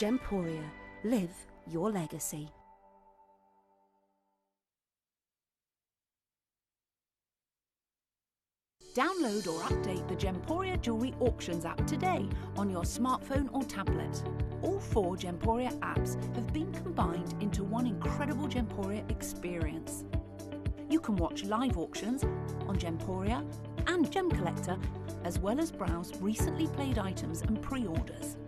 Gemporia. Live your legacy. Download or update the Gemporia Jewellery Auctions app today on your smartphone or tablet. All 4 Gemporia apps have been combined into one incredible Gemporia experience. You can watch live auctions on Gemporia and Gem Collector, as well as browse recently played items and pre-orders.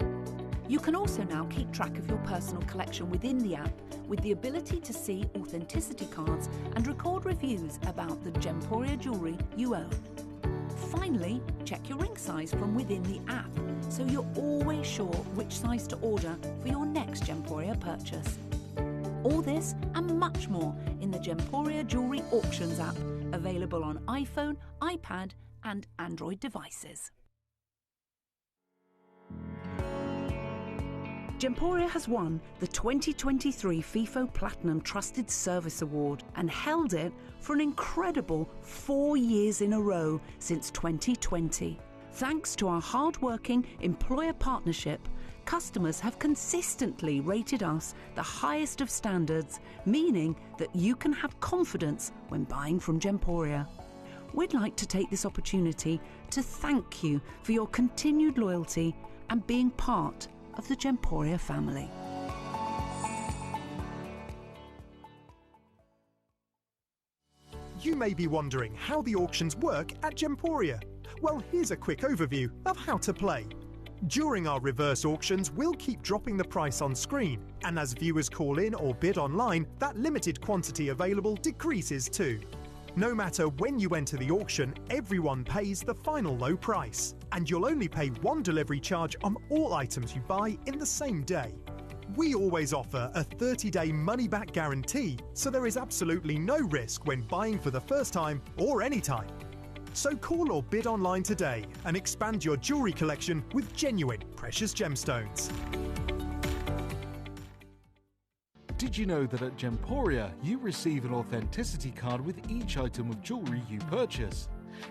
You can also now keep track of your personal collection within the app with the ability to see authenticity cards and record reviews about the Gemporia jewellery you own. Finally, check your ring size from within the app so you're always sure which size to order for your next Gemporia purchase. All this and much more in the Gemporia Jewellery Auctions app, available on iPhone, iPad and Android devices. Gemporia has won the 2023 FIFO Platinum Trusted Service Award and held it for an incredible 4 years in a row since 2020. Thanks to our hard-working employer partnership, customers have consistently rated us the highest of standards, meaning that you can have confidence when buying from Gemporia. We'd like to take this opportunity to thank you for your continued loyalty and being part of the Gemporia family. You may be wondering how the auctions work at Gemporia. Well, here's a quick overview of how to play. During our reverse auctions, we'll keep dropping the price on screen, and as viewers call in or bid online, that limited quantity available decreases too. No matter when you enter the auction, everyone pays the final low price, and you'll only pay one delivery charge on all items you buy in the same day. We always offer a 30-day money-back guarantee, so there is absolutely no risk when buying for the first time or anytime. So call or bid online today and expand your jewellery collection with genuine precious gemstones. Did you know that at Gemporia you receive an authenticity card with each item of jewellery you purchase?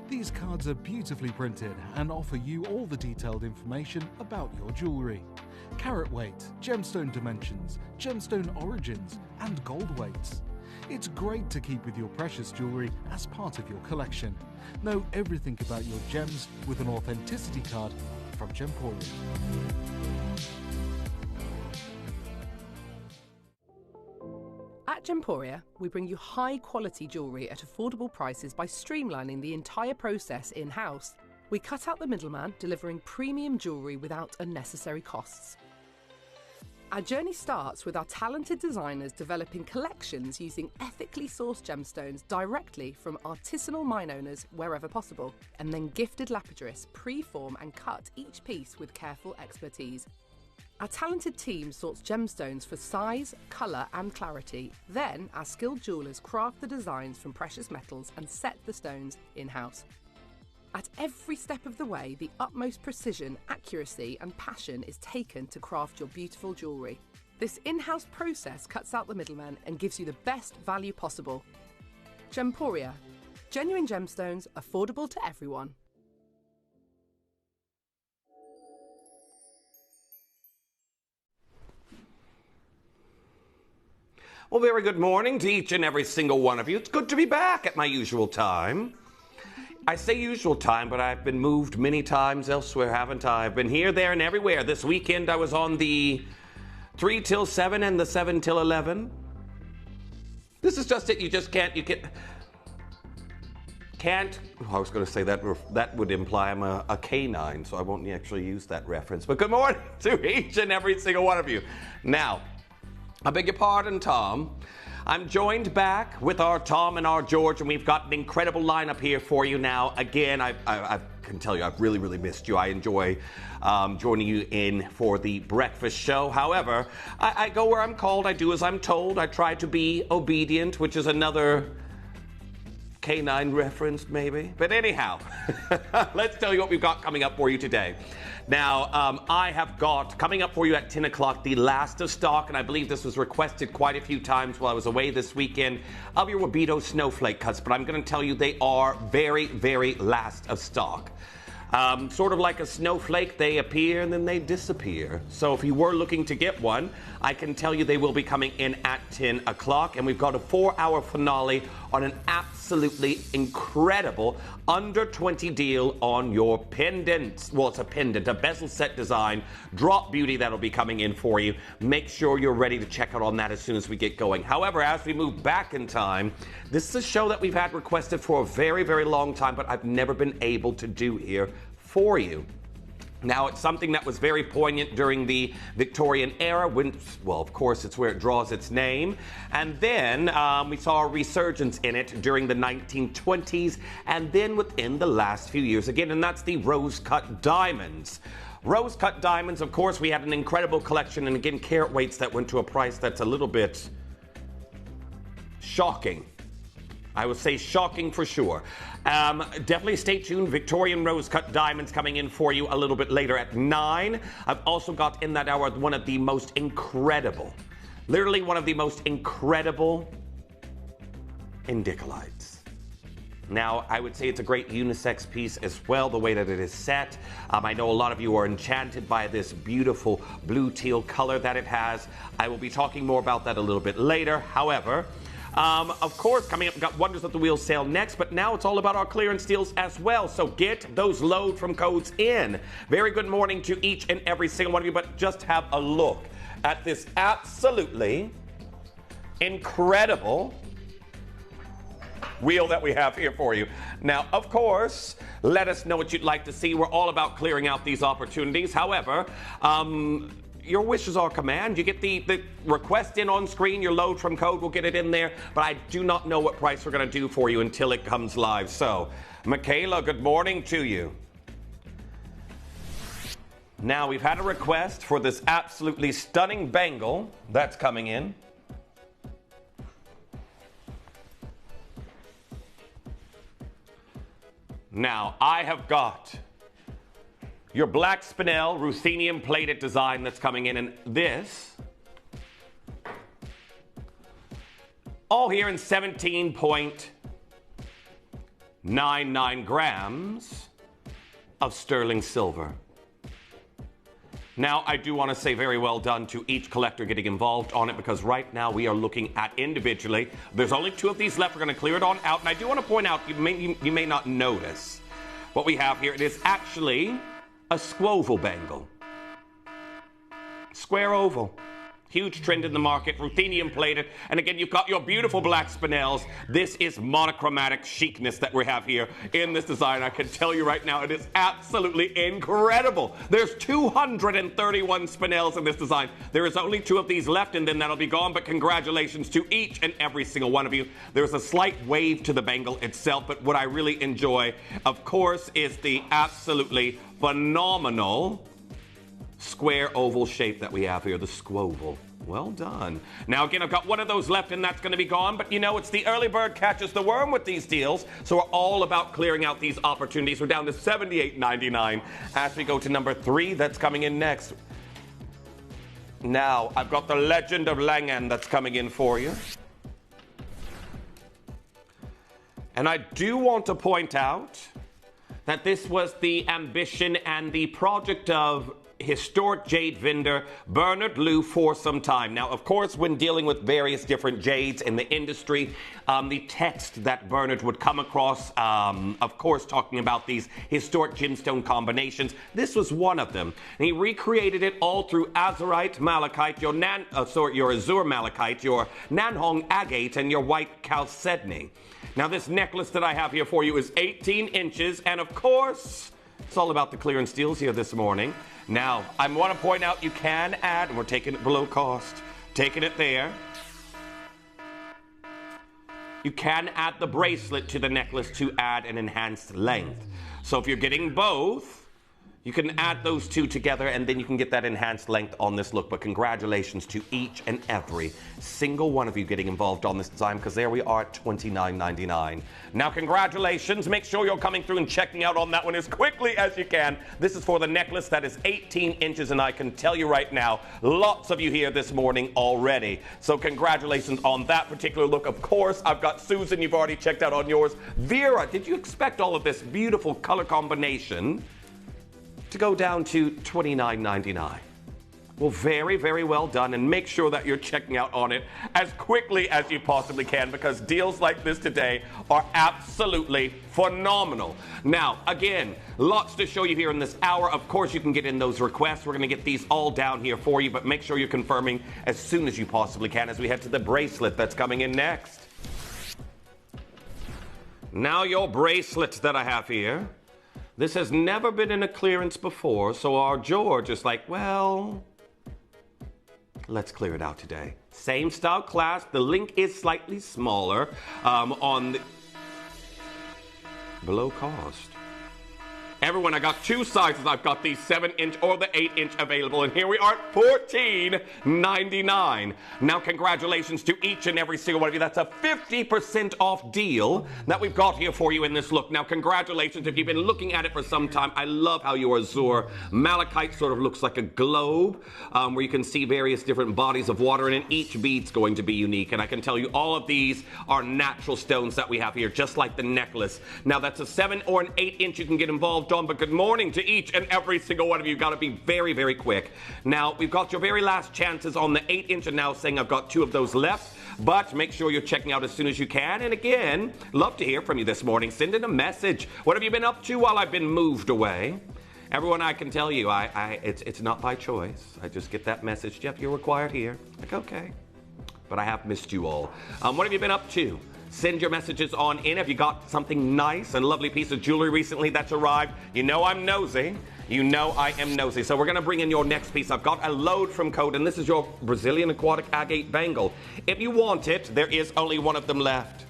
These cards are beautifully printed and offer you all the detailed information about your jewellery. Carat weight, gemstone dimensions, gemstone origins and gold weights. It's great to keep with your precious jewellery as part of your collection. Know everything about your gems with an authenticity card from Gemporia. At Gemporia, we bring you high-quality jewellery at affordable prices by streamlining the entire process in-house. We cut out the middleman, delivering premium jewellery without unnecessary costs. Our journey starts with our talented designers developing collections using ethically sourced gemstones directly from artisanal mine owners wherever possible, and then gifted lapidarists pre-form and cut each piece with careful expertise. Our talented team sorts gemstones for size, colour and clarity. Then our skilled jewellers craft the designs from precious metals and set the stones in-house. At every step of the way, the utmost precision, accuracy and passion is taken to craft your beautiful jewellery. This in-house process cuts out the middleman and gives you the best value possible. Gemporia. Genuine gemstones, affordable to everyone. Well, very good morning to each and every single one of you. It's good to be back at my usual time. I say usual time, but I've been moved many times elsewhere, haven't I? I've been here, there, and everywhere. This weekend I was on the 3 till 7 and the 7 till 11. This is just it. You just can't, I was going to say that would imply I'm a canine, so I won't actually use that reference. But good morning to each and every single one of you. Now, I beg your pardon, Tom. I'm joined back with our Tom and our George, and we've got an incredible lineup here for you now. Again, I can tell you, I've really, really missed you. I enjoy joining you in for the breakfast show. However, I go where I'm called. I do as I'm told. I try to be obedient, which is another canine reference, maybe. But anyhow, let's tell you what we've got coming up for you today. Now, I have got, coming up for you at 10 o'clock, the last of stock, and I believe this was requested quite a few times while I was away this weekend, of your Wabito snowflake cuts, but I'm going to tell you they are very, very last of stock. Sort of like a snowflake, they appear and then they disappear. So if you were looking to get one, I can tell you they will be coming in at 10 o'clock, and we've got a 4-hour finale on an absolutely incredible under 20 deal on your pendant. Well, it's a pendant, a bezel set design, drop beauty that'll be coming in for you. Make sure you're ready to check out on that as soon as we get going. However, as we move back in time, this is a show that we've had requested for a very, very long time, but I've never been able to do here for you. Now, it's something that was very poignant during the Victorian era, when, well, of course, it's where it draws its name. And then we saw a resurgence in it during the 1920s, and then within the last few years again, and that's the rose-cut diamonds. Rose-cut diamonds, of course, we had an incredible collection, and again, carat weights that went to a price that's a little bit shocking. I would say shocking for sure. Definitely stay tuned. Victorian rose-cut diamonds coming in for you a little bit later at 9. I've also got in that hour one of the most incredible, literally one of the most incredible indicolites. Now, I would say it's a great unisex piece as well, the way that it is set. I know a lot of you are enchanted by this beautiful blue teal color that it has. I will be talking more about that a little bit later. However, of course, coming up, we've got Wonders of the Wheel sale next, but now it's all about our clearance deals as well. So get those load from codes in. Very good morning to each and every single one of you, but just have a look at this absolutely incredible wheel that we have here for you. Now, of course, let us know what you'd like to see. We're all about clearing out these opportunities. However, your wishes are command. You get the request in on screen, your load from code, we'll get it in there, but I do not know what price we're going to do for you until it comes live. So, Michaela, good morning to you. Now, we've had a request for this absolutely stunning bangle that's coming in. Now, I have got your black spinel ruthenium plated design that's coming in, and this all here in 17.99 grams of sterling silver. Now, I do want to say very well done to each collector getting involved on it, because right now we are looking at individually. There's only 2 of these left. We're going to clear it on out. And I do want to point out, you may not notice what we have here. It is actually a squoval bangle. Square oval. Huge trend in the market, ruthenium plated. And again, you've got your beautiful black spinels. This is monochromatic chicness that we have here in this design. I can tell you right now, it is absolutely incredible. There's 231 spinels in this design. There is only 2 of these left, and then that'll be gone. But congratulations to each and every single one of you. There's a slight wave to the bangle itself, but what I really enjoy, of course, is the absolutely phenomenal square oval shape that we have here, the squoval. Well done. Now again, I've got one of those left, and that's going to be gone, but you know, it's the early bird catches the worm with these deals, so we're all about clearing out these opportunities. We're down to $78.99 as we go to number 3 that's coming in next. Now, I've got the Legend of Langan that's coming in for you. And I do want to point out that this was the ambition and the project of historic jade vendor Bernard Lou for some time. Now, of course, when dealing with various different jades in the industry, the text that Bernard would come across, of course, talking about these historic gemstone combinations, this was one of them. And he recreated it all through azurite, malachite, your azure malachite, your nanhong agate, and your white chalcedony. Now, this necklace that I have here for you is 18 inches, and of course, it's all about the clearance deals here this morning. Now, I want to point out you can add, and we're taking it below cost, taking it there. You can add the bracelet to the necklace to add an enhanced length. So if you're getting both, you can add those 2 together, and then you can get that enhanced length on this look. But congratulations to each and every single one of you getting involved on this design, because there we are at $29.99. Now, congratulations. Make sure you're coming through and checking out on that one as quickly as you can. This is for the necklace that is 18 inches, and I can tell you right now, lots of you here this morning already. So congratulations on that particular look. Of course, I've got Susan. You've already checked out on yours. Vera, did you expect all of this beautiful color combination to go down to $29.99. Well, very, very well done, and make sure that you're checking out on it as quickly as you possibly can, because deals like this today are absolutely phenomenal. Now, again, lots to show you here in this hour. Of course, you can get in those requests. We're going to get these all down here for you, but make sure you're confirming as soon as you possibly can as we head to the bracelet that's coming in next. Now, your bracelet that I have here. This has never been in a clearance before, so our George is like, well, let's clear it out today. Same style clasp. The link is slightly smaller on the below cost. Everyone, I got two sizes. I've got the 7-inch or the 8-inch available, and here we are at $14.99. Now, congratulations to each and every single one of you. That's a 50% off deal that we've got here for you in this look. Now, congratulations if you've been looking at it for some time. I love how your azure malachite sort of looks like a globe, where you can see various different bodies of water, and each bead's going to be unique. And I can tell you all of these are natural stones that we have here, just like the necklace. Now, that's a 7 or an 8-inch you can get involved on, but good morning to each and every single one of you. Got to be very, very quick. Now, we've got your very last chances on the 8-inch, and now saying I've got 2 of those left, but make sure you're checking out as soon as you can. And again, love to hear from you this morning. Send in a message. What have you been up to while I've been moved away? Everyone, I can tell you, it's not by choice. I just get that message, Jeff, you're required here. Like, okay. But I have missed you all. What have you been up to? Send your messages on in. Have you got something nice and lovely piece of jewelry recently that's arrived? You know I'm nosy. You know I am nosy. So we're going to bring in your next piece. I've got a load from Code, and this is your Brazilian aquatic agate bangle. If you want it, there is only one of them left.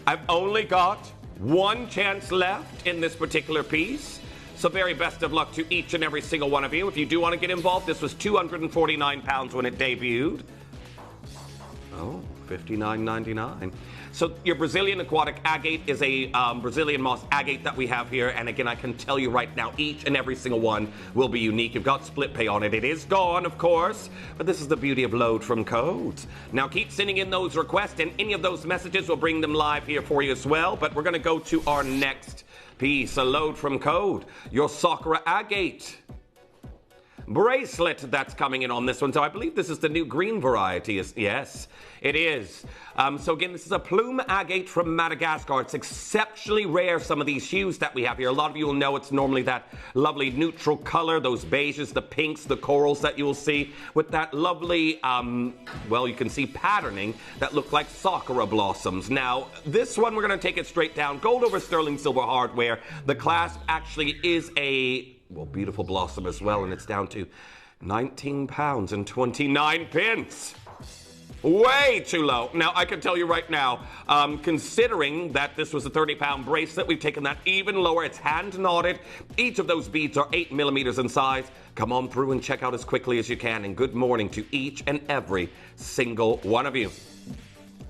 I've only got one chance left in this particular piece. So very best of luck to each and every single one of you. If you do want to get involved, this was £249 when it debuted. Oh, $59.99. So your Brazilian aquatic agate is a Brazilian moss agate that we have here. And again, I can tell you right now, each and every single one will be unique. You've got split pay on it. It is gone, of course, but this is the beauty of load from Codes. Now keep sending in those requests, and any of those messages will bring them live here for you as well. But we're going to go to our next piece, a load from Code, your Sakura agate bracelet that's coming in on this one. So I believe this is the new green variety. Yes, it is. So again, this is a plume agate from Madagascar. It's exceptionally rare, some of these hues that we have here. A lot of you will know it's normally that lovely neutral color, those beiges, the pinks, the corals that you will see with that lovely, well, you can see patterning that look like sakura blossoms. Now, this one, we're going to take it straight down. Gold over sterling silver hardware. The clasp actually is a, well, beautiful blossom as well, and it's down to £19 and 29 pence. Way too low. Now, I can tell you right now, considering that this was a 30-pound bracelet, we've taken that even lower. It's hand knotted. Each of those beads are 8 millimeters in size. Come on through and check out as quickly as you can. And good morning to each and every single one of you.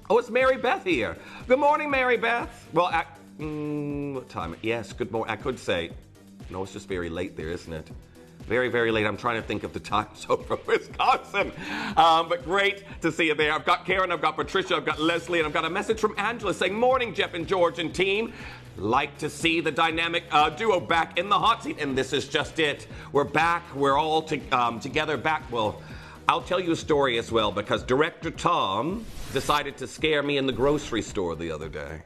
Oh, it's Mary Beth here. Good morning, Mary Beth. Well, what time? Yes, good morning. I could say, no, it's just very late there, isn't it? Very, very late. I'm trying to think of the time zone from Wisconsin. But great to see you there. I've got Karen, I've got Patricia, I've got Leslie, and I've got a message from Angela saying, morning, Jeff and George and team. Like to see the dynamic duo back in the hot seat. And this is just it. We're back. We're all together back. Well, I'll tell you a story as well, because Director Tom decided to scare me in the grocery store the other day.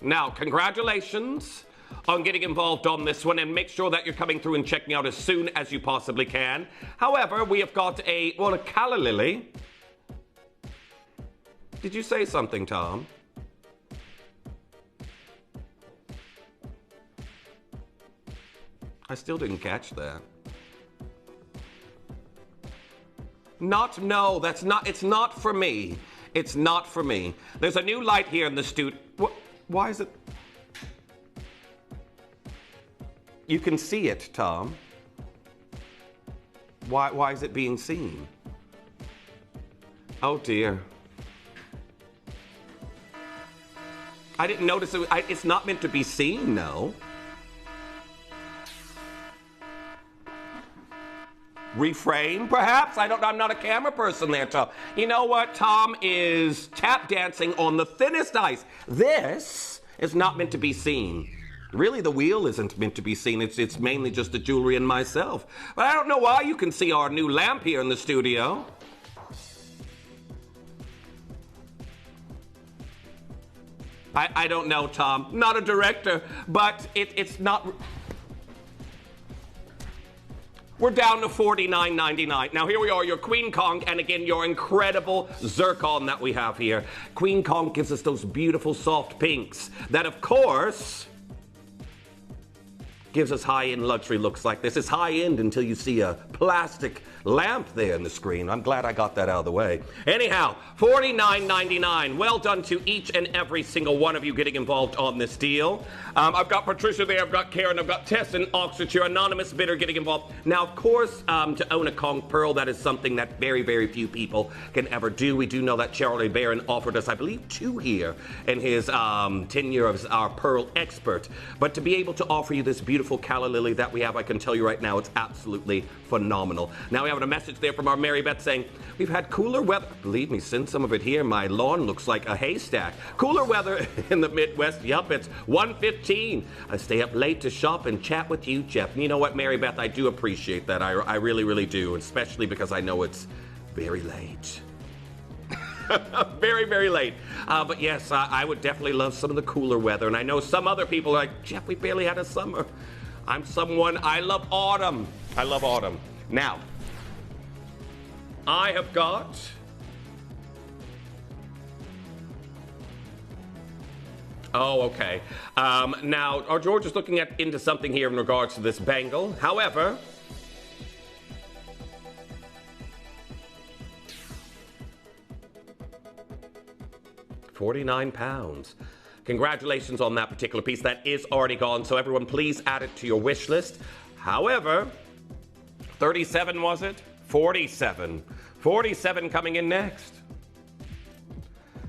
Now, congratulations on getting involved on this one, and make sure that you're coming through and checking out as soon as you possibly can. However, we have got a calla lily. Did you say something, Tom? I still didn't catch that. No, that's not, it's not for me. It's not for me. There's a new light here in the studio. Why is it? You can see it, Tom. Why is it being seen? Oh dear. I didn't notice it. It's not meant to be seen, no. reframe, perhaps? I don't know. I'm not a camera person there, Tom. You know what? Tom is tap dancing on the thinnest ice. This is not meant to be seen. Really, the wheel isn't meant to be seen. It's mainly just the jewelry and myself. But I don't know why you can see our new lamp here in the studio. I don't know, Tom. Not a director, but it's not... We're down to $49.99. Now here we are, your Queen Kong, and again, your incredible zircon that we have here. Queen Kong gives us those beautiful soft pinks that, of course, gives us high-end luxury looks like this. It's high-end until you see a plastic lamp there in the screen. I'm glad I got that out of the way. Anyhow, $49.99. Well done to each and every single one of you getting involved on this deal. I've got Patricia there, I've got Karen, I've got Tess and Oxfordshire, anonymous bidder getting involved. Now, of course, to own a Kong Pearl, that is something that very, very few people can ever do. We do know that Charlie Barron offered us, I believe, 2 here in his tenure as our Pearl expert. But to be able to offer you this beautiful calla lily that we have, I can tell you right now, it's absolutely phenomenal. Now, we have a message there from our Mary Beth saying, we've had cooler weather. Believe me, since some of it here, my lawn looks like a haystack. Cooler weather in the Midwest. Yup, it's 1:15. I stay up late to shop and chat with you, Jeff. And you know what, Mary Beth, I do appreciate that. I really, really do, especially because I know it's very late. Very, very late. But yes, I would definitely love some of the cooler weather. And I know some other people are like, Jeff, we barely had a summer. I love autumn. I love autumn. Now, I have got... Oh, okay. Now, our George is looking into something here in regards to this bangle. However, £49. Congratulations on that particular piece. That is already gone, so everyone please add it to your wish list. However, 37 was it? 47. 47 coming in next.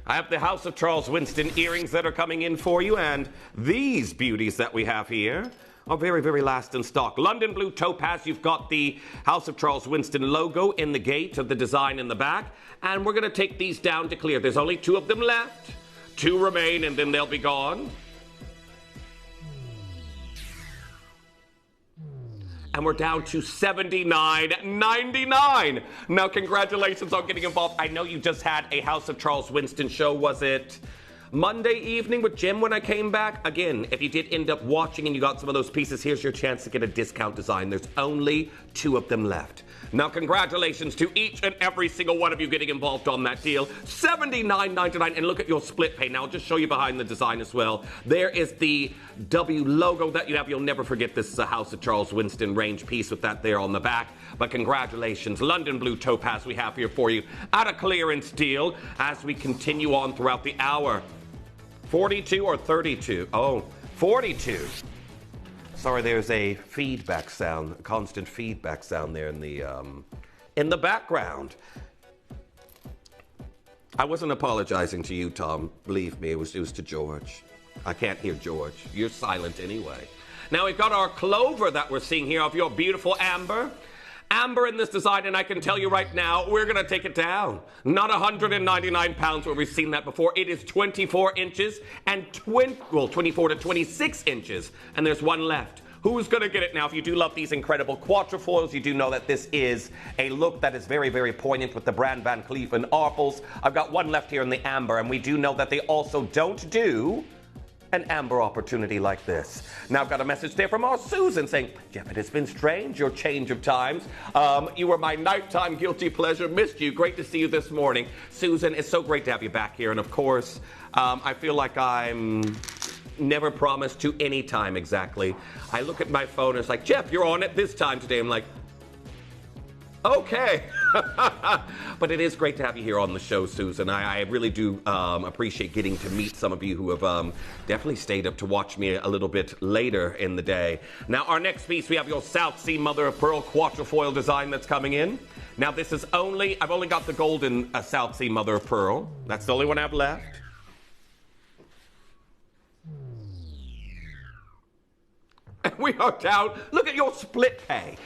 I have the House of Charles Winston earrings that are coming in for you, and these beauties that we have here are very, very last in stock. London Blue Topaz, you've got the House of Charles Winston logo in the gate of the design in the back, and we're going to take these down to clear. There's only 2 of them left. 2 remain, and then they'll be gone. And we're down to $79.99. Now, congratulations on getting involved. I know you just had a House of Charles Winston show. Was it Monday evening with Jim when I came back? Again, if you did end up watching and you got some of those pieces, here's your chance to get a discount design. There's only 2 of them left. Now, congratulations to each and every single one of you getting involved on that deal. $79.99, and look at your split pay. Now, I'll just show you behind the design as well. There is the W logo that you have. You'll never forget this is a House of Charles Winston range piece with that there on the back. But congratulations, London Blue Topaz we have here for you at a clearance deal as we continue on throughout the hour. 42 or 32? Oh, 42. Sorry, there's a feedback sound, a constant feedback sound there in the background. I wasn't apologizing to you, Tom. Believe me, it was to George. I can't hear George. You're silent anyway. Now we've got our clover that we're seeing here of your beautiful amber. Amber in this design, and I can tell you right now, we're going to take it down. Not 199 pounds where we've seen that before. It is 24 inches and 24 to 26 inches, and there's 1 left. Who's going to get it now? If you do love these incredible quatrefoils, you do know that this is a look that is very, very poignant with the brand Van Cleef and Arpels. I've got 1 left here in the amber, and we do know that they also don't do an amber opportunity like this. Now I've got a message there from our Susan saying, Jeff, it has been strange, your change of times. You were my nighttime guilty pleasure. Missed you. Great to see you this morning. Susan, it's so great to have you back here. And of course, I feel like I'm never promised to any time exactly. I look at my phone and it's like, Jeff, you're on at this time today. I'm like, okay. But it is great to have you here on the show, Susan. I really do appreciate getting to meet some of you who have definitely stayed up to watch me a little bit later in the day. Now, our next piece, we have your South Sea Mother of Pearl quatrefoil design that's coming in. Now, this is I've only got the golden South Sea Mother of Pearl. That's the only one I have left. We are down. Look at your split pay.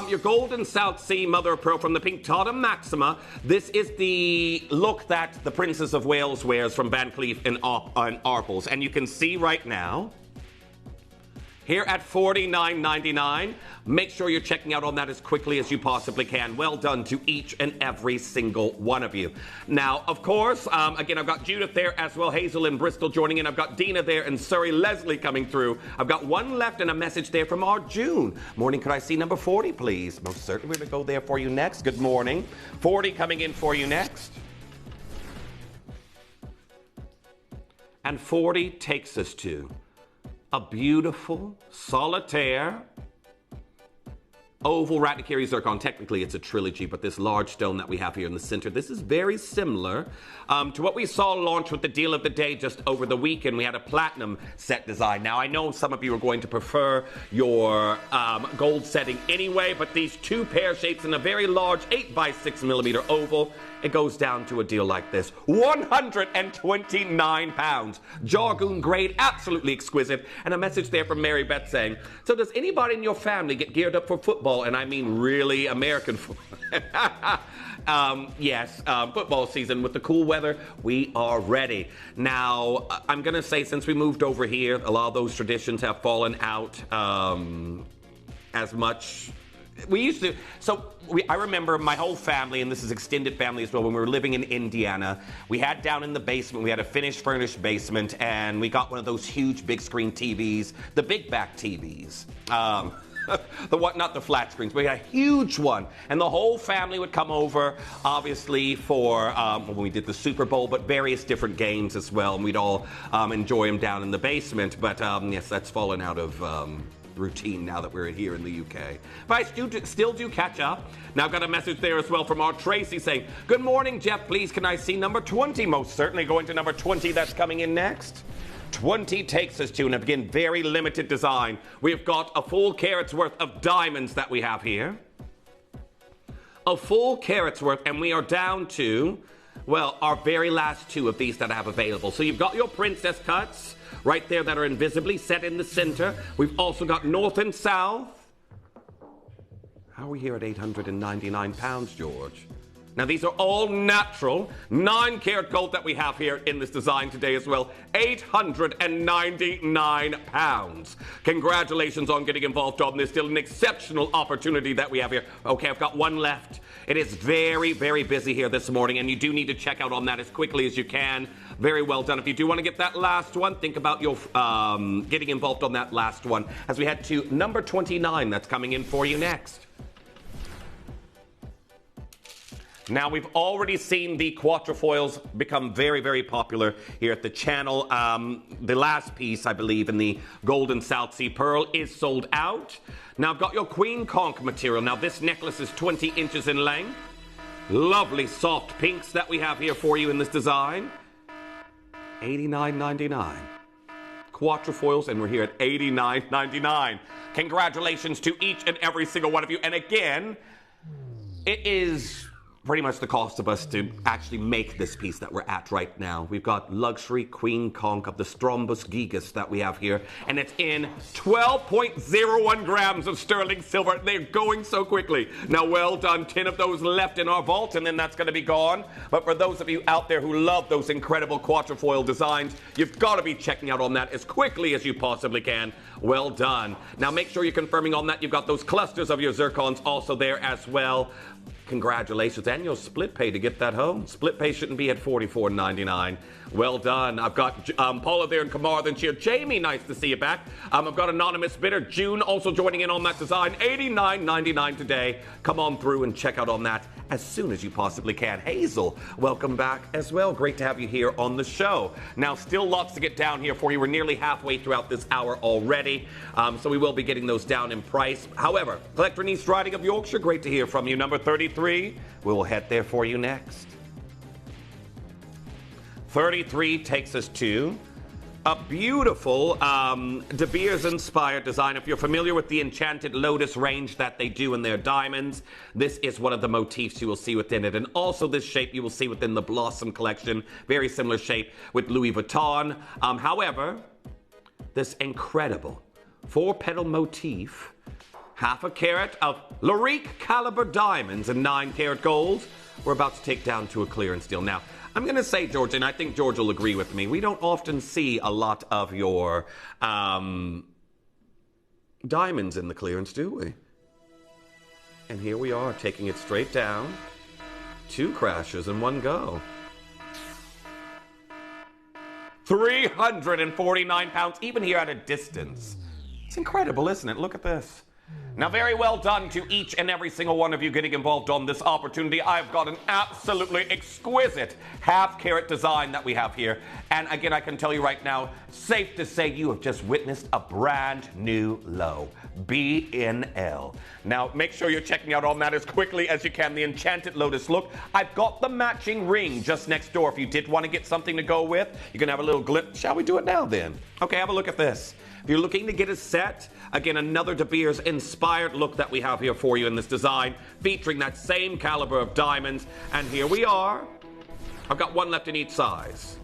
your golden South Sea mother of pearl from the pink Tata Maxima. This is the look that the Princess of Wales wears from Van Cleef and Arpels. And you can see right now, here at $49.99. Make sure you're checking out on that as quickly as you possibly can. Well done to each and every single one of you. Now, of course, again, I've got Judith there as well, Hazel in Bristol joining in. I've got Dina there in Surrey, Leslie coming through. I've got one left and a message there from our June. Morning, could I see number 40, please? Most certainly, we're going to go there for you next. Good morning. 40 coming in for you next. And 40 takes us to a beautiful solitaire oval Ratnakiri zircon. Technically, it's a trilogy, but this large stone that we have here in the center, this is very similar to what we saw launch with the deal of the day just over the weekend. We had a platinum set design. Now, I know some of you are going to prefer your gold setting anyway, but these two pear shapes in a very large 8x6mm oval, it goes down to a deal like this. 129 pounds. Jargoon grade, absolutely exquisite. And a message there from Mary Beth saying, so does anybody in your family get geared up for football? And I mean really American football. Yes, football season with the cool weather, we are ready. Now, I'm going to say since we moved over here, a lot of those traditions have fallen out as much. We used to, I remember my whole family, and this is extended family as well, when we were living in Indiana, we had down in the basement, we had a finished, furnished basement, and we got one of those huge big screen TVs, the big back TVs. Not the flat screens, but we had a huge one. And the whole family would come over, obviously, for when we did the Super Bowl, but various different games as well. And we'd all enjoy them down in the basement. But yes, that's fallen out of routine now that we're here in the UK. But I still do catch up. Now I've got a message there as well from our Tracy saying, good morning, Jeff, please can I see number 20? Most certainly going to number 20, that's coming in next. 20 takes us to, and again, very limited design. We've got a full carat's worth of diamonds that we have here. A full carat's worth, and we are down to, well, our very last two of these that I have available. So you've got your princess cuts right there that are invisibly set in the center. We've also got north and south. How are we here at 899 pounds, George? Now, these are all natural, 9-carat gold that we have here in this design today as well. 899 pounds. Congratulations on getting involved on this. Still an exceptional opportunity that we have here. Okay, I've got one left. It is very, very busy here this morning, and you do need to check out on that as quickly as you can. Very well done. If you do want to get that last one, think about your getting involved on that last one, as we head to number 29 that's coming in for you next. Now, we've already seen the Quatrefoils become very, very popular here at the channel. The last piece, I believe, in the Golden South Sea Pearl is sold out. Now, I've got your Queen Conch material. Now, this necklace is 20 inches in length. Lovely soft pinks that we have here for you in this design. $89.99. Quatrefoils, and we're here at $89.99. Congratulations to each and every single one of you. And again, it is pretty much the cost of us to actually make this piece that we're at right now. We've got luxury Queen Conch of the Strombus Gigas that we have here, and it's in 12.01 grams of sterling silver. They're going so quickly. Now, well done. 10 of those left in our vault, and then that's going to be gone. But for those of you out there who love those incredible Quatrefoil designs, you've got to be checking out on that as quickly as you possibly can. Well done. Now, make sure you're confirming on that. You've got those clusters of your zircons also there as well. Congratulations, and your split pay to get that home. Split pay shouldn't be at $44.99. Well done. I've got Paula there in Carmarthenshire. Jamie, nice to see you back. I've got anonymous bidder June also joining in on that design. $89.99 today. Come on through and check out on that as soon as you possibly can. Hazel, welcome back as well. Great to have you here on the show. Now, still lots to get down here for you. We're nearly halfway throughout this hour already, so we will be getting those down in price. However, Collector in East Riding of Yorkshire, great to hear from you. Number 33, we will head there for you next. 33 takes us to a beautiful De Beers inspired design. If you're familiar with the Enchanted Lotus range that they do in their diamonds, this is one of the motifs you will see within it. And also this shape you will see within the Blossom collection. Very similar shape with Louis Vuitton. However, this incredible 4-petal motif half a carat of Larique caliber diamonds and 9 karat golds. We're about to take down to a clearance deal. Now, I'm going to say, George, and I think George will agree with me, we don't often see a lot of your diamonds in the clearance, do we? And here we are, taking it straight down. 2 crashes in one go. £349, even here at a distance. It's incredible, isn't it? Look at this. Now, very well done to each and every single one of you getting involved on this opportunity. I've got an absolutely exquisite half-carat design that we have here. And again, I can tell you right now, safe to say you have just witnessed a brand new low. BNL. Now, make sure you're checking out on that as quickly as you can. The Enchanted Lotus look. I've got the matching ring just next door. If you did want to get something to go with, you can have a little glip. Shall we do it now then? Okay, have a look at this. If you're looking to get a set, again, another De Beers inspired look that we have here for you in this design, featuring that same caliber of diamonds. And here we are. I've got 1 left in each size.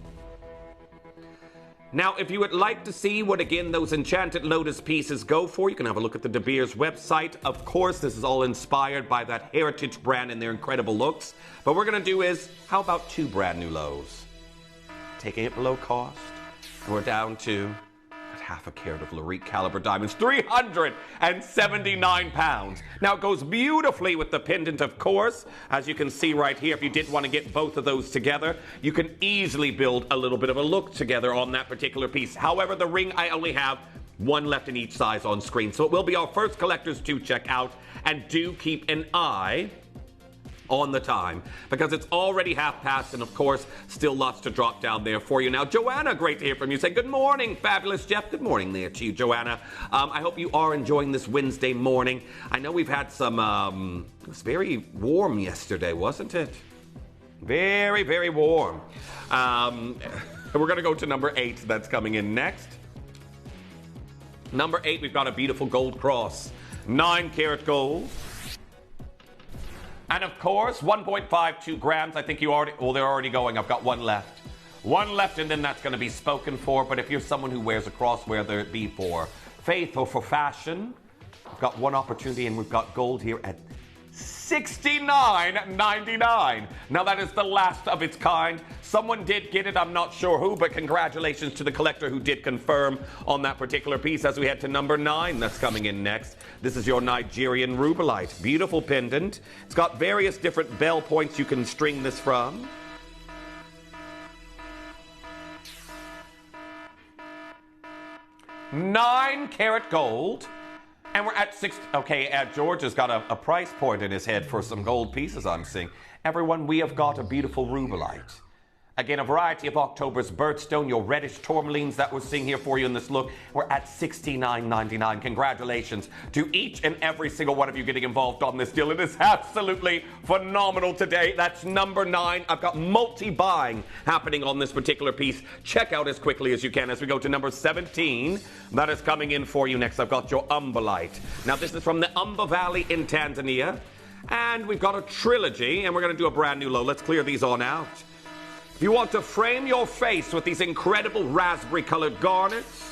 Now, if you would like to see what, again, those Enchanted Lotus pieces go for, you can have a look at the De Beers website. Of course, this is all inspired by that heritage brand and their incredible looks. But what we're going to do is, how about 2 brand new lows? Taking it below cost. And we're down to half a carat of Larique caliber diamonds, £379. Now, it goes beautifully with the pendant, of course. As you can see right here, if you did want to get both of those together, you can easily build a little bit of a look together on that particular piece. However, the ring, I only have 1 left in each size on screen. So it will be our first collectors to check out. And do keep an eye on the time, because it's already half past, and of course, still lots to drop down there for you. Now, Joanna, great to hear from you. Say good morning, fabulous Jeff. Good morning there to you, Joanna. I hope you are enjoying this Wednesday morning. I know we've had some, it was very warm yesterday, wasn't it? Very, very warm. We're going to go to number 8 that's coming in next. Number 8, we've got a beautiful gold cross. 9 karat gold. And of course, 1.52 grams. I think you already, well, they're already going. I've got 1 left. 1 left, and then that's going to be spoken for. But if you're someone who wears a cross, whether it be for faith or for fashion, we've got 1 opportunity, and we've got gold here at $69.99. Now, that is the last of its kind. Someone did get it, I'm not sure who, but congratulations to the collector who did confirm on that particular piece as we head to number 9 that's coming in next. This is your Nigerian rubellite. Beautiful pendant. It's got various different bell points you can string this from. $9 karat gold. And we're at 6. Okay, George has got a price point in his head for some gold pieces, I'm seeing. Everyone, we have got a beautiful rubellite. Again, a variety of October's birthstone, your reddish tourmalines that we're seeing here for you in this look. We're at $69.99. Congratulations to each and every single one of you getting involved on this deal. It is absolutely phenomenal today. That's number 9. I've got multi-buying happening on this particular piece. Check out as quickly as you can as we go to number 17. That is coming in for you next. I've got your umbellite. Now, this is from the Umba Valley in Tanzania. And we've got a trilogy, and we're going to do a brand new low. Let's clear these on out. If you want to frame your face with these incredible raspberry-colored garnets,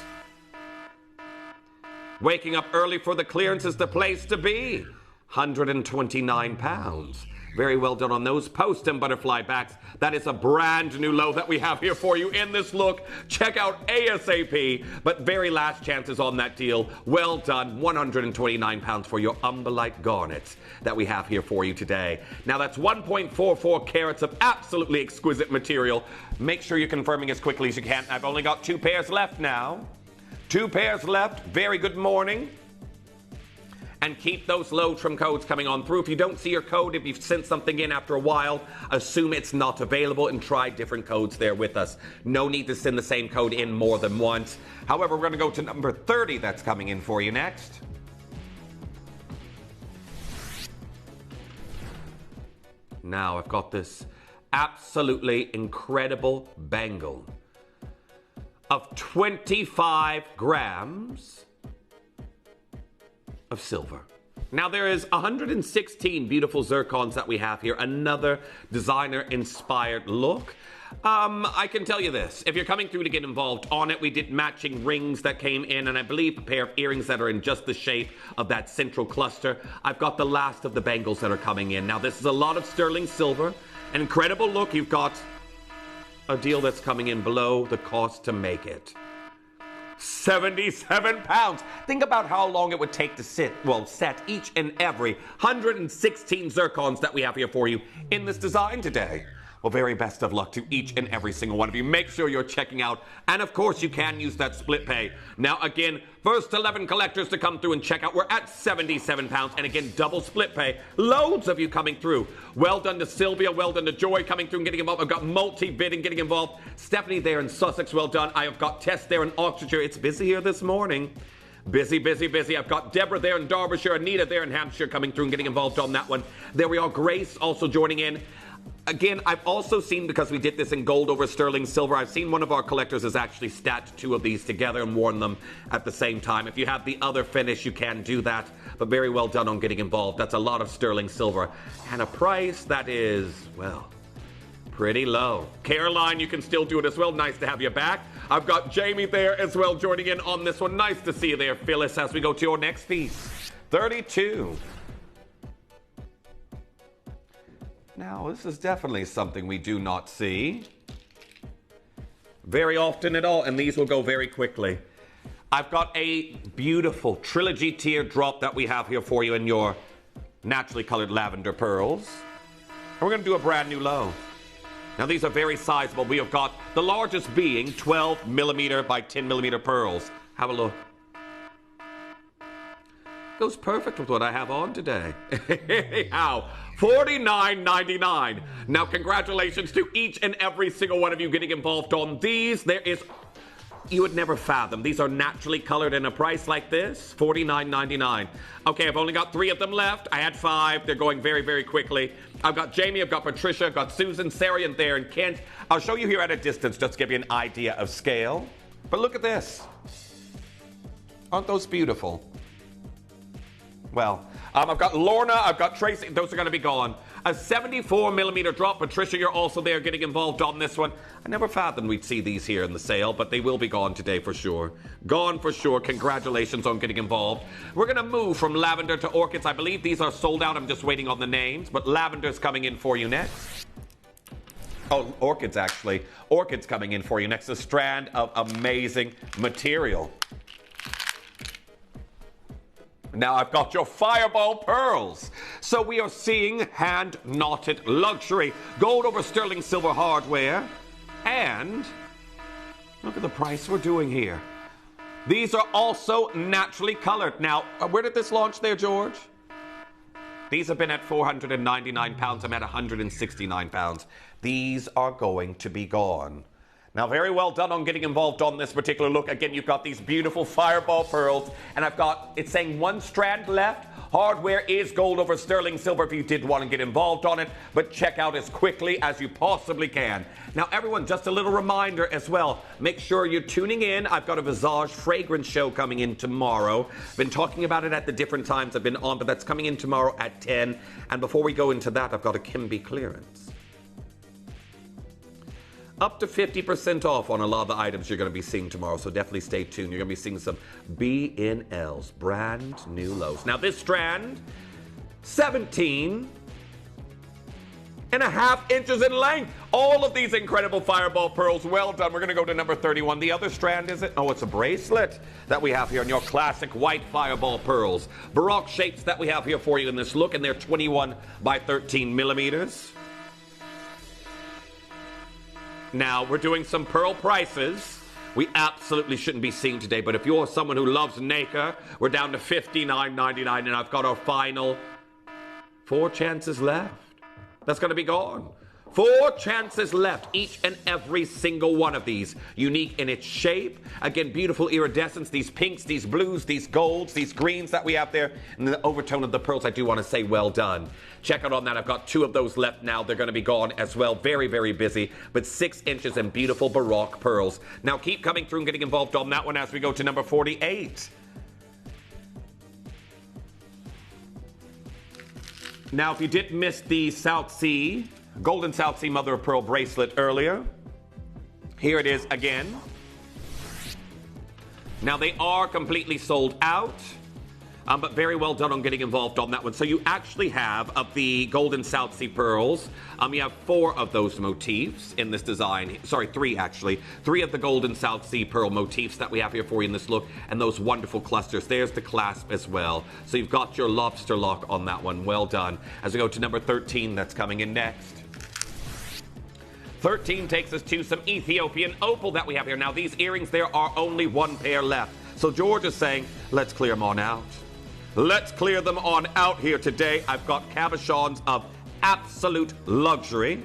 waking up early for the clearance is the place to be. £129. Very well done on those post and butterfly backs. That is a brand new low that we have here for you in this look. Check out ASAP, but very last chances on that deal. Well done. £129 for your umbellite garnets that we have here for you today. Now that's 1.44 carats of absolutely exquisite material. Make sure you're confirming as quickly as you can. I've only got 2 pairs left now. 2 pairs left. Very good morning. And keep those low trim codes coming on through. If you don't see your code, if you've sent something in after a while, assume it's not available and try different codes there with us. No need to send the same code in more than once. However, we're going to go to number 30 that's coming in for you next. Now I've got this absolutely incredible bangle of 25 grams of silver. Now there is 116 beautiful zircons that we have here. Another designer-inspired look. I can tell you this. If you're coming through to get involved on it, we did matching rings that came in, and I believe a pair of earrings that are in just the shape of that central cluster. I've got the last of the bangles that are coming in. Now, this is a lot of sterling silver. An incredible look. You've got a deal that's coming in below the cost to make it. 77 pounds. Think about how long it would take to set each and every 116 zircons that we have here for you in this design today. Well, very best of luck to each and every single one of you. Make sure you're checking out. And of course, you can use that split pay. Now, again, first 11 collectors to come through and check out. We're at 77 pounds. And again, double split pay. Loads of you coming through. Well done to Sylvia. Well done to Joy coming through and getting involved. I've got multi-bid and getting involved. Stephanie there in Sussex. Well done. I have got Tess there in Oxfordshire. It's busy here this morning. Busy, busy, busy. I've got Deborah there in Derbyshire. Anita there in Hampshire coming through and getting involved on that one. There we are. Grace also joining in. Again, I've also seen, because we did this in gold over sterling silver, I've seen one of our collectors has actually stacked two of these together and worn them at the same time. If you have the other finish, you can do that, but very well done on getting involved. That's a lot of sterling silver and a price that is, well, pretty low. Caroline, you can still do it as well. Nice to have you back. I've got Jamie there as well joining in on this one. Nice to see you there, Phyllis, as we go to your next piece. 32. Now, this is definitely something we do not see very often at all, and these will go very quickly. I've got a beautiful trilogy teardrop that we have here for you in your naturally colored lavender pearls. And we're going to do a brand new low. Now, these are very sizable. We have got the largest being 12 millimeter by 10 millimeter pearls. Have a look. Goes perfect with what I have on today. How? $49.99. Now, congratulations to each and every single one of you getting involved on these. You would never fathom. These are naturally colored in a price like this. $49.99. Okay, I've only got 3 of them left. I had 5. They're going very, very quickly. I've got Jamie, I've got Patricia, I've got Susan, Sarah, and there, and Kent. I'll show you here at a distance just to give you an idea of scale. But look at this. Aren't those beautiful? Well, I've got Lorna, I've got Tracy. Those are going to be gone. A 74 millimeter drop. Patricia, you're also there getting involved on this one. I never fathomed we'd see these here in the sale, but they will be gone today for sure. Gone for sure. Congratulations on getting involved. We're going to move from lavender to orchids. I believe these are sold out. I'm just waiting on the names, but lavender's coming in for you next. Oh, orchids actually. Orchids coming in for you next. A strand of amazing material. Now I've got your fireball pearls. So we are seeing hand-knotted luxury. Gold over sterling silver hardware. And look at the price we're doing here. These are also naturally colored. Now, where did this launch there, George? These have been at £499. I'm at £169. These are going to be gone. Now, very well done on getting involved on this particular look. Again, you've got these beautiful fireball pearls, and it's saying 1 strand left. Hardware is gold over sterling silver if you did want to get involved on it, but check out as quickly as you possibly can. Now, everyone, just a little reminder as well. Make sure you're tuning in. I've got a Visage fragrance show coming in tomorrow. Been talking about it at the different times I've been on, but that's coming in tomorrow at 10. And before we go into that, I've got a Kimby clearance. Up to 50% off on a lot of the items you're going to be seeing tomorrow, so definitely stay tuned. You're going to be seeing some B&Ls, brand new lows. Now this strand, 17.5 inches in length. All of these incredible fireball pearls, well done. We're going to go to number 31. The other strand, is it? Oh, it's a bracelet that we have here in your classic white fireball pearls. Baroque shapes that we have here for you in this look, and they're 21 by 13 millimeters. Now, we're doing some pearl prices we absolutely shouldn't be seeing today, but if you're someone who loves nacre, we're down to $59.99, and I've got our final 4 chances left. That's going to be gone. 4 chances left, each and every single one of these. Unique in its shape. Again, beautiful iridescence. These pinks, these blues, these golds, these greens that we have there. And the overtone of the pearls, I do want to say well done. Check out on that. I've got 2 of those left now. They're going to be gone as well. Very, very busy. But 6 inches and beautiful Baroque pearls. Now keep coming through and getting involved on that one as we go to number 48. Now, if you did miss the South Sea, Golden South Sea Mother of Pearl bracelet earlier, Here it is again. Now, they are completely sold out, but very well done on getting involved on that one. So you actually have, of the golden South Sea pearls, you have 4 of those motifs in this design. Sorry, 3 actually. 3 of the golden South Sea pearl motifs that we have here for you in this look, and those wonderful clusters. There's the clasp as well. So you've got your lobster lock on that one. Well done. As we go to number 13, that's coming in next. 13 takes us to some Ethiopian opal that we have here. Now, these earrings, there are only 1 pair left. So George is saying, let's clear them on out. Let's clear them on out here today. I've got cabochons of absolute luxury.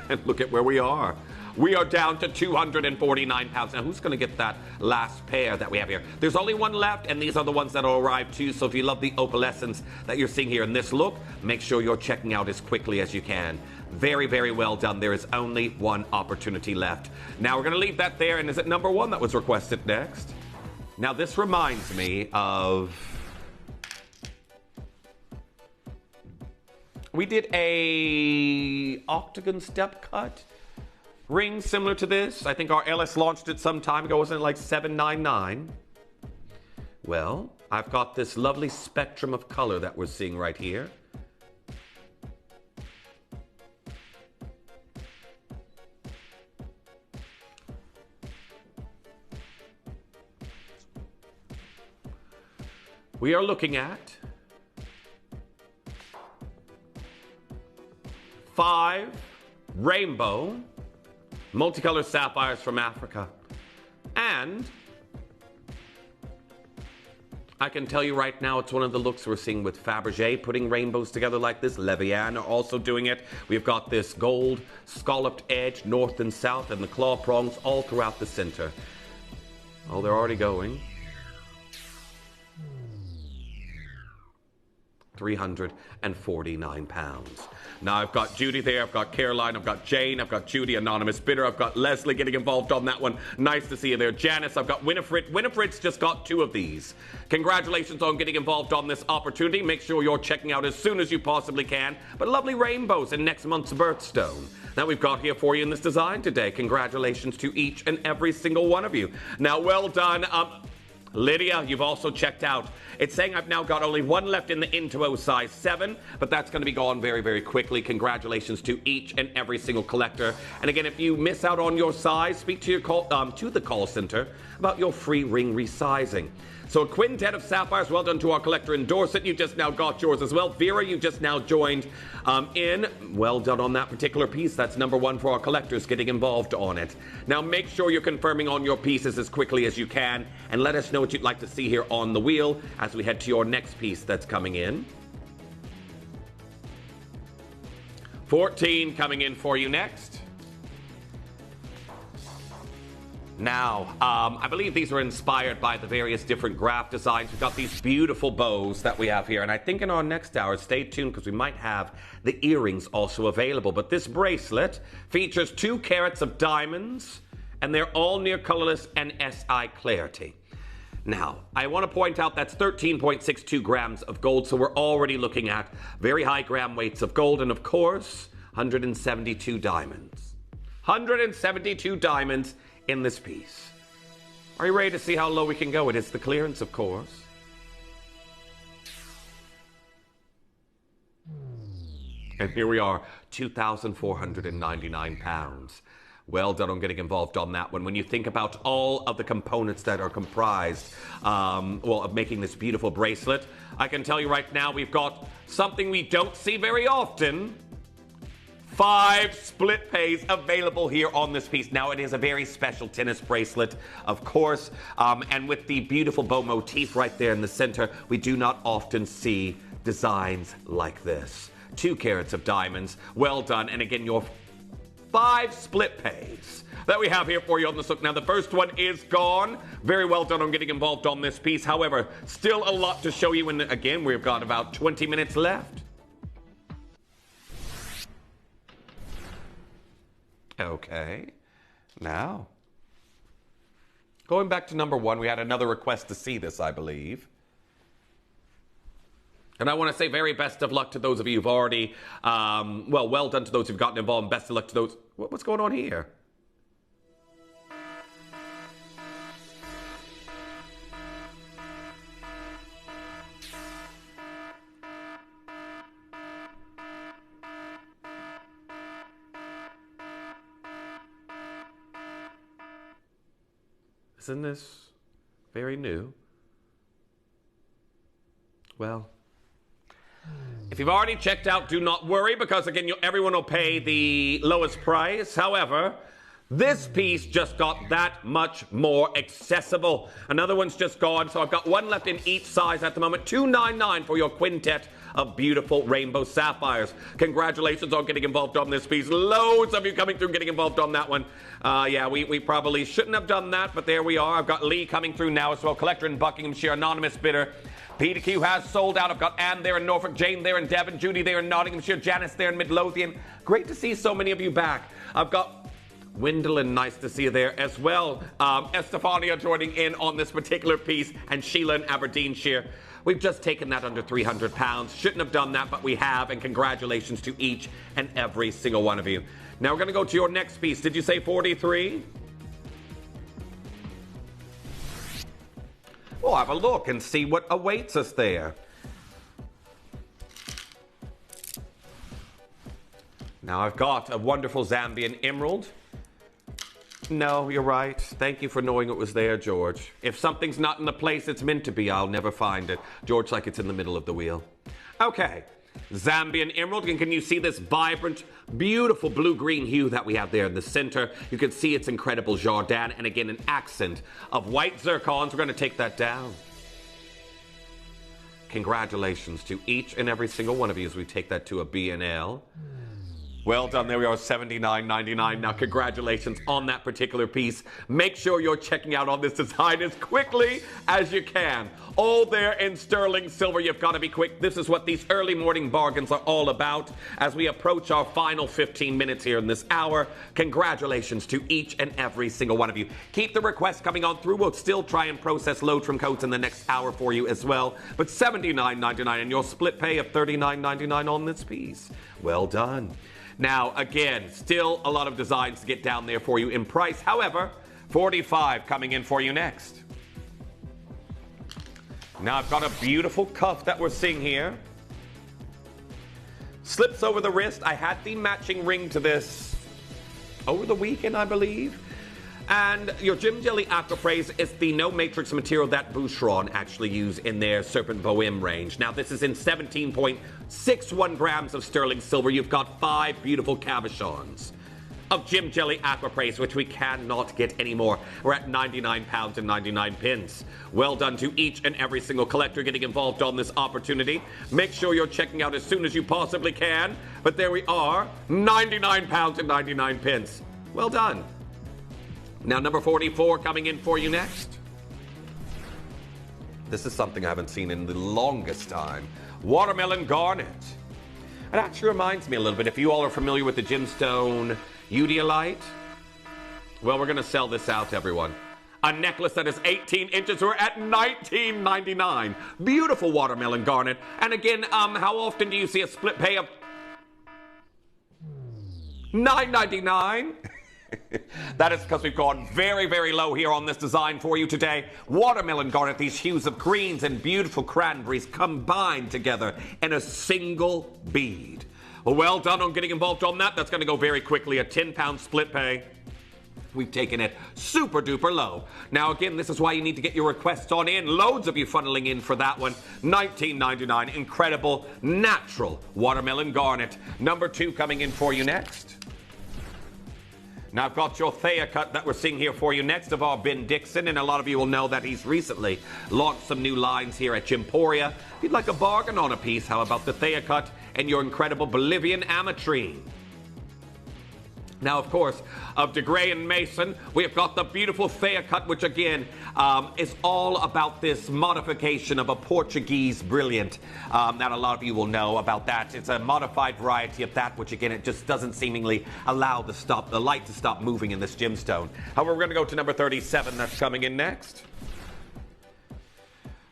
And look at where we are. We are down to £249. Now, who's going to get that last pair that we have here? There's only 1 left, and these are the ones that will arrive too. So if you love the opalescence that you're seeing here in this look, make sure you're checking out as quickly as you can. Very, very well done. There is only 1 opportunity left. Now, we're going to leave that there, and is it number 1 that was requested next? Now, this reminds me of... We did a octagon step cut ring similar to this. I think our LS launched it some time ago. Wasn't it like $7.99? Well, I've got this lovely spectrum of color that we're seeing right here. We are looking at 5 rainbow multicolored sapphires from Africa. And I can tell you right now, it's one of the looks we're seeing with Fabergé, putting rainbows together like this. Levian are also doing it. We've got this gold scalloped edge, north and south, and the claw prongs all throughout the center. Oh, they're already going. £349. Now, I've got Judy there, I've got Caroline, I've got Jane, I've got Judy, anonymous bidder, I've got Leslie getting involved on that one. Nice to see you there. Janice, I've got Winifred. Winifred's just got 2 of these. Congratulations on getting involved on this opportunity. Make sure you're checking out as soon as you possibly can. But lovely rainbows in next month's birthstone that we've got here for you in this design today. Congratulations to each and every single one of you. Now, well done. Lydia, you've also checked out. It's saying I've now got only 1 left in the Into size 7, but that's going to be gone very, very quickly. Congratulations to each and every single collector. And again, if you miss out on your size, speak to your to the call center about your free ring resizing. So a quintet of sapphires. Well done to our collector in Dorset. You just now got yours as well. Vera, you just now joined in. Well done on that particular piece. That's number 1 for our collectors getting involved on it. Now make sure you're confirming on your pieces as quickly as you can, and let us know what you'd like to see here on the wheel as we head to your next piece that's coming in. 14 coming in for you next. Now, I believe these were inspired by the various different graph designs. We've got these beautiful bows that we have here. And I think in our next hour, stay tuned because we might have the earrings also available. But this bracelet features 2 carats of diamonds, and they're all near colorless and SI clarity. Now, I want to point out that's 13.62 grams of gold. So we're already looking at very high gram weights of gold. And of course, 172 diamonds. 172 diamonds in this piece. Are you ready to see how low we can go? It is the clearance, of course. And here we are, £2,499. Well done on getting involved on that one. When you think about all of the components that are comprised, of making this beautiful bracelet, I can tell you right now we've got something we don't see very often. 5 split pays available here on this piece. Now, it is a very special tennis bracelet, of course, and with the beautiful bow motif right there in the center, we do not often see designs like this. 2 carats of diamonds. Well done. And again, your 5 split pays that we have here for you on this look. Now, the first one is gone. Very well done on getting involved on this piece. However, still a lot to show you. And again, we've got about 20 minutes left. Okay, now, going back to number 1, we had another request to see this, I believe. And I want to say very best of luck to those of you who've already, well done to those who've gotten involved, and best of luck to those What's going on here? Isn't this very new? Well, if you've already checked out, do not worry, because again, everyone will pay the lowest price. However, this piece just got that much more accessible. Another one's just gone, so I've got one left in each size at the moment. $299 for your quintet of beautiful rainbow sapphires. Congratulations on getting involved on this piece. Loads of you coming through getting involved on that one. Yeah, we probably shouldn't have done that, but there we are. I've got Lee coming through now as well. Collector in Buckinghamshire, anonymous bidder. PDQ has sold out. I've got Anne there in Norfolk, Jane there in Devon, Judy there in Nottinghamshire, Janice there in Midlothian. Great to see so many of you back. I've got Gwendolyn, nice to see you there as well. Estefania joining in on this particular piece, and Sheila in Aberdeenshire. We've just taken that under £300. Shouldn't have done that, but we have, and congratulations to each and every single one of you. Now we're going to go to your next piece. Did you say 43? We'll have a look and see what awaits us there. Now I've got a wonderful Zambian emerald. No, you're right. Thank you for knowing it was there, George. If something's not in the place it's meant to be, I'll never find it. George, like it's in the middle of the wheel. Okay, Zambian emerald, and can you see this vibrant, beautiful blue-green hue that we have there in the center? You can see its incredible Jordan, and again, an accent of white zircons. We're going to take that down. Congratulations to each and every single one of you as we take that to a B&L. Well done, there we are, $79.99. Now, congratulations on that particular piece. Make sure you're checking out on this design as quickly as you can. All there in sterling silver. You've got to be quick. This is what these early morning bargains are all about. As we approach our final 15 minutes here in this hour, congratulations to each and every single one of you. Keep the requests coming on through. We'll still try and process load from codes in the next hour for you as well. But $79.99 and your split pay of $39.99 on this piece. Well done. Now, again, still a lot of designs to get down there for you in price. However, $45 coming in for you next. Now, I've got a beautiful cuff that we're seeing here. Slips over the wrist. I had the matching ring to this over the weekend, I believe. And your Gem Jelly Aquapraise is the no matrix material that Boucheron actually use in their Serpent Bohème range. Now, this is in 17.61 grams of sterling silver. You've got 5 beautiful cabochons of Gem Jelly Aquapraise, which we cannot get anymore. We're at £99.99. Well done to each and every single collector getting involved on this opportunity. Make sure you're checking out as soon as you possibly can. But there we are, £99.99. Well done. Now, number 44 coming in for you next. This is something I haven't seen in the longest time. Watermelon garnet. It actually reminds me a little bit, if you all are familiar with the gemstone Udalite. Well, we're going to sell this out, everyone. A necklace that is 18 inches. We're at $19.99. Beautiful watermelon garnet. And again, how often do you see a split pay of $9.99? That is because we've gone very, very low here on this design for you today. Watermelon garnet, these hues of greens and beautiful cranberries combined together in a single bead. Well done on getting involved on that. That's going to go very quickly. A £10 split pay. We've taken it super duper low. Now, again, this is why you need to get your requests on in. Loads of you funneling in for that one. $19.99. Incredible, natural watermelon garnet. Number 2 coming in for you next. Now, I've got your Thea cut that we're seeing here for you next of our Ben Dixon, and a lot of you will know that he's recently launched some new lines here at Gemporia. If you'd like a bargain on a piece, how about the Thea cut and your incredible Bolivian ametrine? Now, of course, of DeGray and Mason, we have got the beautiful Thea cut, which again is all about this modification of a Portuguese brilliant that a lot of you will know about that. It's a modified variety of that, which again, it just doesn't seemingly allow the light to stop moving in this gemstone. However, we're going to go to number 37. That's coming in next.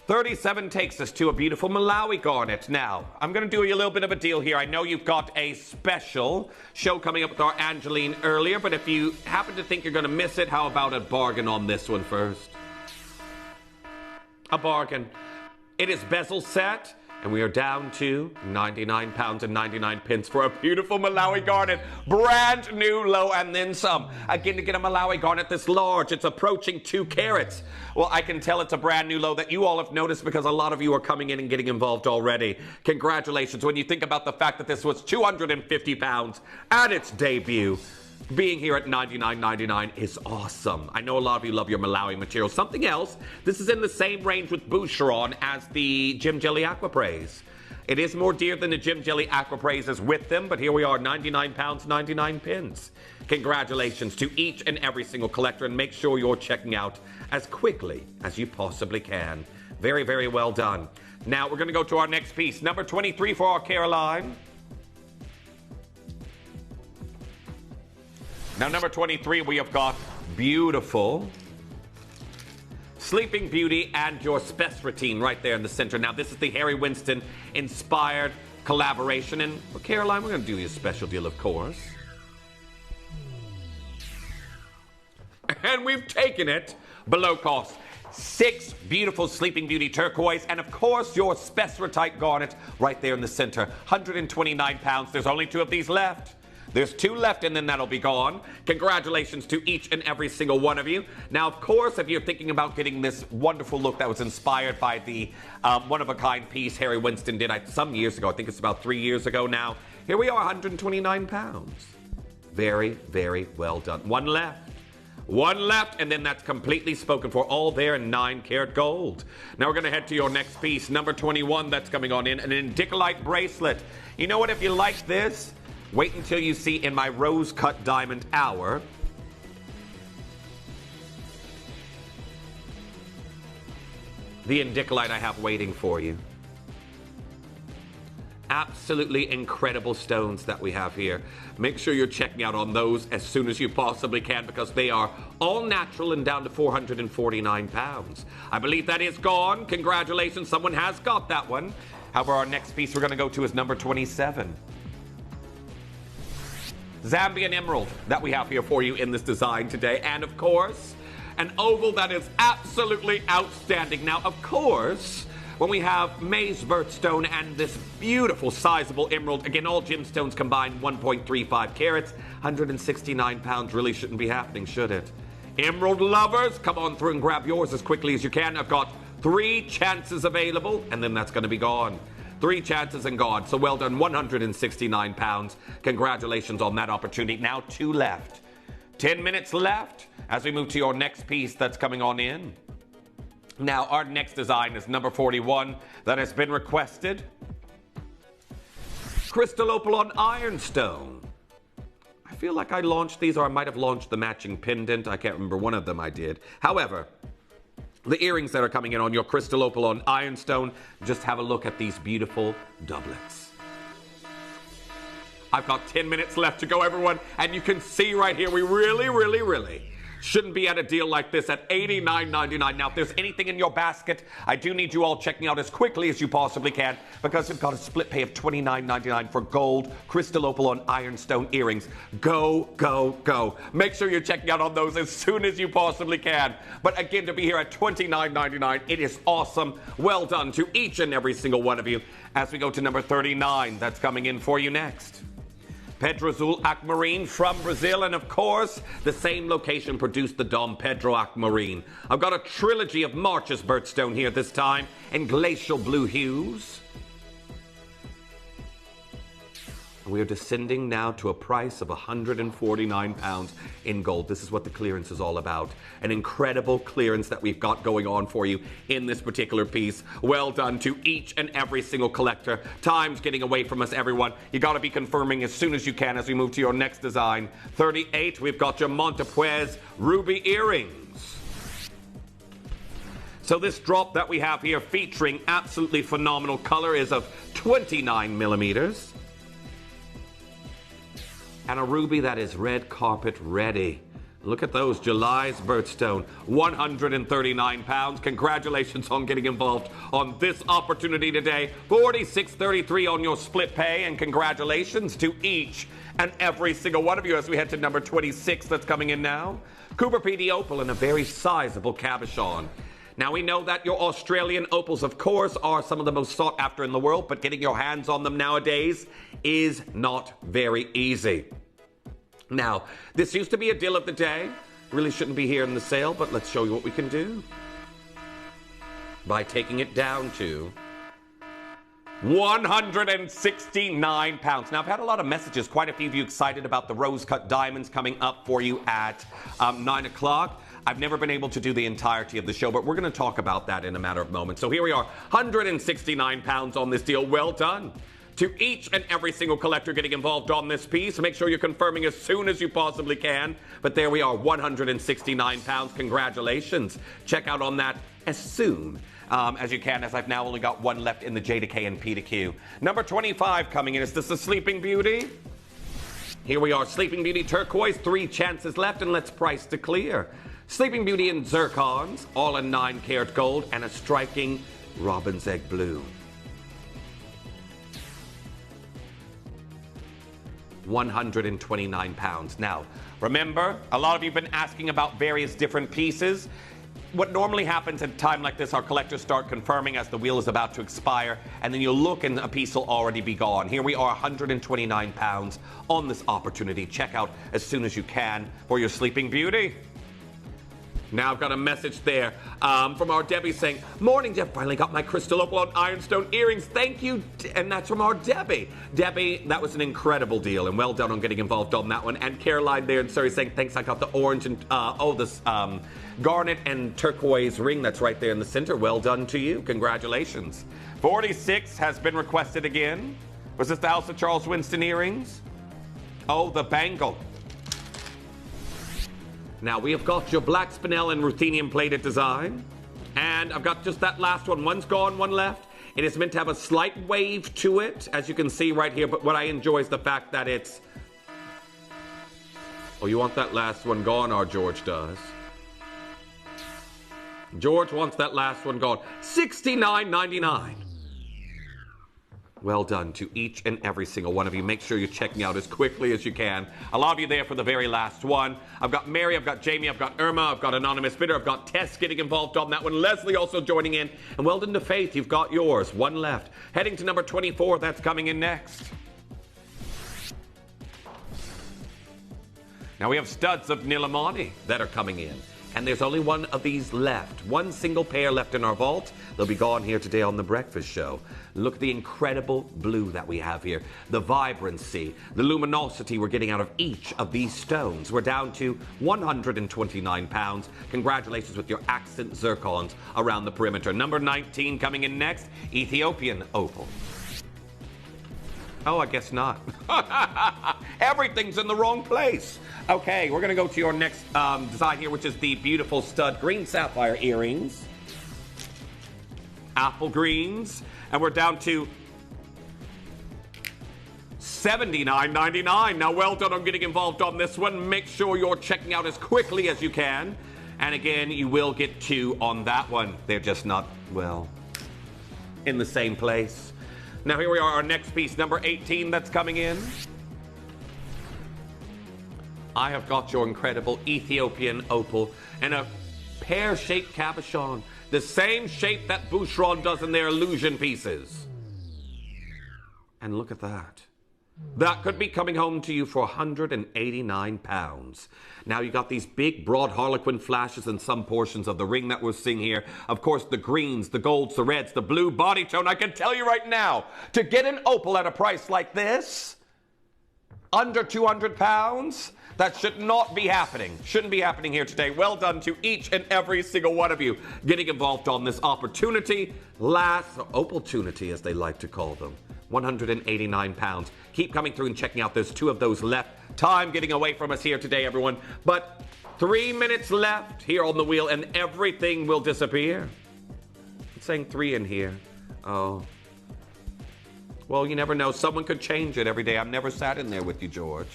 37 takes us to a beautiful Malawi garnet. Now, I'm going to do you a little bit of a deal here. I know you've got a special show coming up with our Angeline earlier, but if you happen to think you're going to miss it, how about a bargain on this one first? A bargain. It is bezel set, and we are down to £99.99 for a beautiful Malawi garnet. Brand new, low, and then some. Again, to get a Malawi garnet this large, it's approaching 2 carats. Well, I can tell it's a brand new low that you all have noticed because a lot of you are coming in and getting involved already. Congratulations. When you think about the fact that this was £250 at its debut, being here at $99.99 is awesome. I know a lot of you love your Malawi material. Something else, this is in the same range with Boucheron as the Gem Jelly Aquapraise. It is more dear than the Gem Jelly Aquapraises with them, but here we are, £99.99. Congratulations to each and every single collector, and make sure you're checking out as quickly as you possibly can. Very, very well done. Now we're going to go to our next piece, number 23 for our Caroline. Now, number 23, we have got beautiful Sleeping Beauty and your Spes Routine right there in the center. Now, this is the Harry Winston inspired collaboration. And for Caroline, we're going to do you a special deal, of course. And we've taken it below cost. 6 beautiful Sleeping Beauty turquoise, and of course your Spesrotite garnet right there in the center. £129. There's only 2 of these left. There's 2 left, and then that'll be gone. Congratulations to each and every single one of you. Now, of course, if you're thinking about getting this wonderful look that was inspired by the one-of-a-kind piece Harry Winston did some years ago, I think it's about 3 years ago now, here we are, £129. Very, very well done. 1 left. 1 left, and then that's completely spoken for, all there in 9-karat gold. Now we're going to head to your next piece, number 21, that's coming on in, an indicolite bracelet. You know what, if you like this, wait until you see in my rose-cut diamond hour the indicolite I have waiting for you. Absolutely incredible stones that we have here. Make sure you're checking out on those as soon as you possibly can, because they are all natural and down to £449. I believe that is gone. Congratulations, someone has got that one. However, our next piece we're going to go to is number 27. Zambian emerald that we have here for you in this design today. And of course, an oval that is absolutely outstanding. Now, of course, when we have maize birthstone and this beautiful sizable emerald, again, all gemstones combined, 1.35 carats, £169 really shouldn't be happening, should it? Emerald lovers, come on through and grab yours as quickly as you can. I've got 3 chances available, and then that's going to be gone. 3 chances and gone. So well done, £169. Congratulations on that opportunity. Now 2 left. 10 minutes left as we move to your next piece that's coming on in. Now, our next design is number 41 that has been requested. Crystal opal on ironstone. I feel like I launched these, or I might have launched the matching pendant. I can't remember, one of them I did. However, the earrings that are coming in on your crystal opal on ironstone, just have a look at these beautiful doublets. I've got 10 minutes left to go, everyone, and you can see right here, we really shouldn't be at a deal like this at $89.99. Now, if there's anything in your basket, I do need you all checking out as quickly as you possibly can, because we've got a split pay of $29.99 for gold crystal opal on ironstone earrings. Go, go, go. Make sure you're checking out on those as soon as you possibly can. But again, to be here at $29.99, it is awesome. Well done to each and every single one of you. As we go to number 39, that's coming in for you next. Pedro Azul Aquamarine from Brazil, and of course, the same location produced the Dom Pedro Aquamarine. I've got a trilogy of March's birthstone here this time in glacial blue hues. We are descending now to a price of £149 in gold. This is what the clearance is all about. An incredible clearance that we've got going on for you in this particular piece. Well done to each and every single collector. Time's getting away from us, everyone. You got to be confirming as soon as you can as we move to your next design. 38, we've got your Montepuez ruby earrings. So this drop that we have here featuring absolutely phenomenal color is of 29 millimeters. And a ruby that is red carpet ready. Look at those, July's birthstone, 139 pounds. Congratulations on getting involved on this opportunity today. 46.33 on your split pay, and congratulations to each and every single one of you as we head to number 26 that's coming in now. Cooper PD Opal and a very sizable cabochon. Now we know that your Australian opals, of course, are some of the most sought after in the world, but getting your hands on them nowadays is not very easy. Now, this used to be a deal of the day. Really shouldn't be here in the sale, but let's show you what we can do. By taking it down to 169 pounds. Now, I've had a lot of messages, quite a few of you excited about the rose-cut diamonds coming up for you at 9 o'clock. I've never been able to do the entirety of the show, but we're going to talk about that in a matter of moments. So here we are, 169 pounds on this deal. Well done to each and every single collector getting involved on this piece. Make sure you're confirming as soon as you possibly can. But there we are, 169 pounds. Congratulations. Check out on that as soon as you can, as I've now only got one left in the J to K and P to Q. Number 25 coming in. Is this the Sleeping Beauty? Here we are, Sleeping Beauty turquoise, 3 chances left, and let's price to clear. Sleeping Beauty in zircons, all in 9-karat gold, and a striking robin's egg blue. 129 pounds. Now, remember, a lot of you have been asking about various different pieces. What normally happens at a time like this, our collectors start confirming as the wheel is about to expire, and then you'll look and a piece will already be gone. Here we are, 129 pounds on this opportunity. Check out as soon as you can for your Sleeping Beauty. Now I've got a message there from our Debbie saying, "Morning, Jeff. Finally got my crystal opal on ironstone earrings. Thank you." And that's from our Debbie. Debbie, that was an incredible deal, and well done on getting involved on that one. And Caroline there in Surrey saying, "Thanks, I got the orange and this garnet and turquoise ring that's right there in the center. Well done to you. Congratulations." 46 has been requested again. Was this the House of Charles Winston earrings? Oh, the Bangle. Now, we have got your black spinel and ruthenium plated design. And I've got just that last one. One's gone, one left. It is meant to have a slight wave to it, as you can see right here. But what I enjoy is the fact that it's... Oh, you want that last one gone? Our George does. George wants that last one gone. $69.99. Well done to each and every single one of you. Make sure you're checking out as quickly as you can. A lot of you there for the very last one. I've got Mary, I've got Jamie, I've got Irma, I've got Anonymous Bidder, I've got Tess getting involved on that one. Leslie also joining in. And well done to Faith, you've got yours. One left. Heading to number 24, that's coming in next. Now we have studs of Nilamani that are coming in. And there's only one of these left. One single pair left in our vault. They'll be gone here today on The Breakfast Show. Look at the incredible blue that we have here. The vibrancy, the luminosity we're getting out of each of these stones. We're down to 129 pounds. Congratulations with your accent zircons around the perimeter. Number 19 coming in next, Ethiopian opal. Oh, I guess not. Everything's in the wrong place. Okay, we're going to go to your next design here, which is the beautiful stud green sapphire earrings. Apple greens. And we're down to $79.99. Now, well done on getting involved on this one. Make sure you're checking out as quickly as you can. And again, you will get 2 on that one. They're just not, well, in the same place. Now here we are, our next piece, number 18 that's coming in. I have got your incredible Ethiopian opal and a pear-shaped cabochon. The same shape that Boucheron does in their illusion pieces. And look at that. That could be coming home to you for 189 pounds. Now you got these big, broad harlequin flashes in some portions of the ring that we're seeing here. Of course, the greens, the golds, the reds, the blue body tone. I can tell you right now, to get an opal at a price like this, under 200 pounds, that should not be happening. Shouldn't be happening here today. Well done to each and every single one of you getting involved on this opportunity. Last opportunity, as they like to call them. 189 pounds. Keep coming through and checking out. There's 2 of those left. Time getting away from us here today, everyone. But 3 minutes left here on the wheel and everything will disappear. It's saying 3 in here. Oh. Well, you never know. Someone could change it every day. I've never sat in there with you, George.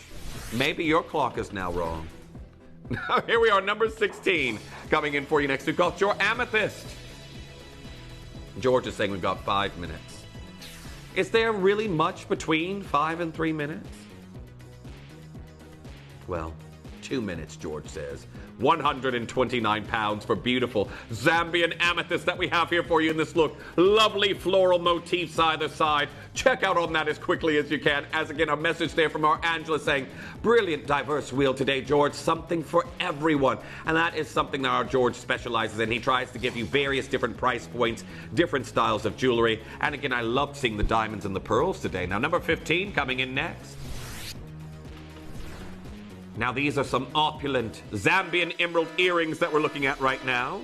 Maybe your clock is now wrong. Now, here we are, number 16. Coming in for you next, we've got your amethyst. George is saying we've got 5 minutes. Is there really much between 5 and 3 minutes? Well, 2 minutes, George says. £129 for beautiful Zambian amethyst that we have here for you in this look. Lovely floral motifs either side. Check out on that as quickly as you can. As again, a message there from our Angela saying, brilliant diverse wheel today, George. Something for everyone. And that is something that our George specializes in. He tries to give you various different price points, different styles of jewelry. And again, I loved seeing the diamonds and the pearls today. Now, number 15 coming in next. Now, these are some opulent Zambian emerald earrings that we're looking at right now.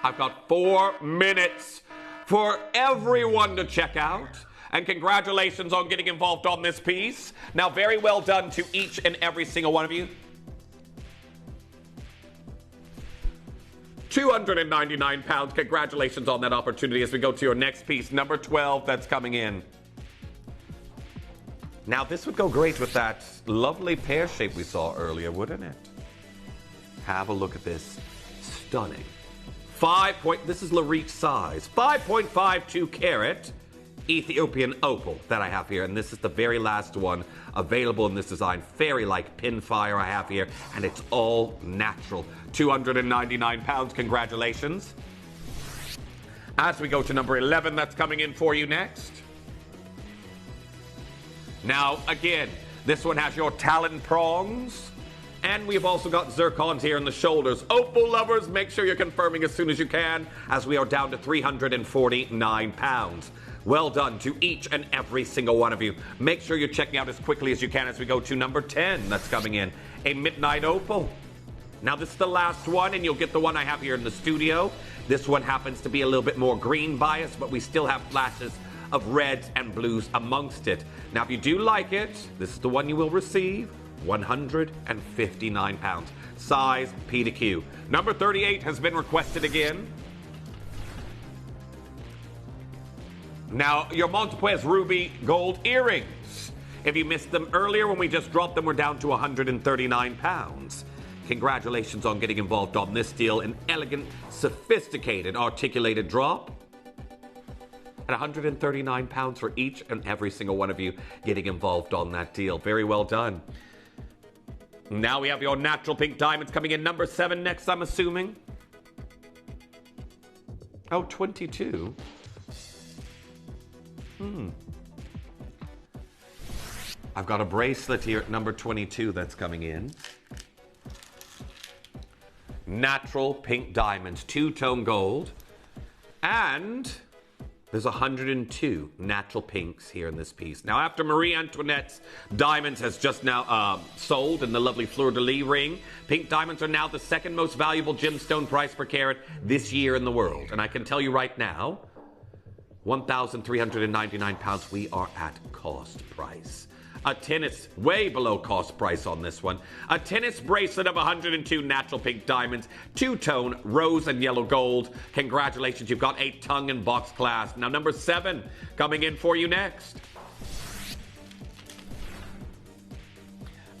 I've got 4 minutes for everyone to check out. And congratulations on getting involved on this piece. Now, very well done to each and every single one of you. £299. Congratulations on that opportunity as we go to your next piece, number 12, that's coming in. Now, this would go great with that lovely pear shape we saw earlier, wouldn't it? Have a look at this. Stunning. This is Lariche size. 5.52 carat Ethiopian opal that I have here. And this is the very last one available in this design. Fairy-like pin fire I have here. And it's all natural. £299. Congratulations. As we go to number 11, that's coming in for you next. Now, again, this one has your talon prongs. And we've also got zircons here in the shoulders. Opal lovers, make sure you're confirming as soon as you can, as we are down to £349. Well done to each and every single one of you. Make sure you're checking out as quickly as you can as we go to number 10 that's coming in. A midnight opal. Now, this is the last one, and you'll get the one I have here in the studio. This one happens to be a little bit more green biased, but we still have flashes of reds and blues amongst it. Now, if you do like it, this is the one you will receive. £159. Size P to Q. Number 38 has been requested again. Now, your Montepuez ruby gold earrings. If you missed them earlier when we just dropped them, we're down to £139. Congratulations on getting involved on this deal. An elegant, sophisticated, articulated drop. At £139 for each and every single one of you getting involved on that deal. Very well done. Now we have your natural pink diamonds coming in. Number 7 next, I'm assuming. Oh, 22. I've got a bracelet here at number 22 that's coming in. Natural pink diamonds, 2-tone gold. And there's 102 natural pinks here in this piece. Now, after Marie Antoinette's diamonds has just now sold in the lovely fleur-de-lis ring, pink diamonds are now the second most valuable gemstone price per carat this year in the world. And I can tell you right now, £1,399, we are at cost price. A tennis, way below cost price on this one. A tennis bracelet of 102 natural pink diamonds, 2-tone rose and yellow gold. Congratulations, you've got a tongue and box clasp. Now, number 7 coming in for you next.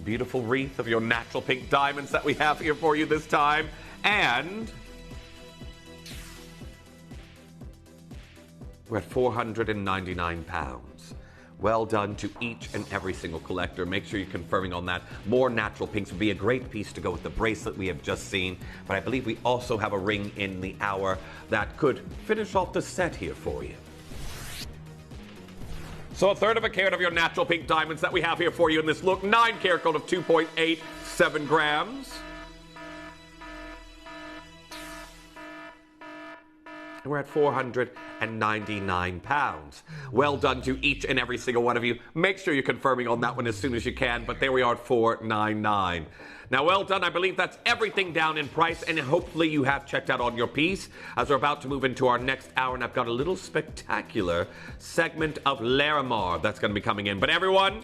Beautiful wreath of your natural pink diamonds that we have here for you this time. And we're at £499. Well done to each and every single collector. Make sure you're confirming on that. More natural pinks would be a great piece to go with the bracelet we have just seen. But I believe we also have a ring in the hour that could finish off the set here for you. So 1/3 of a carat of your natural pink diamonds that we have here for you in this look. 9 karat gold of 2.87 grams. And we're at £499. Well done to each and every single one of you. Make sure you're confirming on that one as soon as you can, but there we are at $499. Now, well done. I believe that's everything down in price, and hopefully you have checked out on your piece as we're about to move into our next hour, and I've got a little spectacular segment of Larimar that's going to be coming in. But everyone,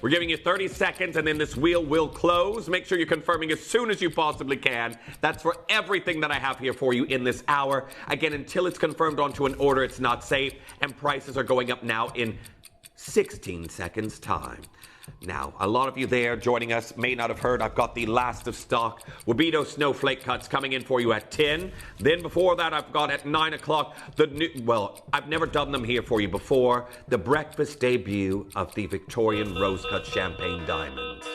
we're giving you 30 seconds, and then this wheel will close. Make sure you're confirming as soon as you possibly can. That's for everything that I have here for you in this hour. Again, until it's confirmed onto an order, it's not safe, and prices are going up now in 16 seconds time. Now, a lot of you there joining us may not have heard I've got the last of stock Wabito snowflake cuts coming in for you at 10. Then before that, I've got at 9 o'clock the new, well, I've never done them here for you before, the breakfast debut of the Victorian rose cut champagne diamonds.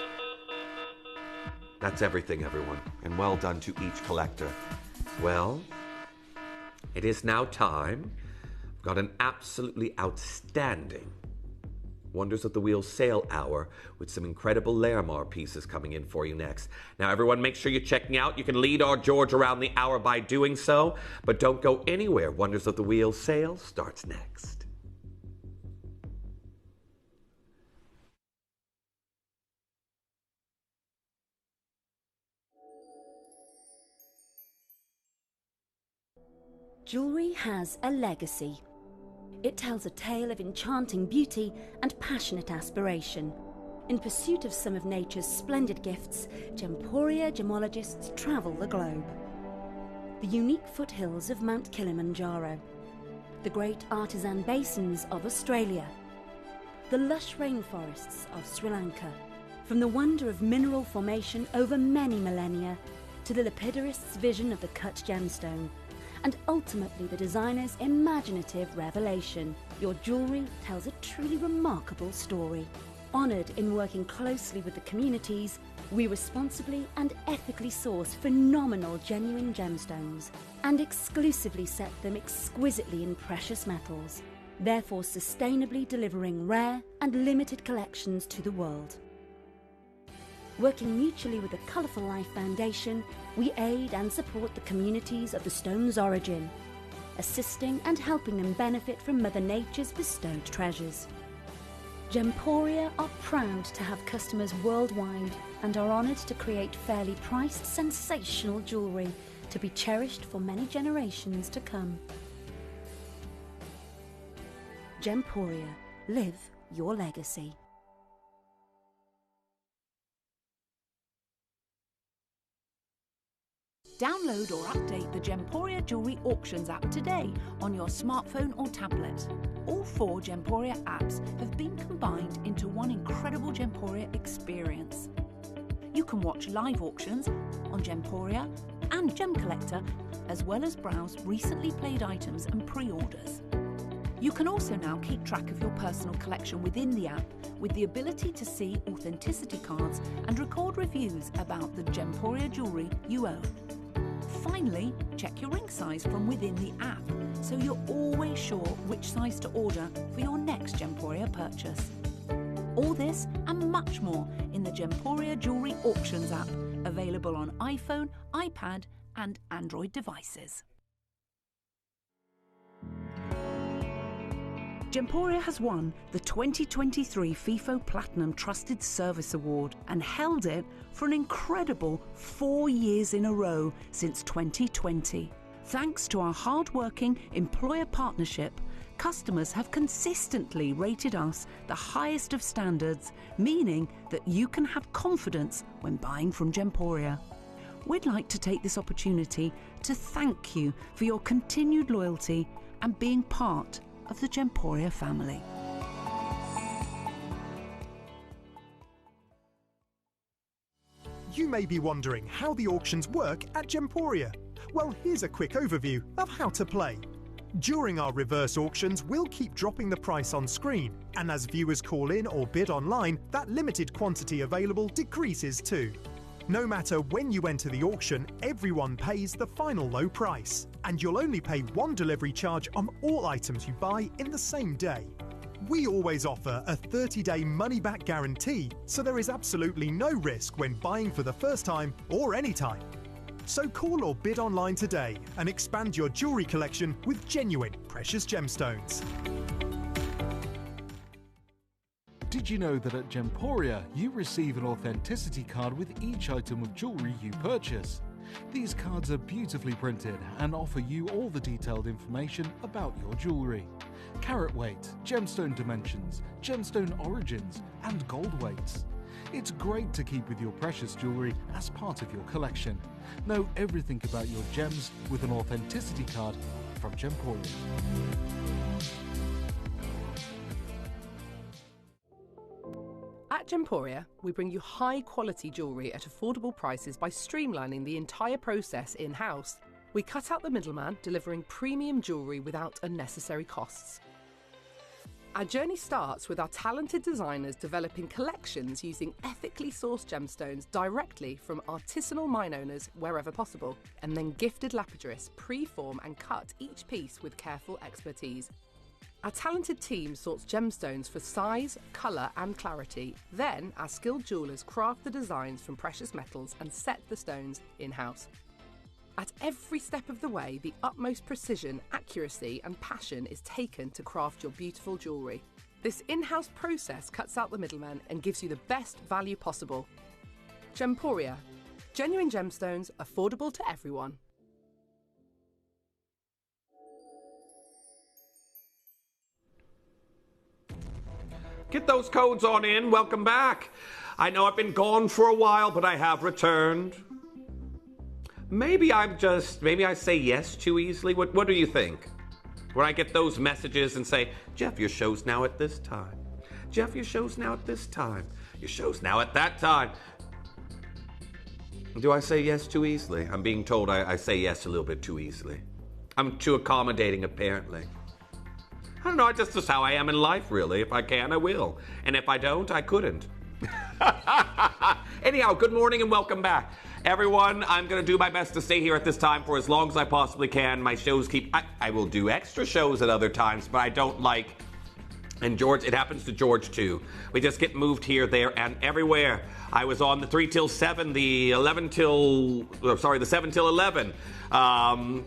That's everything, everyone, and well done to each collector. Well, it is now time. I've got an absolutely outstanding Wonders of the Wheel sale hour with some incredible Larimar pieces coming in for you next. Now, everyone, make sure you're checking out. You can lead our George around the hour by doing so, but don't go anywhere. Wonders of the Wheel sale starts next. Jewelry has a legacy. It tells a tale of enchanting beauty and passionate aspiration. In pursuit of some of nature's splendid gifts, Gemporia gemologists travel the globe. The unique foothills of Mount Kilimanjaro, the great artisan basins of Australia, the lush rainforests of Sri Lanka, from the wonder of mineral formation over many millennia to the lapidarists' vision of the cut gemstone, and ultimately the designer's imaginative revelation. Your jewellery tells a truly remarkable story. Honoured in working closely with the communities, we responsibly and ethically source phenomenal genuine gemstones and exclusively set them exquisitely in precious metals, therefore sustainably delivering rare and limited collections to the world. Working mutually with the Colourful Life Foundation, we aid and support the communities of the stone's origin, assisting and helping them benefit from Mother Nature's bestowed treasures. Gemporia are proud to have customers worldwide and are honoured to create fairly priced, sensational jewellery to be cherished for many generations to come. Gemporia, live your legacy. Download or update the Gemporia Jewelry Auctions app today on your smartphone or tablet. All 4 Gemporia apps have been combined into one incredible Gemporia experience. You can watch live auctions on Gemporia and Gem Collector, as well as browse recently played items and pre-orders. You can also now keep track of your personal collection within the app with the ability to see authenticity cards and record reviews about the Gemporia jewellery you own. Finally, check your ring size from within the app so you're always sure which size to order for your next Gemporia purchase. All this and much more in the Gemporia Jewellery Auctions app, available on iPhone, iPad and Android devices. Gemporia has won the 2023 FIFO Platinum Trusted Service Award and held it for an incredible 4 years in a row since 2020. Thanks to our hard-working employer partnership, customers have consistently rated us the highest of standards, meaning that you can have confidence when buying from Gemporia. We'd like to take this opportunity to thank you for your continued loyalty and being part of the Gemporia family. You may be wondering how the auctions work at Gemporia. Well, here's a quick overview of how to play. During our reverse auctions, we'll keep dropping the price on screen, and as viewers call in or bid online, that limited quantity available decreases too. No matter when you enter the auction, everyone pays the final low price, and you'll only pay one delivery charge on all items you buy in the same day. We always offer a 30-day money-back guarantee, so there is absolutely no risk when buying for the first time or any time. So call or bid online today and expand your jewellery collection with genuine precious gemstones. Did you know that at Gemporia, you receive an authenticity card with each item of jewellery you purchase? These cards are beautifully printed and offer you all the detailed information about your jewellery. Carat weight, gemstone dimensions, gemstone origins, and gold weights. It's great to keep with your precious jewellery as part of your collection. Know everything about your gems with an authenticity card from Gemporia. At Gemporia, we bring you high-quality jewellery at affordable prices by streamlining the entire process in-house. We cut out the middleman, delivering premium jewellery without unnecessary costs. Our journey starts with our talented designers developing collections using ethically sourced gemstones directly from artisanal mine owners wherever possible, and then gifted lapidarists pre-form and cut each piece with careful expertise. Our talented team sorts gemstones for size, colour and clarity. Then our skilled jewellers craft the designs from precious metals and set the stones in-house. At every step of the way, the utmost precision, accuracy and passion is taken to craft your beautiful jewellery. This in-house process cuts out the middleman and gives you the best value possible. Gemporia. Genuine gemstones, affordable to everyone. Get those codes on in. Welcome back. I know I've been gone for a while, but I have returned. Maybe I say yes too easily. What do you think? When I get those messages and say, Jeff, your show's now at this time. Jeff, your show's now at this time. Your show's now at that time. Do I say yes too easily? I'm being told I say yes a little bit too easily. I'm too accommodating, apparently. I don't know, that's just how I am in life, really. If I can, I will. And if I don't, I couldn't. Anyhow, good morning and welcome back. Everyone, I'm going to do my best to stay here at this time for as long as I possibly can. My shows I will do extra shows at other times, but I don't like, and George, it happens to George too. We just get moved here, there, and everywhere. I was on the 3 till 7, the 7 till 11.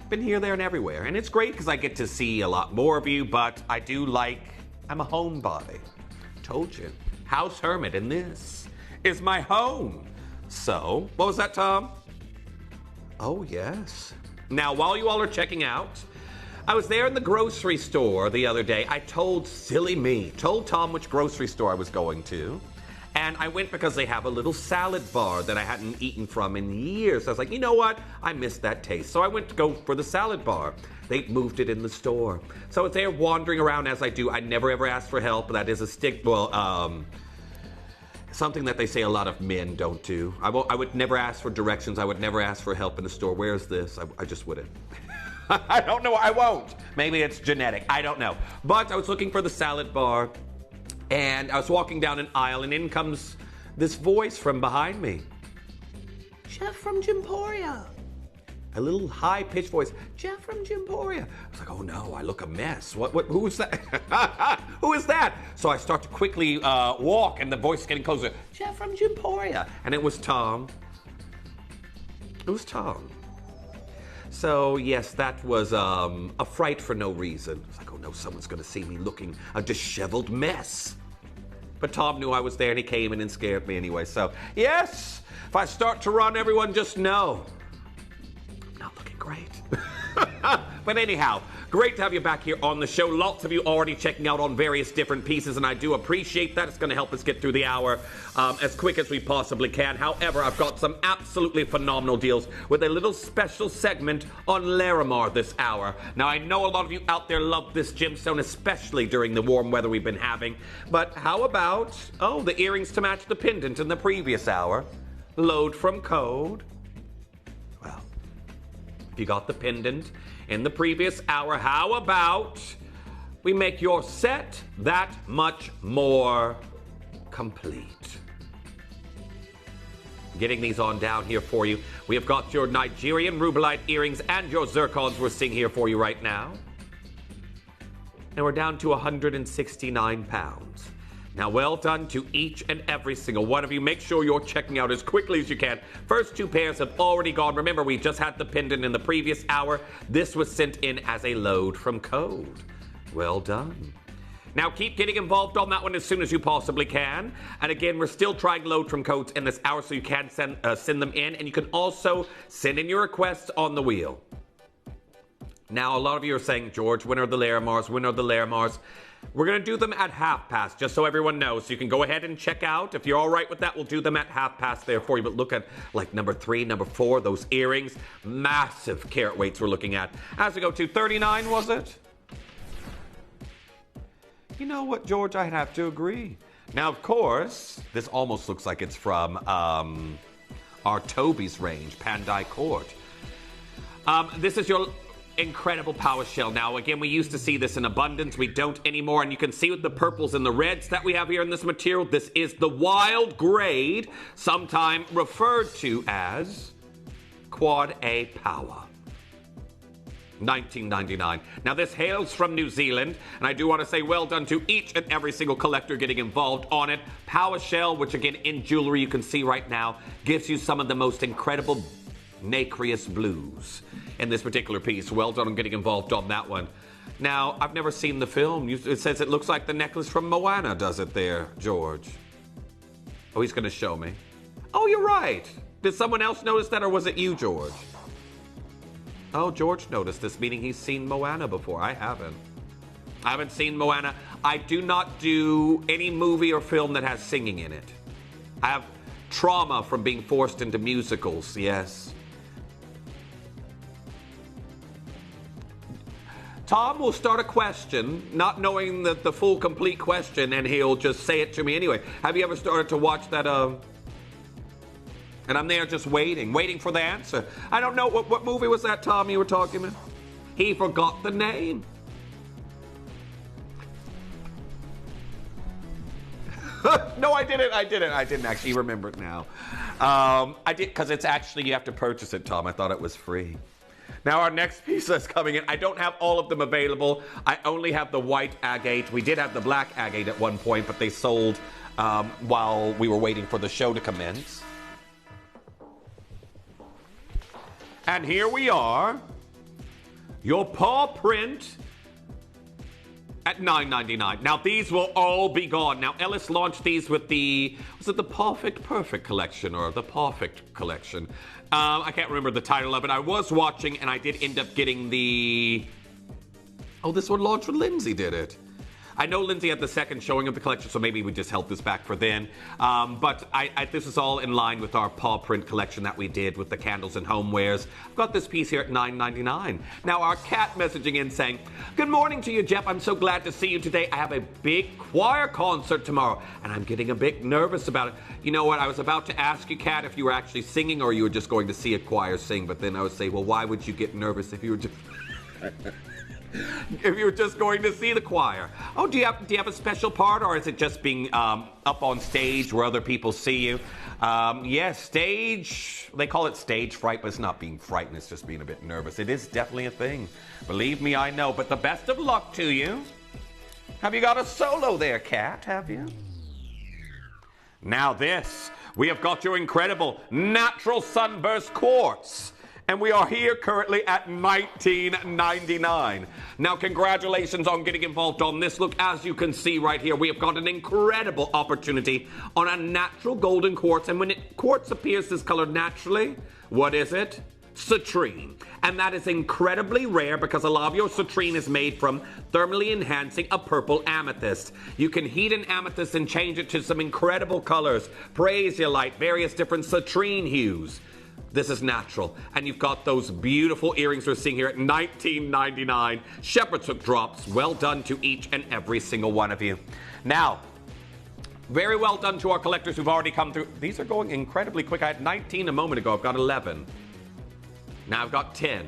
Been here, there, and everywhere. And it's great because I get to see a lot more of you, but I'm a homebody. Told you. House hermit, and this is my home. So, what was that, Tom? Oh, yes. Now, while you all are checking out, I was there in the grocery store the other day. I told Tom which grocery store I was going to. And I went because they have a little salad bar that I hadn't eaten from in years. I was like, you know what? I missed that taste. So I went to go for the salad bar. They moved it in the store. So I was there wandering around as I do. I never ever asked for help. That is something that they say a lot of men don't do. I would never ask for directions. I would never ask for help in the store. Where's this? I just wouldn't. I don't know. I won't. Maybe it's genetic. I don't know. But I was looking for the salad bar, and I was walking down an aisle, and in comes this voice from behind me. Jeff from Gemporia. A little high-pitched voice. Jeff from Gemporia. I was like, oh no, I look a mess. Who is that? Who is that? So I start to quickly walk, and the voice is getting closer. Jeff from Gemporia. And it was Tom. It was Tom. So yes, that was a fright for no reason. I was like, oh no, someone's going to see me looking a disheveled mess. But Tom knew I was there, and he came in and scared me anyway. So yes, if I start to run, everyone just know. Not looking great. But anyhow, great to have you back here on the show. Lots of you already checking out on various different pieces, and I do appreciate that. It's going to help us get through the hour as quick as we possibly can. However, I've got some absolutely phenomenal deals with a little special segment on Larimar this hour. Now, I know a lot of you out there love this gemstone, especially during the warm weather we've been having. But how about, the earrings to match the pendant in the previous hour? Load from code. Well, if you got the pendant in the previous hour, how about we make your set that much more complete? Getting these on down here for you. We have got your Nigerian rubelite earrings and your zircons we're seeing here for you right now. And we're down to 169 pounds. Now, well done to each and every single one of you. Make sure you're checking out as quickly as you can. First two pairs have already gone. Remember, we just had the pendant in the previous hour. This was sent in as a load from code. Well done. Now, keep getting involved on that one as soon as you possibly can. And again, we're still trying load from codes in this hour, so you can send them in. And you can also send in your requests on the wheel. Now, a lot of you are saying, George, when are the Larimars? When are the Larimars? We're going to do them at 1/2 just so everyone knows. So you can go ahead and check out. If you're all right with that, we'll do them at 1/2 there for you. But look at like number 3, number 4, those earrings. Massive carat weights we're looking at. As we go to 39, was it? You know what, George? I'd have to agree. Now, of course, this almost looks like it's from our Toby's range, Pandai Court. This is your incredible power shell. Now, again, we used to see this in abundance. We don't anymore. And you can see with the purples and the reds that we have here in this material, this is the wild grade, sometime referred to as Quad A Power. 1999. Now, this hails from New Zealand, and I do want to say well done to each and every single collector getting involved on it. Power shell, which again in jewelry you can see right now, gives you some of the most incredible nacreous blues in this particular piece. Well done on getting involved on that one. Now, I've never seen the film. It says it looks like the necklace from Moana, does it there, George? Oh, he's going to show me. Oh, you're right. Did someone else notice that, or was it you, George? Oh, George noticed this, meaning he's seen Moana before. I haven't. I haven't seen Moana. I do not do any movie or film that has singing in it. I have trauma from being forced into musicals, yes. Tom will start a question, not knowing the full, complete question, and he'll just say it to me anyway. Have you ever started to watch that, and I'm there just waiting for the answer. I don't know, what movie was that, Tom, you were talking about? He forgot the name. No, I didn't actually remember it now. I did, because it's actually, you have to purchase it, Tom. I thought it was free. Now, our next piece that's coming in, I don't have all of them available. I only have the white agate. We did have the black agate at one point, but they sold while we were waiting for the show to commence. And here we are, your paw print at $9.99. Now, these will all be gone. Now, Ellis launched these with the, was it the Perfect collection or the Perfect collection? I can't remember the title of it. I was watching, and I did end up getting the, oh, this one launched when Lindsay did it. I know Lindsay had the second showing of the collection, so maybe we just held this back for then. But this is all in line with our paw print collection that we did with the candles and homewares. I've got this piece here at $9.99. Now, our cat messaging in saying, good morning to you, Jeff. I'm so glad to see you today. I have a big choir concert tomorrow, and I'm getting a bit nervous about it. You know what? I was about to ask you, Kat, if you were actually singing or you were just going to see a choir sing, but then I would say, well, why would you get nervous if you were just... if you're just going to see the choir? Oh, do you have a special part, or is it just being up on stage where other people see you? Yes, stage, they call it stage fright, but it's not being frightened, it's just being a bit nervous. It is definitely a thing. Believe me, I know, but the best of luck to you. Have you got a solo there, Kat, have you? Now this, we have got your incredible natural sunburst quartz. And we are here currently at $19.99. Now, congratulations on getting involved on this. Look, as you can see right here, we have got an incredible opportunity on a natural golden quartz. And when quartz appears this color naturally, what is it? Citrine. And that is incredibly rare because a lot of your citrine is made from thermally enhancing a purple amethyst. You can heat an amethyst and change it to some incredible colors. Bracelet, various different citrine hues. This is natural. And you've got those beautiful earrings we're seeing here at $19.99. Shepherd's hook drops. Well done to each and every single one of you. Now, very well done to our collectors who've already come through. These are going incredibly quick. I had 19 a moment ago. I've got 11. Now I've got 10.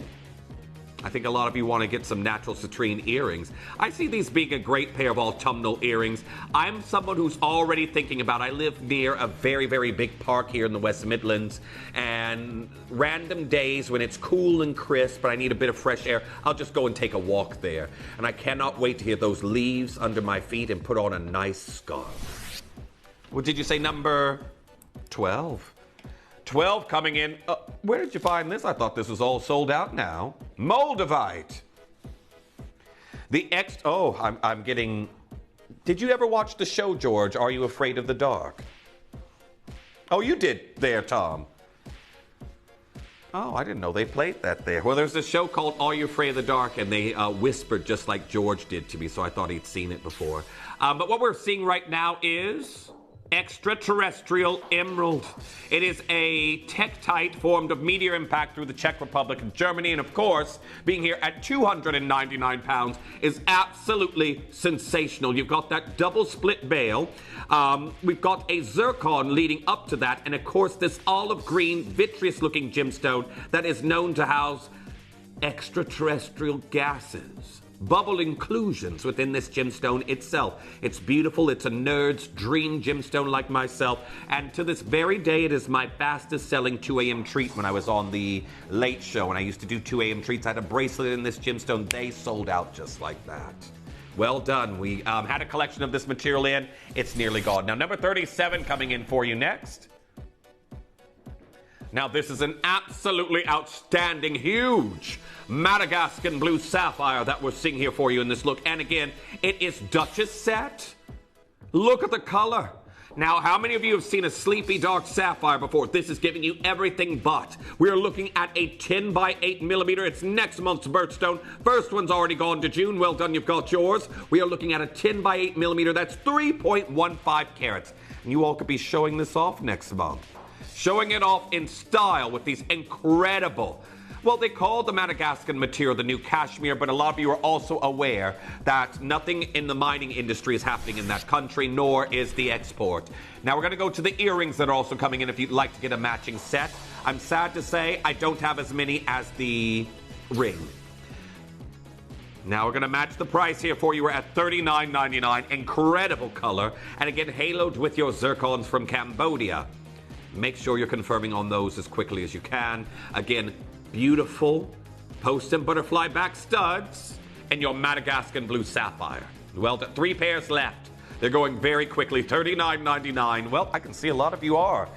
I think a lot of you want to get some natural citrine earrings. I see these being a great pair of autumnal earrings. I'm someone who's already thinking about, I live near a very, very big park here in the West Midlands, and random days when it's cool and crisp, but I need a bit of fresh air, I'll just go and take a walk there. And I cannot wait to hear those leaves under my feet and put on a nice scarf. What did you say, number 12? 12 coming in. Where did you find this? I thought this was all sold out now. Moldavite. I'm getting... Did you ever watch the show, George? Are You Afraid of the Dark? Oh, you did there, Tom. Oh, I didn't know they played that there. Well, there's this show called Are You Afraid of the Dark, and they whispered just like George did to me, so I thought he'd seen it before. But what we're seeing right now is extraterrestrial emerald. It is a tektite formed of meteor impact through the Czech Republic and Germany, and of course, being here at £299 is absolutely sensational. You've got that double split bail. We've got a zircon leading up to that, and of course, this olive green, vitreous looking gemstone that is known to house extraterrestrial gases. Bubble inclusions within this gemstone itself. It's beautiful. It's a nerd's dream gemstone like myself. And to this very day, it is my fastest selling 2 a.m. treat when I was on the Late Show. And I used to do 2 a.m. treats. I had a bracelet in this gemstone. They sold out just like that. Well done. We had a collection of this material in. It's nearly gone. Now, number 37 coming in for you next. Now, this is an absolutely outstanding, huge Madagascan blue sapphire that we're seeing here for you in this look. And again, it is Duchess set. Look at the color. Now, how many of you have seen a sleepy dark sapphire before? This is giving you everything but. We are looking at a 10 by 8 millimeter. It's next month's birthstone. First one's already gone to June. Well done, you've got yours. We are looking at a 10 by 8 millimeter. That's 3.15 carats. And you all could be showing this off next month. Showing it off in style with these incredible, well, they call the Madagascan material the new cashmere, but a lot of you are also aware that nothing in the mining industry is happening in that country, nor is the export. Now we're going to go to the earrings that are also coming in if you'd like to get a matching set. I'm sad to say I don't have as many as the ring. Now we're going to match the price here for you. We're at $39.99. Incredible color. And again, haloed with your zircons from Cambodia. Make sure you're confirming on those as quickly as you can. Again, beautiful post and butterfly back studs and your Madagascan blue sapphire. Well done. 3 pairs left. They're going very quickly. $39.99. Well, I can see a lot of you are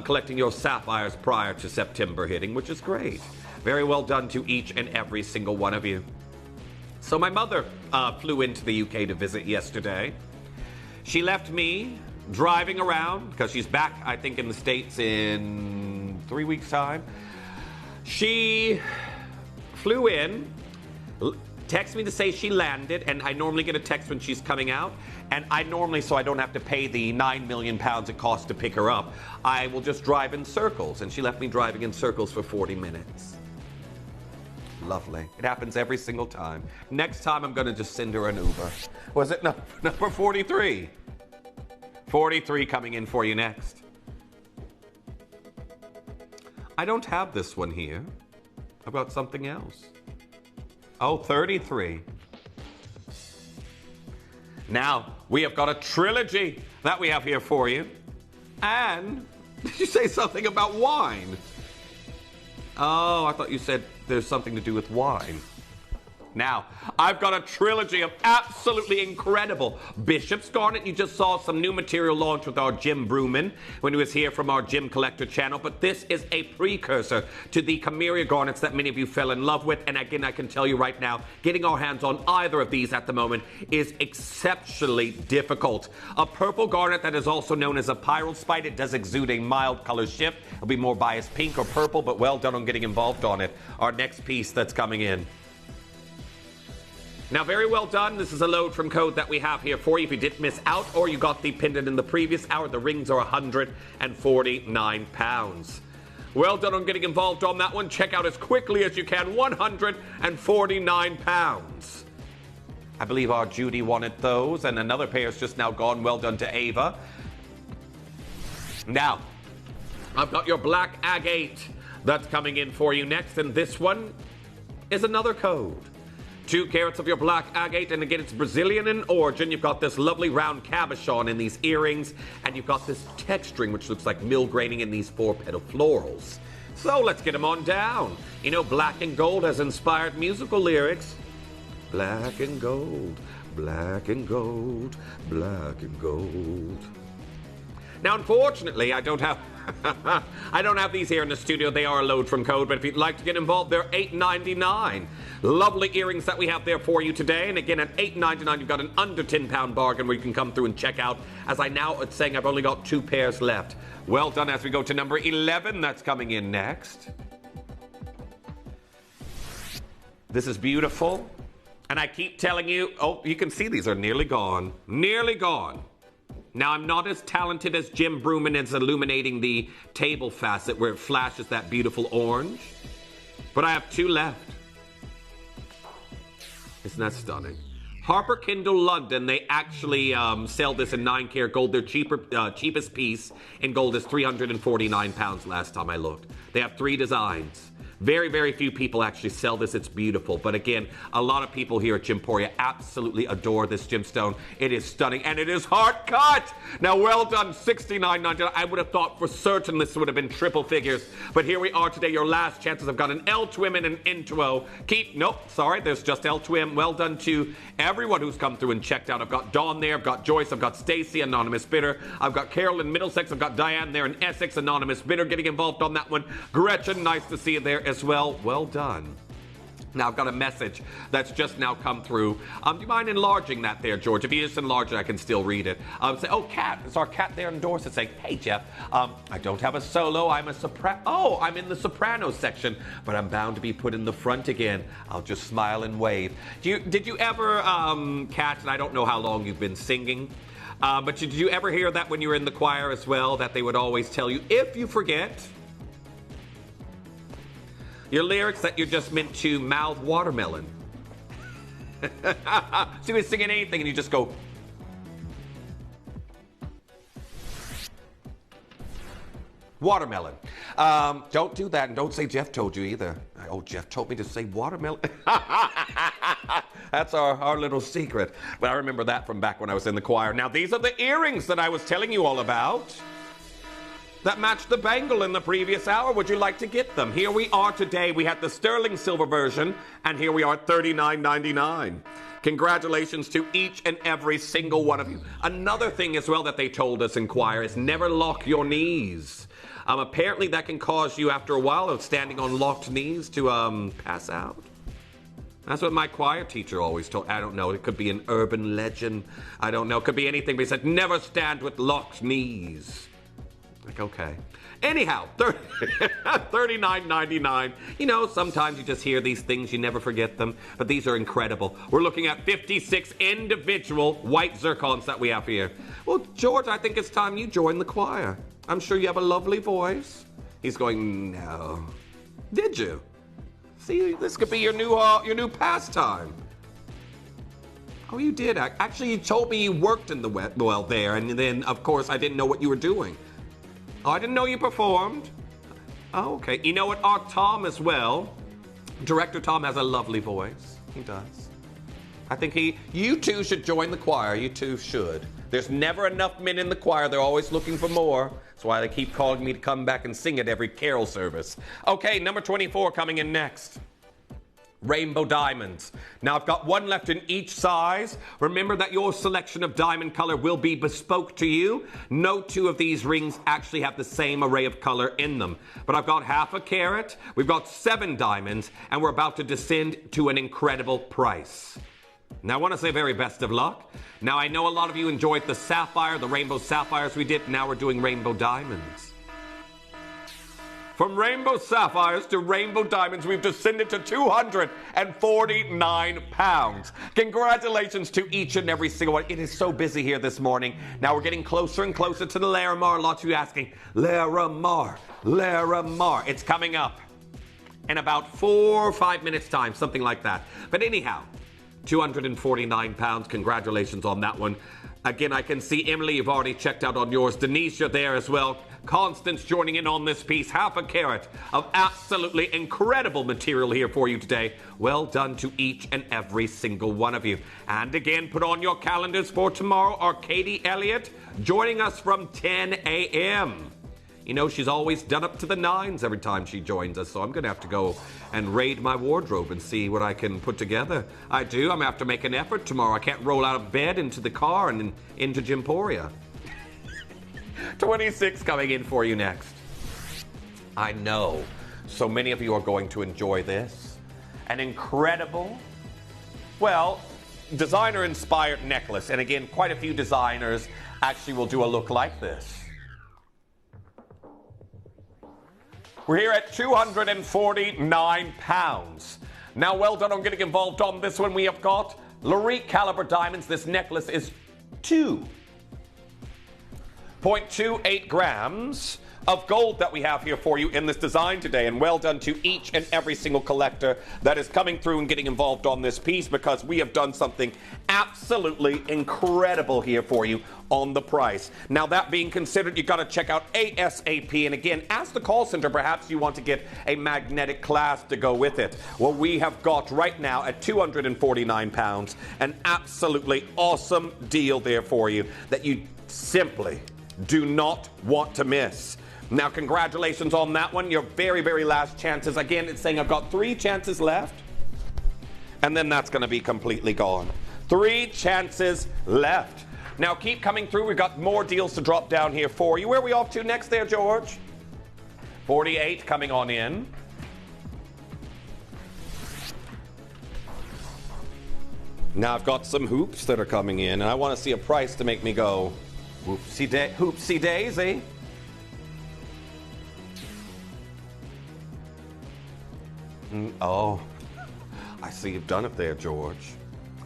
collecting your sapphires prior to September hitting, which is great. Very well done to each and every single one of you. So my mother flew into the UK to visit yesterday. She left me driving around because she's back, I think, in the States in 3 weeks' time. She flew in, texted me to say she landed, and I normally get a text when she's coming out, and I normally, so I don't have to pay the 9 million pounds it costs to pick her up, I will just drive in circles, and she left me driving in circles for 40 minutes. Lovely. It happens every single time. Next time I'm going to just send her an Uber. Was it number 43? 43 coming in for you next. I don't have this one here. I've got something else. Oh, 33. Now, we have got a trilogy that we have here for you. And, did you say something about wine? Oh, I thought you said there's something to do with wine. Now, I've got a trilogy of absolutely incredible Bishop's Garnet. You just saw some new material launch with our Jim Brewman when he was here from our Jim Collector channel. But this is a precursor to the Camellia Garnets that many of you fell in love with. And again, I can tell you right now, getting our hands on either of these at the moment is exceptionally difficult. A purple garnet that is also known as a Pyrrole Spite. It does exude a mild color shift. It'll be more biased pink or purple, but well done on getting involved on it. Our next piece that's coming in. Now, very well done. This is a load from code that we have here for you. If you did miss out or you got the pendant in the previous hour, the rings are £149. Well done on getting involved on that one. Check out as quickly as you can. £149. I believe our Judy wanted those, and another pair's just now gone. Well done to Ava. Now, I've got your black agate that's coming in for you next, and this one is another code. 2 carats of your black agate, and again, it's Brazilian in origin. You've got this lovely round cabochon in these earrings, and you've got this texturing, which looks like mill graining in these 4-petal florals. So let's get them on down. You know, black and gold has inspired musical lyrics. Black and gold, black and gold, black and gold. Now, unfortunately, I don't have these here in the studio. They are a load from code, but if you'd like to get involved, they're $8.99. Lovely earrings that we have there for you today. And again, at $8.99, you've got an under £10 bargain where you can come through and check out. As I now it's saying I've only got 2 pairs left. Well done as we go to number 11. That's coming in next. This is beautiful. And I keep telling you, oh, you can see these are nearly gone. Nearly gone. Now, I'm not as talented as Jim Brewman as illuminating the table facet where it flashes that beautiful orange, but I have 2 left. Isn't that stunning? Harper Kindle London, they actually sell this in 9-karat gold. Their cheapest piece in gold is £349 last time I looked. They have 3 designs. Very, very few people actually sell this. It's beautiful. But again, a lot of people here at Gemporia absolutely adore this gemstone. It is stunning, and it is hard cut. Now, well done, $69.99. I would have thought for certain this would have been triple figures. But here we are today, your last chances. I've got an L-twim and an Intuo. Nope, sorry, there's just L-twim. Well done to everyone who's come through and checked out. I've got Dawn there, I've got Joyce, I've got Stacy, anonymous bidder. I've got Carol in Middlesex, I've got Diane there in Essex, anonymous bidder, getting involved on that one. Gretchen, nice to see you there as well. Well done. Now, I've got a message that's just now come through. Do you mind enlarging that there, George? If you just enlarge it, I can still read it. Say, oh, Kat. It's our Kat there in Dorset saying, hey, Jeff, I don't have a solo. I'm a soprano. Oh, I'm in the soprano section, but I'm bound to be put in the front again. I'll just smile and wave. Did you ever, Kat, and I don't know how long you've been singing, but did you ever hear that when you were in the choir as well, that they would always tell you, if you forget your lyrics, that you're just meant to mouth watermelon? So you're singing anything and you just go, watermelon. Don't do that, and don't say Jeff told you either. Oh, Jeff told me to say watermelon. That's our little secret. But I remember that from back when I was in the choir. Now, these are the earrings that I was telling you all about that matched the bangle in the previous hour. Would you like to get them? Here we are today. We had the sterling silver version, and here we are at $39.99. Congratulations to each and every single one of you. Another thing as well that they told us in choir is never lock your knees. Apparently that can cause you, after a while of standing on locked knees, to pass out. That's what my choir teacher always told. I don't know. It could be an urban legend. I don't know. It could be anything. But he said, never stand with locked knees. Like, okay. Anyhow, $39.99. You know, sometimes you just hear these things, you never forget them, but these are incredible. We're looking at 56 individual white zircons that we have here. Well, George, I think it's time you join the choir. I'm sure you have a lovely voice. He's going, no. Did you? See, this could be your new pastime. Oh, you did. Actually, you told me you worked in the well there, and then, of course, I didn't know what you were doing. Oh, I didn't know you performed. Oh, okay. You know what? Our Tom as well. Director Tom has a lovely voice. He does. I think you two should join the choir. You two should. There's never enough men in the choir. They're always looking for more. That's why they keep calling me to come back and sing at every carol service. Okay, number 24 coming in next. Rainbow diamonds. Now, I've got one left in each size. Remember that your selection of diamond color will be bespoke to you. No two of these rings actually have the same array of color in them. But I've got half a carat, we've got 7 diamonds, and we're about to descend to an incredible price. Now, I want to say very best of luck. Now, I know a lot of you enjoyed the sapphire, the rainbow sapphires we did. Now we're doing rainbow diamonds. From rainbow sapphires to rainbow diamonds, we've descended to £249. Congratulations to each and every single one. It is so busy here this morning. Now we're getting closer and closer to the Larimar. Lots of you asking, Larimar, Larimar. It's coming up in about 4 or 5 minutes time, something like that. But anyhow, £249. Congratulations on that one. Again, I can see Emily, you've already checked out on yours. Denise, you're there as well. Constance joining in on this piece. Half a carat of absolutely incredible material here for you today. Well done to each and every single one of you. And again, put on your calendars for tomorrow. Our Katie Elliott joining us from 10 a.m. You know, she's always done up to the 9s every time she joins us, so I'm going to have to go and raid my wardrobe and see what I can put together. I'm going to have to make an effort tomorrow. I can't roll out of bed into the car and into Gemporia. 26 coming in for you next. I know so many of you are going to enjoy this. An incredible, well, designer-inspired necklace. And again, quite a few designers actually will do a look like this. We're here at £249. Now, well done on getting involved on this one. We have got Larique caliber diamonds. This necklace is 2 0.28 grams of gold that we have here for you in this design today, and well done to each and every single collector that is coming through and getting involved on this piece, because we have done something absolutely incredible here for you on the price. Now, that being considered, you got to check out ASAP, and again, ask the call center, perhaps you want to get a magnetic clasp to go with it. Well, we have got right now at £249 an absolutely awesome deal there for you that you simply do not want to miss. Now, congratulations on that one. Your very, very last chances. Again, it's saying I've got 3 chances left, and then that's going to be completely gone. 3 chances left. Now, keep coming through. We've got more deals to drop down here for you. Where are we off to next there, George? 48 coming on in. Now, I've got some hoops that are coming in, and I want to see a price to make me go, hoopsie daisy. Oh, I see you've done it there, George.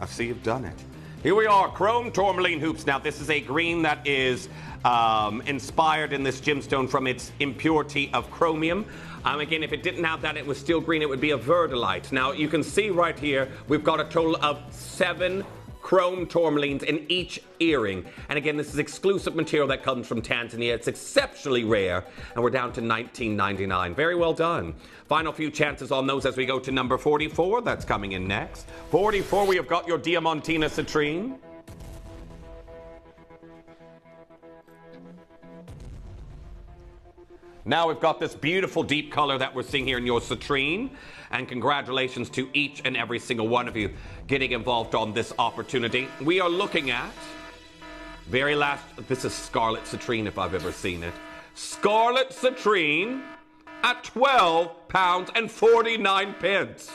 I see you've done it. Here we are, chrome tourmaline hoops. Now, this is a green that is inspired in this gemstone from its impurity of chromium. Again, if it didn't have that, it was still green, it would be a verdolite. Now, you can see right here, we've got a total of 7 chrome tourmalines in each earring. And again, this is exclusive material that comes from Tanzania. It's exceptionally rare, and we're down to $19.99. Very well done. Final few chances on those as we go to number 44. That's coming in next. 44, we have got your Diamantina citrine. Now we've got this beautiful deep color that we're seeing here in your citrine. And congratulations to each and every single one of you getting involved on this opportunity. We are looking at very last, this is scarlet citrine if I've ever seen it. Scarlet citrine at £12.49.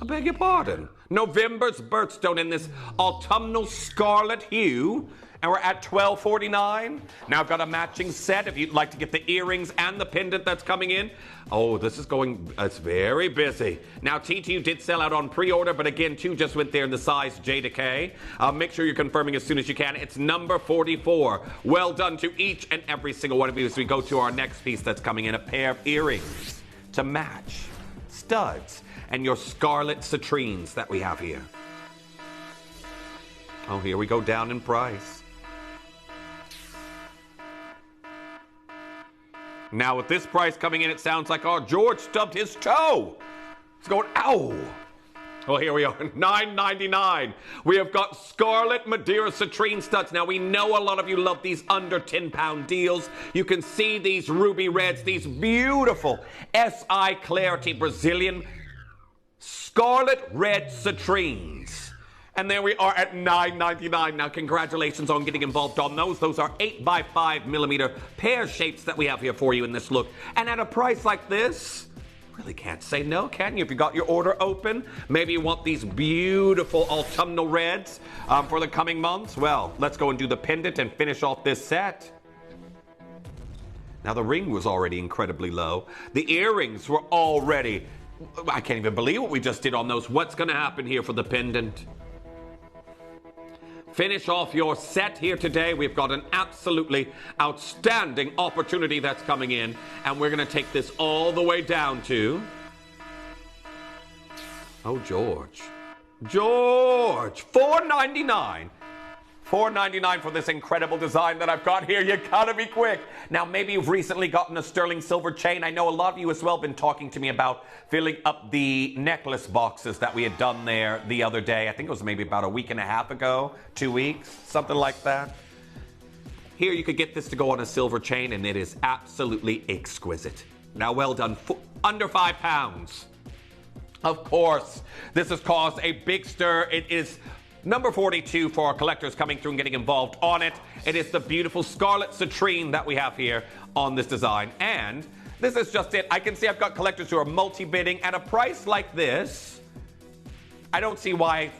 I beg your pardon. November's birthstone in this autumnal scarlet hue. And we're at $12.49. Now I've got a matching set if you'd like to get the earrings and the pendant that's coming in. Oh, this is going, it's very busy. Now, T2 did sell out on pre-order, but again, 2 just went there in the size J to K. Make sure you're confirming as soon as you can. It's number 44. Well done to each and every single one of you as we go to our next piece that's coming in, a pair of earrings to match, studs, and your scarlet citrines that we have here. Oh, here we go down in price. Now, with this price coming in, it sounds like, oh, George stubbed his toe. It's going, ow. Well, here we are, $9.99. We have got Scarlet Madeira citrine studs. Now, we know a lot of you love these under 10-pound deals. You can see these ruby reds, these beautiful SI Clarity Brazilian Scarlet Red citrines. And there we are at $9.99. Now, congratulations on getting involved on those. Those are 8x5mm pear shapes that we have here for you in this look. And at a price like this, really can't say no, can you? If you got your order open, maybe you want these beautiful autumnal reds for the coming months. Well, let's go and do the pendant and finish off this set. Now, the ring was already incredibly low. The earrings were already, I can't even believe what we just did on those. What's going to happen here for the pendant? Finish off your set here today. We've got an absolutely outstanding opportunity that's coming in, and we're going to take this all the way down to, oh, George, $4.99. $4.99 for this incredible design that I've got here. You gotta be quick. Now, maybe you've recently gotten a sterling silver chain. I know a lot of you as well been talking to me about filling up the necklace boxes that we had done there the other day. I think it was maybe about a week and a half ago, 2 weeks, something like that. Here you could get this to go on a silver chain, and it is absolutely exquisite. Now, well done. Under £5. Of course, this has caused a big stir. It is number 42 for our collectors coming through and getting involved on it. It is the beautiful scarlet citrine that we have here on this design. And this is just it. I can see I've got collectors who are multi-bidding at a price like this. I don't see why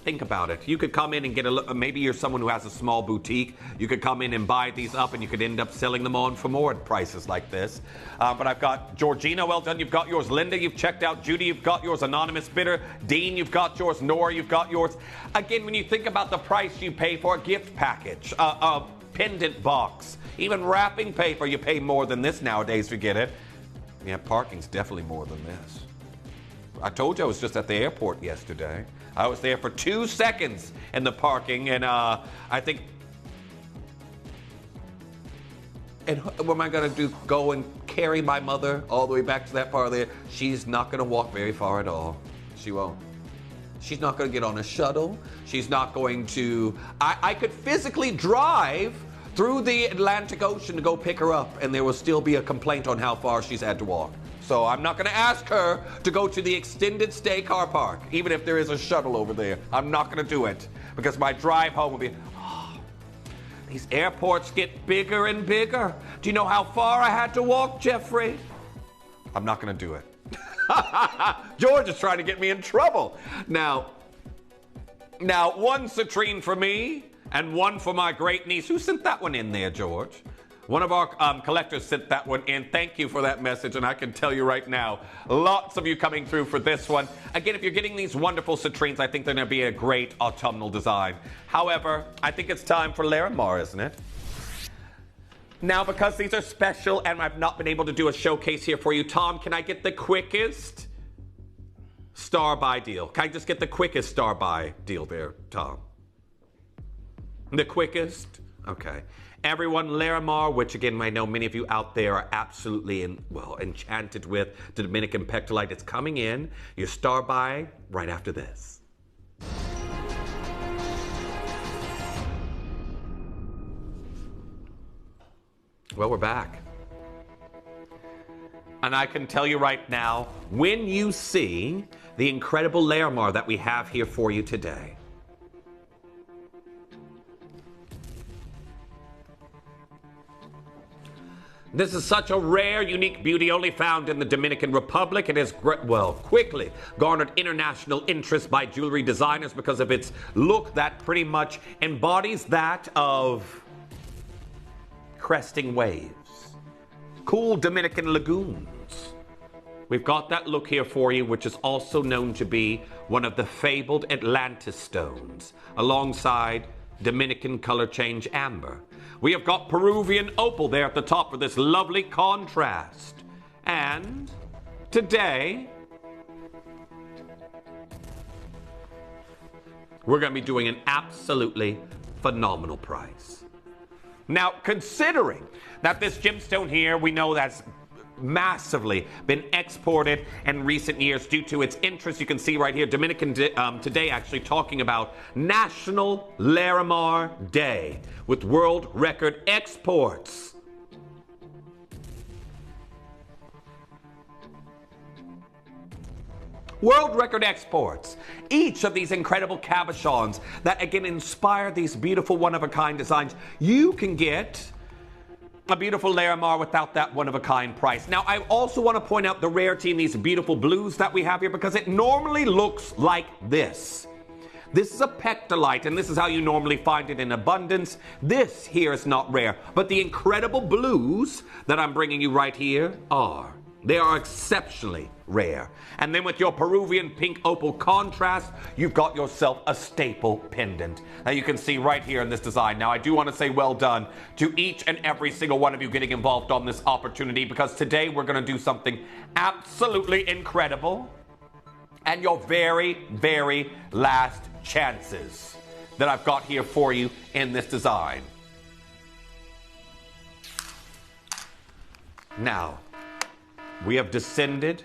Think about it. You could come in and get maybe you're someone who has a small boutique. You could come in and buy these up and you could end up selling them on for more at prices like this. But I've got Georgina, well done. You've got yours. Linda, you've checked out. Judy, you've got yours. Anonymous bidder. Dean, you've got yours. Nora, you've got yours. Again, when you think about the price you pay for a gift package, a pendant box, even wrapping paper, you pay more than this nowadays to get it. Yeah, parking's definitely more than this. I told you I was just at the airport yesterday. I was there for 2 seconds in the parking, and I think... And what am I going to do? Go and carry my mother all the way back to that part of there? She's not going to walk very far at all. She won't. She's not going to get on a shuttle. She's not going to... I could physically drive through the Atlantic Ocean to go pick her up, and there will still be a complaint on how far she's had to walk. So I'm not going to ask her to go to the extended stay car park, even if there is a shuttle over there. I'm not going to do it, because my drive home will be, these airports get bigger and bigger. Do you know how far I had to walk, Jeffrey? I'm not going to do it. George is trying to get me in trouble. Now, one citrine for me and one for my great niece. Who sent that one in there, George? One of our collectors sent that one in. Thank you for that message, and I can tell you right now, lots of you coming through for this one. Again, if you're getting these wonderful citrines, I think they're going to be a great autumnal design. However, I think it's time for Larimar, isn't it? Now, because these are special and I've not been able to do a showcase here for you, Tom, can I get the quickest star buy deal? Can I just get the quickest star buy deal there, Tom? The quickest? Okay. Everyone, Larimar, which again, I know many of you out there are absolutely enchanted with, the Dominican pectolite. It's coming in. Your star buy right after this. Well, we're back. And I can tell you right now, when you see the incredible Larimar that we have here for you today, this is such a rare, unique beauty only found in the Dominican Republic. It has, quickly garnered international interest by jewelry designers because of its look that pretty much embodies that of cresting waves, cool Dominican lagoons. We've got that look here for you, which is also known to be one of the fabled Atlantis stones, alongside Dominican color change amber. We have got Peruvian opal there at the top for this lovely contrast. And today, we're going to be doing an absolutely phenomenal price. Now, considering that this gemstone here, we know that's massively been exported in recent years due to its interest. You can see right here, Dominican Today actually talking about National Larimar Day with world record exports. World record exports. Each of these incredible cabochons that again inspire these beautiful one-of-a-kind designs. You can get a beautiful Larimar without that one-of-a-kind price. Now, I also want to point out the rarity in these beautiful blues that we have here, because it normally looks like this. This is a pectolite, and this is how you normally find it in abundance. This here is not rare, but the incredible blues that I'm bringing you right here are. They are exceptionally rare. And then with your Peruvian pink opal contrast, you've got yourself a staple pendant. Now you can see right here in this design. Now I do want to say well done to each and every single one of you getting involved on this opportunity, because today we're going to do something absolutely incredible. And your very, very last chances that I've got here for you in this design. Now, we have descended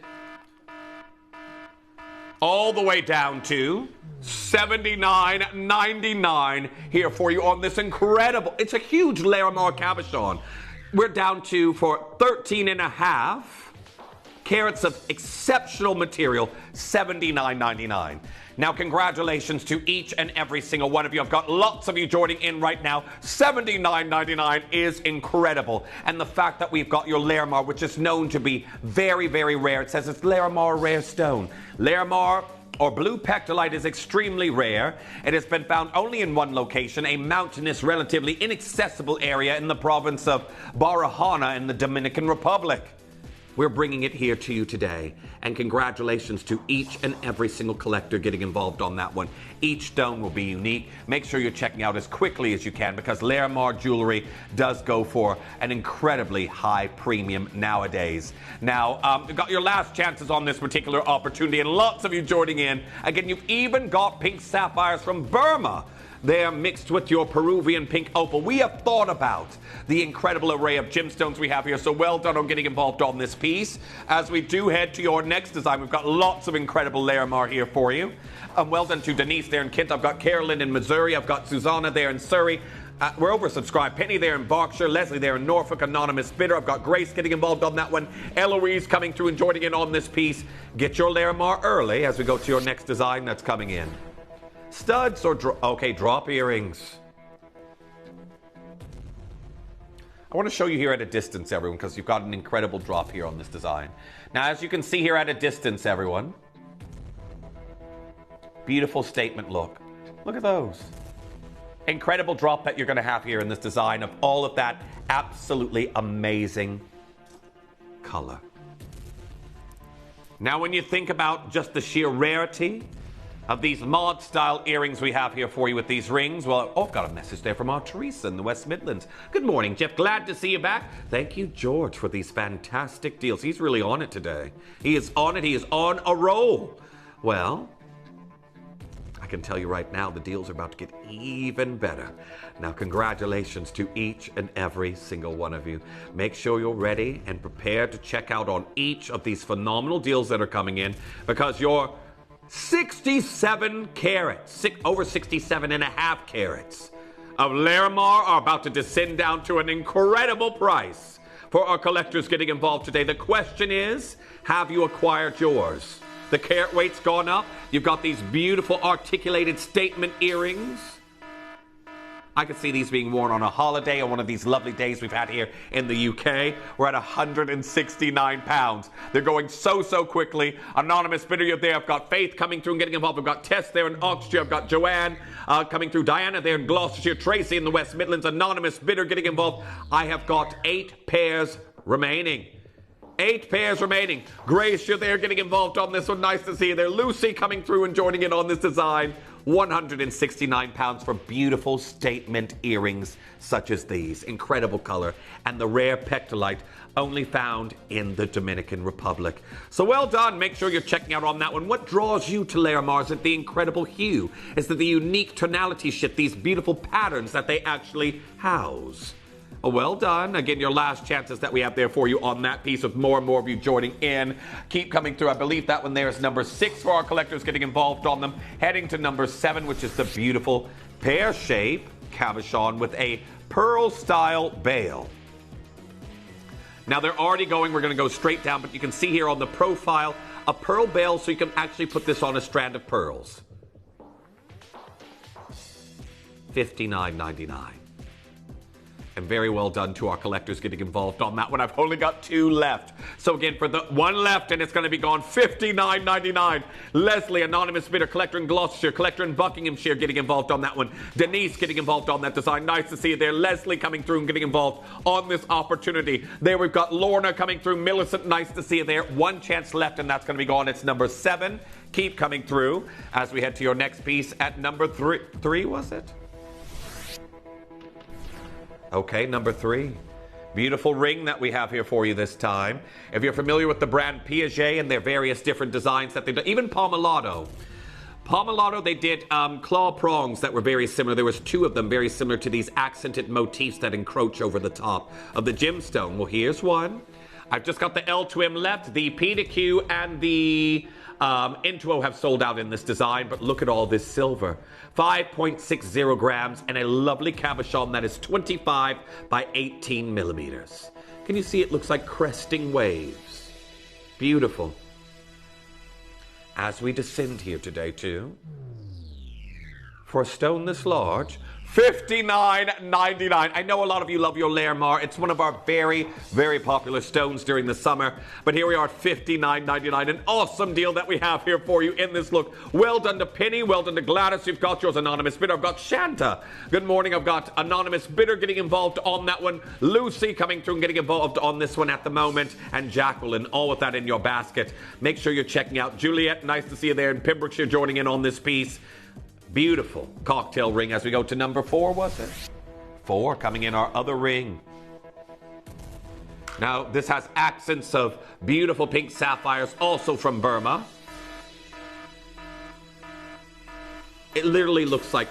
all the way down to $79.99 here for you on this incredible, it's a huge Larimar cabochon. We're down to, for 13.5 carats of exceptional material, $79.99. Now, congratulations to each and every single one of you. I've got lots of you joining in right now. $79.99 is incredible. And the fact that we've got your Larimar, which is known to be very, very rare. It says it's Larimar rare stone. Larimar or blue pectolite is extremely rare. It has been found only in one location, a mountainous, relatively inaccessible area in the province of Barahona in the Dominican Republic. We're bringing it here to you today, and congratulations to each and every single collector getting involved on that one. Each stone will be unique. Make sure you're checking out as quickly as you can, because Larimar jewelry does go for an incredibly high premium nowadays. Now, you've got your last chances on this particular opportunity, and lots of you joining in. Again, you've even got pink sapphires from Burma. They're mixed with your Peruvian pink opal. We have thought about the incredible array of gemstones we have here, so well done on getting involved on this piece. As we do head to your next design, we've got lots of incredible Larimar here for you. Well done to Denise there in Kent. I've got Carolyn in Missouri. I've got Susanna there in Surrey. We're oversubscribed. Penny there in Berkshire. Leslie there in Norfolk. Anonymous bidder. I've got Grace getting involved on that one. Eloise coming through and joining in on this piece. Get your Larimar early as we go to your next design that's coming in. Studs or drop earrings. I want to show you here at a distance, everyone, because you've got an incredible drop here on this design. Now, as you can see here at a distance, everyone, beautiful statement look. Look at those. Incredible drop that you're going to have here in this design of all of that absolutely amazing color. Now, when you think about just the sheer rarity of these mod style earrings we have here for you with these rings. Well, I've got a message there from our Teresa in the West Midlands. Good morning, Jeff. Glad to see you back. Thank you, George, for these fantastic deals. He's really on it today. He is on it. He is on a roll. Well, I can tell you right now, the deals are about to get even better. Now, congratulations to each and every single one of you. Make sure you're ready and prepared to check out on each of these phenomenal deals that are coming in, because your 67 carats, over 67 and a half carats of Larimar are about to descend down to an incredible price for our collectors getting involved today. The question is, have you acquired yours? The carat weight's gone up. You've got these beautiful articulated statement earrings. I could see these being worn on a holiday or one of these lovely days we've had here in the UK. We're at £169. They're going so quickly. Anonymous bidder, you're there. I've got Faith coming through and getting involved. I've got Tess there in Oxfordshire. I've got Joanne coming through. Diana there in Gloucestershire. Tracy in the West Midlands. Anonymous bidder getting involved. I have got 8 pairs remaining. 8 pairs remaining. Grace, you're there getting involved on this one. Nice to see you there. Lucy coming through and joining in on this design. £169 for beautiful statement earrings such as these. Incredible color. And the rare pectolite only found in the Dominican Republic. So well done. Make sure you're checking out on that one. What draws you to Larimar? Is it the incredible hue? Is it the unique tonality shift? These beautiful patterns that they actually house? Well done. Again, your last chances that we have there for you on that piece, with more and more of you joining in. Keep coming through. I believe that one there is number 6 for our collectors getting involved on them. Heading to number 7, which is the beautiful pear-shaped cabochon with a pearl-style bail. Now, they're already going. We're going to go straight down, but you can see here on the profile a pearl bail, so you can actually put this on a strand of pearls. $59.99. And very well done to our collectors getting involved on that one. I've only got 2 left. So again, for the one left, and it's going to be gone, $59.99. Leslie, anonymous bidder, collector in Gloucestershire, collector in Buckinghamshire, getting involved on that one. Denise getting involved on that design. Nice to see you there. Leslie coming through and getting involved on this opportunity. There we've got Lorna coming through. Millicent, nice to see you there. 1 chance left, and that's going to be gone. It's number 7. Keep coming through as we head to your next piece at number 3. 3, was it? Okay, number 3. Beautiful ring that we have here for you this time. If you're familiar with the brand Piaget and their various different designs that they've done, even Pomellato. Pomellato, they did claw prongs that were very similar. There was 2 of them very similar to these accented motifs that encroach over the top of the gemstone. Well, here's one. I've just got the L to M left. The P to Q and the Intuo have sold out in this design, but look at all this silver. 5.60 grams and a lovely cabochon that is 25 by 18 millimeters. Can you see it looks like cresting waves? Beautiful. As we descend here today too, for a stone this large, $59.99. I know a lot of you love your Lairmar. It's one of our very, very popular stones during the summer. But here we are at $59.99. An awesome deal that we have here for you in this look. Well done to Penny. Well done to Gladys. You've got yours, Anonymous Bidder. I've got Shanta. Good morning. I've got Anonymous Bidder getting involved on that one. Lucy coming through and getting involved on this one at the moment. And Jacqueline, all with that in your basket. Make sure you're checking out Juliet. Nice to see you there in Pembrokeshire joining in on this piece. Beautiful cocktail ring as we go to number 4, was it? 4, coming in our other ring. Now, this has accents of beautiful pink sapphires, also from Burma. It literally looks like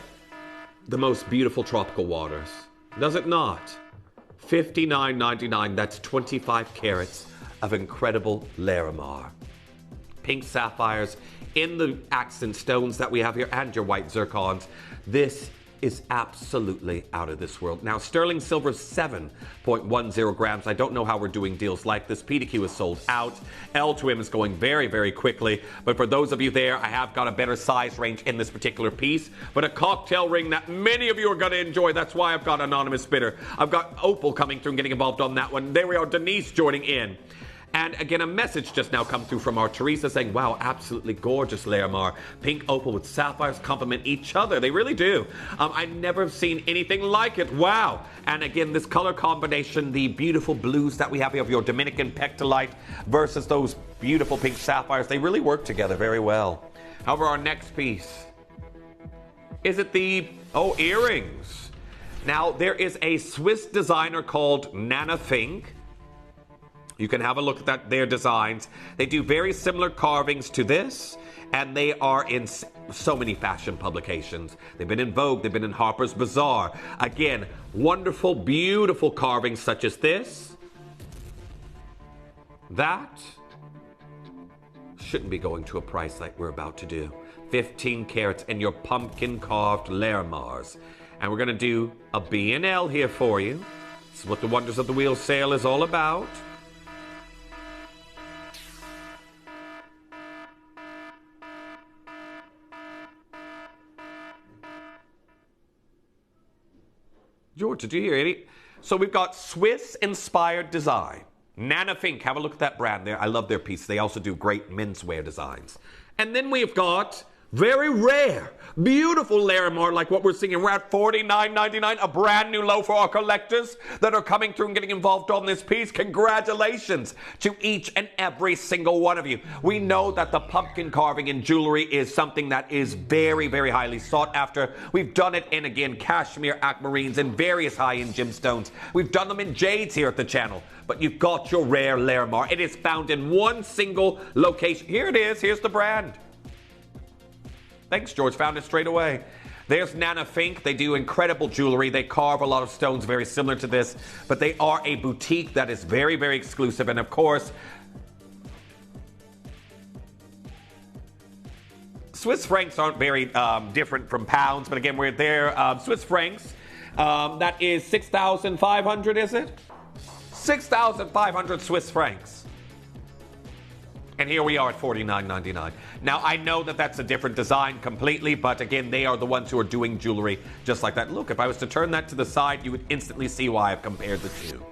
the most beautiful tropical waters. Does it not? $59.99, that's 25 carats of incredible Larimar. Pink sapphires in the accent stones that we have here and your white zircons. This is absolutely out of this world. Now, sterling silver 7.10 grams. I don't know how we're doing deals like this. PDQ is sold out. L2M is going very, very quickly. But for those of you there, I have got a better size range in this particular piece. But a cocktail ring that many of you are going to enjoy. That's why I've got Anonymous Bidder. I've got Opal coming through and getting involved on that one. There we are, Denise joining in. And again, a message just now come through from our Teresa saying, wow, absolutely gorgeous Larimar. Pink opal with sapphires complement each other. They really do. I've never seen anything like it. Wow. And again, this color combination, the beautiful blues that we have here of your Dominican pectolite versus those beautiful pink sapphires, they really work together very well. However, our next piece, is it the, earrings. Now, there is a Swiss designer called Nana Fink. You can have a look at their designs. They do very similar carvings to this, and they are in so many fashion publications. They've been in Vogue, they've been in Harper's Bazaar. Again, wonderful, beautiful carvings such as this. That shouldn't be going to a price like we're about to do. 15 carats and your pumpkin carved Larimars. And we're going to do a B&L here for you. This is what the Wonders of the Wheel sale is all about. George, did you hear it? So we've got Swiss-inspired design. Nana Fink, have a look at that brand there. I love their piece. They also do great menswear designs. And then we've got very rare, beautiful Larimar like what we're seeing. We're at $49.99, a brand new low for our collectors that are coming through and getting involved on this piece. Congratulations to each and every single one of you. We know that the pumpkin carving in jewelry is something that is very, very highly sought after. We've done it in, again, cashmere, aquamarines, and various high-end gemstones. We've done them in jades here at the channel. But you've got your rare Larimar. It is found in one single location. Here it is. Here's the brand. Thanks, George. Found it straight away. There's Nana Fink. They do incredible jewelry. They carve a lot of stones very similar to this, but they are a boutique that is very, very exclusive. And of course, Swiss francs aren't very different from pounds, but again, we're there. Swiss francs, that is 6,500, is it? 6,500 Swiss francs. And here we are at $49.99. Now, I know that that's a different design completely, but again, they are the ones who are doing jewelry just like that. Look, if I was to turn that to the side, you would instantly see why I've compared the two.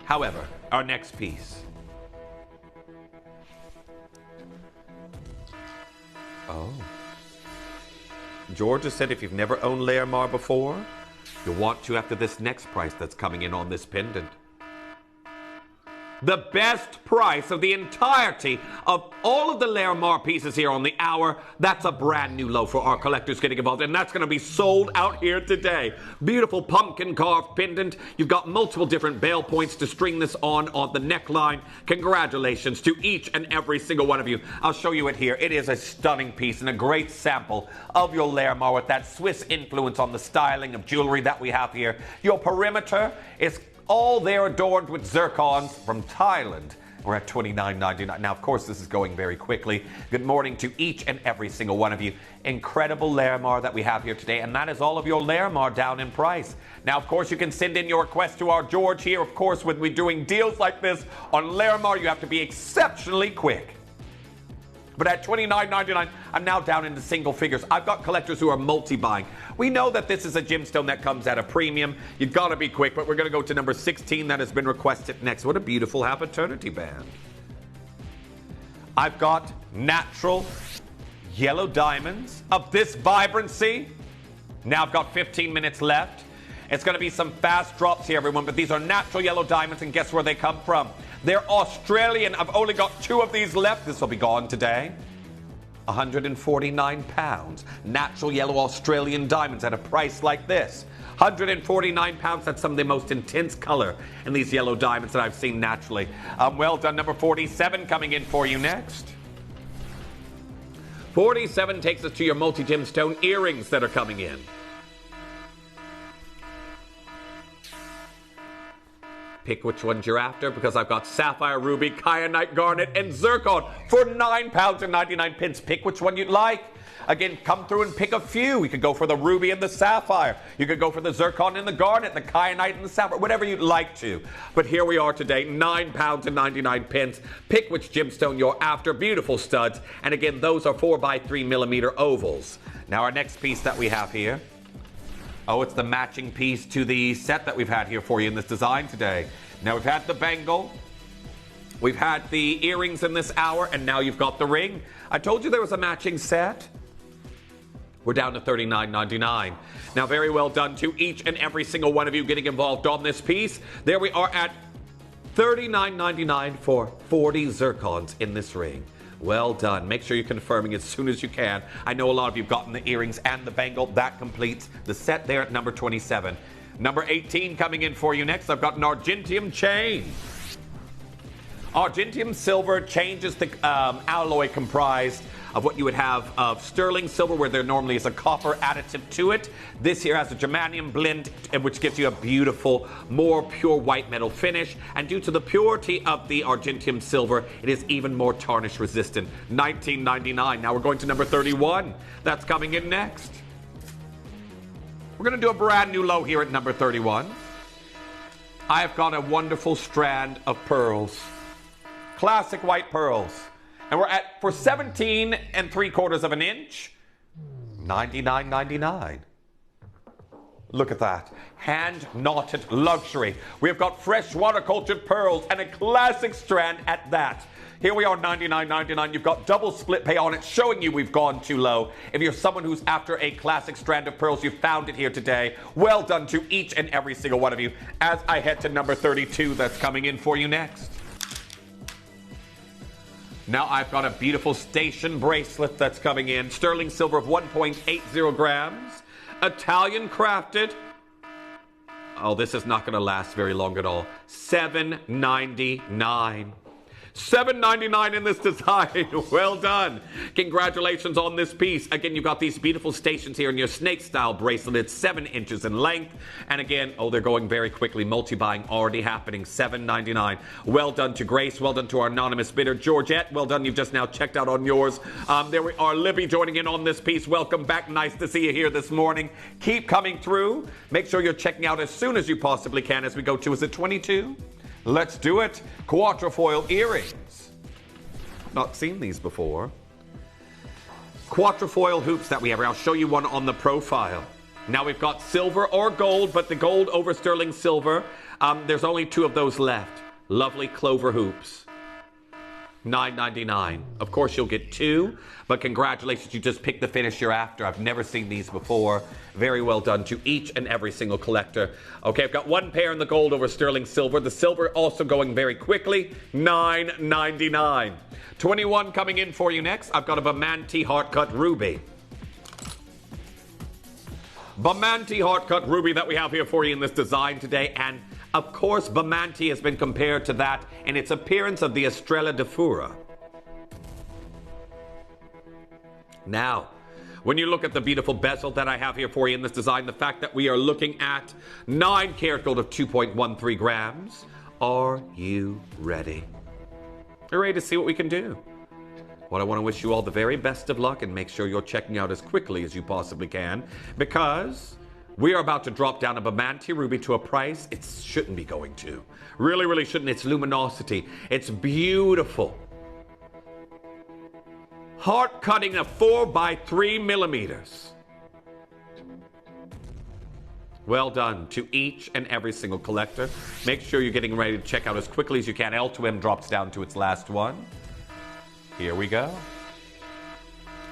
However, our next piece. Oh. George has said if you've never owned Larimar before, you'll want to after this next price that's coming in on this pendant. The best price of the entirety of all of the Larimar pieces here on the hour. That's a brand new low for our collectors getting involved, and that's going to be sold out here today. Beautiful pumpkin carved pendant. You've got multiple different bail points to string this on the neckline. Congratulations to each and every single one of you. I'll show you it here. It is a stunning piece and a great sample of your Larimar with that Swiss influence on the styling of jewelry that we have here. Your perimeter is all there adorned with zircons from Thailand. We're at $29.99. Now, of course, this is going very quickly. Good morning to each and every single one of you. Incredible Larimar that we have here today, and that is all of your Larimar down in price. Now, of course, you can send in your request to our George here. Of course, when we're doing deals like this on Larimar, you have to be exceptionally quick. But at $29.99, I'm now down into single figures. I've got collectors who are multi-buying. We know that this is a gemstone that comes at a premium. You've got to be quick, but we're going to go to number 16 that has been requested next. What a beautiful Half Eternity band. I've got natural yellow diamonds of this vibrancy. Now I've got 15 minutes left. It's going to be some fast drops here, everyone, but these are natural yellow diamonds, and guess where they come from? They're Australian. I've only got 2 of these left. This will be gone today. £149. Natural yellow Australian diamonds at a price like this. £149. That's some of the most intense color in these yellow diamonds that I've seen naturally. Well done. Number 47 coming in for you next. 47 takes us to your multi-gemstone earrings that are coming in. Pick which ones you're after, because I've got sapphire, ruby, kyanite, garnet, and zircon for £9.99. Pick which one you'd like. Again, come through and pick a few. You could go for the ruby and the sapphire. You could go for the zircon and the garnet, the kyanite and the sapphire, whatever you'd like to. But here we are today, £9.99. Pick which gemstone you're after. Beautiful studs. And again, those are 4x3mm ovals. Now our next piece that we have here. Oh, it's the matching piece to the set that we've had here for you in this design today. Now we've had the bangle. We've had the earrings in this hour, and now you've got the ring. I told you there was a matching set. We're down to $39.99. Now, very well done to each and every single one of you getting involved on this piece. There we are at $39.99 for 40 zircons in this ring. Well done. Make sure you're confirming as soon as you can. I know a lot of you have gotten the earrings and the bangle. That completes the set there at number 27. Number 18 coming in for you next. I've got an Argentium chain. Argentium silver changes the alloy comprised of what you would have of sterling silver, where there normally is a copper additive to it. This here has a germanium blend, which gives you a beautiful, more pure white metal finish. And due to the purity of the Argentium silver, it is even more tarnish resistant. $19.99. Now we're going to number 31. That's coming in next. We're going to do a brand new low here at number 31. I've got a wonderful strand of pearls. Classic white pearls. And we're at, for 17 3/4 of an inch, $99.99. Look at that. Hand-knotted luxury. We've got fresh water-cultured pearls and a classic strand at that. Here we are, $99.99. You've got double split pay on it, showing you we've gone too low. If you're someone who's after a classic strand of pearls, you found it here today. Well done to each and every single one of you. As I head to number 32, that's coming in for you next. Now I've got a beautiful station bracelet that's coming in. Sterling silver of 1.80 grams. Italian crafted. Oh, this is not going to last very long at all. $7.99. $7.99 in this design. Well done. Congratulations on this piece. Again, you've got these beautiful stations here in your snake style bracelet. It's 7 inches in length. And again, oh, they're going very quickly. Multi-buying already happening. $7.99. Well done to Grace. Well done to our anonymous bidder. Georgette, well done. You've just now checked out on yours. There we are. Libby joining in on this piece. Welcome back. Nice to see you here this morning. Keep coming through. Make sure you're checking out as soon as you possibly can as we go to, is it 22? Let's do it. Quatrefoil earrings. Not seen these before. Quatrefoil hoops that we have. I'll show you one on the profile. Now we've got silver or gold, but the gold over sterling silver. There's only 2 of those left. Lovely clover hoops. $9.99. Of course, you'll get 2, but congratulations, you just picked the finish you're after. I've never seen these before. Very well done to each and every single collector. Okay, I've got 1 pair in the gold over sterling silver. The silver also going very quickly. $9.99. 21 coming in for you next. I've got a Bamanti heart cut ruby. Bamanti heart cut ruby that we have here for you in this design today. And of course, Bamanti has been compared to that in its appearance of the Estrella de Fura. Now, when you look at the beautiful bezel that I have here for you in this design, the fact that we are looking at 9 karat gold of 2.13 grams, are you ready? You're ready to see what we can do? Well, I want to wish you all the very best of luck and make sure you're checking out as quickly as you possibly can, because we are about to drop down a Bamanti ruby to a price it shouldn't be going to. Really, really shouldn't. Its luminosity. It's beautiful. Heart cutting of 4 by 3 millimeters. Well done to each and every single collector. Make sure you're getting ready to check out as quickly as you can. L2M drops down to its last one. Here we go.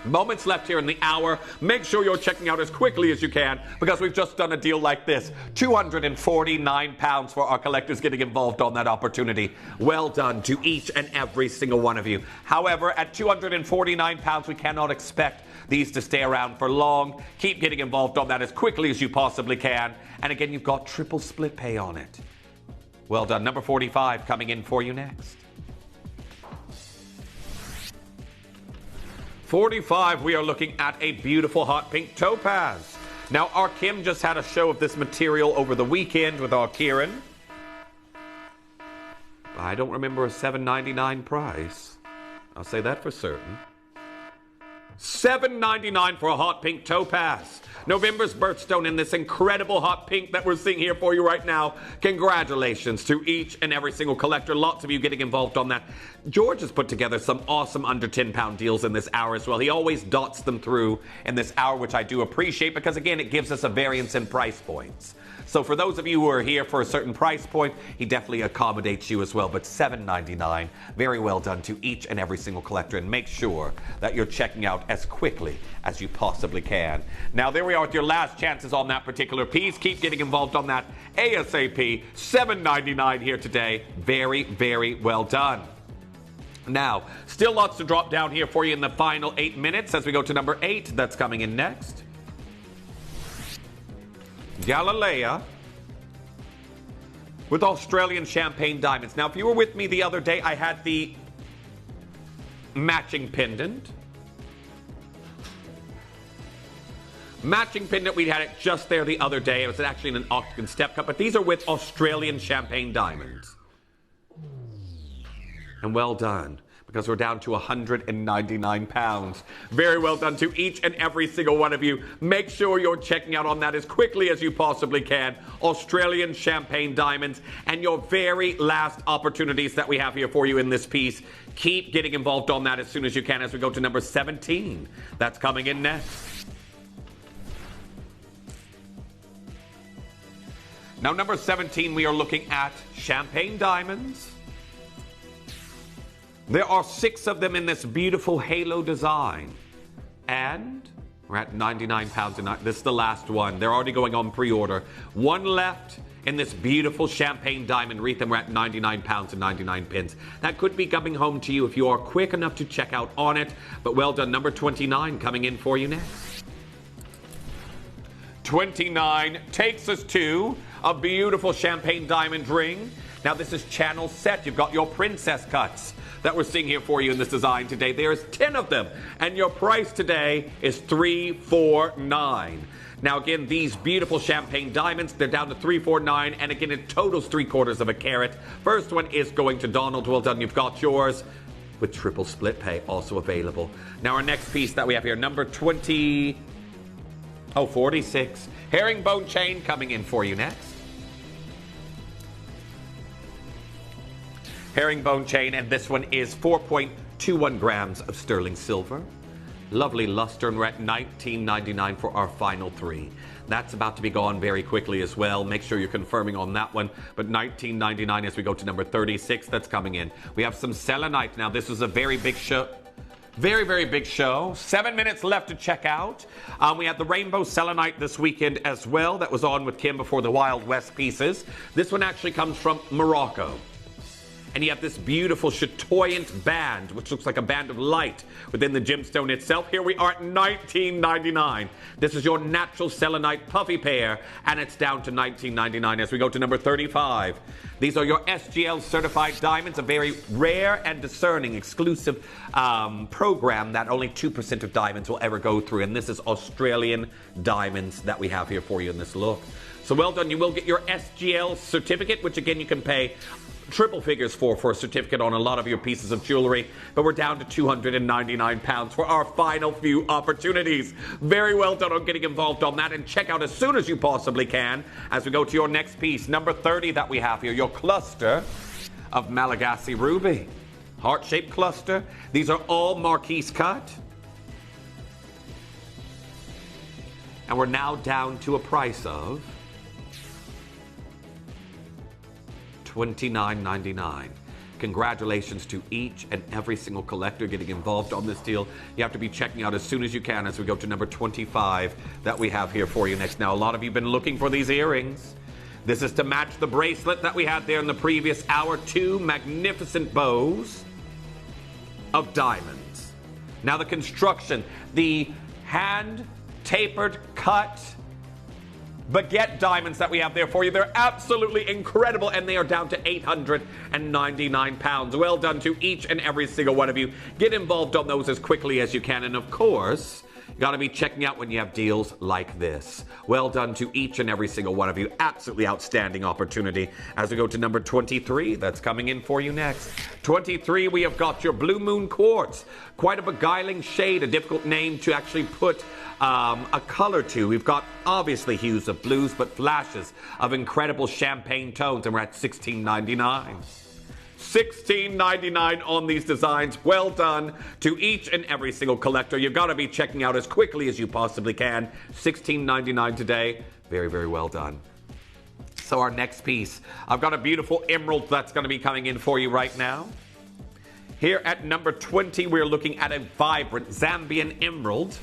Moments left here in the hour. Make sure you're checking out as quickly as you can because we've just done a deal like this. £249 for our collectors getting involved on that opportunity. Well done to each and every single one of you. However, at £249, we cannot expect these to stay around for long. Keep getting involved on that as quickly as you possibly can. And again, you've got triple split pay on it. Well done. Number 45 coming in for you next. 45, we are looking at a beautiful hot pink topaz. Now, our Kim just had a show of this material over the weekend with our Kieran. I don't remember a $7.99 price. I'll say that for certain. $7.99 for a hot pink topaz. November's birthstone in this incredible hot pink that we're seeing here for you right now. Congratulations to each and every single collector. Lots of you getting involved on that. George has put together some awesome under £10 deals in this hour as well. He always dots them through in this hour, which I do appreciate because, again, it gives us a variance in price points. So for those of you who are here for a certain price point, he definitely accommodates you as well. But $7.99, very well done to each and every single collector. And make sure that you're checking out as quickly as you possibly can. Now, there we are with your last chances on that particular piece. Keep getting involved on that ASAP. $7.99 here today. Very, very well done. Now, still lots to drop down here for you in the final 8 minutes as we go to number 8. That's coming in next. Galilea with Australian champagne diamonds. Now, if you were with me the other day, I had the matching pendant. Matching pendant, we had it just there the other day. It was actually in an octagon step cut, but these are with Australian champagne diamonds. And well done, because we're down to £199. Very well done to each and every single one of you. Make sure you're checking out on that as quickly as you possibly can. Australian champagne diamonds and your very last opportunities that we have here for you in this piece. Keep getting involved on that as soon as you can as we go to number 17. That's coming in next. Now, number 17, we are looking at champagne diamonds. There are 6 of them in this beautiful halo design. And we're at £99 tonight. This is the last one. They're already going on pre-order. One left in this beautiful champagne diamond wreath, and we're at £99 and 99 pence. That could be coming home to you if you are quick enough to check out on it. But well done. Number 29 coming in for you next. 29 takes us to a beautiful champagne diamond ring. Now, this is channel set. You've got your princess cuts that we're seeing here for you in this design today. There's 10 of them, and your price today is $349. Now, again, these beautiful champagne diamonds, they're down to $349, and again, it totals 3/4 of a carat. First one is going to Donald. Well done. You've got yours with triple split pay also available. Now, our next piece that we have here, number 46. Herringbone chain coming in for you next. Herringbone chain, and this one is 4.21 grams of sterling silver. Lovely luster, and we're at $19.99 for our final 3. That's about to be gone very quickly as well. Make sure you're confirming on that one. But $19.99 as we go to number 36 that's coming in. We have some selenite. Now, this is a very big show. Very, very big show. 7 minutes left to check out. We had the rainbow selenite this weekend as well. That was on with Kim before the Wild West pieces. This one actually comes from Morocco. And you have this beautiful chatoyant band, which looks like a band of light within the gemstone itself. Here we are at $19.99. This is your natural selenite puffy pair, and it's down to $19.99 as we go to number 35. These are your SGL certified diamonds, a very rare and discerning exclusive program that only 2% of diamonds will ever go through. And this is Australian diamonds that we have here for you in this look. So well done. You will get your SGL certificate, which again you can pay triple figures for a certificate on a lot of your pieces of jewelry, but we're down to £299 for our final few opportunities. Very well done on getting involved on that, and check out as soon as you possibly can as we go to your next piece, number 30 that we have here, your cluster of Malagasy ruby. Heart-shaped cluster. These are all marquise cut. And we're now down to a price of $29.99. Congratulations to each and every single collector getting involved on this deal. You have to be checking out as soon as you can as we go to number 25 that we have here for you next. Now, a lot of you have been looking for these earrings. This is to match the bracelet that we had there in the previous hour. 2 magnificent bows of diamonds. Now, the construction, the hand-tapered cut baguette diamonds that we have there for you. They're absolutely incredible, and they are down to 899 pounds. Well done to each and every single one of you. Get involved on those as quickly as you can. And of course, you got to be checking out when you have deals like this. Well done to each and every single one of you. Absolutely outstanding opportunity. As we go to number 23, that's coming in for you next. 23, we have got your Blue Moon Quartz. Quite a beguiling shade, a difficult name to actually put a color to. We've got obviously hues of blues, but flashes of incredible champagne tones, and we're at $16.99. $16.99 on these designs. Well done to each and every single collector. You've got to be checking out as quickly as you possibly can. $16.99 today. Very, very well done. So our next piece, I've got a beautiful emerald that's going to be coming in for you right now. Here at number 20, we're looking at a vibrant Zambian emerald,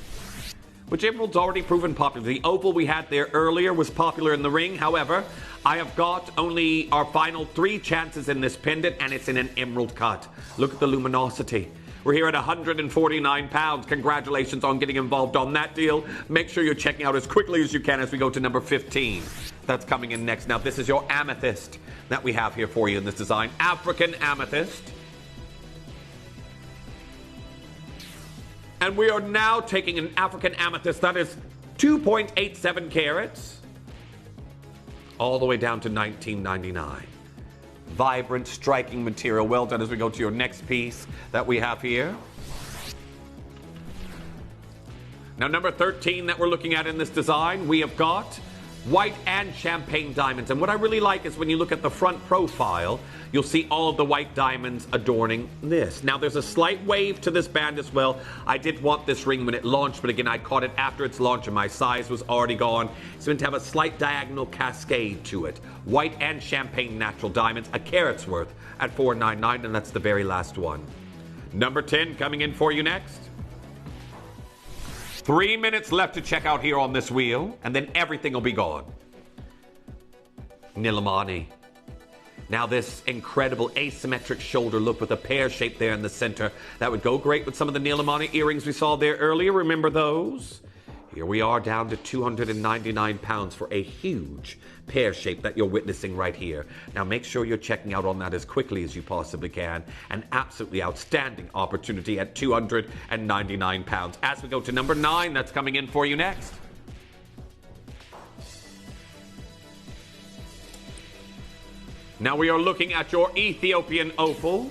which emerald's already proven popular. The opal we had there earlier was popular in the ring. However, I have got only our final 3 chances in this pendant, and it's in an emerald cut. Look at the luminosity. We're here at 149 pounds. Congratulations on getting involved on that deal. Make sure you're checking out as quickly as you can as we go to number 15. That's coming in next. Now, this is your amethyst that we have here for you in this design. African amethyst. And we are now taking an African amethyst that is 2.87 carats all the way down to $19.99. Vibrant, striking material. Well done as we go to your next piece that we have here. Now, number 13 that we're looking at in this design, we have got white and champagne diamonds. And what I really like is when you look at the front profile, you'll see all of the white diamonds adorning this. Now, there's a slight wave to this band as well. I did want this ring when it launched, but again, I caught it after its launch and my size was already gone. It's meant to have a slight diagonal cascade to it. White and champagne natural diamonds, a carat's worth at $4.99, and that's the very last one. Number 10 coming in for you next. 3 minutes left to check out here on this wheel, and then everything will be gone. Nilamani. Now, this incredible asymmetric shoulder look with a pear shape there in the center. That would go great with some of the Nilamani earrings we saw there earlier. Remember those? Here we are down to 299 pounds for a huge pear shape that you're witnessing right here. Now, make sure you're checking out on that as quickly as you possibly can. An absolutely outstanding opportunity at 299 pounds. As we go to number 9, that's coming in for you next. Now we are looking at your Ethiopian opal,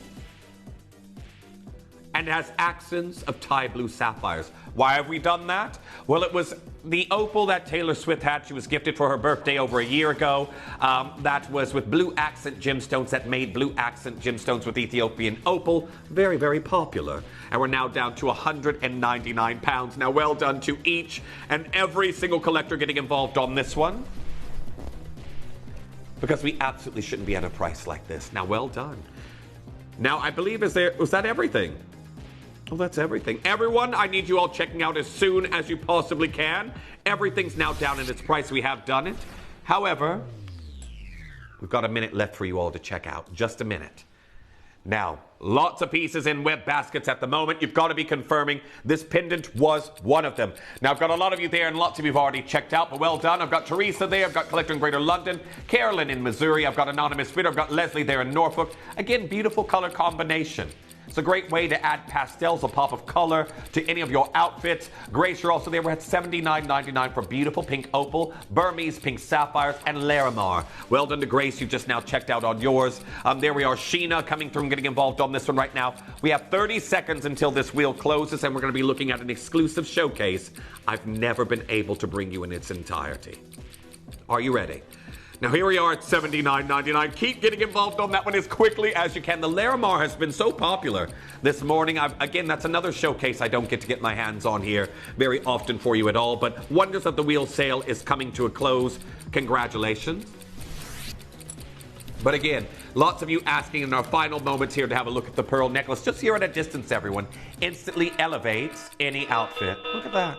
and has accents of Thai blue sapphires. Why have we done that? Well, it was the opal that Taylor Swift had. She was gifted for her birthday over a year ago. That was with blue accent gemstones that made blue accent gemstones with Ethiopian opal. Very, very popular. And we're now down to 199 pounds. Now, well done to each and every single collector getting involved on this one, because we absolutely shouldn't be at a price like this. Now, well done. Now, I believe, was that everything? Well, that's everything. Everyone, I need you all checking out as soon as you possibly can. Everything's now down in its price. We have done it. However, we've got a minute left for you all to check out. Just a minute. Now, lots of pieces in web baskets at the moment. You've got to be confirming this pendant was one of them. Now, I've got a lot of you there, and lots of you have already checked out, but well done. I've got Teresa there. I've got Collector in Greater London. Carolyn in Missouri. I've got Anonymous Bidder. I've got Leslie there in Norfolk. Again, beautiful color combination. It's a great way to add pastels, a pop of color to any of your outfits. Grace, you're also there. We're at $79.99 for beautiful pink opal, Burmese pink sapphires, and Larimar. Well done to Grace. You just now checked out on yours. There we are. Sheena coming through and getting involved on this one right now. We have 30 seconds until this wheel closes, and we're going to be looking at an exclusive showcase I've never been able to bring you in its entirety. Are you ready? Now here we are at $79.99. Keep getting involved on that one as quickly as you can. The Larimar has been so popular this morning. Again, that's another showcase I don't get to get my hands on here very often for you at all. But Wonders of the Wheel sale is coming to a close. Congratulations. But again, lots of you asking in our final moments here to have a look at the pearl necklace. Just here at a distance, everyone. Instantly elevates any outfit. Look at that.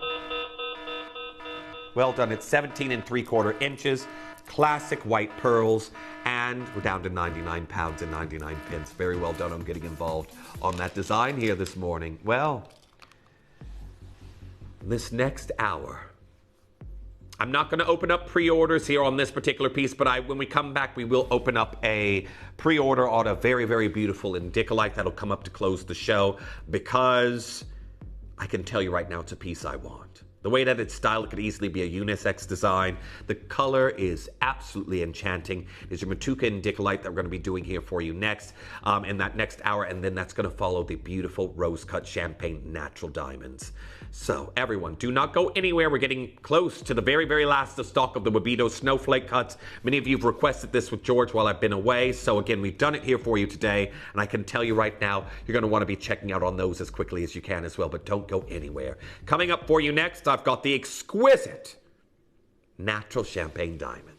Well done. It's 17 3/4 inches. Classic white pearls. And we're down to £99 and 99 pence. Very well done on getting involved on that design here this morning. Well, this next hour, I'm not going to open up pre-orders here on this particular piece, but when we come back, we will open up a pre-order on a very, very beautiful Indicolite that'll come up to close the show, because I can tell you right now it's a piece I want. The way that it's styled, it could easily be a unisex design. The color is absolutely enchanting. There's your Matuka Indicolite that we're going to be doing here for you next in that next hour, and then that's going to follow the beautiful rose-cut champagne natural diamonds. So everyone, do not go anywhere. We're getting close to the very, very last of stock of the Wabito snowflake cuts. Many of you have requested this with George while I've been away. So again, we've done it here for you today. And I can tell you right now, you're going to want to be checking out on those as quickly as you can as well. But don't go anywhere. Coming up for you next, I've got the exquisite natural champagne diamonds.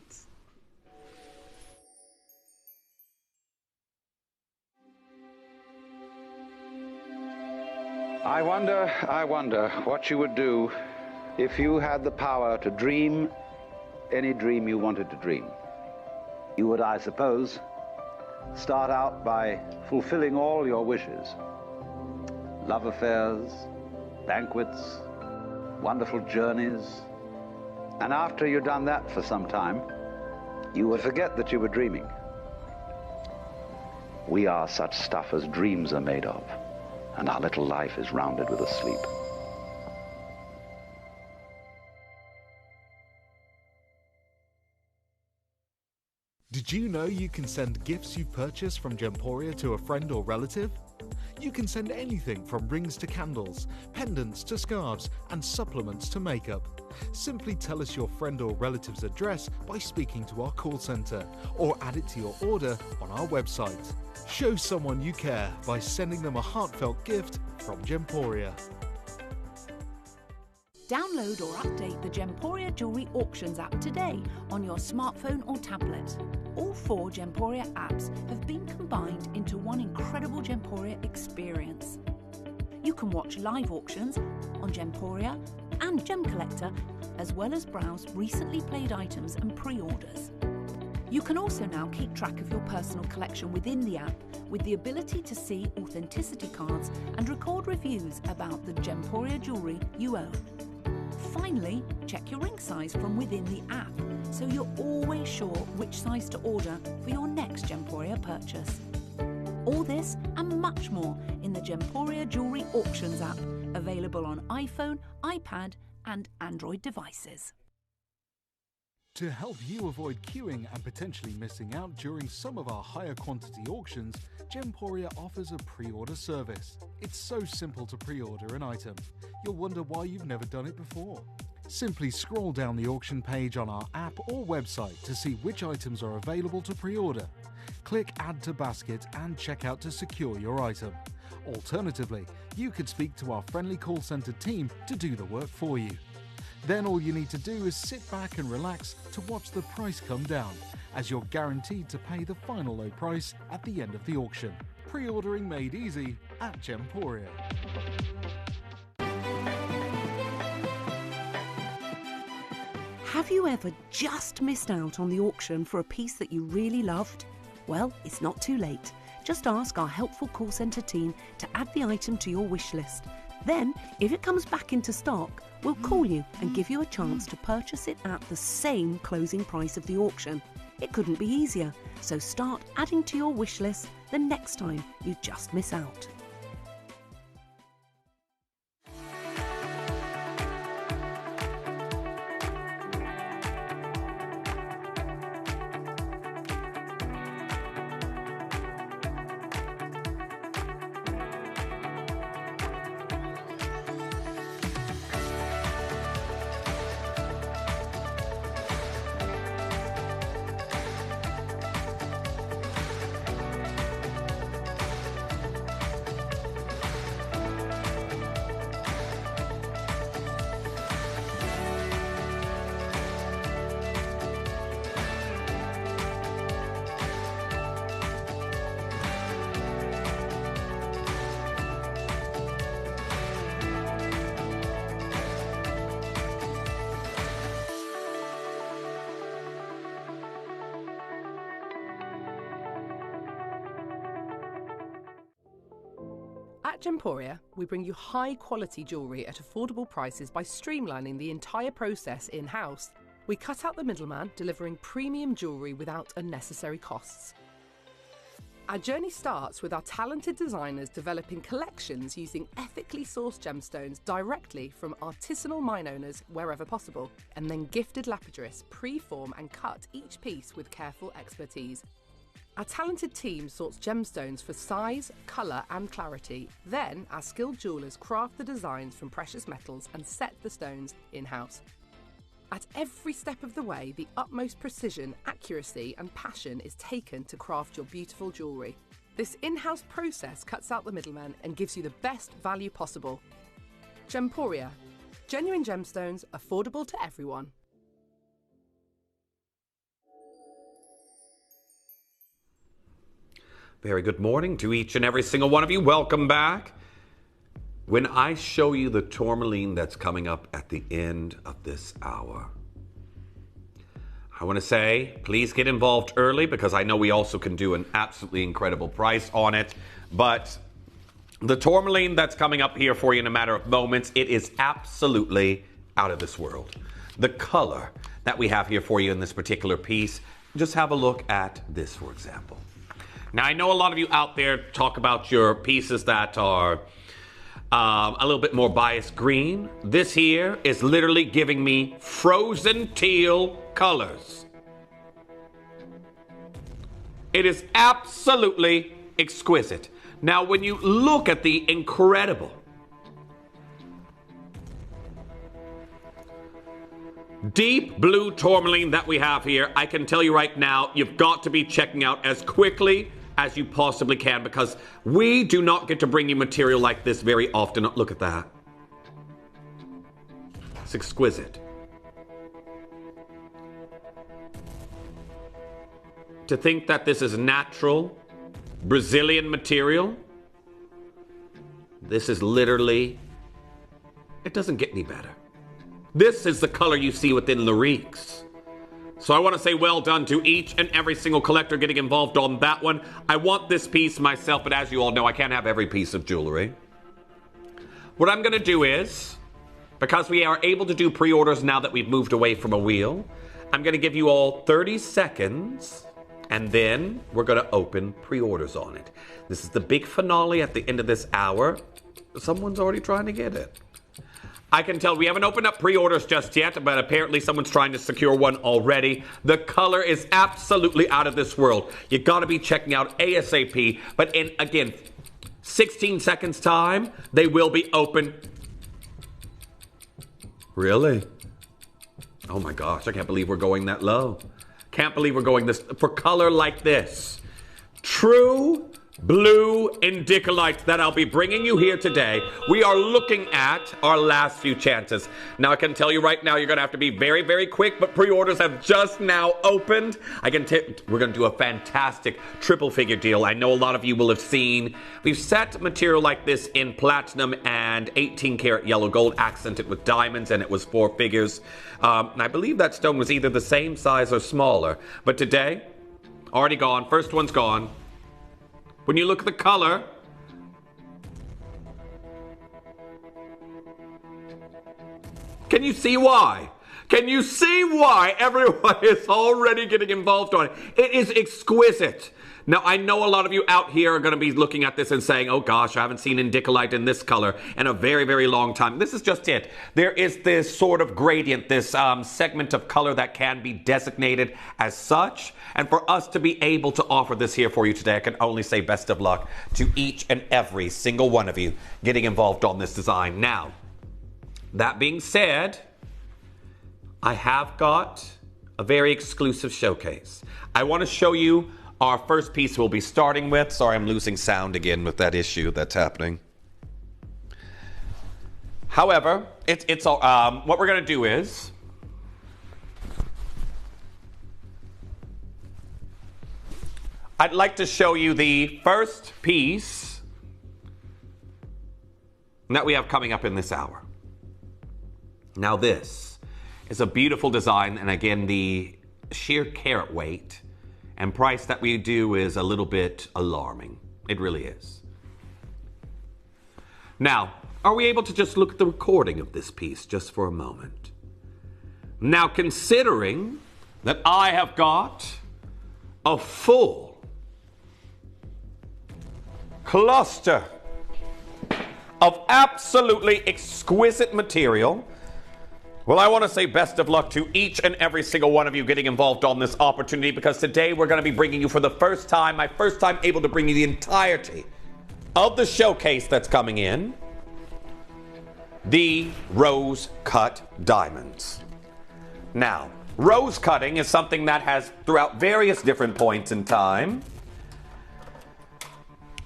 I wonder what you would do if you had the power to dream any dream you wanted to dream. You would, I suppose, start out by fulfilling all your wishes. Love affairs, banquets, wonderful journeys. And after you'd done that for some time, you would forget that you were dreaming. We are such stuff as dreams are made of, and our little life is rounded with a sleep. Did you know you can send gifts you've purchased from Gemporia to a friend or relative? You can send anything from rings to candles, pendants to scarves, and supplements to makeup. Simply tell us your friend or relative's address by speaking to our call centre, or add it to your order on our website. Show someone you care by sending them a heartfelt gift from Gemporia. Download or update the Gemporia Jewellery Auctions app today on your smartphone or tablet. All 4 Gemporia apps have been combined into one incredible Gemporia experience. You can watch live auctions on Gemporia and Gem Collector, as well as browse recently played items and pre-orders. You can also now keep track of your personal collection within the app, with the ability to see authenticity cards and record reviews about the Gemporia jewellery you own. Finally, check your ring size from within the app, so you're always sure which size to order for your next Gemporia purchase. All this and much more in the Gemporia Jewellery Auctions app, available on iPhone, iPad and Android devices. To help you avoid queuing and potentially missing out during some of our higher quantity auctions, Gemporia offers a pre-order service. It's so simple to pre-order an item. You'll wonder why you've never done it before. Simply scroll down the auction page on our app or website to see which items are available to pre-order. Click Add to Basket and check out to secure your item. Alternatively, you could speak to our friendly call centre team to do the work for you. Then all you need to do is sit back and relax to watch the price come down, as you're guaranteed to pay the final low price at the end of the auction. Pre-ordering made easy at Gemporia. Have you ever just missed out on the auction for a piece that you really loved? Well, it's not too late. Just ask our helpful call centre team to add the item to your wish list. Then, if it comes back into stock, we'll call you and give you a chance to purchase it at the same closing price of the auction. It couldn't be easier, so start adding to your wish list the next time you just miss out. At Gemporia, we bring you high-quality jewellery at affordable prices by streamlining the entire process in-house. We cut out the middleman, delivering premium jewellery without unnecessary costs. Our journey starts with our talented designers developing collections using ethically sourced gemstones directly from artisanal mine owners wherever possible, and then gifted lapidarists pre-form and cut each piece with careful expertise. Our talented team sorts gemstones for size, colour and clarity. Then our skilled jewellers craft the designs from precious metals and set the stones in-house. At every step of the way, the utmost precision, accuracy and passion is taken to craft your beautiful jewellery. This in-house process cuts out the middleman and gives you the best value possible. Gemporia. Genuine gemstones, affordable to everyone. Very good morning to each and every single one of you. Welcome back. When I show you the tourmaline that's coming up at the end of this hour, I want to say, please get involved early because I know we also can do an absolutely incredible price on it. But the tourmaline that's coming up here for you in a matter of moments, it is absolutely out of this world. The color that we have here for you in this particular piece, just have a look at this, for example. Now, I know a lot of you out there talk about your pieces that are a little bit more biased green. This here is literally giving me frozen teal colors. It is absolutely exquisite. Now, when you look at the incredible deep blue tourmaline that we have here, I can tell you right now, you've got to be checking out as quickly as you possibly can because we do not get to bring you material like this very often. Look at that. It's exquisite. To think that this is natural Brazilian material, this is literally, it doesn't get any better. This is the color you see within Larique's. So I want to say well done to each and every single collector getting involved on that one. I want this piece myself, but as you all know, I can't have every piece of jewelry. What I'm going to do is, because we are able to do pre-orders now that we've moved away from a wheel, I'm going to give you all 30 seconds, and then we're going to open pre-orders on it. This is the big finale at the end of this hour. Someone's already trying to get it. I can tell we haven't opened up pre-orders just yet, but apparently someone's trying to secure one already. The color is absolutely out of this world. You got to be checking out ASAP. But in, again, 16 seconds time, they will be open. Really? Oh my gosh, I can't believe we're going that low. Can't believe we're going this, for color like this. True blue indicolite that I'll be bringing you here today. We are looking at our last few chances. Now I can tell you right now, you're going to have to be very, very quick, but pre-orders have just now opened. I can we're going to do a fantastic triple figure deal. I know a lot of you will have seen. We've set material like this in platinum and 18 karat yellow gold accented with diamonds, and it was 4 figures. And I believe that stone was either the same size or smaller. But today, already gone. First one's gone. When you look at the color, can you see why? Can you see why everyone is already getting involved on it? It is exquisite. Now, I know a lot of you out here are going to be looking at this and saying, oh gosh, I haven't seen indicolite in this color in a very, very long time. This is just it. There is this sort of gradient, this segment of color that can be designated as such. And for us to be able to offer this here for you today, I can only say best of luck to each and every single one of you getting involved on this design. Now, that being said, I have got a very exclusive showcase. I want to show you our first piece we'll be starting with. Sorry, I'm losing sound again with that issue that's happening. However, what we're going to do is I'd like to show you the first piece that we have coming up in this hour. Now this is a beautiful design, and again, the sheer carat weight and price that we do is a little bit alarming. It really is. Now, are we able to just look at the recording of this piece just for a moment? Now, considering that I have got a full cluster of absolutely exquisite material, well, I want to say best of luck to each and every single one of you getting involved on this opportunity, because today we're going to be bringing you for the first time, my first time able to bring you the entirety of the showcase that's coming in, the rose cut diamonds. Now, rose cutting is something that has, throughout various different points in time,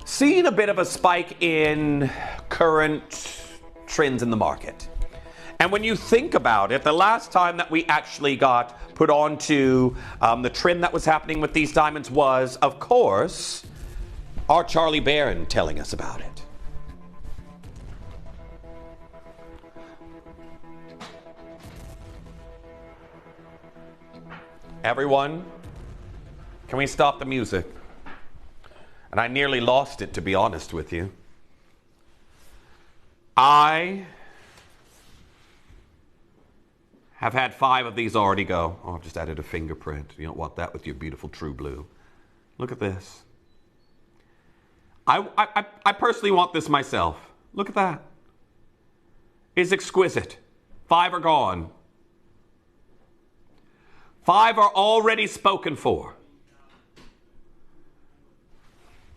seen a bit of a spike in current trends in the market. And when you think about it, the last time that we actually got put onto the trend that was happening with these diamonds was, of course, our Charlie Barron telling us about it. Everyone, can we stop the music? And I nearly lost it, to be honest with you. I have had 5 of these already go. Oh, I've just added a fingerprint. You don't want that with your beautiful true blue. Look at this. I personally want this myself. Look at that. It's exquisite. 5 are gone. 5 are already spoken for.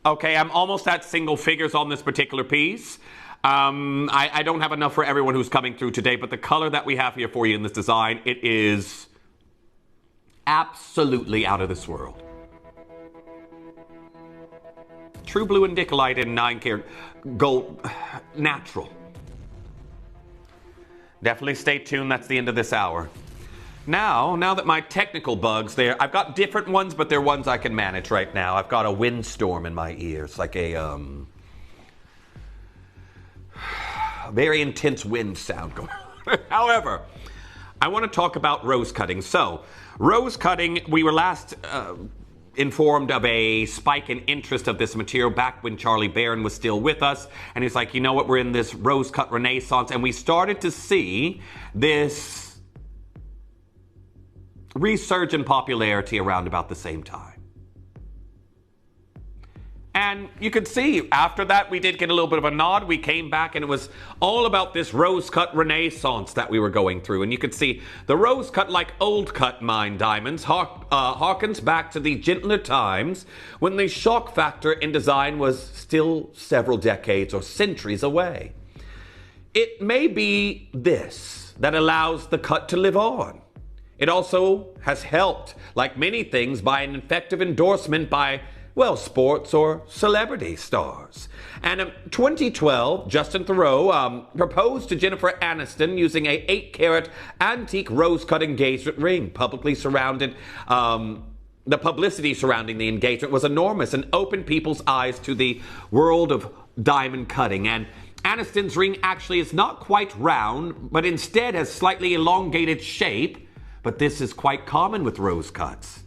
Okay, I'm almost at single figures on this particular piece. I don't have enough for everyone who's coming through today, but the color that we have here for you in this design, it is absolutely out of this world. True blue and Nicolite in 9-karat gold, natural. Definitely stay tuned, that's the end of this hour. Now that my technical bugs there, I've got different ones, but they're ones I can manage right now. I've got a windstorm in my ears, like a very intense wind sound going on. However, I want to talk about rose cutting. So, rose cutting, we were last informed of a spike in interest of this material back when Charlie Barron was still with us. And he's like, you know what, we're in this rose cut renaissance. And we started to see this resurge in popularity around about the same time. And you could see after that we did get a little bit of a nod. We came back and it was all about this rose cut renaissance that we were going through. And you could see the rose cut, like old cut mine diamonds, harkens back to the gentler times when the shock factor in design was still several decades or centuries away. It may be this that allows the cut to live on. It also has helped, like many things, by an effective endorsement by, well, sports or celebrity stars. And in 2012, Justin Theroux proposed to Jennifer Aniston using a 8-karat antique rose-cut engagement ring. Publicly surrounded, the publicity surrounding the engagement was enormous and opened people's eyes to the world of diamond cutting. And Aniston's ring actually is not quite round, but instead has slightly elongated shape. But this is quite common with rose cuts.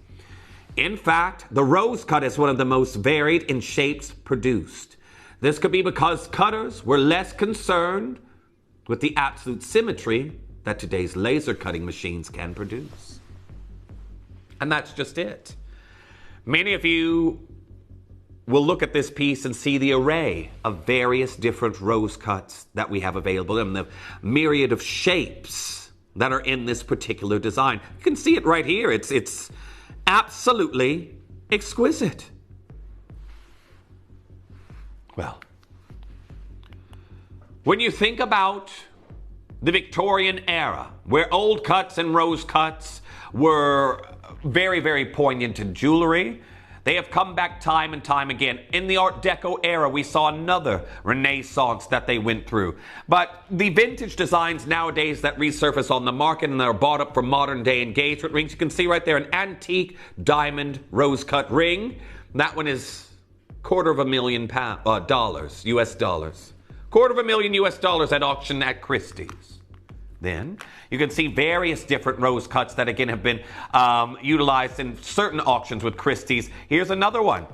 In fact, the rose cut is one of the most varied in shapes produced. This could be because cutters were less concerned with the absolute symmetry that today's laser cutting machines can produce. And that's just it. Many of you will look at this piece and see the array of various different rose cuts that we have available and the myriad of shapes that are in this particular design. You can see it right here. It's absolutely exquisite. Well, when you think about the Victorian era, where old cuts and rose cuts were very, very poignant in jewelry, they have come back time and time again. In the Art Deco era, we saw another renaissance that they went through. But the vintage designs nowadays that resurface on the market and are bought up for modern day engagement rings, you can see right there an antique diamond rose cut ring. That one is $250,000 US dollars. $250,000 US dollars at auction at Christie's. Then you can see various different rose cuts that again have been utilized in certain auctions with Christie's. Here's another one.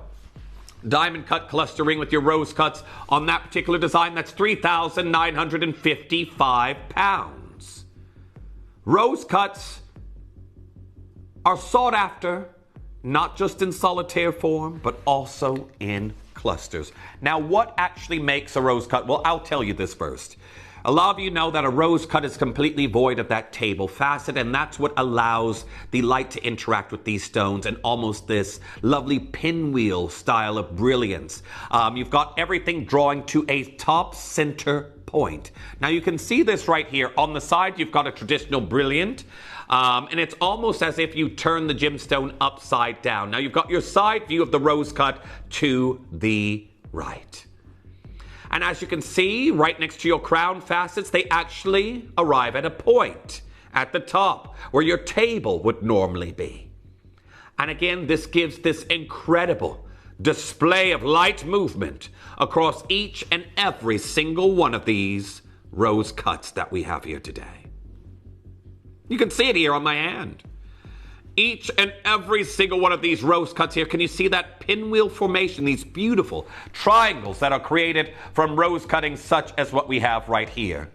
diamond cut cluster ring with your rose cuts on that particular design, that's £3,955. Rose cuts are sought after, not just in solitaire form, but also in clusters. Now, what actually makes a rose cut? Well, I'll tell you this first. A lot of you know that a rose cut is completely void of that table facet, and that's what allows the light to interact with these stones and almost this lovely pinwheel style of brilliance. You've got everything drawing to a top center point. Now you can see this right here. On the side, you've got a traditional brilliant, and it's almost as if you turn the gemstone upside down. Now you've got your side view of the rose cut to the right. And as you can see, right next to your crown facets, they actually arrive at a point at the top where your table would normally be. And again, this gives this incredible display of light movement across each and every single one of these rose cuts that we have here today. You can see it here on my hand. Each and every single one of these rose cuts here, can you see that pinwheel formation, these beautiful triangles that are created from rose cuttings such as what we have right here?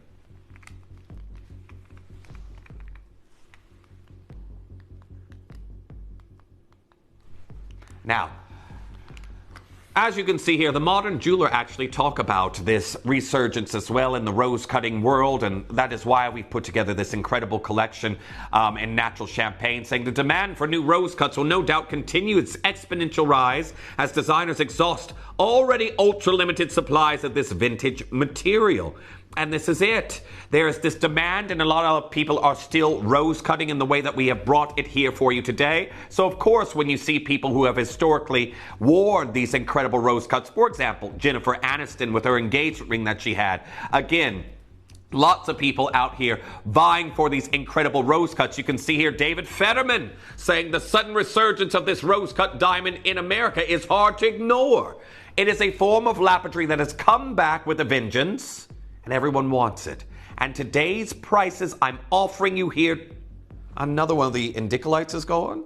Now, as you can see here, the modern jeweler actually talk about this resurgence as well in the rose cutting world, and that is why we've put together this incredible collection in natural champagne, saying the demand for new rose cuts will no doubt continue its exponential rise as designers exhaust already ultra-limited supplies of this vintage material. And this is it. There is this demand, and a lot of people are still rose cutting in the way that we have brought it here for you today. So, of course, when you see people who have historically worn these incredible rose cuts, for example, Jennifer Aniston with her engagement ring that she had, again, lots of people out here vying for these incredible rose cuts. You can see here David Fetterman saying the sudden resurgence of this rose cut diamond in America is hard to ignore. It is a form of lapidary that has come back with a vengeance, and everyone wants it. And today's prices, I'm offering you here, another one of the indicolites is going.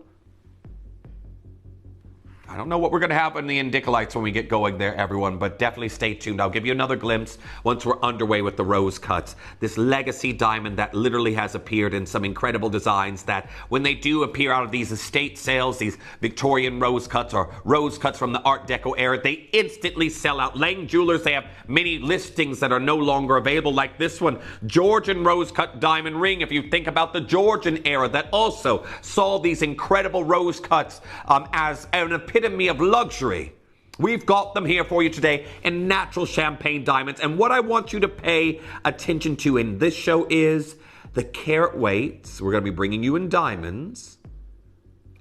I don't know what we're going to have in the indicolites when we get going there, everyone, but definitely stay tuned. I'll give you another glimpse once we're underway with the rose cuts. This legacy diamond that literally has appeared in some incredible designs that when they do appear out of these estate sales, these Victorian rose cuts or rose cuts from the Art Deco era, they instantly sell out. Lang Jewelers, they have many listings that are no longer available, like this one, Georgian rose cut diamond ring. If you think about the Georgian era that also saw these incredible rose cuts as an epitome of luxury, we've got them here for you today in natural champagne diamonds. And what I want you to pay attention to in this show is the carat weights we're going to be bringing you in diamonds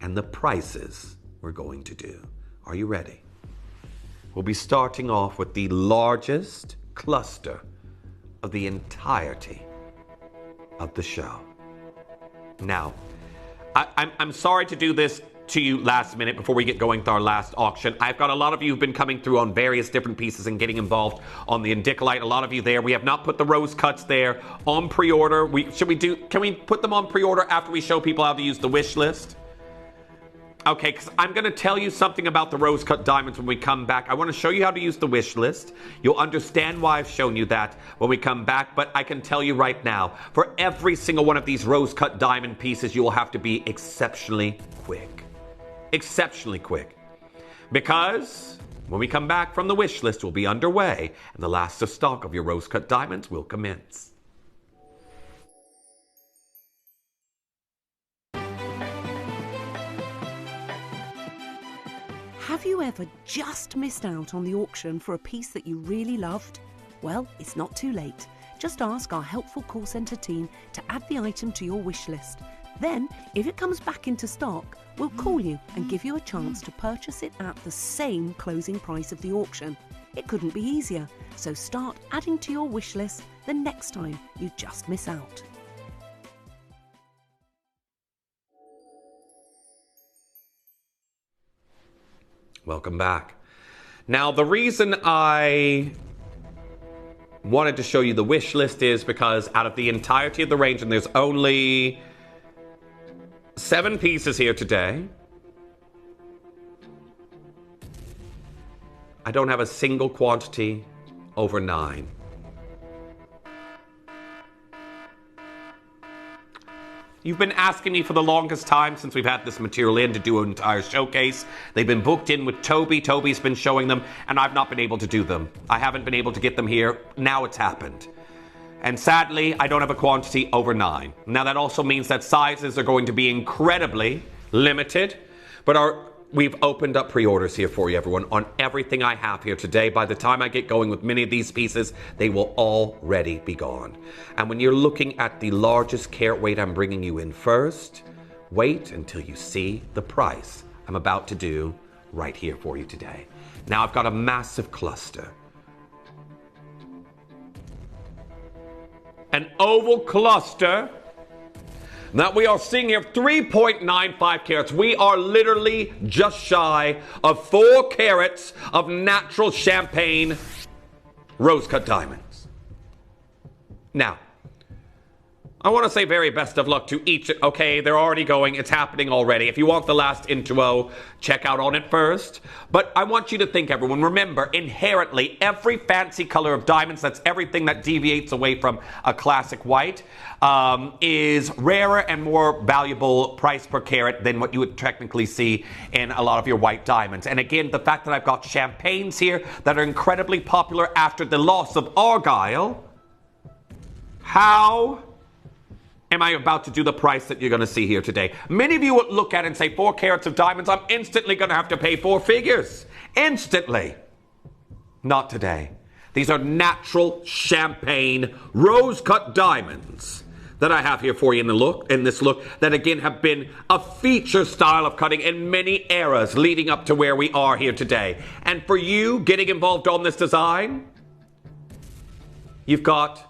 and the prices we're going to do. Are you ready? We'll be starting off with the largest cluster of the entirety of the show. Now, I'm sorry to do this to you last minute before we get going with our last auction. I've got a lot of you who've been coming through on various different pieces and getting involved on the indicolite. A lot of you there. We have not put the rose cuts there on pre-order. Can we put them on pre-order after we show people how to use the wish list? Okay, because I'm going to tell you something about the rose cut diamonds when we come back. I want to show you how to use the wish list. You'll understand why I've shown you that when we come back, but I can tell you right now, for every single one of these rose cut diamond pieces, you will have to be exceptionally quick. Exceptionally quick. Because when we come back from the wish list, will be underway, and the last of stock of your rose cut diamonds will commence. Have you ever just missed out on the auction for a piece that you really loved? Well, it's not too late. Just ask our helpful call centre team to add the item to your wish list. Then, if it comes back into stock, we'll call you and give you a chance to purchase it at the same closing price of the auction. It couldn't be easier, so start adding to your wish list the next time you just miss out. Welcome back. Now, the reason I wanted to show you the wish list is because out of the entirety of the range, and there's only 7 pieces here today, I don't have a single quantity over 9. You've been asking me for the longest time since we've had this material in to do an entire showcase. They've been booked in with Toby. Toby's been showing them, and I've not been able to do them. I haven't been able to get them here. Now it's happened. And sadly, I don't have a quantity over 9. Now that also means that sizes are going to be incredibly limited, but we've opened up pre-orders here for you, everyone, on everything I have here today. By the time I get going with many of these pieces, they will already be gone. And when you're looking at the largest carat weight I'm bringing you in first, wait until you see the price I'm about to do right here for you today. Now I've got a massive cluster. An oval cluster that we are seeing here, 3.95 carats. We are literally just shy of 4 carats of natural champagne rose-cut diamonds. Now, I want to say very best of luck to each. Okay, they're already going. It's happening already. If you want the last intro, check out on it first. But I want you to think, everyone, remember, inherently, every fancy color of diamonds, that's everything that deviates away from a classic white, is rarer and more valuable price per carat than what you would technically see in a lot of your white diamonds. And again, the fact that I've got champagnes here that are incredibly popular after the loss of Argyle, how am I about to do the price that you're going to see here today? Many of you would look at it and say 4 carats of diamonds, I'm instantly going to have to pay 4 figures. Instantly. Not today. These are natural champagne rose-cut diamonds that I have here for you in this look that again have been a feature style of cutting in many eras leading up to where we are here today. And for you getting involved on this design, you've got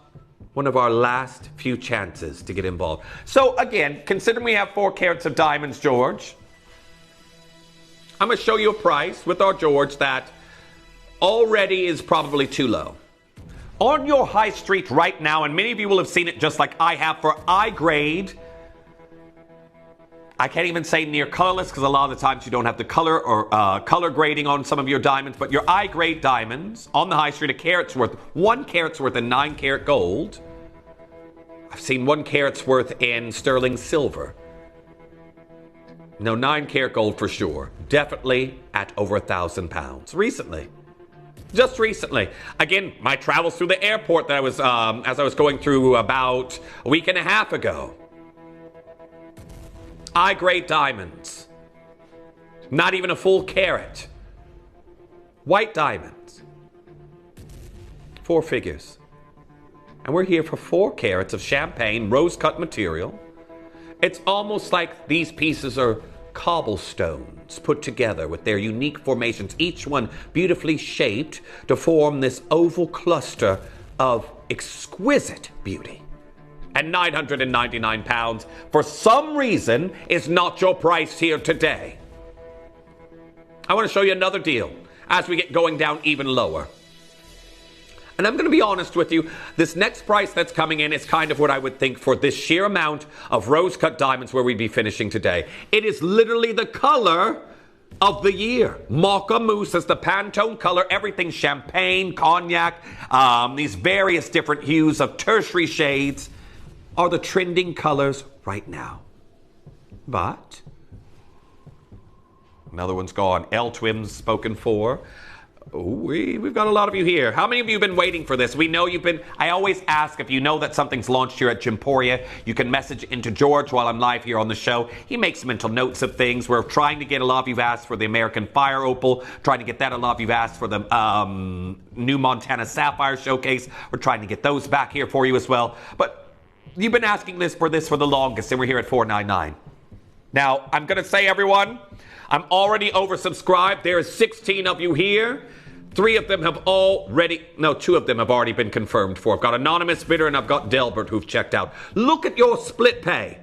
one of our last few chances to get involved. So again, considering we have 4 carats of diamonds, George, I'm going to show you a price with our George that already is probably too low. On your high street right now, and many of you will have seen it just like I have for I-grade, I can't even say near colorless because a lot of the times you don't have the color or color grading on some of your diamonds, but your I-grade diamonds on the high street, 1 carat's worth in 9 karat gold. I've seen 1 carat's worth in sterling silver. No, 9 karat gold for sure. Definitely at over £1,000 recently. Just recently. Again, my travels through the airport that I was, as I was going through about a week and a half ago. I-grade diamonds. Not even a full carat. White diamonds. 4 figures. And we're here for 4 carats of champagne rose-cut material. It's almost like these pieces are cobblestones put together with their unique formations, each one beautifully shaped to form this oval cluster of exquisite beauty. And £999, for some reason, is not your price here today. I want to show you another deal as we get going down even lower. And I'm going to be honest with you, this next price that's coming in is kind of what I would think for this sheer amount of rose-cut diamonds where we'd be finishing today. It is literally the color of the year. Mocha mousse is the Pantone color. Everything champagne, cognac, these various different hues of tertiary shades are the trending colors right now. But another one's gone. L-Twim's spoken for. We've got a lot of you here. How many of you have been waiting for this? We know you've been. I always ask if you know that something's launched here at Gemporia, you can message into George while I'm live here on the show. He makes mental notes of things. We're trying to get a lot of you've asked for the American Fire Opal, trying to get that. A lot of you've asked for the new Montana Sapphire Showcase. We're trying to get those back here for you as well. But you've been asking for this for the longest, and we're here at $499. Now, I'm going to say, everyone, I'm already oversubscribed. There is 16 of you here. 3 of them have already, no, 2 of them have already been confirmed for. I've got Anonymous Bidder and I've got Delbert who've checked out. Look at your split pay.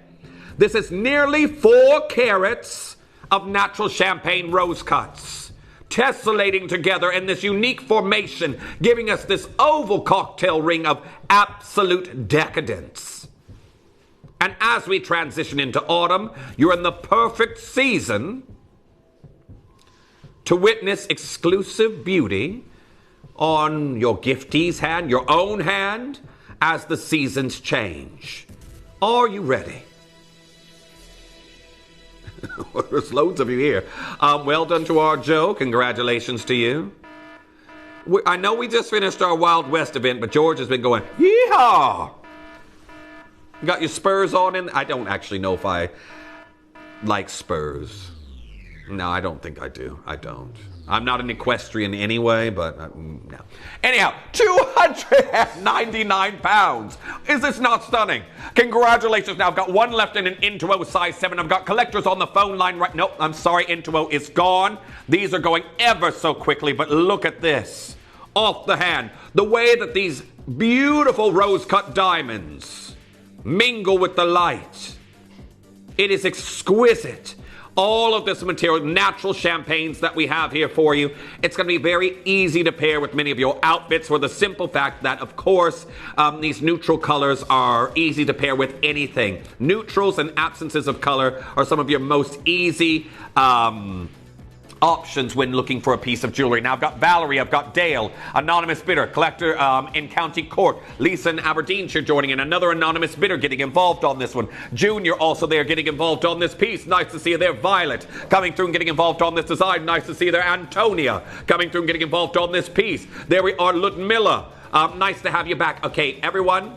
This is nearly 4 carats of natural champagne rose cuts, tessellating together in this unique formation, giving us this oval cocktail ring of absolute decadence. And as we transition into autumn, you're in the perfect season to witness exclusive beauty on your giftee's hand, your own hand, as the seasons change. Are you ready? There's loads of you here. Well done to our Joe. Congratulations to you. I know we just finished our Wild West event, but George has been going, yeehaw! You got your spurs on in? I don't actually know if I like spurs. No, I don't think I do. I don't. I'm not an equestrian anyway, but no. Anyhow, 299 pounds. Is this not stunning? Congratulations. Now, I've got one left in an Intuo size 7. I've got collectors on the phone line right. Nope, I'm sorry, Intuo is gone. These are going ever so quickly, but look at this. Off the hand. The way that these beautiful rose-cut diamonds mingle with the light. It is exquisite. All of this material, natural champagnes that we have here for you. It's going to be very easy to pair with many of your outfits for the simple fact that, of course, these neutral colors are easy to pair with anything. Neutrals and absences of color are some of your most easy options when looking for a piece of jewelry. Now, I've got Valerie, I've got Dale, anonymous bidder, collector in County Cork, Lisa in Aberdeenshire joining in, another anonymous bidder getting involved on this one. Junior also there getting involved on this piece. Nice to see you there. Violet coming through and getting involved on this design. Nice to see you there. Antonia coming through and getting involved on this piece. There we are, Ludmilla. Nice to have you back. Okay, everyone.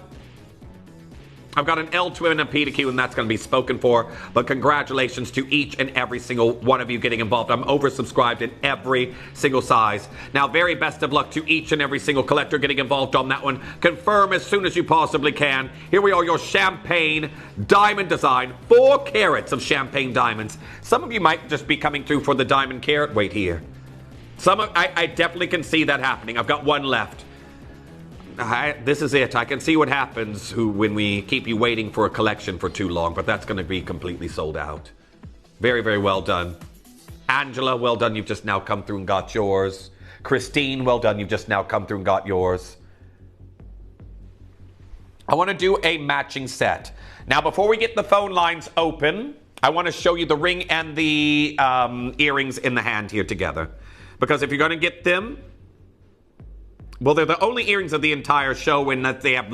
I've got an L2 and a P to Q, and that's going to be spoken for. But congratulations to each and every single one of you getting involved. I'm oversubscribed in every single size. Now, very best of luck to each and every single collector getting involved on that one. Confirm as soon as you possibly can. Here we are, your champagne diamond design. 4 carats of champagne diamonds. Some of you might just be coming through for the diamond carat weight here. I definitely can see that happening. I've got one left. This is it. I can see what happens when we keep you waiting for a collection for too long, but that's going to be completely sold out. Very, very well done. Angela, well done. You've just now come through and got yours. Christine, well done. You've just now come through and got yours. I want to do a matching set. Now, before we get the phone lines open, I want to show you the ring and the earrings in the hand here together. Because if you're going to get them, well, they're the only earrings of the entire show in that they have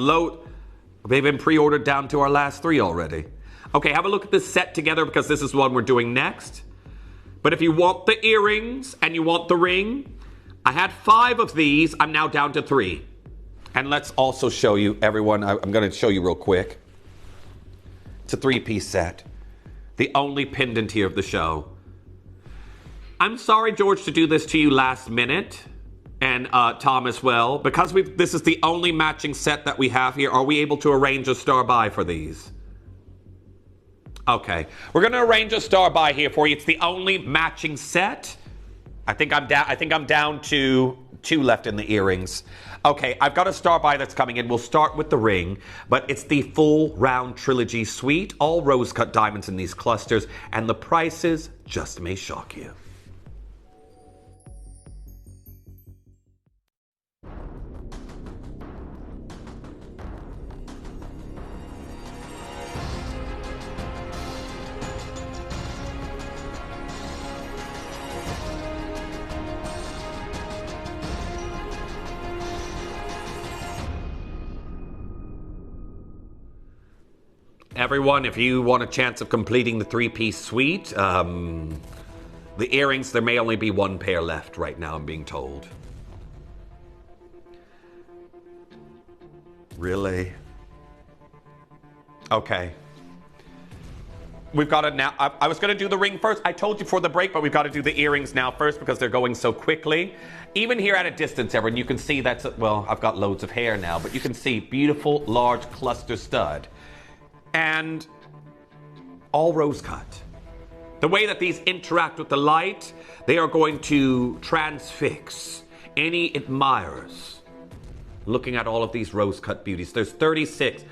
they've been pre-ordered down to our last 3 already. Okay, have a look at this set together because this is the one we're doing next. But if you want the earrings and you want the ring, I had 5 of these. I'm now down to 3. And let's also show you, everyone, I'm going to show you real quick. It's a 3-piece set. The only pendant here of the show. I'm sorry, George, to do this to you last minute. And Tom as well, because this is the only matching set that we have here. Are we able to arrange a star buy for these? Okay, we're going to arrange a star buy here for you. It's the only matching set. I think I'm down to 2 left in the earrings. Okay, I've got a star buy that's coming in. We'll start with the ring, but it's the full round trilogy suite, all rose-cut diamonds in these clusters, and the prices just may shock you. Everyone, if you want a chance of completing the 3-piece suite, the earrings, there may only be 1 pair left right now, I'm being told. Really? Okay. We've got to now, I was going to do the ring first. I told you for the break, but we've got to do the earrings now first because they're going so quickly. Even here at a distance, everyone, you can see that's, well, I've got loads of hair now, but you can see beautiful, large cluster stud. And all rose cut. The way that these interact with the light, they are going to transfix any admirers looking at all of these rose cut beauties. There's 36.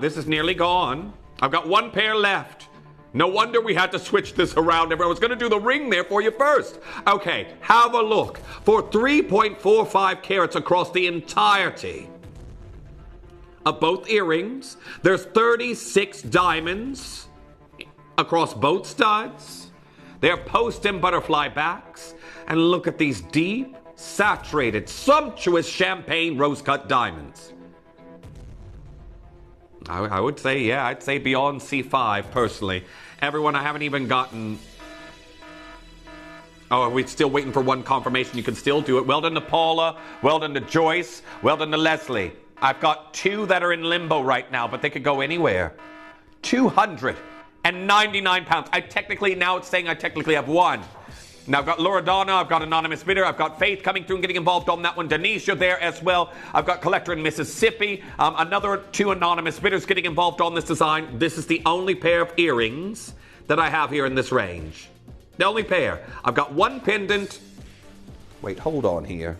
This is nearly gone. I've got 1 pair left. No wonder we had to switch this around. I was going to do the ring there for you first. Okay, have a look. For 3.45 carats across the entirety of both earrings, there's 36 diamonds across both studs. They're post and butterfly backs. And look at these deep, saturated, sumptuous champagne rose-cut diamonds. I would say, yeah, I'd say beyond C5, personally. Everyone, I haven't even gotten... Oh, are we still waiting for one confirmation? You can still do it. Well done to Paula. Well done to Joyce. Well done to Leslie. I've got 2 that are in limbo right now, but they could go anywhere. 299 pounds. Now it's saying I technically have 1. Now I've got Loredana, I've got Anonymous Bidder, I've got Faith coming through and getting involved on that one. Denise, you're there as well. I've got Collector in Mississippi. Another 2 Anonymous Bidders getting involved on this design. This is the only pair of earrings that I have here in this range. The only pair. I've got 1 pendant. Wait, hold on here.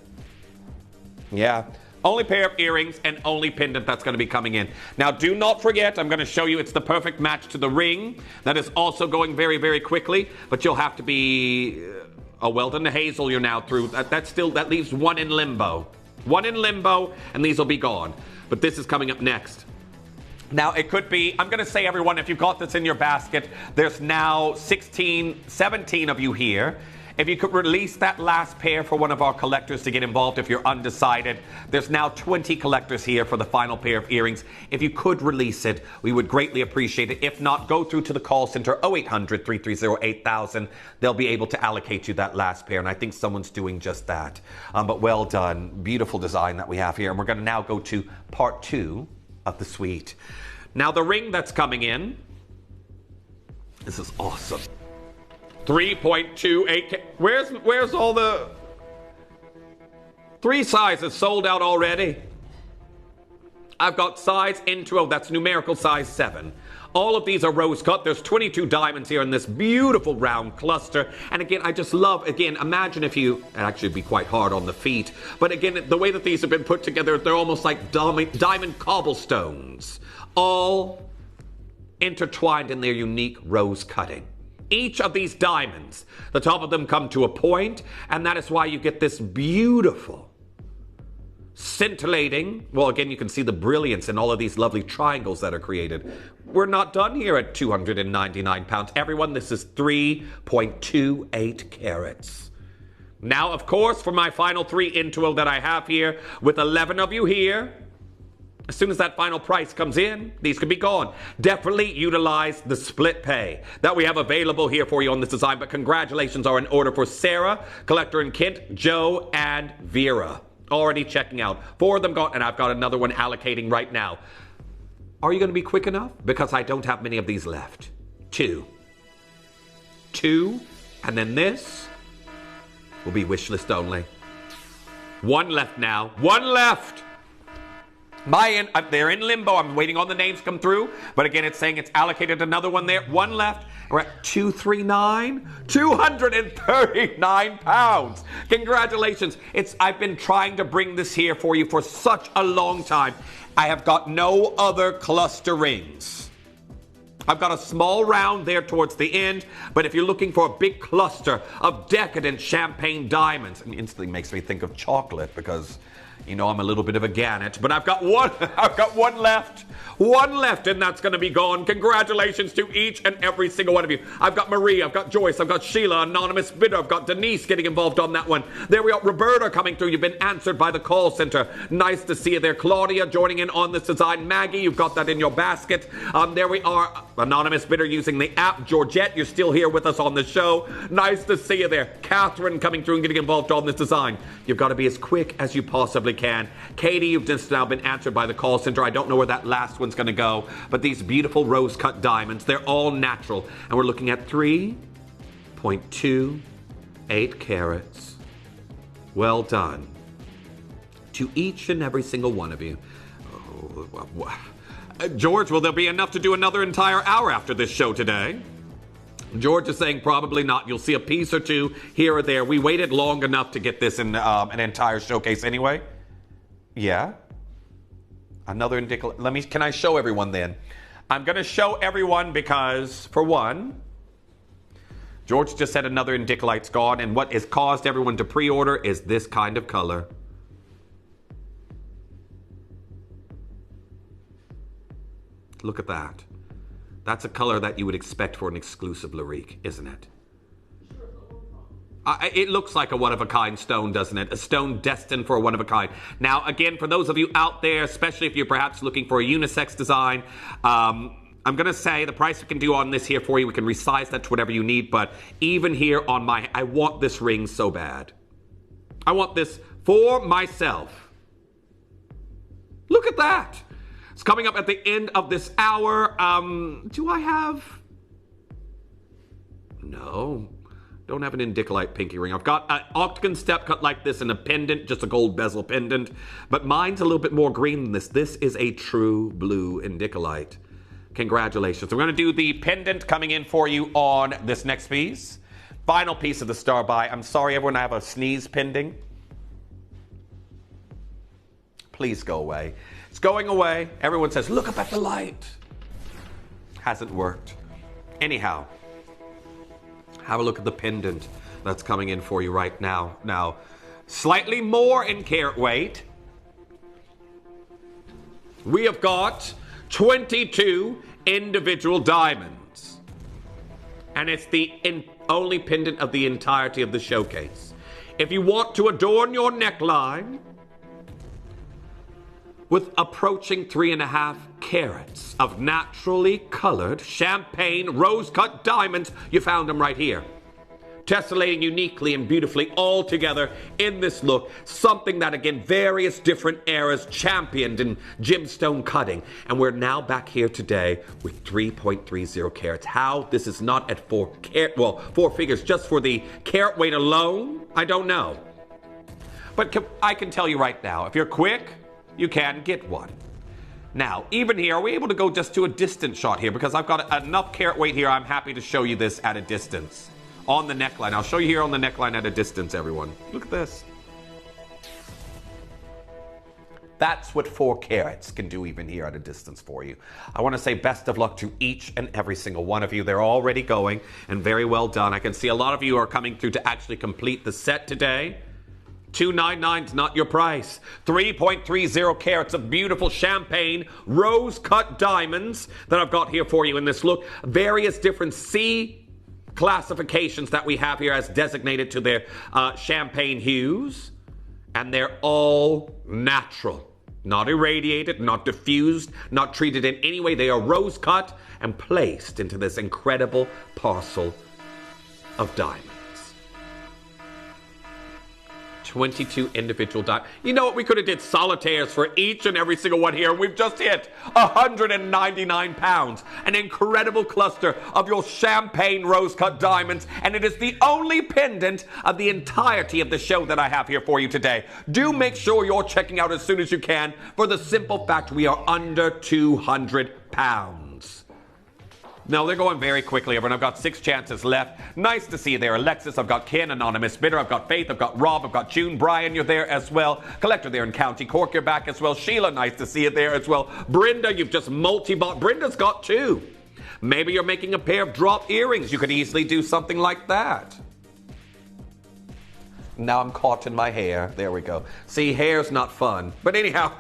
Yeah. Only pair of earrings and only pendant that's going to be coming in. Now, do not forget, I'm going to show you it's the perfect match to the ring. That is also going very, very quickly. But you'll have to be... Oh, well done to Hazel, you're now through. That leaves 1 in limbo. 1 in limbo, and these will be gone. But this is coming up next. Now, it could be, I'm going to say, everyone, if you've got this in your basket, there's now 17 of you here. If you could release that last pair for one of our collectors to get involved if you're undecided. There's now 20 collectors here for the final pair of earrings. If you could release it, we would greatly appreciate it. If not, go through to the call center 0800-330-8000. They'll be able to allocate you that last pair, and I think someone's doing just that. But well done. Beautiful design that we have here. And we're going to now go to part 2 of the suite. Now, the ring that's coming in, this is awesome. 3.28K. Where's all the 3 sizes sold out already? I've got size N12, that's numerical size 7. All of these are rose cut. There's 22 diamonds here in this beautiful round cluster. And again, I just love, imagine if you, it actually be quite hard on the feet. But again, the way that these have been put together, they're almost like diamond cobblestones. All intertwined in their unique rose cutting. Each of these diamonds, the top of them come to a point, and that is why you get this beautiful, scintillating, well, again, you can see the brilliance in all of these lovely triangles that are created. We're not done here at 299 pounds. Everyone, this is 3.28 carats. Now, of course, for my final 3 intuil that I have here, with 11 of you here, as soon as that final price comes in, these could be gone. Definitely utilize the split pay that we have available here for you on this design. But congratulations are in order for Sarah, Collector in Kent, Joe, and Vera. Already checking out. 4 of them gone, and I've got another one allocating right now. Are you going to be quick enough? Because I don't have many of these left. 2. And then this will be wish list only. 1 left now. 1 left. They're in limbo. I'm waiting on the names come through. But again, it's saying it's allocated another one there. 1 left. We're at 239. 239 pounds. Congratulations. I've been trying to bring this here for you for such a long time. I have got no other cluster rings. I've got a small round there towards the end, but if you're looking for a big cluster of decadent champagne diamonds, it instantly makes me think of chocolate because, you know, I'm a little bit of a garnet, but I've got one left. 1 left, and that's going to be gone. Congratulations to each and every single one of you. I've got Marie, I've got Joyce, I've got Sheila, Anonymous Bidder, I've got Denise getting involved on that one. There we are, Roberta coming through. You've been answered by the call center. Nice to see you there. Claudia joining in on this design. Maggie, you've got that in your basket. There we are, Anonymous Bidder using the app. Georgette, you're still here with us on the show. Nice to see you there. Catherine coming through and getting involved on this design. You've got to be as quick as you possibly can. Katie, you've just now been answered by the call center. I don't know where that last one's going to go, but these beautiful rose-cut diamonds, they're all natural, and we're looking at 3.28 carats. Well done to each and every single one of you. George, will there be enough to do another entire hour after this show today? George is saying probably not. You'll see a piece or two here or there. We waited long enough to get this in an entire showcase anyway. Yeah. Another indicator. Can I show everyone then? I'm going to show everyone because, for one, George just said another Indicolite's gone, and what has caused everyone to pre-order is this kind of color. Look at that. That's a color that you would expect for an exclusive Lyrique, isn't it? It looks like a one-of-a-kind stone, doesn't it? A stone destined for a one-of-a-kind. Now, again, for those of you out there, especially if you're perhaps looking for a unisex design, I'm going to say the price we can do on this here for you, we can resize that to whatever you need, but even here on my, I want this ring so bad. I want this for myself. Look at that. It's coming up at the end of this hour. Do I have... No. Don't have an indicolite pinky ring. I've got an octagon step cut like this and a pendant, just a gold bezel pendant. But mine's a little bit more green than this. This is a true blue indicolite. Congratulations. We're going to do the pendant coming in for you on this next piece. Final piece of the star buy. I'm sorry, everyone, I have a sneeze pending. Please go away. It's going away. Everyone says, look up at the light. Hasn't worked. Anyhow. Have a look at the pendant that's coming in for you right now. Now, slightly more in carat weight. We have got 22 individual diamonds. And it's the only pendant of the entirety of the showcase. If you want to adorn your neckline with approaching 3.5 carats of naturally colored champagne rose-cut diamonds, you found them right here. Tessellating uniquely and beautifully all together in this look. Something that, again, various different eras championed in gemstone cutting. And we're now back here today with 3.30 carats. How this is not at 4 figures just for the carat weight alone, I don't know. But I can tell you right now, if you're quick, you can get one. Now, even here, are we able to go just to a distant shot here? Because I've got enough carat weight here, I'm happy to show you this at a distance. On the neckline. I'll show you here on the neckline at a distance, everyone. Look at this. That's what 4 carats can do even here at a distance for you. I want to say best of luck to each and every single one of you. They're already going, and very well done. I can see a lot of you are coming through to actually complete the set today. $299 is not your price. 3.30 carats of beautiful champagne rose-cut diamonds that I've got here for you in this look. Various different C classifications that we have here as designated to their champagne hues. And they're all natural. Not irradiated, not diffused, not treated in any way. They are rose-cut and placed into this incredible parcel of diamonds. 22 individual diamonds. You know what? We could have did solitaires for each and every single one here. We've just hit 199 pounds. An incredible cluster of your champagne rose-cut diamonds. And it is the only pendant of the entirety of the show that I have here for you today. Do make sure you're checking out as soon as you can for the simple fact we are under 200 pounds. No, they're going very quickly, everyone. I've got 6 chances left. Nice to see you there. Alexis, I've got Ken, Anonymous Bidder, I've got Faith, I've got Rob, I've got June, Brian, you're there as well. Collector there in County Cork, you're back as well. Sheila, nice to see you there as well. Brenda, you've just multi-bought. Brenda's got 2. Maybe you're making a pair of drop earrings. You could easily do something like that. Now I'm caught in my hair. There we go. See, hair's not fun. But anyhow,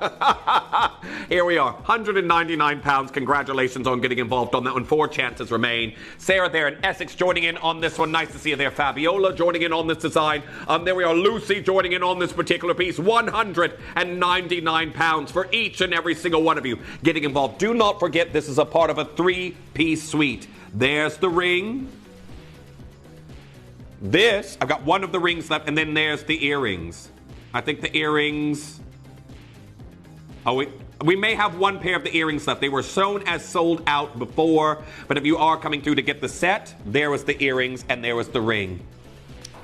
here we are. 199 pounds. Congratulations on getting involved on that one. 4 chances remain. Sarah there in Essex joining in on this one. Nice to see you there. Fabiola joining in on this design. There we are. Lucy joining in on this particular piece. 199 pounds for each and every single one of you getting involved. Do not forget this is a part of a 3-piece suite. There's the ring. This, I've got one of the rings left, and then there's the earrings. I think the earrings... Oh, we may have one pair of the earrings left. They were shown as sold out before, but if you are coming through to get the set, there was the earrings, and there was the ring.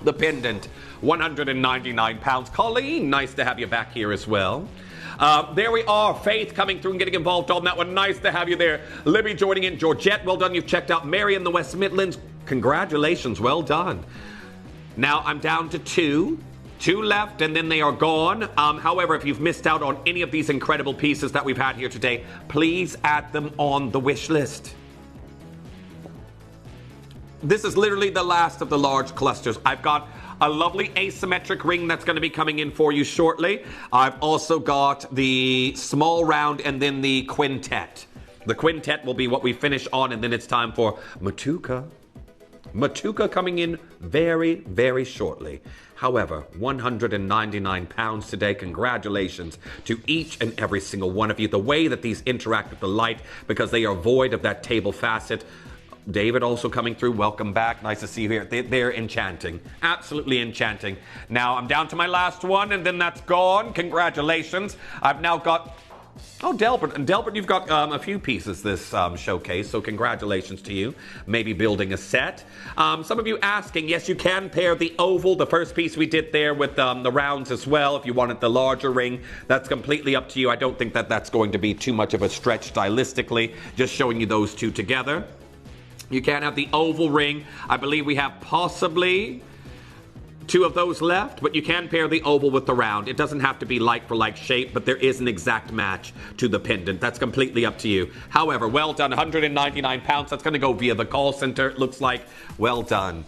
The pendant, 199 pounds. Colleen, nice to have you back here as well. There we are. Faith coming through and getting involved on that one. Nice to have you there. Libby joining in. Georgette, well done. You've checked out. Mary in the West Midlands. Congratulations. Well done. Now I'm down to 2. 2 left, and then they are gone. However, if you've missed out on any of these incredible pieces that we've had here today, please add them on the wish list. This is literally the last of the large clusters. I've got a lovely asymmetric ring that's going to be coming in for you shortly. I've also got the small round and then the quintet. The quintet will be what we finish on, and then it's time for Matuka. Matuka coming in very, very shortly. However, £199 today. Congratulations to each and every single one of you. The way that these interact with the light, because they are void of that table facet. David also coming through. Welcome back. Nice to see you here. They're enchanting. Absolutely enchanting. Now, I'm down to my last one, and then that's gone. Congratulations. I've now got... Oh, Delbert. And Delbert, you've got a few pieces this showcase, so congratulations to you. Maybe building a set. Some of you asking, yes, you can pair the oval, the first piece we did there, with the rounds as well. If you wanted the larger ring, that's completely up to you. I don't think that that's going to be too much of a stretch stylistically, just showing you those two together. You can have the oval ring. I believe we have possibly 2 of those left, but you can pair the oval with the round. It doesn't have to be like for like shape, but there is an exact match to the pendant. That's completely up to you. However, well done. £199. That's going to go via the call center, it looks like. Well done.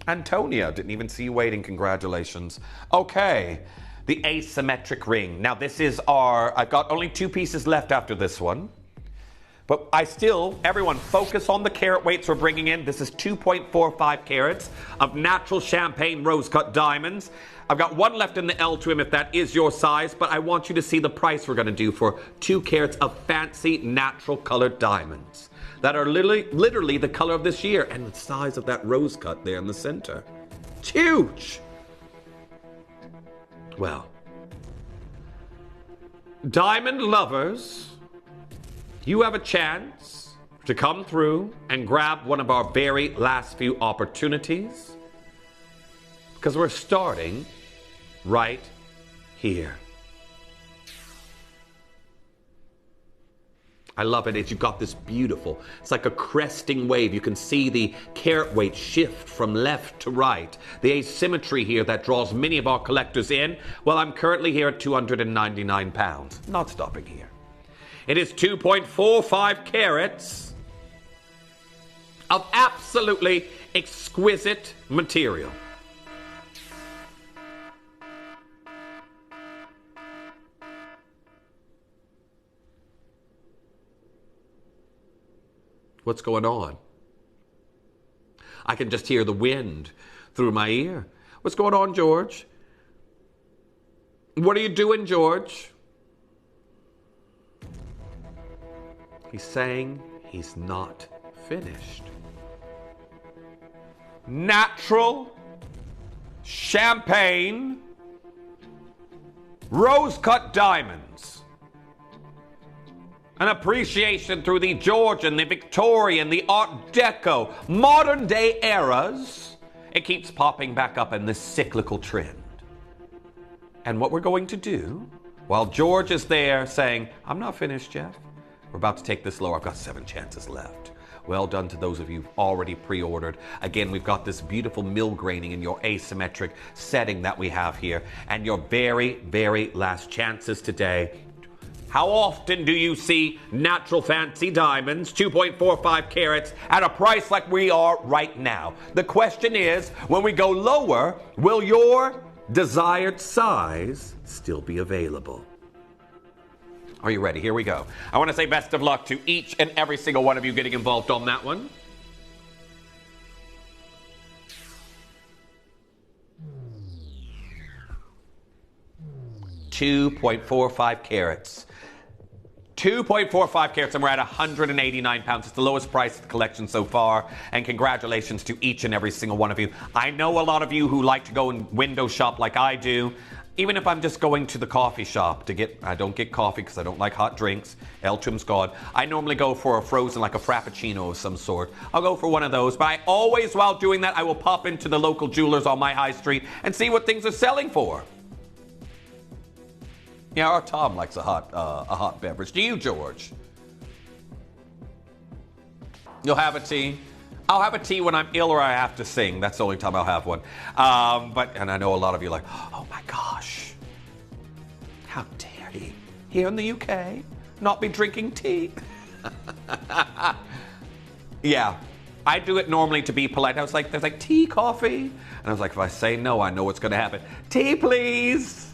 Antonia, didn't even see you waiting. Congratulations. Okay, the asymmetric ring. Now this is I've got only 2 pieces left after this one. But everyone focus on the carat weights we're bringing in. This is 2.45 carats of natural champagne rose-cut diamonds. I've got 1 left in the L trim if that is your size, but I want you to see the price we're going to do for 2 carats of fancy natural colored diamonds that are literally the color of this year and the size of that rose-cut there in the center. It's huge. Well, diamond lovers, you have a chance to come through and grab one of our very last few opportunities, because we're starting right here. I love it. You've got this beautiful, it's like a cresting wave. You can see the carat weight shift from left to right. The asymmetry here that draws many of our collectors in. Well, I'm currently here at £299. Not stopping here. It is 2.45 carats of absolutely exquisite material. What's going on? I can just hear the wind through my ear. What's going on, George? What are you doing, George? He's saying he's not finished. Natural champagne rose-cut diamonds. An appreciation through the Georgian, the Victorian, the Art Deco, modern day eras. It keeps popping back up in this cyclical trend. And what we're going to do, while George is there saying, I'm not finished, Jeff. We're about to take this lower. I've got 7 chances left. Well done to those of you who've already pre-ordered. Again, we've got this beautiful mill graining in your asymmetric setting that we have here. And your very, very last chances today. How often do you see natural fancy diamonds, 2.45 carats, at a price like we are right now? The question is, when we go lower, will your desired size still be available? Are you ready? Here we go. I want to say best of luck to each and every single one of you getting involved on that one. $2.45 carats. 2.45 carats, and we're at £189. It's the lowest price of the collection so far, and congratulations to each and every single one of you. I know a lot of you who like to go and window shop like I do. Even if I'm just going to the coffee shop to get, I don't get coffee because I don't like hot drinks. Eltrim's gone. I normally go for a frozen, like a frappuccino of some sort. I'll go for one of those, but I always, while doing that, I will pop into the local jewelers on my high street and see what things are selling for. Yeah, our Tom likes a hot beverage. Do you, George? You'll have a tea? I'll have a tea when I'm ill or I have to sing. That's the only time I'll have one. And I know a lot of you are like, oh my gosh, how dare he, here in the UK, not be drinking tea? Yeah, I do it normally to be polite. I was like, there's like tea, coffee? And I was like, if I say no, I know what's going to happen. Tea, please.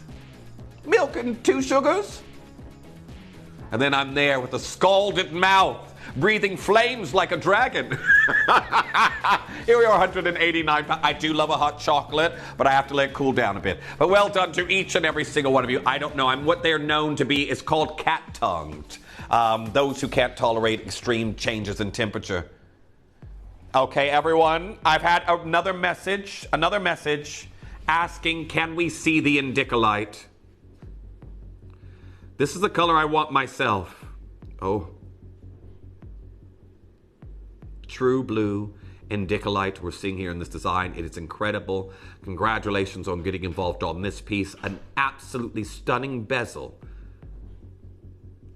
Milk and 2 sugars. And then I'm there with a scalded mouth, breathing flames like a dragon. Here we are, 189 pounds. I do love a hot chocolate, but I have to let it cool down a bit. But well done to each and every single one of you. I don't know. What they're known to be is called cat-tongued. Those who can't tolerate extreme changes in temperature. Okay, everyone. I've had another message asking, can we see the indicolite? This is the color I want myself. Oh. True blue indicolite we're seeing here in this design. It is incredible. Congratulations on getting involved on this piece. An absolutely stunning bezel.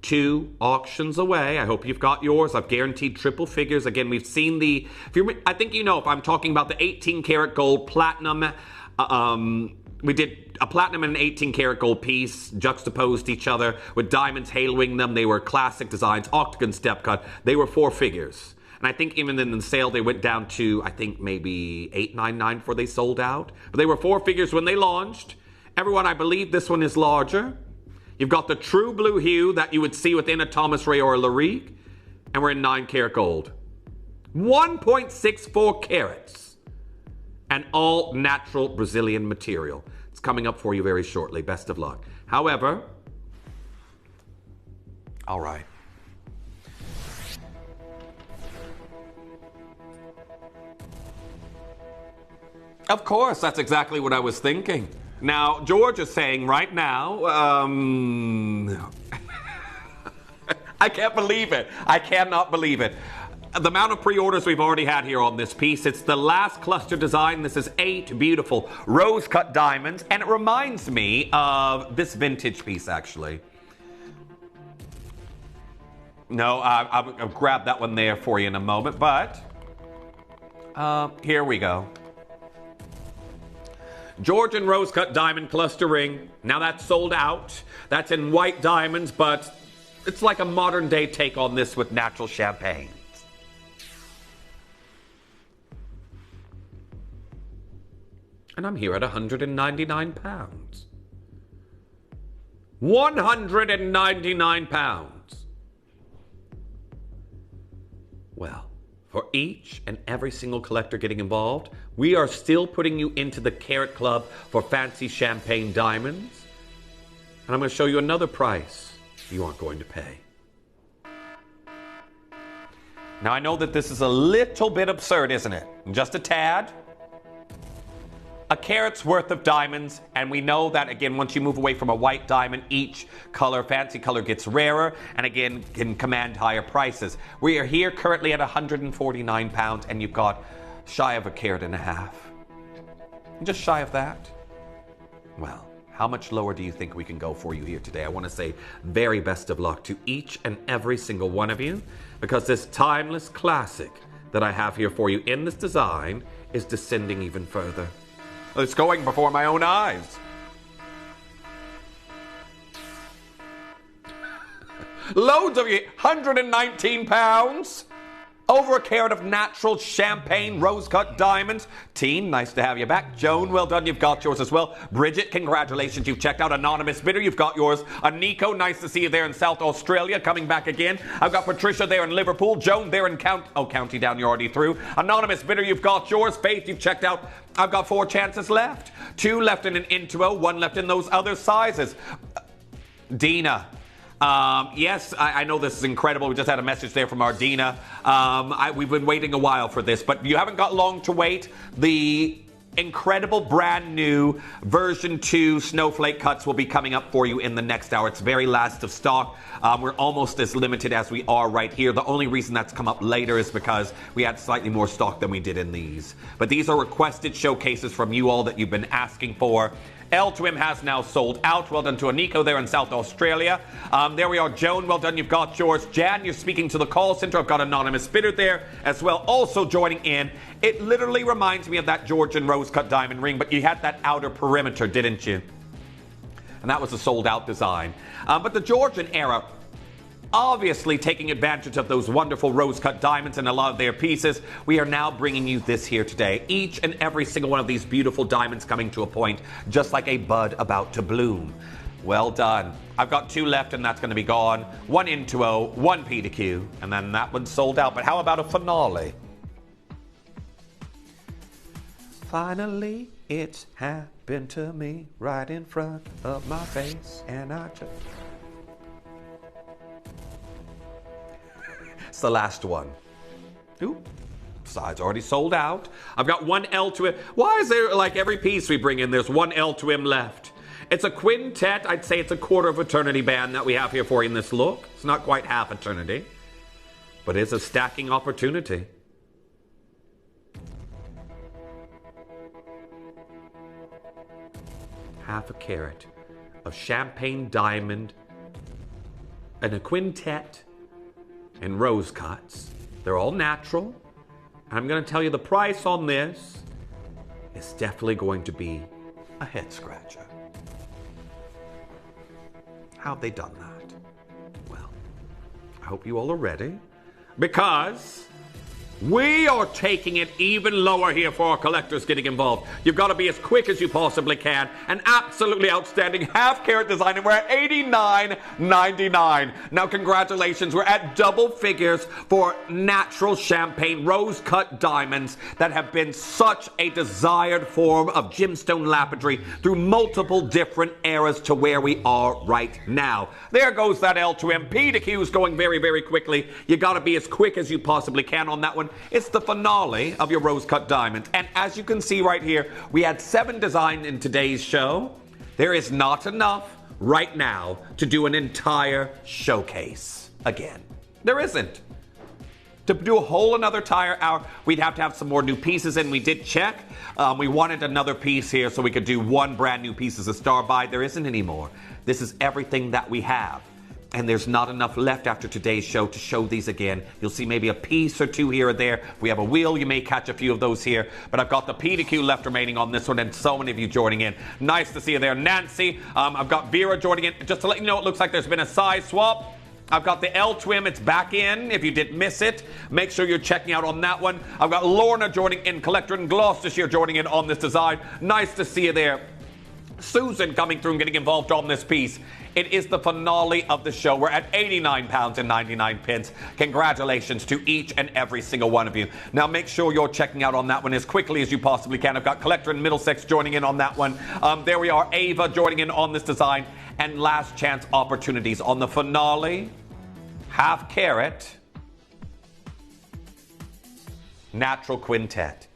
2 auctions away. I hope you've got yours. I've guaranteed triple figures. Again, we've seen the... I think you know if I'm talking about the 18 karat gold platinum. We did a platinum and an 18 karat gold piece juxtaposed each other with diamonds haloing them. They were classic designs, octagon step cut. They were 4 figures. And I think even in the sale, they went down to, I think, maybe $8.99 before they sold out. But they were 4 figures when they launched. Everyone, I believe this one is larger. You've got the true blue hue that you would see within a Thomas Ray or a Larique. And we're in 9 karat gold. 1.64 carats. And all natural Brazilian material. It's coming up for you very shortly. Best of luck. However, all right. Of course, that's exactly what I was thinking. Now, George is saying right now, I can't believe it. I cannot believe it. The amount of pre-orders we've already had here on this piece, it's the last cluster design. This is 8 beautiful rose-cut diamonds, and it reminds me of this vintage piece, actually. No, I'll grab that one there for you in a moment, but here we go. Georgian rose-cut diamond cluster ring. Now that's sold out. That's in white diamonds, but it's like a modern-day take on this with natural champagne. And I'm here at £199. £199. Well, for each and every single collector getting involved, we are still putting you into the Carat Club for fancy champagne diamonds. And I'm going to show you another price you aren't going to pay. Now, I know that this is a little bit absurd, isn't it? Just a tad. A carat's worth of diamonds, and we know that, again, once you move away from a white diamond, each color, fancy color, gets rarer, and again, can command higher prices. We are here currently at £149, and you've got shy of a carat and a half. Just shy of that. Well, how much lower do you think we can go for you here today? I want to say very best of luck to each and every single one of you, because this timeless classic that I have here for you in this design is descending even further. It's going before my own eyes. Loads of you, £119. Over a carat of natural champagne rose-cut diamonds. Teen, nice to have you back. Joan, well done, you've got yours as well. Bridget, congratulations, you've checked out. Anonymous bidder, you've got yours. Nico, nice to see you there in South Australia, coming back again. I've got Patricia there in Liverpool. Joan there in County Down, you're already through. Anonymous bidder, you've got yours. Faith, you've checked out. I've got 4 chances left. 2 left in an Intuo, 1 left in those other sizes. Dina. Yes, I know this is incredible. We just had a message there from Ardina. We've been waiting a while for this, but you haven't got long to wait. The incredible brand new version 2 snowflake cuts will be coming up for you in the next hour. It's very last of stock. We're almost as limited as we are right here. The only reason that's come up later is because we had slightly more stock than we did in these. But these are requested showcases from you all that you've been asking for. L2M has now sold out. Well done to Aniko there in South Australia. There we are. Joan, well done. You've got yours. Jan, you're speaking to the call center. I've got Anonymous bidder there as well. Also joining in. It literally reminds me of that Georgian rose-cut diamond ring, but you had that outer perimeter, didn't you? And that was a sold-out design. But the Georgian era, obviously taking advantage of those wonderful rose-cut diamonds and a lot of their pieces, we are now bringing you this here today. Each and every single one of these beautiful diamonds coming to a point, just like a bud about to bloom. Well done. I've got 2 left and that's going to be gone. 1 Intuo, 1 P to Q, and then that one's sold out. But how about a finale? Finally, it's happened to me right in front of my face, and I just... It's the last one. Ooh, side's already sold out. I've got 1 L to M. Why is there, like every piece we bring in, there's 1 L to M left? It's a quintet. I'd say it's a quarter of eternity band that we have here for you in this look. It's not quite half eternity, but it's a stacking opportunity. Half a carat of champagne diamond and a quintet and rose cuts. They're all natural. I'm going to tell you the price on this is definitely going to be a head scratcher. How have they done that? Well, I hope you all are ready, because we are taking it even lower here for our collectors getting involved. You've got to be as quick as you possibly can. An absolutely outstanding half-carat design, and we're at $89.99. Now, congratulations. We're at double figures for natural champagne rose-cut diamonds that have been such a desired form of gemstone lapidary through multiple different eras to where we are right now. There goes that L to M. P to Q is going very, very quickly. You got to be as quick as you possibly can on that one. It's the finale of your rose-cut diamonds. And as you can see right here, we had 7 designed in today's show. There is not enough right now to do an entire showcase again. There isn't. To do a whole another entire hour, we'd have to have some more new pieces in. We did check. We wanted another piece here so we could do 1 brand new piece as a star buy. There isn't anymore. This is everything that we have. And there's not enough left after today's show to show these again. You'll see maybe a piece or 2 here or there. If we have a wheel, you may catch a few of those here. But I've got the P to Q left remaining on this one, and so many of you joining in. Nice to see you there, Nancy. I've got Vera joining in. Just to let you know, it looks like there's been a size swap. I've got the L to M, it's back in. If you did miss it, make sure you're checking out on that one. I've got Lorna joining in, Collector in Gloucestershire joining in on this design. Nice to see you there. Susan coming through and getting involved on this piece. It is the finale of the show. We're at £89.99. Congratulations to each and every single one of you. Now make sure you're checking out on that one as quickly as you possibly can. I've got Collector in Middlesex joining in on that one. There we are, Ava joining in on this design. And last chance opportunities on the finale. Half carat. Natural quintet.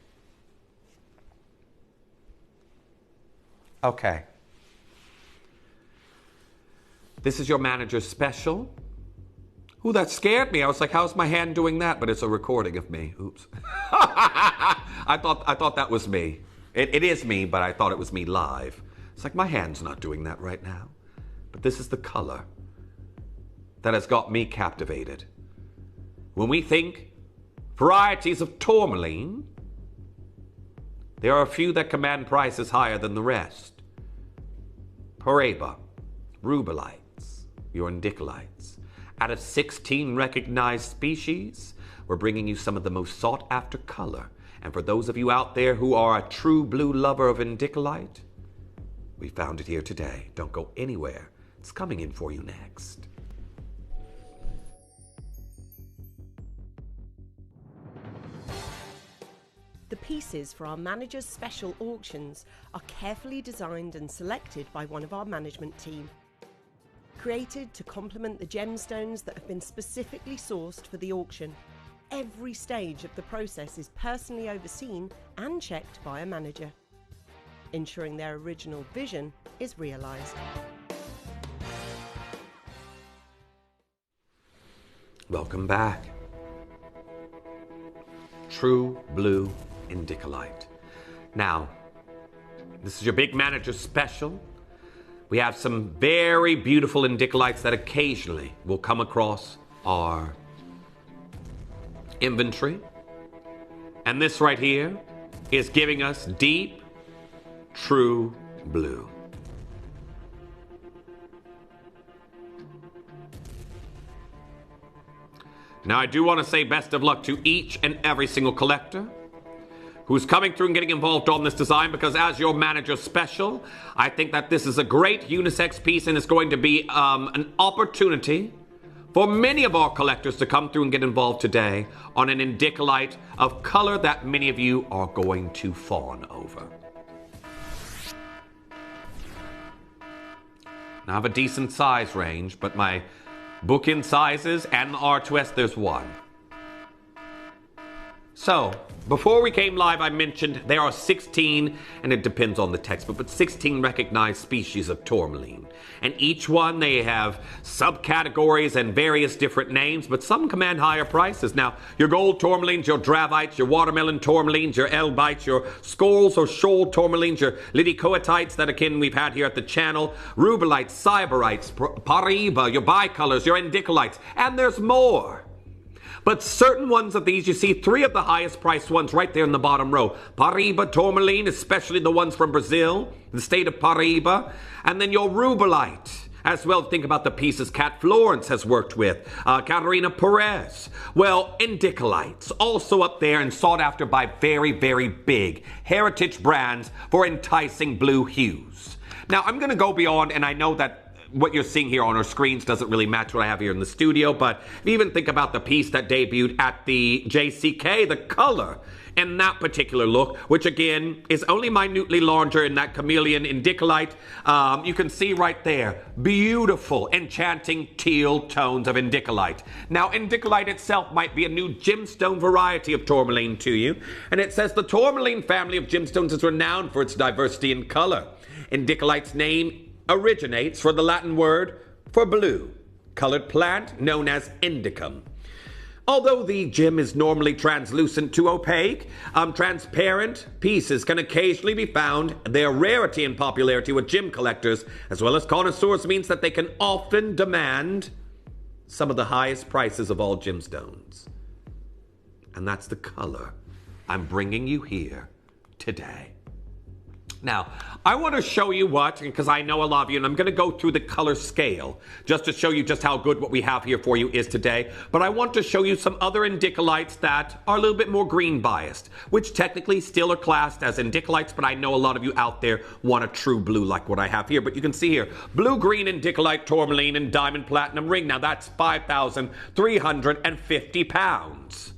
Okay. This is your manager's special. Ooh, that scared me. I was like, how's my hand doing that? But it's a recording of me. Oops. I thought that was me. It is me, but I thought it was me live. It's like my hand's not doing that right now. But this is the color that has got me captivated. When we think varieties of tourmaline, there are a few that command prices higher than the rest. Paraiba, rubelites, your indicolites. Out of 16 recognized species, we're bringing you some of the most sought after color. And for those of you out there who are a true blue lover of indicolite, we found it here today. Don't go anywhere. It's coming in for you next. The pieces for our manager's special auctions are carefully designed and selected by one of our management team. Created to complement the gemstones that have been specifically sourced for the auction, every stage of the process is personally overseen and checked by a manager, ensuring their original vision is realised. Welcome back. True blue indicolite. Now, this is your big manager special. We have some very beautiful indicolites that occasionally will come across our inventory. And this right here is giving us deep, true blue. Now, I do want to say best of luck to each and every single collector who's coming through and getting involved on this design, because as your manager special, I think that this is a great unisex piece and it's going to be an opportunity for many of our collectors to come through and get involved today on an indicolite of color that many of you are going to fawn over. Now, I have a decent size range, but my bookend sizes and the R2S, there's one. So, before we came live, I mentioned there are 16, and it depends on the textbook, but 16 recognized species of tourmaline. And each one, they have subcategories and various different names, but some command higher prices. Now, your gold tourmalines, your dravites, your watermelon tourmalines, your elbites, your skulls or shoal tourmalines, your lidicoatites that again we've had here at the channel, rubelites, cyberites, pariba, your bicolors, your indicolites, and there's more. But certain ones of these, you see 3 of the highest priced ones right there in the bottom row. Pariba tourmaline, especially the ones from Brazil, the state of Pariba. And then your rubelite. As well, think about the pieces Cat Florence has worked with. Catarina Perez. Well, indicolites, also up there and sought after by very, very big heritage brands for enticing blue hues. Now, I'm going to go beyond, and I know that what you're seeing here on our screens doesn't really match what I have here in the studio, but even think about the piece that debuted at the JCK, the color in that particular look, which again is only minutely larger in that chameleon indicolite. You can see right there, beautiful, enchanting teal tones of indicolite. Now, indicolite itself might be a new gemstone variety of tourmaline to you, and it says the tourmaline family of gemstones is renowned for its diversity in color. Indicolite's name originates from the Latin word for blue, colored plant known as indicum. Although the gem is normally translucent to opaque, transparent pieces can occasionally be found. Their rarity and popularity with gem collectors as well as connoisseurs means that they can often demand some of the highest prices of all gemstones. And that's the color I'm bringing you here today. Now, I want to show you what, because I know a lot of you, and I'm going to go through the color scale just to show you just how good what we have here for you is today. But I want to show you some other indicolites that are a little bit more green biased, which technically still are classed as indicolites, but I know a lot of you out there want a true blue like what I have here. But you can see here, blue-green indicolite tourmaline and diamond platinum ring. Now, that's 5,350 pounds.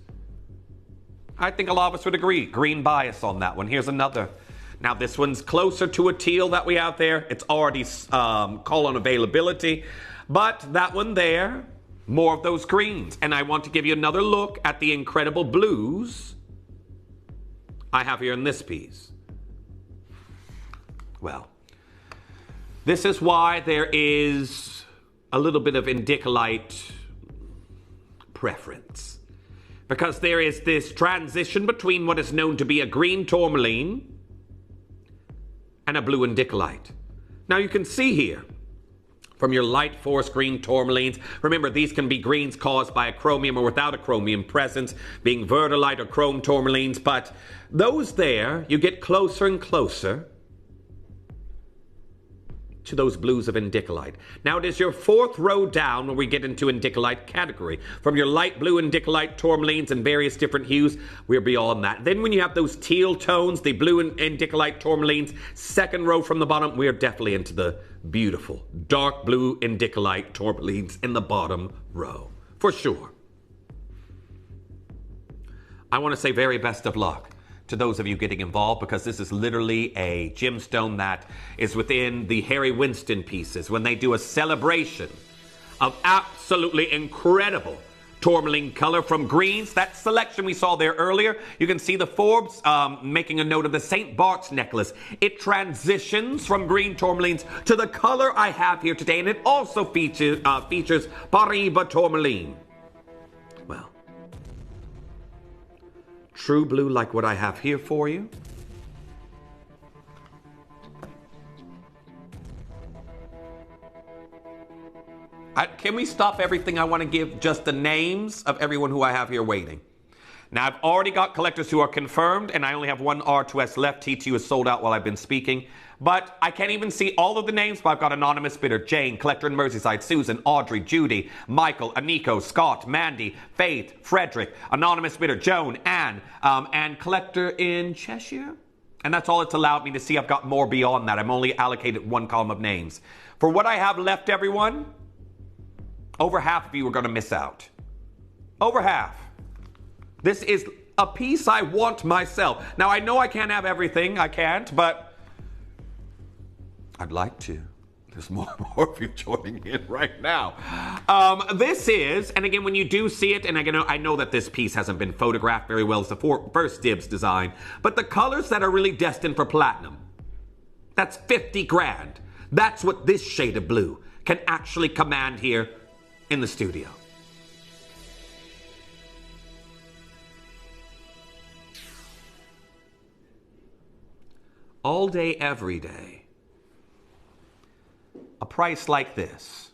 I think a lot of us would agree. Green bias on that one. Here's another. Now, this one's closer to a teal that we have there. It's already call on availability. But that one there, more of those greens. And I want to give you another look at the incredible blues I have here in this piece. Well, this is why there is a little bit of indicolite preference. Because there is this transition between what is known to be a green tourmaline and a blue indicolite. Now you can see here, from your light forest green tourmalines, remember these can be greens caused by a chromium or without a chromium presence, being verdolite or chrome tourmalines, but those there, you get closer and closer to those blues of indicolite. Now it is your 4th row down when we get into indicolite category. From your light blue indicolite tourmalines and various different hues, we're beyond that. Then when you have those teal tones, the blue indicolite tourmalines, 2nd row from the bottom, we're definitely into the beautiful dark blue indicolite tourmalines in the bottom row, for sure. I want to say very best of luck to those of you getting involved, because this is literally a gemstone that is within the Harry Winston pieces when they do a celebration of absolutely incredible tourmaline color from greens. That selection we saw there earlier, you can see the Forbes making a note of the St. Bart's necklace. It transitions from green tourmalines to the color I have here today, and it also features Pariba tourmaline. Well, true blue like what I have here for you. Can we stop everything? I want to give just the names of everyone who I have here waiting. Now, I've already got collectors who are confirmed, and I only have one R2S left. T2 is sold out while I've been speaking. But I can't even see all of the names, but I've got anonymous bidder, Jane, collector in Merseyside, Susan, Audrey, Judy, Michael, Aniko, Scott, Mandy, Faith, Frederick, anonymous bidder, Joan, Anne, and collector in Cheshire. And that's all it's allowed me to see. I've got more beyond that. I'm only allocated one column of names. For what I have left, everyone, over half of you are going to miss out. Over half. This is a piece I want myself. Now, I know I can't have everything. I can't, but I'd like to. There's more of you joining in right now. This is, and again, when you do see it, and I know that this piece hasn't been photographed very well. It's the first dibs design, but the colors that are really destined for platinum, that's 50 grand. That's what this shade of blue can actually command here in the studio. All day, every day. A price like this,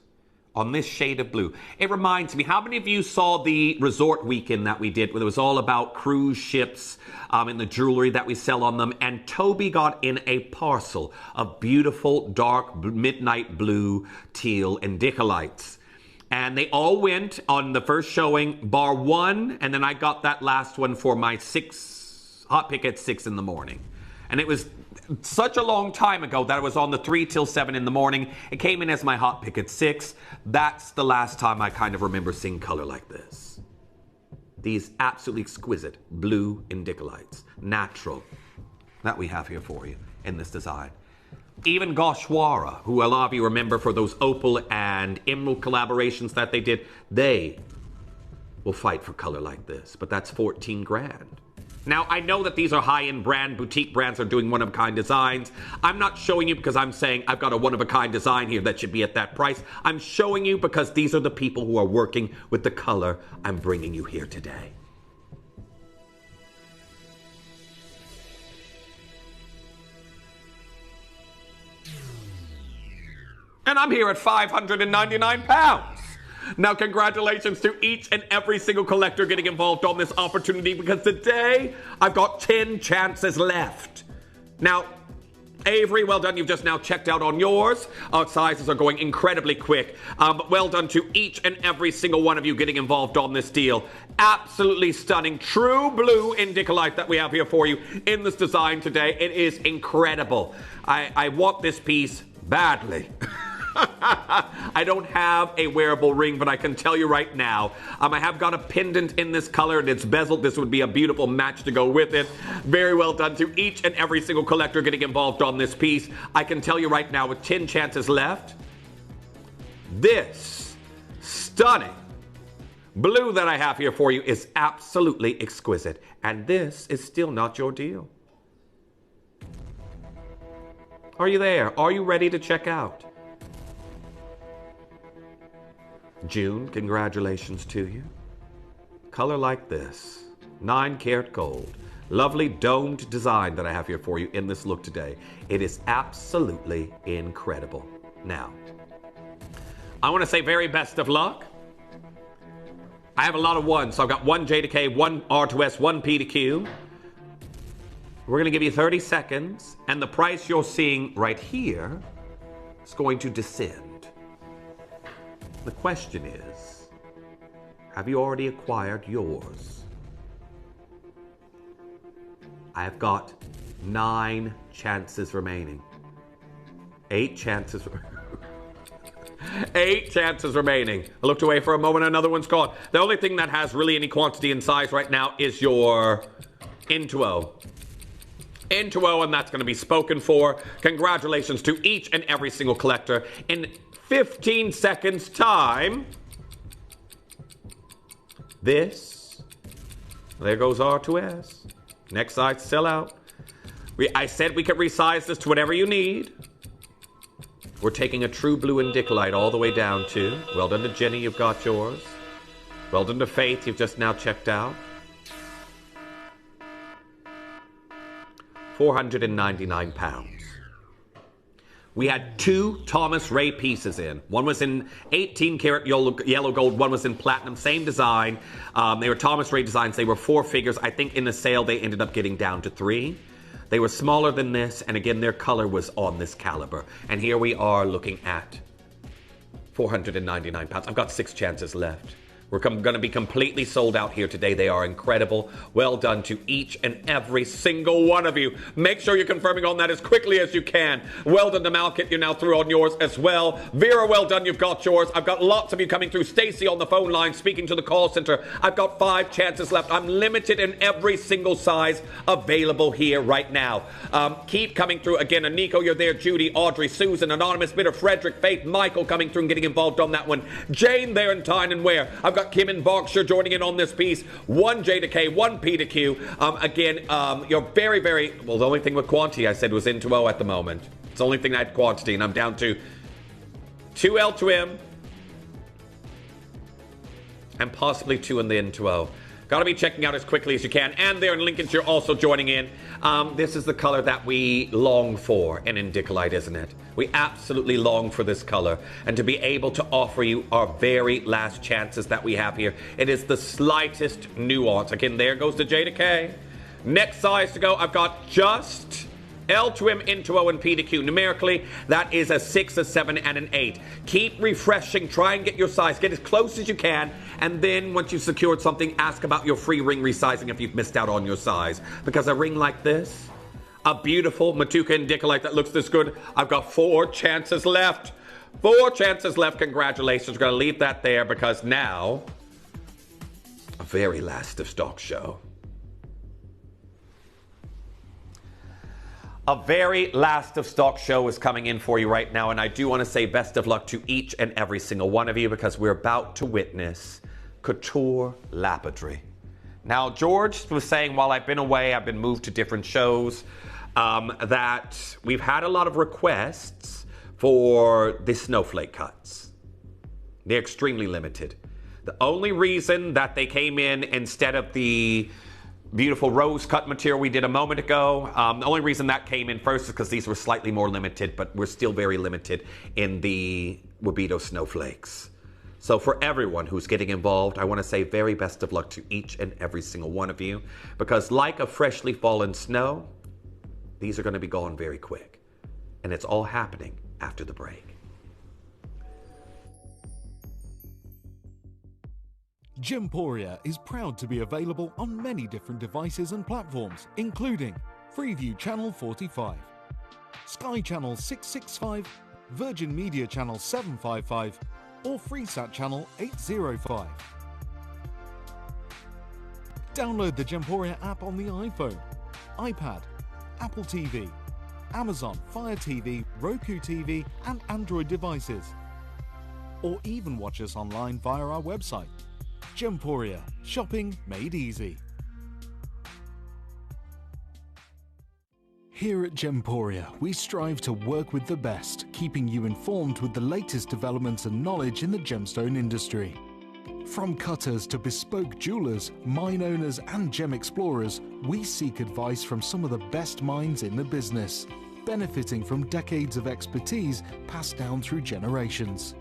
on this shade of blue. It reminds me, how many of you saw the resort weekend that we did, where it was all about cruise ships and the jewelry that we sell on them, and Toby got in a parcel of beautiful, dark, midnight blue, teal, and dicolites. And they all went on the first showing, bar one, and then I got that last one for my hot pick at 6 in the morning. And it was such a long time ago that I was on the 3 till 7 in the morning. It came in as my hot pick at 6. That's the last time I kind of remember seeing color like this. These absolutely exquisite blue indicolites, natural, that we have here for you in this design. Even Jeora, who a lot of you remember for those opal and emerald collaborations that they did, they will fight for color like this, but that's 14 grand. Now, I know that these are high-end brand, boutique brands are doing one-of-a-kind designs. I'm not showing you because I'm saying I've got a one-of-a-kind design here that should be at that price. I'm showing you because these are the people who are working with the color I'm bringing you here today. And I'm here at £599. Now, congratulations to each and every single collector getting involved on this opportunity, because today I've got 10 chances left. Now, Avery, well done. You've just now checked out on yours. Our sizes are going incredibly quick. But well done to each and every single one of you getting involved on this deal. Absolutely stunning. True blue indicolite that we have here for you in this design today. It is incredible. I want this piece badly. I don't have a wearable ring, but I can tell you right now, I have got a pendant in this color and it's bezeled. This would be a beautiful match to go with it. Very well done to each and every single collector getting involved on this piece. I can tell you right now, with 10 chances left, this stunning blue that I have here for you is absolutely exquisite. And this is still not your deal. Are you there? Are you ready to check out? June, congratulations to you. Color like this, 9-karat gold. Lovely domed design that I have here for you in this look today. It is absolutely incredible. Now, I want to say very best of luck. I have a lot of ones, so I've got one J to K, one R to S, one P to Q. We're going to give you 30 seconds, and the price you're seeing right here is going to descend. The question is, have you already acquired yours? I have got 9 chances remaining. 8 chances. 8 chances remaining. I looked away for a moment, another one's gone. The only thing that has really any quantity in size right now is your Intuo. Intuo, and that's going to be spoken for. Congratulations to each and every single collector. In 15 seconds time, there goes R2S. Next size, sell out. I said we could resize this to whatever you need. We're taking a true blue indicolite all the way down to, well done to Jenny, you've got yours. Well done to Faith, you've just now checked out. £499. We had 2 Thomas Ray pieces in. One was in 18 karat yellow gold, one was in platinum, same design. They were Thomas Ray designs. They were 4 figures. I think in the sale they ended up getting down to 3. They were smaller than this, and again, their color was on this caliber. And here we are looking at £499. I've got 6 chances left. We're going to be completely sold out here today. They are incredible. Well done to each and every single one of you. Make sure you're confirming on that as quickly as you can. Well done to Malkit. You're now through on yours as well. Vera, well done. You've got yours. I've got lots of you coming through. Stacy on the phone line speaking to the call center. I've got 5 chances left. I'm limited in every single size available here right now. Keep coming through. Again, Aniko, you're there. Judy, Audrey, Susan, Anonymous, Bitter, Frederick, Faith, Michael coming through and getting involved on that one. Jane there in Tyne and Ware. I've got Kim and Berkshire joining in on this piece. 1 J to K, 1 P to Q. You're very, very... Well, the only thing with quantity I said was N to O at the moment. It's the only thing I had quantity, and I'm down to 2 L to M and possibly 2 in the N to O. Got to be checking out as quickly as you can. And there in Lincolnshire also joining in. This is the color that we long for in Indicolite, isn't it? We absolutely long for this color. And to be able to offer you our very last chances that we have here. It is the slightest nuance. Again, there goes the J to K. Next size to go, I've got just L to M, N to O, and P to Q. Numerically, that is a 6, a 7, and an 8. Keep refreshing. Try and get your size. Get as close as you can. And then once you've secured something, ask about your free ring resizing if you've missed out on your size. Because a ring like this, a beautiful Matuka Indicolite that looks this good, I've got 4 chances left. 4 chances left. Congratulations. We're going to leave that there because now, a very last of stock show. A very last of stock show is coming in for you right now, and I do want to say best of luck to each and every single one of you because we're about to witness couture lapidary. Now, George was saying while I've been away, I've been moved to different shows, that we've had a lot of requests for the snowflake cuts. They're extremely limited. The only reason that they came in instead of the beautiful rose cut material we did a moment ago. The only reason that came in first is because these were slightly more limited, but we're still very limited in the Wabito snowflakes. So for everyone who's getting involved, I want to say very best of luck to each and every single one of you, because like a freshly fallen snow, these are going to be gone very quick. And it's all happening after the break. Gemporia is proud to be available on many different devices and platforms, including Freeview Channel 45, Sky Channel 665, Virgin Media Channel 755, or Freesat Channel 805. Download the Gemporia app on the iPhone, iPad, Apple TV, Amazon Fire TV, Roku TV, and Android devices. Or even watch us online via our website. Gemporia, shopping made easy. Here at Gemporia, we strive to work with the best, keeping you informed with the latest developments and knowledge in the gemstone industry. From cutters to bespoke jewelers, mine owners and gem explorers, we seek advice from some of the best minds in the business, benefiting from decades of expertise passed down through generations.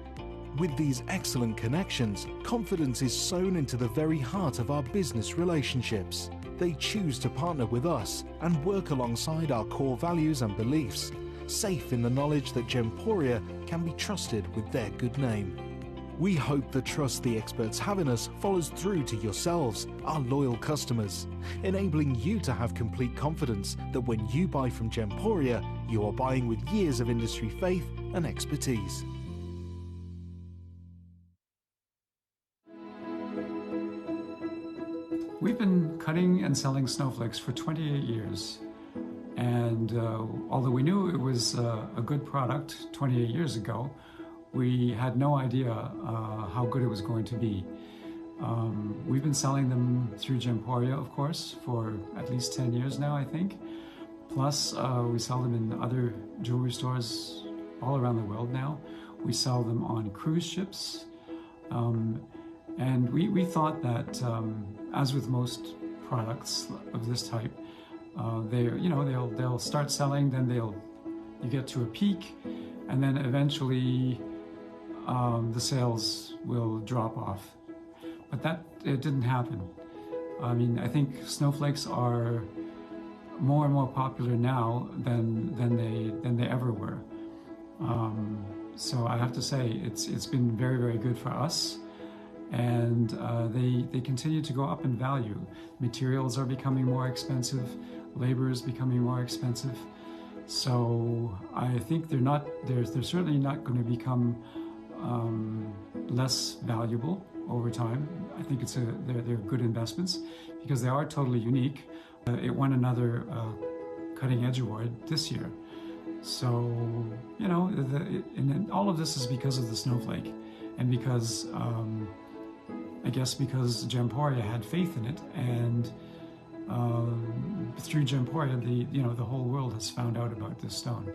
With these excellent connections, confidence is sown into the very heart of our business relationships. They choose to partner with us and work alongside our core values and beliefs, safe in the knowledge that Gemporia can be trusted with their good name. We hope the trust the experts have in us follows through to yourselves, our loyal customers, enabling you to have complete confidence that when you buy from Gemporia, you are buying with years of industry faith and expertise. We've been cutting and selling snowflakes for 28 years. And although we knew it was a good product 28 years ago, we had no idea how good it was going to be. We've been selling them through Gemporia, of course, for at least 10 years now, I think. Plus, we sell them in other jewelry stores all around the world now. We sell them on cruise ships. And we thought that, as with most products of this type, they'll start selling, then you get to a peak, and then eventually the sales will drop off. But it didn't happen. I mean, I think snowflakes are more and more popular now than they ever were. So I have to say it's been very, very good for us, and they continue to go up in value. Materials are becoming more expensive, labor is becoming more expensive. So I think they're certainly not going to become less valuable over time. I think they're good investments because they are totally unique. It won another cutting edge award this year. So, you know, and all of this is because of the snowflake, and because, I guess because Gemporia had faith in it, and through Gemporia, the whole world has found out about this stone.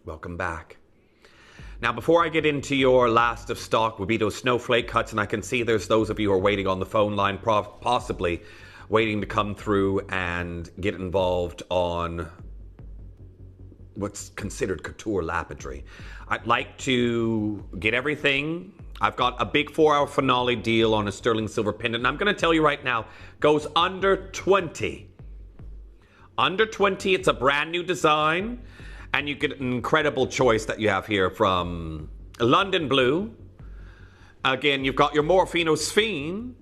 Welcome back. Now, before I get into your last of stock would be those snowflake cuts, and I can see there's those of you who are waiting on the phone line, possibly waiting to come through and get involved on what's considered couture lapidary. I'd like to get everything. I've got a big 4-hour finale deal on a sterling silver pendant, and I'm going to tell you right now, goes under 20. Under 20, it's a brand new design. And you get an incredible choice that you have here from London Blue. Again, you've got your Morphino Sphene,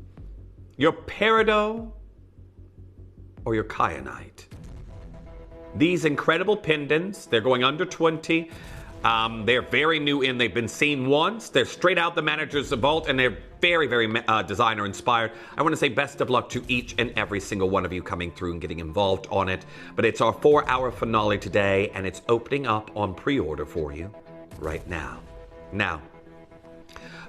your Peridot, or your Kyanite. These incredible pendants, they're going under 20. They're very new in. They've been seen once. They're straight out the manager's vault, and they're very, very designer inspired. I want to say best of luck to each and every single one of you coming through and getting involved on it. But it's our 4-hour finale today, and it's opening up on pre-order for you right now. Now,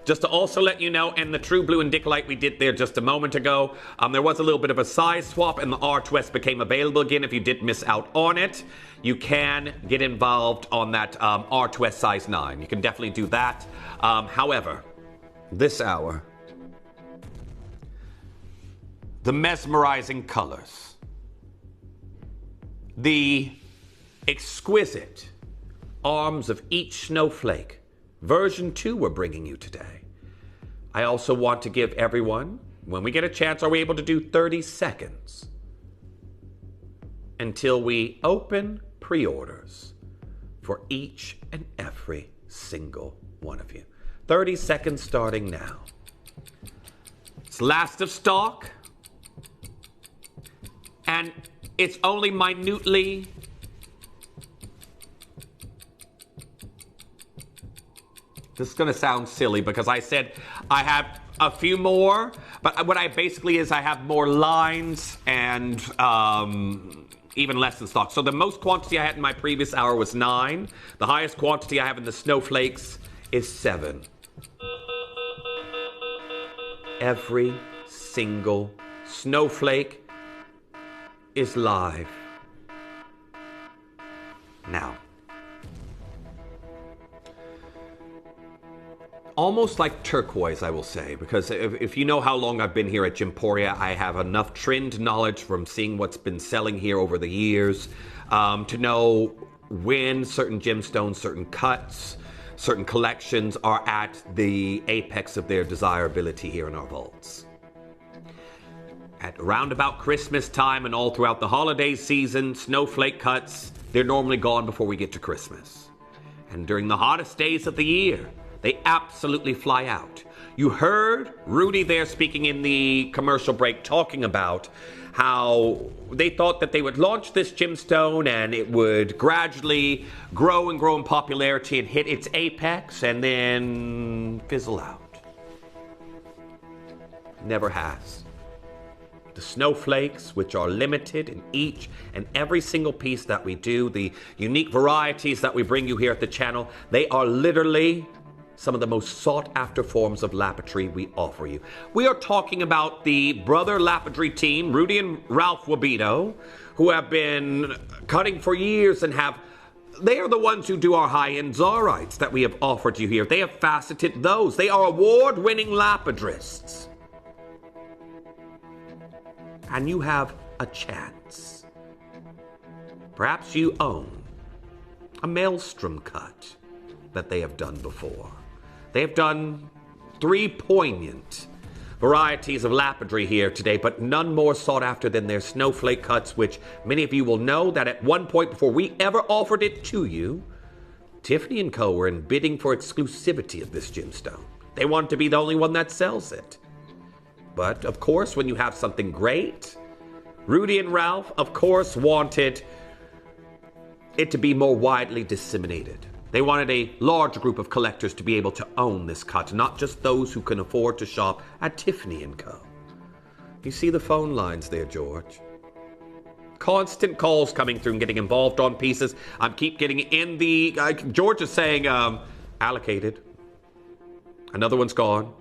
just to also let you know, and the True Blue and Dicolite we did there just a moment ago, there was a little bit of a size swap, and the R2S became available again. If you did miss out on it, you can get involved on that R2S size 9. You can definitely do that. However, this hour, the mesmerizing colors, the exquisite arms of each snowflake, version 2 we're bringing you today. I also want to give everyone, when we get a chance, are we able to do 30 seconds until we open pre-orders for each and every single one of you. 30 seconds starting now. It's last of stock, and it's only minutely this is going to sound silly because I said I have a few more, but what I basically is I have more lines and even less in stock. So the most quantity I had in my previous hour was 9. The highest quantity I have in the snowflakes is 7. Every single snowflake is live now. Almost like turquoise, I will say, because if you know how long I've been here at Gemporia, I have enough trend knowledge from seeing what's been selling here over the years to know when certain gemstones, certain cuts, certain collections are at the apex of their desirability here in our vaults. At around about Christmas time and all throughout the holiday season, snowflake cuts, they're normally gone before we get to Christmas. And during the hottest days of the year, they absolutely fly out. You heard Rudy there speaking in the commercial break talking about how they thought that they would launch this gemstone and it would gradually grow and grow in popularity and hit its apex and then fizzle out. Never has. The snowflakes, which are limited in each and every single piece that we do, the unique varieties that we bring you here at the channel, they are literally some of the most sought-after forms of lapidary we offer you. We are talking about the brother lapidary team, Rudy and Ralph Wabito, who have been cutting for years and they are the ones who do our high-end Zarites that we have offered you here. They have faceted those. They are award-winning lapidarists. and you have a chance. Perhaps you own a maelstrom cut that they have done before. They have done 3 poignant varieties of lapidary here today, but none more sought after than their snowflake cuts, which many of you will know that at one point before we ever offered it to you, Tiffany & Co. were in bidding for exclusivity of this gemstone. They want to be the only one that sells it. But, of course, when you have something great, Rudy and Ralph, of course, wanted it to be more widely disseminated. They wanted a large group of collectors to be able to own this cut, not just those who can afford to shop at Tiffany & Co. You see the phone lines there, George? Constant calls coming through and getting involved on pieces. I keep getting in the... George is saying, allocated. Another one's gone.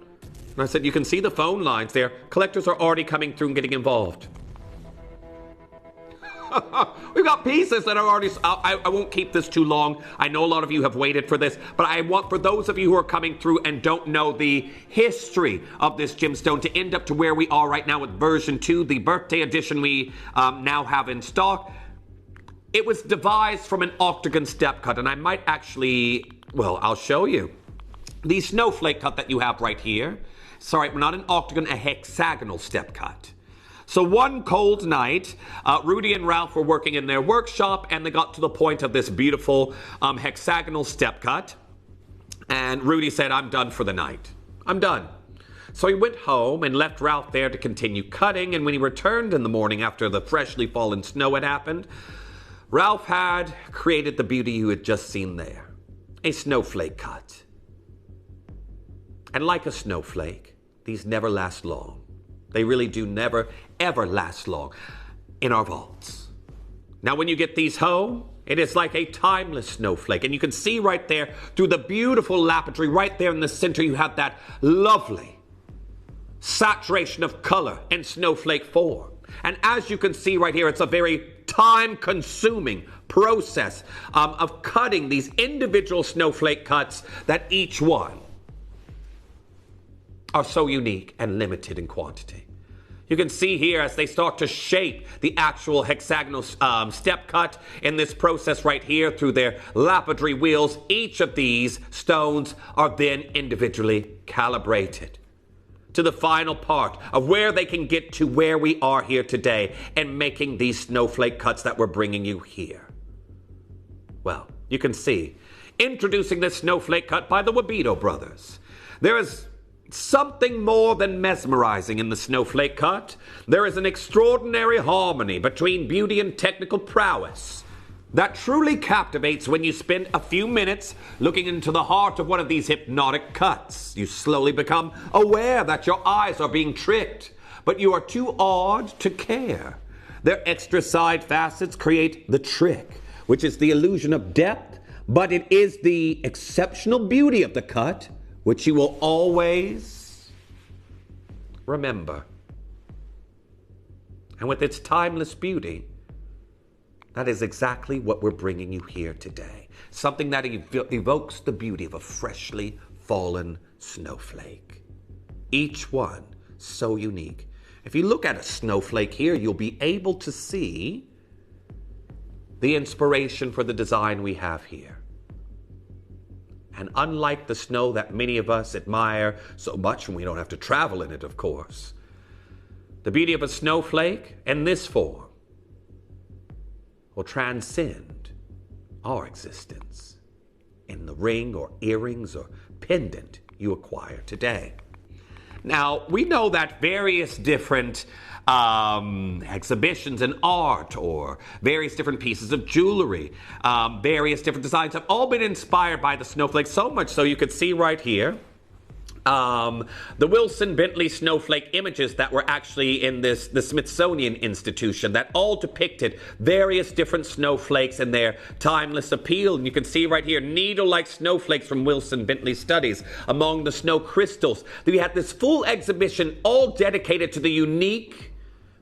And I said, you can see the phone lines there. Collectors are already coming through and getting involved. We've got pieces that are already... I won't keep this too long. I know a lot of you have waited for this, but I want for those of you who are coming through and don't know the history of this gemstone to end up to where we are right now with version 2, the birthday edition we now have in stock. It was devised from an octagon step cut, and I might actually... Well, I'll show you. The snowflake cut that you have right here. Sorry, not an octagon, a hexagonal step cut. So one cold night, Rudy and Ralph were working in their workshop, and they got to the point of this beautiful hexagonal step cut. And Rudy said, I'm done for the night. I'm done. So he went home and left Ralph there to continue cutting. And when he returned in the morning after the freshly fallen snow had happened, Ralph had created the beauty you had just seen there. A snowflake cut. And like a snowflake, these never last long. They really do never, ever last long in our vaults. Now, when you get these home, it is like a timeless snowflake. And you can see right there through the beautiful lapidary, right there in the center, you have that lovely saturation of color and snowflake form. And as you can see right here, it's a very time-consuming process of cutting these individual snowflake cuts that each one are so unique and limited in quantity. You can see here as they start to shape the actual hexagonal step cut in this process right here through their lapidary wheels. Each of these stones are then individually calibrated to the final part of where they can get to where we are here today and making these snowflake cuts that we're bringing you here. Well, you can see, introducing this snowflake cut by the Wabito brothers. There is something more than mesmerizing in the snowflake cut. There is an extraordinary harmony between beauty and technical prowess that truly captivates when you spend a few minutes looking into the heart of one of these hypnotic cuts. You slowly become aware that your eyes are being tricked, but you are too awed to care. Their extra side facets create the trick, which is the illusion of depth, but it is the exceptional beauty of the cut which you will always remember. And with its timeless beauty, that is exactly what we're bringing you here today. Something that evokes the beauty of a freshly fallen snowflake. Each one so unique. If you look at a snowflake here, you'll be able to see the inspiration for the design we have here. And unlike the snow that many of us admire so much, and we don't have to travel in it, of course, the beauty of a snowflake in this form will transcend our existence in the ring or earrings or pendant you acquire today. Now, we know that various different exhibitions in art or various different pieces of jewelry, various different designs have all been inspired by the snowflake, so much so you could see right here the Wilson Bentley snowflake images that were actually in the Smithsonian Institution that all depicted various different snowflakes and their timeless appeal. And you can see right here needle-like snowflakes from Wilson Bentley studies among the snow crystals. We had this full exhibition all dedicated to the unique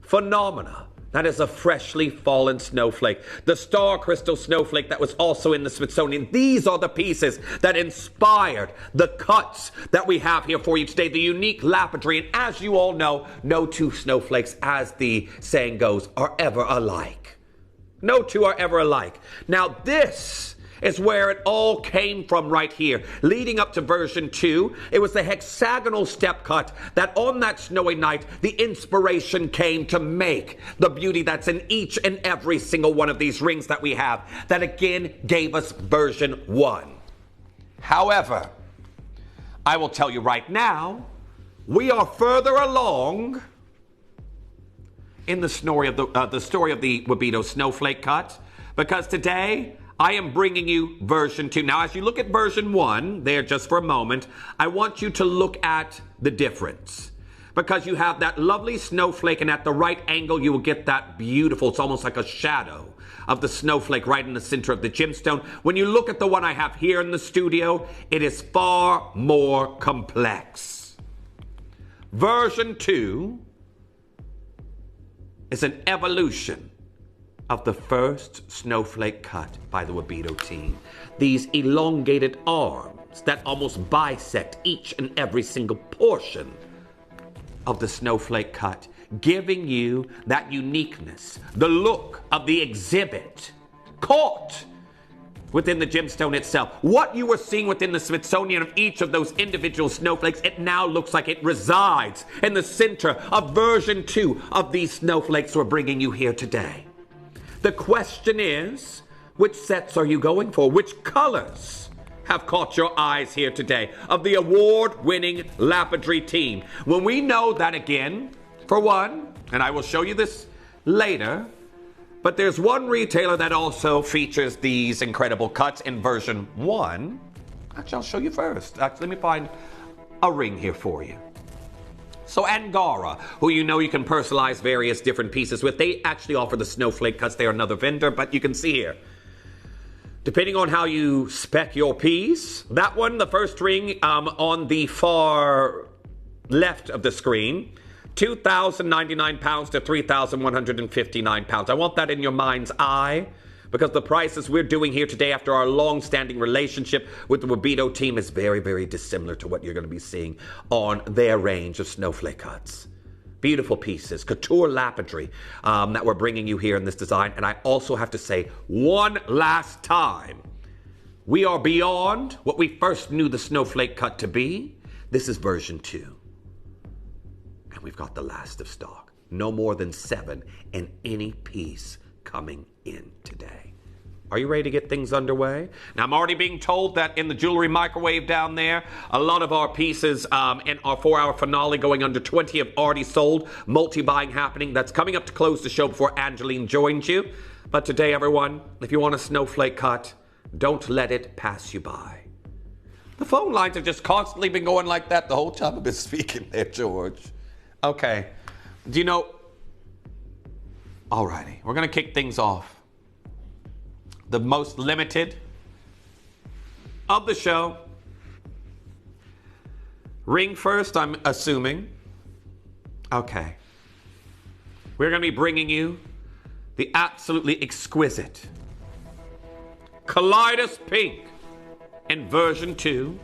phenomena That is a freshly fallen snowflake. The star crystal snowflake that was also in the Smithsonian. These are the pieces that inspired the cuts that we have here for you today. The unique lapidary. And as you all know, no two snowflakes, as the saying goes, are ever alike. No two are ever alike. Now this is where it all came from right here. Leading up to version 2, it was the hexagonal step cut that on that snowy night, the inspiration came to make the beauty that's in each and every single one of these rings that we have. That again gave us version 1. However, I will tell you right now, we are further along in the story of the Wabito snowflake cut, because today I am bringing you version 2. Now, as you look at version 1 there just for a moment, I want you to look at the difference, because you have that lovely snowflake, and at the right angle you will get that beautiful, it's almost like a shadow of the snowflake right in the center of the gemstone. When you look at the one I have here in the studio, it is far more complex. Version 2 is an evolution of the first snowflake cut by the Wabito team. These elongated arms that almost bisect each and every single portion of the snowflake cut, giving you that uniqueness, the look of the exhibit caught within the gemstone itself. What you were seeing within the Smithsonian of each of those individual snowflakes, it now looks like it resides in the center of version 2 of these snowflakes we're bringing you here today. The question is, which sets are you going for? Which colors have caught your eyes here today of the award-winning lapidary team? When we know that, again, for one, and I will show you this later, but there's one retailer that also features these incredible cuts in version 1. Actually, I'll show you first. Actually, let me find a ring here for you. So Angara, who you know you can personalize various different pieces with, they actually offer the snowflake cuts. They're another vendor, but you can see here, depending on how you spec your piece, that one, the first ring on the far left of the screen, £2,099 to £3,159. I want that in your mind's eye, because the prices we're doing here today after our long-standing relationship with the Wabito team is very, very dissimilar to what you're going to be seeing on their range of snowflake cuts. Beautiful pieces, couture lapidary that we're bringing you here in this design. And I also have to say, one last time, we are beyond what we first knew the snowflake cut to be. This is version 2. And we've got the last of stock. No more than 7 in any piece coming in today. Are you ready to get things underway? Now, I'm already being told that in the jewelry microwave down there, a lot of our pieces in our 4-hour finale going under 20 have already sold. Multi-buying happening. That's coming up to close the show before Angeline joins you. But today, everyone, if you want a snowflake cut, don't let it pass you by. The phone lines have just constantly been going like that the whole time I've been speaking there, George. Okay. Do you know... Alrighty, we're going to kick things off. The most limited of the show. Ring first, I'm assuming. Okay. We're going to be bringing you the absolutely exquisite Kaleidos Pink in version 2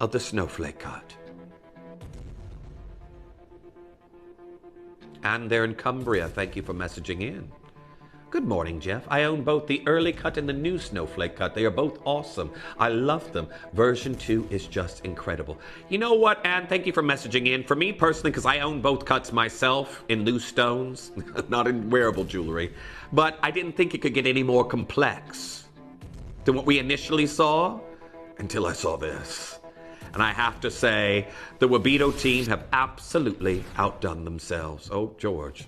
of the snowflake cut. And they're in Cumbria. Thank you for messaging in. Good morning, Jeff. I own both the early cut and the new snowflake cut. They are both awesome. I love them. Version 2 is just incredible. You know what, Anne? Thank you for messaging in. For me personally, because I own both cuts myself in loose stones, not in wearable jewelry, but I didn't think it could get any more complex than what we initially saw until I saw this. And I have to say, the Wabito team have absolutely outdone themselves. Oh, George.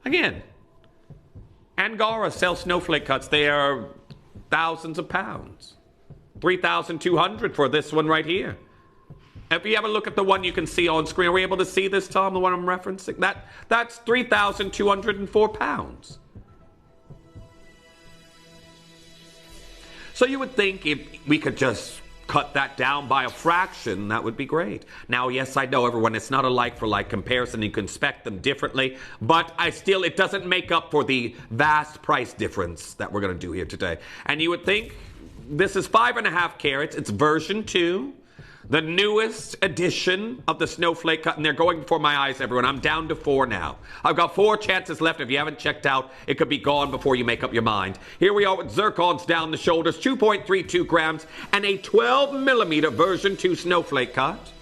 Again, Angara sells snowflake cuts. They are thousands of pounds. $3,200 for this one right here. If you have a look at the one you can see on screen, are we able to see this, Tom, the one I'm referencing? That's 3,204 pounds. So you would think if we could just cut that down by a fraction, that would be great. Now, yes, I know, everyone, it's not a like-for-like comparison. You can spec them differently, but it doesn't make up for the vast price difference that we're going to do here today. And you would think this is 5.5 carats. It's version 2. The newest edition of the snowflake cut, and they're going before my eyes, everyone. I'm down to 4 now. I've got 4 chances left. If you haven't checked out, it could be gone before you make up your mind. Here we are with zircons down the shoulders, 2.32 grams, and a 12 millimeter version 2 snowflake cut.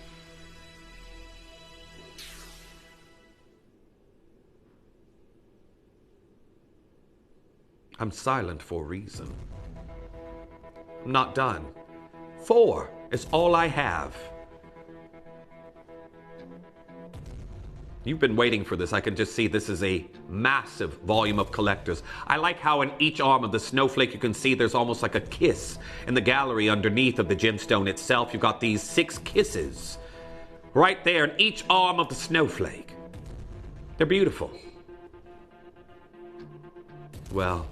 I'm silent for a reason. I'm not done. 4 is all I have. You've been waiting for this. I can just see this is a massive volume of collectors. I like how in each arm of the snowflake you can see there's almost like a kiss in the gallery underneath of the gemstone itself. You've got these 6 kisses right there in each arm of the snowflake. They're beautiful. Well,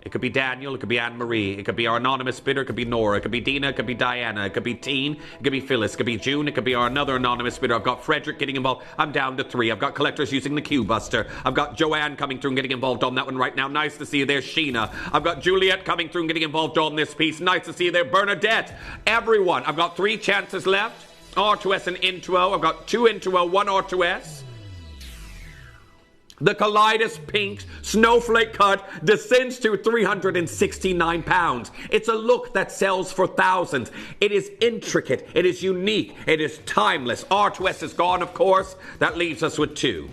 it could be Daniel, it could be Anne-Marie, it could be our anonymous bidder, it could be Nora, it could be Dina, it could be Diana, it could be Teen, it could be Phyllis, it could be June, it could be our another anonymous bidder. I've got Frederick getting involved. I'm down to 3. I've got collectors using the Q Buster. I've got Joanne coming through and getting involved on that one right now. Nice to see you there, Sheena. I've got Juliet coming through and getting involved on this piece. Nice to see you there, Bernadette. Everyone, I've got 3 chances left. R2S and Intuo. I've got 2 Intuo, 1 R2S. The Kaleidos Pink Snowflake Cut descends to 369 pounds. It's a look that sells for thousands. It is intricate. It is unique. It is timeless. R2S is gone, of course. That leaves us with 2.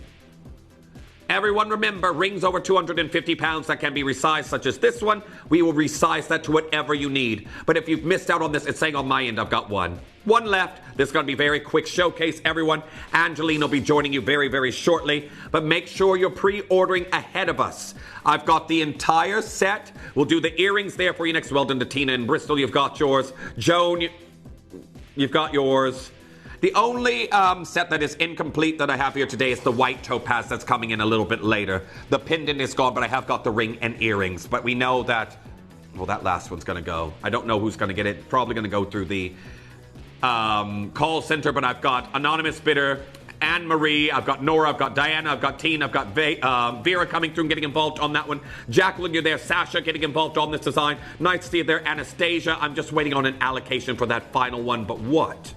Everyone remember, rings over 250 pounds that can be resized, such as this one. We will resize that to whatever you need. But if you've missed out on this, it's saying on my end, I've got 1. 1 left. This is going to be a very quick showcase, everyone. Angeline will be joining you very, very shortly. But make sure you're pre-ordering ahead of us. I've got the entire set. We'll do the earrings there for you next. Well done to Tina in Bristol. You've got yours. Joan, you've got yours. The only set that is incomplete that I have here today is the white topaz that's coming in a little bit later. The pendant is gone, but I have got the ring and earrings. But we know that, well, that last one's going to go. I don't know who's going to get it. Probably going to go through the call center, but I've got anonymous bidder, Anne-Marie, I've got Nora, I've got Diana, I've got Teen, I've got Vera coming through and getting involved on that one. Jacqueline, you're there. Sasha getting involved on this design. Nice to see you there. Anastasia, I'm just waiting on an allocation for that final one, but what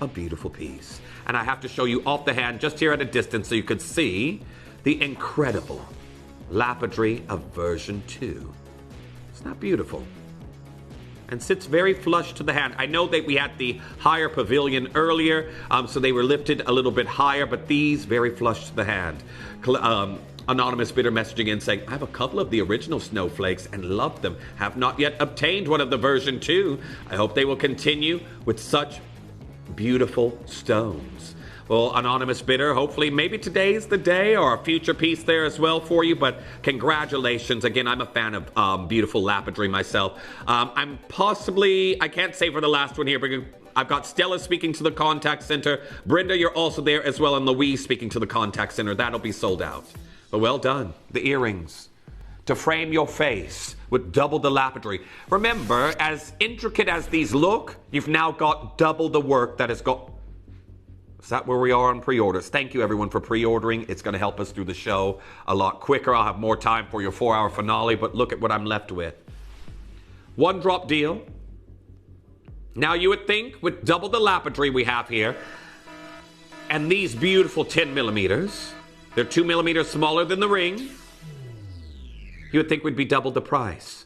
a beautiful piece. And I have to show you off the hand just here at a distance so you can see the incredible lapidary of version 2. It's not beautiful. And sits very flush to the hand. I know that we had the higher pavilion earlier, so they were lifted a little bit higher, but these very flush to the hand. Anonymous bidder messaging in saying, I have a couple of the original snowflakes and love them. Have not yet obtained one of the version 2. I hope they will continue with such beautiful stones. Well, anonymous bidder, hopefully maybe today's the day or a future piece there as well for you, but congratulations. Again, I'm a fan of beautiful lapidary myself. I'm possibly, I can't say for the last one here, but I've got Stella speaking to the contact center. Brenda, you're also there as well, and Louise speaking to the contact center. That'll be sold out. But well done. The earrings to frame your face with double the lapidary. Remember, as intricate as these look, you've now got double the work that has got. Is that where we are on pre-orders? Thank you, everyone, for pre-ordering. It's going to help us through the show a lot quicker. I'll have more time for your 4-hour finale, but look at what I'm left with. 1-drop deal. Now, you would think with double the lapidary we have here, and these beautiful 10 millimeters, they're 2 millimeters smaller than the ring, you would think we'd be double the price.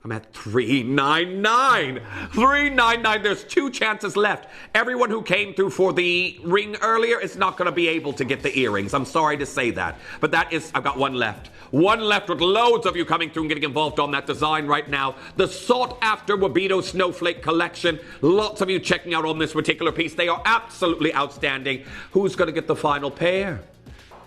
I'm at $399. $399. There's 2 chances left. Everyone who came through for the ring earlier is not going to be able to get the earrings. I'm sorry to say that. But that is, I've got 1 left. 1 left with loads of you coming through and getting involved on that design right now. The sought-after Wabito Snowflake Collection. Lots of you checking out on this particular piece. They are absolutely outstanding. Who's going to get the final pair?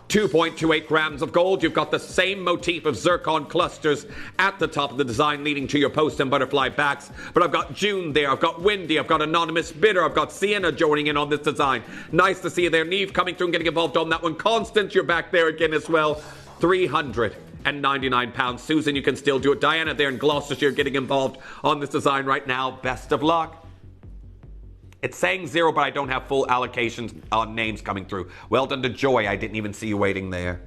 2.28 grams of gold. You've got the same motif of zircon clusters at the top of the design leading to your post and butterfly backs. But I've got June there. I've got Wendy. I've got anonymous bidder. I've got Sienna joining in on this design. Nice to see you there. Neve coming through and getting involved on that one. Constance, you're back there again as well. 399 pounds. Susan, you can still do it. Diana there in Gloucestershire getting involved on this design right now. Best of luck. It's saying 0, but I don't have full allocations on names coming through. Well done to Joy. I didn't even see you waiting there.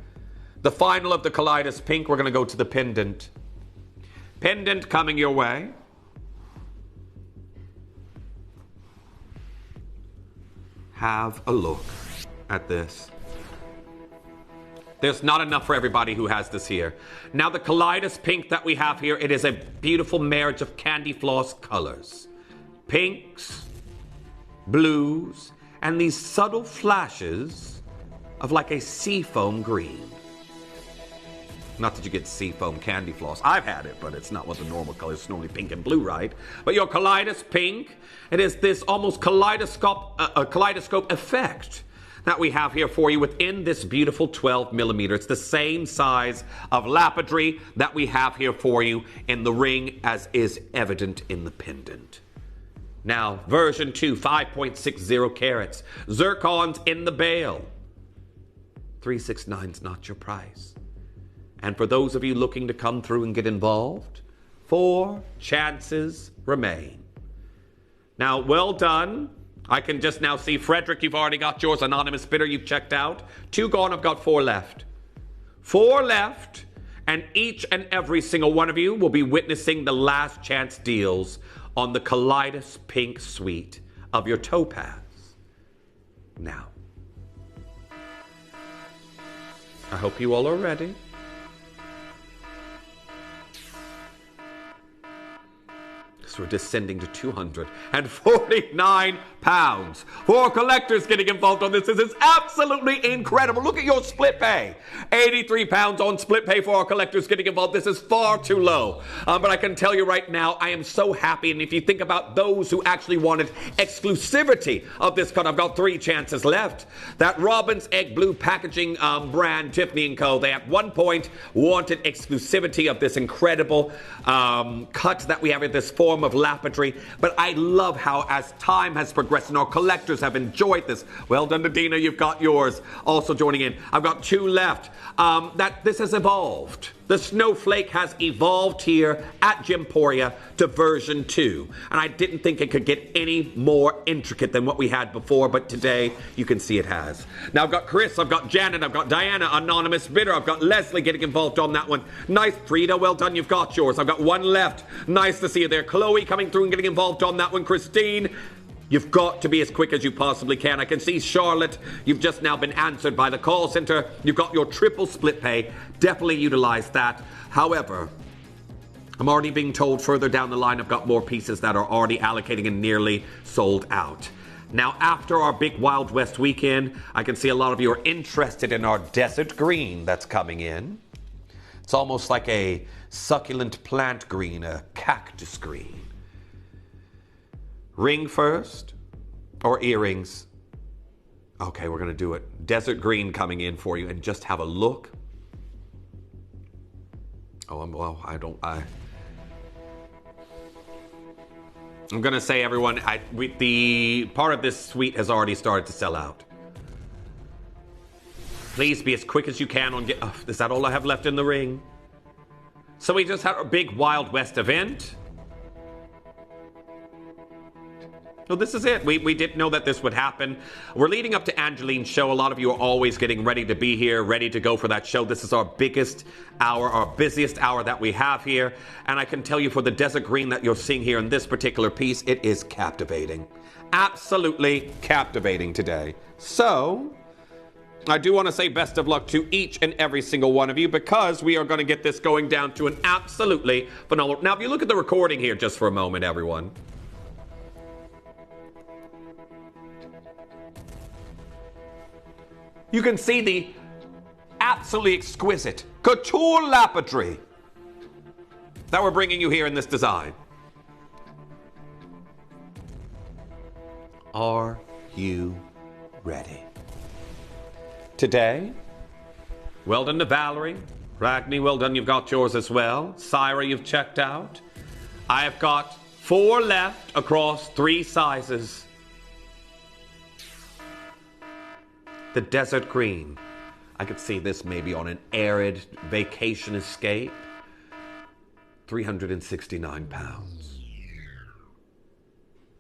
The final of the Kaleidos Pink, we're going to go to the pendant. Pendant coming your way. Have a look at this. There's not enough for everybody who has this here. Now the Kaleidos Pink that we have here, it is a beautiful marriage of candy floss colors. Pinks, blues, and these subtle flashes of like a seafoam green. Not that you get seafoam candy floss. I've had it, but it's not what the normal color is. It's normally pink and blue, right? But your Kaleidos Pink, it is this almost kaleidoscope effect that we have here for you within this beautiful 12 millimeter. It's the same size of lapidary that we have here for you in the ring as is evident in the pendant. Now, version 2, 5.60 carats. Zircons in the bale. 369's not your price. And for those of you looking to come through and get involved, 4 chances remain. Now, well done. I can just now see, Frederick, you've already got yours. Anonymous bidder, you've checked out. 2 gone, I've got 4 left. 4 left, and each and every single one of you will be witnessing the last chance deals on the Kaleidos Pink suite of your topaz. Now, I hope you all are ready. So we're descending to £249. For collectors getting involved on this is absolutely incredible. Look at your split pay. £83 on split pay for our collectors getting involved. This is far too low. But I can tell you right now, I am so happy. And if you think about those who actually wanted exclusivity of this cut, I've got 3 chances left. That Robin's Egg Blue packaging brand, Tiffany & Co., they at one point wanted exclusivity of this incredible cut that we have in this form of lapidary. But I love how as time has progressed and our collectors have enjoyed this. Well done to Dina, you've got yours also joining in. I've got 2 left. That this has evolved. The snowflake has evolved here at Gemporia to version 2. And I didn't think it could get any more intricate than what we had before, but today you can see it has. Now I've got Chris, I've got Janet, I've got Diana, Anonymous Bidder, I've got Leslie getting involved on that one. Nice, Frida, well done, you've got yours. I've got 1 left. Nice to see you there. Chloe coming through and getting involved on that one. Christine, you've got to be as quick as you possibly can. I can see Charlotte, you've just now been answered by the call center. You've got your triple split pay. Definitely utilize that. However, I'm already being told further down the line I've got more pieces that are already allocating and nearly sold out. Now, after our big Wild West weekend, I can see a lot of you are interested in our desert green that's coming in. It's almost like a succulent plant green, a cactus green. Ring first or earrings? Okay, we're going to do it. Desert green coming in for you, and just have a look. Oh, I'm going to say, everyone, the part of this suite has already started to sell out. Please be as quick as you can on is that all I have left in the ring? So we just had our big Wild West event. So this is it. We didn't know that this would happen. We're leading up to Angeline's show. A lot of you are always getting ready to be here, ready to go for that show. This is our biggest hour, our busiest hour that we have here. And I can tell you, for the desert green that you're seeing here in this particular piece, it is captivating. Absolutely captivating today. So I do want to say best of luck to each and every single one of you, because we are going to get this going down to an absolutely phenomenal. Now, if you look at the recording here just for a moment, everyone. You can see the absolutely exquisite couture lapidary that we're bringing you here in this design. Are you ready? Today, well done to Valerie. Ragni, well done, you've got yours as well. Syra, you've checked out. I have got 4 left across 3 sizes. The desert green. I could see this maybe on an arid vacation escape. £369.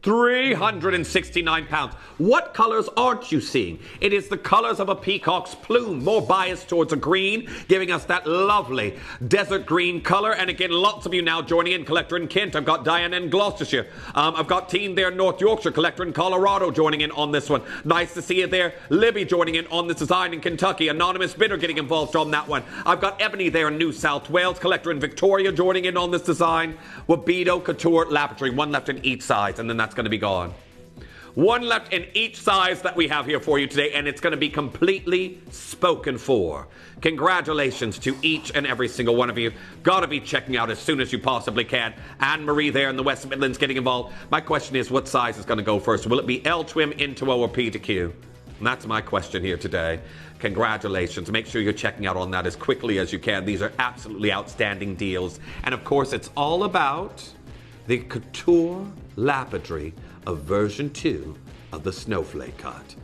£369. What colors aren't you seeing? It is the colors of a peacock's plume, more biased towards a green, giving us that lovely desert green color. And again, lots of you now joining in. Collector in Kent. I've got Diana in Gloucestershire. I've got team there in North Yorkshire. Collector in Colorado joining in on this one. Nice to see you there. Libby joining in on this design in Kentucky. Anonymous Bidder getting involved on that one. I've got Ebony there in New South Wales. Collector in Victoria joining in on this design. Wabedo, Couture, Laboratory. One left in each size, and then that's going to be gone. One left in each size that we have here for you today, and it's going to be completely spoken for. Congratulations to each and every single one of you. Got to be checking out as soon as you possibly can. Anne-Marie there in the West Midlands getting involved. My question is, what size is going to go first? Will it be L, Twim, Into O, or P to Q? And that's my question here today. Congratulations. Make sure you're checking out on that as quickly as you can. These are absolutely outstanding deals. And of course, it's all about the Couture Lapidary of version 2 of the Snowflake cut.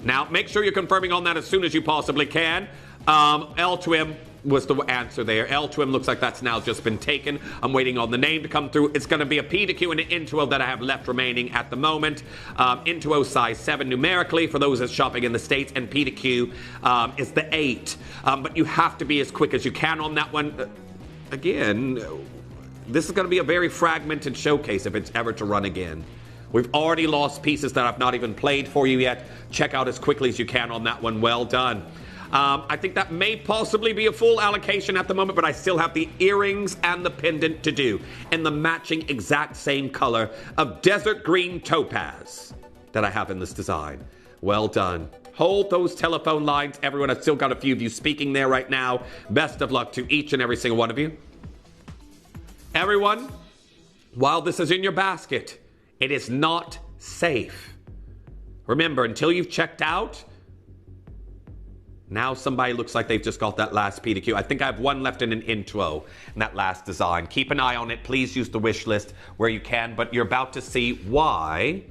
Now, make sure you're confirming on that as soon as you possibly can. L-Twim was the answer there. L-Twim looks like that's now just been taken. I'm waiting on the name to come through. It's going to be a P to Q and an Into O that I have left remaining at the moment. Into O size 7 numerically for those that's shopping in the States, and P to Q is the 8. But you have to be as quick as you can on that one. Again, this is going to be a very fragmented showcase if it's ever to run again. We've already lost pieces that I've not even played for you yet. Check out as quickly as you can on that one. Well done. I think that may possibly be a full allocation at the moment, but I still have the earrings and the pendant to do in the matching exact same color of desert green topaz that I have in this design. Well done. Hold those telephone lines. Everyone, I've still got a few of you speaking there right now. Best of luck to each and every single one of you. Everyone, while this is in your basket, it is not safe. Remember, until you've checked out, now somebody looks like they've just got that last P to Q. I think I have one left in an intro in that last design. Keep an eye on it. Please use the wish list where you can, but you're about to see why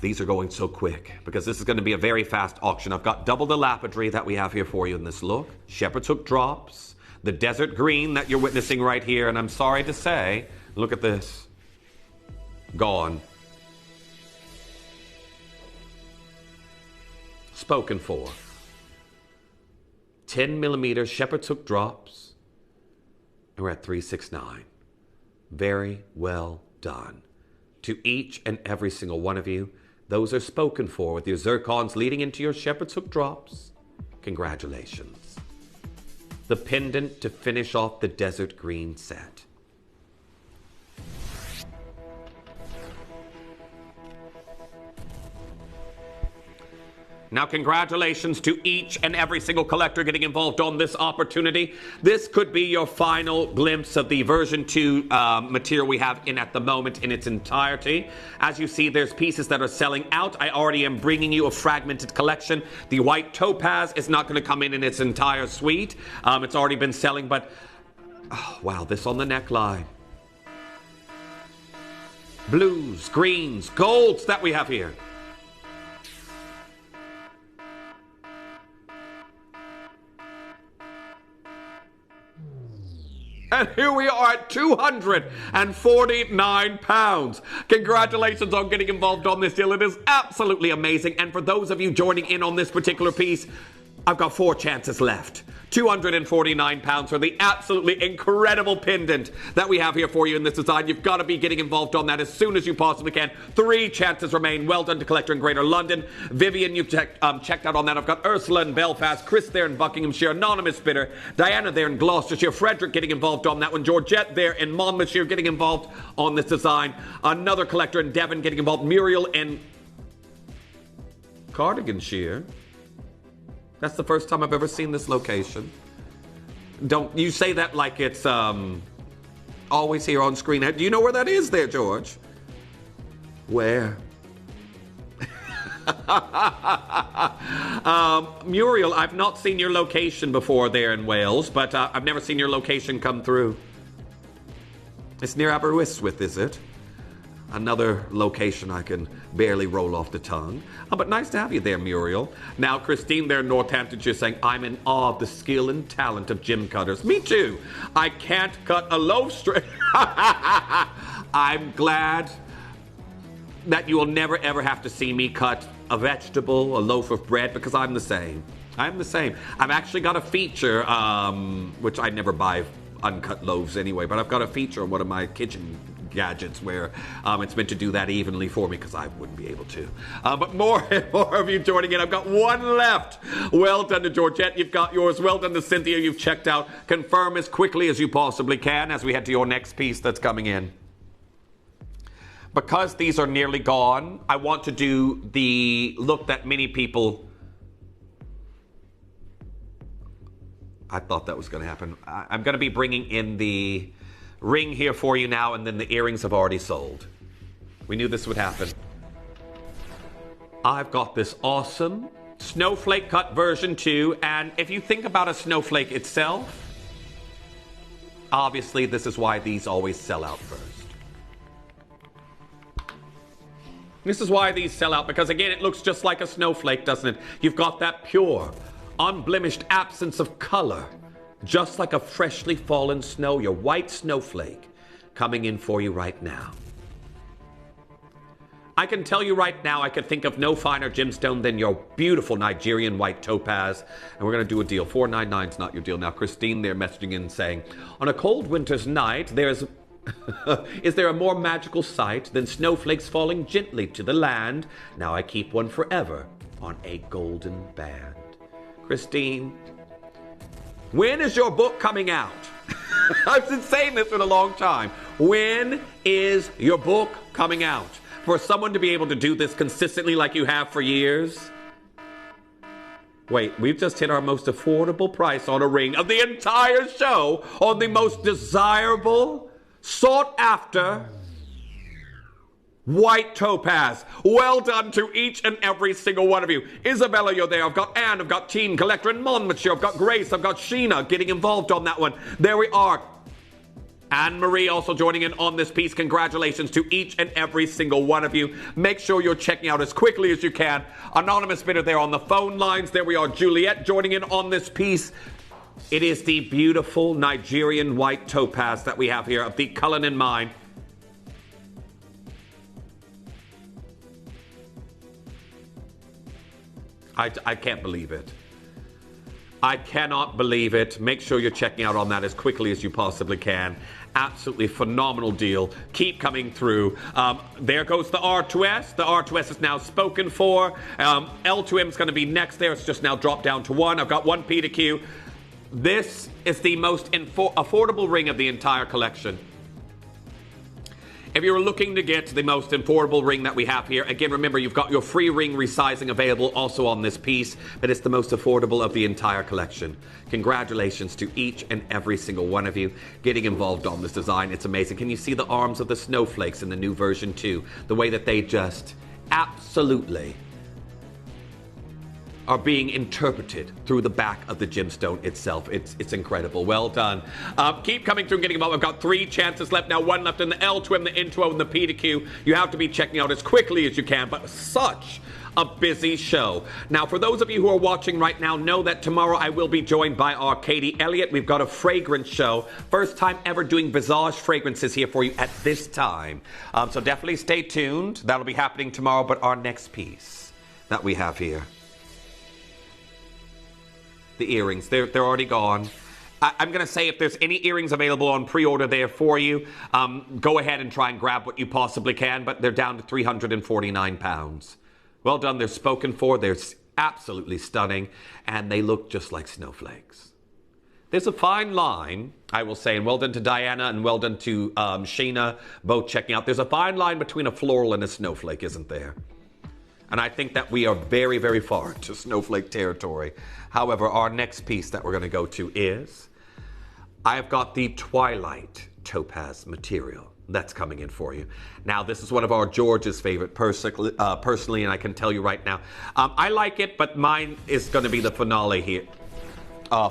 these are going so quick, because this is going to be a very fast auction. I've got double the lapidary that we have here for you in this look. Shepherd's Hook drops. The desert green that you're witnessing right here, and I'm sorry to say, look at this. Gone. Spoken for. 10mm Shepherd's Hook drops, and we're at 369. Very well done. To each and every single one of you, those are spoken for with your zircons leading into your Shepherd's Hook drops. Congratulations. The pendant to finish off the desert green set. Now, congratulations to each and every single collector getting involved on this opportunity. This could be your final glimpse of the version 2 material we have in at the moment in its entirety. As you see, there's pieces that are selling out. I already am bringing you a fragmented collection. The white topaz is not going to come in its entire suite. It's already been selling, but oh, wow, this on the neckline. Blues, greens, golds that we have here. And here we are at £249. Congratulations on getting involved on this deal. It is absolutely amazing. And for those of you joining in on this particular piece, I've got 4 chances left. £249 for the absolutely incredible pendant that we have here for you in this design. You've got to be getting involved on that as soon as you possibly can. 3 chances remain. Well done to Collector in Greater London. Vivian, you've checked out on that. I've got Ursula in Belfast, Chris there in Buckinghamshire, Anonymous Bidder, Diana there in Gloucestershire, Frederick getting involved on that one, Georgette there in Monmouthshire getting involved on this design. Another collector in Devon getting involved. Muriel in Cardiganshire. That's the first time I've ever seen this location. Don't you say that like it's always here on screen. Do you know where that is there, George? Where? Muriel, I've not seen your location before there in Wales, but I've never seen your location come through. It's near Aberystwyth, is it? Another location I can barely roll off the tongue. Oh, but nice to have you there, Muriel. Now, Christine there in Northamptonshire saying, I'm in awe of the skill and talent of gem cutters. Me too. I can't cut a loaf straight. I'm glad that you will never ever have to see me cut a vegetable, a loaf of bread, because I'm the same. I'm the same. I've actually got a feature, which I never buy uncut loaves anyway, but I've got a feature on one of my kitchen gadgets where it's meant to do that evenly for me, because I wouldn't be able to. But more and more of you joining in. I've got one left. Well done to Georgette. You've got yours. Well done to Cynthia. You've checked out. Confirm as quickly as you possibly can as we head to your next piece that's coming in. Because these are nearly gone, I want to do the look that many people... I thought that was going to happen. I'm going to be bringing in the ring here for you now, and then the earrings have already sold. We knew this would happen. I've got this awesome snowflake cut version 2, and if you think about a snowflake itself, obviously this is why these always sell out first. This is why these sell out, because again, it looks just like a snowflake, doesn't it? You've got that pure, unblemished absence of color, just like a freshly fallen snow, your white snowflake coming in for you right now. I can tell you right now, I could think of no finer gemstone than your beautiful Nigerian white topaz. And we're going to do a deal. $499 is not your deal. Now, Christine, they're messaging in saying, on a cold winter's night, there's... is there a more magical sight than snowflakes falling gently to the land? Now I keep one forever on a golden band. Christine, when is your book coming out? I've been saying this for a long time. When is your book coming out? For someone to be able to do this consistently like you have for years. Wait, we've just hit our most affordable price on a ring of the entire show on the most desirable, sought after white topaz. Well done to each and every single one of you. Isabella, you're there. I've got Anne, I've got Teen Collector in Monmouthshire, I've got Grace, I've got Sheena getting involved on that one. There we are. Anne-Marie also joining in on this piece. Congratulations to each and every single one of you. Make sure you're checking out as quickly as you can. Anonymous bidder there on the phone lines. There we are. Juliet joining in on this piece. It is the beautiful Nigerian white topaz that we have here of the Cullinan mine. I can't believe it. I cannot believe it. Make sure you're checking out on that as quickly as you possibly can. Absolutely phenomenal deal. Keep coming through. There goes the R2S. The R2S is now spoken for. L2M is going to be next there. It's just now dropped down to 1. I've got 1 P to Q. This is the most affordable ring of the entire collection. If you're looking to get the most affordable ring that we have here, again, remember, you've got your free ring resizing available also on this piece, but it's the most affordable of the entire collection. Congratulations to each and every single one of you getting involved on this design. It's amazing. Can you see the arms of the snowflakes in the new version 2? The way that they just absolutely are being interpreted through the back of the gemstone itself. It's incredible. Well done. Keep coming through and getting involved. I've got 3 chances left now. 1 left in the L2M, the N2O, and the P to Q. You have to be checking out as quickly as you can, but such a busy show. Now, for those of you who are watching right now, know that tomorrow I will be joined by our Katie Elliott. We've got a fragrance show. First time ever doing Visage fragrances here for you at this time. So definitely stay tuned. That'll be happening tomorrow, but our next piece that we have here, the earrings, they're already gone. I'm going to say if there's any earrings available on pre-order there for you, go ahead and try and grab what you possibly can, but they're down to £349. Well done. They're spoken for. They're absolutely stunning, and they look just like snowflakes. There's a fine line, I will say, and well done to Diana and well done to Sheena, both checking out. There's a fine line between a floral and a snowflake, isn't there? And I think that we are very, very far to snowflake territory. However, our next piece that we're going to go to is, I've got the Twilight Topaz material that's coming in for you. Now, this is one of our George's favorite personally, and I can tell you right now, I like it, but mine is going to be the finale here.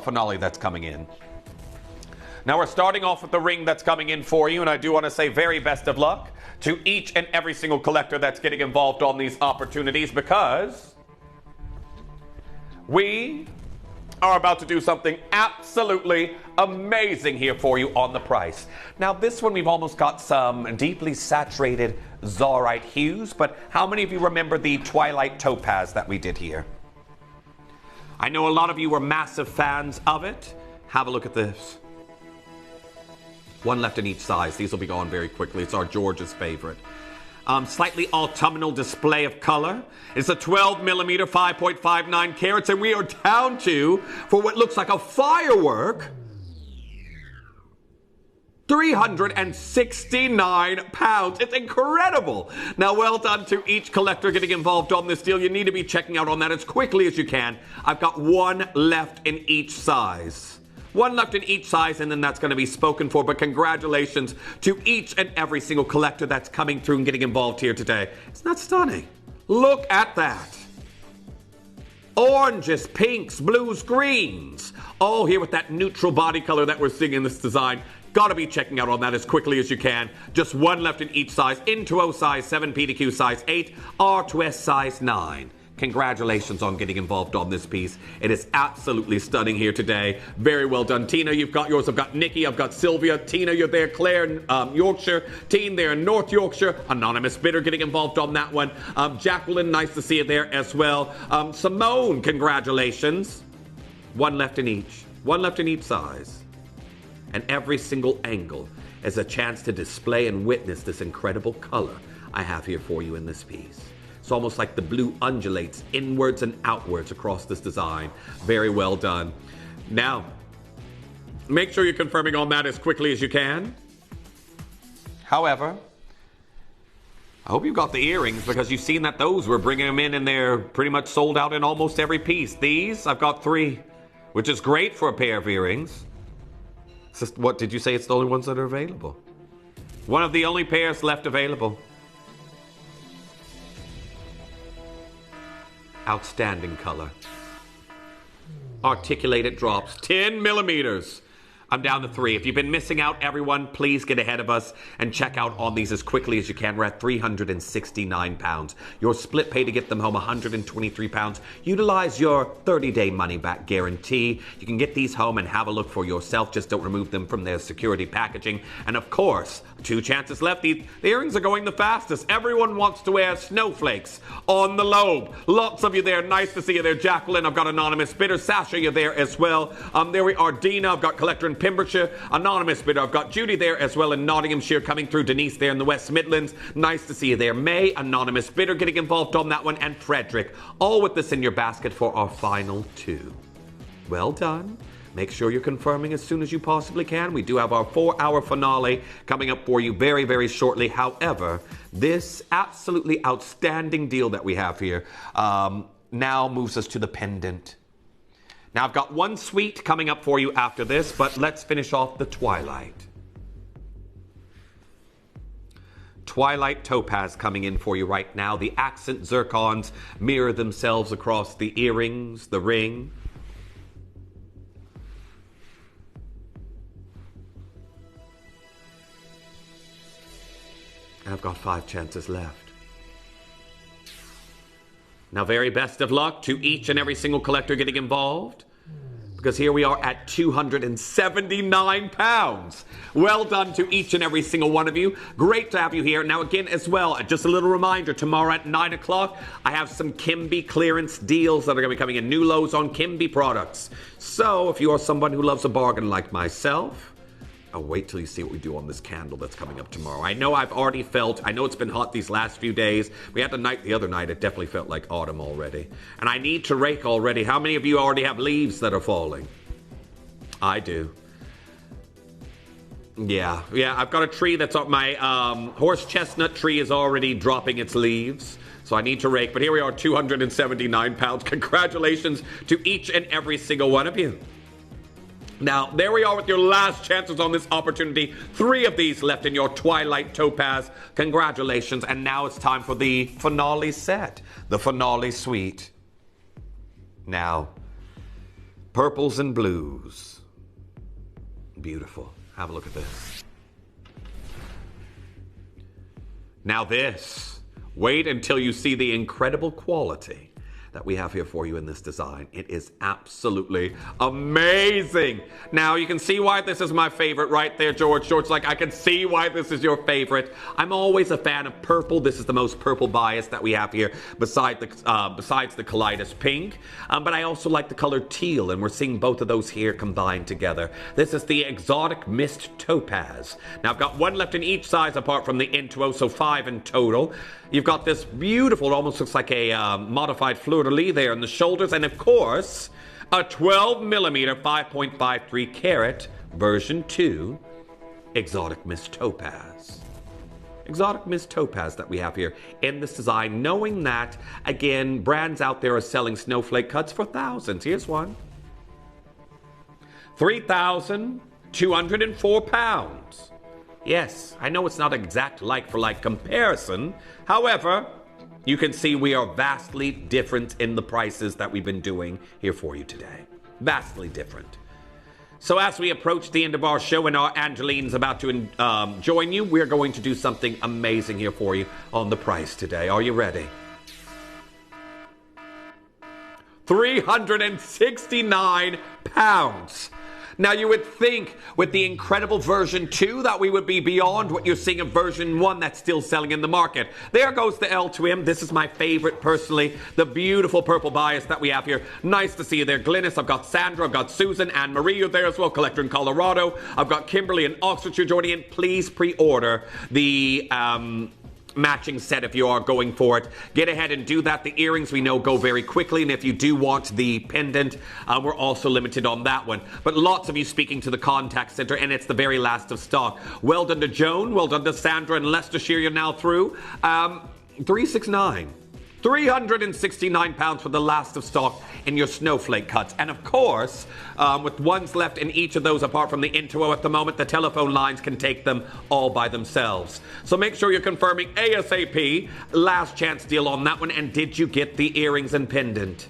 Finale that's coming in. Now, we're starting off with the ring that's coming in for you, and I do want to say very best of luck to each and every single collector that's getting involved on these opportunities, because we are about to do something absolutely amazing here for you on the price. Now, this one we've almost got some deeply saturated Zorite hues, but how many of you remember the Twilight Topaz that we did here? I know a lot of you were massive fans of it. Have a look at this. One left in each size. These will be gone very quickly. It's our George's favorite. Slightly autumnal display of color. It's a 12 millimeter, 5.59 carats, and we are down to, for what looks like a firework, 369 pounds. It's incredible. Now, well done to each collector getting involved on this deal. You need to be checking out on that as quickly as you can. I've got one left in each size. One left in each size, and then that's going to be spoken for. But congratulations to each and every single collector that's coming through and getting involved here today. Isn't that stunning? Look at that. Oranges, pinks, blues, greens. All here with that neutral body color that we're seeing in this design. Got to be checking out on that as quickly as you can. Just one left in each size. N2O size 7, P2Q size 8, R2S size 9. Congratulations on getting involved on this piece. It is absolutely stunning here today. Very well done. Tina, you've got yours. I've got Nikki. I've got Sylvia. Tina, you're there. Claire, Yorkshire. Teen there in North Yorkshire. Anonymous bidder getting involved on that one. Jacqueline, nice to see you there as well. Simone, congratulations. One left in each. One left in each size. And every single angle is a chance to display and witness this incredible color I have here for you in this piece. It's almost like the blue undulates inwards and outwards across this design. Very well done. Now, make sure you're confirming on that as quickly as you can. However, I hope you got the earrings, because you've seen that those were bringing them in and they're pretty much sold out in almost every piece. These, I've got 3, which is great for a pair of earrings. What did you say? It's the only ones that are available. One of the only pairs left available. Outstanding color. Articulated drops. 10 millimeters. I'm down to 3. If you've been missing out, everyone, please get ahead of us and check out on these as quickly as you can. We're at 369 pounds. Your split pay to get them home, 123 pounds. Utilize your 30-day money-back guarantee. You can get these home and have a look for yourself. Just don't remove them from their security packaging. And of course, 2 chances left. The earrings are going the fastest. Everyone wants to wear snowflakes on the lobe. Lots of you there. Nice to see you there, Jacqueline. I've got Anonymous Bidder. Sasha, you're there as well. There we are, Dina. I've got Collector in Pembrokeshire. Anonymous Bidder. I've got Judy there as well in Nottinghamshire coming through. Denise there in the West Midlands. Nice to see you there. May, Anonymous Bidder getting involved on that one. And Frederick. All with this in your basket for our final 2. Well done. Make sure you're confirming as soon as you possibly can. We do have our 4-hour finale coming up for you very, very shortly. However, this absolutely outstanding deal that we have here now moves us to the pendant. Now, I've got one suite coming up for you after this, but let's finish off the Twilight. Twilight Topaz coming in for you right now. The accent zircons mirror themselves across the earrings, the ring. I've got 5 chances left. Now, very best of luck to each and every single collector getting involved, because here we are at 279 pounds. Well done to each and every single one of you. Great to have you here. Now, again, as well, just a little reminder, tomorrow at 9 o'clock, I have some Kimby clearance deals that are going to be coming in. New lows on Kimby products. So, if you are someone who loves a bargain like myself, I'll wait till you see what we do on this candle that's coming up tomorrow. I know I've already felt, I know it's been hot these last few days. We had the other night, it definitely felt like autumn already. And I need to rake already. How many of you already have leaves that are falling? I do. Yeah, I've got a tree that's up. My horse chestnut tree is already dropping its leaves. So I need to rake. But here we are, 279 pounds. Congratulations to each and every single one of you. Now, there we are with your last chances on this opportunity. 3 of these left in your Twilight Topaz. Congratulations. And now it's time for the finale set, the finale suite. Now, purples and blues. Beautiful. Have a look at this. Now this, wait until you see the incredible quality that we have here for you in this design. It is absolutely amazing. Now, you can see why this is my favorite right there, George. George's like, I can see why this is your favorite. I'm always a fan of purple. This is the most purple bias that we have here besides the Kaleidos pink. But I also like the color teal, and we're seeing both of those here combined together. This is the exotic mist topaz. Now, I've got one left in each size apart from the Intuo, so 5 in total. You've got this beautiful, it almost looks like a modified fleur-de-lis there in the shoulders, and of course, a 12mm 5.53 carat version 2 exotic mist topaz. Exotic mist topaz that we have here in this design, knowing that, again, brands out there are selling snowflake cuts for thousands. Here's one. 3,204 pounds. Yes, I know it's not exact like-for-like comparison. However, you can see we are vastly different in the prices that we've been doing here for you today. Vastly different. So as we approach the end of our show and our Angeline's about to join you, we're going to do something amazing here for you on the price today. Are you ready? 369 pounds. Now, you would think with the incredible version 2 that we would be beyond what you're seeing of version 1 that's still selling in the market. There goes the L to him. This is my favorite, personally. The beautiful purple bias that we have here. Nice to see you there, Glynis. I've got Sandra. I've got Susan. Anne Marie, you're there as well. Collector in Colorado. I've got Kimberly and Oxfordshire joining in. Please pre-order the matching set if you are going for it. Get ahead and do that. The earrings we know go very quickly, and if you do want the pendant, we're also limited on that one. But lots of you speaking to the contact center, and it's the very last of stock. Well done to Joan, well done to Sandra and Leicestershire. You're now through. 369 pounds for the last of stock in your snowflake cuts. And of course, with ones left in each of those apart from the Intuo at the moment, the telephone lines can take them all by themselves. So make sure you're confirming ASAP. Last chance deal on that one. And did you get the earrings and pendant?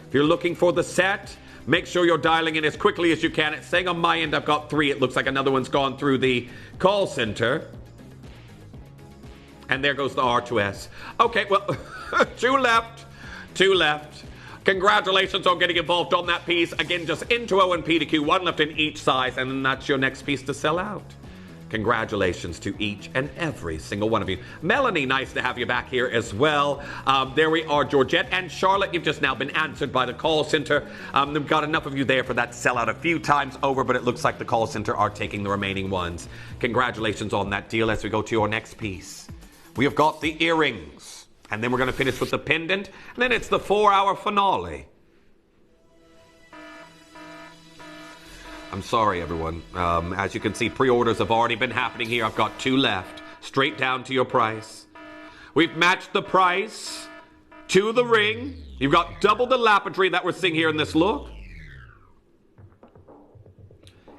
If you're looking for the set, make sure you're dialing in as quickly as you can. It's saying on my end I've got 3. It looks like another one's gone through the call center. And there goes the R2S. Okay, well, 2 left. 2 left. Congratulations on getting involved on that piece. Again, just Intuo and PDQ, 1 left in each size, and then that's your next piece to sell out. Congratulations to each and every single one of you. Melanie, nice to have you back here as well. There we are, Georgette and Charlotte. You've just now been answered by the call center. We've got enough of you there for that sellout a few times over, but it looks like the call center are taking the remaining ones. Congratulations on that deal as we go to your next piece. We have got the earrings, and then we're going to finish with the pendant, and then it's the 4-hour finale. I'm sorry, everyone. As you can see, pre-orders have already been happening here. I've got 2 left, straight down to your price. We've matched the price to the ring. You've got double the lapidary that we're seeing here in this look.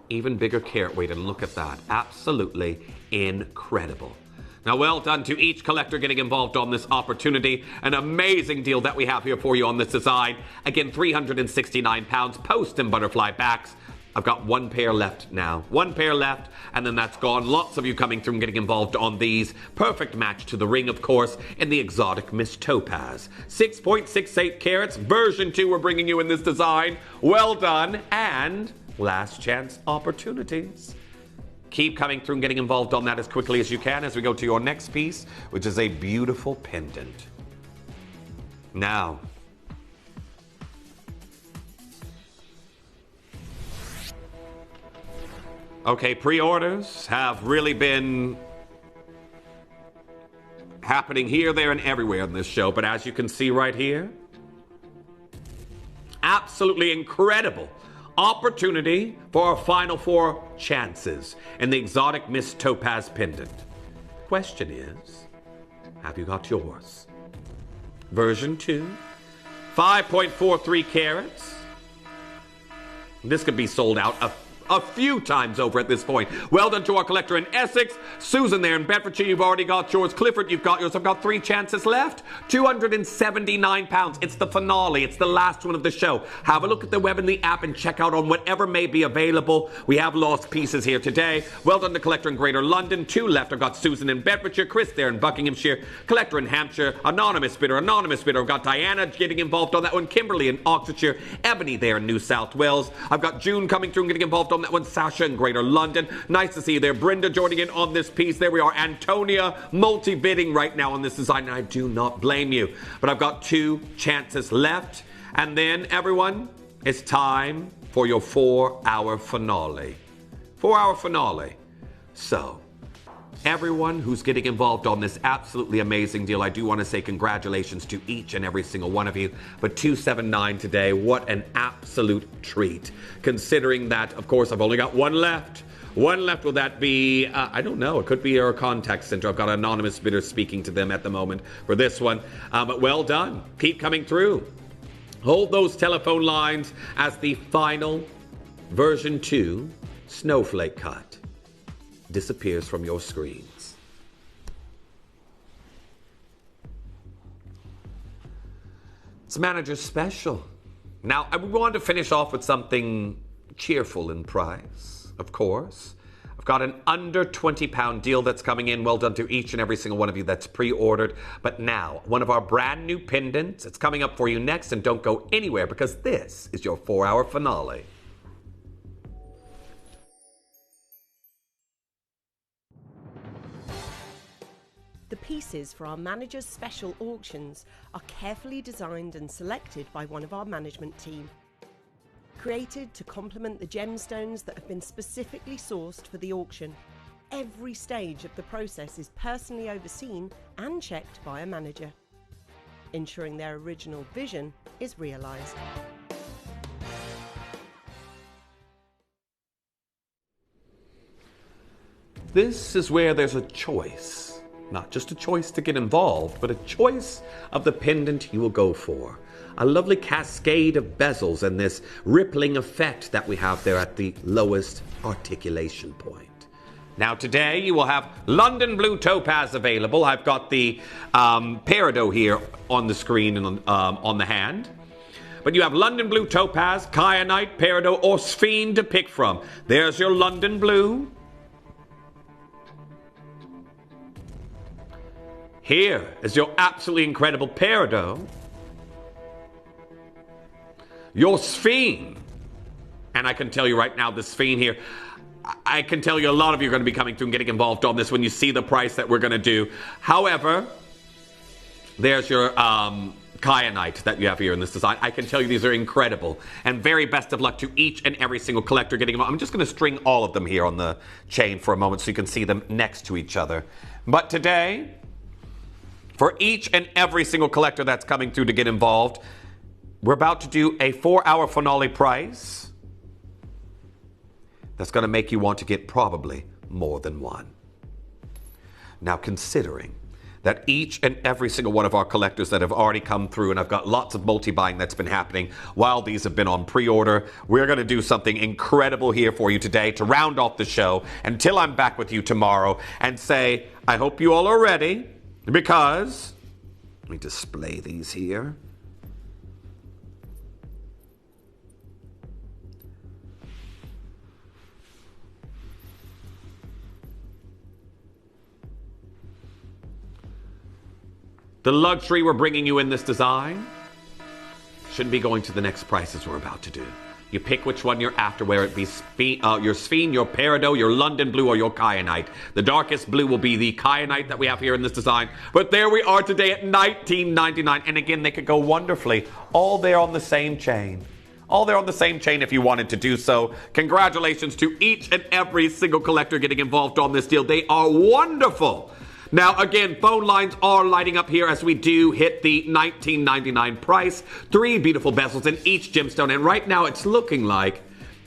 Even bigger carat weight, and look at that. Absolutely incredible. Now, well done to each collector getting involved on this opportunity. An amazing deal that we have here for you on this design. Again, 369 pounds, post and butterfly backs. I've got 1 pair left now. 1 pair left, and then that's gone. Lots of you coming through and getting involved on these. Perfect match to the ring, of course, in the exotic Miss Topaz. 6.68 carats, version 2 we're bringing you in this design. Well done, and last chance opportunities. Keep coming through and getting involved on that as quickly as you can as we go to your next piece, which is a beautiful pendant. Now, okay, pre-orders have really been happening here, there, and everywhere in this show, but as you can see right here, absolutely incredible opportunity for our final 4 chances in the exotic Miss Topaz pendant. Question is, have you got yours? Version 2, 5.43 carats. This could be sold out a few times over at this point. Well done to our collector in Essex. Susan there in Bedfordshire, you've already got yours. Clifford, you've got yours. I've got 3 chances left. £279. It's the finale. It's the last one of the show. Have a look at the web and the app and check out on whatever may be available. We have lost pieces here today. Well done to collector in Greater London. 2 left. I've got Susan in Bedfordshire, Chris there in Buckinghamshire, collector in Hampshire, anonymous bidder. I've got Diana getting involved on that one, Kimberly in Oxfordshire, Ebony there in New South Wales. I've got June coming through and getting involved on that one, Sasha in Greater London. Nice to see you there. Brenda joining in on this piece. There we are. Antonia multi-bidding right now on this design. I do not blame you. But I've got 2 chances left. And then, everyone, it's time for your 4-hour finale. 4-hour finale. So, everyone who's getting involved on this absolutely amazing deal, I do want to say congratulations to each and every single one of you. But 279 today, what an absolute treat. Considering that, of course, I've only got 1 left. 1 left, will that be, I don't know, it could be our contact center. I've got an anonymous bidder speaking to them at the moment for this one. But well done. Keep coming through. Hold those telephone lines as the final version 2 snowflake cut disappears from your screens. It's Manager's Special. Now, I wanted to finish off with something cheerful in price, of course. I've got an under £20 deal that's coming in. Well done to each and every single one of you that's pre-ordered. But now, one of our brand new pendants. It's coming up for you next, and don't go anywhere because this is your 4-hour finale. The pieces for our Manager's Special auctions are carefully designed and selected by one of our management team. Created to complement the gemstones that have been specifically sourced for the auction. Every stage of the process is personally overseen and checked by a manager, ensuring their original vision is realised. This is where there's a choice. Not just a choice to get involved, but a choice of the pendant you will go for. A lovely cascade of bezels and this rippling effect that we have there at the lowest articulation point. Now today you will have London Blue Topaz available. I've got the peridot here on the screen and on the hand. But you have London Blue Topaz, Kyanite, Peridot, or Sphene to pick from. There's your London Blue. Here is your absolutely incredible Peridot. Your Sphene. And I can tell you right now, the Sphene here, I can tell you a lot of you are going to be coming through and getting involved on this when you see the price that we're going to do. However, there's your Kyanite that you have here in this design. I can tell you these are incredible. And very best of luck to each and every single collector getting involved. I'm just going to string all of them here on the chain for a moment so you can see them next to each other. But today, for each and every single collector that's coming through to get involved, we're about to do a 4-hour finale price that's going to make you want to get probably more than one. Now, considering that each and every single one of our collectors that have already come through, and I've got lots of multi-buying that's been happening while these have been on pre-order, we're going to do something incredible here for you today to round off the show until I'm back with you tomorrow and say, I hope you all are ready, because let me display these here. The luxury we're bringing you in this design shouldn't be going to the next prices we're about to do. You pick which one you're after, whether it be your Sphene, your Peridot, your London Blue, or your Kyanite. The darkest blue will be the Kyanite that we have here in this design. But there we are today at $19.99. And again, they could go wonderfully all there on the same chain. All there on the same chain if you wanted to do so. Congratulations to each and every single collector getting involved on this deal. They are wonderful. Now, again, phone lines are lighting up here as we do hit the $19.99 price. 3 beautiful bezels in each gemstone. And right now, it's looking like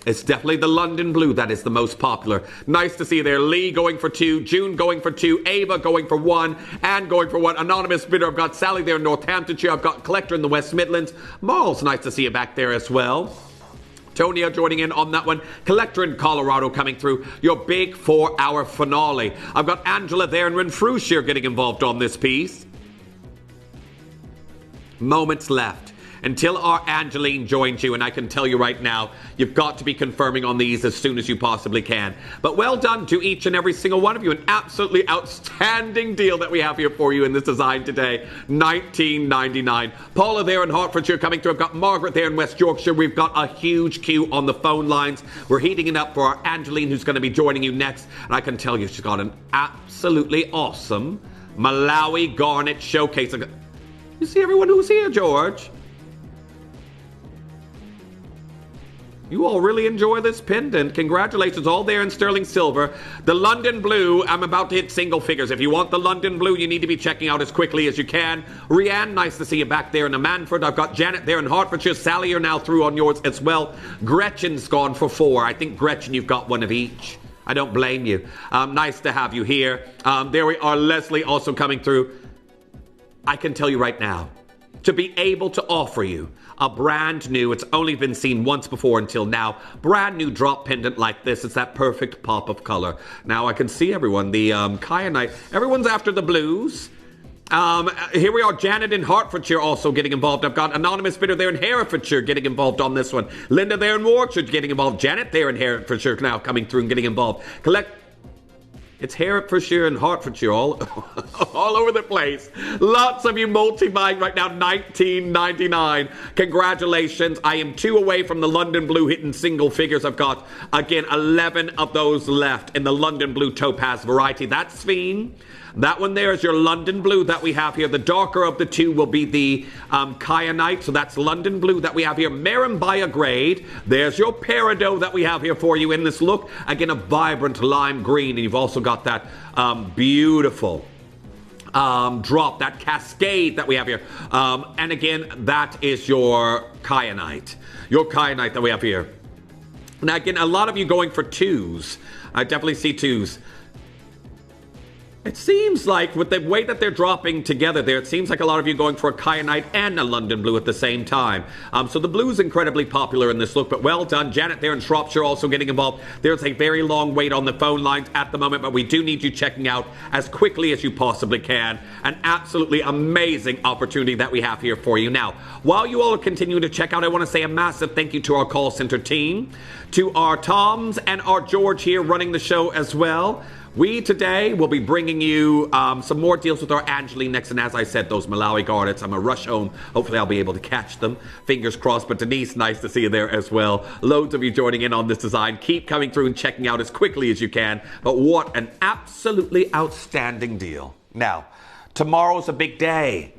it's definitely the London Blue that is the most popular. Nice to see there. Lee going for 2, June going for 2, Ava going for 1, Anne going for 1. Anonymous bidder, I've got Sally there in Northamptonshire. I've got Collector in the West Midlands. Marl's nice to see you back there as well. Tonya joining in on that one. Collector in Colorado coming through. Your big 4-hour finale. I've got Angela there and Renfrewshire getting involved on this piece. Moments left until our Angeline joins you, and I can tell you right now, you've got to be confirming on these as soon as you possibly can. But well done to each and every single one of you. An absolutely outstanding deal that we have here for you in this design today. $19.99. Paula there in Hertfordshire coming through. I've got Margaret there in West Yorkshire. We've got a huge queue on the phone lines. We're heating it up for our Angeline, who's going to be joining you next. And I can tell you she's got an absolutely awesome Malawi garnet showcase. You see everyone who's here, George? You all really enjoy this pendant. Congratulations, all there in sterling silver. The London blue, I'm about to hit single figures. If you want the London blue, you need to be checking out as quickly as you can. Rianne, nice to see you back there in the Manford. I've got Janet there in Hertfordshire. Sally, you're now through on yours as well. Gretchen's gone for 4. I think, Gretchen, you've got one of each. I don't blame you. Nice to have you here. There we are. Leslie also coming through. I can tell you right now, to be able to offer you a brand new, it's only been seen once before until now, brand new drop pendant like this. It's that perfect pop of color. Now I can see everyone, the kyanite, everyone's after the blues. Here we are, Janet in Hertfordshire also getting involved. I've got Anonymous Bidder there in Herefordshire getting involved on this one. Linda there in Warwickshire getting involved. Janet there in Herefordshire now coming through and getting involved. It's Herefordshire and Hertfordshire all over the place. Lots of you multi-buying right now. $19.99. Congratulations. I am 2 away from the London Blue hitting single figures. I've got, again, 11 of those left in the London Blue Topaz variety. That's Sphene. That one there is your London Blue that we have here. The darker of the two will be the Kyanite. So that's London Blue that we have here. Marimbaya grade. There's your Peridot that we have here for you in this look. Again, a vibrant lime green. And you've also got that beautiful drop, that cascade that we have here. And again, that is your Kyanite. Your Kyanite that we have here. Now, again, a lot of you going for 2s. I definitely see 2s. It seems like with the way that they're dropping together there, it seems like a lot of you going for a Kyanite and a London Blue at the same time. So the blue is incredibly popular in this look, but well done. Janet there in Shropshire also getting involved. There's a very long wait on the phone lines at the moment, but we do need you checking out as quickly as you possibly can. An absolutely amazing opportunity that we have here for you. Now, while you all are continuing to check out, I want to say a massive thank you to our call center team, to our Toms and our George here running the show as well. We today will be bringing you some more deals with our Angeline next, and as I said, those Malawi garnets. I'm a rush home. Hopefully I'll be able to catch them. Fingers crossed. But Denise, nice to see you there as well. Loads of you joining in on this design. Keep coming through and checking out as quickly as you can. But what an absolutely outstanding deal. Now, tomorrow's a big day.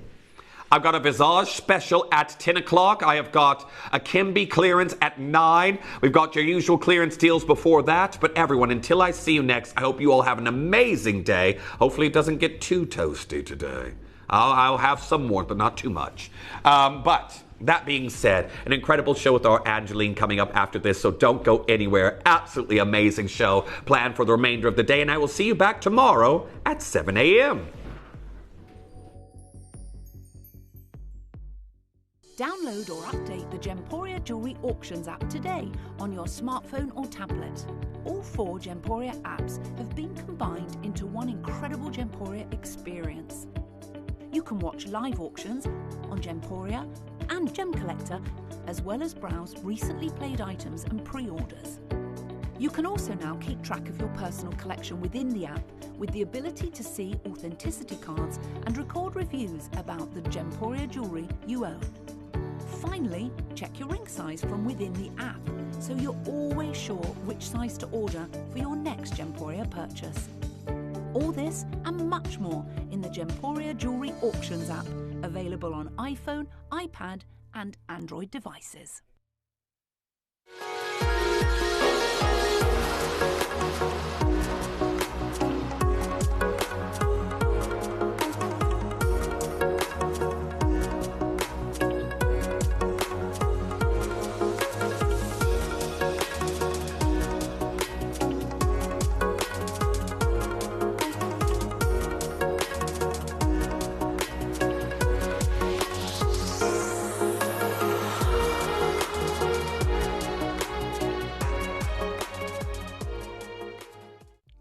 I've got a Visage special at 10 o'clock. I have got a Kimby clearance at 9. We've got your usual clearance deals before that. But everyone, until I see you next, I hope you all have an amazing day. Hopefully it doesn't get too toasty today. I'll have some warmth, but not too much. But that being said, an incredible show with our Angeline coming up after this, so don't go anywhere. Absolutely amazing show planned for the remainder of the day, and I will see you back tomorrow at 7 a.m. Download or update the Gemporia Jewelry Auctions app today on your smartphone or tablet. All 4 Gemporia apps have been combined into one incredible Gemporia experience. You can watch live auctions on Gemporia and Gem Collector, as well as browse recently played items and pre-orders. You can also now keep track of your personal collection within the app with the ability to see authenticity cards and record reviews about the Gemporia jewellery you own. Finally, check your ring size from within the app so you're always sure which size to order for your next Gemporia purchase. All this and much more in the Gemporia Jewellery Auctions app, available on iPhone, iPad and Android devices.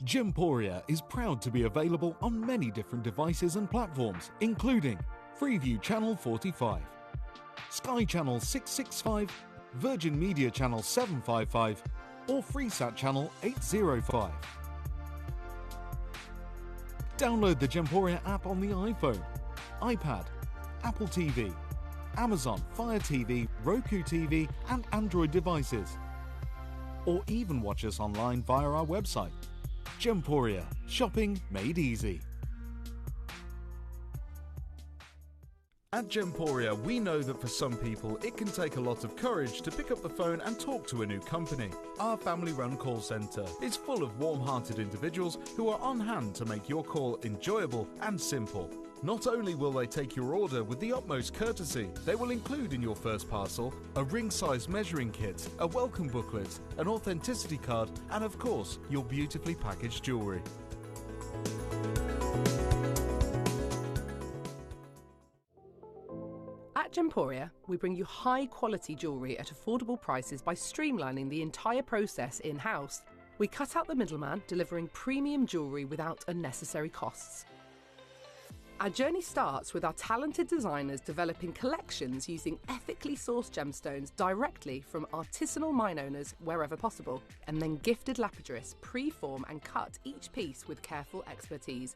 Gemporia is proud to be available on many different devices and platforms, including Freeview Channel 45, Sky Channel 665, Virgin Media Channel 755, or Freesat Channel 805. Download the Gemporia app on the iPhone, iPad, Apple TV, Amazon Fire TV, Roku TV, and Android devices. Or even watch us online via our website. Gemporia, shopping made easy. At Gemporia, we know that for some people, it can take a lot of courage to pick up the phone and talk to a new company. Our family-run call centre is full of warm-hearted individuals who are on hand to make your call enjoyable and simple. Not only will they take your order with the utmost courtesy, they will include in your first parcel a ring-size measuring kit, a welcome booklet, an authenticity card, and of course, your beautifully packaged jewellery. At Gemporia, we bring you high-quality jewellery at affordable prices by streamlining the entire process in-house. We cut out the middleman, delivering premium jewellery without unnecessary costs. Our journey starts with our talented designers developing collections using ethically sourced gemstones directly from artisanal mine owners wherever possible, and then gifted lapidarists pre-form and cut each piece with careful expertise.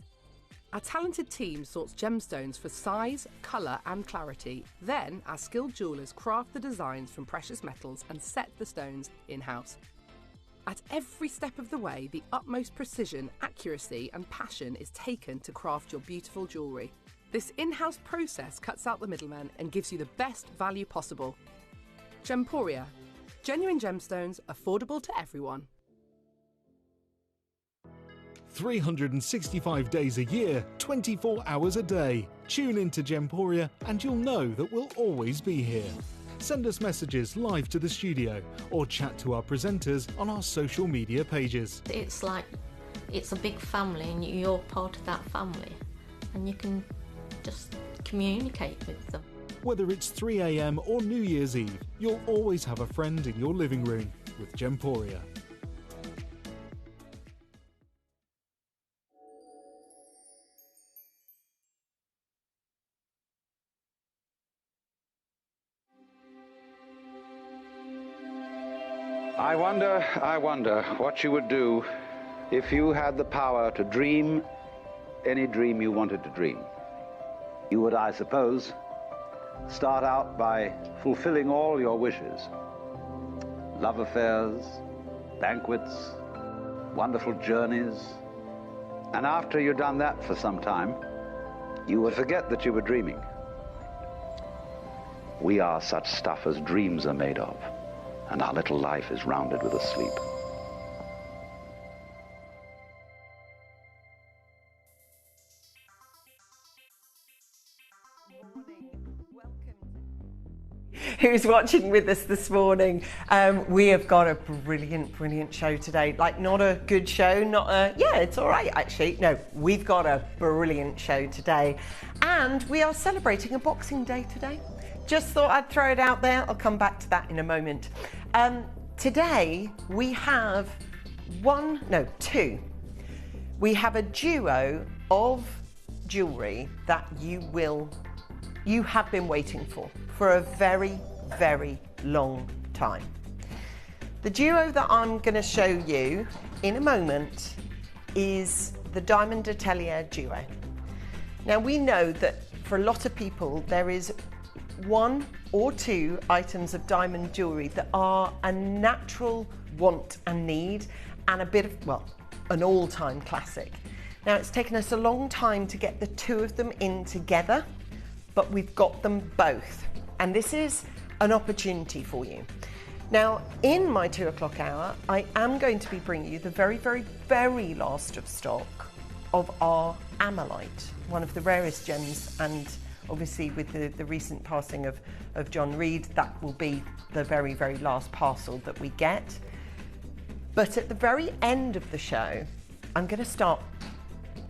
Our talented team sorts gemstones for size, colour and clarity. Then our skilled jewellers craft the designs from precious metals and set the stones in-house. At every step of the way, the utmost precision, accuracy and passion is taken to craft your beautiful jewellery. This in-house process cuts out the middleman and gives you the best value possible. Gemporia. Genuine gemstones, affordable to everyone. 365 days a year, 24 hours a day. Tune into Gemporia and you'll know that we'll always be here. Send us messages live to the studio or chat to our presenters on our social media pages. It's like it's a big family and you're part of that family and you can just communicate with them. Whether it's 3 a.m. or New Year's Eve, you'll always have a friend in your living room with Gemporia. I wonder what you would do if you had the power to dream any dream you wanted to dream. You would, I suppose, start out by fulfilling all your wishes. Love affairs, banquets, wonderful journeys. And after you'd done that for some time, you would forget that you were dreaming. We are such stuff as dreams are made of, and our little life is rounded with a sleep. Who's watching with us this morning? We have got a brilliant show today. Like, not a good show, not a, yeah, it's all right actually. No, we've got a brilliant show today. And we are celebrating a Boxing Day today. Just thought I'd throw it out there. I'll come back to that in a moment. Today we have two. We have a duo of jewellery that you have been waiting for a very, very long time. The duo that I'm going to show you in a moment is the Diamond Atelier duo. Now, we know that for a lot of people there is one or two items of diamond jewellery that are a natural want and need, and a bit of, well, an all-time classic. Now, it's taken us a long time to get the two of them in together, but we've got them both, and this is an opportunity for you. Now, in my 2 o'clock hour, I am going to be bringing you the very, very, very last of stock of our ammolite, one of the rarest gems, and obviously with the recent passing of John Reed, that will be the very, very last parcel that we get. But at the very end of the show, I'm going to start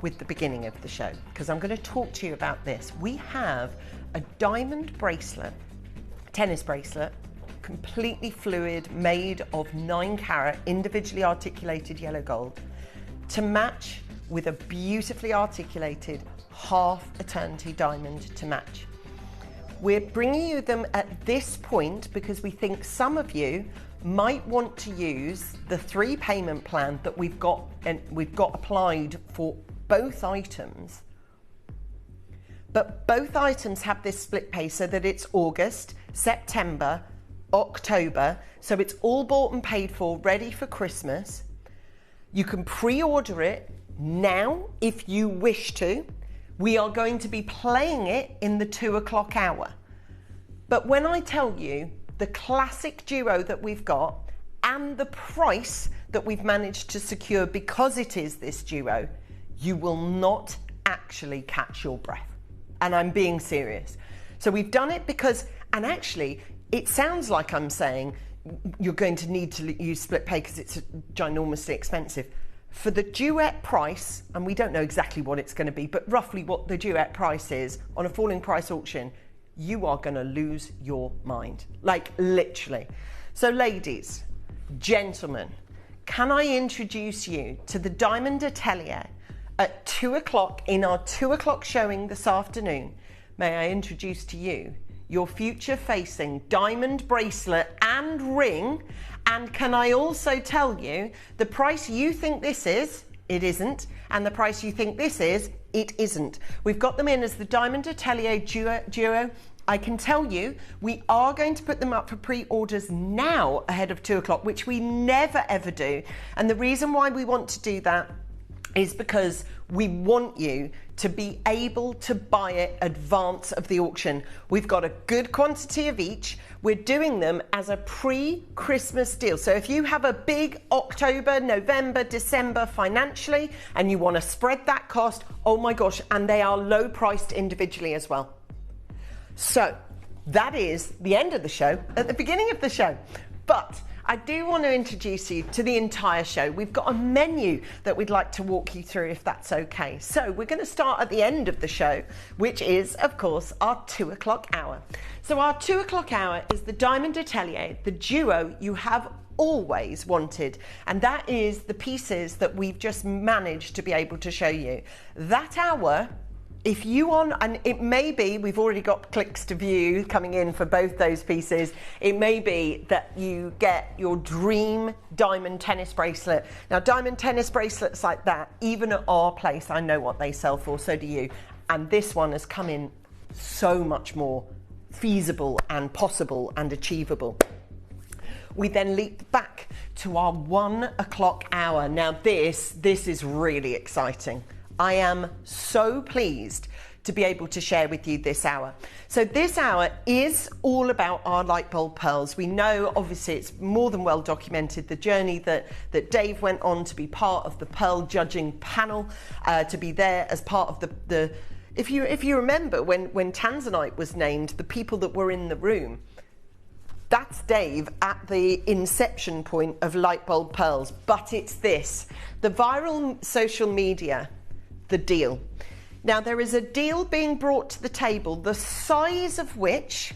with the beginning of the show, because I'm going to talk to you about this. We have a diamond bracelet, tennis bracelet, completely fluid, made of 9 carat individually articulated yellow gold, to match with a beautifully articulated half eternity diamond to match. We're bringing you them at this point because we think some of you might want to use the 3 payment plan that we've got applied for both items. But both items have this split pay so that it's August, September, October, so it's all bought and paid for, ready for Christmas. You can pre-order it now if you wish to. We are going to be playing it in the 2 o'clock hour. But when I tell you the classic duo that we've got and the price that we've managed to secure because it is this duo, you will not actually catch your breath. And I'm being serious. So we've done it because, and actually, it sounds like I'm saying you're going to need to use split pay because it's ginormously expensive. For the duet price, and we don't know exactly what it's going to be, but roughly what the duet price is on a falling price auction, you are going to lose your mind. Like, literally. So ladies, gentlemen, can I introduce you to the Diamond Atelier at 2 o'clock in our 2 o'clock showing this afternoon? May I introduce to you your future-facing diamond bracelet and ring. And can I also tell you the price you think this is, it isn't, and the price you think this is, it isn't. We've got them in as the Diamond Atelier Duo. I can tell you we are going to put them up for pre-orders now ahead of 2 o'clock, which we never ever do. And the reason why we want to do that is because we want you to be able to buy it advance of the auction. We've got a good quantity of each. We're doing them as a pre-Christmas deal. So if you have a big October, November, December financially, and you want to spread that cost, oh my gosh, and they are low priced individually as well. So that is the end of the show, at the beginning of the show. But I do want to introduce you to the entire show. We've got a menu that we'd like to walk you through, if that's okay. So we're going to start at the end of the show, which is, of course, our 2 o'clock hour. So our 2 o'clock hour is the Diamond Atelier, the duo you have always wanted. And that is the pieces that we've just managed to be able to show you. That hour, if you want, and it may be, we've already got clicks to view coming in for both those pieces, it may be that you get your dream diamond tennis bracelet. Now, diamond tennis bracelets like that, even at our place, I know what they sell for, so do you. And this one has come in so much more feasible and possible and achievable. We then leap back to our 1 o'clock hour. Now, this is really exciting. I am so pleased to be able to share with you this hour. So this hour is all about our light bulb pearls. We know, obviously, it's more than well documented, the journey that Dave went on to be part of the pearl judging panel, to be there as part of the if you remember when Tanzanite was named, the people that were in the room, that's Dave at the inception point of light bulb pearls. But it's this, the viral social media, the deal. Now, there is a deal being brought to the table, the size of which,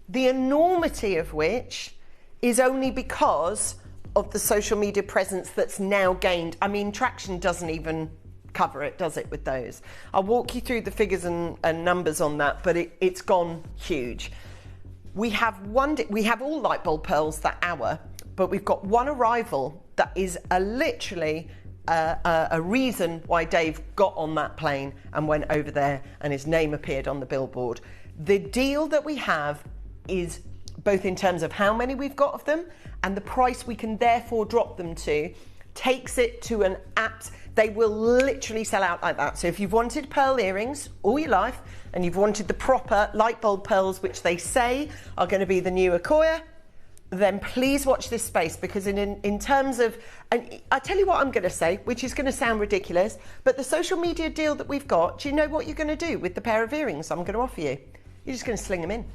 the enormity of which, is only because of the social media presence that's now gained. I mean, Traction doesn't even cover it, does it, with those? I'll walk you through the figures and numbers on that, but it's gone huge. We have all light bulb pearls that hour, but we've got one arrival that is literally a reason why Dave got on that plane and went over there and his name appeared on the billboard. The deal that we have is both in terms of how many we've got of them and the price we can therefore drop them to, takes it to an apt, they will literally sell out like that. So if you've wanted pearl earrings all your life and you've wanted the proper light bulb pearls, which they say are going to be the new Akoya, then please watch this space, because in terms of, and I tell you what I'm going to say, which is going to sound ridiculous, but the social media deal that we've got, do you know what you're going to do with the pair of earrings I'm going to offer you? You're just going to sling them in.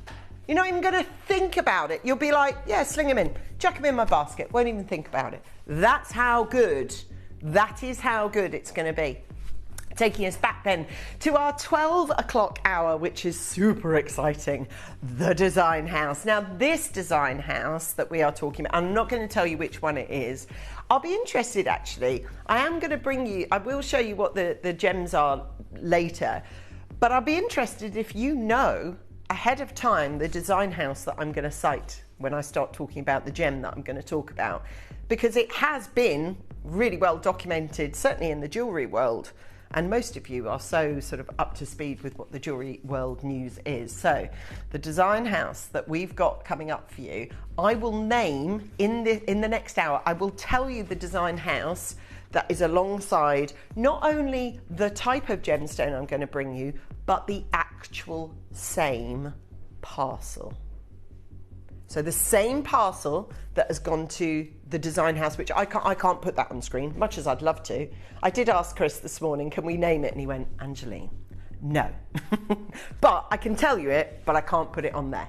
You're not even going to think about it. You'll be like, yeah, sling them in, chuck them in my basket, won't even think about it. That is how good it's going to be. Taking us back then to our 12 o'clock hour, which is super exciting, the design house. Now, this design house that we are talking about, I'm not going to tell you which one it is. I'll be interested, actually. I will show you what the gems are later, but I'll be interested if you know ahead of time the design house that I'm going to cite when I start talking about the gem that I'm going to talk about, because it has been really well documented, certainly in the jewellery world. And most of you are so sort of up to speed with what the jewellery world news is. So the design house that we've got coming up for you, I will name in the next hour, I will tell you the design house that is alongside not only the type of gemstone I'm going to bring you, but the actual same parcel. So the same parcel that has gone to the design house, which I can't put that on screen, much as I'd love to. I did ask Chris this morning, can we name it? And he went, Angeline, no. But I can tell you it, but I can't put it on there.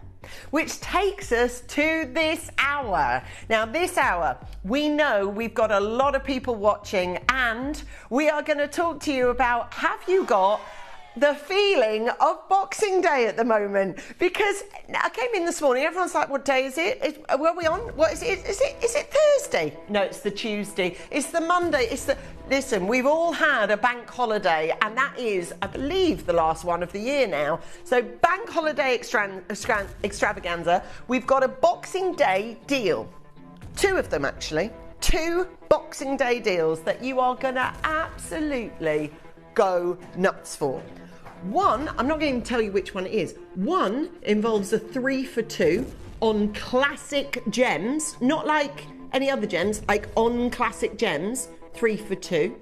Which takes us to this hour. Now, this hour, we know we've got a lot of people watching, and we are going to talk to you about, have you got the feeling of Boxing Day at the moment? Because I came in this morning, everyone's like, what day is it? Were we on? What is it? Is it Thursday? No, it's the Tuesday. It's the Monday. Listen, we've all had a bank holiday, and that is, I believe, the last one of the year now. So bank holiday extravaganza, we've got a Boxing Day deal. 2 of them, actually. 2 Boxing Day deals that you are going to absolutely go nuts for. One, I'm not going to tell you which one it is. One involves a 3 for 2 on classic gems, not like any other gems, like on classic gems, 3 for 2.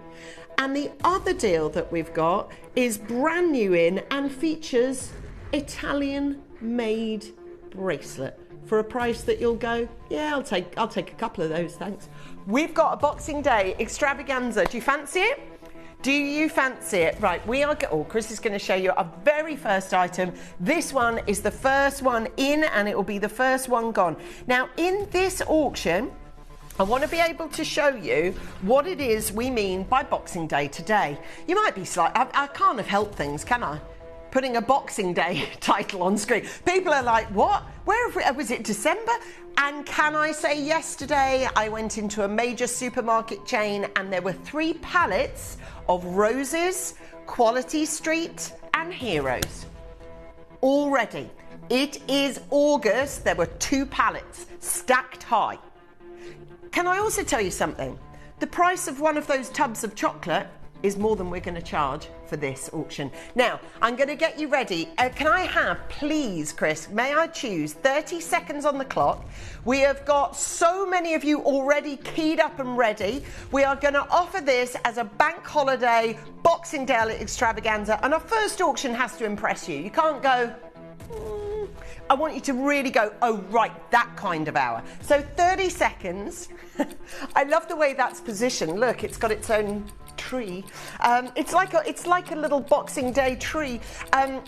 And the other deal that we've got is brand new in and features Italian made bracelet for a price that you'll go, yeah, I'll take a couple of those, thanks. We've got a Boxing Day extravaganza. Do you fancy it? Do you fancy it? Right, Chris is going to show you our very first item. This one is the first one in, and it will be the first one gone. Now, in this auction, I want to be able to show you what it is we mean by Boxing Day today. You might be I can't have helped things, can I? Putting a Boxing Day title on screen. People are like, what? Was it December? And can I say, yesterday I went into a major supermarket chain and there were 3 pallets of roses, Quality Street and Heroes. Already. It is August. There were 2 pallets stacked high. Can I also tell you something? The price of one of those tubs of chocolate is more than we're going to charge for this auction. Now, I'm going to get you ready. Can I have, please, Chris, may I choose 30 seconds on the clock? We have got so many of you already keyed up and ready. We are going to offer this as a bank holiday Boxing Day extravaganza, and our first auction has to impress you. You can't go, I want you to really go, oh, right, that kind of hour. So 30 seconds. I love the way that's positioned. Look, it's got its own tree. It's like a little Boxing Day tree.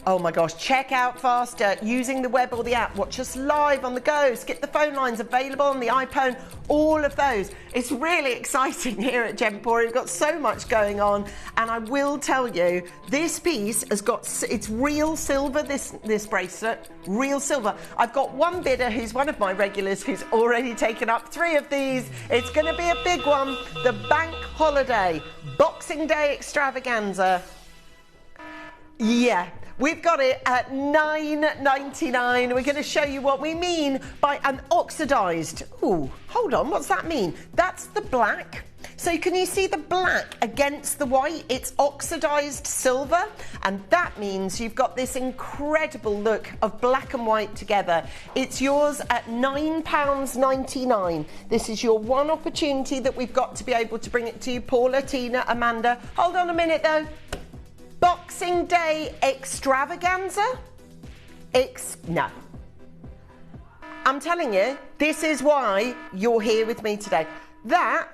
Oh my gosh, check out faster using the web or the app. Watch us live on the go. Skip the phone lines available on the iPhone. All of those. It's really exciting here at Gemporia. We've got so much going on, and I will tell you, this piece has got, it's real silver, this bracelet, real silver. I've got one bidder who's one of my regulars who's already taken up 3 of these. It's going to be a big one. The bank holiday Boxing Day extravaganza. Yeah, we've got it at $9.99. We're going to show you what we mean by an oxidized. Ooh, hold on, what's that mean? That's the black. So can you see the black against the white? It's oxidized silver, and that means you've got this incredible look of black and white together. It's yours at £9.99. This is your one opportunity that we've got to be able to bring it to you. Paula, Tina, Amanda. Hold on a minute though. Boxing Day extravaganza? No. I'm telling you, this is why you're here with me today. That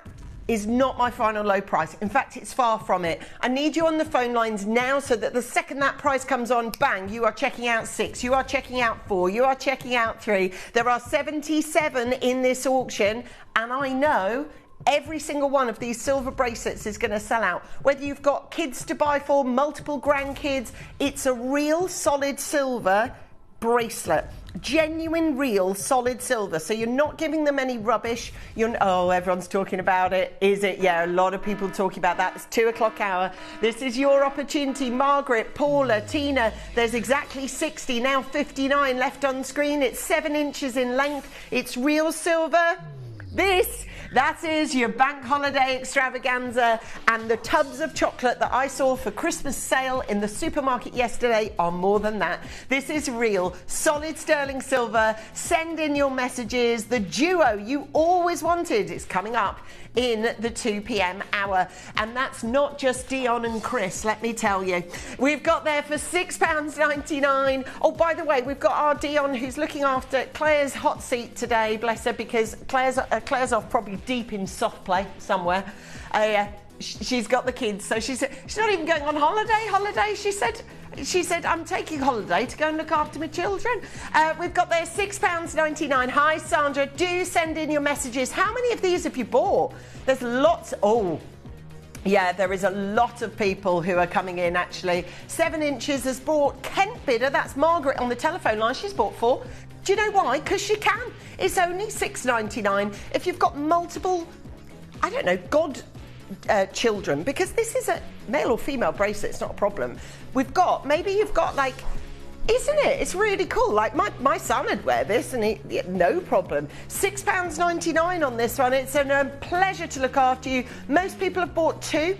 is not my final low price. In fact, it's far from it. I need you on the phone lines now so that the second that price comes on, bang, you are checking out 6, you are checking out 4, you are checking out 3. There are 77 in this auction, and I know Every single one of these silver bracelets is going to sell out. Whether you've got kids to buy for, multiple grandkids, it's a real solid silver bracelet. Genuine, real, solid silver. So you're not giving them any rubbish. Oh, everyone's talking about it. Is it? Yeah, a lot of people talking about that. It's 2 o'clock hour. This is your opportunity. Margaret, Paula, Tina. There's exactly 60, now 59 left on screen. It's 7 inches in length. It's real silver. That is your bank holiday extravaganza, and the tubs of chocolate that I saw for Christmas sale in the supermarket yesterday are more than that. This is real, solid sterling silver. Send in your messages. The duo you always wanted is coming up in the 2 p.m. hour, and that's not just Dion and Chris, let me tell you. We've got there for £6.99. Oh, by the way, we've got our Dion who's looking after Claire's hot seat today, bless her, because Claire's off probably deep in soft play somewhere. She's got the kids, so she's not even going on holiday. She said, I'm taking holiday to go and look after my children. We've got there £6.99. Hi, Sandra. Do send in your messages. How many of these have you bought? There's lots. Oh, yeah, there is a lot of people who are coming in, actually. 7 inches has bought Kent Bidder. That's Margaret on the telephone line. She's bought 4. Do you know why? Because she can. It's only £6.99. If you've got multiple, I don't know, children, because this is a male or female bracelet, it's not a problem. Maybe you've got like, isn't it? It's really cool. Like my son would wear this and no problem. £6.99 on this one. It's a pleasure to look after you. Most people have bought 2.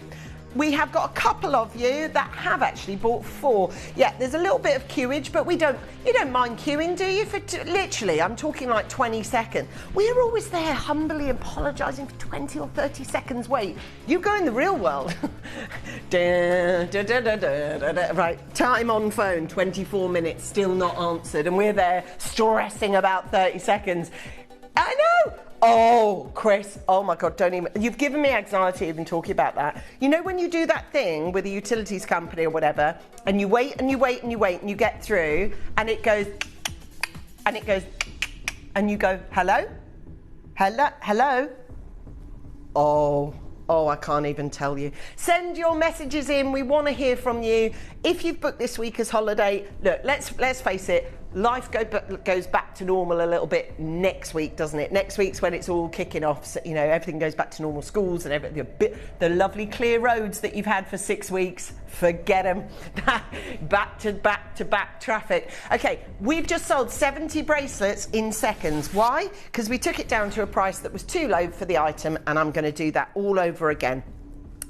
We have got a couple of you that have actually bought 4. Yeah, there's a little bit of queuage, but you don't mind queuing, do you? For literally, I'm talking like 20 seconds. We're always there humbly apologising for 20 or 30 seconds wait. You go in the real world. Right, time on phone, 24 minutes, still not answered, and we're there stressing about 30 seconds. I know! Oh, Chris, oh my God, don't even, you've given me anxiety even talking about that. You know when you do that thing with a utilities company or whatever, and you wait and you wait and you wait and you get through, and it goes, and you go, hello? Hello? Oh, I can't even tell you. Send your messages in, we want to hear from you. If you've booked this week as holiday, look, let's face it, life goes back to normal a little bit next week, doesn't it? Next week's when it's all kicking off. So, you know, everything goes back to normal. Schools and everything. The lovely clear roads that you've had for 6 weeks, forget them. back to back traffic. Okay, we've just sold 70 bracelets in seconds. Why? Because we took it down to a price that was too low for the item, and I'm going to do that all over again.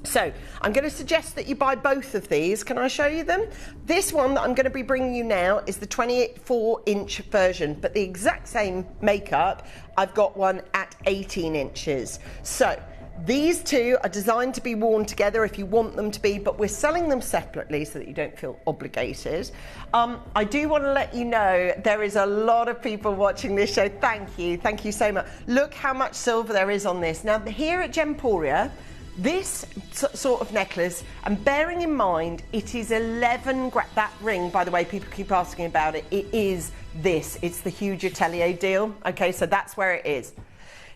So I'm going to suggest that you buy both of these. Can I show you them? This one that I'm going to be bringing you now is the 24-inch version, but the exact same makeup, I've got one at 18 inches. So these two are designed to be worn together if you want them to be, but we're selling them separately so that you don't feel obligated. I do want to let you know there is a lot of people watching this show. Thank you so much. Look how much silver there is on this. Now here at Gemporia, this sort of necklace, and bearing in mind it is 11 grams, that ring, by the way, people keep asking about it, it is this, it's the huge Atelier deal, okay, so that's where it is.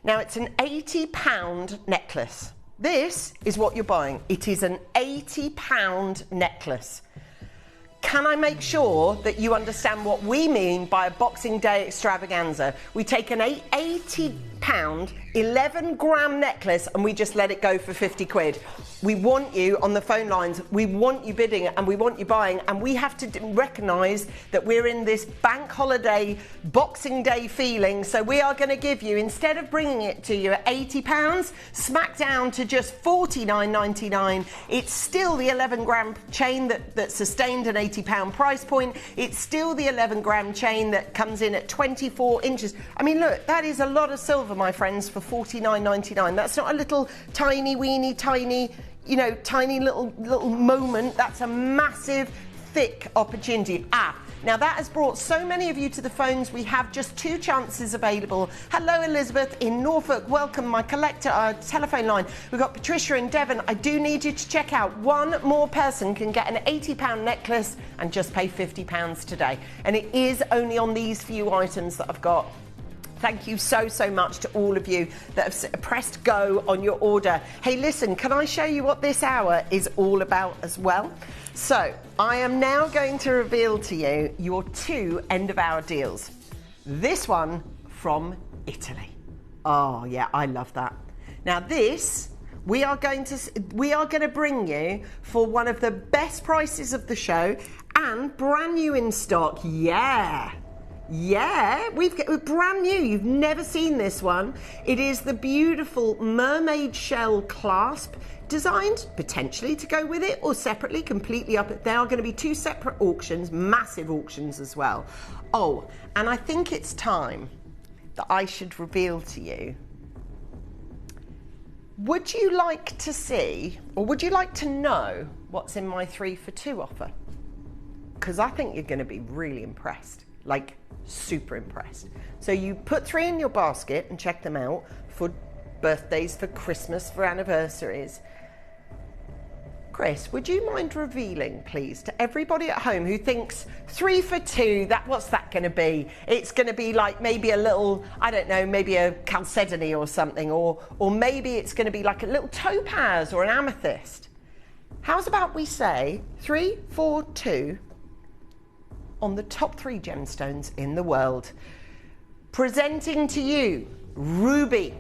Now it's an £80 necklace. This is what you're buying. It is an £80 necklace. Can I make sure that you understand what we mean by a Boxing Day extravaganza? We take an £80 11-gram necklace and we just let it go for 50 quid. We want you on the phone lines, we want you bidding, and we want you buying, and we have to recognise that we're in this bank holiday Boxing Day feeling, so we are going to give you, instead of bringing it to you at £80, smack down to just $49.99. It's still the 11-gram chain that sustained an £80 price point. It's still the 11-gram chain that comes in at 24 inches. I mean, look, that is a lot of silver, my friends, for $49.99. That's not a little tiny weeny tiny, you know, tiny little moment. That's a massive, thick opportunity. Now that has brought so many of you to the phones. We have just 2 chances available. Hello, Elizabeth in Norfolk. Welcome, my collector telephone line. We've got Patricia in Devon. I do need you to check out. One more person can get an £80 necklace and just pay £50 today. And it is only on these few items that I've got. Thank you so much to all of you that have pressed go on your order. Hey, listen, can I show you what this hour is all about as well? So, I am now going to reveal to you your 2 end-of-hour deals. This one from Italy. Oh, yeah, I love that. Now, this... We are going to bring you for one of the best prices of the show and brand new in stock. Yeah, we've got brand new. You've never seen this one. It is the beautiful mermaid shell clasp, designed potentially to go with it or separately, completely up. There are going to be 2 separate auctions, massive auctions as well. Oh, and I think it's time that I should reveal to you. Would you like to see, or would you like to know what's in my 3 for 2 offer? Because I think you're going to be really impressed, like super impressed. So you put 3 in your basket and check them out for birthdays, for Christmas, for anniversaries. Chris, would you mind revealing, please, to everybody at home who thinks 3 for 2, what's that going to be? It's going to be like maybe a little, I don't know, maybe a chalcedony or something, or maybe it's going to be like a little topaz or an amethyst. How's about we say 3 for 2 on the top 3 gemstones in the world? Presenting to you ruby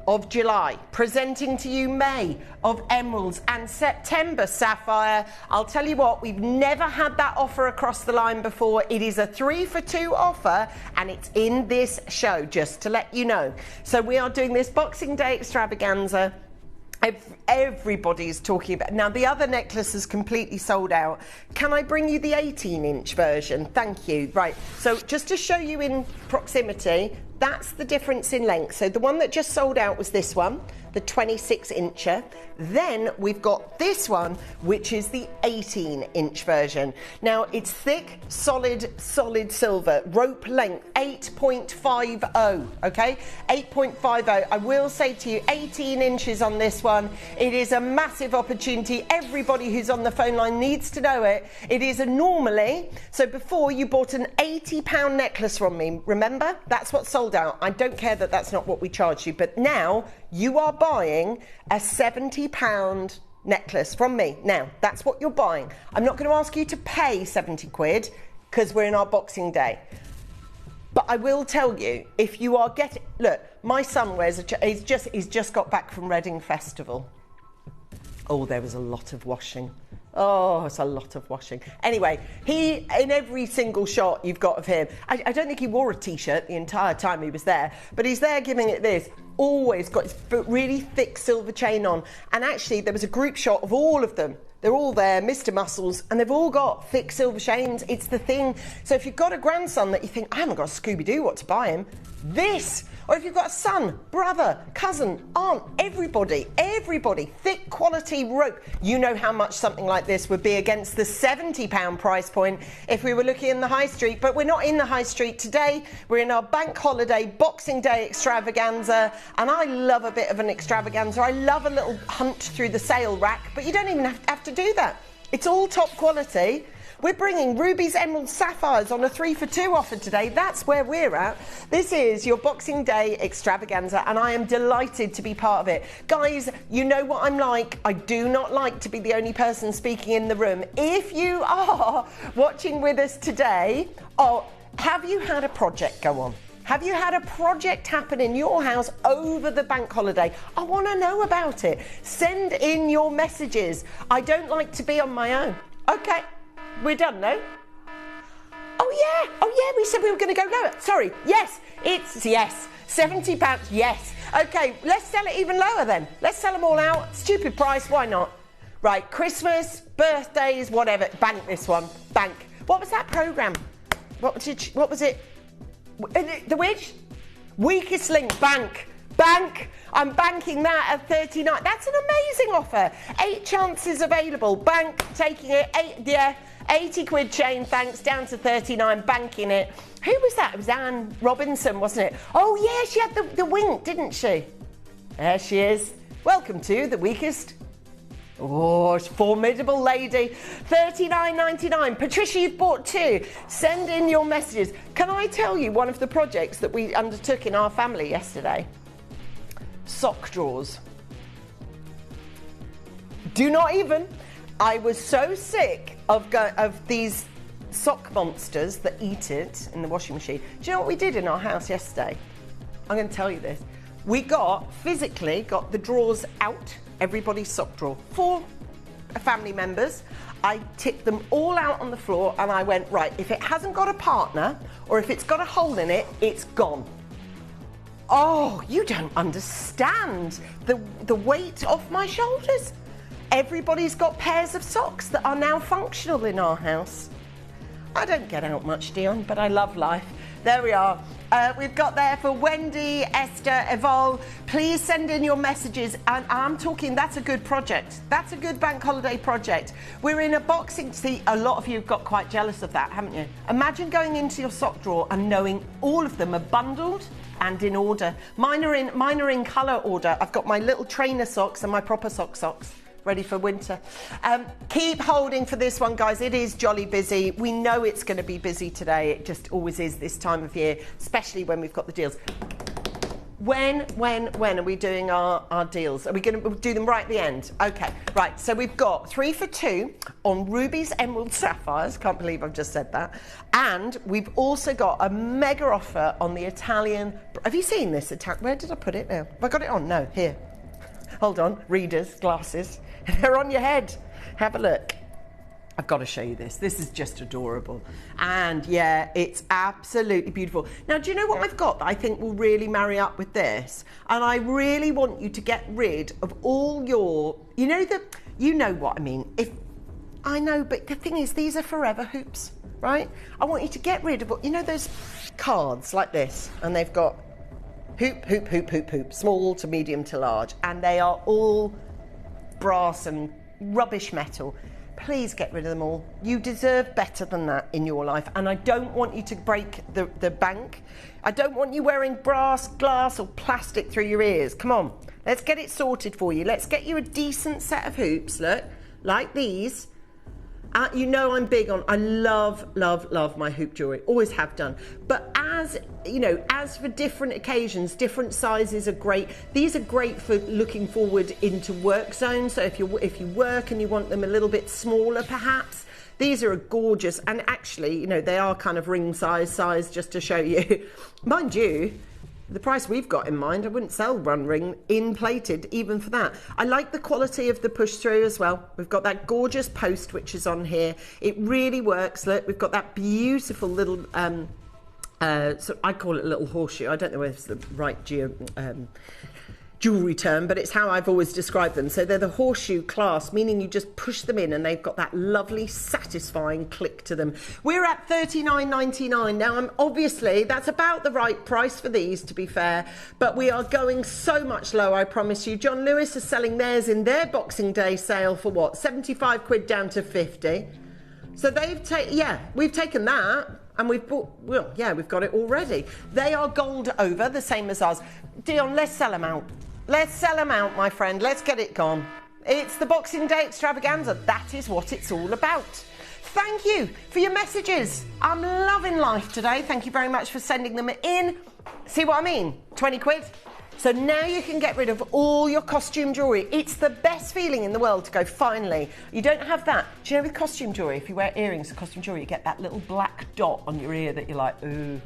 of July, presenting to you May of emeralds, and September sapphire. I'll tell you what, we've never had that offer across the line before. It is a 3 for 2 offer, and it's in this show, just to let you know. So we are doing this Boxing Day extravaganza. Everybody's talking about. Now, the other necklace is completely sold out. Can I bring you the 18-inch version? Thank you. Right, so just to show you in proximity, that's the difference in length. So the one that just sold out was this one, the 26-incher. Then we've got this one, which is the 18-inch version. Now, it's thick, solid silver, rope length, 8.50, okay? 8.50. I will say to you, 18 inches on this one. It is a massive opportunity. Everybody who's on the phone line needs to know it. It is a normally, so before you bought an £80 necklace from me, remember? That's what sold out. I don't care that that's not what we charged you, but now you are buying a £70 necklace from me. Now, that's what you're buying. I'm not going to ask you to pay 70 quid because we're in our Boxing Day. But I will tell you, if you are getting... Look, my son he's just got back from Reading Festival. Oh, there was a lot of washing. Oh, it's a lot of washing. Anyway, in every single shot you've got of him, I don't think he wore a T-shirt the entire time he was there, but he's there giving it this. Always got his really thick silver chain on. And actually, there was a group shot of all of them. They're all there, Mr. Muscles, and they've all got thick silver chains. It's the thing. So if you've got a grandson that you think, I haven't got a Scooby-Doo, what to buy him? This. Or if you've got a son, brother, cousin, aunt, everybody, thick quality rope. You know how much something like this would be against the £70 price point if we were looking in the high street. But we're not in the high street today. We're in our bank holiday Boxing Day extravaganza. And I love a bit of an extravaganza. I love a little hunt through the sale rack, but you don't even have to do that. It's all top quality. We're bringing rubies, emeralds, sapphires on a 3 for 2 offer today. That's where we're at. This is your Boxing Day extravaganza, and I am delighted to be part of it. Guys, you know what I'm like. I do not like to be the only person speaking in the room. If you are watching with us today, have you had a project go on? Have you had a project happen in your house over the bank holiday? I want to know about it. Send in your messages. I don't like to be on my own. Okay. We're done, no? Oh yeah, we said we were going to go lower. Sorry, yes, £70, yes. Okay, let's sell it even lower then. Let's sell them all out. Stupid price, why not? Right, Christmas, birthdays, whatever. Bank this one, bank. What was that programme? What was it? The which? Weakest link, bank. Bank. I'm banking that at 39. That's an amazing offer. 8 chances available. Bank, taking it. 80 quid chain, thanks, down to 39, banking it. Who was that? It was Anne Robinson, wasn't it? Oh, yeah, she had the wink, didn't she? There she is. Welcome to the weakest Oh, formidable lady. $39.99. Patricia, you've bought 2. Send in your messages. Can I tell you one of the projects that we undertook in our family yesterday? Sock drawers. Do not even. I was so sick of these sock monsters that eat it in the washing machine. Do you know what we did in our house yesterday? I'm going to tell you this. We physically got the drawers out, everybody's sock drawer, 4 family members. I tipped them all out on the floor and I went, right, if it hasn't got a partner or if it's got a hole in it, it's gone. Oh, you don't understand the weight off my shoulders. Everybody's got pairs of socks that are now functional in our house. I don't get out much, Dion, but I love life. There we are. We've got there for Wendy, Esther, Evol. Please send in your messages. And I'm talking, that's a good project. That's a good bank holiday project. We're in a boxing. See, a lot of you have got quite jealous of that, haven't you? Imagine going into your sock drawer and knowing all of them are bundled and in order. Mine are in colour order. I've got my little trainer socks and my proper socks. Ready for winter. Keep holding for this one, guys. It is jolly busy. We know it's going to be busy today. It just always is this time of year, especially when we've got the deals. When are we doing our deals? Are we going to do them right at the end? Okay, right. So we've got 3 for 2 on rubies, emeralds, sapphires. Can't believe I've just said that. And we've also got a mega offer on the Italian. Have you seen this? Where did I put it now? Have I got it on? No, here. Hold on. Readers, glasses. They're on your head. Have a look. I've got to show you this. This is just adorable. And yeah, it's absolutely beautiful. Now, do you know what I've got that I think will really marry up with this? And I really want you to get rid of all your, you know what I mean. I know, but the thing is, these are forever hoops, right? I want you to get rid of, those cards like this, and they've got hoop, hoop, hoop, hoop, hoop, small to medium to large, and they are all brass and rubbish metal. Please get rid of them all. You deserve better than that in your life, and I don't want you to break the bank. I don't want you wearing brass, glass or plastic through your ears. Come on, let's get it sorted for you. Let's get you a decent set of hoops, look, like these. You know I'm big on, I love my hoop jewellery, always have done. But as for different occasions, different sizes are great. These are great for looking forward into work zones. So if you work and you want them a little bit smaller perhaps, these are gorgeous. And actually, they are kind of ring size just to show you. Mind you, the price we've got in mind, I wouldn't sell one ring in plated even for that. I like the quality of the push through as well. We've got that gorgeous post which is on here. It really works. Look, we've got that beautiful little so I call it a little horseshoe. I don't know whether it's the right jewellery term, but it's how I've always described them. So they're the horseshoe class, meaning you just push them in and they've got that lovely satisfying click to them. We're at $39.99 now. Obviously that's about the right price for these, to be fair, but we are going so much lower, I promise you. John Lewis is selling theirs in their Boxing Day sale for what, 75 quid down to 50. So we've taken that and we've bought, we've got it already. They are gold over, the same as ours. Dion, let's sell them out. Let's sell them out, my friend. Let's get it gone. It's the Boxing Day extravaganza. That is what it's all about. Thank you for your messages. I'm loving life today. Thank you very much for sending them in. See what I mean? 20 quid. So now you can get rid of all your costume jewellery. It's the best feeling in the world to go, finally. You don't have that. Do you know with costume jewellery, if you wear earrings and costume jewellery, you get that little black dot on your ear that you're like, ooh.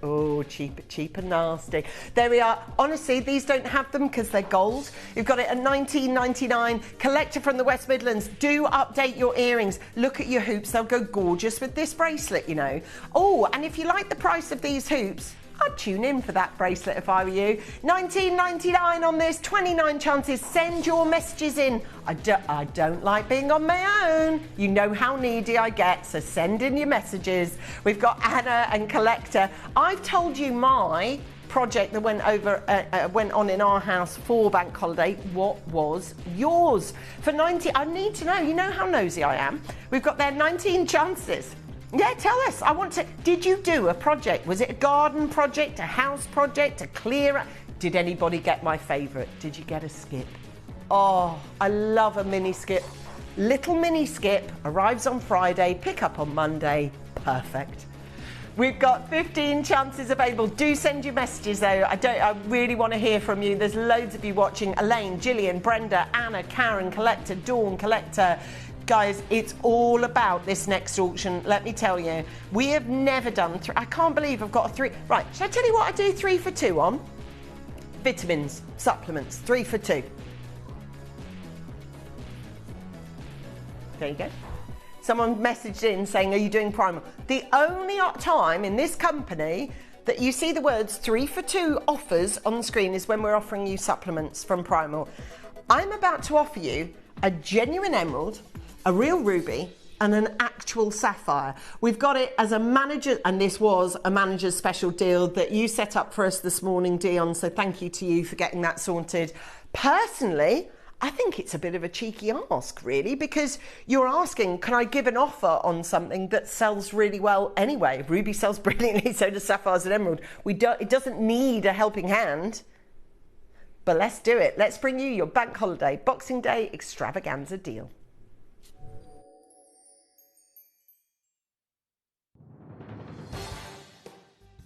Oh, cheap and nasty. There we are. Honestly, these don't have them because they're gold. You've got it at $19.99. Collector from the West Midlands. Do update your earrings. Look at your hoops. They'll go gorgeous with this bracelet, Oh, and if you like the price of these hoops, I'd tune in for that bracelet if I were you. $19.99 on this, 29 chances. Send your messages in. I don't like being on my own. You know how needy I get, so send in your messages. We've got Anna and Collector. I've told you my project that went on in our house for bank holiday. What was yours? For 90, I need to know. You know how nosy I am. We've got there 19 chances. Yeah, tell us. Did you do a project? Was it a garden project, a house project, a clear? Did anybody get my favourite? Did you get a skip? Oh, I love a mini skip. Little mini skip arrives on Friday, pick up on Monday. Perfect. We've got 15 chances available. Do send your messages though. I really want to hear from you. There's loads of you watching. Elaine, Gillian, Brenda, Anna, Karen, Collector, Dawn, Collector. Guys, it's all about this next auction. Let me tell you, we have never done three. I can't believe I've got a three. Right, shall I tell you what I do 3 for 2 on? Vitamins, supplements, 3 for 2. There you go. Someone messaged in saying, are you doing Primal? The only time in this company that you see the words 3 for 2 offers on the screen is when we're offering you supplements from Primal. I'm about to offer you a genuine emerald, a real ruby, and an actual sapphire. We've got it as a manager, and this was a manager's special deal that you set up for us this morning, Dion, so thank you to you for getting that sorted. Personally, I think it's a bit of a cheeky ask, really, because you're asking, can I give an offer on something that sells really well anyway? Ruby sells brilliantly, so does sapphires and emerald. It doesn't need a helping hand, but let's do it. Let's bring you your bank holiday, Boxing Day extravaganza deal.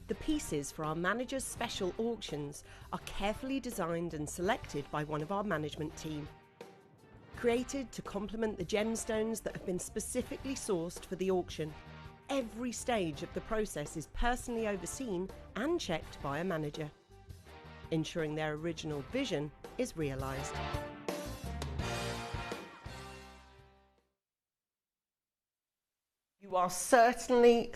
The pieces for our manager's special auctions are carefully designed and selected by one of our management team. Created to complement the gemstones that have been specifically sourced for the auction, every stage of the process is personally overseen and checked by a manager, ensuring their original vision is realised. You are certainly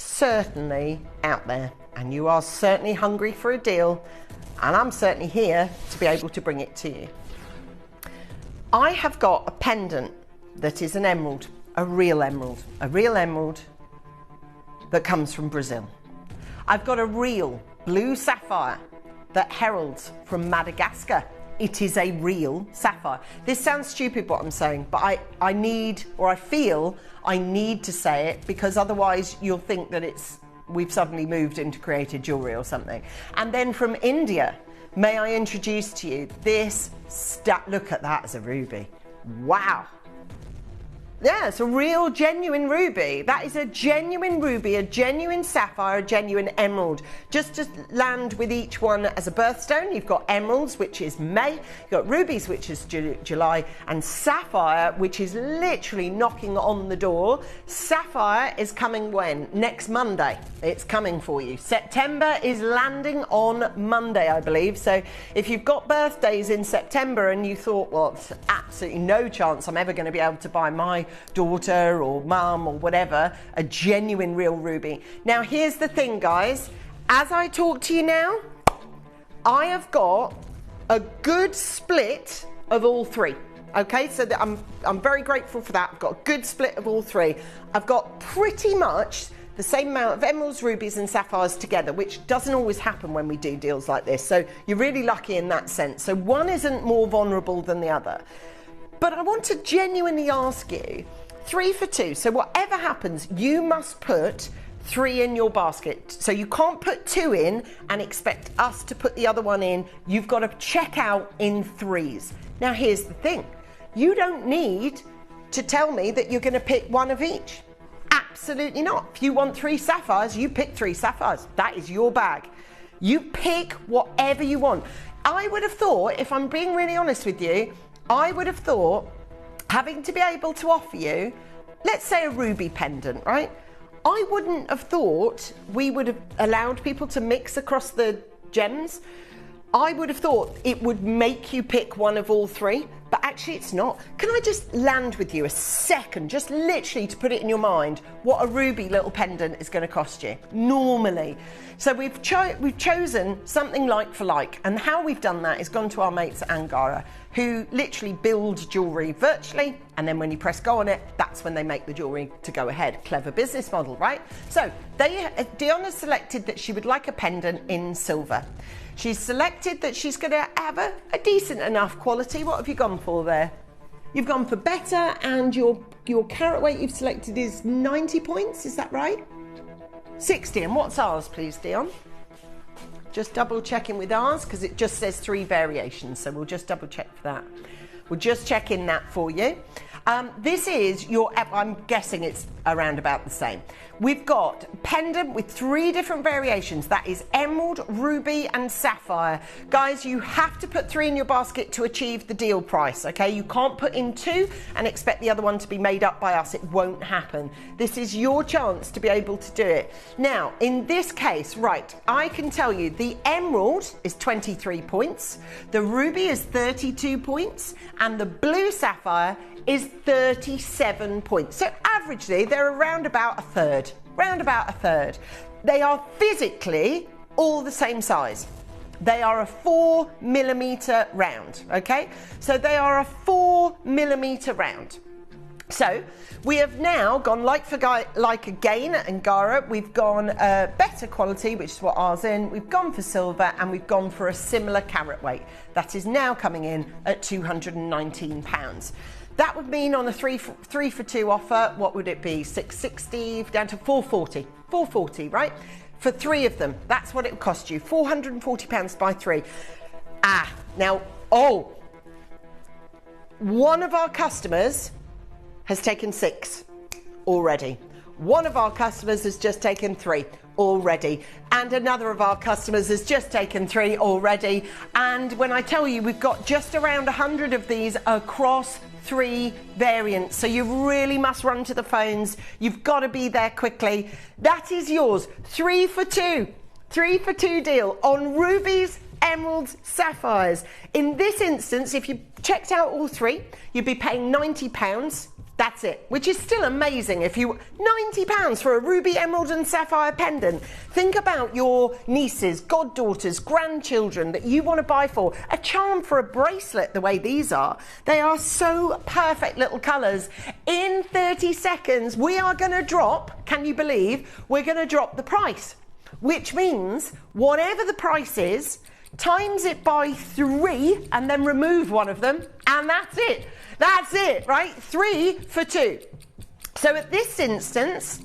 out there, and you are certainly hungry for a deal, and I'm certainly here to be able to bring it to you. I have got a pendant that is an emerald, a real emerald that comes from Brazil. I've got a real blue sapphire that heralds from Madagascar. It is a real sapphire. This sounds stupid what I'm saying, but I feel I need to say it, because otherwise you'll think that we've suddenly moved into created jewellery or something. And then from India, may I introduce to you this, look at that as a ruby. Wow. Yeah, it's a real genuine ruby. That is a genuine ruby, a genuine sapphire, a genuine emerald. Just to land with each one as a birthstone, you've got emeralds, which is May, you've got rubies, which is July, and sapphire, which is literally knocking on the door. Sapphire is coming when? Next Monday. It's coming for you. September is landing on Monday, I believe. So if you've got birthdays in September and you thought, well, absolutely no chance I'm ever going to be able to buy my daughter or mum or whatever a genuine real ruby. Now here's the thing, guys, as I talk to you now, I have got a good split of all three. Okay, so I'm very grateful for that. I've got a good split of all three. I've got pretty much the same amount of emeralds, rubies and sapphires together, which doesn't always happen when we do deals like this, so you're really lucky in that sense. So one isn't more vulnerable than the other. But I want to genuinely ask you, 3 for 2. So whatever happens, you must put 3 in your basket. So you can't put 2 in and expect us to put the other one in. You've got to check out in 3s. Now here's the thing. You don't need to tell me that you're going to pick one of each. Absolutely not. If you want 3 sapphires, you pick 3 sapphires. That is your bag. You pick whatever you want. I would have thought, if I'm being really honest with you, I would have thought having to be able to offer you, let's say a ruby pendant, right? I wouldn't have thought we would have allowed people to mix across the gems. I would have thought it would make you pick one of all 3, but actually it's not. Can I just land with you a second, just literally to put it in your mind, what a ruby little pendant is going to cost you, normally. So we've chosen something like for like, and how we've done that is gone to our mates at Angara, who literally build jewellery virtually, and then when you press go on it, that's when they make the jewellery to go ahead. Clever business model, right? So Dion has selected that she would like a pendant in silver. She's selected that she's going to have a decent enough quality. What have you gone for there? You've gone for better, and your carat weight you've selected is 90 points, is that right? 60, and what's ours, please, Dion? Just double checking with ours, because it just says 3 variations, so we'll just double check for that. We'll just check in that for you. This is your, I'm guessing it's around about the same. We've got pendant with 3 different variations. That is emerald, ruby and sapphire. Guys, you have to put 3 in your basket to achieve the deal price, okay? You can't put in 2 and expect the other one to be made up by us. It won't happen. This is your chance to be able to do it. Now, in this case, right, I can tell you the emerald is 23 points, the ruby is 32 points, and the blue sapphire is 37 points. So averagely, they're around about a third. They are physically all the same size. They are a 4mm round, okay? So they are a 4mm round. So we have now gone like again at Angara. We've gone better quality, which is what ours in. We've gone for silver and we've gone for a similar carat weight. That is now coming in at £219. That would mean on a 3 for 2 offer, what would it be? $660 down to $440. $440, right? For 3 of them, that's what it would cost you. £440 by 3. Now, one of our customers has taken 6 already. One of our customers has just taken 3 already. And another of our customers has just taken 3 already. And when I tell you, we've got just around 100 of these across 3 variants. So you really must run to the phones. You've got to be there quickly. That is yours. 3 for 2. 3 for 2 deal on rubies, emeralds, sapphires. In this instance, if you checked out all 3, you'd be paying £90. That's it, which is still amazing. If you £90 for a ruby, emerald and sapphire pendant. Think about your nieces, goddaughters, grandchildren that you want to buy for. A charm for a bracelet the way these are. They are so perfect little colours. In 30 seconds, we are going to drop, can you believe, we're going to drop the price. Which means whatever the price is, times it by 3 and then remove one of them, and that's it. That's it, right? 3 for 2. So at this instance,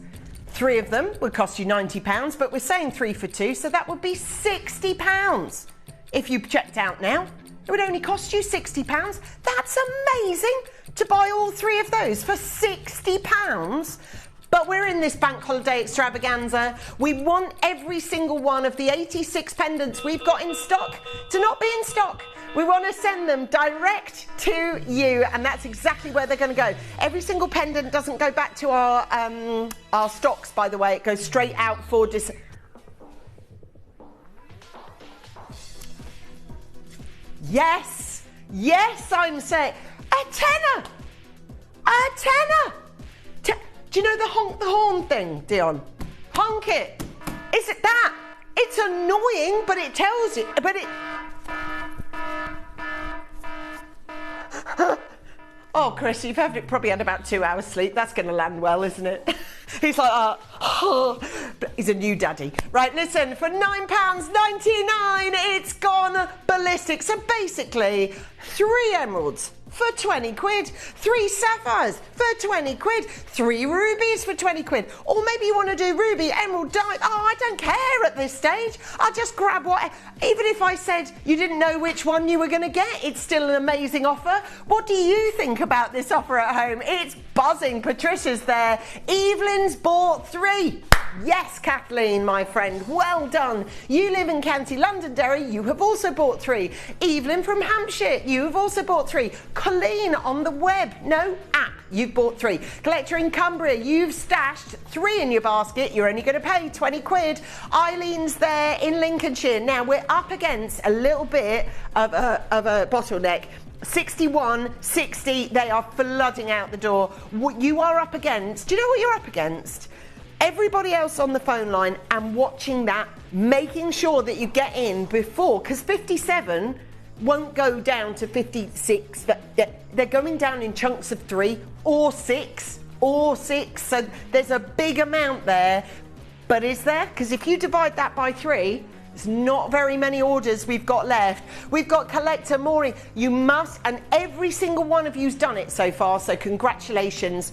3 of them would cost you £90, but we're saying 3 for 2, so that would be £60. If you checked out now, it would only cost you £60. That's amazing to buy all 3 of those for £60. But we're in this bank holiday extravaganza. We want every single one of the 86 pendants we've got in stock to not be in stock. We want to send them direct to you, and that's exactly where they're going to go. Every single pendant doesn't go back to our stocks, by the way. It goes straight out for Yes, I'm saying a tenner. Do you know the honk the horn thing, Dion? Honk it. Is it that? It's annoying, but it tells you. Oh, Chris, you've probably had about 2 hours sleep. That's going to land well, isn't it? He's like, he's a new daddy. Right, listen, for £9.99, it's gone ballistic. So basically, 3 emeralds for 20 quid, 3 sapphires for 20 quid, 3 rubies for 20 quid. Or maybe you want to do ruby, emerald, diamond. I don't care at this stage. I'll just grab what, even if I said you didn't know which one you were going to get, it's still an amazing offer. What do you think about this offer at home? It's buzzing. Patricia's there. Evelyn's bought 3. Yes, Kathleen, my friend, well done. You live in County Londonderry, you have also bought 3. Evelyn from Hampshire, you have also bought 3. Colleen on the web, no app, you've bought 3. Collector in Cumbria, you've stashed 3 in your basket, you're only going to pay 20 quid. Eileen's there in Lincolnshire. Now we're up against a little bit of a bottleneck. 61, 60, they are flooding out the door. What you are up against, do you know what you're up against? Everybody else on the phone line and watching that, making sure that you get in before, because 57 won't go down to 56. They're going down in chunks of 3 or 6 or 6. So there's a big amount there. But is there? Because if you divide that by 3, it's not very many orders we've got left. We've got Collector Maureen. You must, and every single one of you's done it so far, so congratulations.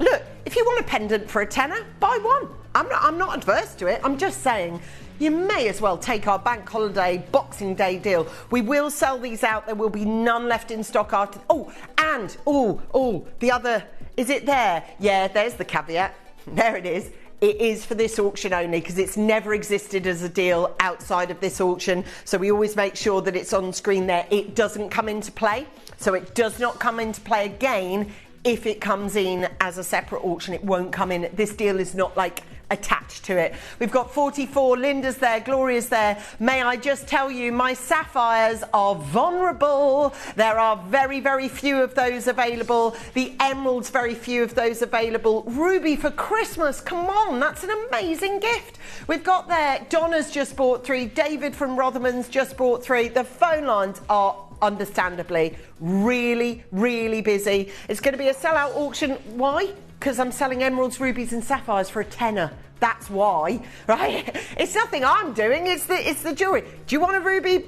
Look, if you want a pendant for a tenner, buy one. I'm not adverse to it. I'm just saying, you may as well take our bank holiday Boxing Day deal. We will sell these out. There will be none left in stock after. The other, is it there? Yeah, there's the caveat. There it is. It is for this auction only because it's never existed as a deal outside of this auction. So we always make sure that it's on screen there. It doesn't come into play. So it does not come into play again. If it comes in as a separate auction, it won't come in. This deal is not like attached to it. We've got 44, Linda's there, Gloria's there. May I just tell you, my sapphires are vulnerable. There are very, very few of those available. The emeralds, very few of those available. Ruby for Christmas, come on, that's an amazing gift. We've got there, Donna's just bought 3, David from Rotherman's just bought 3. The phone lines are understandably really, really busy. It's going to be a sellout auction. Why? Because I'm selling emeralds, rubies and sapphires for a tenner. That's why, right? It's nothing I'm doing, it's the jewellery. Do you want a ruby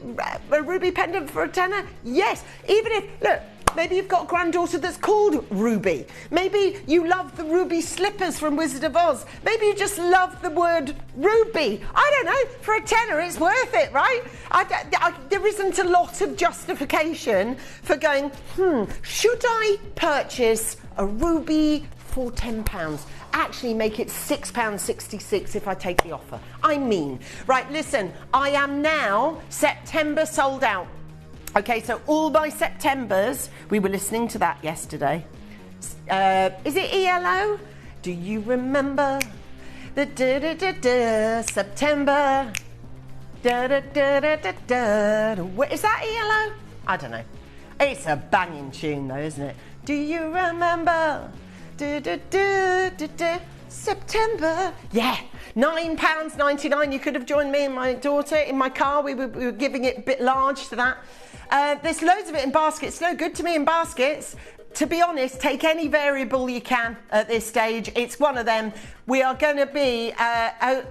pendant for a tenner? Yes. Even if, look, maybe you've got a granddaughter that's called Ruby. Maybe you love the ruby slippers from Wizard of Oz. Maybe you just love the word ruby. I don't know, for a tenner it's worth it, right? There isn't a lot of justification for going, should I purchase a ruby for £10? Actually make it £6.66 if I take the offer. I mean, right, listen, I am now September sold out. Okay, so all my Septembers, we were listening to that yesterday. Is it ELO? Do you remember the September? Is that ELO? I don't know. It's a banging tune though, isn't it? Do you remember? September. Yeah, £9.99. You could have joined me and my daughter in my car. We were giving it a bit large to that. There's loads of it in baskets. No good to me in baskets. To be honest, take any variable you can at this stage. It's one of them. We are going to be,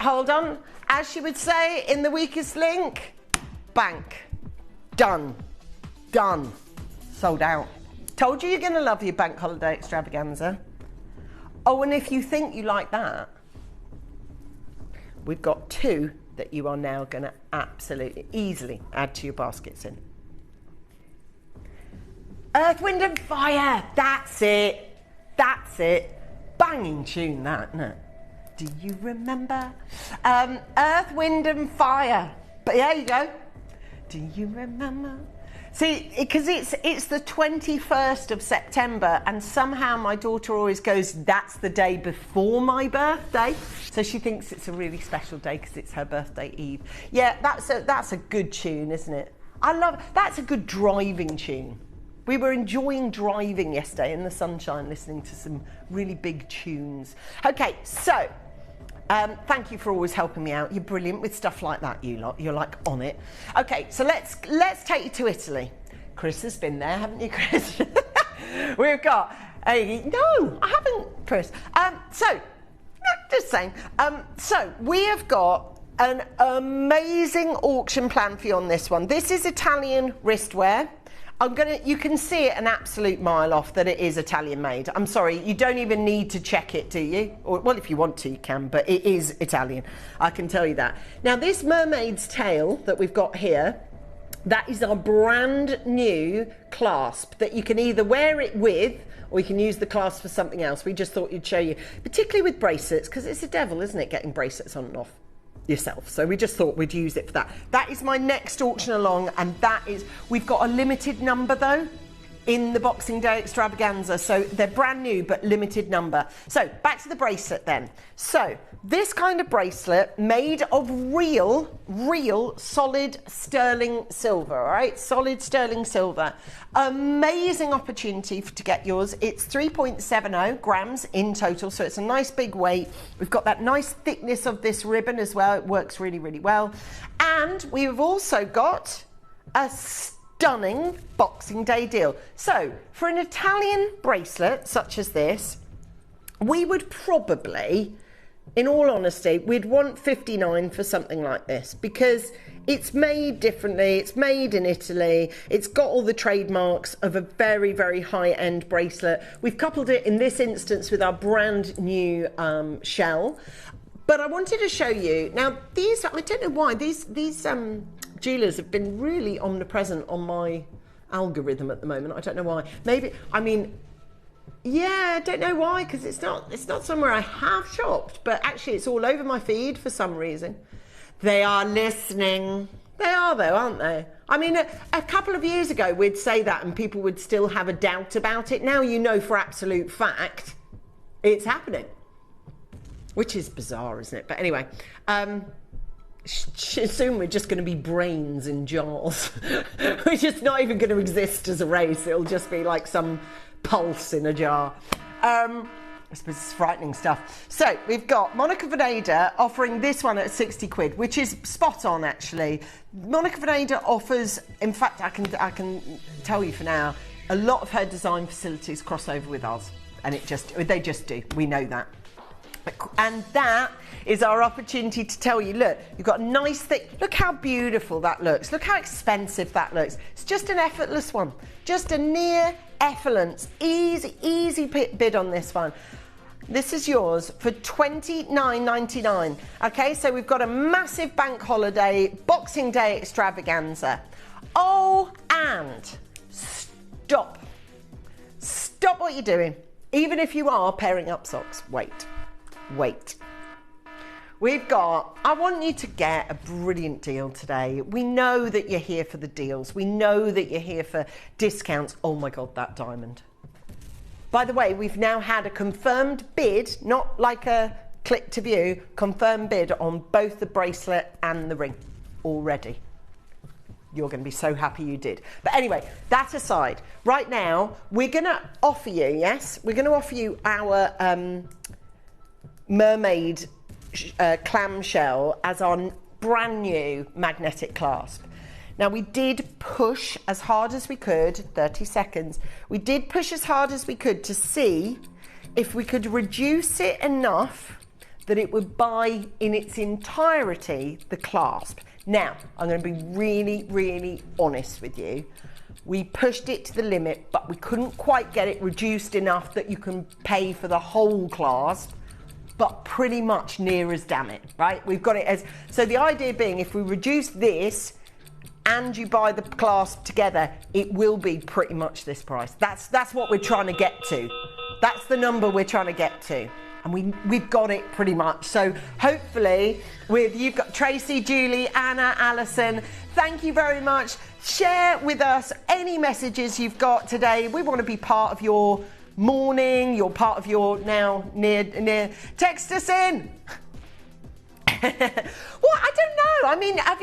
hold on, as she would say in the weakest link, bank. Done. Sold out. Told you you're going to love your bank holiday extravaganza. Oh, and if you think you like that, we've got 2 that you are now going to absolutely easily add to your baskets in. Earth, Wind and Fire. That's it. Banging tune, that, isn't it? Do you remember? Earth, Wind and Fire. But there you go. Do you remember? See, because it's the 21st of September, and somehow my daughter always goes, that's the day before my birthday. So she thinks it's a really special day because it's her birthday eve. Yeah, that's a good tune, isn't it? That's a good driving tune. We were enjoying driving yesterday in the sunshine, listening to some really big tunes. Okay, so thank you for always helping me out. You're brilliant with stuff like that, you lot. You're like on it. Okay, so let's take you to Italy. Chris has been there, haven't you, Chris? We've got no, I haven't, Chris. Just saying. So we have got an amazing auction plan for you on this one. This is Italian wristwear. You can see it an absolute mile off that it is Italian made. I'm sorry, you don't even need to check it, do you? Or, well, if you want to, you can, but it is Italian. I can tell you that. Now, this mermaid's tail that we've got here, that is our brand new clasp that you can either wear it with or you can use the clasp for something else. We just thought you'd show you, particularly with bracelets, because it's a devil, isn't it, getting bracelets on and off yourself. So we just thought we'd use it for that. That is my next auction along, and that is, we've got a limited number though in the Boxing Day extravaganza, so they're brand new but limited number. So back to the bracelet then. So this kind of bracelet made of real solid sterling silver, all right? Solid sterling silver. Amazing opportunity to get yours. It's 3.70 grams in total, so it's a nice big weight. We've got that nice thickness of this ribbon as well. It works really, really well. And we've also got a stunning Boxing Day deal. So for an Italian bracelet such as this, we would probably, in all honesty, we'd want 59 for something like this because it's made differently, it's made in Italy, it's got all the trademarks of a very, very high-end bracelet. We've coupled it in this instance with our brand new shell. But I wanted to show you, now these, I don't know why, these jewelers have been really omnipresent on my algorithm at the moment. I don't know why. Maybe, I mean, yeah, I don't know why, because it's not somewhere I have shopped, but actually it's all over my feed for some reason. They are listening. They are though, aren't they? I mean, a couple of years ago we'd say that and people would still have a doubt about it. Now you know for absolute fact it's happening, which is bizarre, isn't it? But anyway, soon we're just going to be brains in jars. We're just not even going to exist as a race. It'll just be like some pulse in a jar. I suppose it's frightening stuff. So we've got Monica Veneda offering this one at 60 quid, which is spot on actually. Monica Veneda offers, in fact, I can tell you for now, a lot of her design facilities cross over with ours, and they just do. We know that. And that is our opportunity to tell you, look, you've got a nice thick, look how beautiful that looks. Look how expensive that looks. It's just an effortless one. Just a near effortless, easy bid on this one. This is yours for $29.99. Okay, so we've got a massive bank holiday, Boxing Day extravaganza. Oh, and stop what you're doing. Even if you are pairing up socks, wait. I want you to get a brilliant deal today. We know that you're here for the deals. We know that you're here for discounts. Oh my God, that diamond. By the way, we've now had a confirmed bid, not like a click to view, confirmed bid on both the bracelet and the ring already. You're going to be so happy you did. But anyway, that aside, right now, we're going to offer you, yes, we're going to offer you our mermaid clamshell as our brand new magnetic clasp. Now we did push as hard as we could, 30 seconds, we did push as hard as we could to see if we could reduce it enough that it would buy in its entirety the clasp. Now, I'm going to be really honest with you. We pushed it to the limit, but we couldn't quite get it reduced enough that you can pay for the whole clasp, but pretty much near as damn it, right? We've got it as, so the idea being if we reduce this and you buy the clasp together, it will be pretty much this price. That's what we're trying to get to. That's the number we're trying to get to. And we've got it pretty much. So hopefully, you've got Tracy, Julie, Anna, Alison, thank you very much. Share with us any messages you've got today. We want to be part of your morning, you're part of your now near. Text us in. Well, I don't know. I mean, have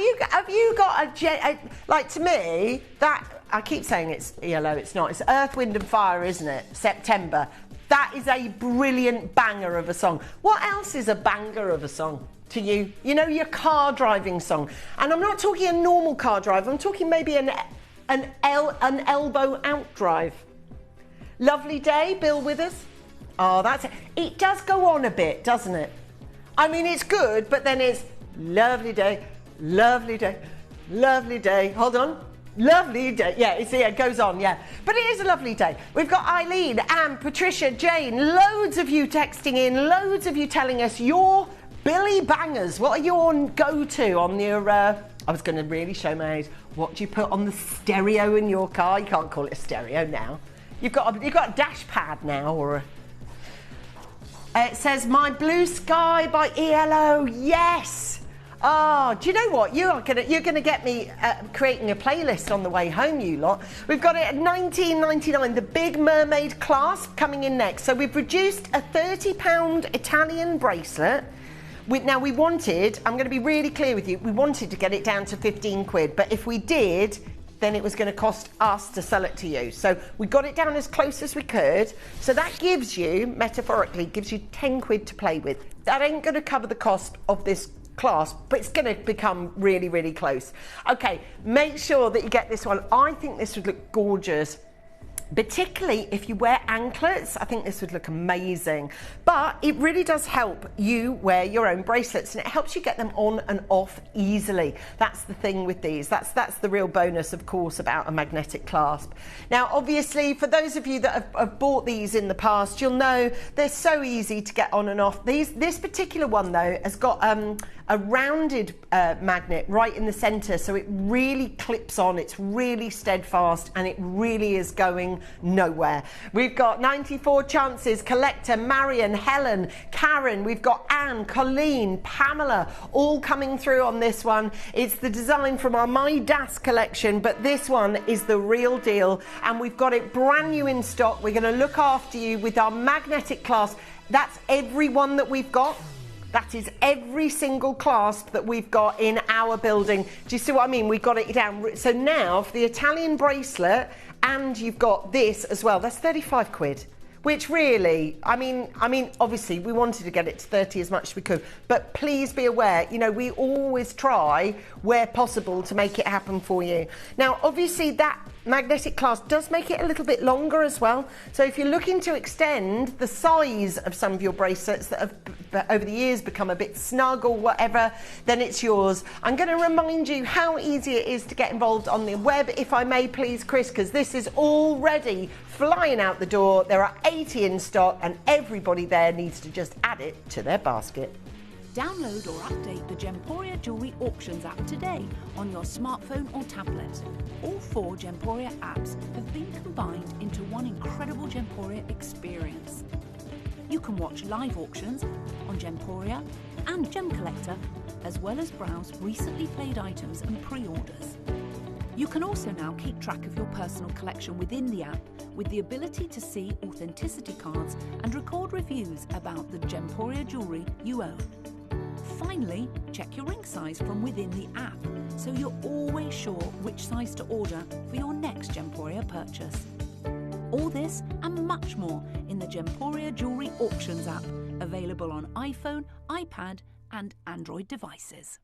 you got a like, to me, that, I keep saying it's yellow, it's not. It's Earth, Wind and Fire, isn't it? September. That is a brilliant banger of a song. What else is a banger of a song to you? You know, your car driving song. And I'm not talking a normal car drive. I'm talking maybe an elbow out drive. Lovely Day, Bill Withers. Oh, that's it. It does go on a bit, doesn't it? I mean, it's good, but then it's lovely day, lovely day, lovely day. Hold on. Lovely day. Yeah, it goes on, yeah. But it is a lovely day. We've got Eileen, Anne, Patricia, Jane, loads of you texting in, loads of you telling us your Billy bangers. What are your go-to on your, I was going to really show my age. What do you put on the stereo in your car? You can't call it a stereo now. You've got a dash pad now, or a... It says My Blue Sky by ELO. Yes. Oh, do you know what? You're gonna get me creating a playlist on the way home, you lot. We've got it at $19.99. The Big Mermaid clasp coming in next. So we've reduced a £30 Italian bracelet. Now we wanted, I'm going to be really clear with you, we wanted to get it down to 15 quid. But if we did, then it was going to cost us to sell it to you. So we got it down as close as we could. So that gives you, metaphorically, gives you 10 quid to play with. That ain't going to cover the cost of this clasp, but it's going to become really close. Okay, make sure that you get this one. I think this would look gorgeous particularly if you wear anklets. I think this would look amazing. But it really does help you wear your own bracelets, and it helps you get them on and off easily. That's the thing with these. That's the real bonus, of course, about a magnetic clasp. Now, obviously, for those of you that have bought these in the past, you'll know they're so easy to get on and off. This particular one, though, has got a rounded magnet right in the center, so it really clips on. It's really steadfast, and it really is going nowhere. We've got 94 chances. Collector, Marion, Helen, Karen, we've got Anne, Colleen, Pamela, all coming through on this one. It's the design from our My Das collection, but this one is the real deal, and we've got it brand new in stock. We're going to look after you with our magnetic clasp. That's every one that we've got. That is every single clasp that we've got in our building. Do you see what I mean? We've got it down. So now for the Italian bracelet, and you've got this as well, that's 35 quid. Which really, I mean, obviously we wanted to get it to 30 as much as we could, but please be aware, you know, we always try where possible to make it happen for you. Now, obviously that magnetic clasp does make it a little bit longer as well. So if you're looking to extend the size of some of your bracelets that have over the years become a bit snug or whatever, then it's yours. I'm going to remind you how easy it is to get involved on the web, if I may please, Chris, because this is already flying out the door. There are 80 in stock, and everybody there needs to just add it to their basket. Download or update the Gemporia Jewellery Auctions app today on your smartphone or tablet. All 4 Gemporia apps have been combined into one incredible Gemporia experience. You can watch live auctions on Gemporia and Gem Collector, as well as browse recently played items and pre-orders. You can also now keep track of your personal collection within the app, with the ability to see authenticity cards and record reviews about the Gemporia jewellery you own. Finally, check your ring size from within the app, so you're always sure which size to order for your next Gemporia purchase. All this and much more in the Gemporia Jewellery Auctions app, available on iPhone, iPad and Android devices.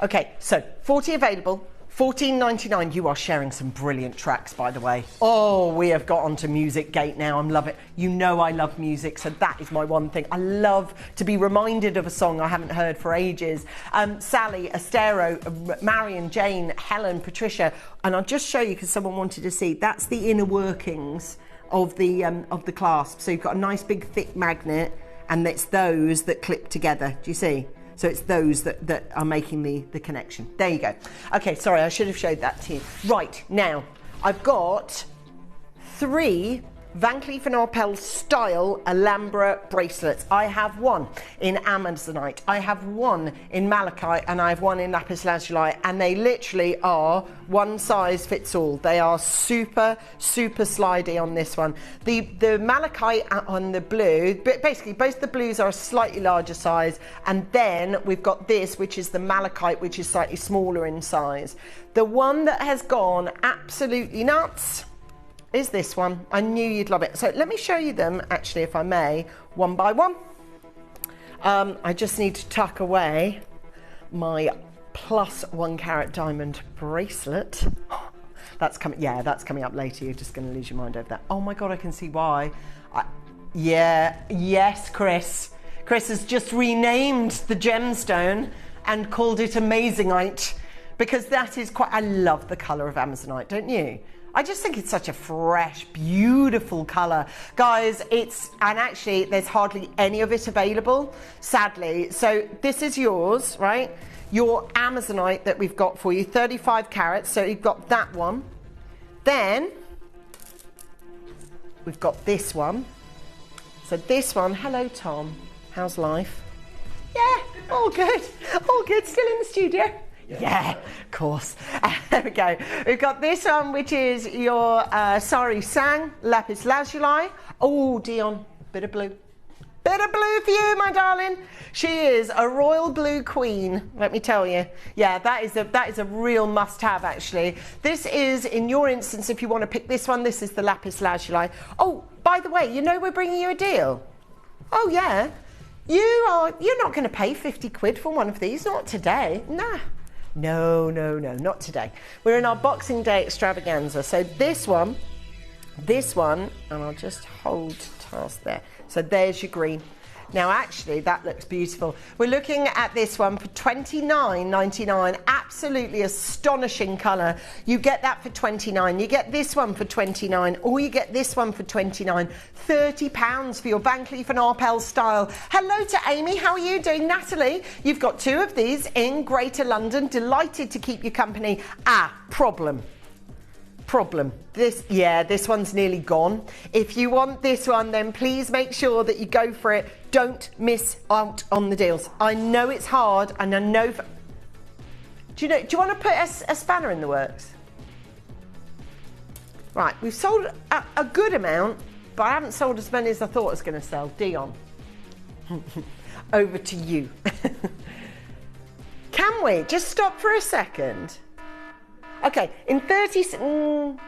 Okay, so 40 available, $14.99. You are sharing some brilliant tracks, by the way. Oh, we have got onto Music Gate now. I'm loving it. You know I love music, so that is my one thing. I love to be reminded of a song I haven't heard for ages. Sally, Estero, Marion, Jane, Helen, Patricia, and I'll just show you because someone wanted to see. That's the inner workings of the clasp. So you've got a nice big thick magnet, and it's those that clip together. Do you see? So it's those that are making the connection. There you go. Okay, sorry, I should have showed that to you. Right, now, I've got 3 Van Cleef & Arpels style Alhambra bracelets. I have one in Amazonite, I have one in Malachite, and I have one in Lapis Lazuli, and they literally are one size fits all. They are super, super slidey on this one. The Malachite on the blue, but basically both the blues are a slightly larger size, and then we've got this, which is the Malachite, which is slightly smaller in size. The one that has gone absolutely nuts is this one. I knew you'd love it. So let me show you them, actually, if I may, one by one. I just need to tuck away my plus 1 carat diamond bracelet. That's coming, yeah, that's coming up later. You're just going to lose your mind over that. Oh my God, I can see why. Yes, Chris. Chris has just renamed the gemstone and called it Amazingite, because that is quite, I love the colour of Amazonite, don't you? I just think it's such a fresh, beautiful colour. Guys, and actually there's hardly any of it available, sadly. So this is yours, right? Your Amazonite that we've got for you, 35 carats. So you've got that one. Then we've got this one. So this one, hello Tom, how's life? Yeah, all good, still in the studio. Yeah, of course. There we go. We've got this one, which is your Sari Sang Lapis Lazuli. Oh, Dion, bit of blue. Bit of blue for you, my darling. She is a royal blue queen, let me tell you. Yeah, that is a real must-have, actually. This is, in your instance, if you want to pick this one, this is the Lapis Lazuli. Oh, by the way, you know we're bringing you a deal. Oh, yeah. You're not going to pay 50 quid for one of these, not today. Nah. No, not today. We're in our Boxing Day extravaganza. So this one, and I'll just hold task there. So there's your green. Now actually that looks beautiful. We're looking at this one for $29.99. Absolutely astonishing colour. You get that for $29. You get this one for $29, or you get this one for $29. £30 for your Van Cleef & Arpels style. Hello to Amy, how are you doing? Natalie, you've got 2 of these in Greater London. Delighted to keep you company. Problem. This one's nearly gone. If you want this one, then please make sure that you go for it. Don't miss out on the deals. I know it's hard, and I know. Do you want to put a spanner in the works? Right, we've sold a good amount, but I haven't sold as many as I thought I was going to sell. Dion, over to you. Can we just stop for a second? Okay, in 30 seconds,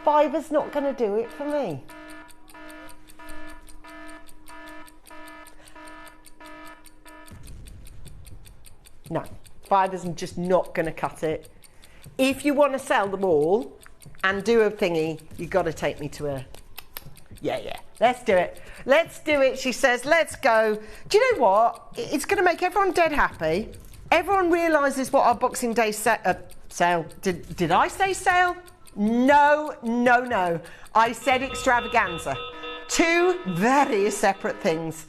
$5's not going to do it for me. No, $5's just not going to cut it. If you want to sell them all and do a thingy, you've got to take me to a... Yeah, let's do it. Let's do it, she says, let's go. Do you know what? It's going to make everyone dead happy. Everyone realises what our Boxing Day sale. Did I say sale? No. I said extravaganza. 2 very separate things.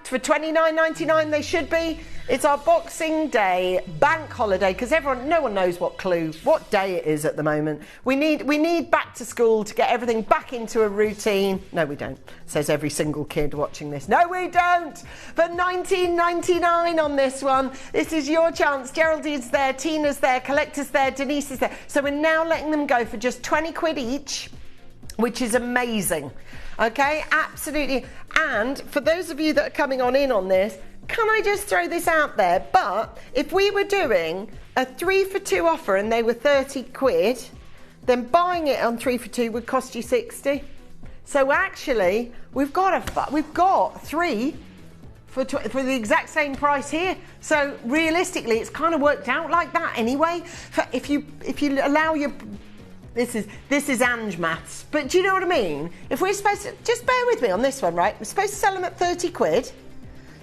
For $29.99 they should be. It's our Boxing Day bank holiday, because no one knows what day it is at the moment. We need back to school to get everything back into a routine. No, we don't, says every single kid watching this. No, we don't. For $19.99 on this one, this is your chance. Geraldine's there, Tina's there, Collector's there, Denise is there. So we're now letting them go for just 20 quid each, which is amazing. Okay, absolutely. And for those of you that are coming in on this, can I just throw this out there? But if we were doing a 3 for 2 offer and they were 30 quid, then buying it on 3 for 2 would cost you 60. So actually, we've got 3 for the exact same price here. So realistically, it's kind of worked out like that anyway. If you allow your... This is Ange maths, but do you know what I mean? If we're supposed to, just bear with me on this one, right? We're supposed to sell them at 30 quid.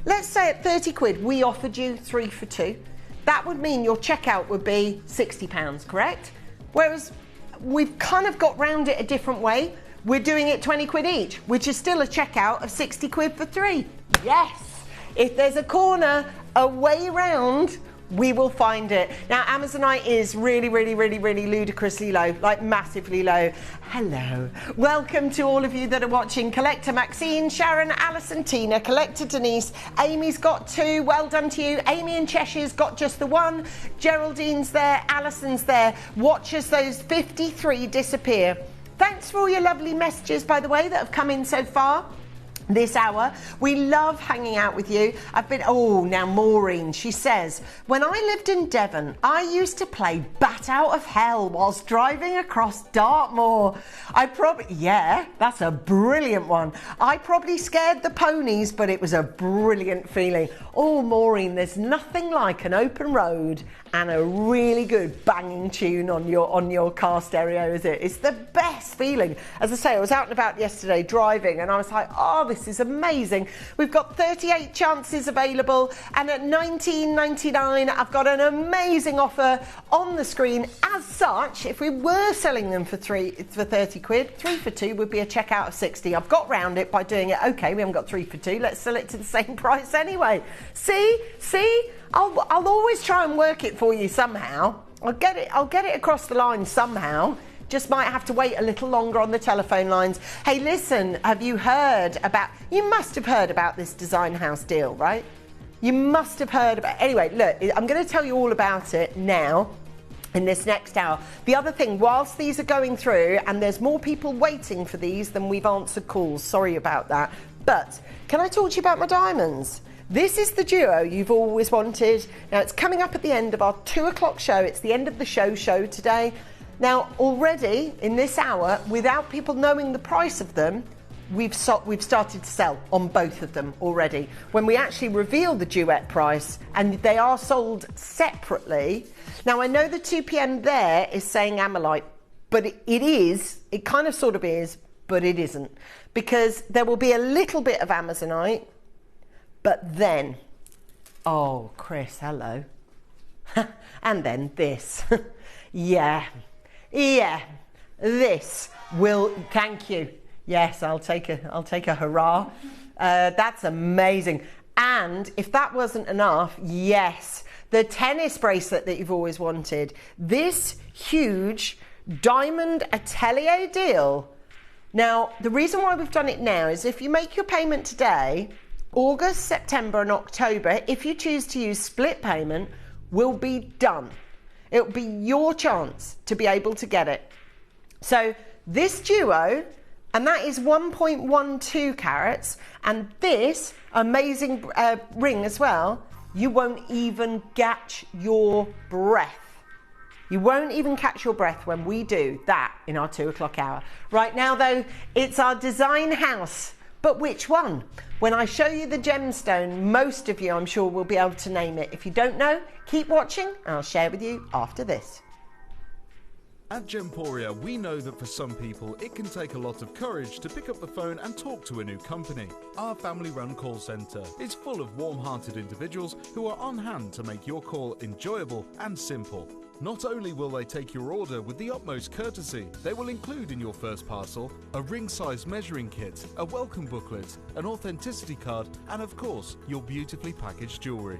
Let's say at 30 quid, we offered you 3 for 2. That would mean your checkout would be £60, correct? Whereas we've kind of got round it a different way. We're doing it 20 quid each, which is still a checkout of 60 quid for 3. Yes, if there's a corner, a way round, we will find it. Now, Amazonite is really ludicrously low, like massively low. Hello. Welcome to all of you that are watching. Collector Maxine, Sharon, Alison, Tina, Collector Denise. Amy's got 2. Well done to you. Amy in Cheshire's got just the 1. Geraldine's there. Alison's there. Watch as those 53 disappear. Thanks for all your lovely messages, by the way, that have come in so far this hour. We love hanging out with you. Now Maureen, she says, when I lived in Devon, I used to play Bat Out of Hell whilst driving across Dartmoor. That's a brilliant one. I probably scared the ponies, but it was a brilliant feeling. Oh, Maureen, there's nothing like an open road and a really good banging tune on your car stereo, is it? It's the best feeling. As I say, I was out and about yesterday driving, and I was like, oh, this is amazing. We've got 38 chances available, and at $19.99 I've got an amazing offer on the screen. As such, if we were selling them for 30 quid, 3 for 2 would be a checkout of 60. I've got round it by doing it. Okay, we haven't got 3 for 2, let's sell it to the same price anyway. See, I'll always try and work it for you somehow. I'll get it across the line somehow. Just might have to wait a little longer on the telephone lines. Hey, listen, have you heard about, you must have heard about this design house deal, right? You must have heard about, anyway, look, I'm going to tell you all about it now in this next hour. The other thing, whilst these are going through, and there's more people waiting for these than we've answered calls, sorry about that, but can I talk to you about my diamonds? This is the duo you've always wanted. Now, it's coming up at the end of our 2 o'clock show. It's the end of the show today. Now, already in this hour, without people knowing the price of them, we've started to sell on both of them already. When we actually reveal the duet price, and they are sold separately. Now, I know the 2 p.m. there is saying Amylite, but it kind of sort of is, but it isn't. Because there will be a little bit of Amazonite, but then, oh, Chris, hello. And then this. Yeah, this will, thank you. Yes, I'll take a hurrah. That's amazing. And if that wasn't enough, yes, the tennis bracelet that you've always wanted. This huge diamond atelier deal. Now, the reason why we've done it now is if you make your payment today, August, September and October, if you choose to use split payment, will be done. It'll be your chance to be able to get it. So this duo, and that is 1.12 carats, and this amazing ring as well, you won't even catch your breath. You won't even catch your breath when we do that in our 2 o'clock hour. Right now though, it's our design house. But which one? When I show you the gemstone, most of you, I'm sure, will be able to name it. If you don't know, keep watching and I'll share with you after this. At Gemporia, we know that for some people, it can take a lot of courage to pick up the phone and talk to a new company. Our family-run call centre is full of warm-hearted individuals who are on hand to make your call enjoyable and simple. Not only will they take your order with the utmost courtesy, they will include in your first parcel a ring-size measuring kit, a welcome booklet, an authenticity card, and of course, your beautifully packaged jewellery.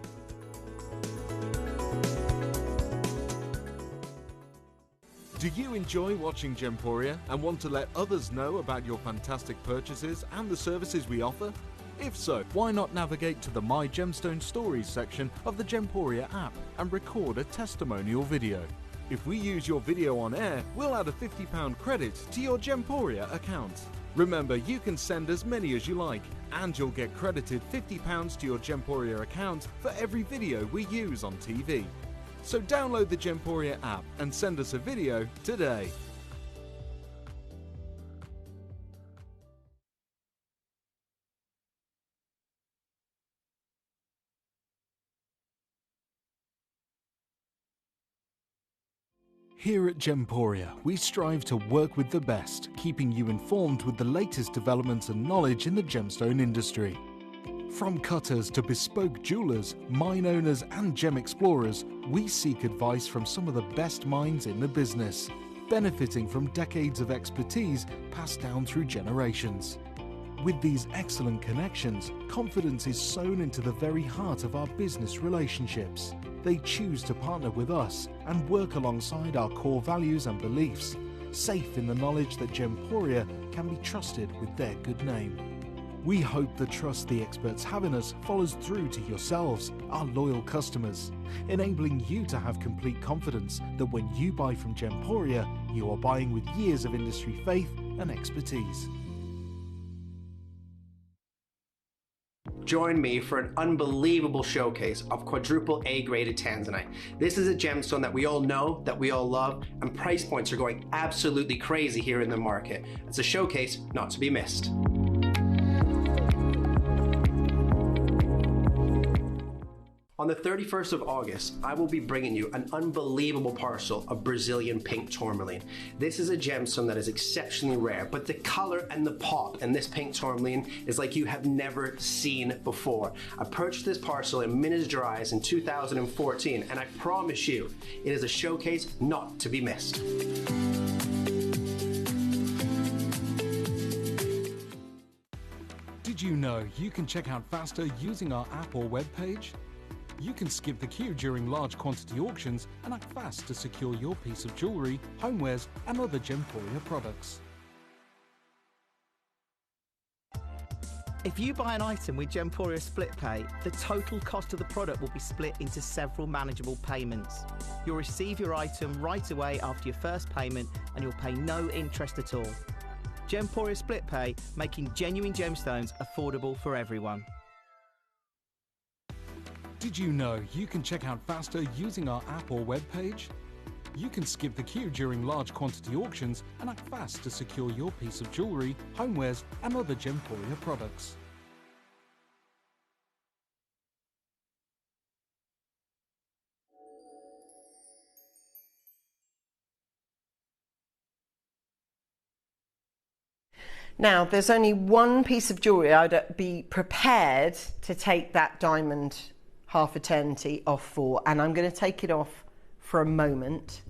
Do you enjoy watching Gemporia and want to let others know about your fantastic purchases and the services we offer? If so, why not navigate to the My Gemstone Stories section of the Gemporia app and record a testimonial video. If we use your video on air, we'll add a £50 credit to your Gemporia account. Remember, you can send as many as you like, and you'll get credited £50 to your Gemporia account for every video we use on TV. So download the Gemporia app and send us a video today. Here at Gemporia, we strive to work with the best, keeping you informed with the latest developments and knowledge in the gemstone industry. From cutters to bespoke jewelers, mine owners and gem explorers, we seek advice from some of the best minds in the business, benefiting from decades of expertise passed down through generations. With these excellent connections, confidence is sown into the very heart of our business relationships. They choose to partner with us and work alongside our core values and beliefs, safe in the knowledge that Gemporia can be trusted with their good name. We hope the trust the experts have in us follows through to yourselves, our loyal customers, enabling you to have complete confidence that when you buy from Gemporia, you are buying with years of industry faith and expertise. Join me for an unbelievable showcase of quadruple A-graded tanzanite. This is a gemstone that we all know, that we all love, and price points are going absolutely crazy here in the market. It's a showcase not to be missed. On the 31st of August, I will be bringing you an unbelievable parcel of Brazilian pink tourmaline. This is a gemstone that is exceptionally rare, but the color and the pop in this pink tourmaline is like you have never seen before. I purchased this parcel in Minas Gerais in 2014, and I promise you, it is a showcase not to be missed. Did you know you can check out faster using our app or web page? You can skip the queue during large quantity auctions and act fast to secure your piece of jewellery, homewares and other Gemporia products. If you buy an item with Gemporia Split Pay, the total cost of the product will be split into several manageable payments. You'll receive your item right away after your first payment and you'll pay no interest at all. Gemporia Split Pay, making genuine gemstones affordable for everyone. Did you know you can check out faster using our app or web page? You can skip the queue during large quantity auctions and act fast to secure your piece of jewellery, homewares and other Gemporia products. Now, there's only one piece of jewellery I'd be prepared to take that diamond half eternity off for, and I'm going to take it off for a moment,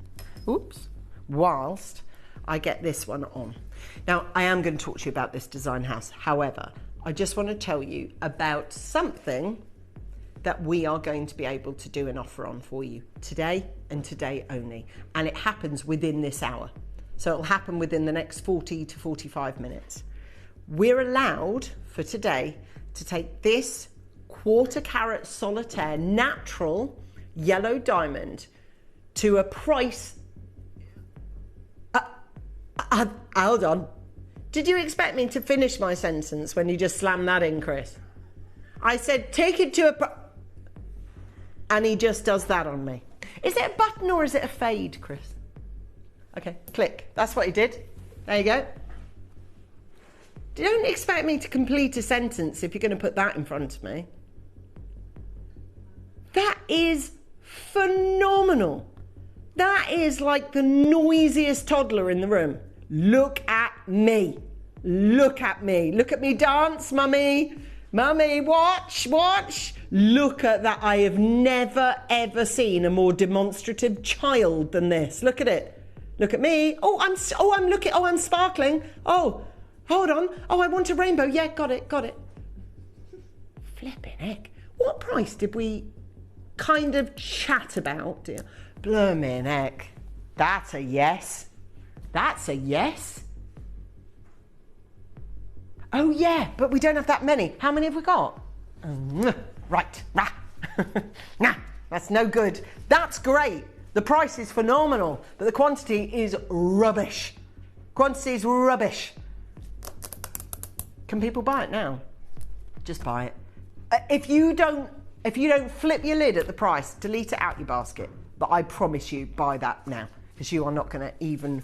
oops, whilst I get this one on. Now, I am going to talk to you about this design house. However, I just want to tell you about something that we are going to be able to do an offer on for you today and today only, and it happens within this hour. So it'll happen within the next 40 to 45 minutes. We're allowed for today to take this 1/4 carat solitaire natural yellow diamond to a price. Hold on. Did you expect me to finish my sentence when you just slammed that in, Chris? I said take it to a and he just does that on me. Is it a button or is it a fade, Chris? Okay, click. That's what he did. There you go. Don't expect me to complete a sentence if you're going to put that in front of me. That is phenomenal. That is like the noisiest toddler in the room. Look at me. Look at me. Look at me dance, mummy. Mummy, watch, watch. Look at that. I have never, ever seen a more demonstrative child than this. Look at it. Look at me. I'm sparkling. Oh, hold on. Oh, I want a rainbow. Yeah, got it. Flipping heck. What price did we kind of chat about, dear? Blooming heck. That's a yes. That's a yes. Oh, yeah, but we don't have that many. How many have we got? Right. Nah, that's no good. That's great. The price is phenomenal, but the quantity is rubbish. Quantity is rubbish. Can people buy it now? Just buy it. If you don't flip your lid at the price, delete it out your basket. But I promise you, buy that now, because you are not going to even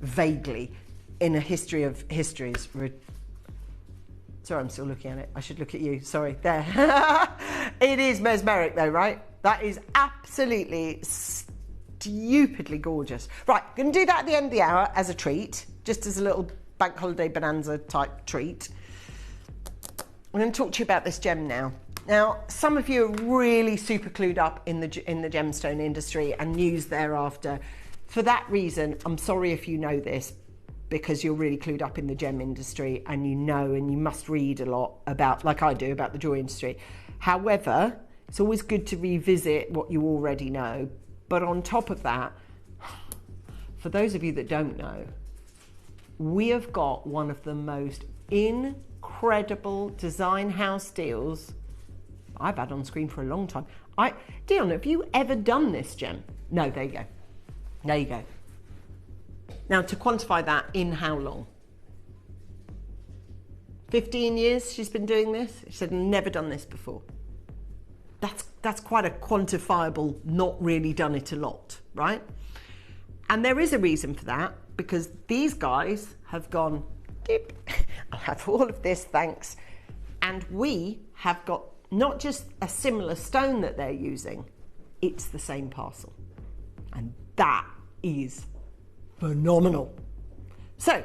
vaguely, in a history of histories. Sorry, I'm still looking at it. I should look at you. Sorry, there. It is mesmeric, though, right? That is absolutely stupidly gorgeous. Right, going to do that at the end of the hour as a treat, just as a little bank holiday bonanza type treat. I'm going to talk to you about this gem now. Now, some of you are really super clued up in the gemstone industry and news thereafter. For that reason, I'm sorry if you know this, because you're really clued up in the gem industry and you know, and you must read a lot about, like I do, about the jewelry industry. However, it's always good to revisit what you already know. But on top of that, for those of you that don't know, we have got one of the most incredible design house deals I've had on screen for a long time. Dion, have you ever done this gem? No, there you go. There you go. Now, to quantify that, in how long? 15 years she's been doing this? She said, never done this before. That's quite a quantifiable, not really done it a lot, right? And there is a reason for that, because these guys have gone, dip, I'll have all of this, thanks. And we have got not just a similar stone that they're using, it's the same parcel. And that is phenomenal. So,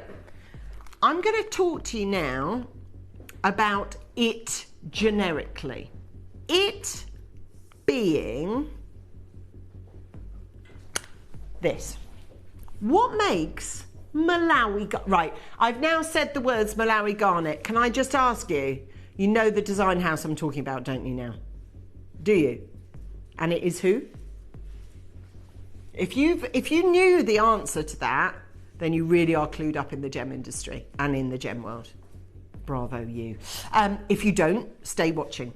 I'm going to talk to you now about it generically. It being this. What makes Malawi right, I've now said the words Malawi garnet. Can I just ask you, you know the design house I'm talking about, don't you now? Do you? And it is who? If you knew the answer to that, then you really are clued up in the gem industry and in the gem world. Bravo you. If you don't, stay watching.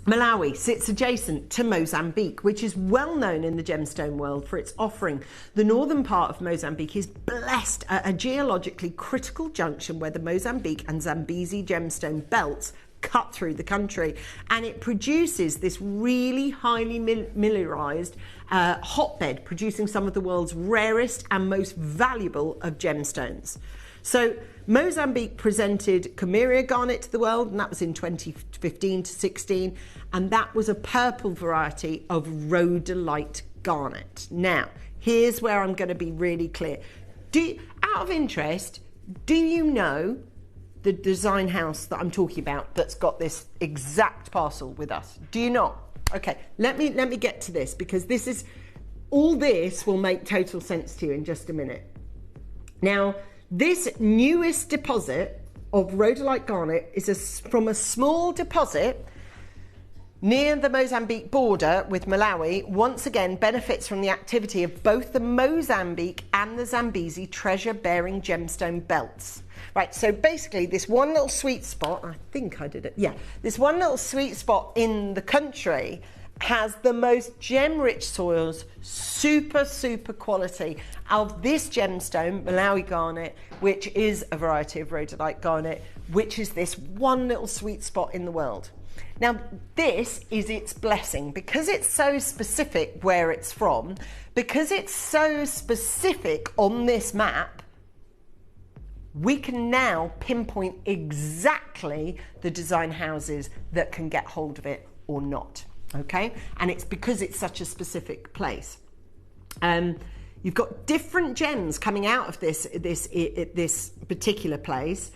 Malawi sits adjacent to Mozambique, which is well known in the gemstone world for its offering. The northern part of Mozambique is blessed at a geologically critical junction where the Mozambique and Zambezi gemstone belts cut through the country, and it produces this really highly mineralized hotbed, producing some of the world's rarest and most valuable of gemstones. So Mozambique presented Kamiria garnet to the world, and that was in 2015 to 16, and that was a purple variety of rhodolite garnet. Now, here's where I'm going to be really clear. Out of interest, do you know the design house that I'm talking about that's got this exact parcel with us? Do you not? Okay, let me get to this, because all this will make total sense to you in just a minute. Now, this newest deposit of rhodolite garnet is from a small deposit near the Mozambique border with Malawi. Once again benefits from the activity of both the Mozambique and the Zambezi treasure-bearing gemstone belts. Right, so basically this one little sweet spot, I think I did it, yeah, this one little sweet spot in the country has the most gem-rich soils, super quality of this gemstone, Malawi garnet, which is a variety of rhodolite garnet, which is this one little sweet spot in the world. Now, this is its blessing, because it's so specific where it's from, because it's so specific on this map, we can now pinpoint exactly the design houses that can get hold of it or not. Okay, and it's because it's such a specific place. You've got different gems coming out of this particular place.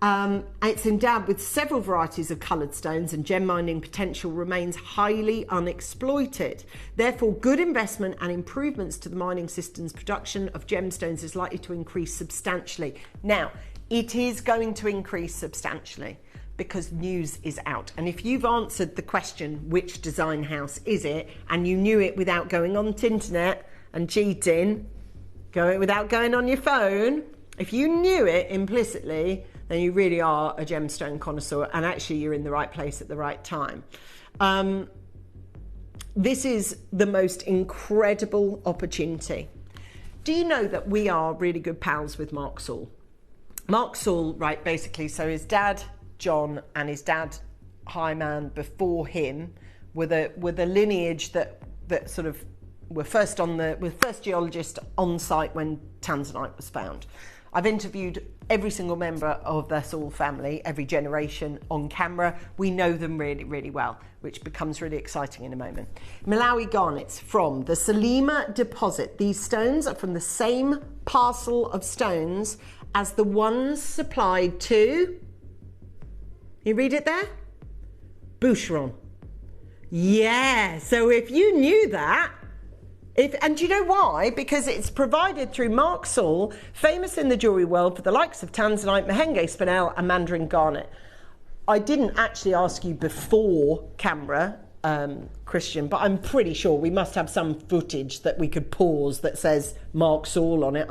It's endowed with several varieties of coloured stones, and gem mining potential remains highly unexploited. Therefore, good investment and improvements to the mining system's production of gemstones is likely to increase substantially. Now, it is going to increase substantially, because news is out. And if you've answered the question, which design house is it, and you knew it without going on the internet and cheating, without going on your phone, if you knew it implicitly, then you really are a gemstone connoisseur, and actually you're in the right place at the right time. This is the most incredible opportunity. Do you know that we are really good pals with Mark Saul? Mark Saul, right, basically, so his dad, John, and his dad, Hyman, before him, were the lineage that sort of were first geologist on site when tanzanite was found. I've interviewed every single member of the Saul family, every generation, on camera. We know them really, really well, which becomes really exciting in a moment. Malawi garnets from the Salima deposit. These stones are from the same parcel of stones as the ones supplied to... You read it there? Boucheron. Yeah, so if you knew that, and do you know why? Because it's provided through Mark Saul, famous in the jewellery world for the likes of tanzanite, mahenge spinel and mandarin garnet. I didn't actually ask you before camera, Christian, but I'm pretty sure we must have some footage that we could pause that says Mark Saul on it,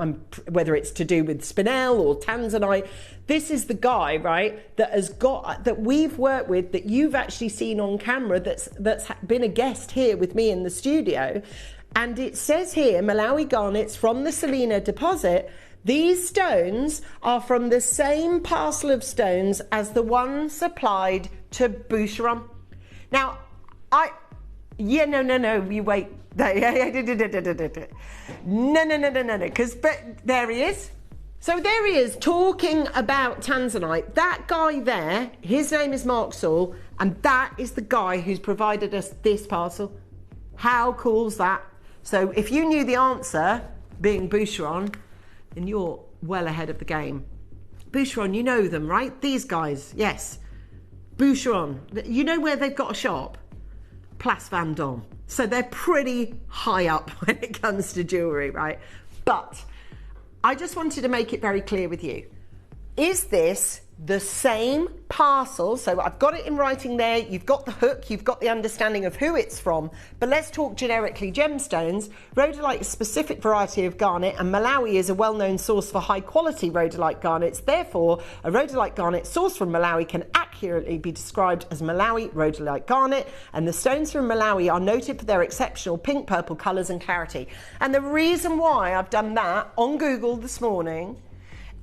whether it's to do with spinel or tanzanite. This is the guy, right, that we've worked with, that you've actually seen on camera, that's been a guest here with me in the studio. And it says here, Malawi garnets from the Salina deposit. These stones are from the same parcel of stones as the one supplied to Boucheron. Now, you wait. No, because there he is. So there he is talking about tanzanite. That guy there, his name is Mark Saul, and that is the guy who's provided us this parcel. How cool's that? So if you knew the answer, being Boucheron, then you're well ahead of the game. Boucheron, you know them, right? These guys, yes. Boucheron, you know where they've got a shop? Place Vendôme. So they're pretty high up when it comes to jewellery, right? But I just wanted to make it very clear with you. Is this the same parcel? So I've got it in writing there. You've got the hook. You've got the understanding of who it's from. But let's talk generically gemstones. Rhodolite is a specific variety of garnet, and Malawi is a well-known source for high-quality rhodolite garnets. Therefore, a rhodolite garnet sourced from Malawi can accurately be described as Malawi rhodolite garnet, and the stones from Malawi are noted for their exceptional pink, purple colours and clarity. And the reason why I've done that on Google this morning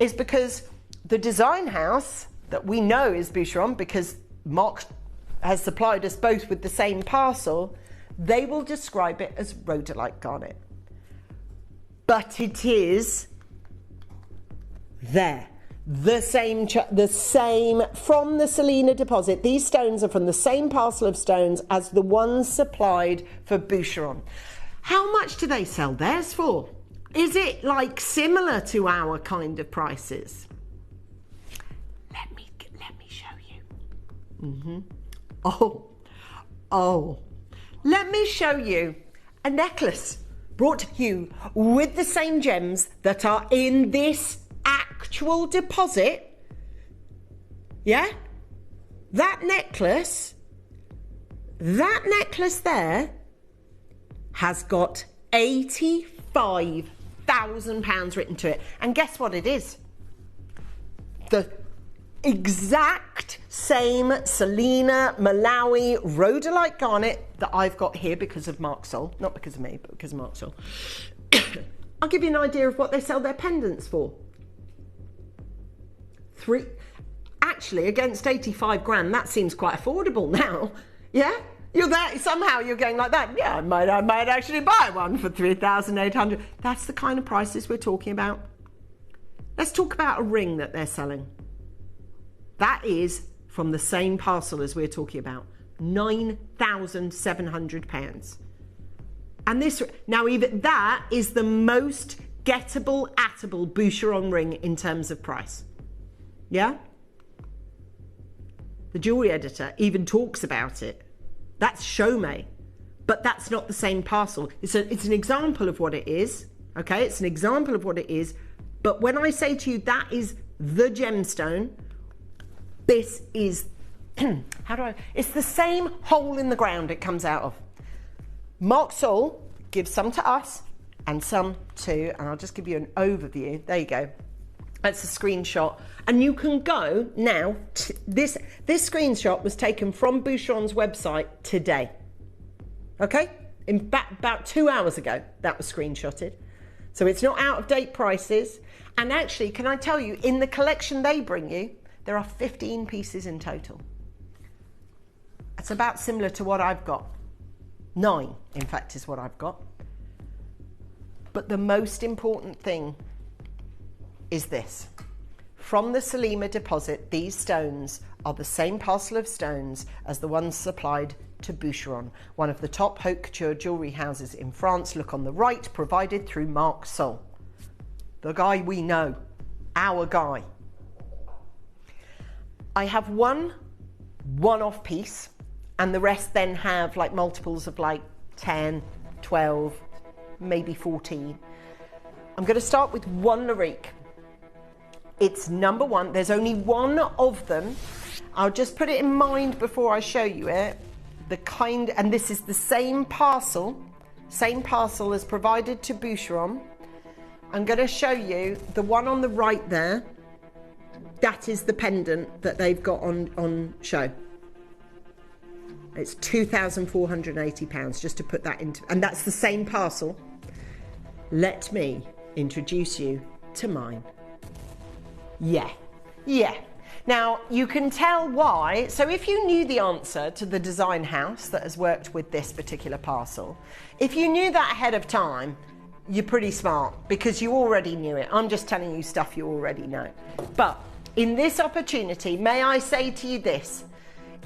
is because the design house that we know is Boucheron, because Mark has supplied us both with the same parcel, they will describe it as rhodolite garnet. But it is there. The same from the Selena deposit. These stones are from the same parcel of stones as the ones supplied for Boucheron. How much do they sell theirs for? Is it like similar to our kind of prices? Let me show you. Oh, let me show you a necklace brought to you with the same gems that are in this actual deposit. Yeah? That necklace there has got £85,000 written to it. And guess what it is? The exact same Selena Malawi rhodolite garnet that I've got here because of Mark Sol. Not because of me, but because of Mark Sol. I'll give you an idea of what they sell their pendants for. Actually, against 85 grand, that seems quite affordable now. Yeah? You're there, somehow you're going like that. Yeah, I might actually buy one for 3,800. That's the kind of prices we're talking about. Let's talk about a ring that they're selling. That is from the same parcel as we're talking about, £9,700. And this, now even that is the most gettable, attable Boucheron ring in terms of price. Yeah? The jewellery editor even talks about it. That's Chaumet, but that's not the same parcel. It's an example of what it is, okay? It's an example of what it is, but when I say to you that is the gemstone, this is, it's the same hole in the ground it comes out of. Mark Sol gives some to us and some to, and I'll just give you an overview. There you go. That's a screenshot. And you can go now, this screenshot was taken from Boucheron's website today. Okay? About 2 hours ago, that was screenshotted. So it's not out of date prices. And actually, can I tell you, in the collection they bring you, there are 15 pieces in total. It's about similar to what I've got. 9, in fact, is what I've got. But the most important thing is this. From the Selima deposit, these stones are the same parcel of stones as the ones supplied to Boucheron, one of the top haute couture jewellery houses in France. Look on the right, provided through Mark Sol. The guy we know, our guy. I have one-off piece, and the rest then have like multiples of like 10, 12, maybe 14. I'm going to start with one Larique. It's number 1. There's only one of them. I'll just put it in mind before I show you it. And this is the same parcel as provided to Boucheron. I'm going to show you the one on the right there. That is the pendant that they've got on show. It's £2,480, just to put that into, and that's the same parcel. Let me introduce you to mine. Yeah. Now, you can tell why. So if you knew the answer to the design house that has worked with this particular parcel, if you knew that ahead of time, you're pretty smart because you already knew it. I'm just telling you stuff you already know. But in this opportunity, may I say to you this,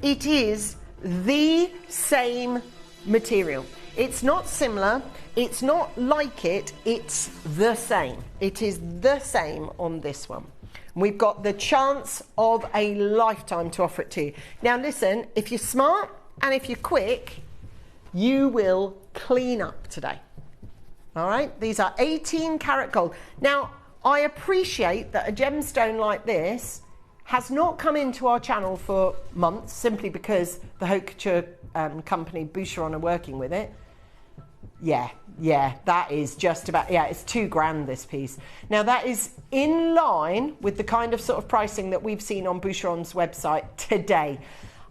it is the same material. It's not similar, it's not like it, it's the same. It is the same on this one. We've got the chance of a lifetime to offer it to you. Now listen, if you're smart and if you're quick, you will clean up today. All right, these are 18 karat gold. Now, I appreciate that a gemstone like this has not come into our channel for months, simply because the haute couture company Boucheron are working with it. Yeah, that is just about, it's £2,000 this piece. Now that is in line with the kind of sort of pricing that we've seen on Boucheron's website today.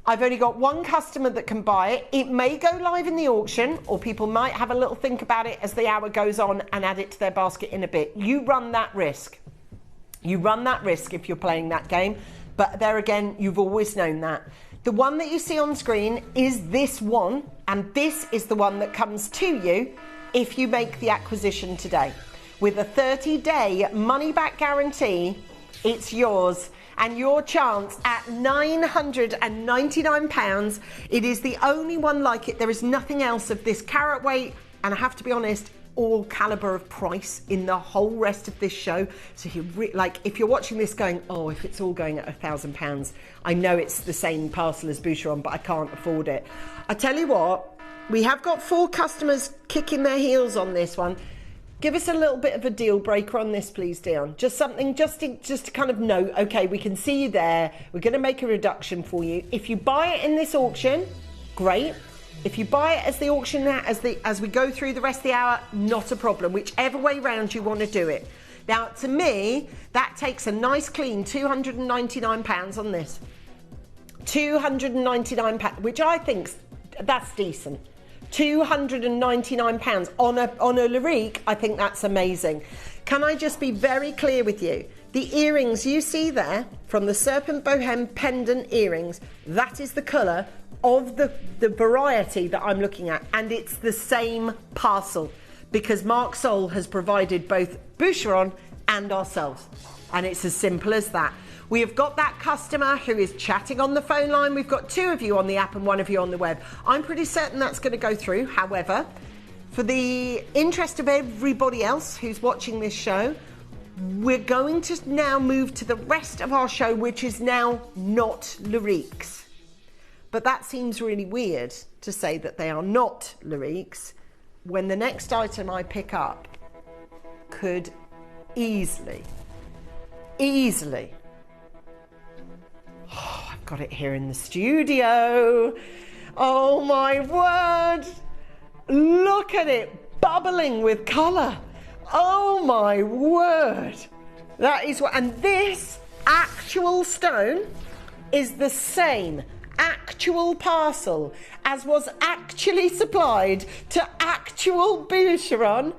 I've only got one customer that can buy it. It may go live in the auction, or people might have a little think about it as the hour goes on and add it to their basket in a bit. You run that risk. You run that risk if you're playing that game. But there again, you've always known that. The one that you see on screen is this one, and this is the one that comes to you if you make the acquisition today. With a 30-day money-back guarantee, it's yours. And your chance at £999. It is the only one like it. There is nothing else of this carat weight, and I have to be honest, all caliber of price in the whole rest of this show. So if you're watching this going, oh, if it's all going at £1,000, I know it's the same parcel as Boucheron, but I can't afford it. I tell you what, we have got 4 customers kicking their heels on this one. Give us a little bit of a deal breaker on this, please, Dion. Just something, just to kind of know, okay, we can see you there. We're going to make a reduction for you. If you buy it in this auction, great. If you buy it as the auction as we go through the rest of the hour, not a problem. Whichever way round you want to do it. Now, to me, that takes a nice clean £299 on this. £299, which I think that's decent. £299 on a Larique, I think that's amazing. Can I just be very clear with you? The earrings you see there, from the Serpent Bohem pendant earrings, that is the colour of the variety that I'm looking at, and it's the same parcel because Marc Sol has provided both Boucheron and ourselves, and it's as simple as that. We have got that customer who is chatting on the phone line. We've got 2 of you on the app and 1 of you on the web. I'm pretty certain that's going to go through. However, for the interest of everybody else who's watching this show, we're going to now move to the rest of our show, which is now not Lariques. But that seems really weird to say that they are not Lariques when the next item I pick up could easily, oh, I've got it here in the studio. Oh my word. Look at it bubbling with colour. Oh my word. That is what, and this actual stone is the same actual parcel as was actually supplied to actual Boucheron.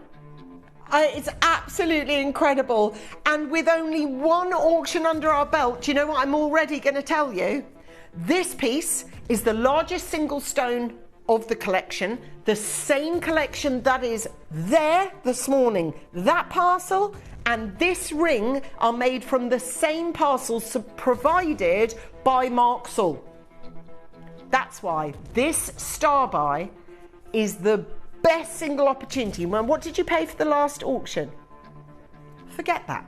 It's absolutely incredible. And with only 1 auction under our belt, do you know what I'm already going to tell you? This piece is the largest single stone of the collection, the same collection that is there this morning. That parcel and this ring are made from the same parcels provided by Marc Sol. That's why this star buy is the best single opportunity. Well, what did you pay for the last auction? Forget that.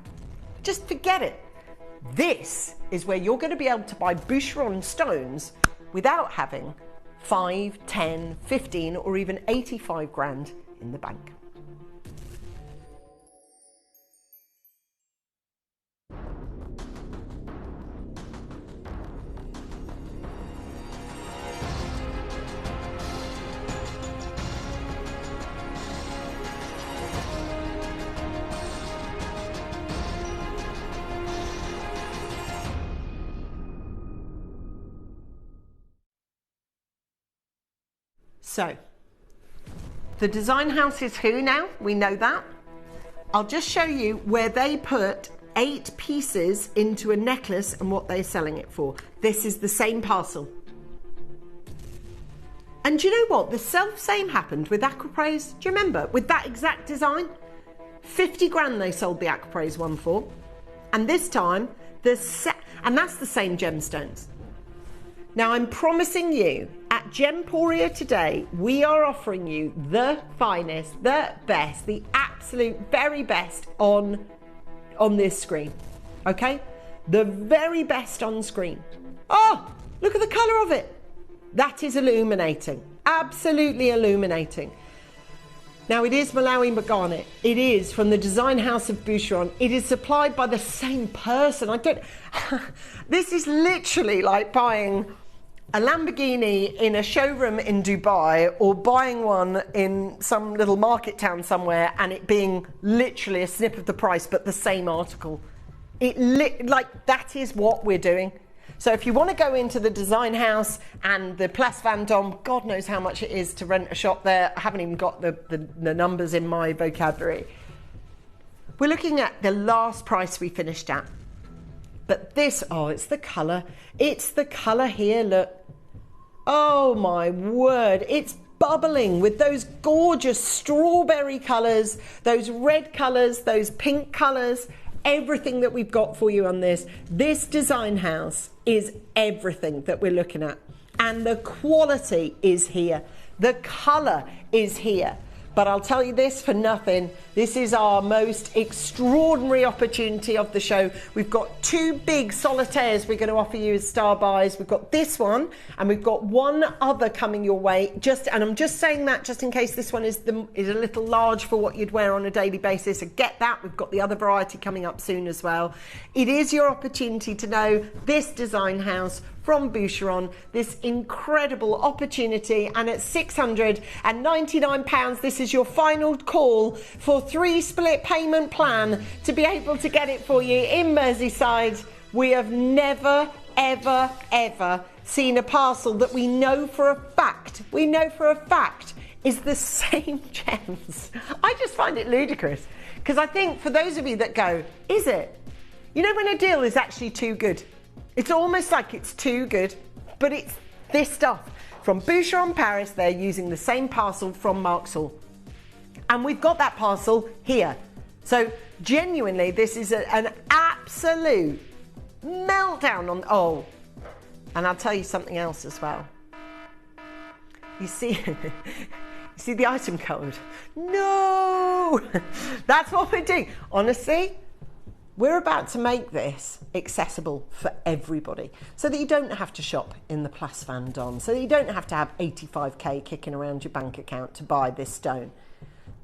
Just forget it. This is where you're going to be able to buy Boucheron stones without having 5, 10, 15 or even 85 grand in the bank. So, the design house is who now? We know that. I'll just show you where they put 8 pieces into a necklace and what they're selling it for. This is the same parcel. And do you know what? The same happened with Aquapraise. Do you remember? With that exact design? 50 grand they sold the Aquapraise one for. And this time, and that's the same gemstones. Now, I'm promising you, at Gemporia today, we are offering you the finest, the best, the absolute very best on this screen. Okay? The very best on screen. Oh, look at the colour of it. That is illuminating. Absolutely illuminating. Now, it is Malawi garnet. It is from the design house of Boucheron. It is supplied by the same person. This is literally like buying a Lamborghini in a showroom in Dubai or buying one in some little market town somewhere and it being literally a snip of the price but the same article. That is what we're doing. So if you want to go into the design house and the Place Vendôme, God knows how much it is to rent a shop there. I haven't even got the numbers in my vocabulary. We're looking at the last price we finished at. But this, oh, it's the colour. It's the colour here, look. Oh my word, it's bubbling with those gorgeous strawberry colours, those red colours, those pink colours, everything that we've got for you on this. This design house is everything that we're looking at. And the quality is here. The colour is here. But I'll tell you this for nothing. This is our most extraordinary opportunity of the show. We've got two big solitaires we're going to offer you as star buys. We've got this one and we've got one other coming your way. And I'm just saying that just in case this one is a little large for what you'd wear on a daily basis. I get that. We've got the other variety coming up soon as well. It is your opportunity to know this design house from Boucheron, this incredible opportunity, and at £699, this is your final call for 3 split payment plan to be able to get it for you in Merseyside. We have never, ever, ever seen a parcel that we know for a fact is the same gems. I just find it ludicrous because I think for those of you that go, is it? You know when a deal is actually too good? It's almost like it's too good, but it's this stuff. From Boucheron, Paris, they're using the same parcel from Marksall. And we've got that parcel here. So genuinely, this is an absolute meltdown on, oh, and I'll tell you something else as well. You see, the item code? No! That's what we're doing. Honestly, we're about to make this accessible for everybody so that you don't have to shop in the Place Vendôme, so that you don't have to have 85k kicking around your bank account to buy this stone.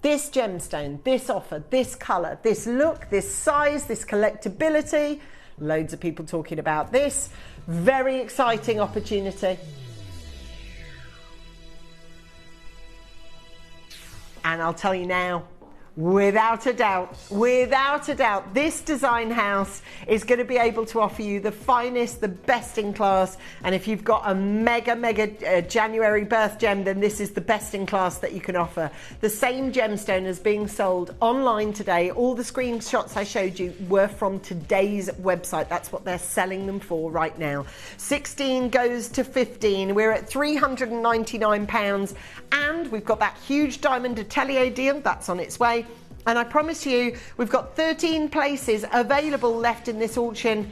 This gemstone, this offer, this colour, this look, this size, this collectability, loads of people talking about this. Very exciting opportunity. And I'll tell you now, without a doubt, this design house is going to be able to offer you the finest, the best in class. And if you've got a mega January birth gem, then this is the best in class that you can offer. The same gemstone is being sold online today. All the screenshots I showed you were from today's website. That's what they're selling them for right now. 16 goes to 15. We're at £399. And we've got that huge diamond atelier deal. That's on its way. And I promise you, we've got 13 places available left in this auction.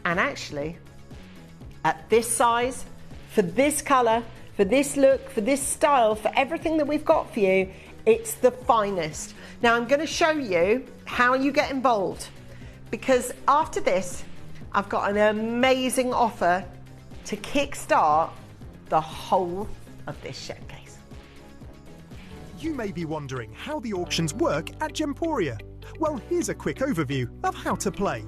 And actually, at this size, for this colour, for this look, for this style, for everything that we've got for you, it's the finest. Now, I'm going to show you how you get involved. Because after this, I've got an amazing offer to kickstart the whole of this showcase. You may be wondering how the auctions work at Gemporia. Well, here's a quick overview of how to play.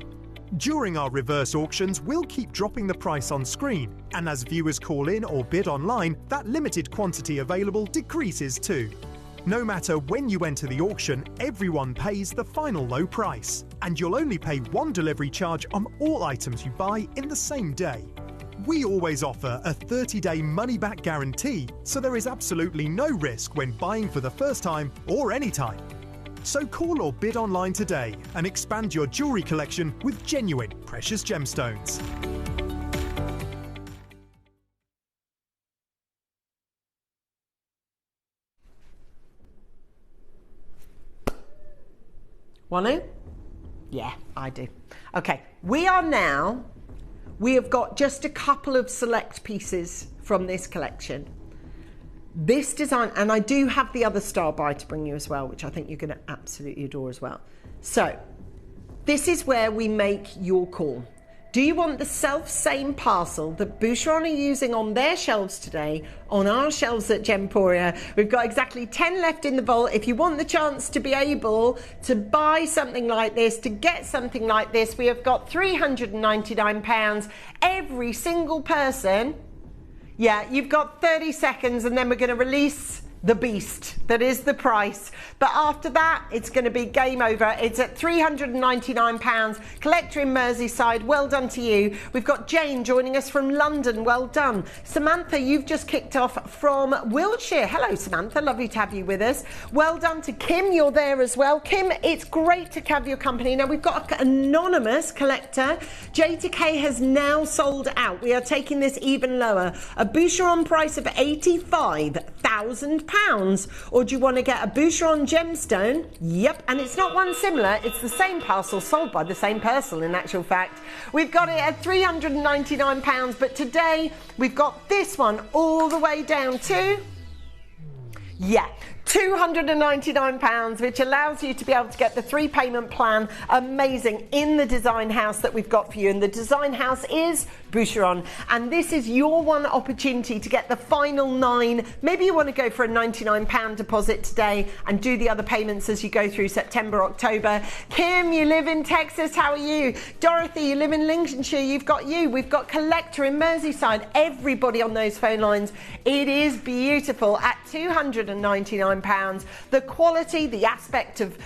During our reverse auctions, we'll keep dropping the price on screen, and as viewers call in or bid online, that limited quantity available decreases too. No matter when you enter the auction, everyone pays the final low price, and you'll only pay one delivery charge on all items you buy in the same day. We always offer a 30-day money-back guarantee, so there is absolutely no risk when buying for the first time or any time. So call or bid online today and expand your jewellery collection with genuine precious gemstones. Want to? Yeah, I do. Okay, we have got just a couple of select pieces from this collection. This design, and I do have the other star buy to bring you as well, which I think you're going to absolutely adore as well. So, this is where we make your call. Do you want the same parcel that Boucheron are using on their shelves today, on our shelves at Gemporia? We've got exactly 10 left in the vault. If you want the chance to be able to buy something like this, to get something like this, we have got £399. Every single person. Yeah, you've got 30 seconds and then we're going to release the beast that is the price, but after that it's going to be game over. It's at £399. Collector in Merseyside, well done to you. We've got Jane joining us from London, well done. Samantha, you've just kicked off from Wiltshire. Hello Samantha, lovely to have you with us. Well done to Kim, you're there as well. Kim, it's great to have your company. Now we've got an anonymous collector. J to K has now sold out. We are taking this even lower. A Boucheron price of £85,000. Or do you want to get a Boucheron gemstone? Yep, and it's not one similar, it's the same parcel sold by the same person in actual fact. We've got it at £399, but today we've got this one all the way down to, yeah, £299, which allows you to be able to get the 3 payment plan. Amazing, in the design house that we've got for you. And the design house is Boucheron. And this is your one opportunity to get the final 9. Maybe you want to go for a £99 deposit today and do the other payments as you go through September, October. Kim, you live in Texas, how are you? Dorothy, you live in Lincolnshire, you've got you. We've got Collector in Merseyside. Everybody on those phone lines. It is beautiful at £299. The quality, the aspect of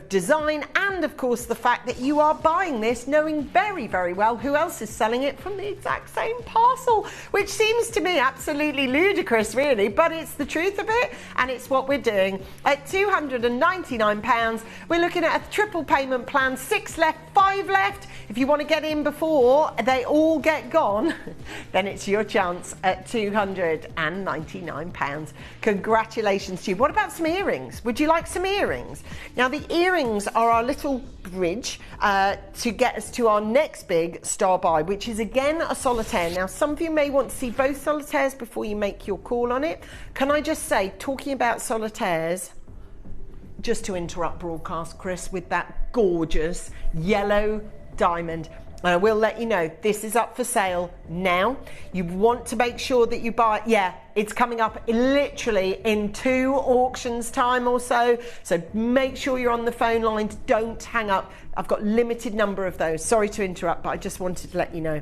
design, and of course the fact that you are buying this knowing very, very well who else is selling it from the exact same parcel, which seems to me absolutely ludicrous really, but it's the truth of it and it's what we're doing. At £299, we're looking at a triple payment plan, 6 left, 5 left. If you want to get in before they all get gone, then it's your chance at £299. Congratulations to you. What about some earrings? Would you like some earrings? Now the earrings are our little bridge to get us to our next big star buy, which is again a solitaire. Now some of you may want to see both solitaires before you make your call on it. Can I just say, talking about solitaires, just to interrupt broadcast, Chris, with that gorgeous yellow diamond. And I will let you know, this is up for sale now. You want to make sure that you buy, yeah, it's coming up literally in 2 auctions time or so. So make sure you're on the phone lines, don't hang up. I've got limited number of those. Sorry to interrupt, but I just wanted to let you know.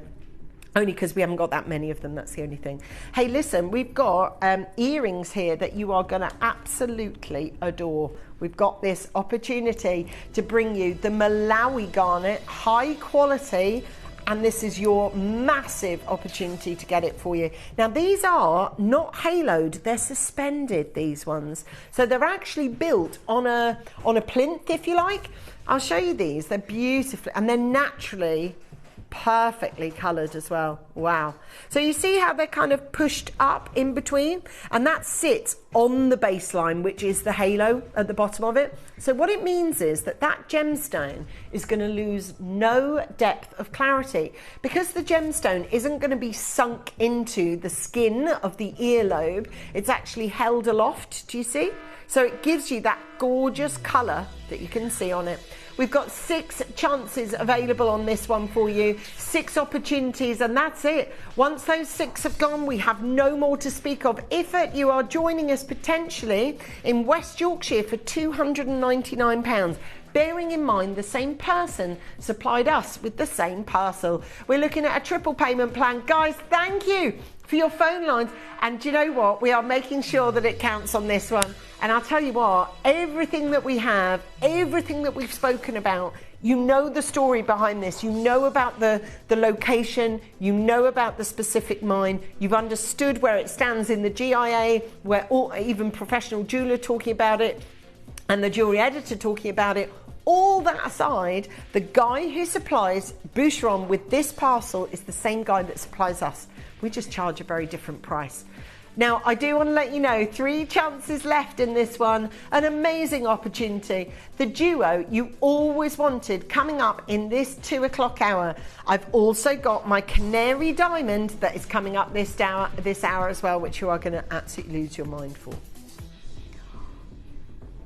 Only because we haven't got that many of them, that's the only thing. Hey, listen, we've got earrings here that you are going to absolutely adore. We've got this opportunity to bring you the Malawi garnet, high quality, and this is your massive opportunity to get it for you. Now, these are not haloed, they're suspended, these ones. So they're actually built on a plinth, if you like. I'll show you these, they're beautiful, and they're naturally perfectly coloured as well. Wow. So you see how they're kind of pushed up in between, and that sits on the baseline, which is the halo at the bottom of it. So what it means is that that gemstone is going to lose no depth of clarity, because the gemstone isn't going to be sunk into the skin of the earlobe. It's actually held aloft, do you see? So it gives you that gorgeous colour that you can see on it. We've got 6 chances available on this one for you, 6 opportunities, and that's it. Once those 6 have gone, we have no more to speak of. If you are joining us potentially in West Yorkshire for £299, bearing in mind the same person supplied us with the same parcel. We're looking at a triple payment plan. Guys, thank you for your phone lines, and do you know what, we are making sure that it counts on this one. And I'll tell you what, everything that we have, everything that we've spoken about, you know the story behind this, you know about the location, you know about the specific mine, you've understood where it stands in the GIA, where even professional jeweler talking about it and the jewellery editor talking about it. All that aside, the guy who supplies Boucheron with this parcel is the same guy that supplies us. We just charge a very different price. Now, I do want to let you know, 3 chances left in this one. An amazing opportunity. The duo you always wanted coming up in this 2 o'clock hour. I've also got my canary diamond that is coming up this hour as well, which you are going to absolutely lose your mind for.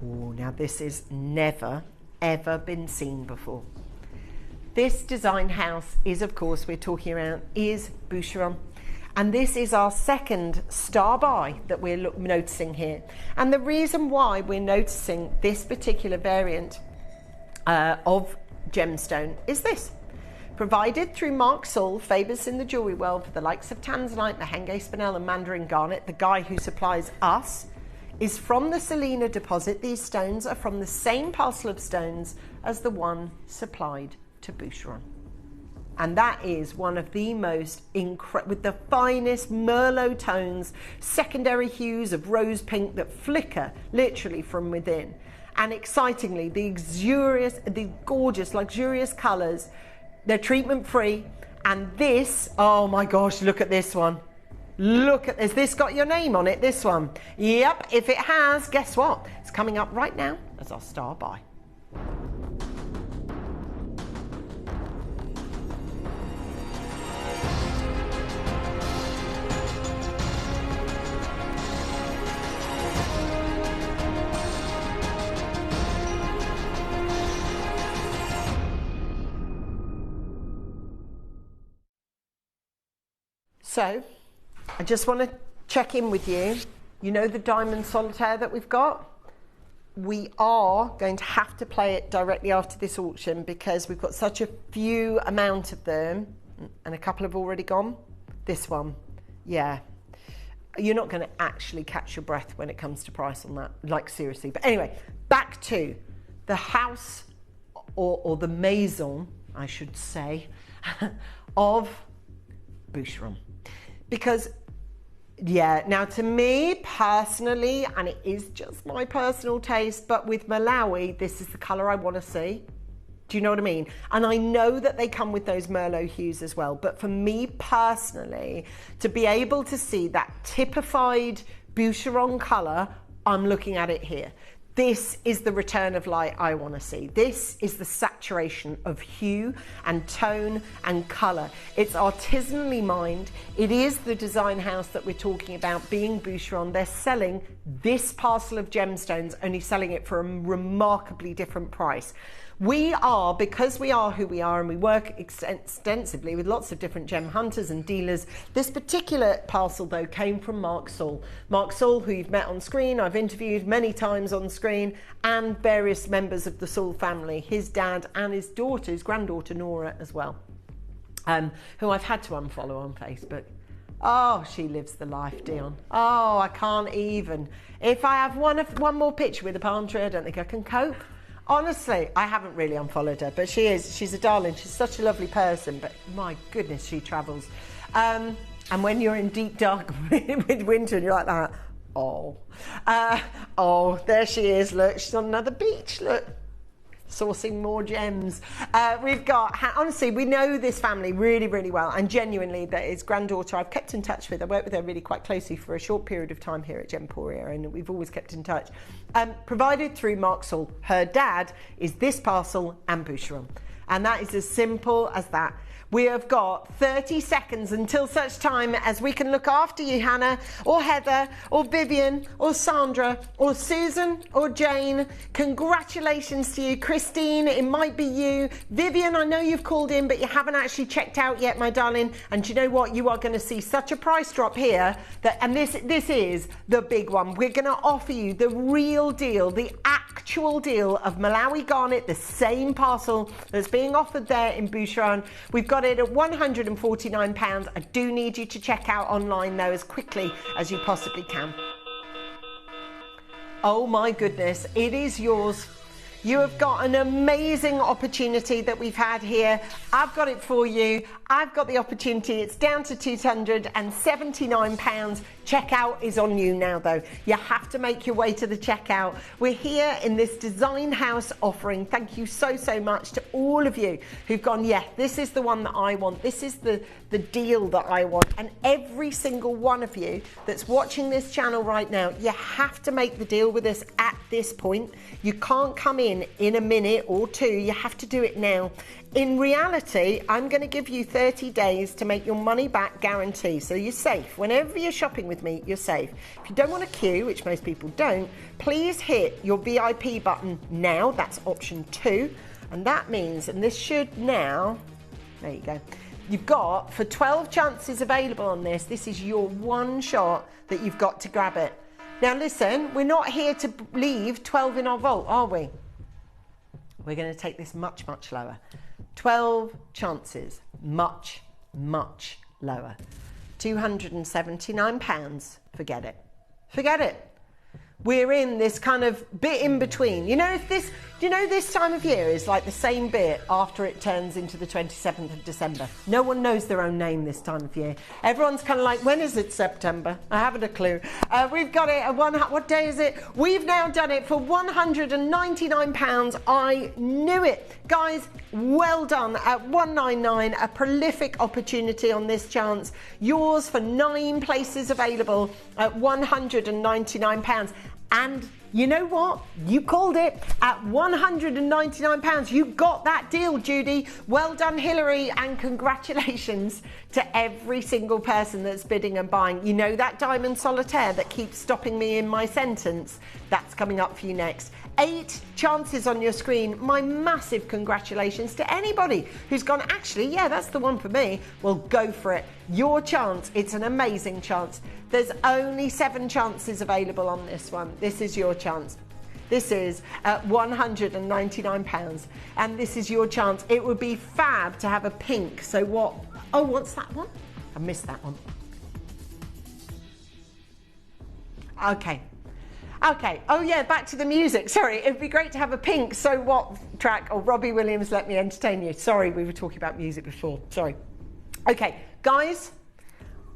Oh, now this is never, ever been seen before. This design house is, of course, we're talking around, is Boucheron. And this is our second star buy that we're noticing here. And the reason why we're noticing this particular variant of gemstone is this. Provided through Mark Saul, famous in the jewellery world for the likes of tanzanite, Mahenge spinel and mandarin garnet, the guy who supplies us, is from the Selena deposit. These stones are from the same parcel of stones as the one supplied to Boucheron. And that is one of the most with the finest Merlot tones, secondary hues of rose pink that flicker literally from within. And excitingly, the gorgeous, luxurious colours, they're treatment free. And this, oh my gosh, look at this one. Look at this. This got your name on it, this one. Yep, if it has, guess what? It's coming up right now as our star buy. So, I just want to check in with you. You know the diamond solitaire that we've got? We are going to have to play it directly after this auction because we've got such a few amount of them, and a couple have already gone. This one, yeah. You're not going to actually catch your breath when it comes to price on that, like seriously. But anyway, back to the house, or the maison, I should say, of Boucheron. Because, yeah, now to me personally, and it is just my personal taste, but with Malawi, this is the colour I want to see. Do you know what I mean? And I know that they come with those Merlot hues as well, but for me personally, to be able to see that typified Boucheron colour, I'm looking at it here. This is the return of light I want to see. This is the saturation of hue and tone and colour. It's artisanally mined. It is the design house that we're talking about, being Boucheron. They're selling this parcel of gemstones, only selling it for a remarkably different price. We are, because we are who we are and we work extensively with lots of different gem hunters and dealers, this particular parcel though came from Mark Saul. Mark Saul, who you've met on screen, I've interviewed many times on screen, and various members of the Saul family, his dad and his daughter, his granddaughter Nora as well, who I've had to unfollow on Facebook. Oh, she lives the life, Dion. Oh, I can't even. If I have one more picture with a palm tree, I don't think I can cope. Honestly, I haven't really unfollowed her, but she's a darling. She's such a lovely person, but my goodness, she travels. And when you're in deep dark winter and you're like that, oh, there she is, look, she's on another beach, look, sourcing more gems. We've got, honestly, we know this family really, really well, and genuinely, that his granddaughter, I've kept in touch with. I worked with her really quite closely for a short period of time here at Gemporia, and we've always kept in touch. Provided through Mark Saul. Her dad is this parcel and Boucheron, and that is as simple as that. We have got 30 seconds until such time as we can look after you, Hannah, or Heather, or Vivian, or Sandra, or Susan, or Jane. Congratulations to you. Christine, it might be you. Vivian, I know you've called in, but you haven't actually checked out yet, my darling. And do you know what? You are going to see such a price drop here. And this is the big one. We're going to offer you the real deal, the actual deal of Malawi garnet, the same parcel that's being offered there in Boucheron. We've got it at £149. I do need you to check out online though as quickly as you possibly can. Oh my goodness, it is yours. You have got an amazing opportunity that we've had here. I've got it for you. I've got the opportunity. It's down to £279. Checkout is on you now, though. You have to make your way to the checkout. We're here in this design house offering. Thank you so, so much to all of you who've gone, yeah, this is the one that I want. This is the deal that I want. And every single one of you that's watching this channel right now, you have to make the deal with us at this point. You can't come in a minute or two. You have to do it now. In reality, I'm going to give you 30 days to make your money back guarantee. So you're safe. Whenever you're shopping with me, you're safe. If you don't want to queue, which most people don't, please hit your VIP button now. That's option 2. And that means, and this should now, there you go. You've got, for 12 chances available on this, this is your one shot that you've got to grab it. Now listen, we're not here to leave 12 in our vault, are we? We're going to take this much, much lower. 12 chances, much, much lower. £279, forget it. Forget it. We're in this kind of bit in between. You know, this time of year is like the same bit after it turns into the 27th of December. No one knows their own name this time of year. Everyone's kind of like, when is it September? I haven't a clue. We've got it at what day is it? We've now done it for £199. I knew it. Guys, well done at £199, a prolific opportunity on this chance. Yours for 9 places available at £199. And you know what? You called it at £199. You got that deal, Judy. Well done, Hillary, and congratulations to every single person that's bidding and buying. You know that diamond solitaire that keeps stopping me in my sentence? That's coming up for you next. 8 chances on your screen. My massive congratulations to anybody who's gone, actually, yeah, that's the one for me. Well, go for it. Your chance. It's an amazing chance. There's only 7 chances available on this one. This is your chance. This is at £199, and this is your chance. It would be fab to have a pink. So what? Oh, what's that one? I missed that one. Okay. Okay, oh yeah, back to the music. Sorry, it'd be great to have a pink So What track, or Robbie Williams, Let Me Entertain You. Sorry, we were talking about music before, sorry. Okay, guys,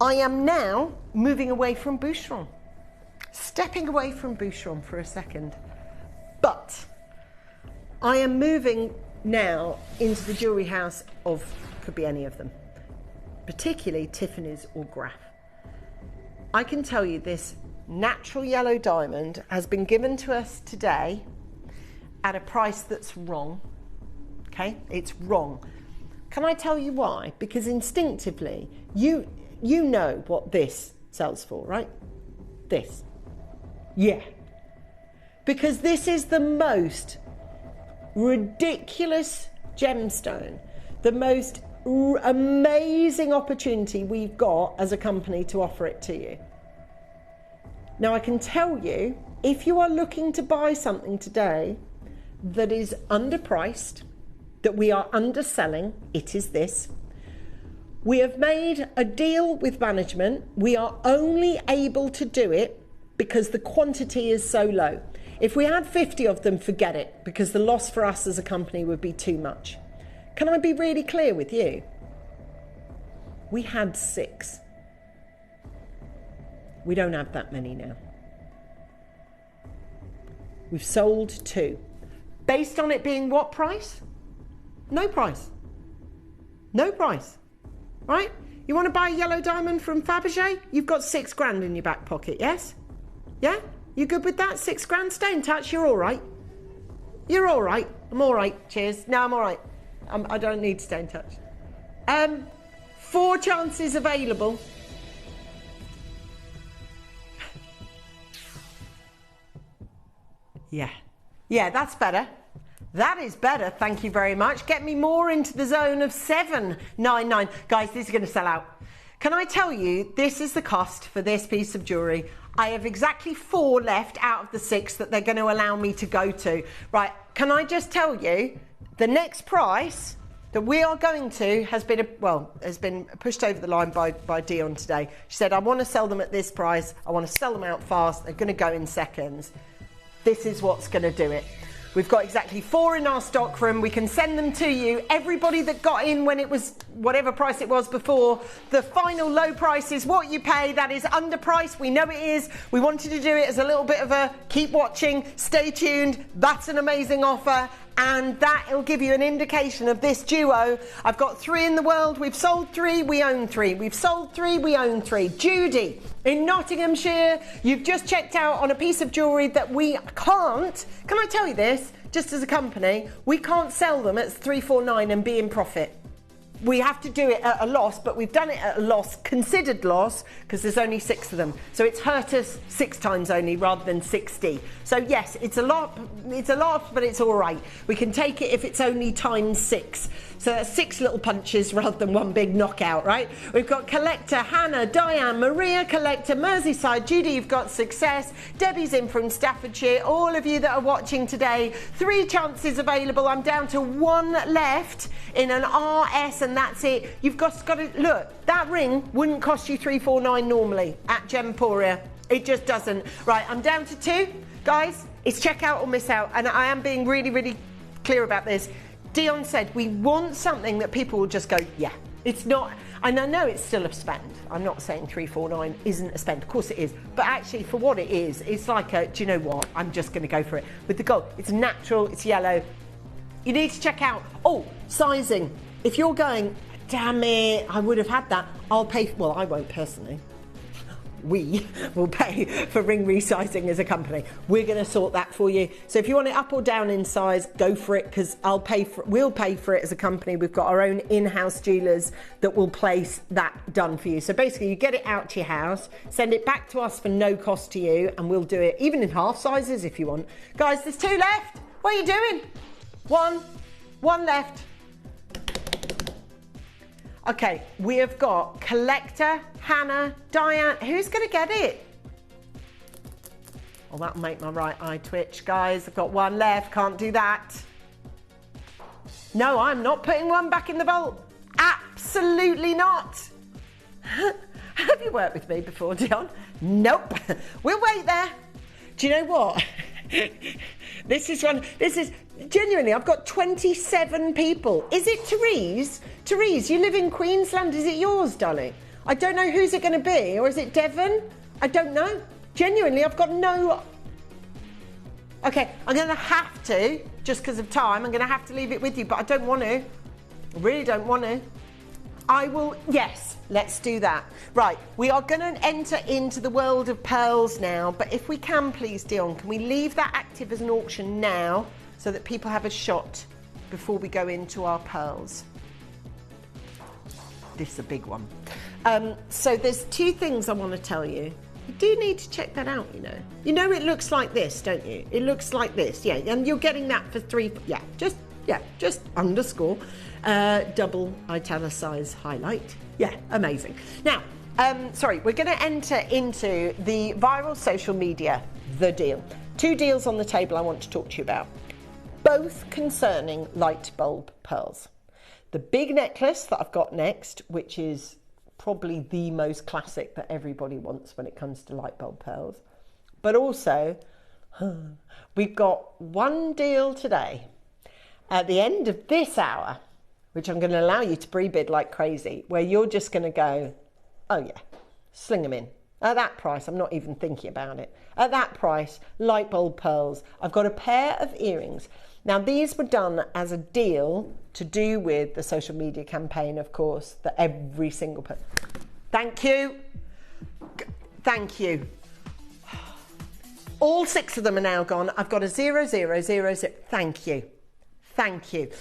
I am now moving away from Boucheron. Stepping away from Boucheron for a second. But I am moving now into the jewellery house of, could be any of them, particularly Tiffany's or Graf. I can tell you this natural yellow diamond has been given to us today at a price that's wrong. Okay, it's wrong. Can I tell you why? Because instinctively, you know what this sells for, right? This. Yeah. Because this is the most ridiculous gemstone, the most amazing opportunity we've got as a company to offer it to you. Now, I can tell you, if you are looking to buy something today that is underpriced, that we are underselling, it is this. We have made a deal with management. We are only able to do it because the quantity is so low. If we had 50 of them, forget it, because the loss for us as a company would be too much. Can I be really clear with you? We had 6. We don't have that many now. We've sold 2. Based on it being what price? No price. No price. Right? You want to buy a yellow diamond from Fabergé? You've got £6 in your back pocket, yes? Yeah? You good with that? £6? Stay in touch. You're all right. You're all right. I'm all right. Cheers. No, I'm all right. I don't need to stay in touch. 4 chances available. Yeah, that's better. That is better, thank you very much. Get me more into the zone of 799. Guys, this is going to sell out. Can I tell you, this is the cost for this piece of jewellery. I have exactly 4 left out of the 6 that they're going to allow me to go to. Right, can I just tell you, the next price that we are going to has been pushed over the line by Dion today. She said, I want to sell them at this price. I want to sell them out fast. They're going to go in seconds. This is what's going to do it. We've got exactly 4 in our stock room. We can send them to you. Everybody that got in when it was whatever price it was before, the final low price is what you pay. That is underpriced. We know it is. We wanted to do it as a little bit of a keep watching, stay tuned. That's an amazing offer. And that'll give you an indication of this duo. I've got 3 in the world. We've sold 3, we own 3. We've sold 3, we own 3. Judy in Nottinghamshire, you've just checked out on a piece of jewellery that we can't, can I tell you this, just as a company, we can't sell them at 349 and be in profit. We have to do it at a loss, but we've done it at a loss, considered loss, because there's only 6 of them. So it's hurt us 6 times only rather than 60. So yes, it's a lot, but it's all right. We can take it if it's only times 6. So that's 6 little punches rather than 1 big knockout, right? We've got Collector, Hannah, Diane, Maria, Collector, Merseyside, Judy, you've got Success, Debbie's in from Staffordshire, all of you that are watching today, 3 chances available. I'm down to 1 left in an RS, and that's it. You've got to look, that ring wouldn't cost you 349 normally at Gemporia. It just doesn't. Right, I'm down to 2. Guys, it's check out or miss out, and I am being really, really clear about this. Dion said we want something that people will just go, yeah. It's not, and I know it's still a spend. I'm not saying 349 isn't a spend. Of course it is. But actually, for what it is, it's like a, do you know what? I'm just going to go for it. With the gold, it's natural, it's yellow. You need to check out, oh, sizing. If you're going, damn it, I would have had that. I'll pay, well, I won't personally. We will pay for ring resizing as a company. We're going to sort that for you. So if you want it up or down in size, go for it, because we'll pay for it as a company. We've got our own in-house jewelers that will place that done for you. So basically you get it out to your house, send it back to us for no cost to you, and we'll do it even in half sizes if you want. Guys, there's 2 left. What are you doing? 1 left. Okay, we have got Collector, Hannah, Diane. Who's going to get it? Oh, that'll make my right eye twitch, guys. I've got 1 left. Can't do that. No, I'm not putting 1 back in the vault. Absolutely not. Have you worked with me before, Dion? Nope. We'll wait there. Do you know what? This is genuinely, I've got 27 people. Is it Therese? Therese, you live in Queensland. Is it yours, darling? I don't know who's it going to be. Or is it Devon? I don't know. Genuinely, I've got no... Okay, I'm going to have to, just because of time, I'm going to have to leave it with you, but I don't want to. I really don't want to. I will, yes, let's do that. Right, we are going to enter into the world of pearls now, but if we can, please, Dion, can we leave that active as an auction now so that people have a shot before we go into our pearls? This is a big one. So there's 2 things I want to tell you. You do need to check that out, you know. You know it looks like this, don't you? It looks like this, yeah, and you're getting that for 3, just underscore. Double italicize highlight. Yeah, amazing. Now, sorry, we're going to enter into the viral social media, the deal. 2 deals on the table I want to talk to you about, both concerning light bulb pearls. The big necklace that I've got next, which is probably the most classic that everybody wants when it comes to light bulb pearls. But also, we've got 1 deal today at the end of this hour, which I'm going to allow you to pre-bid like crazy, where you're just going to go, oh yeah, sling them in. At that price, I'm not even thinking about it. At that price, light bulb pearls. I've got a pair of earrings. Now, these were done as a deal to do with the social media campaign, of course, that every single person... Thank you. Thank you. All 6 of them are now gone. I've got a 0000. Thank you. Thank you.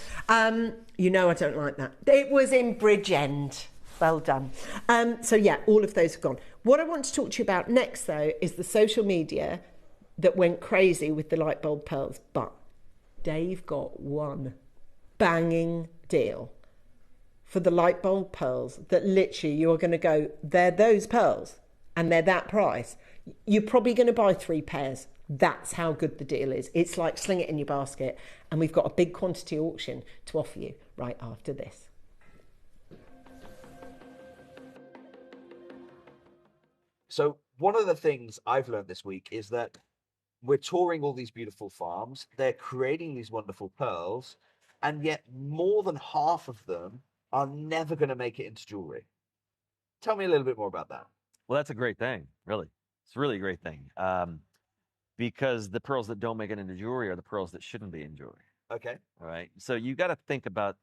You know I don't like that. It was in Bridgend. Well done. So yeah, all of those have gone. What I want to talk to you about next, though, is the social media that went crazy with the light bulb pearls. But Dave got 1 banging deal for the light bulb pearls that literally you are going to go, they're those pearls and they're that price. You're probably going to buy 3 pairs. That's how good the deal is. It's like sling it in your basket. And we've got a big quantity auction to offer you right after this. So one of the things I've learned this week is that we're touring all these beautiful farms. They're creating these wonderful pearls, and yet more than half of them are never going to make it into jewelry. Tell me a little bit more about that. Well, that's a great thing, really. It's really a great thing. Because the pearls that don't make it into jewelry are the pearls that shouldn't be in jewelry. Okay. All right. So you got to think about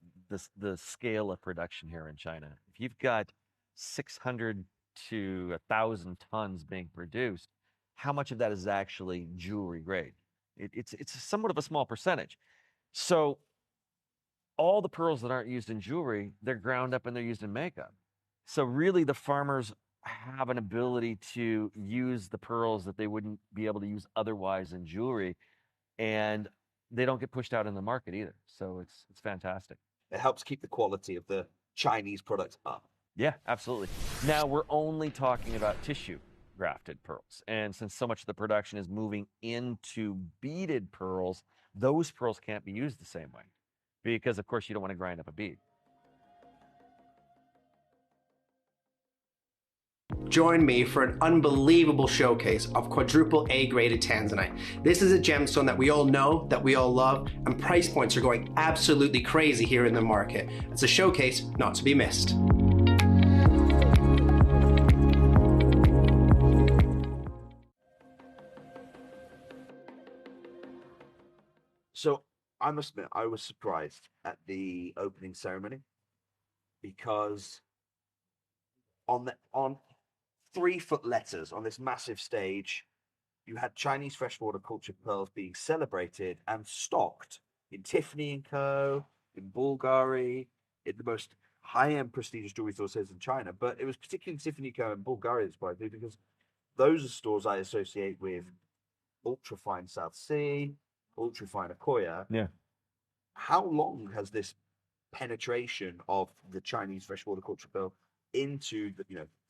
the scale of production here in China. If you've got 600 to 1,000 tons being produced, how much of that is actually jewelry grade? It's somewhat of a small percentage. So all the pearls that aren't used in jewelry, they're ground up and they're used in makeup. So really the farmers have an ability to use the pearls that they wouldn't be able to use otherwise in jewelry, and they don't get pushed out in the market either. So it's fantastic. It helps keep the quality of the Chinese product up. Yeah, absolutely. Now we're only talking about tissue grafted pearls, and since so much of the production is moving into beaded pearls, those pearls can't be used the same way, because of course you don't want to grind up a bead. Join me for an unbelievable showcase of quadruple A graded tanzanite. This is a gemstone that we all know, that we all love, and price points are going absolutely crazy here in the market. It's a showcase not to be missed. So I must admit, I was surprised at the opening ceremony, because on 3-foot letters on this massive stage, you had Chinese freshwater cultured pearls being celebrated and stocked in Tiffany & Co., in Bulgari, in the most high-end prestigious jewelry stores in China. But it was particularly Tiffany & Co. and Bulgari that surprised me, because those are stores I associate with ultra-fine South Sea, ultra-fine Akoya. Yeah. How long has this penetration of the Chinese freshwater cultured pearl into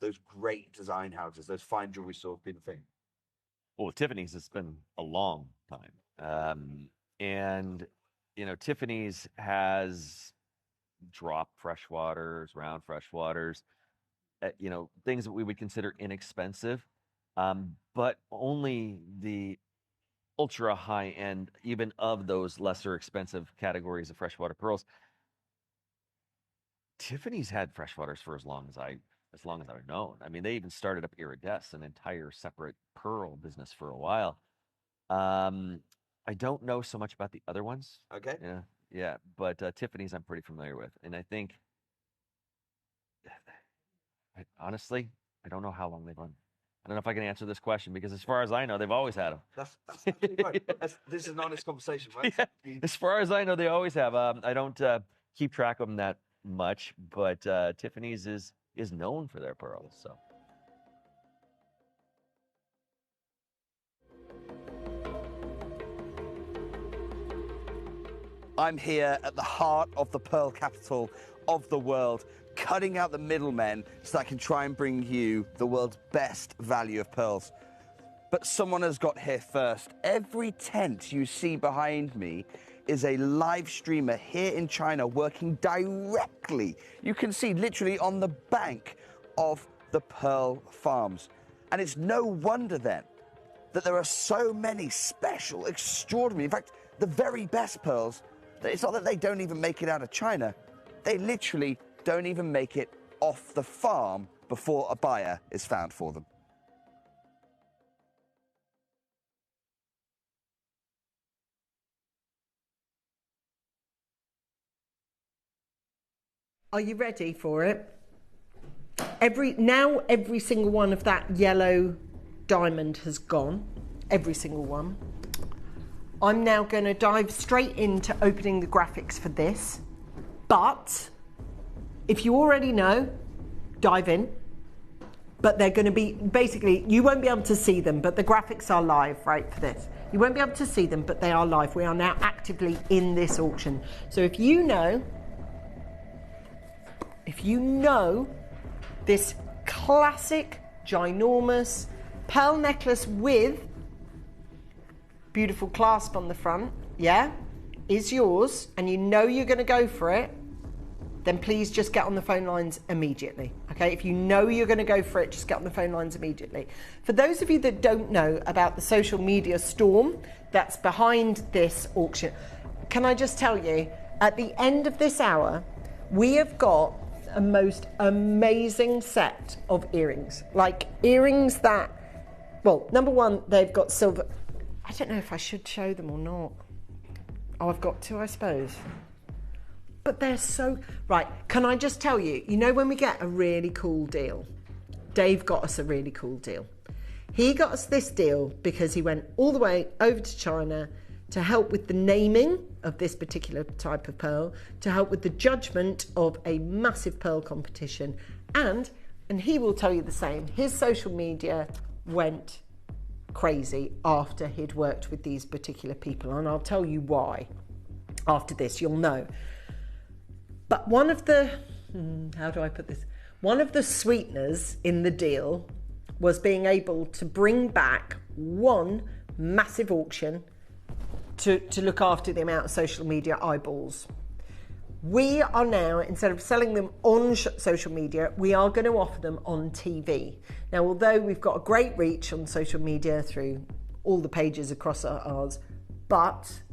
those great design houses, those fine jewelry stores, been a thing? Well, Tiffany's has been a long time, and Tiffany's has drop freshwaters, round freshwaters, things that we would consider inexpensive, but only the ultra high end, even of those lesser expensive categories of freshwater pearls. Tiffany's had freshwaters for as long as I've known. I mean, they even started up iridescent, an entire separate pearl business for a while. I don't know so much about the other ones. Okay. Yeah, but Tiffany's I'm pretty familiar with, and I think, honestly, I don't know how long they've run. I don't know if I can answer this question, because as far as I know, they've always had them. That's absolutely right. This is an honest conversation, right? Yeah. As far as I know, they always have. I don't keep track of them that much, but Tiffany's is known for their pearls. So. I'm here at the heart of the pearl capital of the world, cutting out the middlemen so that I can try and bring you the world's best value of pearls. But someone has got here first. Every tent you see behind me is a live streamer here in China working directly, you can see literally on the bank of the pearl farms. And it's no wonder then that there are so many special, extraordinary, in fact, the very best pearls, that it's not that they don't even make it out of China, they literally don't even make it off the farm before a buyer is found for them. Are you ready for it? Every single one of that yellow diamond has gone. Every single one. I'm now going to dive straight into opening the graphics for this. But if you already know, dive in. But they're going to be, basically, you won't be able to see them, but the graphics are live, right, for this. You won't be able to see them, but they are live. We are now actively in this auction. So if you know this classic, ginormous pearl necklace with beautiful clasp on the front, yeah, is yours, and you know you're going to go for it, then please just get on the phone lines immediately, Okay, if you know you're going to go for it, just get on the phone lines immediately. For those of you that don't know about the social media storm that's behind this auction, can I just tell you, at the end of this hour, we have got a most amazing set of earrings. Like earrings that, well, number one, they've got silver. I don't know if I should show them or not. Oh, I've got to, I suppose. But they're so... Right, can I just tell you, you know when we get a really cool deal? Dave got us a really cool deal. He got us this deal because he went all the way over to China to help with the naming of this particular type of pearl, to help with the judgment of a massive pearl competition. And he will tell you the same, his social media went crazy after he'd worked with these particular people. And I'll tell you why. After this, you'll know. But one of the, how do I put this? One of the sweeteners in the deal was being able to bring back one massive auction to look after the amount of social media eyeballs. We are now, instead of selling them on social media, we are going to offer them on TV. Now, although we've got a great reach on social media through all the pages across ours,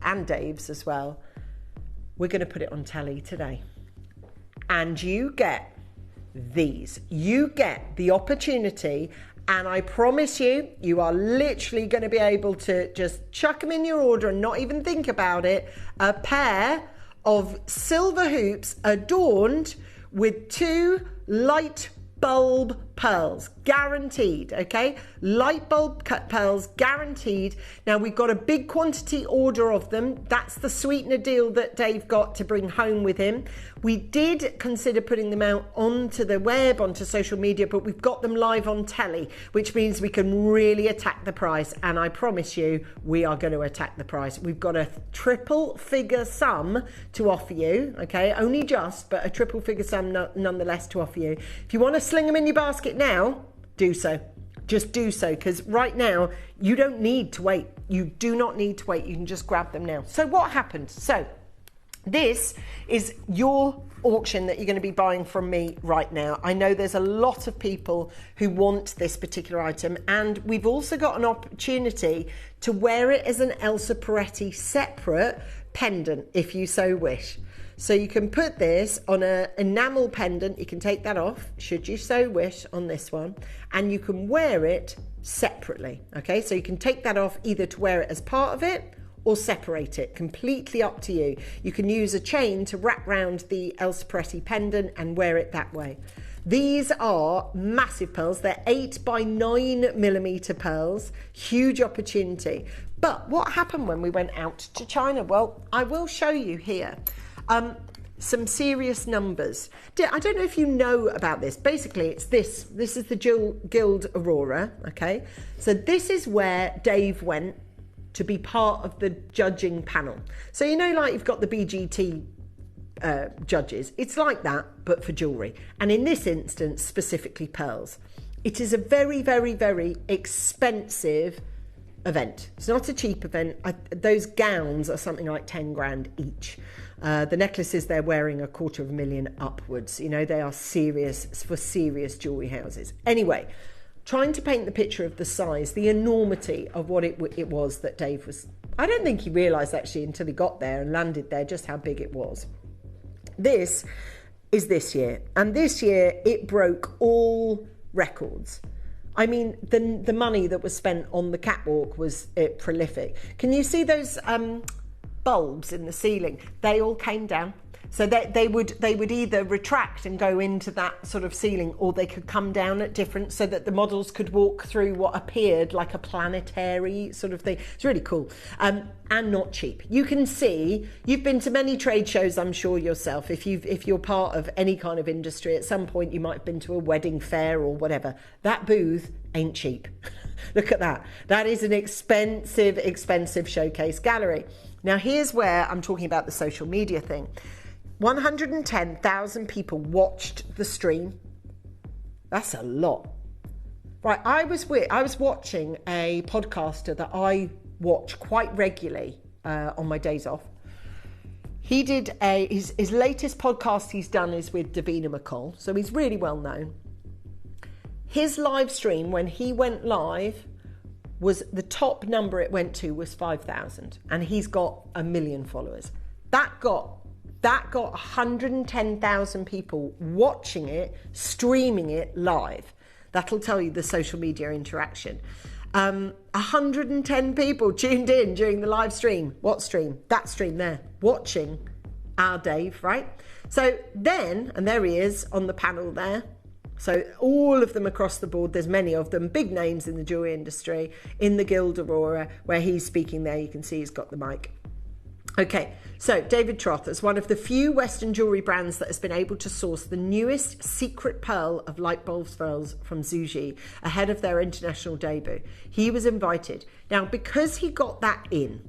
and Dave's as well, we're going to put it on telly today. And you get these. You get the opportunity, and I promise you, you are literally going to be able to just chuck them in your order and not even think about it. A pair of silver hoops adorned with 2 light bulb pearls, guaranteed, okay? Light bulb pearls, guaranteed. Now, we've got a big quantity order of them. That's the sweetener deal that Dave got to bring home with him. We did consider putting them out onto the web, onto social media, but we've got them live on telly, which means we can really attack the price. And I promise you, we are going to attack the price. We've got a triple figure sum to offer you, okay? Only just, but a triple figure sum nonetheless to offer you. If you want to sling them in your basket now, do so. Just do so, because right now, you don't need to wait. You do not need to wait. You can just grab them now. So what happened? So this is your auction that you're going to be buying from me right now. I know there's a lot of people who want this particular item, and we've also got an opportunity to wear it as an Elsa Peretti separate pendant if you so wish. So you can put this on an enamel pendant. You can take that off, should you so wish, on this one, and you can wear it separately. Okay, so you can take that off either to wear it as part of it or separate it, completely up to you. You can use a chain to wrap round the Elsa Peretti pendant and wear it that way. These are massive pearls. They're 8 by 9 millimeter pearls. Huge opportunity. But what happened when we went out to China? Well, I will show you here. Some serious numbers. I don't know if you know about this. Basically, it's this. This is the Guild Aurora, okay? So this is where Dave went to be part of the judging panel. So you know, like you've got the BGT judges. It's like that, but for jewellery. And in this instance, specifically pearls. It is a very, very, very expensive event. It's not a cheap event. Those gowns are something like 10 grand each. The necklaces they're wearing are $250,000 upwards. You know, they are serious, for serious jewellery houses. Anyway, trying to paint the picture of the size, the enormity of what it was that Dave was... I don't think he realised actually until he got there and landed there just how big it was. This is this year. And this year it broke all records. I mean, the money that was spent on the catwalk was prolific. Can you see those bulbs in the ceiling? They all came down. So they would either retract and go into that sort of ceiling, or they could come down at different, so that the models could walk through what appeared like a planetary sort of thing. It's really cool, and not cheap. You can see, you've been to many trade shows, I'm sure yourself. If you're part of any kind of industry, at some point you might have been to a wedding fair or whatever. That booth ain't cheap. Look at that. That is an expensive showcase gallery. Now here's where I'm talking about the social media thing. 110,000 people watched the stream. That's a lot. Right, I was watching a podcaster that I watch quite regularly on my days off. He did his latest podcast he's done is with Davina McCall, so he's really well known. His live stream, when he went live, was the top number it went to was 5,000, and he's got 1 million followers. That got 110,000 people watching it, streaming it live. That'll tell you the social media interaction. 110 people tuned in during the live stream. What stream? That stream there, watching our Dave, right? So then, and there he is on the panel there. So all of them across the board, there's many of them, big names in the jewelry industry, in the Guild Aurora, where he's speaking there, you can see he's got the mic. Okay, so David Troth is one of the few Western jewellery brands that has been able to source the newest secret pearl of light bulb pearls from Zuji ahead of their international debut. He was invited. Now, because he got that intro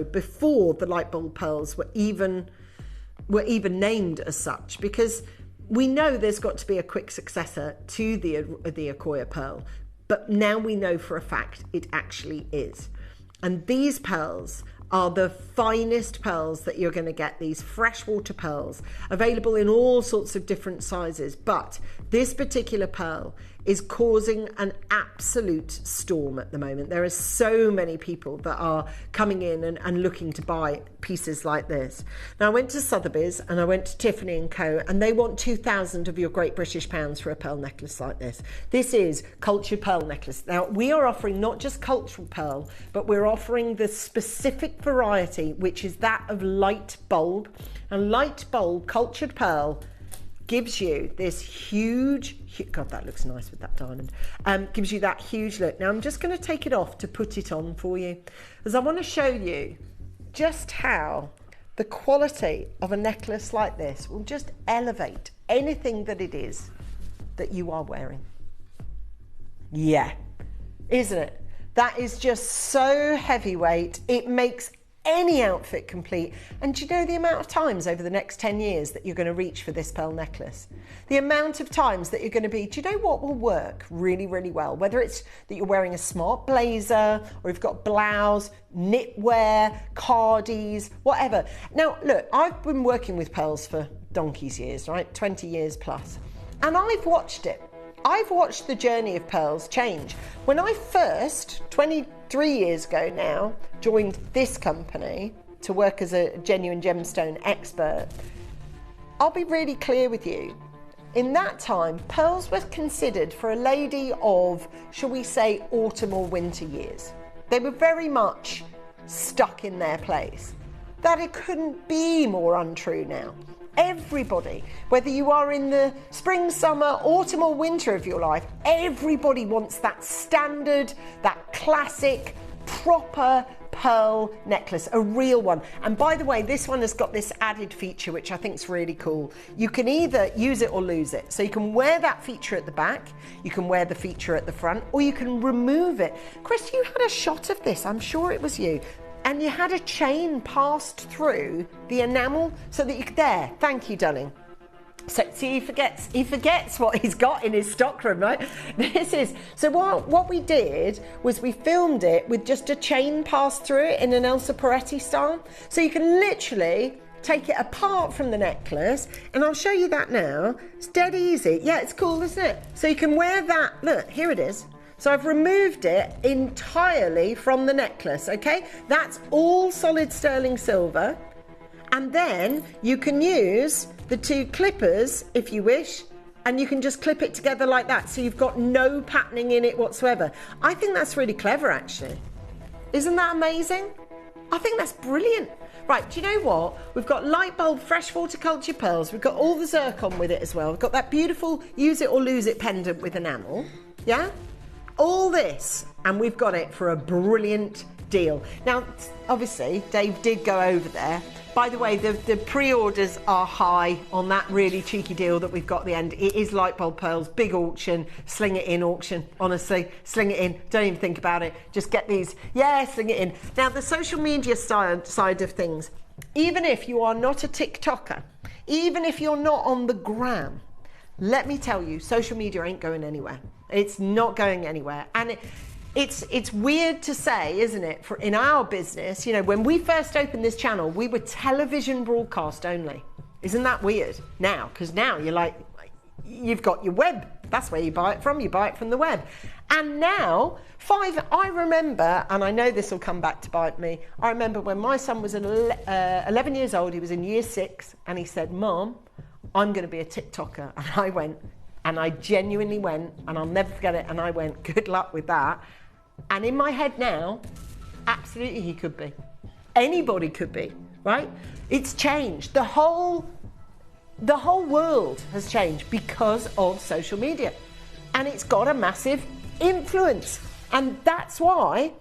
before the light bulb pearls were even named as such, because we know there's got to be a quick successor to the Akoya pearl, but now we know for a fact it actually is. And these pearls are the finest pearls that you're going to get, these freshwater pearls, available in all sorts of different sizes. But this particular pearl is causing an absolute storm at the moment. There are so many people that are coming in and looking to buy pieces like this. Now, I went to Sotheby's and I went to Tiffany & Co. and they want 2,000 of your Great British pounds for a pearl necklace like this. This is cultured pearl necklace. Now, we are offering not just cultural pearl, but we're offering the specific variety, which is that of light bulb. A light bulb cultured pearl gives you this huge, God, that looks nice with that diamond, gives you that huge look. Now I'm just going to take it off to put it on for you, as I want to show you just how the quality of a necklace like this will just elevate anything that it is that you are wearing. Yeah, isn't it? That is just so heavyweight, it makes any outfit complete. And do you know the amount of times over the next 10 years that you're going to reach for this pearl necklace? The amount of times that you're going to be, do you know what will work really, really well? Whether it's that you're wearing a smart blazer, or you've got blouse, knitwear, cardies, whatever. Now, look, I've been working with pearls for donkey's years, right? 20 years plus. And I've watched it. I've watched the journey of pearls change. When I first, 23 years ago now, joined this company to work as a genuine gemstone expert, I'll be really clear with you. In that time, pearls were considered for a lady of, shall we say, autumn or winter years. They were very much stuck in their place. That it couldn't be more untrue now. Everybody, whether you are in the spring, summer, autumn or winter of your life, everybody wants that standard, that classic, proper pearl necklace, a real one. And by the way, this one has got this added feature, which I think is really cool. You can either use it or lose it. So you can wear that feature at the back, you can wear the feature at the front, or you can remove it. Chris, you had a shot of this, I'm sure it was you. And you had a chain passed through the enamel so that you could, there, thank you, darling. So see, he forgets what he's got in his stockroom, right? This is, so what we did was we filmed it with just a chain passed through it in an Elsa Peretti style. So you can literally take it apart from the necklace, and I'll show you that now. It's dead easy. Yeah, it's cool, isn't it? So you can wear that, look, here it is. So I've removed it entirely from the necklace, okay? That's all solid sterling silver. And then you can use the two clippers, if you wish, and you can just clip it together like that. So you've got no patterning in it whatsoever. I think that's really clever, actually. Isn't that amazing? I think that's brilliant. Right, do you know what? We've got light bulb freshwater culture pearls. We've got all the zircon with it as well. We've got that beautiful use it or lose it pendant with enamel. Yeah? All this, and we've got it for a brilliant deal. Now, obviously, Dave did go over there. By the way, the pre-orders are high on that really cheeky deal that we've got at the end. It is light bulb pearls, big auction, sling it in auction. Honestly, sling it in. Don't even think about it. Just get these. Yeah, sling it in. Now, the social media side of things, even if you are not a TikToker, even if you're not on the gram, let me tell you, social media ain't going anywhere. It's not going anywhere. And it's weird to say, isn't it, for in our business, you know, when we first opened this channel, we were television broadcast only. Isn't that weird now? Because now you're like, you've got your web. That's where you buy it from. You buy it from the web. And now, I remember, and I know this will come back to bite me, I remember when my son was 11 years old, he was in year 6, and he said, Mom, I'm going to be a TikToker. And I went, and I genuinely went, and I'll never forget it, and I went, good luck with that. And in my head now, absolutely he could be. Anybody could be, right? It's changed. The whole world has changed because of social media. And it's got a massive influence. And that's why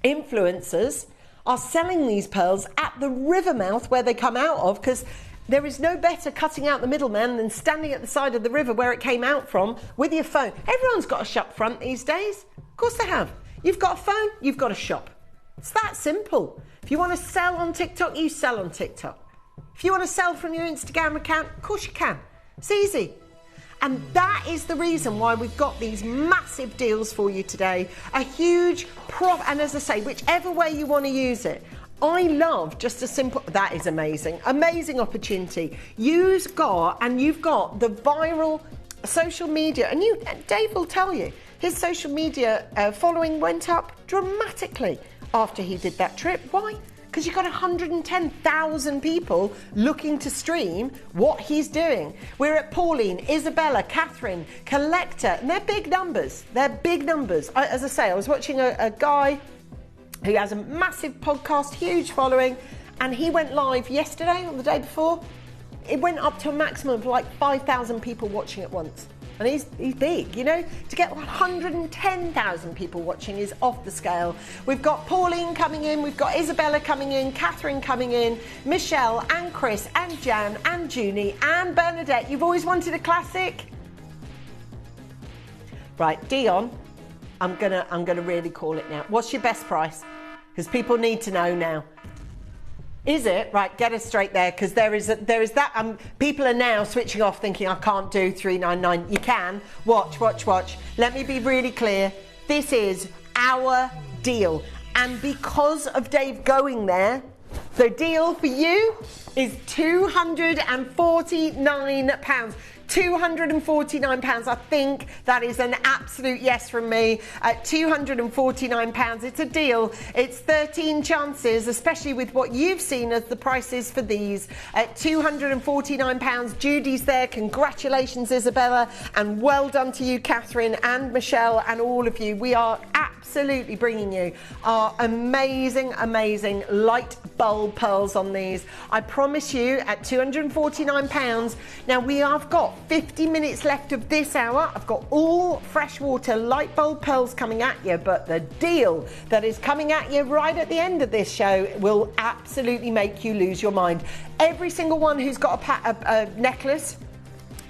influencers are selling these pearls at the river mouth where they come out of, because there is no better cutting out the middleman than standing at the side of the river where it came out from with your phone. Everyone's got a shop front these days. Of course they have. You've got a phone, you've got a shop. It's that simple. If you want to sell on TikTok, you sell on TikTok. If you want to sell from your Instagram account, of course you can. It's easy. And that is the reason why we've got these massive deals for you today. A huge profit, and as I say, whichever way you want to use it. I love just a simple, that is amazing. Amazing opportunity. You've got the viral social media, and Dave will tell you, his social media following went up dramatically after he did that trip. Why? Because you've got 110,000 people looking to stream what he's doing. We're at Pauline, Isabella, Catherine, Collector, and they're big numbers. They're big numbers. As I say, I was watching a guy who has a massive podcast, huge following, and he went live yesterday or the day before. It went up to a maximum of like 5,000 people watching at once. And he's big, you know. To get 110,000 people watching is off the scale. We've got Pauline coming in, we've got Isabella coming in, Catherine coming in, Michelle and Chris and Jan and Junie and Bernadette. You've always wanted a classic? Right, Dion, I'm gonna really call it now. What's your best price? Because people need to know now. Is it? Right, get us straight there, because there is that. People are now switching off thinking, I can't do $399. You can. Watch. Let me be really clear. This is our deal. And because of Dave going there, the deal for you is £249. £249. I think that is an absolute yes from me. At £249, it's a deal. It's 13 chances, especially with what you've seen as the prices for these. At £249, Judy's there. Congratulations, Isabella, and well done to you, Catherine and Michelle, and all of you. We are absolutely bringing you our amazing light bulb pearls on these. I promise you, at £249. Now we have got 50 minutes left of this hour. I've got all freshwater light bulb pearls coming at you, but the deal that is coming at you right at the end of this show will absolutely make you lose your mind. Every single one who's got a necklace,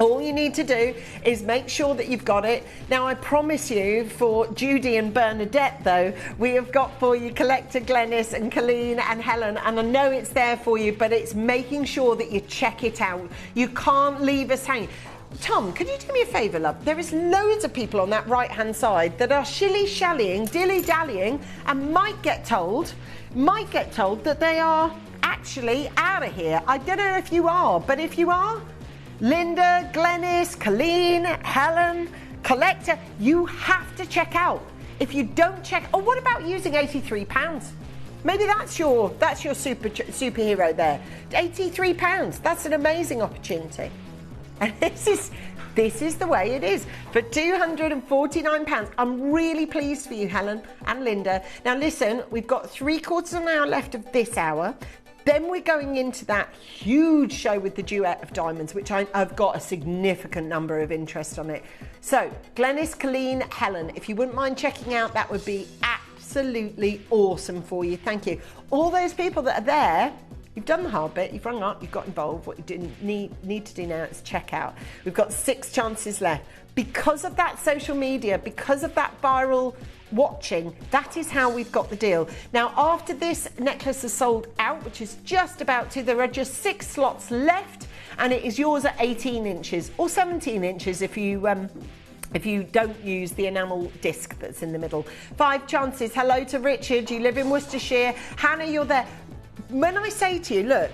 all you need to do is make sure that you've got it. Now, I promise you, for Judy and Bernadette, though, we have got for you Collector, Glenys and Colleen and Helen, and I know it's there for you, but it's making sure that you check it out. You can't leave us hanging. Tom, could you do me a favour, love? There is loads of people on that right-hand side that are shilly-shallying, dilly-dallying, and might get told that they are actually out of here. I don't know if you are, but if you are, Linda, Glenys, Colleen, Helen, Collector, you have to check out. If you don't check, oh, what about using £83? Maybe that's your superhero there. £83. That's an amazing opportunity. And this is the way it is. For £249, I'm really pleased for you, Helen and Linda. Now listen, we've got 3/4 of an hour left of this hour. Then we're going into that huge show with the duet of diamonds, which I've got a significant number of interest on it. So, Glenys, Colleen, Helen, if you wouldn't mind checking out, that would be absolutely awesome for you. Thank you. All those people that are there, you've done the hard bit, you've rung up, you've got involved. What you didn't need to do now is check out. We've got 6 chances left. Because of that social media, because of that viral watching, that is how we've got the deal. Now, after this necklace is sold out, which is just about to, there are just 6 slots left, and it is yours at 18 inches or 17 inches if you don't use the enamel disc that's in the middle. 5 chances. Hello to Richard, you live in Worcestershire. Hannah, you're there. When I say to you, look,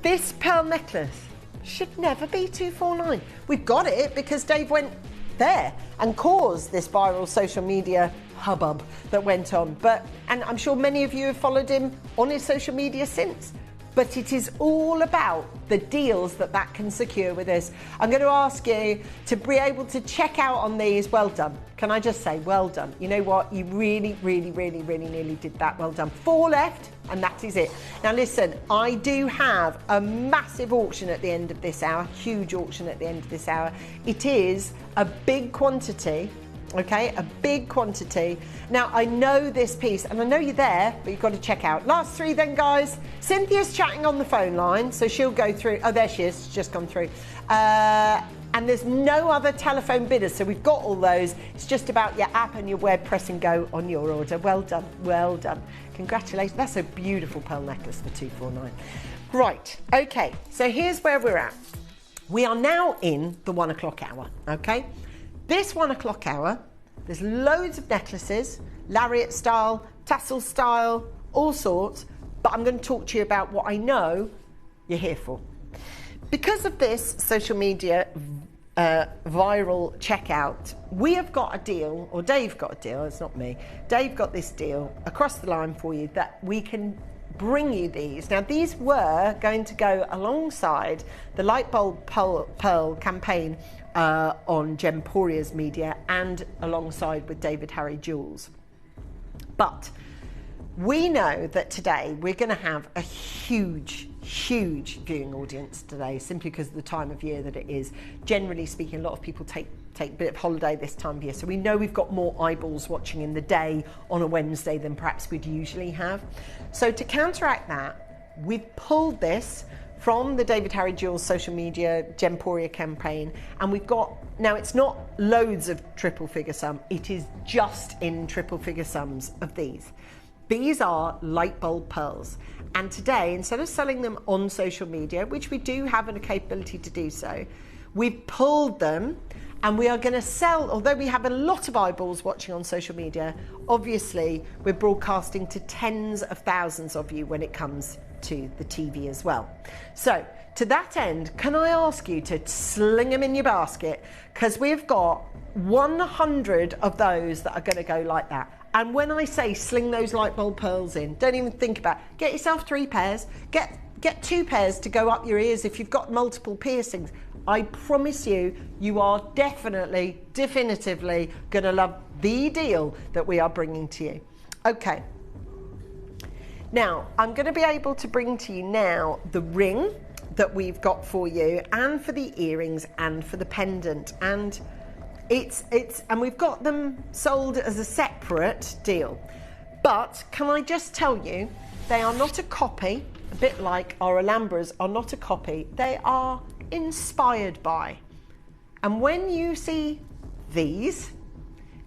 this pearl necklace should never be $249. We've got it because Dave went there and caused this viral social media hubbub that went on. And I'm sure many of you have followed him on his social media since. But it is all about the deals that can secure with us. I'm going to ask you to be able to check out on these. Well done. Can I just say, well done. You know what? You really, really, really, really nearly did that. Well done. 4 left, and that is it. Now listen, I do have a massive auction at the end of this hour, huge auction at the end of this hour. It is a big quantity. Okay, a big quantity. Now, I know this piece, and I know you're there, but you've got to check out. Last 3 then, guys. Cynthia's chatting on the phone line, so she'll go through. Oh, there she is. She's just gone through. And there's no other telephone bidders, so we've got all those. It's just about your app and your web, press and go on your order. Well done, well done. Congratulations. That's a beautiful pearl necklace for $249. Right, okay, so here's where we're at. We are now in the 1 o'clock hour, okay? This 1 o'clock hour, there's loads of necklaces, lariat style, tassel style, all sorts, but I'm going to talk to you about what I know you're here for. Because of this social media viral checkout, we have got a deal, or Dave got a deal, it's not me, Dave got this deal across the line for you that we can bring you these. Now, these were going to go alongside the Light Bulb Pearl campaign on Gemporia's media and alongside with David Harry Jewels. But we know that today we're going to have a huge viewing audience today, simply because of the time of year that it is. Generally speaking, a lot of people take a bit of holiday this time of year, so we know we've got more eyeballs watching in the day on a Wednesday than perhaps we'd usually have. So to counteract that, we've pulled this from the David Harry Jewels social media Gemporia campaign, and we've got, now it's not loads of triple figure sum, it is just in triple figure sums of these. These are light bulb pearls, and today, instead of selling them on social media, which we do have a capability to do so, we've pulled them and we are going to sell, although we have a lot of eyeballs watching on social media, obviously we're broadcasting to tens of thousands of you when it comes to the TV as well. So to that end, can I ask you to sling them in your basket, because we've got 100 of those that are going to go like that. And when I say sling those light bulb pearls in, don't even think about it. Get yourself 3 pairs, get 2 pairs to go up your ears if you've got multiple piercings. I promise you, you are definitively going to love the deal that we are bringing to you. Okay. Now, I'm going to be able to bring to you now the ring that we've got for you, and for the earrings, and for the pendant, and and we've got them sold as a separate deal. But can I just tell you, they are not a copy, a bit like our Alhambras are not a copy, they are inspired by. And when you see these,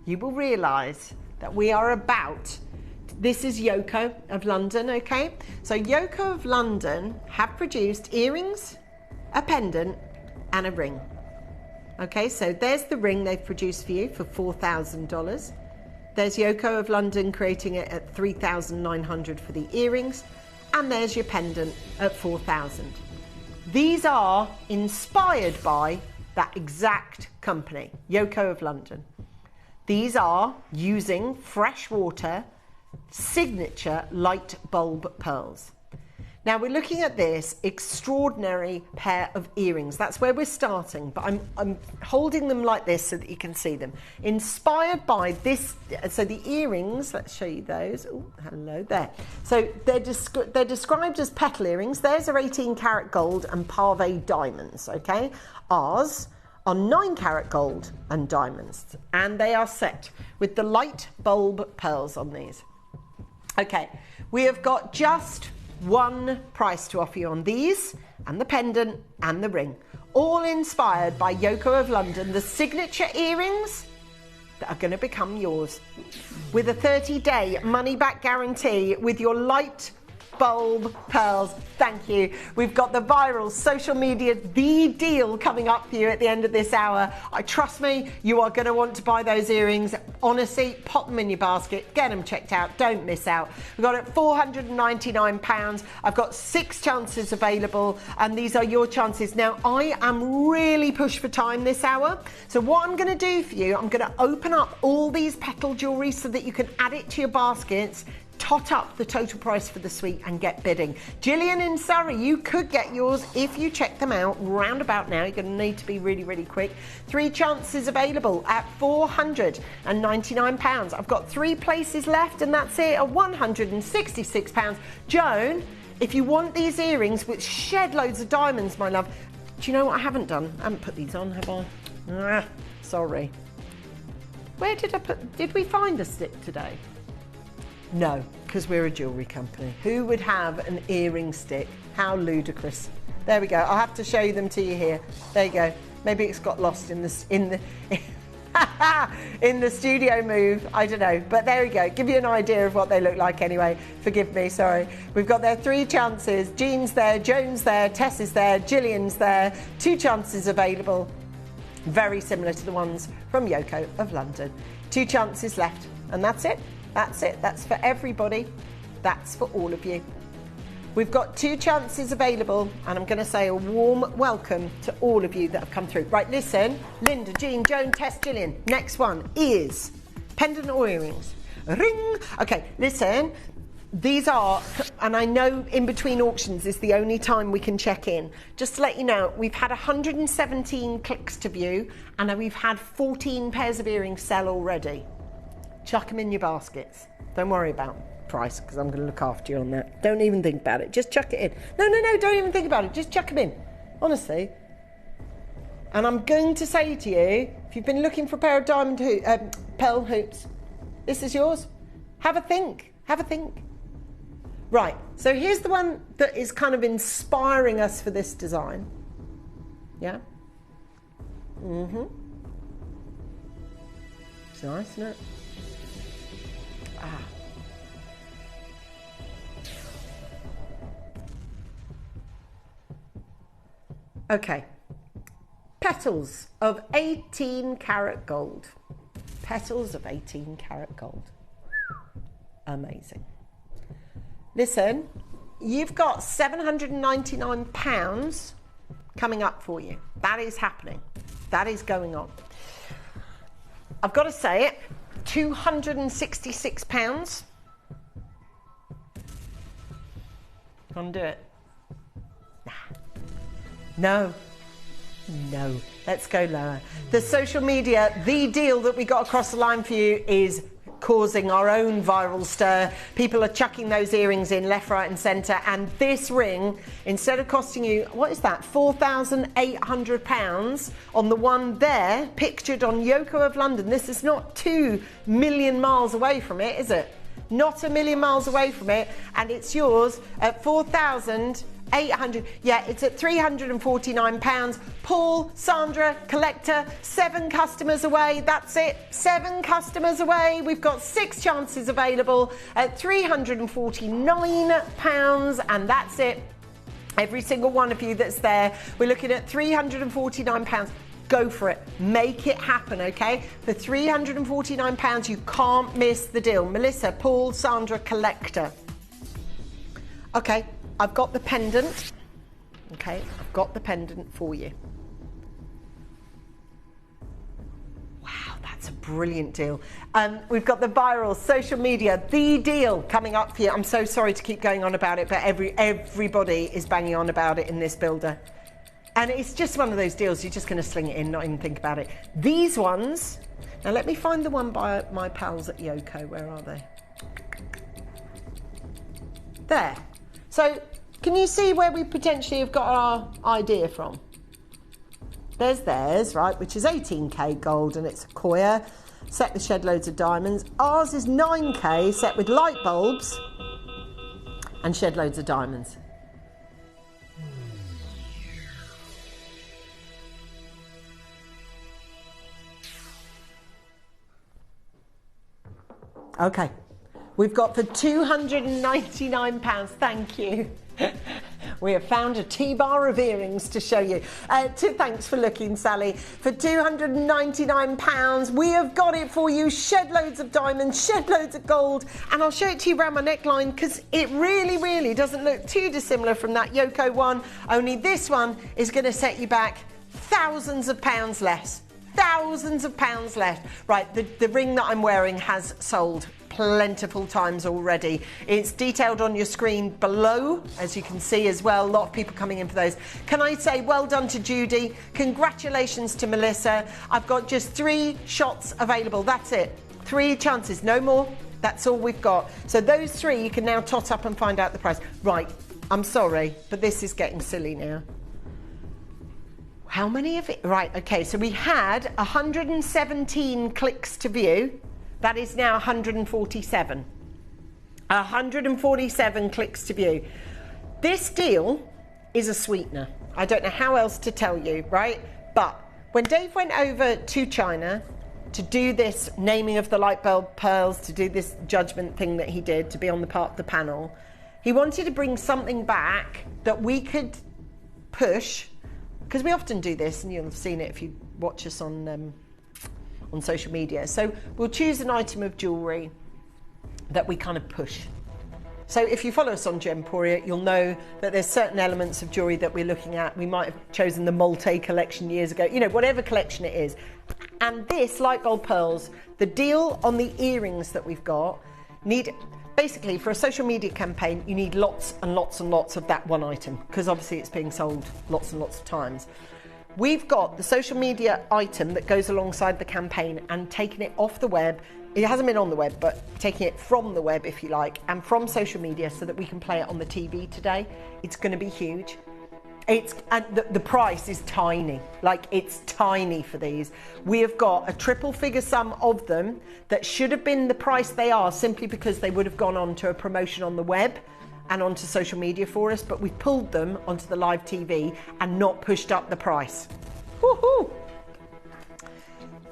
you will realise that we are about, this is Yoko of London, okay? So Yoko of London have produced earrings, a pendant, and a ring. Okay, so there's the ring they've produced for you for $4,000. There's Yoko of London creating it at $3,900 for the earrings, and there's your pendant at $4,000. These are inspired by that exact company, Yoko of London. These are using freshwater signature light bulb pearls. Now we're looking at this extraordinary pair of earrings. That's where we're starting, but I'm holding them like this so that you can see them. Inspired by this, so the earrings, let's show you those. Oh, hello there. So they're described as petal earrings. Theirs are 18 karat gold and pave diamonds, okay? Ours are 9 karat gold and diamonds, and they are set with the light bulb pearls on these. Okay, we have got just one price to offer you on these, and the pendant and the ring, all inspired by Yoko of London, the signature earrings that are going to become yours with a 30-day money-back guarantee with your light bulb pearls. Thank you. We've got the viral social media The Deal coming up for you at the end of this hour. Trust me, you are going to want to buy those earrings. Honestly, pop them in your basket, get them checked out, don't miss out. We've got it at £499. I've got 6 chances available, and these are your chances. Now, I am really pushed for time this hour, so what I'm going to do for you, I'm going to open up all these petal jewellery so that you can add it to your baskets, tot up the total price for the suite and get bidding. Gillian in Surrey, you could get yours if you check them out round about now. You're going to need to be really, really quick. 3 chances available at £499. I've got 3 places left, and that's it at £166. Joan, if you want these earrings with shed loads of diamonds, my love, do you know what I haven't done? I haven't put these on, have I? Sorry. Where did I put... Did we find a stick today? No, because we're a jewellery company. Who would have an earring stick? How ludicrous. There we go. I'll have to show them to you here. There you go. Maybe it's got lost in the in the studio move. I don't know. But there we go. Give you an idea of what they look like anyway. Forgive me, sorry. We've got their 3 chances. Jean's there, Joan's there, Tess is there, Gillian's there. 2 chances available. Very similar to the ones from Yoko of London. 2 chances left. And that's it. That's it. That's for everybody. That's for all of you. We've got 2 chances available, and I'm going to say a warm welcome to all of you that have come through. Right, listen. Linda, Jean, Joan, Tess, Gillian. Next one is pendant or earrings. Ring. Okay, listen. These are, and I know in between auctions is the only time we can check in. Just to let you know, we've had 117 clicks to view, and we've had 14 pairs of earrings sell already. Chuck them in your baskets. Don't worry about price, because I'm going to look after you on that. Don't even think about it. Just chuck it in. No, don't even think about it. Just chuck them in. Honestly. And I'm going to say to you, if you've been looking for a pair of pearl hoops, this is yours. Have a think. Have a think. Right. So here's the one that is kind of inspiring us for this design. Yeah? It's nice, isn't it? Ah. Okay. Petals of 18 karat gold. Petals of 18 karat gold. Amazing. Listen, you've got £799 coming up for you. That is happening. That is going on. I've got to say it. £266. Can't do it. Nah. No. Let's go lower. The social media, The Deal that we got across the line for you is causing our own viral stir. People are chucking those earrings in left, right and centre, and this ring, instead of costing you, what is that, £4,800 on the one there pictured on Yoko of London. This is not 2 million miles away from it, is it? Not a million miles away from it, and it's yours at £4,800. Yeah, it's at £349. Paul, Sandra, collector, 7 customers away. That's it. 7 customers away. We've got 6 chances available at £349, and that's it. Every single one of you that's there, we're looking at £349. Go for it. Make it happen, okay? For £349, you can't miss the deal. Melissa, Paul, Sandra, collector. Okay. I've got the pendant. Okay, I've got the pendant for you. Wow, that's a brilliant deal. We've got the viral social media, The Deal coming up for you. I'm so sorry to keep going on about it, but everybody is banging on about it in this builder. And it's just one of those deals, you're just going to sling it in, not even think about it. These ones, now let me find the one by my pals at Yoko. Where are they? There. So, can you see where we potentially have got our idea from? There's theirs, right, which is 18k gold, and it's a coir set with shed loads of diamonds. Ours is 9k set with light bulbs and shed loads of diamonds. Okay. we've got for £299. Thank you. We have found a T-bar of earrings to show you. Thanks for looking, Sally. For £299, we have got it for you. Shed loads of diamonds, shed loads of gold. And I'll show it to you around my neckline because it really, really doesn't look too dissimilar from that Yoko one. Only this one is going to set you back thousands of pounds less. Thousands of pounds left. Right, the ring that I'm wearing has sold plentiful times already. It's detailed on your screen below, as you can see as well. A lot of people coming in for those. Can I say well done to Judy? Congratulations to Melissa. I've got just 3 shots available. That's it. 3 chances, no more. That's all we've got. So those 3 you can now tot up and find out the price. Right, I'm sorry, but this is getting silly now. How many of it? Right, okay, so we had 117 clicks to view. That is now 147. 147 clicks to view. This deal is a sweetener. I don't know how else to tell you, right? But when Dave went over to China to do this naming of the light bulb pearls, to do this judgment thing that he did, to be on the part of the panel, he wanted to bring something back that we could push, because we often do this, and you'll have seen it if you watch us on social media. So we'll choose an item of jewellery that we kind of push. So if you follow us on Gemporia, you'll know that there's certain elements of jewellery that we're looking at. We might have chosen the Molte collection years ago, you know, whatever collection it is. And this light bulb pearls, the deal on the earrings that we've got, basically for a social media campaign, you need lots and lots and lots of that one item, because obviously it's being sold lots and lots of times. We've got the social media item that goes alongside the campaign and taking it off the web. It hasn't been on the web, but taking it from the web, if you like, and from social media so that we can play it on the TV today. It's going to be huge. And the price is tiny. Like, it's tiny for these. We have got a triple figure sum of them that should have been the price they are simply because they would have gone on to a promotion on the web and onto social media for us, but we've pulled them onto the live TV and not pushed up the price. Woohoo!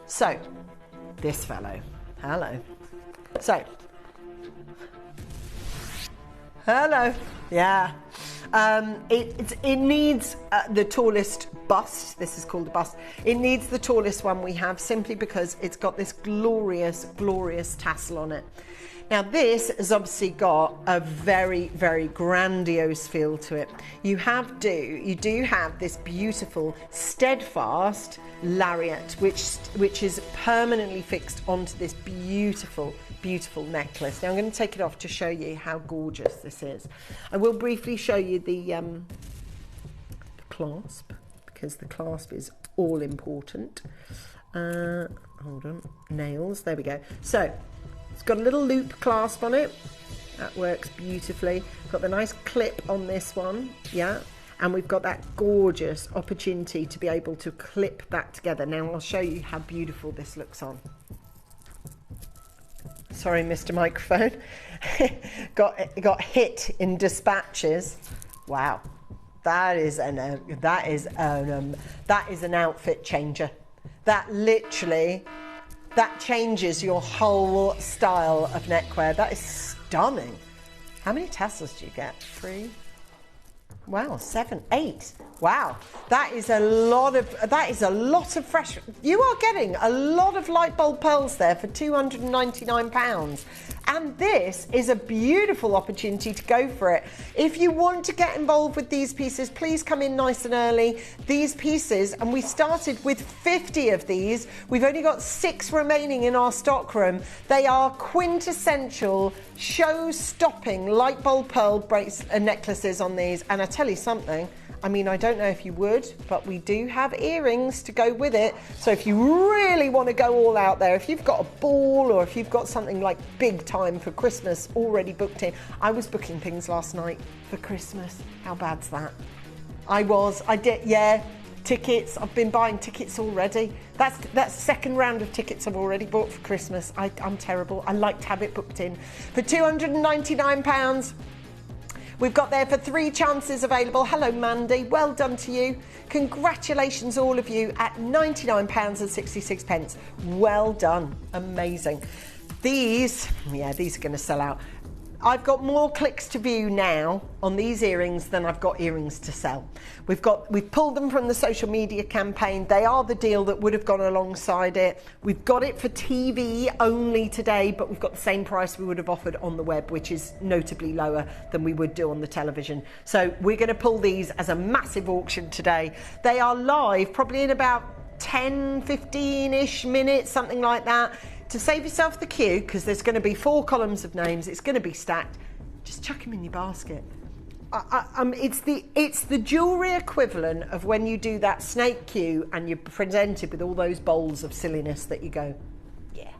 So, this fellow. Hello. So, hello. Yeah. It needs the tallest bust. This is called a bust. It needs the tallest one we have simply because it's got this glorious, glorious tassel on it. Now this has obviously got a very, very grandiose feel to it. You do have this beautiful, steadfast lariat, which is permanently fixed onto this beautiful, beautiful necklace. Now I'm going to take it off to show you how gorgeous this is. I will briefly show you the clasp, because the clasp is all important. Hold on, nails, there we go. So it's got a little loop clasp on it. That works beautifully. Got the nice clip on this one, yeah. And we've got that gorgeous opportunity to be able to clip that together. Now I'll show you how beautiful this looks on. Sorry, Mr. Microphone. got hit in dispatches. Wow, that is an outfit changer. That literally. That changes your whole style of neckwear. That is stunning. How many tassels do you get? 3? Wow, 7, 8. Wow, that is a lot of fresh. You are getting a lot of light bulb pearls there for £299. And this is a beautiful opportunity to go for it. If you want to get involved with these pieces, please come in nice and early. These pieces, and we started with 50 of these. We've only got 6 remaining in our stockroom. They are quintessential, show-stopping light bulb pearl necklaces on these. And I tell you something, I mean, I don't know if you would, but we do have earrings to go with it. So if you really want to go all out there, if you've got a ball or if you've got something like big time for Christmas already booked in. I was booking things last night for Christmas. How bad's that? I did, yeah. Tickets, I've been buying tickets already. That's second round of tickets I've already bought for Christmas. I'm terrible. I like to have it booked in. For £299, we've got there for 3 chances available. Hello, Mandy. Well done to you. Congratulations, all of you, at £99.66. Well done. Amazing. These are going to sell out. I've got more clicks to view now on these earrings than I've got earrings to sell. We've pulled them from the social media campaign. They are the deal that would have gone alongside it. We've got it for TV only today, but we've got the same price we would have offered on the web, which is notably lower than we would do on the television. So we're going to pull these as a massive auction today. They are live probably in about 10, 15-ish minutes, something like that. To save yourself the queue, because there's going to be 4 columns of names, it's going to be stacked, just chuck them in your basket. It's the jewellery equivalent of when you do that snake queue and you're presented with all those bowls of silliness that you go, yeah.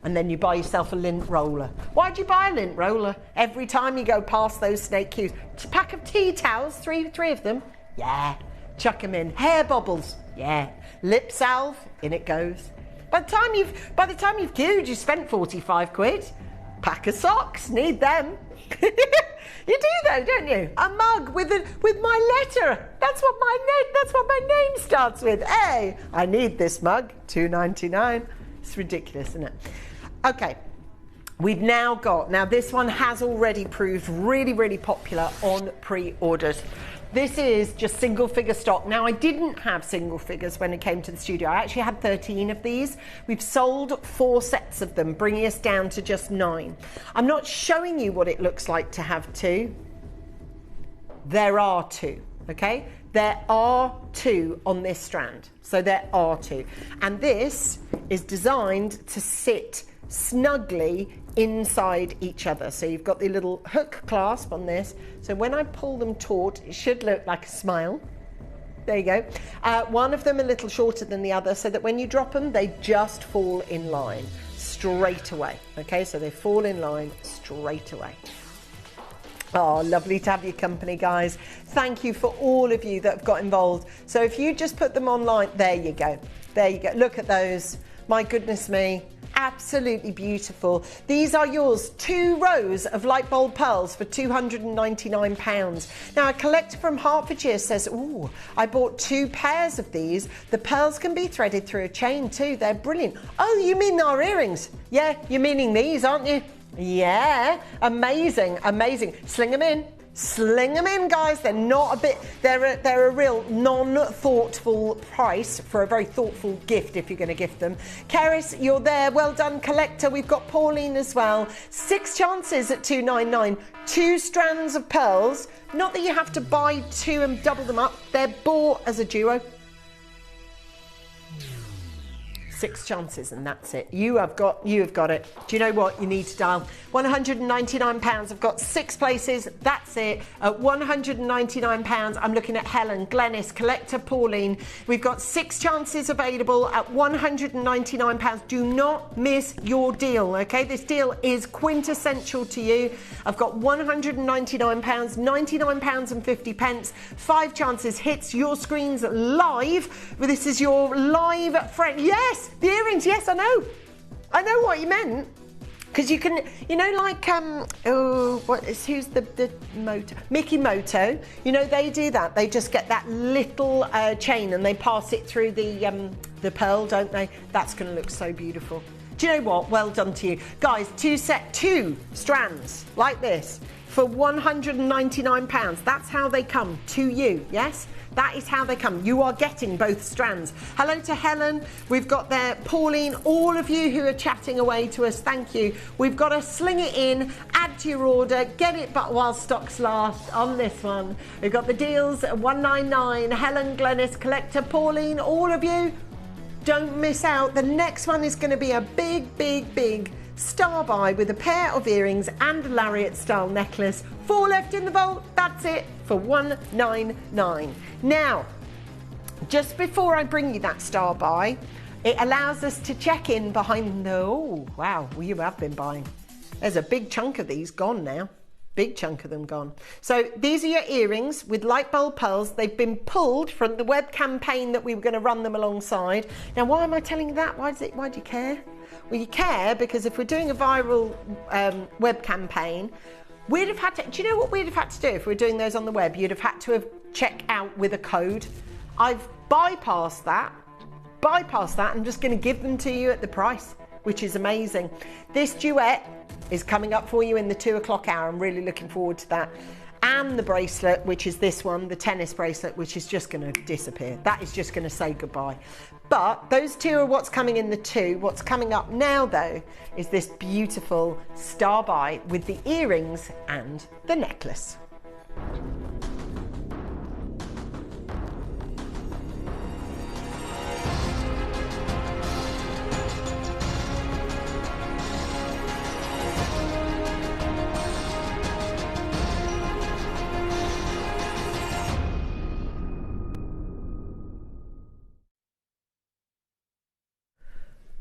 And then you buy yourself a lint roller. Why'd you buy a lint roller? Every time you go past those snake queues. A pack of tea towels, three of them, yeah. Chuck them in. Hair bubbles, yeah. Lip salve, in it goes. By the time you've queued, you spent 45 quid. Pack of socks, need them. You do though, don't you? A mug with my letter. That's what my name starts with. Hey, I need this mug. $2.99. It's ridiculous, isn't it? Okay. We've now this one has already proved really, really popular on pre-orders. This is just single figure stock. Now, I didn't have single figures when it came to the studio. I actually had 13 of these. We've sold 4 sets of them, bringing us down to just 9. I'm not showing you what it looks like to have 2. There are 2, okay? There are 2 on this strand. So there are 2. And this is designed to sit snugly inside each other. So you've got the little hook clasp on this. So when I pull them taut, it should look like a smile. There you go. One of them a little shorter than the other, so that when you drop them, they just fall in line straight away. Okay, so they fall in line straight away. Oh, lovely to have your company, guys. Thank you for all of you that have got involved. So if you just put them online, there you go. There you go. Look at those. My goodness me. Absolutely beautiful. These are yours. 2 rows of light bulb pearls for £299. Now, a collector from Hertfordshire says, ooh, I bought 2 pairs of these. The pearls can be threaded through a chain too. They're brilliant. Oh, you mean our earrings? Yeah, you're meaning these, aren't you? Yeah, amazing, amazing. Sling them in. Sling them in, guys. They're not a bit, they're a real non-thoughtful price for a very thoughtful gift if you're going to gift them. Keris, you're there. Well done, collector. We've got Pauline as well. 6 chances at $299. 2 strands of pearls. Not that you have to buy 2 and double them up. They're bought as a duo. 6 chances and that's it. You have got it. Do you know what? You need to dial £199. I've got 6 places. That's it. At £199, I'm looking at Helen, Glennis, Collector, Pauline. We've got 6 chances available at £199. Do not miss your deal, okay? This deal is quintessential to you. I've got £199, £99.50. 5 chances hits your screens live. This is your live friend. Yes! The earrings, yes, I know what you meant. Because you can, you know, like, who's the Moto? Mickey Moto, you know, they do that. They just get that little chain and they pass it through the pearl, don't they? That's going to look so beautiful. Do you know what? Well done to you. Guys, 2 strands like this for £199. That's how they come to you, yes? That is how they come. You are getting both strands. Hello to Helen. We've got there Pauline. All of you who are chatting away to us, thank you. We've got to sling it in, add to your order, get it but while stocks last on this one. We've got the deals at $199. Helen, Glennis, Collector, Pauline, all of you. Don't miss out. The next one is going to be a big, big, big star buy with a pair of earrings and a lariat style necklace. 4 left in the vault. That's it for $199. Now, just before I bring you that star buy, it allows us to check in behind the, oh wow, well, you have been buying. There's a big chunk of these gone now. Big chunk of them gone. So these are your earrings with light bulb pearls. They've been pulled from the web campaign that we were going to run them alongside. Now, why am I telling you that? Why do you care? Well, you care because if we're doing a viral web campaign, we'd have had to, do you know what we'd have had to do if we were doing those on the web? You'd have had to have checked out with a code. I've bypassed that. I'm just going to give them to you at the price. which is amazing. This duet is coming up for you in the 2 o'clock hour. I'm really looking forward to that. And the bracelet, which is this one, the tennis bracelet, which is just going to disappear. That is just going to say goodbye. But those two are what's coming in the 2. What's coming up now, though, is this beautiful star buy with the earrings and the necklace.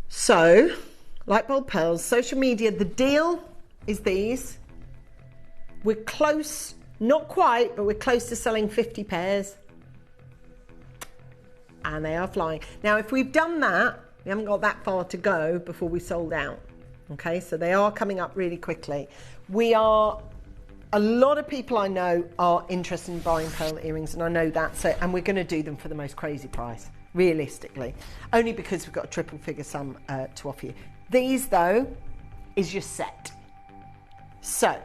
So, light bulb pearls, social media, the deal is these. We're close, not quite, but we're close to selling 50 pairs. And they are flying. Now, if we've done that, we haven't got that far to go before we sold out. Okay, so they are coming up really quickly. A lot of people I know are interested in buying pearl earrings, and I know that, so, and we're going to do them for the most crazy price. Realistically, only because we've got a triple figure sum to offer you. These, though, is your set. So,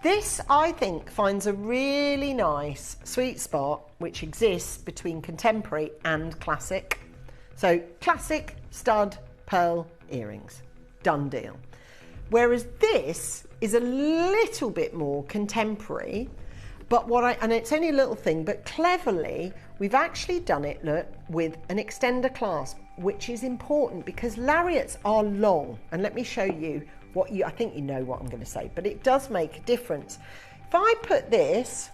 this, I think, finds a really nice sweet spot which exists between contemporary and classic. So, classic stud pearl earrings, done deal. Whereas this is a little bit more contemporary, but and it's only a little thing, but cleverly, we've actually done it, look, with an extender clasp, which is important because lariats are long. And let me show you I think you know what I'm going to say, but it does make a difference. If I put this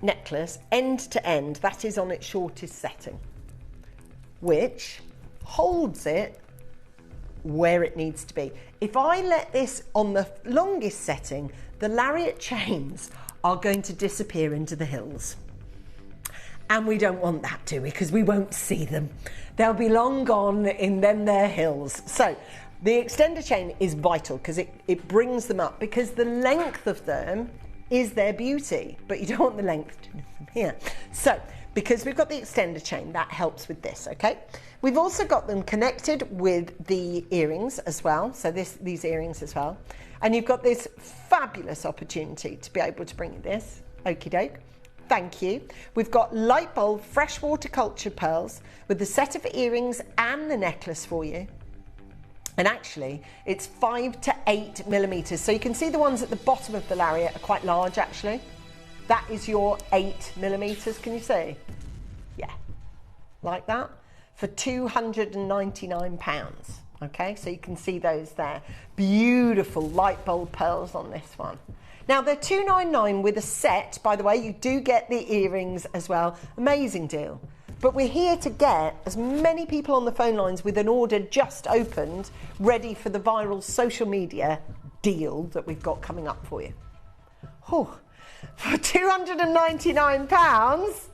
necklace end to end, that is on its shortest setting, which holds it where it needs to be. If I let this on the longest setting, the lariat chains are going to disappear into the hills. And we don't want that, do we? Because we won't see them. They'll be long gone in them there hills. So the extender chain is vital because it brings them up, because the length of them is their beauty, but you don't want the length from here. So because we've got the extender chain, that helps with this, okay? We've also got them connected with the earrings as well. So these earrings as well. And you've got this fabulous opportunity to be able to bring you this. Okie doke. Thank you. We've got light bulb freshwater cultured pearls with the set of earrings and the necklace for you. And actually, it's 5 to 8 millimeters. So you can see the ones at the bottom of the lariat are quite large, actually. That is your 8 millimeters. Can you see? Yeah, like that, for £299. Okay, so you can see those there. Beautiful light bulb pearls on this one. Now they're $299 with a set. By the way, you do get the earrings as well. Amazing deal. But we're here to get as many people on the phone lines with an order just opened, ready for the viral social media deal that we've got coming up for you. Oh, for £299,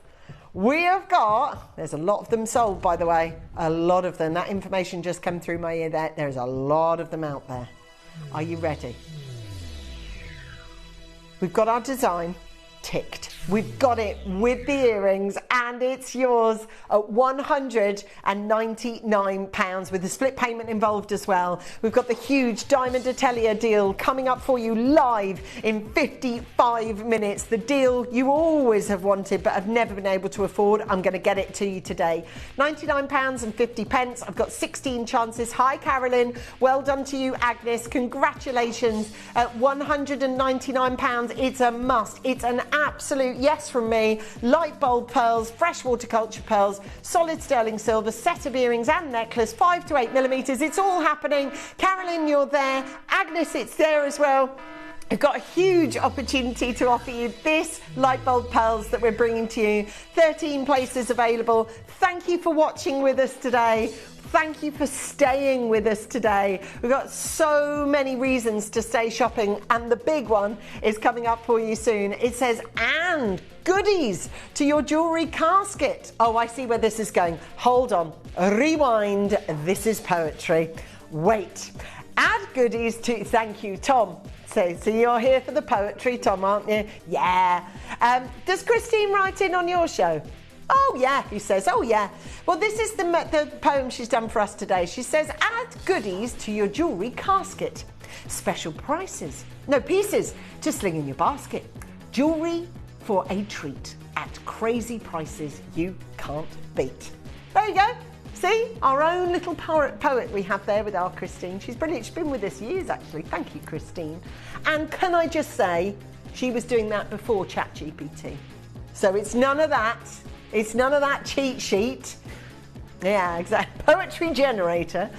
we have got, there's a lot of them sold, by the way, a lot of them. That information just came through my ear there. There's a lot of them out there. Are you ready? We've got our design ticked. We've got it with the earrings, and it's yours at £199 with the split payment involved as well. We've got the huge Diamond Atelier deal coming up for you live in 55 minutes. The deal you always have wanted but have never been able to afford. I'm going to get it to you today. £99.50. I've got 16 chances. Hi Carolyn, well done to you Agnes, congratulations. At £199, it's a must. It's an absolute yes from me. Light bulb pearls, freshwater culture pearls, solid sterling silver, set of earrings and necklace, 5 to 8 millimeters. It's all happening. Carolyn, you're there. Agnes, it's there as well. We've got a huge opportunity to offer you this light bulb pearls that we're bringing to you. 13 places available. Thank you for watching with us today. Thank you for staying with us today. We've got so many reasons to stay shopping, and the big one is coming up for you soon. It says, and goodies to your jewellery casket. Oh, I see where this is going. Hold on. Rewind. This is poetry. Wait. Add goodies to... Thank you, Tom. So you're here for the poetry, Tom, aren't you? Yeah. Does Christine write in on your show? Oh yeah, he says, oh yeah. Well, this is the poem she's done for us today. She says, add goodies to your jewellery casket. Special pieces to sling in your basket. Jewellery for a treat at crazy prices you can't beat. There you go. See, our own little poet we have there with our Christine. She's brilliant. She's been with us years, actually. Thank you, Christine. And can I just say, she was doing that before ChatGPT. So it's none of that. It's none of that cheat sheet. Yeah, exactly. Poetry generator.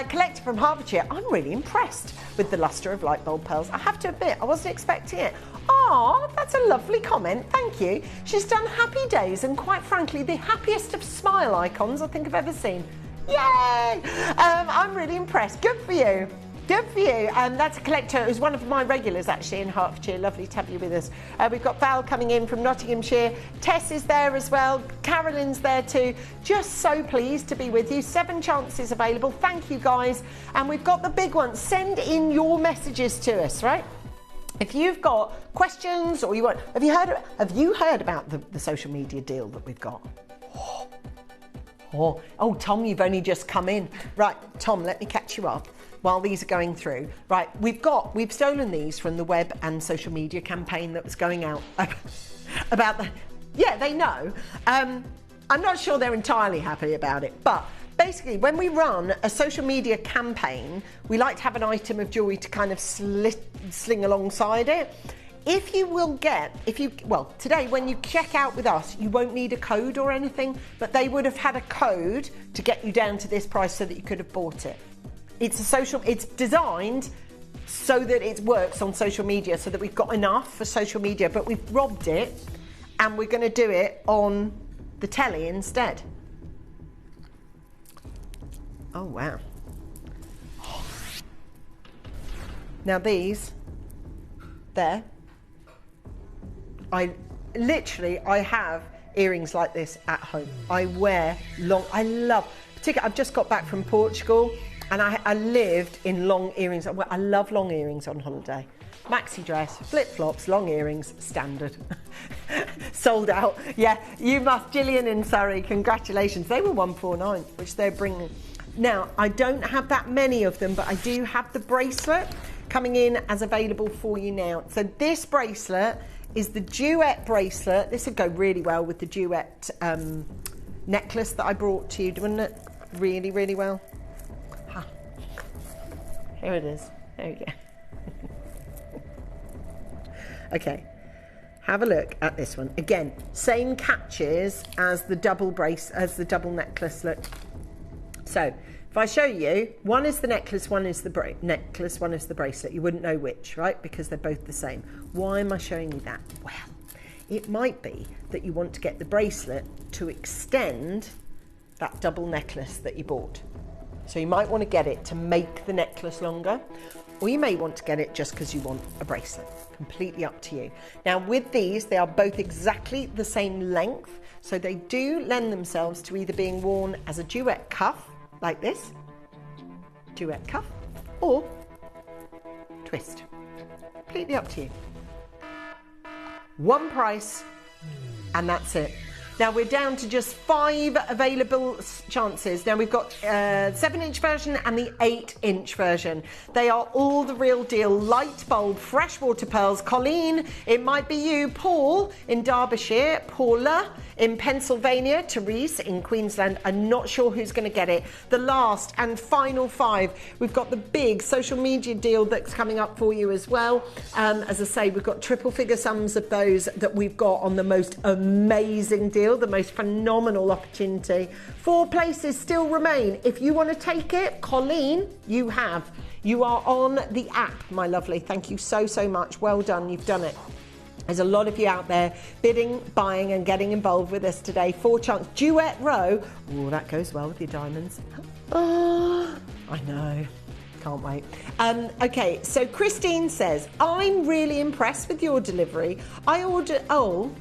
Collector from Hertfordshire. I'm really impressed with the lustre of light bulb pearls. I have to admit, I wasn't expecting it. Oh, that's a lovely comment. Thank you. She's done happy days and quite frankly, the happiest of smile icons I think I've ever seen. Yay! I'm really impressed. Good for you. Good for you. That's a collector who's one of my regulars actually in Hertfordshire. Lovely to have you with us. We've got Val coming in from Nottinghamshire. Tess is there as well. Carolyn's there too. Just so pleased to be with you. 7 chances available. Thank you guys. And we've got the big one. Send in your messages to us, right? If you've got questions or you want, have you heard about the social media deal that we've got? Oh, Tom, you've only just come in. Right, Tom, let me catch you up while these are going through. Right, we've stolen these from the web and social media campaign that was going out about yeah, they know. I'm not sure they're entirely happy about it, but basically, when we run a social media campaign, we like to have an item of jewellery to kind of sling alongside it. Today when you check out with us, you won't need a code or anything, but they would have had a code to get you down to this price so that you could have bought it. It's designed so that it works on social media, so that we've got enough for social media, but we've robbed it and we're going to do it on the telly instead. Oh, wow. Now these, there, I have earrings like this at home. I wear I've just got back from Portugal and I lived in long earrings. I love long earrings on holiday. Maxi dress, flip-flops, long earrings, standard. Sold out. Yeah, you must. Gillian in Surrey, congratulations. They were 149, which they're bringing. Now, I don't have that many of them, but I do have the bracelet coming in as available for you now. So this bracelet is the duet bracelet. This would go really well with the duet necklace that I brought to you, wouldn't it? Really, really well. Huh. Here it is. There we go. Okay, have a look at this one. Again, same catches as the double necklace, look. So, if I show you, one is the necklace, one is the bracelet. You wouldn't know which, right? Because they're both the same. Why am I showing you that? Well, it might be that you want to get the bracelet to extend that double necklace that you bought. So you might want to get it to make the necklace longer, or you may want to get it just because you want a bracelet. Completely up to you. Now with these, they are both exactly the same length, so they do lend themselves to either being worn as a duet cuff, like this, duet cuff, or twist. Completely up to you. One price, and that's it. Now we're down to just 5 available chances. Now we've got 7-inch version and the 8-inch version. They are all the real deal. Light bulb, freshwater pearls. Colleen, it might be you. Paul in Derbyshire. Paula in Pennsylvania. Therese in Queensland. I'm not sure who's going to get it. The last and final 5. We've got the big social media deal that's coming up for you as well. As I say, we've got triple figure sums of those that we've got on the most amazing deal. The most phenomenal opportunity. 4 places still remain. If you want to take it, Colleen, you are on the app, my lovely. Thank you so much. Well done. You've done it. There's a lot of you out there bidding, buying and getting involved with us today. 4 chance duet row. Oh, that goes well with your diamonds. Oh, I know. Can't wait. Okay, so Christine says, I'm really impressed with your delivery. I ordered... Oh.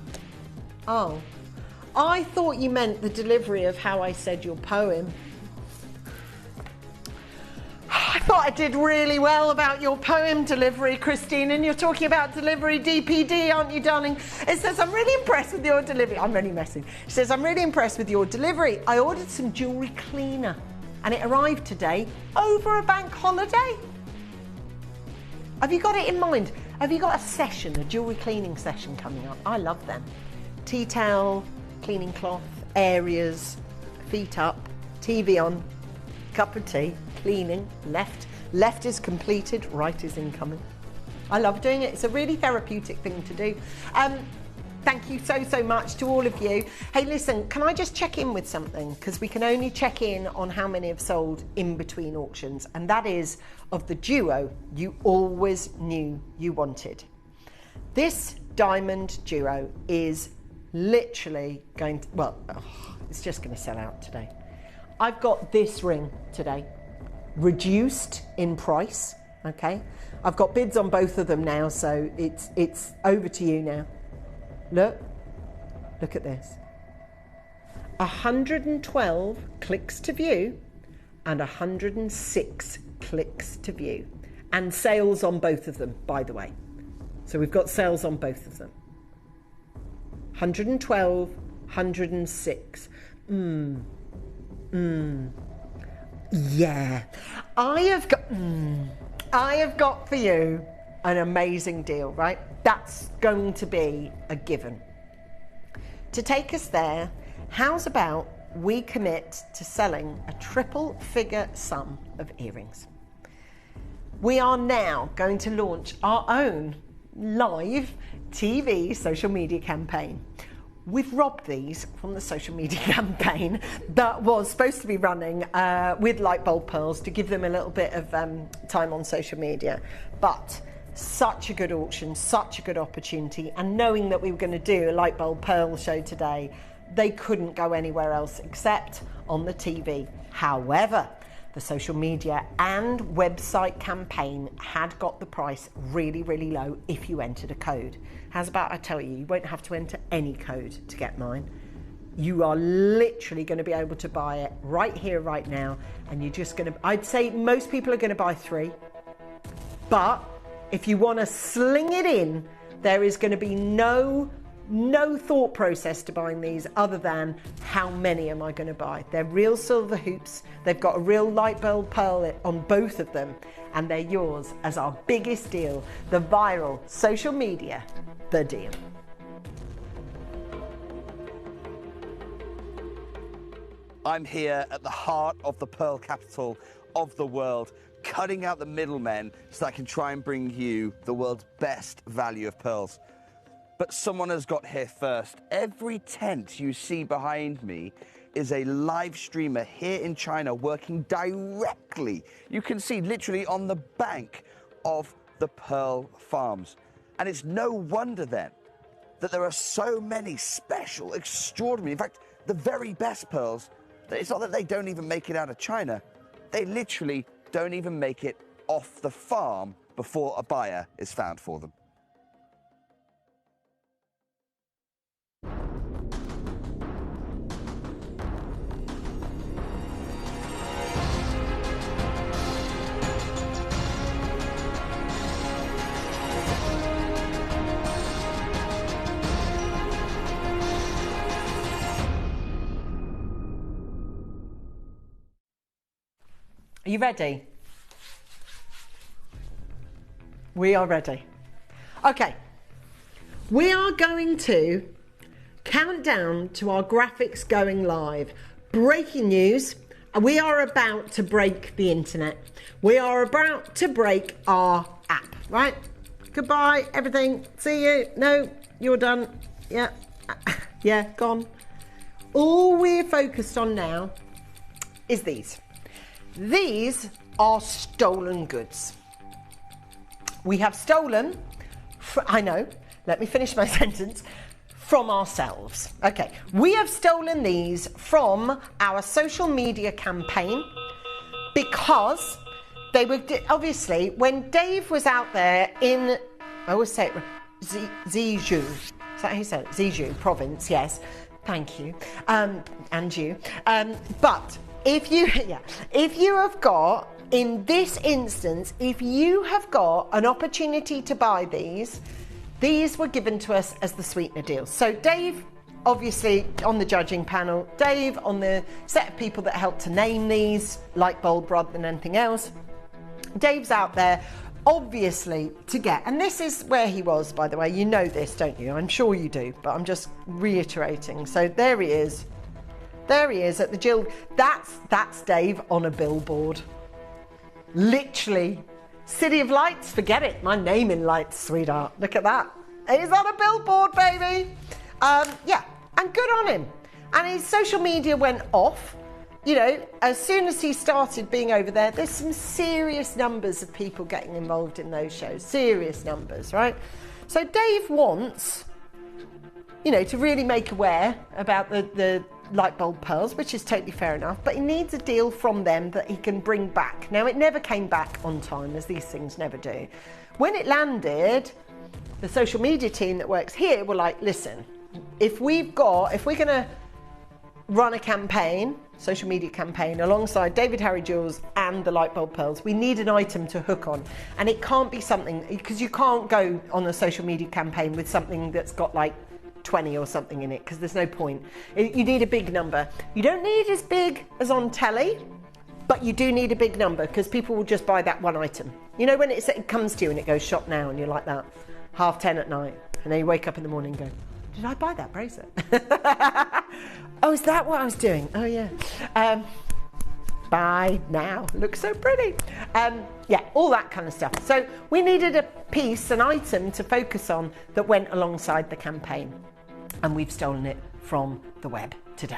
I thought you meant the delivery of how I said your poem. I thought I did really well about your poem delivery, Christine, and you're talking about delivery DPD, aren't you, darling? It says, I'm really impressed with your delivery. I'm only messing. It says, I'm really impressed with your delivery. I ordered some jewellery cleaner and it arrived today over a bank holiday. Have you got it in mind? Have you got a session, a jewellery cleaning session coming up? I love them. Tea towel, cleaning cloth, areas, feet up, TV on, cup of tea, cleaning, left is completed, right is incoming. I love doing it. It's a really therapeutic thing to do. Thank you so much to all of you. Hey, listen, can I just check in with something? Because we can only check in on how many have sold in between auctions, and that is of the duo you always knew you wanted. This diamond duo is literally going to, well, it's just going to sell out today. I've got this ring today, reduced in price, okay? I've got bids on both of them now, so it's over to you now. Look at this. 112 clicks to view and 106 clicks to view. And sales on both of them, by the way. So we've got sales on both of them. 112, 106. Yeah. I have got for you an amazing deal, right? That's going to be a given. To take us there, how's about we commit to selling a triple-figure sum of earrings? We are now going to launch our own live TV social media campaign. We've robbed these from the social media campaign that was supposed to be running with light bulb pearls to give them a little bit of time on social media. But such a good auction, such a good opportunity, and knowing that we were going to do a light bulb pearl show today, they couldn't go anywhere else except on the TV. However, the social media and website campaign had got the price really, really low if you entered a code. How's about I tell you, you won't have to enter any code to get mine. You are literally going to be able to buy it right here, right now, and you're just going to, I'd say most people are going to buy 3, but if you want to sling it in, there is going to be no thought process to buying these other than how many am I going to buy. They're real silver hoops. They've got a real light bulb pearl on both of them, and they're yours as our biggest deal, the viral social media, the deal. I'm here at the heart of the pearl capital of the world, cutting out the middlemen so that I can try and bring you the world's best value of pearls. But someone has got here first. Every tent you see behind me is a live streamer here in China working directly, you can see literally on the bank of the pearl farms. And it's no wonder then that there are so many special, extraordinary, in fact, the very best pearls, it's not that they don't even make it out of China, they literally don't even make it off the farm before a buyer is found for them. Are you ready? We are ready. Okay, we are going to count down to our graphics going live. Breaking news, we are about to break the internet. We are about to break our app, right? Goodbye, everything. See you. No, you're done. Yeah, yeah, gone. All we're focused on now is these. These are stolen goods. We have stolen, I know, let me finish my sentence, from ourselves. Okay, we have stolen these from our social media campaign because they were, obviously, when Dave was out there in, I always say it, Zhejiang, is that how you say it? Zhejiang province, yes, thank you, and you, but if you have got in this instance, if you have got an opportunity to buy these were given to us as the sweetener deal. So Dave, obviously on the judging panel, Dave on the set of people that helped to name these, light bulb rather than anything else. Dave's out there, obviously, to get, and this is where he was, by the way, you know this, don't you? I'm sure you do, but I'm just reiterating. So there he is. There he is at the Jill. That's Dave on a billboard. Literally. City of Lights, forget it. My name in lights, sweetheart. Look at that. He's on a billboard, baby. Yeah, and good on him. And his social media went off. You know, as soon as he started being over there, there's some serious numbers of people getting involved in those shows. Serious numbers, right? So Dave wants, you know, to really make aware about the light bulb pearls, which is totally fair enough, but he needs a deal from them that he can bring back. Now, it never came back on time, as these things never do. When it landed, the social media team that works here were like, listen, if we're going to run a campaign, social media campaign, alongside David Harry Jewels and the light bulb pearls, we need an item to hook on. And it can't be something, because you can't go on a social media campaign with something that's got like 20 or something in it, because there's no point. You need a big number. You don't need as big as on telly, but you do need a big number, because people will just buy that one item. You know, when it comes to you and it goes shop now and you're like that, 10:30 at night, and then you wake up in the morning and go, did I buy that bracelet? Oh, is that what I was doing? Oh yeah. Buy now. Looks so pretty. Yeah, all that kind of stuff. So we needed a piece, an item to focus on that went alongside the campaign. And we've stolen it from the web today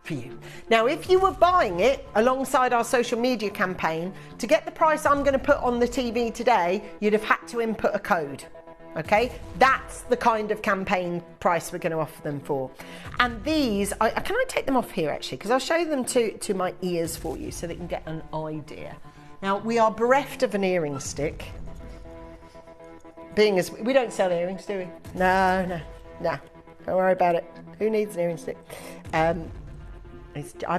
for you. Now, if you were buying it alongside our social media campaign, to get the price I'm going to put on the TV today, you'd have had to input a code. Okay, that's the kind of campaign price we're going to offer them for. And these, can I take them off here actually? Because I'll show them to my ears for you so that you can get an idea. Now, we are bereft of an earring stick. Being as we don't sell earrings, do we? No. Don't worry about it. Who needs an earring stick? I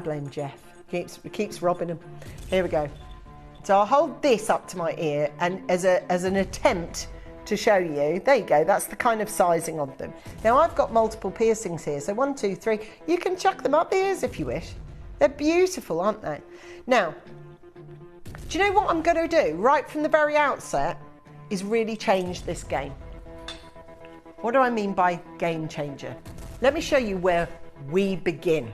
blame Jeff. Keeps robbing them. Here we go. So I'll hold this up to my ear, and as an attempt to show you, there you go, that's the kind of sizing of them. Now, I've got multiple piercings here, so 1, 2, 3. You can chuck them up the ears if you wish. They're beautiful, aren't they? Now, do you know what I'm going to do right from the very outset is really change this game. What do I mean by game changer? Let me show you where we begin.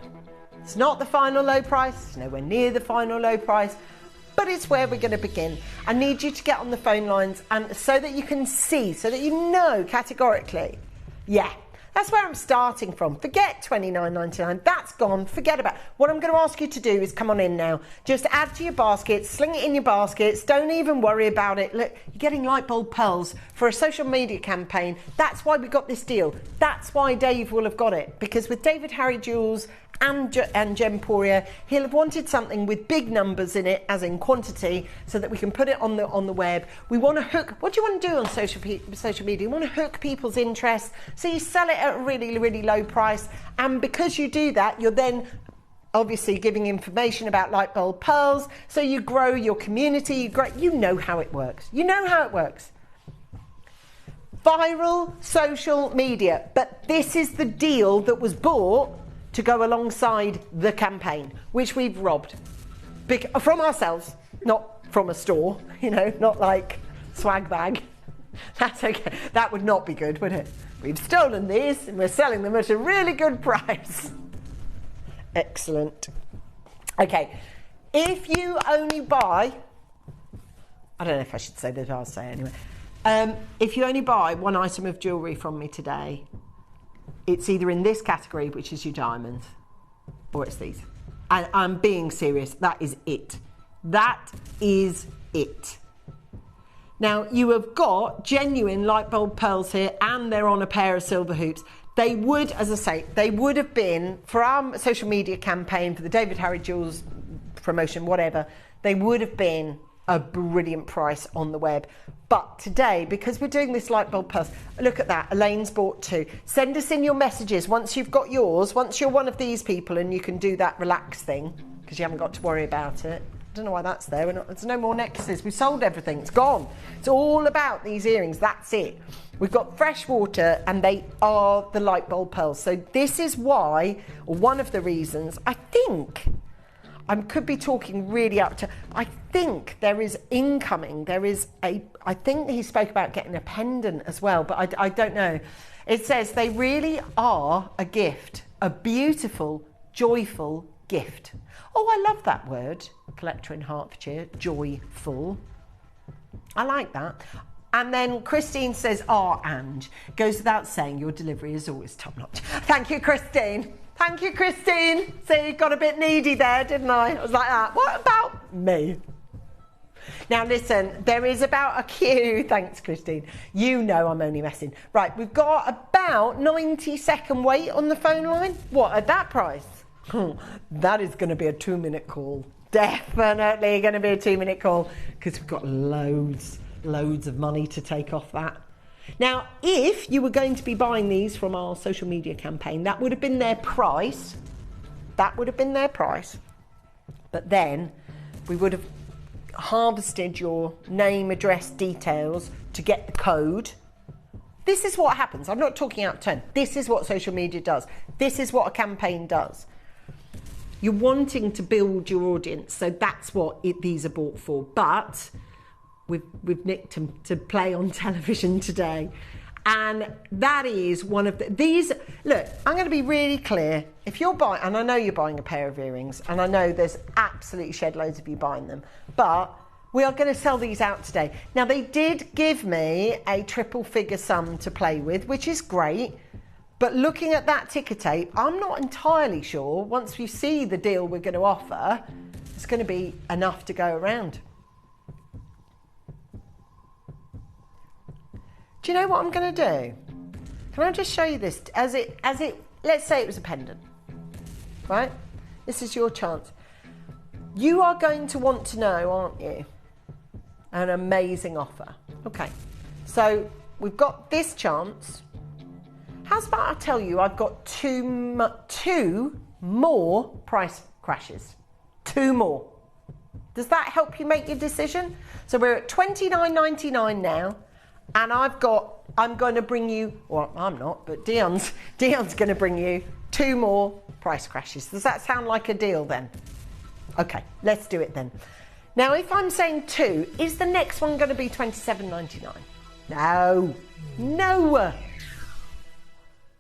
It's not the final low price, it's nowhere near the final low price, but it's where we're going to begin. I need you to get on the phone lines and so that you can see, so that you know categorically, yeah, that's where I'm starting from. Forget $29.99, that's gone, forget about it. What I'm going to ask you to do is come on in now. Just add to your baskets, sling it in your baskets, don't even worry about it. Look, you're getting light bulb pearls for a social media campaign. That's why we got this deal. That's why Dave will have got it, because with David Harry Jewels and Gemporia, he'll have wanted something with big numbers in it, as in quantity, so that we can put it on the web. We want to hook. What do you want to do on social media? You want to hook people's interest, so you sell it at a really, really low price. And because you do that, you're then obviously giving information about light bulb pearls, so you grow your community. You know how it works. You know how it works. Viral social media, but this is the deal that was bought to go alongside the campaign, which we've robbed from ourselves, not from a store, you know, not like swag bag. That's okay. That would not be good, would it? We've stolen these and we're selling them at a really good price. Excellent. Okay, if you only buy, I don't know if I should say this, I'll say it anyway. If you only buy one item of jewellery from me today, it's either in this category, which is your diamonds, or it's these. And I'm being serious. That is it. That is it. Now, you have got genuine light bulb pearls here, and they're on a pair of silver hoops. They would, as I say, they would have been, for our social media campaign, for the David Harry Jewels promotion, whatever, they would have been a brilliant price on the web. But today, because we're doing this light bulb pearls, look at that, Elaine's bought 2. Send us in your messages once you've got yours, once you're one of these people and you can do that relax thing, because you haven't got to worry about it. don't know why that's there. There's no more necklaces. We've sold everything. It's gone. It's all about these earrings. That's it. We've got fresh water, and they are the light bulb pearls. So this is why, or one of the reasons, I think, I could be talking really up to, I think there is incoming. I think he spoke about getting a pendant as well, but I don't know. It says they really are a gift, a beautiful, joyful gift. Oh, I love that word, collector in Hertfordshire, joyful. I like that. And then Christine says, and goes without saying, your delivery is always top notch. Thank you, Christine. Thank you, Christine. See, got a bit needy there, didn't I? I was like that. What about me? Now, listen, there is about a queue. Thanks, Christine. You know I'm only messing. Right, we've got about 90-second wait on the phone line. What, at that price? That is going to be a 2-minute call. Definitely going to be a 2-minute call, because we've got loads of money to take off that. Now, if you were going to be buying these from our social media campaign, that would have been their price. That would have been their price. But then we would have harvested your name, address, details to get the code. This is what happens. I'm not talking out of turn. This is what social media does. This is what a campaign does. You're wanting to build your audience, so that's what these are bought for. But we've nicked them to play on television today, and that is one of these. Look, I'm going to be really clear. If you're buying, and I know you're buying a pair of earrings, and I know there's absolutely shed loads of you buying them, but we are going to sell these out today. Now, they did give me a triple figure sum to play with, which is great. But looking at that ticker tape, I'm not entirely sure, once we see the deal we're going to offer, it's going to be enough to go around. Do you know what I'm going to do? Can I just show you this as it, let's say it was a pendant, right? This is your chance. You are going to want to know, aren't you? An amazing offer. Okay, so we've got this chance. How's about I tell you I've got two more price crashes. 2 more. Does that help you make your decision? So we're at $29.99 now, and I'm going to bring you, well, I'm not, but Dion's going to bring you 2 more price crashes. Does that sound like a deal then? Okay, let's do it then. Now, if I'm saying 2, is the next one going to be $27.99? No.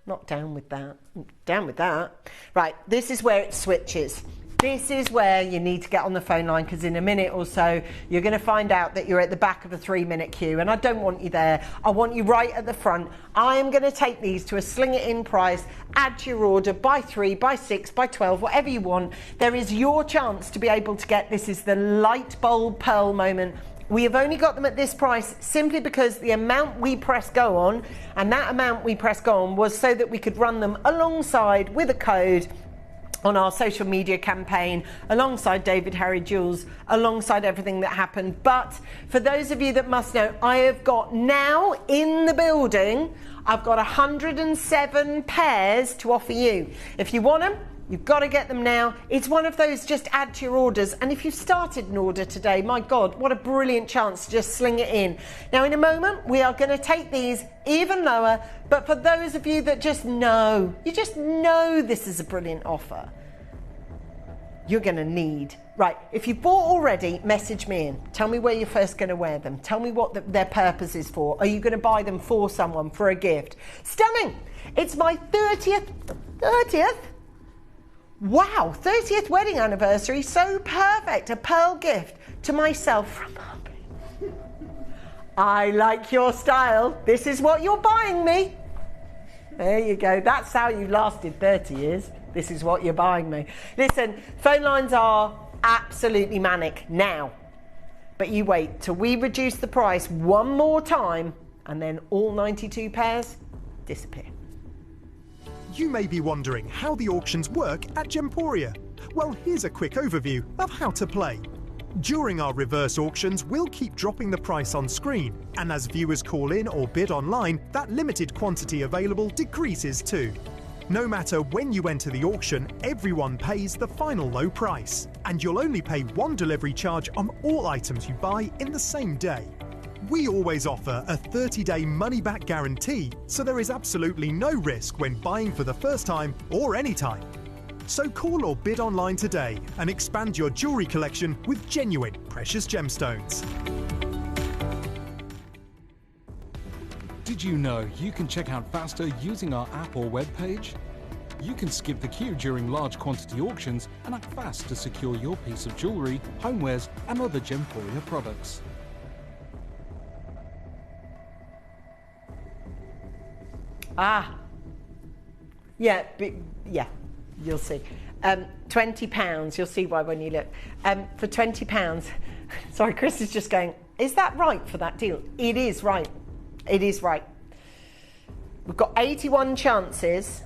Not down with that. Down with that. Right, this is where it switches. This is where you need to get on the phone line, because in a minute or so, you're going to find out that you're at the back of a 3-minute queue, and I don't want you there. I want you right at the front. I am going to take these to a sling it in price, add to your order, buy 3, buy 6, buy 12, whatever you want. There is your chance to be able to get, this is the light bulb pearl moment. We have only got them at this price simply because the amount we press go on, and that amount we press go on was so that we could run them alongside with a code on our social media campaign, alongside David Harry Jewels, alongside everything that happened. But for those of you that must know, I have got now in the building, I've got 107 pairs to offer you. If you want them, you've got to get them now. It's one of those, just add to your orders. And if you've started an order today, my God, what a brilliant chance to just sling it in. Now, in a moment, we are going to take these even lower. But for those of you that just know, you just know this is a brilliant offer, you're going to need, right, if you bought already, message me in. Tell me where you're first going to wear them. Tell me what their purpose is for. Are you going to buy them for someone, for a gift? Stunning. It's my 30th? Wow, 30th wedding anniversary, so perfect. A pearl gift to myself from Hubby. I like your style. This is what you're buying me. There you go. That's how you lasted 30 years. This is what you're buying me. Listen, phone lines are absolutely manic now. But you wait till we reduce the price one more time, and then all 92 pairs disappear. You may be wondering how the auctions work at Gemporia. Well, here's a quick overview of how to play. During our reverse auctions, we'll keep dropping the price on screen, and as viewers call in or bid online, that limited quantity available decreases too. No matter when you enter the auction, everyone pays the final low price, and you'll only pay one delivery charge on all items you buy in the same day. We always offer a 30-day money-back guarantee, so there is absolutely no risk when buying for the first time or anytime. So call or bid online today and expand your jewellery collection with genuine precious gemstones. Did you know you can check out faster using our app or web page? You can skip the queue during large quantity auctions and act fast to secure your piece of jewellery, homewares and other Gemporia products. Yeah, you'll see. £20, you'll see why when you look. For £20, sorry, Chris is just going, is that right for that deal? It is right. It is right. We've got 81 chances.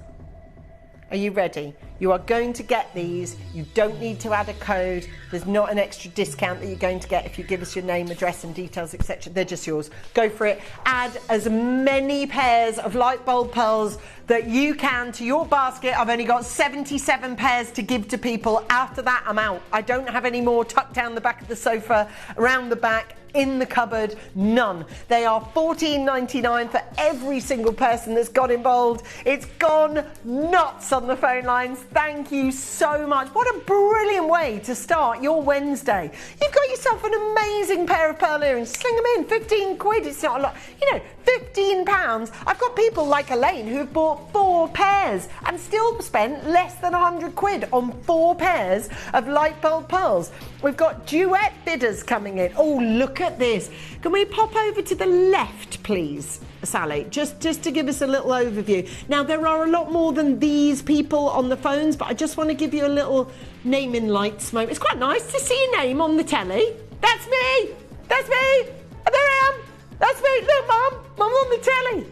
Are you ready? You are going to get these. You don't need to add a code. There's not an extra discount that you're going to get if you give us your name, address and details, etc. They're just yours. Go for it. Add as many pairs of light bulb pearls that you can to your basket. I've only got 77 pairs to give to people. After that, I'm out. I don't have any more tucked down the back of the sofa, around the back, in the cupboard, none. They are $14.99 for every single person that's got involved. It's gone nuts on the phone lines. Thank you so much. What a brilliant way to start your Wednesday. You've got yourself an amazing pair of pearl earrings. Sling them in, 15 quid. It's not a lot. You know, £15. I've got people like Elaine who've bought 4 pairs and still spent less than 100 quid on 4 pairs of light bulb pearls. We've got duet bidders coming in. Oh, look at this. Can we pop over to the left, please, Sally? Just to give us a little overview. Now, there are a lot more than these people on the phones, but I just want to give you a little name in lights moment. It's quite nice to see your name on the telly. That's me. That's me. There I am. That's me. Look, Mum. Mum's on the telly.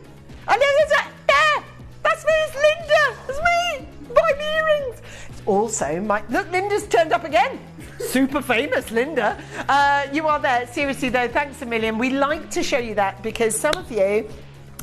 And there's that. There. That's me. It's Linda. It's me. Buy me earrings. Also, look, Linda's turned up again. Super famous, Linda. You are there. Seriously, though, thanks a million. We like to show you that because some of you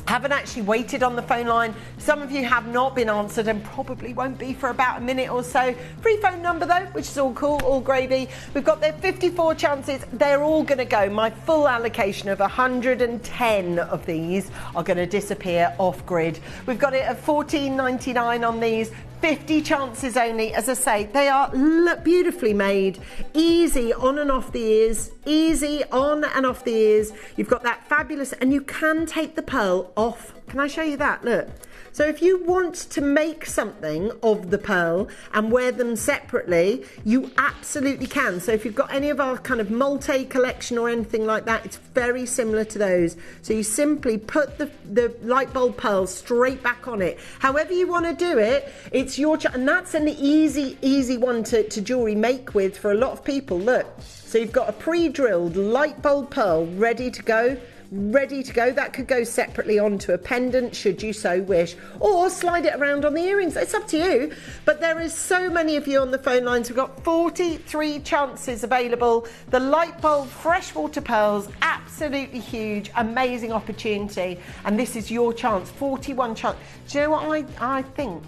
haven't actually waited on the phone line. Some of you have not been answered and probably won't be for about a minute or so. Free phone number though, which is all cool, all gravy. We've got their 54 chances. They're all going to go. My full allocation of 110 of these are going to disappear off grid. We've got it at $14.99 on these. 50 chances only. As I say, they are beautifully made, easy on and off the ears, easy on and off the ears. You've got that fabulous, and you can take the pearl off. Can I show you that? Look. So if you want to make something of the pearl and wear them separately, you absolutely can. So if you've got any of our kind of multi collection or anything like that, it's very similar to those. So you simply put the light bulb pearls straight back on it. However you want to do it, it's your choice. And that's an easy one to jewellery make with for a lot of people. Look, so you've got a pre-drilled light bulb pearl ready to go. That could go separately onto a pendant should you so wish, or slide it around on the earrings. It's up to you, but there is so many of you on the phone lines. We've got 43 chances available. The light bulb freshwater pearls, absolutely huge, amazing opportunity, and this is your chance. 41 chance. Do you know what I think?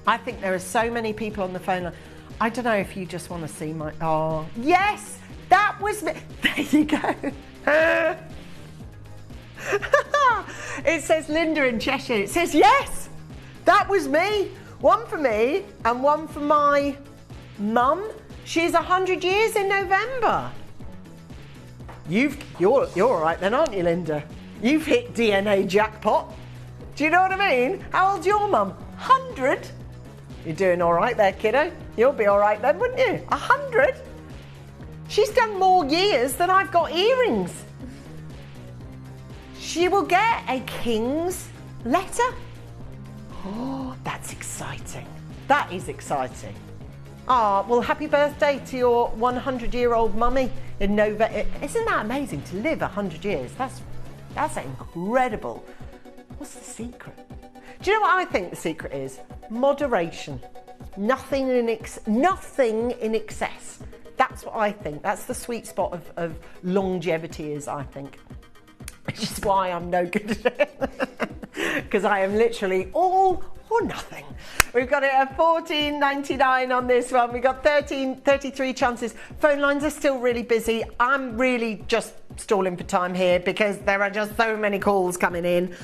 I think there are so many people on the phone line. I don't know if you just want to see my... Oh, yes, that was me. There you go. It says Linda in Cheshire. It says yes, that was me. One for me and one for my mum. She's 100 years in November. You're all right then, aren't you, Linda? You've hit DNA jackpot. Do you know what I mean? How old's your mum? 100. You're doing all right there, kiddo. You'll be all right then, wouldn't you? 100. She's done more years than I've got earrings. She will get a king's letter. Oh, that's exciting. That is exciting. Ah, well, happy birthday to your 100-year-old mummy in November. Isn't that amazing to live 100 years? That's incredible. What's the secret? Do you know what I think the secret is? Moderation. Nothing in excess. That's what I think. That's the sweet spot of longevity is, I think. Which is why I'm no good at it. Because I am literally all or nothing. We've got it at $14.99 on this one. We've got 33 chances. Phone lines are still really busy. I'm really just stalling for time here because there are just so many calls coming in.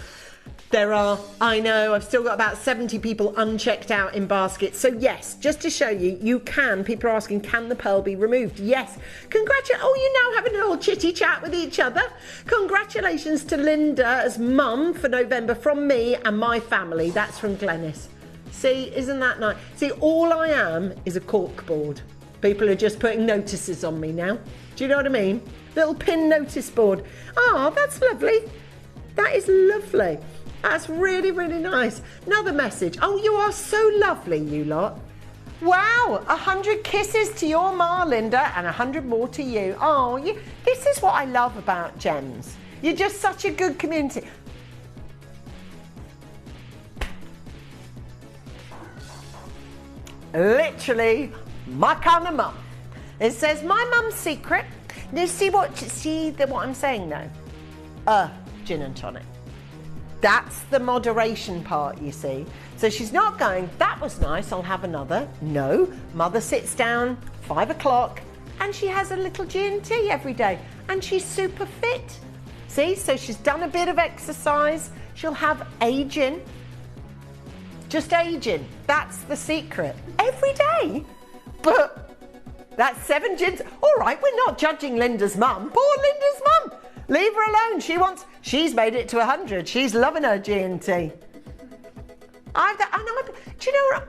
I know, I've still got about 70 people unchecked out in baskets. So yes, just to show you, people are asking, can the pearl be removed? Yes. Oh, you're now having a little chitty chat with each other. Congratulations to Linda as mum for November from me and my family. That's from Glenys. See, isn't that nice? See, all I am is a corkboard. People are just putting notices on me now. Do you know what I mean? Little pin notice board. Oh, that's lovely. That is lovely. That's really, really nice. Another message. Oh, you are so lovely, you lot. Wow, 100 kisses to your ma, Linda, and 100 more to you. Oh, this is what I love about Gems. You're just such a good community. Literally, my kind of mum. It says, my mum's secret. Now, see what I'm saying now? Gin and tonic. That's the moderation part, you see. So she's not going, that was nice, I'll have another. No, mother sits down, 5 o'clock, and she has a little G&T every day. And she's super fit. See, so she's done a bit of exercise. She'll have a gin. Just a gin. That's the secret. Every day. But that's 7 gins. All right, we're not judging Linda's mum. Poor Linda's mum. Leave her alone. She's made it to 100. She's loving her G&T. Do you know what?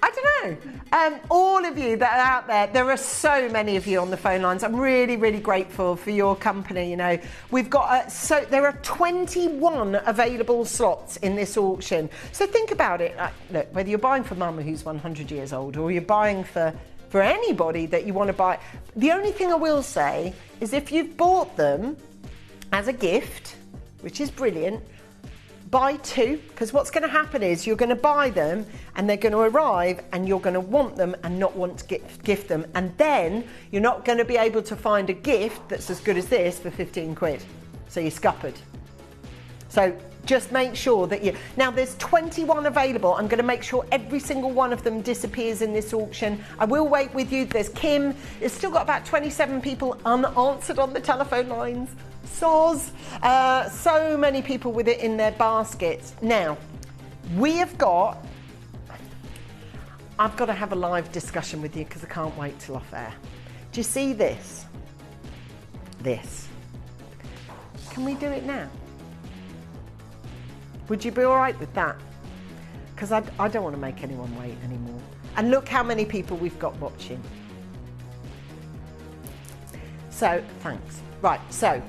I don't know. All of you that are out there are so many of you on the phone lines. I'm really, really grateful for your company. You know, we've got there are 21 available slots in this auction. So think about it. Look, whether you're buying for mum who's 100 years old, or you're buying for anybody that you want to buy. The only thing I will say is if you've bought them as a gift, which is brilliant, buy 2, because what's going to happen is you're going to buy them and they're going to arrive and you're going to want them and not want to gift them, and then you're not going to be able to find a gift that's as good as this for 15 quid. So you're scuppered. So just make sure that now there's 21 available. I'm going to make sure every single one of them disappears in this auction. I will wait with you. There's Kim. It's still got about 27 people unanswered on the telephone lines. Soz. So many people with it in their baskets. Now, I've got to have a live discussion with you because I can't wait till off air. Do you see this? This. Can we do it now? Would you be all right with that? Because I don't want to make anyone wait anymore. And look how many people we've got watching. So, thanks. Right, so,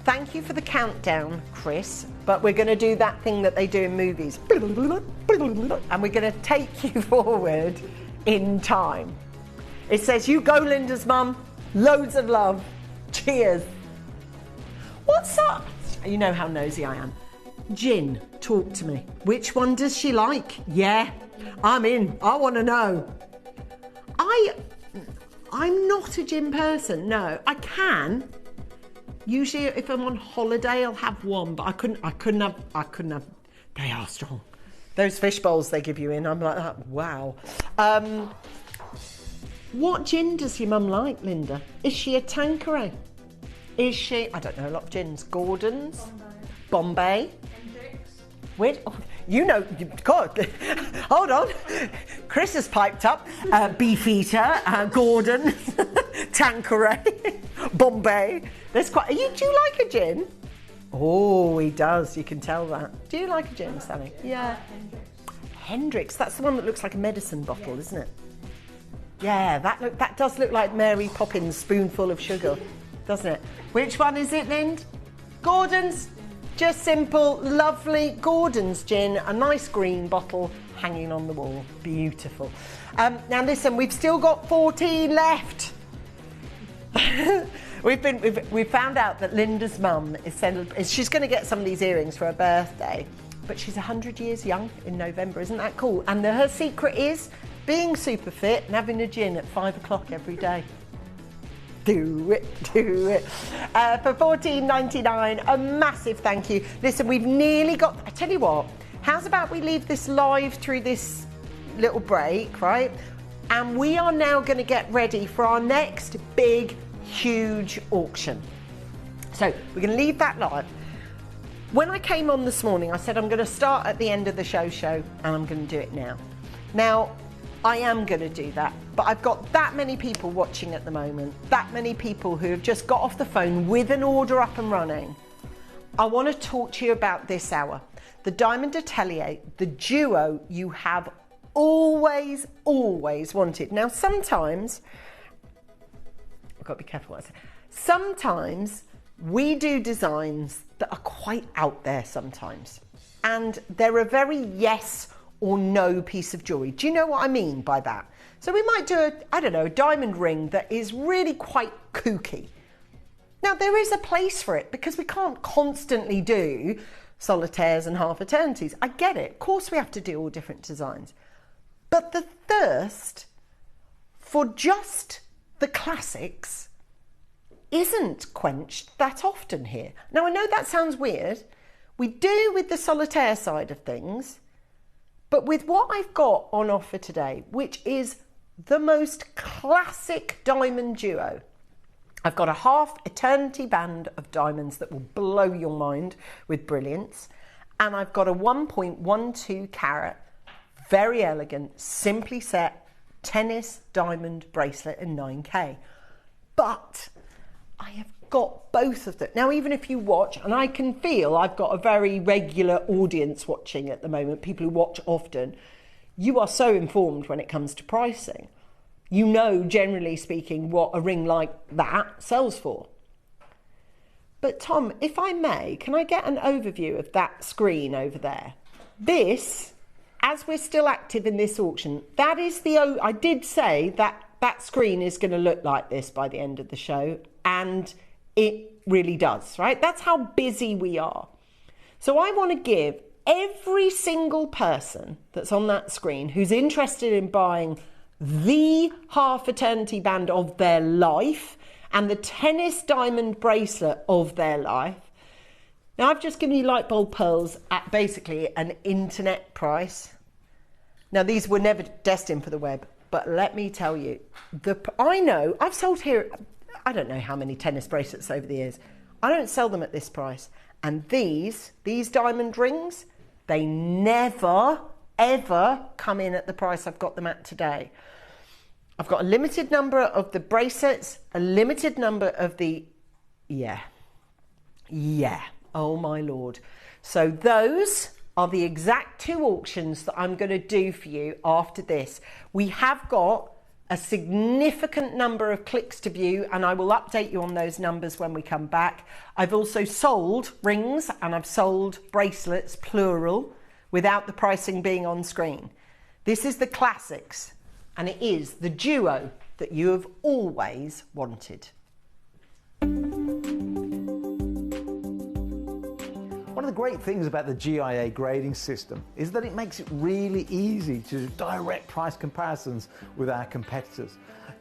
thank you for the countdown, Chris. But we're going to do that thing that they do in movies. And we're going to take you forward in time. It says, you go, Linda's mum. Loads of love. Cheers. What's up? You know how nosy I am. Gin, talk to me. Which one does she like? Yeah, I'm in. I want to know. I'm not a gin person. No, I can. Usually, if I'm on holiday, I'll have one, but I couldn't have. They are strong. Those fish bowls they give you in, I'm like that. Wow. What gin does your mum like, Linda? Is she a Tanqueray? Is she? I don't know a lot of gins. Gordon's, Bombay. Where? Oh, you know, God, hold on. Chris has piped up. Beefeater, Gordon, Tanqueray, Bombay. There's quite. Do you like a gin? Oh, he does. You can tell that. Do you like a gin, Sally? Yeah. Hendrix. That's the one that looks like a medicine bottle, isn't it? Yeah, that does look like Mary Poppins' spoonful of sugar, doesn't it? Which one is it, Lind? Gordon's. Just simple, lovely Gordon's gin, a nice green bottle hanging on the wall. Beautiful. Now listen, we've still got 14 left. We've found out that Linda's mum she's going to get some of these earrings for her birthday, but she's 100 years young in November. Isn't that cool? And her secret is being super fit and having a gin at 5 o'clock every day. Do it. For $14.99, a massive thank you. Listen, we've nearly got, I tell you what, How's about we leave this live through this little break, right? And we are now going to get ready for our next big, huge auction. So we're going to leave that live. When I came on this morning, I said I'm going to start at the end of the show, and I'm going to do it now. Now, I am going to do that, but I've got that many people watching at the moment, that many people who have just got off the phone with an order up and running. I want to talk to you about this hour. The Diamond Atelier, the duo you have always wanted. Now, sometimes, I've got to be careful what I say. Sometimes we do designs that are quite out there sometimes. And they're a very yes or no piece of jewellery. Do you know what I mean by that? So we might do a diamond ring that is really quite kooky. Now, there is a place for it because we can't constantly do solitaires and half eternities. I get it. Of course we have to do all different designs. But the thirst for just the classics isn't quenched that often here. Now, I know that sounds weird. We do with the solitaire side of things, but with what I've got on offer today, which is the most classic diamond duo, I've got a half eternity band of diamonds that will blow your mind with brilliance, and I've got a 1.12 carat, very elegant, simply set tennis diamond bracelet in 9K. But I have got both of them. Now, even if you watch, and I can feel I've got a very regular audience watching at the moment, people who watch often, you are so informed when it comes to pricing. You know, generally speaking, what a ring like that sells for. But Tom, if I may, can I get an overview of that screen over there? This, as we're still active in this auction, that is I did say that that screen is going to look like this by the end of the show, and it really does, right? That's how busy we are. So I want to give every single person that's on that screen who's interested in buying the half eternity band of their life and the tennis diamond bracelet of their life. Now, I've just given you light bulb pearls at basically an internet price. Now, these were never destined for the web, but let me tell you, I know I've sold here, I don't know how many tennis bracelets over the years. I don't sell them at this price. And these diamond rings, they never, ever come in at the price I've got them at today. I've got a limited number of the bracelets, a limited number of the, yeah, oh my Lord. So those are the exact 2 auctions that I'm going to do for you after this. We have got a significant number of clicks to view, and I will update you on those numbers when we come back. I've also sold rings and I've sold bracelets, plural, without the pricing being on screen. This is the classics, and it is the duo that you have always wanted. One of the great things about the GIA grading system is that it makes it really easy to do direct price comparisons with our competitors.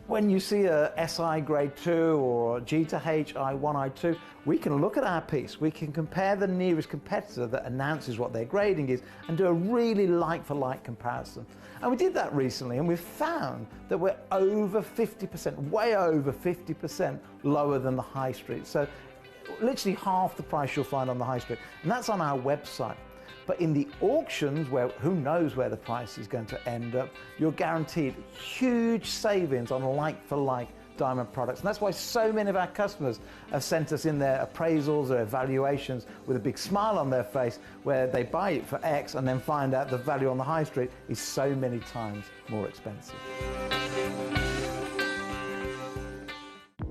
When you see a SI grade 2 or G to H I1 I2, we can look at our piece, we can compare the nearest competitor that announces what their grading is and do a really like-for-like comparison. And we did that recently, and we found that we're over 50%, way over 50% lower than the high street. So literally half the price you'll find on the high street, and that's on our website. But in the auctions, where who knows where the price is going to end up, you're guaranteed huge savings on like-for-like diamond products. And that's why so many of our customers have sent us in their appraisals or evaluations with a big smile on their face, where they buy it for X and then find out the value on the high street is so many times more expensive.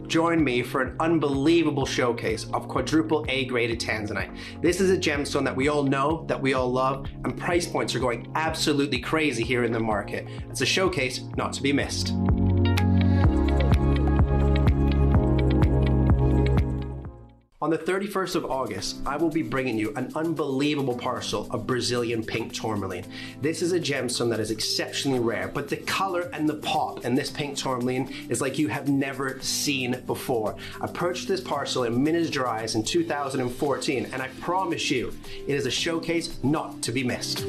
Join me for an unbelievable showcase of quadruple A graded tanzanite. This is a gemstone that we all know, that we all love, and price points are going absolutely crazy here in the market. It's a showcase not to be missed. On the 31st of August, I will be bringing you an unbelievable parcel of Brazilian pink tourmaline. This is a gemstone that is exceptionally rare, but the color and the pop in this pink tourmaline is like you have never seen before. I purchased this parcel in Minas Gerais in 2014, and I promise you, it is a showcase not to be missed.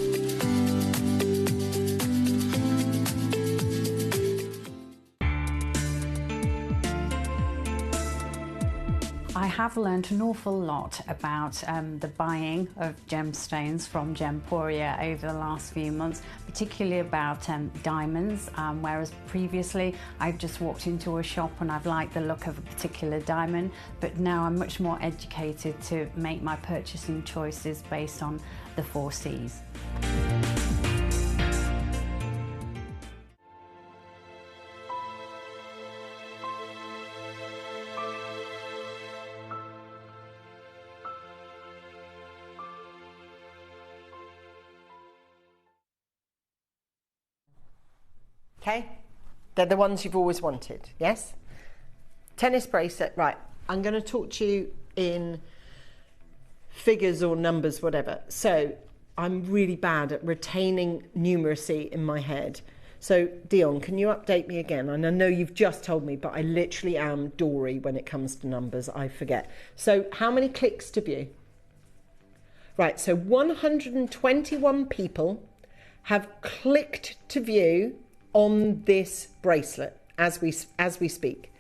I have learned an awful lot about the buying of gemstones from Gemporia over the last few months, particularly about diamonds, whereas previously I've just walked into a shop and I've liked the look of a particular diamond, but now I'm much more educated to make my purchasing choices based on the 4 C's. Okay, they're the ones you've always wanted, yes? Tennis bracelet, right. I'm going to talk to you in figures or numbers, whatever. So I'm really bad at retaining numeracy in my head. So Dion, can you update me again? And I know you've just told me, but I literally am Dory when it comes to numbers. I forget. So how many clicks to view? Right, so 121 people have clicked to view on this bracelet as we speak.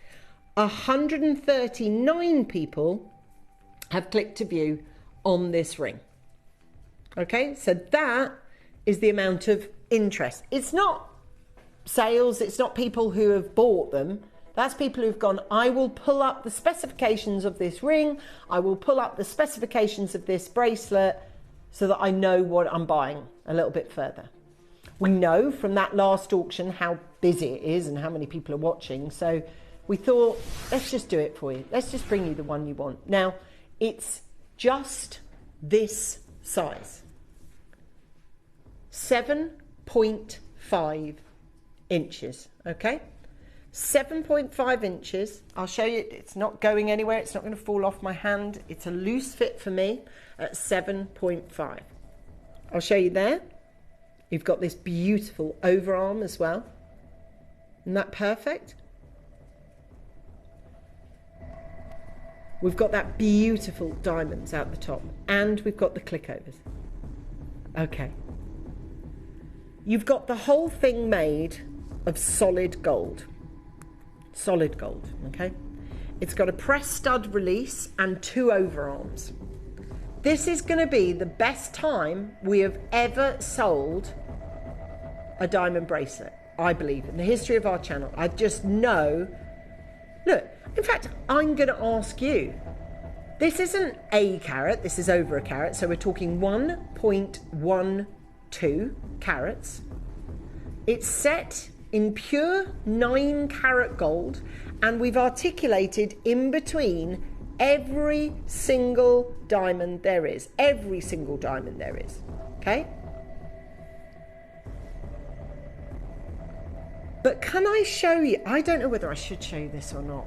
139 people have clicked to view on this ring. Okay, so that is the amount of interest. It's not sales, it's not people who have bought them. That's people who've gone, I will pull up the specifications of this ring, I will pull up the specifications of this bracelet so that I know what I'm buying a little bit further. We know from that last auction how busy it is and how many people are watching. So we thought, let's just do it for you. Let's just bring you the one you want. Now, it's just this size. 7.5 inches, okay? 7.5 inches. I'll show you, it's not going anywhere. It's not going to fall off my hand. It's a loose fit for me at 7.5. I'll show you there. You've got this beautiful overarm as well. Isn't that perfect? We've got that beautiful diamonds out the top, and we've got the clickovers. Okay. You've got the whole thing made of solid gold. Solid gold, okay? It's got a press stud release and 2 overarms. This is going to be the best time we have ever sold a diamond bracelet, I believe, in the history of our channel. I just know. Look, in fact, I'm going to ask you. This isn't a carat, this is over a carat, so we're talking 1.12 carats. It's set in pure 9 carat gold, and we've articulated in between every single diamond there is. Every single diamond there is. Okay? But can I show you? I don't know whether I should show you this or not.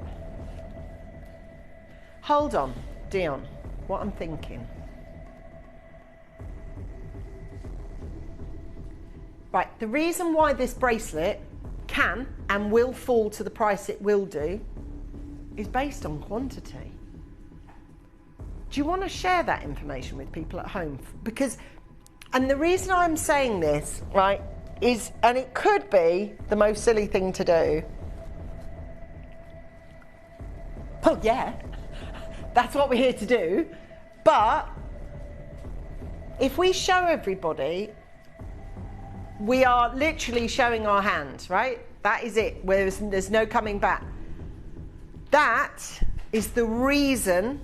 Hold on, Dion. What I'm thinking. Right, the reason why this bracelet can and will fall to the price it will do is based on quantity. Do you want to share that information with people at home? Because, and the reason I'm saying this, right, is, and it could be the most silly thing to do. Well, yeah, that's what we're here to do. But if we show everybody, we are literally showing our hand, right? That is it. There's no coming back. That is the reason.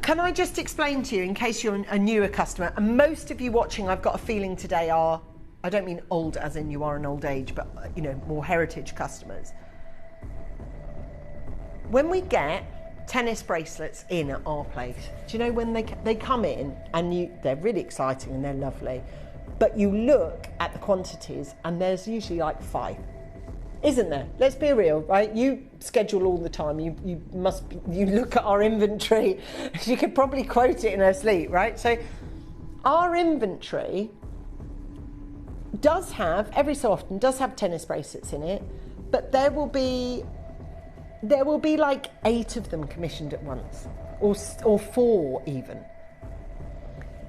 Can I just explain to you, in case you're a newer customer, and most of you watching, I've got a feeling today are, I don't mean old as in you are an old age, but you know, more heritage customers. When we get tennis bracelets in at our place, do you know when they come in and they're really exciting and they're lovely, but you look at the quantities and there's usually like 5. Isn't there? Let's be real, right? You schedule all the time. You look at our inventory. She could probably quote it in her sleep, right? So our inventory does have, every so often, does have tennis bracelets in it, but there will be like 8 of them commissioned at once, or 4 even.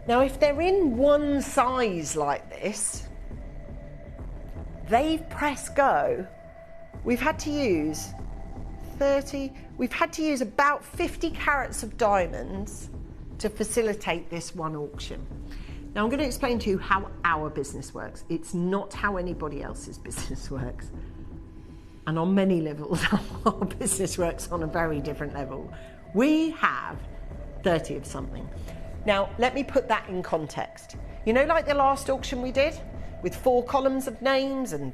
Now, if they're in one size like this, they've pressed go. We've had to use about 50 carats of diamonds to facilitate this one auction. Now I'm going to explain to you how our business works. It's not how anybody else's business works. And on many levels, our business works on a very different level. We have 30 of something. Now, let me put that in context. You know, like the last auction we did, with 4 columns of names and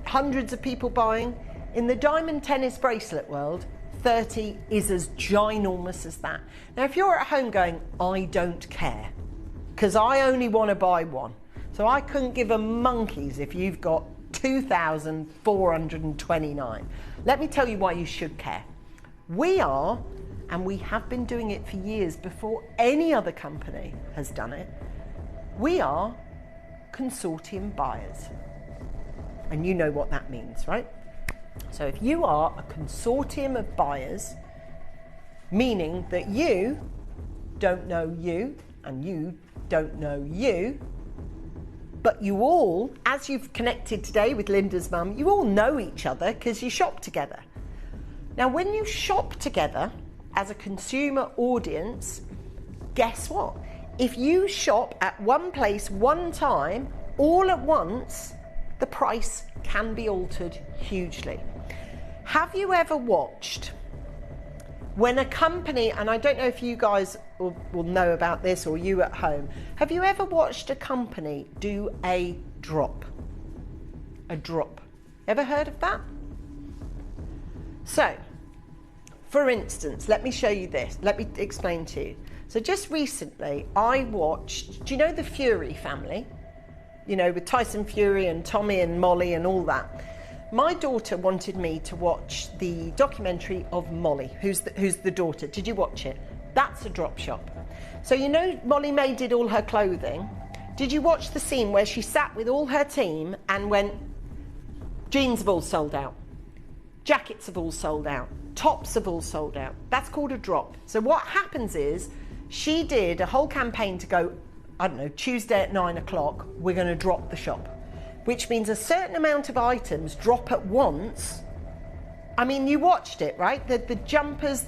hundreds of people buying? In the diamond tennis bracelet world, 30 is as ginormous as that. Now, if you're at home going, I don't care, because I only want to buy one, so I couldn't give a monkey's if you've got 2,429. Let me tell you why you should care. We are, and we have been doing it for years before any other company has done it, we are consortium buyers. And you know what that means, right? So if you are a consortium of buyers, meaning that you don't know you and you don't know you, but you all, as you've connected today with Linda's mum, you all know each other because you shop together. Now, when you shop together as a consumer audience, guess what? If you shop at one place one time, all at once, the price can be altered hugely. Have you ever watched when a company, and I don't know if you guys will know about this or you at home, have you ever watched a company do a drop? A drop. Ever heard of that? So, for instance, let me show you this. Let me explain to you. So just recently, I watched, do you know the Fury family? You know, with Tyson Fury and Tommy and Molly and all that. My daughter wanted me to watch the documentary of Molly, who's the daughter. Did you watch it? That's a drop shop. So you know Molly May did all her clothing. Did you watch the scene where she sat with all her team and went, jeans have all sold out, jackets have all sold out, tops have all sold out? That's called a drop. So what happens is she did a whole campaign to go, I don't know, Tuesday at 9 o'clock, we're going to drop the shop, which means a certain amount of items drop at once. I mean, you watched it, right? The jumpers,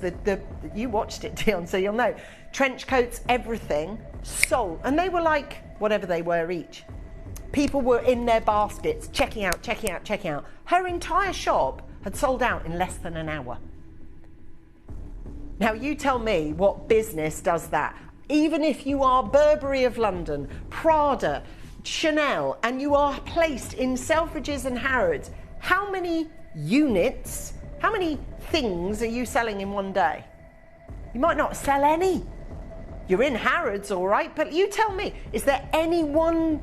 you watched it, Dion, so you'll know. Trench coats, everything sold. And they were like, whatever they were each. People were in their baskets, checking out, checking out, checking out. Her entire shop had sold out in less than an hour. Now, you tell me what business does that. Even if you are Burberry of London, Prada, Chanel, and you are placed in Selfridges and Harrods, how many units, how many things are you selling in one day? You might not sell any. You're in Harrods, all right, but you tell me, is there any one,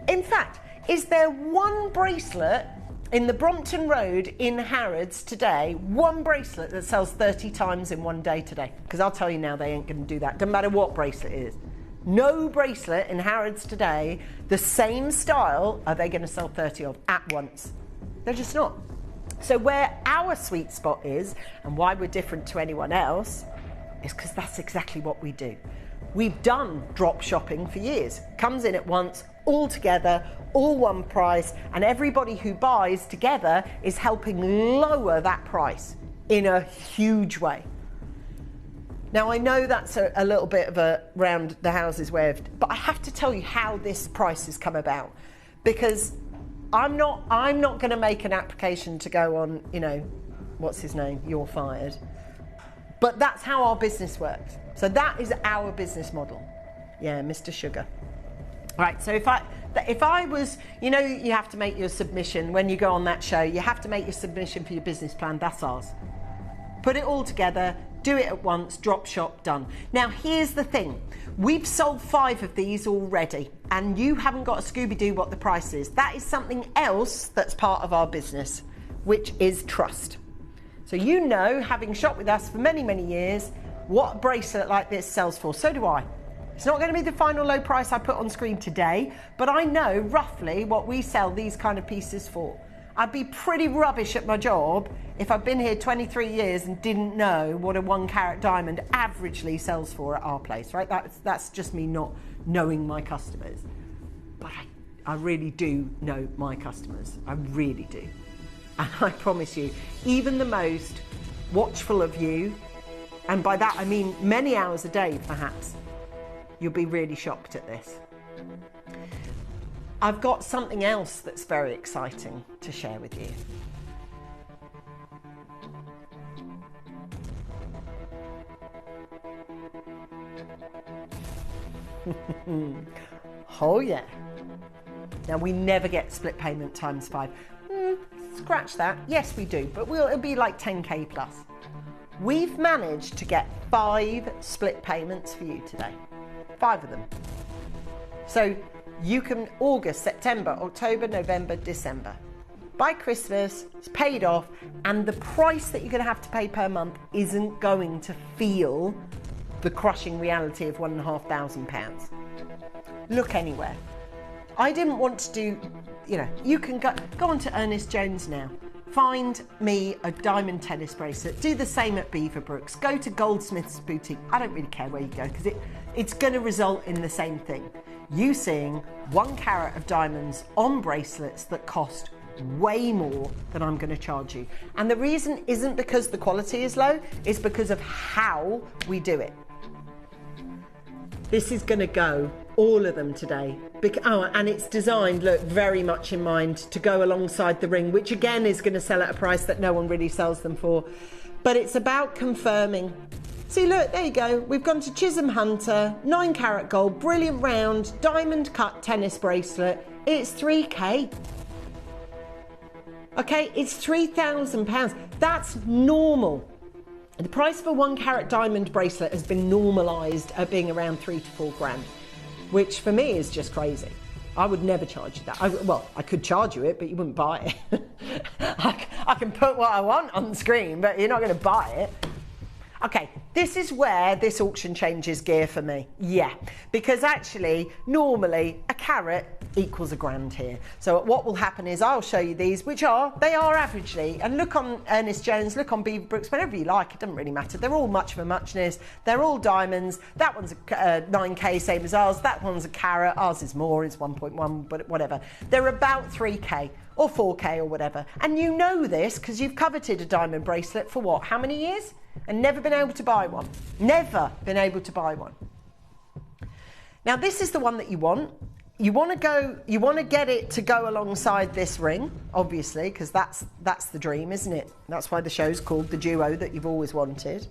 in fact, is there one bracelet in the Brompton Road in Harrods today, one bracelet that sells 30 times in one day today? Because I'll tell you now, they ain't going to do that, doesn't matter what bracelet it is. No bracelet in Harrods today, the same style, are they going to sell 30 of at once. They're just not. So where our sweet spot is, and why we're different to anyone else, is because that's exactly what we do. We've done drop shopping for years. Comes in at once, all together, all one price, and everybody who buys together is helping lower that price in a huge way. Now, I know that's a little bit of a round the houses way of, but I have to tell you how this price has come about, because I'm not going to make an application to go on, you know, what's his name, you're fired. But that's how our business works. So that is our business model. Yeah, Mr. Sugar. Right, so if I was, you know, you have to make your submission when you go on that show, you have to make your submission for your business plan, that's ours. Put it all together, do it at once, drop shop, done. Now, here's the thing. We've sold 5 of these already, and you haven't got a Scooby-Doo what the price is. That is something else that's part of our business. which is trust. So you know, having shopped with us for many, many years, what a bracelet like this sells for. So do I. It's not going to be the final low price I put on screen today, but I know roughly what we sell these kind of pieces for. I'd be pretty rubbish at my job if I'd been here 23 years and didn't know what a 1 carat diamond averagely sells for at our place, right? That's just me not knowing my customers. But I really do know my customers. I really do. And I promise you, even the most watchful of you, and by that I mean many hours a day perhaps, you'll be really shocked at this. I've got something else that's very exciting to share with you. Oh yeah. Now we never get split payment times 5. Scratch that. Yes we do, but it'll be like 10k plus. We've managed to get 5 split payments for you today. 5 of them. So you can August, September, October, November, December. By Christmas, it's paid off, and the price that you're going to have to pay per month isn't going to feel the crushing reality of £1,500. Look anywhere. I didn't want to do, you can go on to Ernest Jones now. Find me a diamond tennis bracelet. Do the same at Beaverbrooks. Go to Goldsmith's Boutique. I don't really care where you go because it's going to result in the same thing. You seeing 1 carat of diamonds on bracelets that cost way more than I'm going to charge you. And the reason isn't because the quality is low, it's because of how we do it. This is going to go, all of them today. And it's designed, look, very much in mind to go alongside the ring, which again is going to sell at a price that no one really sells them for. But it's about confirming. See, look, there you go. We've gone to Chisholm Hunter, 9 carat gold, brilliant round, diamond cut tennis bracelet. It's 3k. Okay, it's £3,000. That's normal. The price of a 1 carat diamond bracelet has been normalised at being around 3 to 4 grand, which for me is just crazy. I would never charge you that. I could charge you it, but you wouldn't buy it. I can put what I want on the screen, but you're not going to buy it. Okay, this is where this auction changes gear for me. Yeah, because actually, normally a carat equals a grand here. So what will happen is I'll show you these, they are averagely, and look on Ernest Jones, look on Beaverbrooks, whatever you like, it doesn't really matter. They're all much of a muchness. They're all diamonds. That one's a 9k, same as ours. That one's a carat. Ours is more, it's 1.1, but whatever. They're about 3k. Or 4k or whatever. And you know this because you've coveted a diamond bracelet for what? How many years? And never been able to buy one. Never been able to buy one. Now this is the one that you want. You want to get it to go alongside this ring, obviously, because that's the dream, isn't it? That's why the show's called the duo that you've always wanted.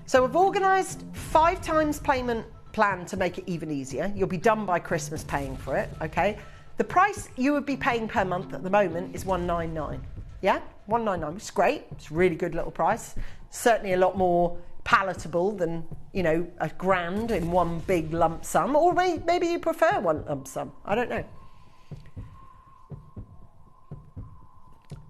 So we've organised 5 times payment plan to make it even easier. You'll be done by Christmas paying for it, okay? The price you would be paying per month at the moment is $199. Yeah, $199, which is great. It's a really good little price. Certainly a lot more palatable than, a grand in one big lump sum. Or maybe you prefer one lump sum. I don't know.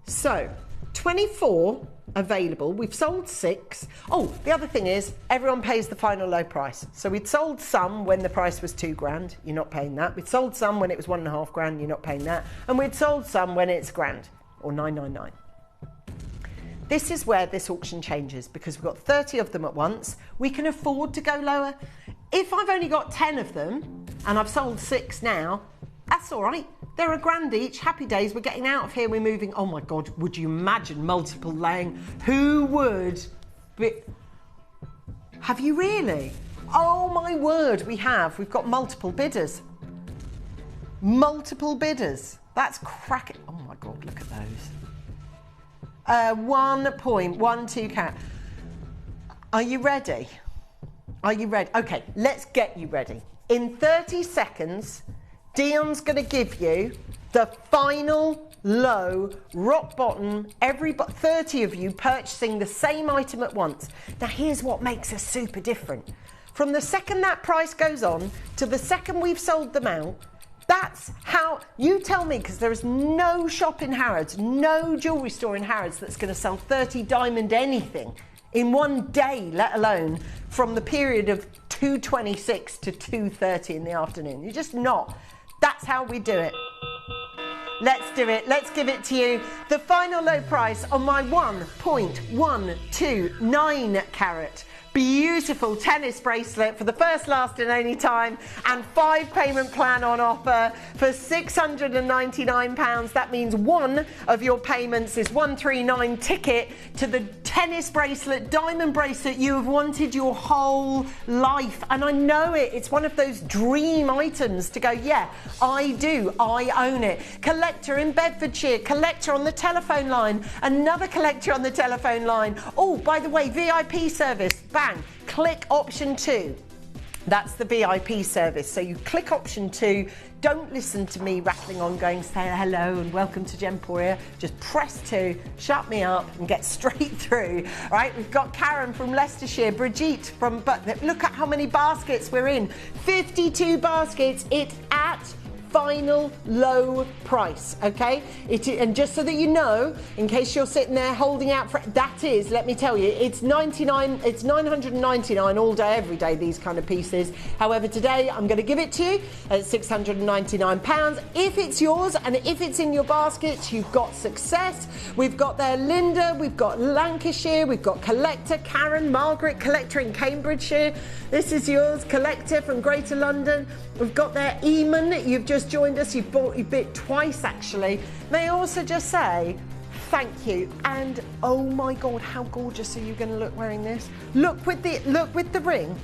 So, 24 available. We've sold 6. Oh, the other thing is everyone pays the final low price. So we'd sold some when the price was 2 grand. You're not paying that. We'd sold some when it was 1.5 grand. You're not paying that. And we'd sold some when it's grand or 999. This is where this auction changes because we've got 30 of them at once. We can afford to go lower. If I've only got 10 of them and I've sold 6 now, that's all right. They're a grand each. Happy days. We're getting out of here. We're moving. Oh my God. Would you imagine multiple laying? Who would be... Have you really? Oh my word. We have. We've got multiple bidders. Multiple bidders. That's cracking. Oh my God. Look at those. 1.12 carat. Are you ready? Are you ready? Okay. Let's get you ready. In 30 seconds... Dion's going to give you the final low, rock bottom, 30 of you purchasing the same item at once. Now here's what makes us super different. From the second that price goes on to the second we've sold them out, That's how, you tell me, because there is no shop in Harrods, no jewellery store in Harrods that's going to sell 30 diamond anything in one day, let alone from the period of 2:26 to 2:30 in the afternoon. You're just not. That's how we do it. Let's do it. Let's give it to you. The final low price on my 1.129 carat beautiful tennis bracelet for the first, last and only time, and 5 payment plan on offer for £699. That means one of your payments is 139 ticket to the tennis bracelet, diamond bracelet you have wanted your whole life. And I know it. It's one of those dream items to go, yeah, I do. I own it. Collector in Bedfordshire, collector on the telephone line, another collector on the telephone line. Oh, by the way, VIP service. Bang. Click option 2. That's the VIP service. So you click option 2. Don't listen to me rattling on going, say hello and welcome to Gemporia. Just press 2, shut me up and get straight through. Right, we've got Karen from Leicestershire, Brigitte from, but look at how many baskets we're in. 52 baskets. It's at final low price, okay? And just so that you know, in case you're sitting there holding out for, that is, let me tell you, it's 999 all day, every day, these kind of pieces. However, today I'm going to give it to you at £699. If it's yours and if it's in your basket, you've got success. We've got there Linda, we've got Lancashire, we've got Collector, Karen, Margaret, Collector in Cambridgeshire. This is yours, Collector from Greater London. We've got there Eamon, you've just joined us, you've bought your bit twice actually. May I also just say thank you, and oh my god, how gorgeous are you going to look wearing this? Look with the ring.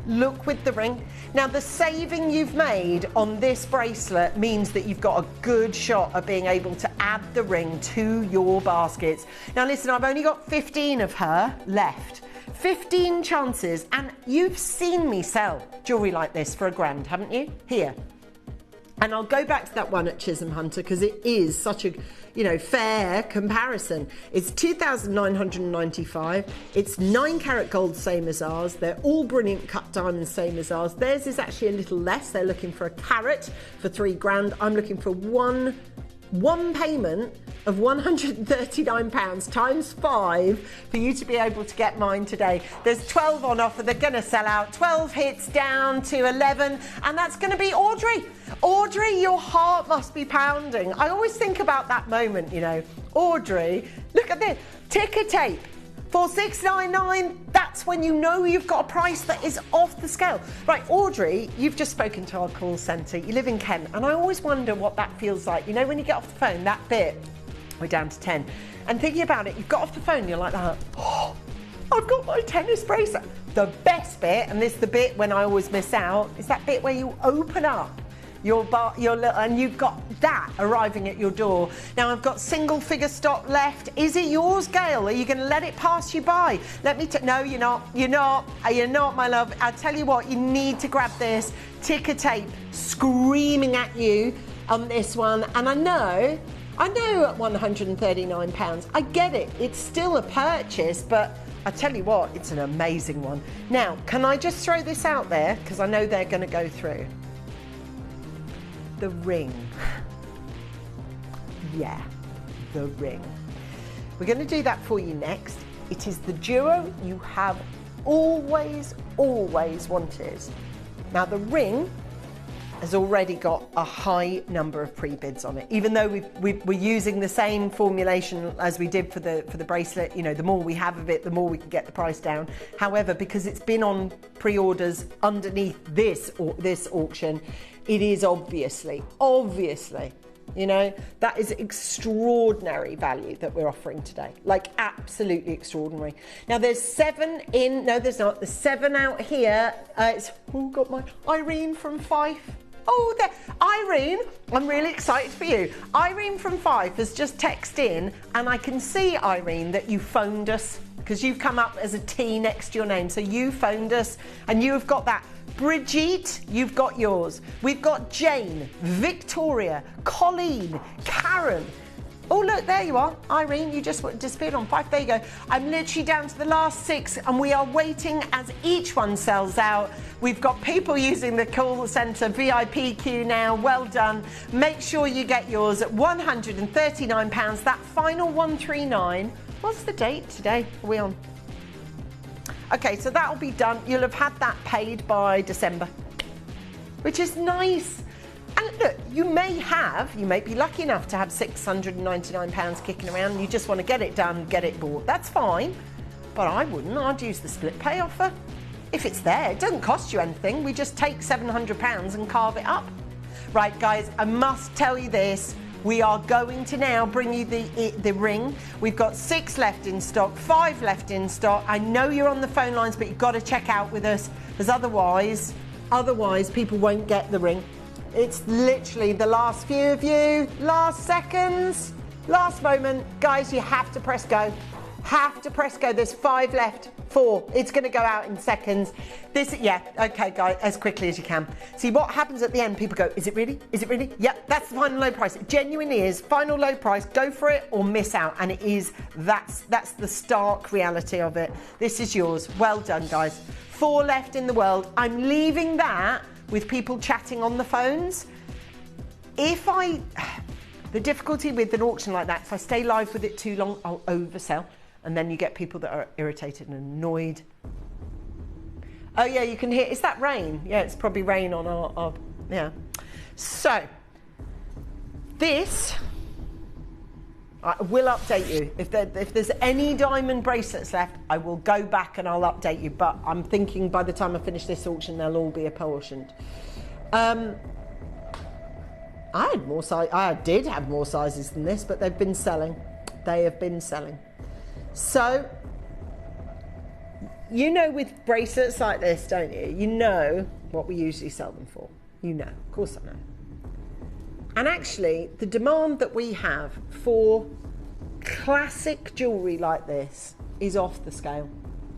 Look with the ring. Now the saving you've made on this bracelet means that you've got a good shot of being able to add the ring to your baskets. Now listen, I've only got 15 of her left. 15 chances, and you've seen me sell jewellery like this for £1,000, haven't you? Here. And I'll go back to that one at Chisholm Hunter because it is such a, you know, fair comparison. It's 2,995. It's 9 carat gold, same as ours. They're all brilliant cut diamonds, same as ours. Theirs is actually a little less. They're looking for a carat for £3,000. I'm looking for one payment of £139 times 5 for you to be able to get mine today. There's 12 on offer. They're going to sell out. 12 hits down to 11, and that's going to be Audrey. Audrey, your heart must be pounding. I always think about that moment, you know. Audrey, look at this. Ticker tape. For $699, that's when you know you've got a price that is off the scale. Right, Audrey, you've just spoken to our call centre. You live in Kent, and I always wonder what that feels like. You know, when you get off the phone, that bit, we're down to 10. And thinking about it, you've got off the phone, you're like that, oh, I've got my tennis bracelet. The best bit, and this is the bit when I always miss out, is that bit where you open up your and you've got that arriving at your door. Now I've got single figure stock left. Is it yours, Gail? Are you going to let it pass you by? Let me no, you're not, my love. I tell you what, you need to grab this. Ticker tape screaming at you on this one, and I know at £139, I get it, it's still a purchase, but I tell you what, it's an amazing one. Now, can I just throw this out there, because I know they're going to go through. The ring. Yeah, the ring. We're going to do that for you next. It is the duo you have always wanted. Now the ring has already got a high number of pre-bids on it, even though we're using the same formulation as we did for the bracelet. You know, the more we have of it, the more we can get the price down. However, because it's been on pre-orders underneath this auction, it is obviously, you know, that is extraordinary value that we're offering today. Like, absolutely extraordinary. Now, there's 7 in, no, there's not. There's 7 out here. It's, oh, got my Irene from Fife. Oh, there. Irene, I'm really excited for you. Irene from Fife has just texted in, and I can see, Irene, that you phoned us because you've come up as a T next to your name. So you phoned us, and you have got that. Brigitte, you've got yours. We've got Jane, Victoria, Colleen, Karen, Oh, look, there you are. Irene, you just disappeared on 5. There you go. I'm literally down to the last 6, and we are waiting as each one sells out. We've got people using the call centre VIP queue now. Well done. Make sure you get yours at £139. That final 139. What's the date today? Are we on? Okay, so that'll be done. You'll have had that paid by December, which is nice. And look, you may be lucky enough to have £699 kicking around and you just want to get it done, get it bought. That's fine, but I wouldn't. I'd use the split pay offer. If it's there, it doesn't cost you anything. We just take £700 and carve it up. Right, guys, I must tell you this. We are going to now bring you the ring. We've got 6 left in stock, 5 left in stock. I know you're on the phone lines, but you've got to check out with us, because otherwise people won't get the ring. It's literally the last few of you, last seconds, last moment. Guys, you have to press go. Have to press go. There's 5 left. 4. It's going to go out in seconds. Okay, guys, as quickly as you can. See what happens at the end. People go, is it really? Is it really? Yep, that's the final low price. It genuinely is. Final low price. Go for it or miss out. And it is. That's the stark reality of it. This is yours. Well done, guys. 4 left in the world. I'm leaving that with people chatting on the phones. The difficulty with an auction like that, if I stay live with it too long, I'll oversell. And then you get people that are irritated and annoyed. Oh yeah, you can hear, is that rain? Yeah, it's probably rain on our yeah. So, this, I will update you. If there's any diamond bracelets left, I will go back and I'll update you. But I'm thinking by the time I finish this auction, they'll all be apportioned. I did have more sizes than this, but they've been selling. They have been selling. So, you know with bracelets like this, don't you? You know what we usually sell them for. You know, of course I know. And actually, the demand that we have for classic jewellery like this is off the scale.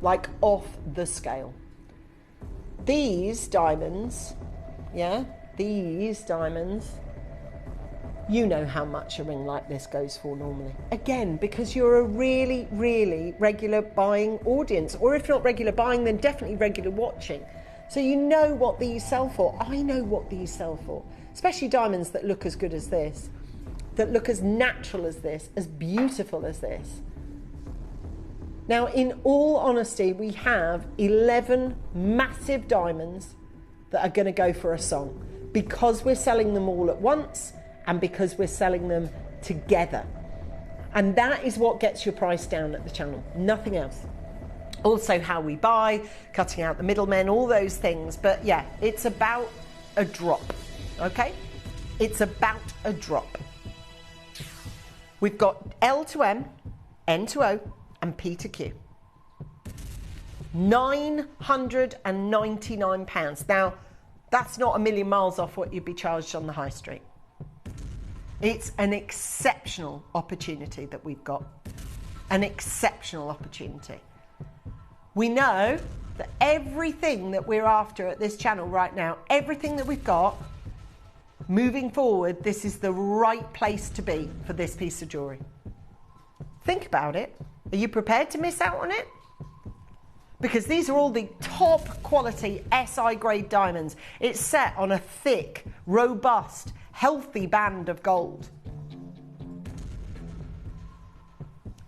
Like off the scale. These diamonds, you know how much a ring like this goes for normally. Again, because you're a really, really regular buying audience. Or if not regular buying, then definitely regular watching. So you know what these sell for. I know what these sell for. Especially diamonds that look as good as this. That look as natural as this. As beautiful as this. Now, in all honesty, we have 11 massive diamonds that are going to go for a song. Because we're selling them all at once. And because we're selling them together. And that is what gets your price down at the channel, nothing else. Also how we buy, cutting out the middlemen, all those things. But yeah, it's about a drop, okay? It's about a drop. We've got L to M, N to O, and P to Q. £999. Now, that's not a million miles off what you'd be charged on the high street. It's an exceptional opportunity that we've got. An exceptional opportunity. We know that everything that we're after at this channel right now, everything that we've got, moving forward, this is the right place to be for this piece of jewellery. Think about it. Are you prepared to miss out on it? Because these are all the top quality SI grade diamonds. It's set on a thick, robust, healthy band of gold.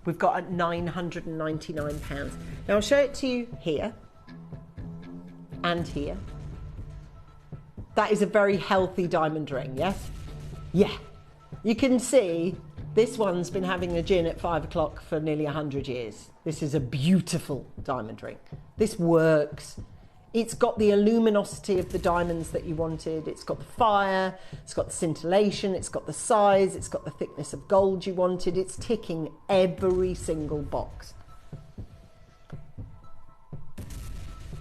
We've got at £999. Now I'll show it to you here and here. That is a very healthy diamond ring, yes? Yeah. You can see this one's been having a gin at 5 o'clock for nearly 100 years. This is a beautiful diamond ring. This works. It's got the luminosity of the diamonds that you wanted. It's got the fire, it's got the scintillation, it's got the size, it's got the thickness of gold you wanted. It's ticking every single box.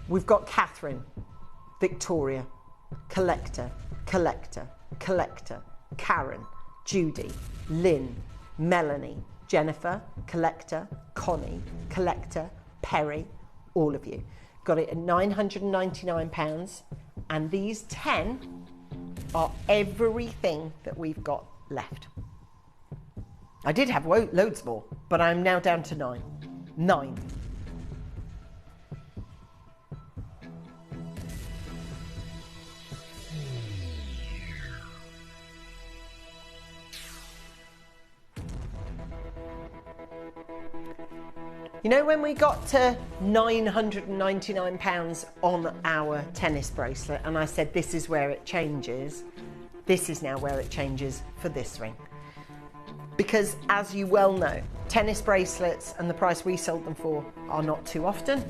We've got Catherine, Victoria, Collector, Collector, Collector, Karen, Judy, Lynn, Melanie, Jennifer, Collector, Connie, Collector, Perry, all of you. Got it at £999, and these 10 are everything that we've got left. I did have loads more, but I'm now down to 9. 9. You know, when we got to £999 on our tennis bracelet, and I said this is where it changes, this is now where it changes for this ring. Because as you well know, tennis bracelets and the price we sold them for are not too often,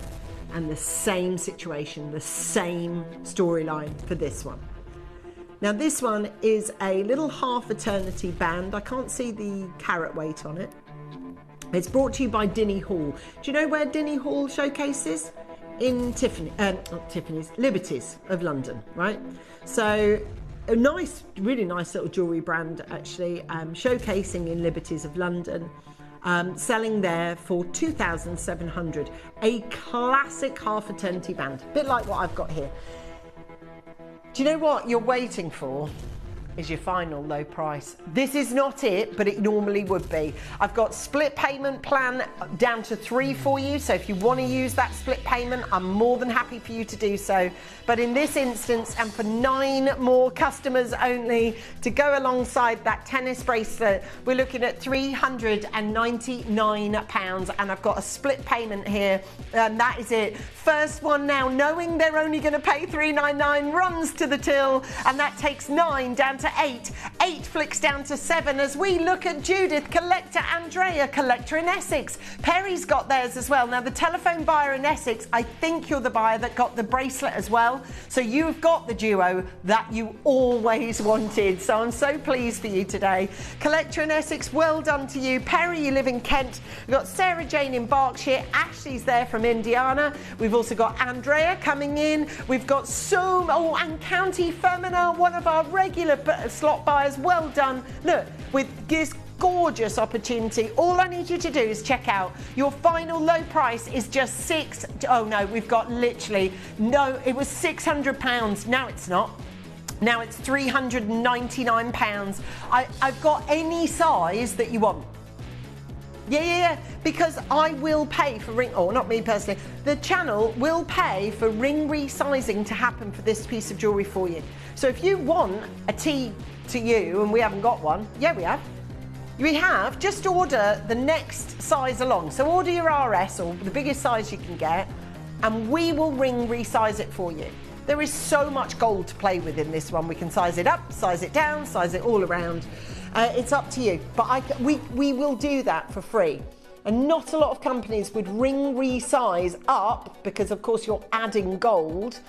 and the same situation, the same storyline for this one. Now this one is a little half eternity band. I can't see the carat weight on it. It's brought to you by Dinny Hall. Do you know where Dinny Hall showcases? In not Tiffany's, Liberties of London, right? So a nice, really nice little jewellery brand actually, showcasing in Liberties of London, selling there for £2,700. A classic half eternity band, a bit like what I've got here. Do you know what you're waiting for? Is your final low price. This is not it, but it normally would be. I've got split payment plan down to 3 for you, so if you want to use that split payment, I'm more than happy for you to do so. But in this instance, and for 9 more customers only, to go alongside that tennis bracelet, we're looking at £399, and I've got a split payment here, and that is it. First one now, knowing they're only going to pay £399, runs to the till, and that takes 9 down to 8. 8 flicks down to 7 as we look at Judith, collector, Andrea, collector in Essex. Perry's got theirs as well. Now the telephone buyer in Essex, I think you're the buyer that got the bracelet as well. So you've got the duo that you always wanted. So I'm so pleased for you today. Collector in Essex, well done to you. Perry, you live in Kent. We've got Sarah Jane in Berkshire. Ashley's there from Indiana. We've also got Andrea coming in. We've got and County Femina, one of our regular slot buyers. Well done. Look, with this gorgeous opportunity, all I need you to do is check out your final low price is just we've got literally it was £600. Now it's not. Now it's £399. I've got any size that you want. Yeah, because I will pay for ring, or not me personally, the channel will pay for ring resizing to happen for this piece of jewellery for you. So if you want a T to you and we haven't got one, yeah we have. We have, just order the next size along. So order your RS or the biggest size you can get and we will ring resize it for you. There is so much gold to play with in this one. We can size it up, size it down, size it all around. It's up to you, but we will do that for free. And not a lot of companies would ring resize up because of course you're adding gold,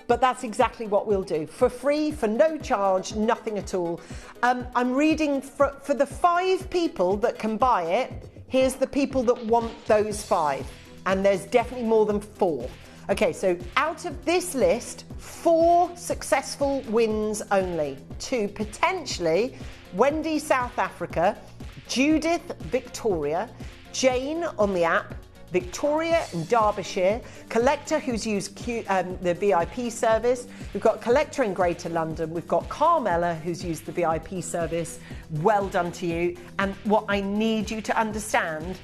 but that's exactly what we'll do. For free, for no charge, nothing at all. I'm reading for the 5 people that can buy it, here's the people that want those 5. And there's definitely more than 4. Okay, so out of this list, 4 successful wins only. 2 potentially, Wendy, South Africa, Judith, Victoria, Jane on the app, Victoria in Derbyshire, Collector who's used the VIP service, we've got Collector in Greater London, we've got Carmela who's used the VIP service. Well done to you. And what I need you to understand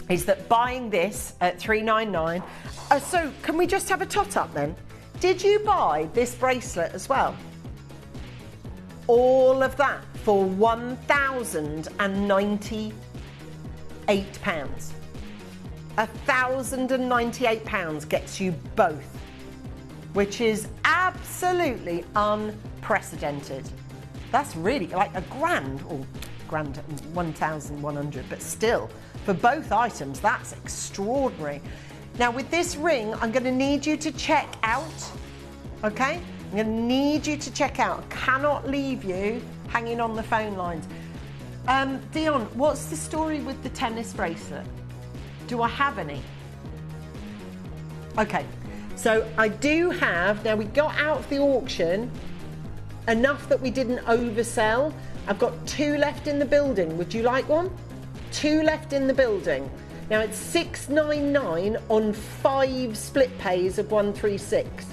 is that buying this at $399, so can we just have a tot up then? Did you buy this bracelet as well? All of that for £1,098. £1,098 gets you both, which is absolutely unprecedented. That's really like a grand, or grand 1,100, but still, for both items, that's extraordinary. Now with this ring, I'm going to need you to check out, okay? I'm going to need you to check out. I cannot leave you hanging on the phone lines. Dion, what's the story with the tennis bracelet? Do I have any? Okay, so I do have, now we got out of the auction enough that we didn't oversell. I've got 2 left in the building. Would you like one? 2 left in the building. Now it's $699 on 5 split pays of 136.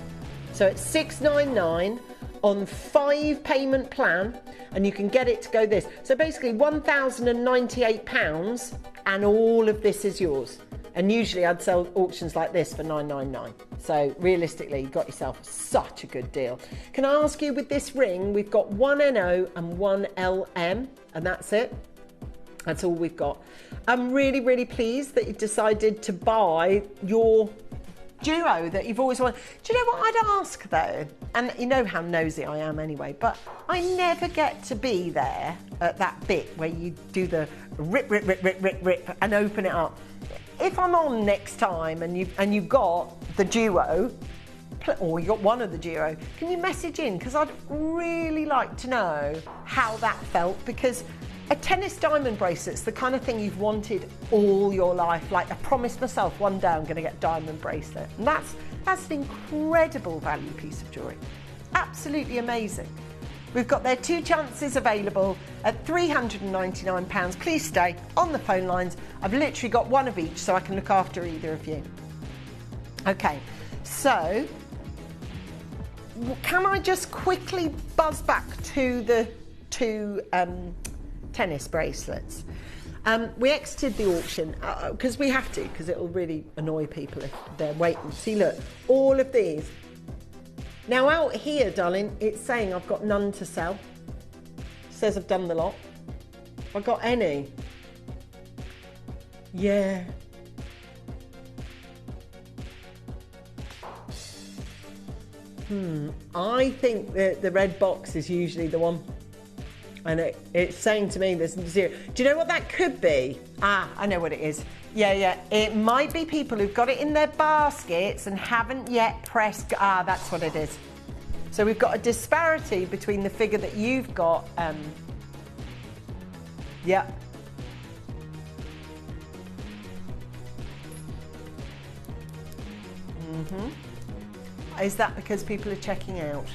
So it's $699 on 5 payment plan, and you can get it to go this. So basically £1,098 and all of this is yours. And usually I'd sell auctions like this for $9.99. So realistically, you got yourself such a good deal. Can I ask you, with this ring, we've got 1 NO and 1 LM, and that's it. That's all we've got. I'm really, really pleased that you decided to buy your duo that you've always wanted. Do you know what I'd ask though? And you know how nosy I am anyway, but I never get to be there at that bit where you do the rip and open it up. If I'm on next time and you've got the duo, or you got one of the duo, can you message in? Because I'd really like to know how that felt, because a tennis diamond bracelet's the kind of thing you've wanted all your life. Like, I promised myself one day I'm going to get a diamond bracelet. And that's an incredible value piece of jewellery. Absolutely amazing. We've got their 2 chances available at £399. Please stay on the phone lines. I've literally got one of each, so I can look after either of you. Okay, so can I just quickly buzz back to the 2 tennis bracelets? We exited the auction because we have to, because it'll really annoy people if they're waiting. See, look, all of these. Now out here, darling, it's saying I've got none to sell. It says I've done the lot. Have I got any? Yeah. I think that the red box is usually the one. And it's saying to me there's 0. Do you know what that could be? Ah, I know what it is. Yeah. It might be people who've got it in their baskets and haven't yet pressed. Ah, that's what it is. So we've got a disparity between the figure that you've got. Yeah. Is that because people are checking out?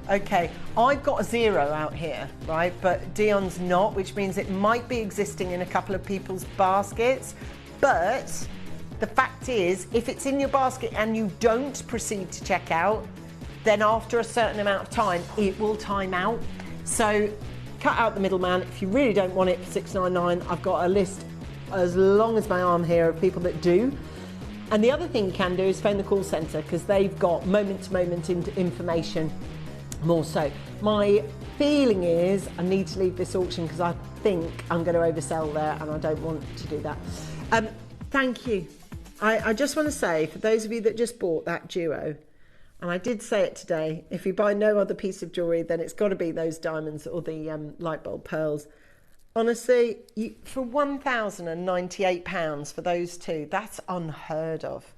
Okay, I've got a 0 out here, right? But Dion's not, which means it might be existing in a couple of people's baskets. But the fact is, if it's in your basket and you don't proceed to check out, then after a certain amount of time, it will time out. So cut out the middleman. If you really don't want it for $6.99, I've got a list as long as my arm here of people that do. And the other thing you can do is phone the call centre, because they've got moment-to-moment information more so. My feeling is I need to leave this auction because I think I'm going to oversell there, and I don't want to do that. Thank you. I just want to say, for those of you that just bought that duo, and I did say it today, if you buy no other piece of jewellery, then it's got to be those diamonds or the light bulb pearls. Honestly, for £1,098 for those 2, that's unheard of.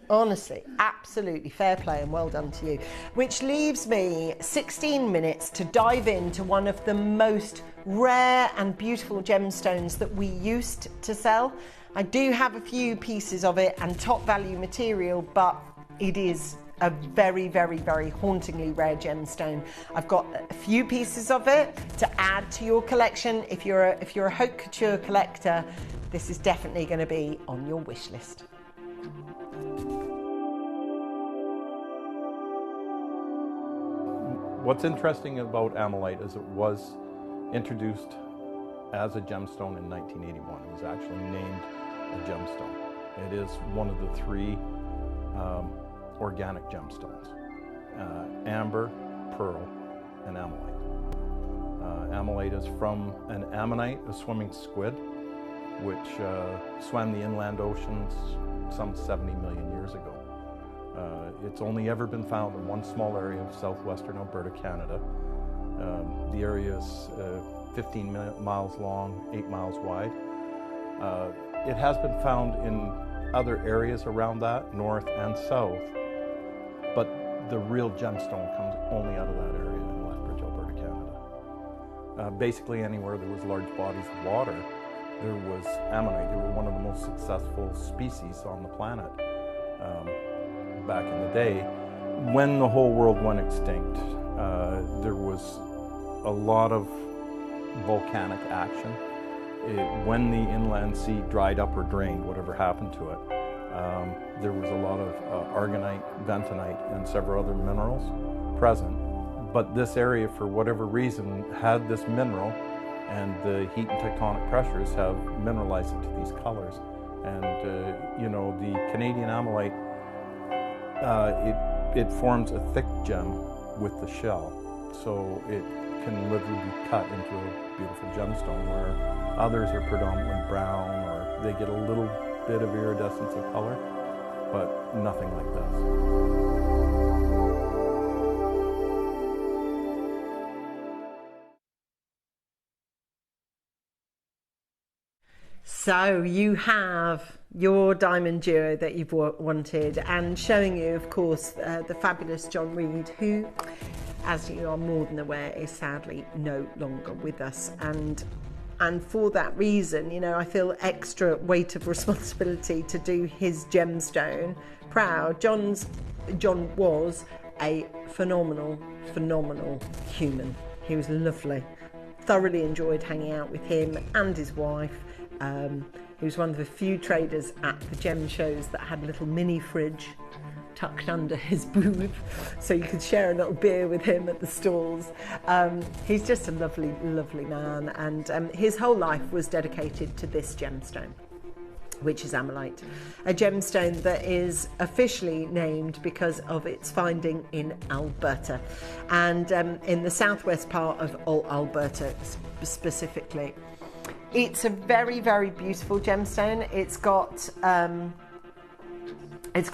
Honestly, absolutely fair play and well done to you. Which leaves me 16 minutes to dive into one of the most rare and beautiful gemstones that we used to sell. I do have a few pieces of it and top value material, but it is a very, very, very hauntingly rare gemstone. I've got a few pieces of it to add to your collection. If you're a haute couture collector, this is definitely going to be on your wish list. What's interesting about amylite is it was introduced as a gemstone in 1981. It was actually named a gemstone. It is one of the 3 organic gemstones: amber, pearl, and amylite. Amylite is from an ammonite, a swimming squid, which swam the inland oceans some 70 million years ago. It's only ever been found in one small area of southwestern Alberta, Canada. The area is 15 miles long, 8 miles wide. It has been found in other areas around that, north and south, but the real gemstone comes only out of that area in Lethbridge, Alberta, Canada. Basically anywhere there was large bodies of water, there was ammonite. They were one of the most successful species on the planet back in the day. When the whole world went extinct, there was a lot of volcanic action. When the inland sea dried up or drained, whatever happened to it, there was a lot of aragonite, bentonite, and several other minerals present But this area, for whatever reason, had this mineral, and the heat and tectonic pressures have mineralized it to these colors. And you know, the Canadian ammonite, it forms a thick gem with the shell, so it can literally be cut into a beautiful gemstone, where others are predominantly brown, or they get a little bit of iridescence of color, but nothing like this. So you have your diamond duo that you've wanted, and showing you, of course, the fabulous John Reed, who, as you are more than aware, is sadly no longer with us. And for that reason, you know, I feel extra weight of responsibility to do his gemstone proud. John was a phenomenal human. He was lovely. Thoroughly enjoyed hanging out with him and his wife. He was one of the few traders at the gem shows that had a little mini fridge tucked under his booth, so you could share a little beer with him at the stalls. He's just a lovely, lovely man, and his whole life was dedicated to this gemstone, which is ammonite, a gemstone that is officially named because of its finding in Alberta, and in the southwest part of Alberta specifically. It's a very, very beautiful gemstone. It's got a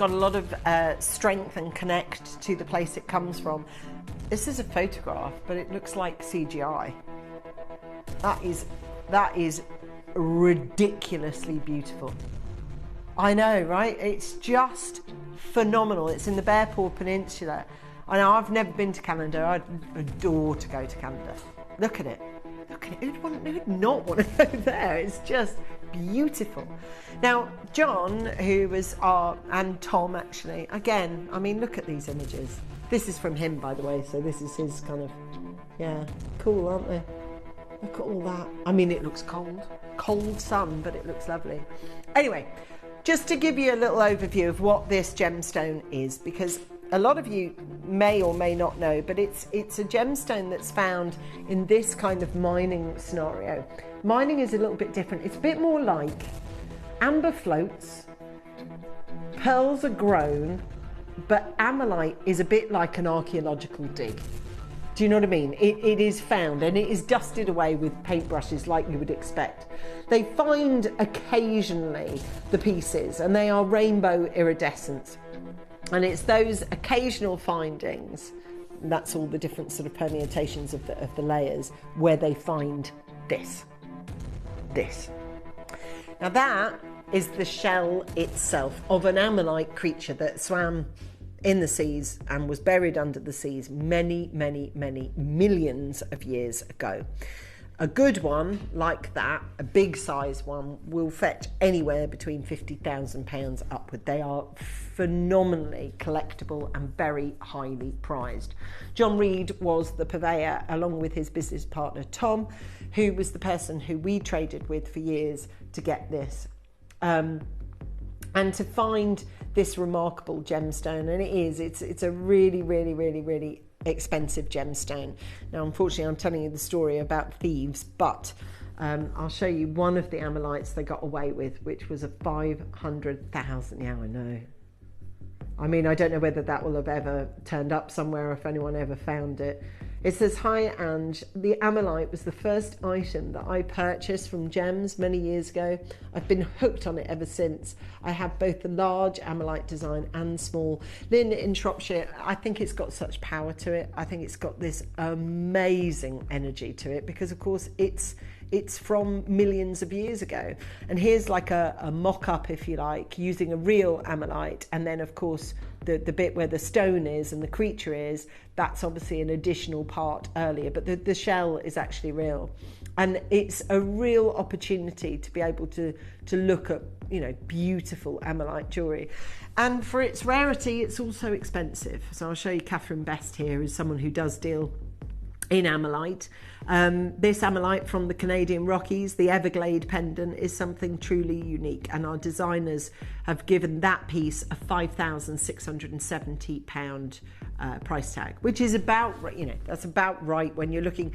lot of strength and connect to the place it comes from. This is a photograph, but it looks like CGI. That is ridiculously beautiful. I know, right? It's just phenomenal. It's in the Bearpaw Peninsula. I know I've never been to Canada. I'd adore to go to Canada. Look at it. Look at it. Who'd not want to go there? It's just beautiful. Now, John, who was and Tom actually, again, I mean, look at these images. This is from him, by the way, so this is his kind of, yeah, cool, aren't they? Look at all that. I mean, it looks cold sun, but it looks lovely. Anyway, just to give you a little overview of what this gemstone is, because a lot of you may or may not know, but it's a gemstone that's found in this kind of mining scenario. Mining is a little bit different. It's a bit more like amber floats, pearls are grown, but ammonite is a bit like an archaeological dig. Do you know what I mean? It is found and it is dusted away with paintbrushes like you would expect. They find occasionally the pieces, and they are rainbow iridescent. And it's those occasional findings, that's all the different sort of permutations of the layers, where they find this. Now that is the shell itself of an ammonite creature that swam in the seas and was buried under the seas many, many, many millions of years ago. A good one like that, a big size one, will fetch anywhere between £50,000 upward. They are phenomenally collectible and very highly prized. John Reed was the purveyor, along with his business partner Tom, who was the person who we traded with for years to get this. And to find this remarkable gemstone, and it's a really, really, really, really expensive gemstone. Now, unfortunately, I'm telling you the story about thieves, but I'll show you one of the ammonites they got away with, which was a 500,000. Yeah, I know. I mean, I don't know whether that will have ever turned up somewhere, if anyone ever found it. It says, "Hi, Ange. The ammonite was the first item that I purchased from Gems many years ago. I've been hooked on it ever since. I have both the large ammonite design and small. Lynn in Shropshire, I think it's got such power to it. I think it's got this amazing energy to it because, of course, it's from millions of years ago. And here's like a mock-up, if you like, using a real ammonite. And then, of course, the bit where the stone is and the creature is, that's obviously an additional part earlier. But the shell is actually real. And it's a real opportunity to be able to look at, you know, beautiful ammonite jewellery. And for its rarity, it's also expensive. So I'll show you Catherine Best here, who's someone who does deal in Ammonite. This Ammonite from the Canadian Rockies, the Everglade pendant, is something truly unique, and our designers have given that piece a £5,670 price tag, which is about, that's about right when you're looking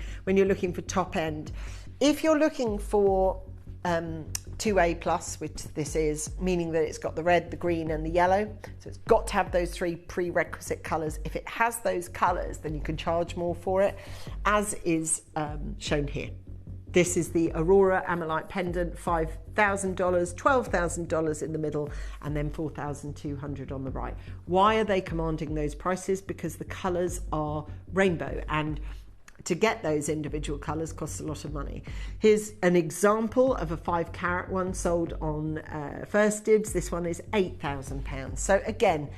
for top end. If you're looking for 2A plus, which this is, meaning that it's got the red, the green and the yellow, so it's got to have those 3 prerequisite colours. If it has those colours, then you can charge more for it, as is shown here. This is the Aurora Ammonite pendant, $5,000, $12,000 in the middle, and then $4,200 on the right. Why are they commanding those prices? Because the colours are rainbow, and to get those individual colours costs a lot of money. Here's an example of a 5 carat one sold on First Dibs. This one is £8,000. So again,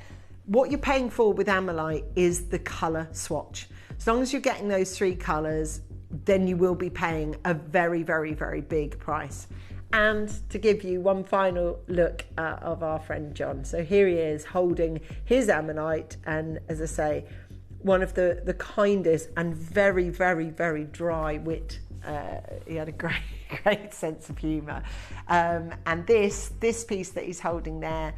what you're paying for with Ammonite is the colour swatch. As long as you're getting those 3 colours, then you will be paying a very, very, very big price. And to give you one final look of our friend John. So here he is holding his Ammonite, and as I say, one of the kindest and very, very, very dry wit. He had a great sense of humour. And this piece that he's holding there,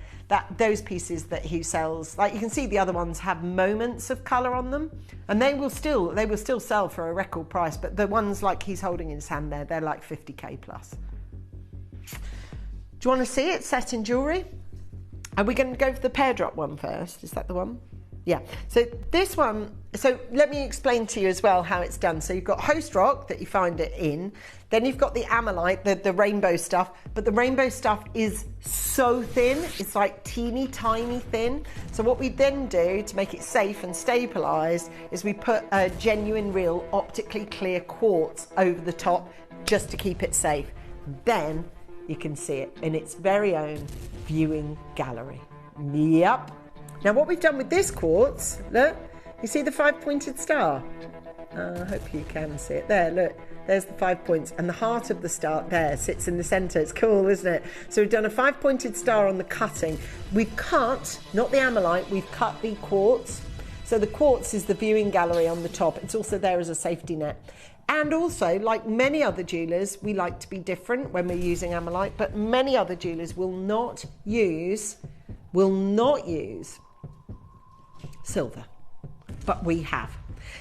those pieces that he sells, like you can see the other ones have moments of colour on them, and they will still sell for a record price, but the ones like he's holding in his hand there, they're like 50k plus. Do you want to see it set in jewellery? Are we going to go for the pear drop one first? Is that the one? Yeah, so this one, so let me explain to you as well how it's done. So you've got host rock that you find it in, then you've got the ammonite, the rainbow stuff, but the rainbow stuff is so thin, it's like teeny tiny thin. So what we then do to make it safe and stabilised is we put a genuine real optically clear quartz over the top just to keep it safe. Then you can see it in its very own viewing gallery. Yep. Now what we've done with this quartz, look, you see the 5-pointed star? I hope you can see it. There, look, there's the 5 points, and the heart of the star there sits in the centre. It's cool, isn't it? So we've done a 5-pointed star on the cutting. We've cut, not the ammonite, we've cut the quartz. So the quartz is the viewing gallery on the top. It's also there as a safety net. And also, like many other jewellers, we like to be different when we're using ammonite, but many other jewellers will not use silver, but we have.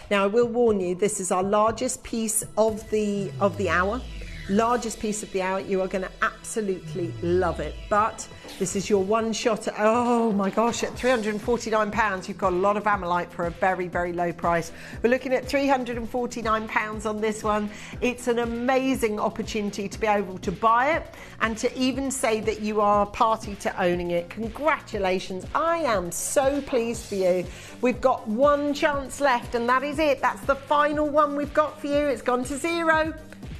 Now I will warn you, this is our largest piece of the hour. Largest piece of the hour. You are going to absolutely love it, but this is your one shot at, oh my gosh, at £349 you've got a lot of ammonite for a very, very low price. We're looking at £349 on this one. It's an amazing opportunity to be able to buy it and to even say that you are party to owning it. Congratulations, I am so pleased for you. We've got one chance left, and that is it. That's the final one we've got for you. It's gone to 0.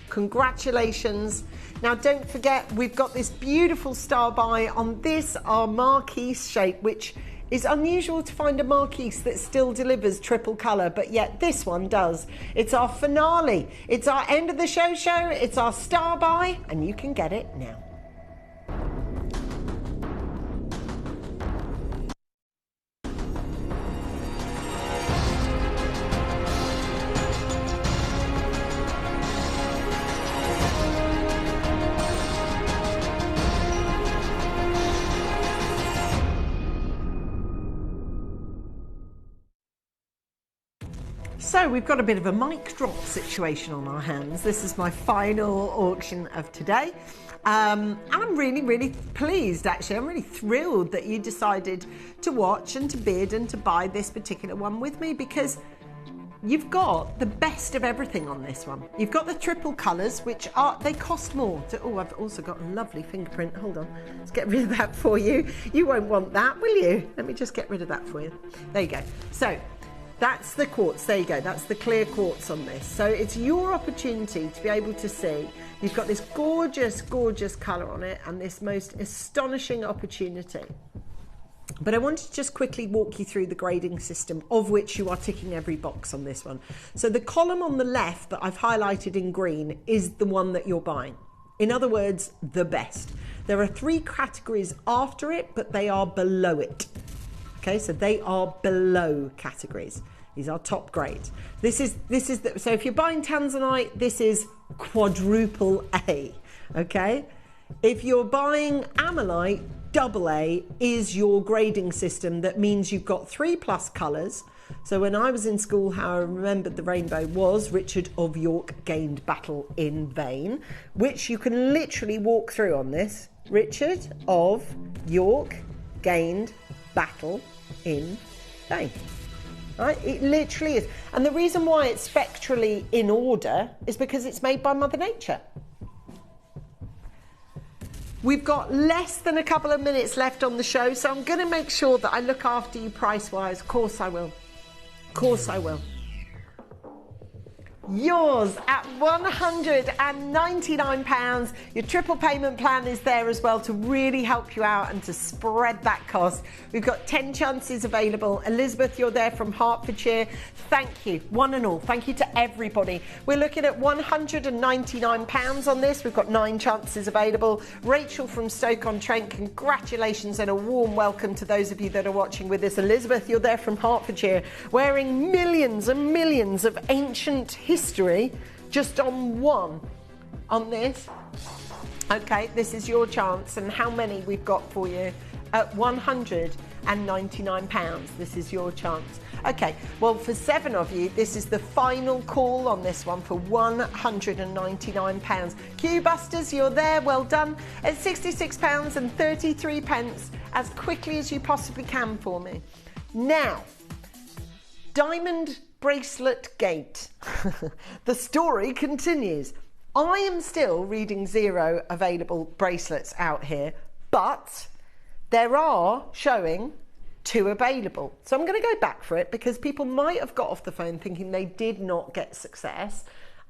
Congratulations. Now don't forget, we've got this beautiful star buy on this, our marquise shape, which is unusual to find a marquise that still delivers triple colour, but yet this one does. It's our finale, it's our end of the show, it's our star buy, and you can get it now. So we've got a bit of a mic drop situation on our hands. This is my final auction of today. And I'm really, really pleased, actually. I'm really thrilled that you decided to watch and to bid and to buy this particular one with me, because you've got the best of everything on this one. You've got the triple colours, which they cost more. Oh, I've also got a lovely fingerprint. Hold on, let's get rid of that for you. You won't want that, will you? Let me just get rid of that for you. There you go. So that's the quartz, there you go, that's the clear quartz on this. So it's your opportunity to be able to see. You've got this gorgeous, gorgeous colour on it and this most astonishing opportunity. But I want to just quickly walk you through the grading system, of which you are ticking every box on this one. So the column on the left that I've highlighted in green is the one that you're buying. In other words, the best. There are 3 categories after it, but they are below it. Okay, so they are below categories. These are top grade. This is so if you're buying tanzanite, this is quadruple A, okay? If you're buying ammonite, double A is your grading system. That means you've got 3+ colours. So when I was in school, how I remembered the rainbow was Richard of York gained battle in vain, which you can literally walk through on this. Richard of York gained battle in vain. Right? It literally is. And the reason why it's spectrally in order is because it's made by Mother Nature. We've got less than a couple of minutes left on the show, so I'm going to make sure that I look after you price-wise. Of course I will. Of course I will. Yours at £199. Your triple payment plan is there as well to really help you out and to spread that cost. We've got 10 chances available. Elizabeth, you're there from Hertfordshire. Thank you, one and all. Thank you to everybody. We're looking at £199 on this. We've got 9 chances available. Rachel from Stoke-on-Trent, congratulations and a warm welcome to those of you that are watching with us. Elizabeth, you're there from Hertfordshire, wearing millions and millions of ancient history just on one on this. Okay, this is your chance, and how many we've got for you at £199. This is your chance. Okay, well, for 7 of you, this is the final call on this one for £199. Q Busters, you're there, well done, at £66.33 as quickly as you possibly can for me. Now, diamond bracelet gate. The story continues. I am still reading 0 available bracelets out here, but there are showing 2 available. So I'm going to go back for it because people might have got off the phone thinking they did not get success.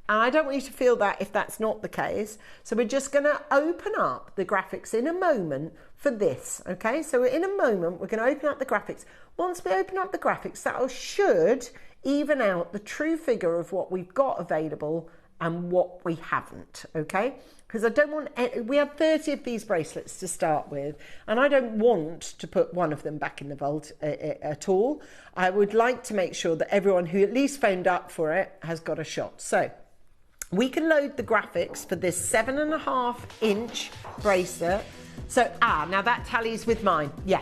And I don't want you to feel that if that's not the case. So we're just going to open up the graphics in a moment for this, okay? So in a moment, we're going to open up the graphics. Once we open up the graphics, that should even out the true figure of what we've got available and what we haven't, okay? Because I don't want, we have 30 of these bracelets to start with, and I don't want to put one of them back in the vault at all. I would like to make sure that everyone who at least phoned up for it has got a shot. So we can load the graphics for this 7.5-inch bracelet. So, now that tallies with mine. Yeah,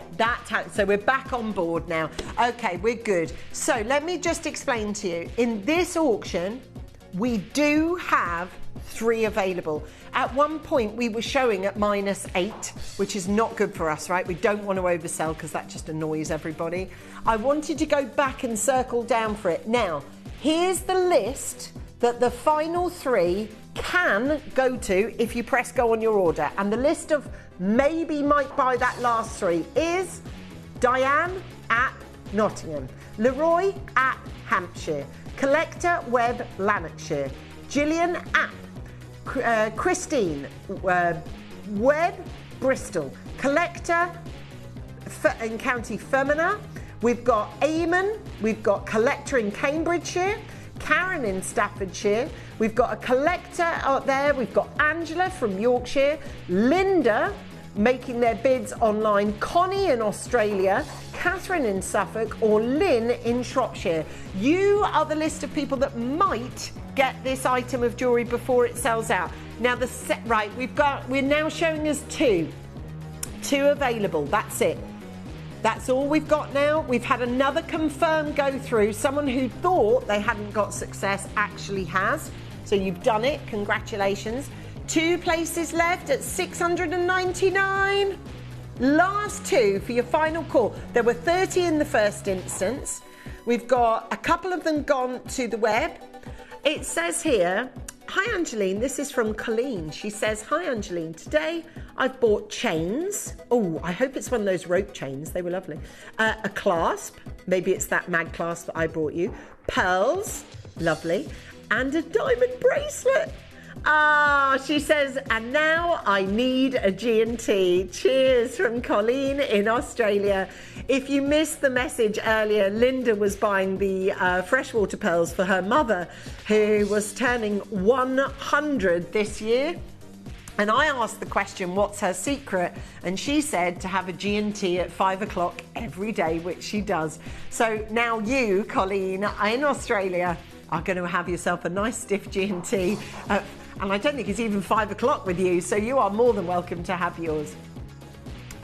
so we're back on board now. Okay, we're good. So let me just explain to you. In this auction, we do have 3 available. At one point, we were showing at -8, which is not good for us, right? We don't want to oversell because that just annoys everybody. I wanted to go back and circle down for it. Now, here's the list that the final 3 can go to if you press go on your order. And the list of maybe might buy that last 3 is Diane at Nottingham, Leroy at Hampshire, Collector Webb Lanarkshire, Gillian at Christine Webb Bristol, Collector in County Fermanagh. We've got Eamon, we've got Collector in Cambridgeshire, Karen in Staffordshire, we've got a collector out there, we've got Angela from Yorkshire, Linda making their bids online, Connie in Australia, Catherine in Suffolk, or Lynn in Shropshire. You are the list of people that might get this item of jewellery before it sells out. Now we're now showing us 2 available, that's it. That's all we've got now. We've had another confirmed go through. Someone who thought they hadn't got success actually has. So you've done it, congratulations. 2 places left at £699. Last 2 for your final call. There were 30 in the first instance. We've got a couple of them gone to the web. It says here, hi Angeline, this is from Colleen. She says, hi Angeline, today I've bought chains. Oh, I hope it's one of those rope chains. They were lovely. A clasp. Maybe it's that mag clasp that I brought you. Pearls. Lovely. And a diamond bracelet. She says, and now I need a G&T. Cheers from Colleen in Australia. If you missed the message earlier, Linda was buying the freshwater pearls for her mother, who was turning 100 this year. And I asked the question, what's her secret? And she said to have a G&T at 5 o'clock every day, which she does. So now you, Colleen, in Australia, are going to have yourself a nice stiff G&T. And I don't think it's even 5 o'clock with you, so you are more than welcome to have yours.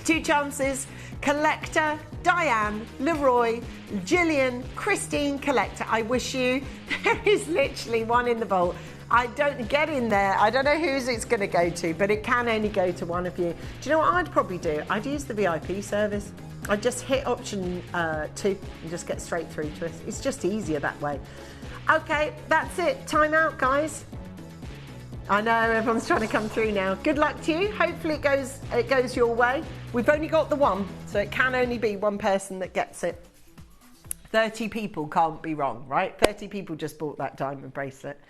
2 chances: Collector, Diane, Leroy, Gillian, Christine, Collector. I wish you, there is literally one in the vault. I don't get in there. I don't know whose it's going to go to, but it can only go to one of you. Do you know what I'd probably do? I'd use the VIP service. I'd just hit option 2 and just get straight through to us. It's just easier that way. Okay, that's it. Time out, guys. I know everyone's trying to come through now. Good luck to you. Hopefully it goes your way. We've only got the one, so it can only be one person that gets it. 30 people can't be wrong, right? 30 people just bought that diamond bracelet.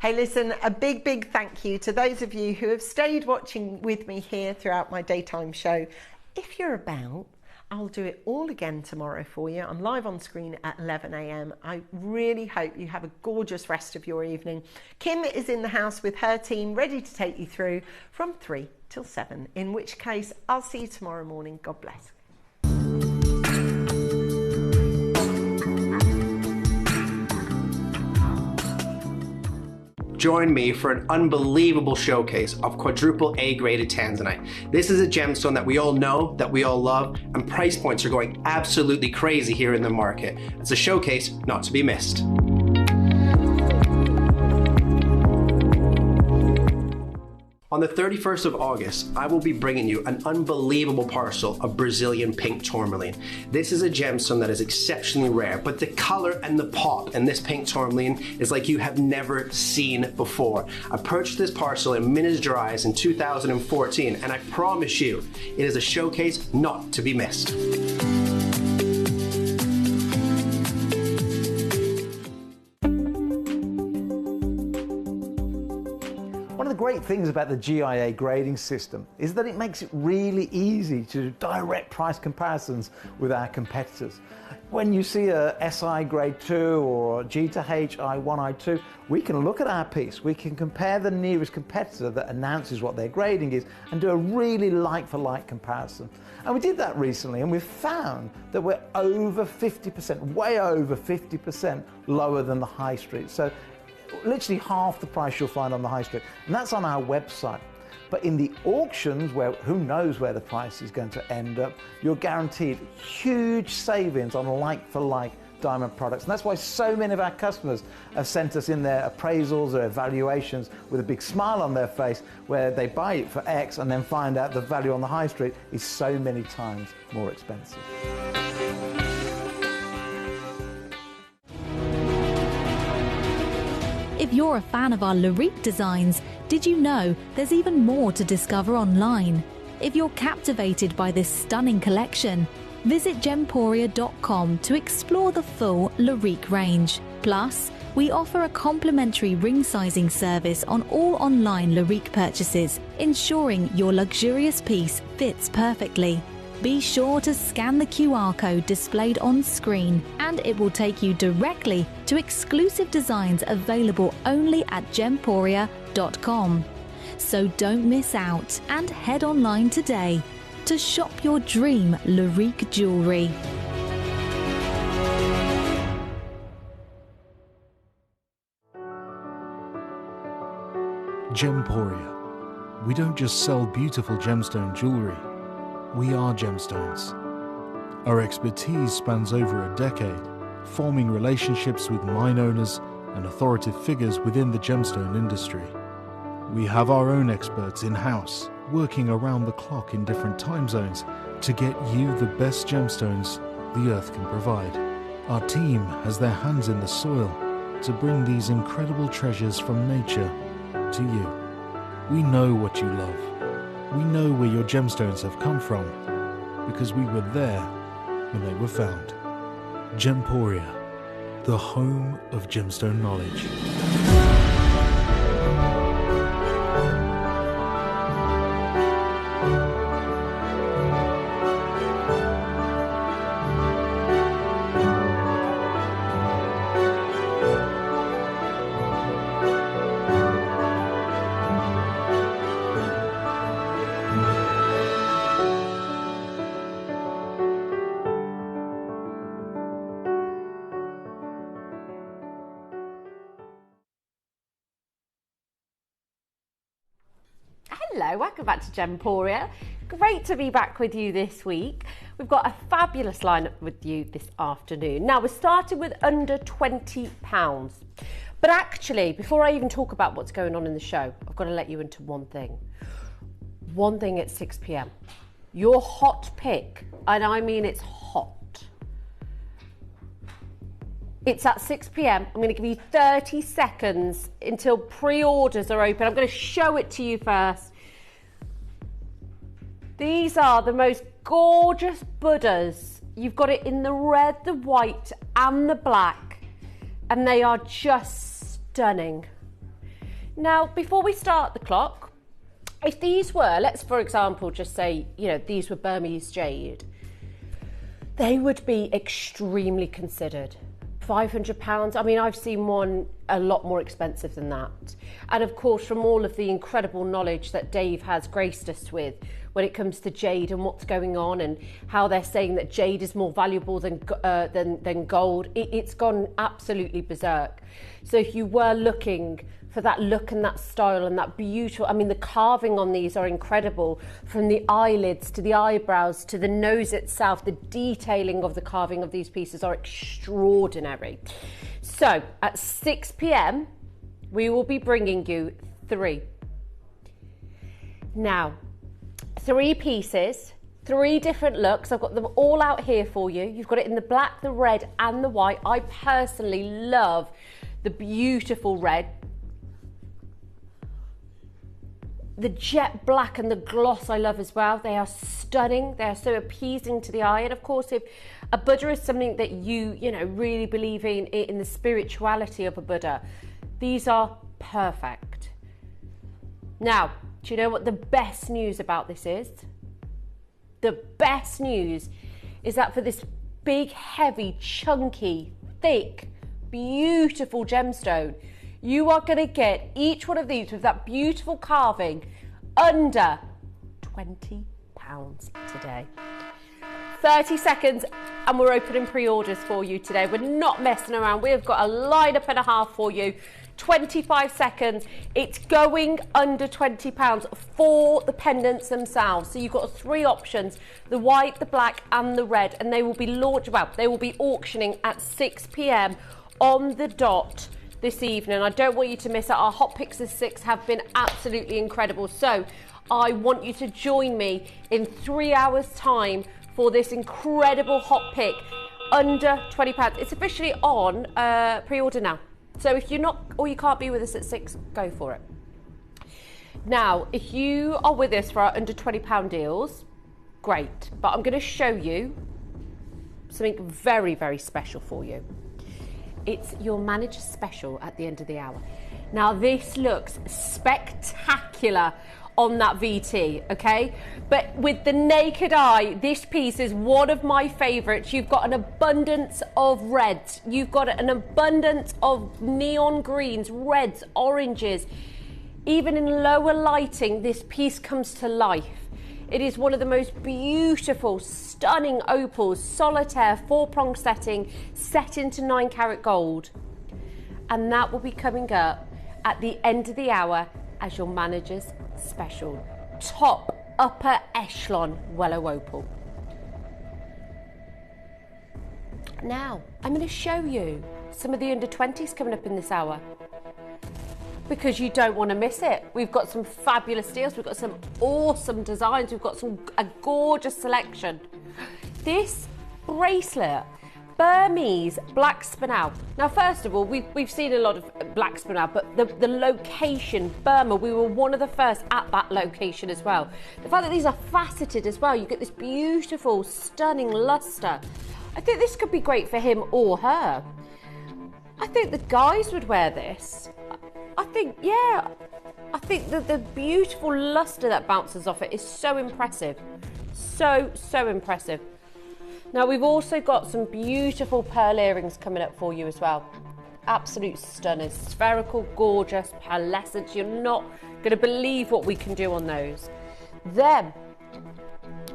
Hey, listen, a big, big thank you to those of you who have stayed watching with me here throughout my daytime show. If you're about, I'll do it all again tomorrow for you. I'm live on screen at 11 a.m. I really hope you have a gorgeous rest of your evening. Kim is in the house with her team, ready to take you through from 3 till 7, in which case I'll see you tomorrow morning. God bless. Join me for an unbelievable showcase of quadruple A graded tanzanite. This is a gemstone that we all know, that we all love, and price points are going absolutely crazy here in the market. It's a showcase not to be missed. On the 31st of August, I will be bringing you an unbelievable parcel of Brazilian pink tourmaline. This is a gemstone that is exceptionally rare, but the color and the pop in this pink tourmaline is like you have never seen before. I purchased this parcel in Minas Gerais in 2014, and I promise you, it is a showcase not to be missed. One of the great things about the GIA grading system is that it makes it really easy to do direct price comparisons with our competitors. When you see a SI grade 2 or G to H I1 I2, we can look at our piece, we can compare the nearest competitor that announces what their grading is and do a really like-for-like comparison. And we did that recently, and we've found that we're over 50%, way over 50% lower than the high street. So literally half the price you'll find on the high street, and that's on our website. But in the auctions, where who knows where the price is going to end up, you're guaranteed huge savings on like-for-like diamond products. And that's why so many of our customers have sent us in their appraisals or evaluations with a big smile on their face, where they buy it for X and then find out the value on the high street is so many times more expensive. If you're a fan of our Larique designs, did you know there's even more to discover online? If you're captivated by this stunning collection, visit gemporia.com to explore the full Larique range. Plus, we offer a complimentary ring sizing service on all online Larique purchases, ensuring your luxurious piece fits perfectly. Be sure to scan the QR code displayed on screen, and it will take you directly to exclusive designs available only at gemporia.com. So don't miss out and head online today to shop your dream Larique jewellery. Gemporia. We don't just sell beautiful gemstone jewellery. We are gemstones. Our expertise spans over a decade, forming relationships with mine owners and authoritative figures within the gemstone industry. We have our own experts in-house, working around the clock in different time zones to get you the best gemstones the earth can provide. Our team has their hands in the soil to bring these incredible treasures from nature to you. We know what you love. We know where your gemstones have come from, because we were there when they were found. Gemporia, the home of gemstone knowledge. Hello, welcome back to Gemporia. Great to be back with you this week. We've got a fabulous lineup with you this afternoon. Now, we're starting with under £20. But actually, before I even talk about what's going on in the show, I've got to let you into one thing. One thing at 6 p.m. Your hot pick, and I mean it's hot. It's at 6 p.m. I'm going to give you 30 seconds until pre-orders are open. I'm going to show it to you first. These are the most gorgeous Buddhas. You've got it in the red, the white, and the black, and they are just stunning. Now, before we start the clock, if these were, let's for example just say, you know, these were Burmese jade, they would be extremely considered. £500. I mean, I've seen one a lot more expensive than that. And of course, from all of the incredible knowledge that Dave has graced us with when it comes to jade and what's going on and how they're saying that jade is more valuable than gold, it's gone absolutely berserk. So if you were looking for that look and that style and that beautiful, I mean, the carving on these are incredible, from the eyelids to the eyebrows to the nose itself. The detailing of the carving of these pieces are extraordinary. So at 6 p.m, we will be bringing you 3. Now, 3 pieces, 3 different looks. I've got them all out here for you. You've got it in the black, the red, and the white. I personally love the beautiful red. The jet black and the gloss I love as well. They are stunning. They are so appeasing to the eye. And of course, if a Buddha is something that you know, really believe in the spirituality of a Buddha, these are perfect. Now, do you know what the best news about this is? The best news is that for this big, heavy, chunky, thick, beautiful gemstone, you are going to get each one of these with that beautiful carving under £20 today. 30 seconds and we're opening pre-orders for you today. We're not messing around. We've got a lineup and a half for you. 25 seconds. It's going under £20 for the pendants themselves. So you've got 3 options, the white, the black and the red, and they will be they will be auctioning at 6 p.m. on the dot this evening. I don't want you to miss out. Our hot picks of 6 have been absolutely incredible. So I want you to join me in 3 hours time for this incredible hot pick under £20. It's officially on pre-order now. So if you're not, or you can't be with us at 6, go for it. Now, if you are with us for our under £20 deals, great. But I'm going to show you something very, very special for you. It's your manager special at the end of the hour. Now, this looks spectacular on that VT, okay? But with the naked eye, this piece is one of my favorites. You've got an abundance of reds. You've got an abundance of neon greens, reds, oranges. Even in lower lighting, this piece comes to life. It is one of the most beautiful, stunning opals, solitaire, 4-prong setting, set into 9-carat gold. And that will be coming up at the end of the hour as your manager's special. Top, upper echelon Wellow opal. Now, I'm going to show you some of the under 20s coming up in this hour, because you don't want to miss it. We've got some fabulous deals. We've got some awesome designs. We've got a gorgeous selection. This bracelet, Burmese black spinel. Now, first of all, we've seen a lot of black spinel, but the location, Burma, we were one of the first at that location as well. The fact that these are faceted as well, you get this beautiful, stunning luster. I think this could be great for him or her. I think the guys would wear this. I think, yeah, I think the beautiful luster that bounces off it is so impressive. So impressive. Now, we've also got some beautiful pearl earrings coming up for you as well. Absolute stunners, spherical, gorgeous, pearlescent. You're not going to believe what we can do on those. Then,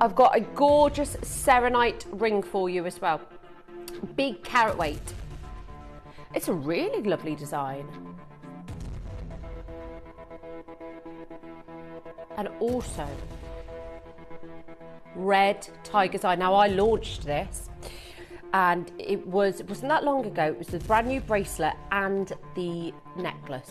I've got a gorgeous serenite ring for you as well. Big carat weight. It's a really lovely design. and also red tiger's eye. Now, I launched this and it wasn't that long ago. It was the brand new bracelet and the necklace.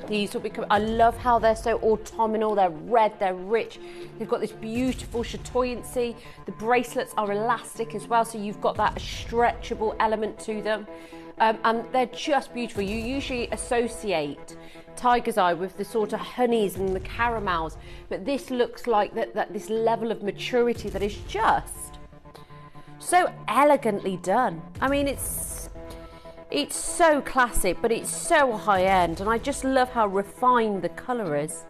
These will become, I love how they're so autumnal, they're red, they're rich. They've got this beautiful chatoyancy. The bracelets are elastic as well, so you've got that stretchable element to them. And they're just beautiful. You usually associate tiger's eye with the sort of honeys and the caramels, but this looks like that this level of maturity that is just so elegantly done. I mean, it's so classic, but it's so high-end, and I just love how refined the colour is.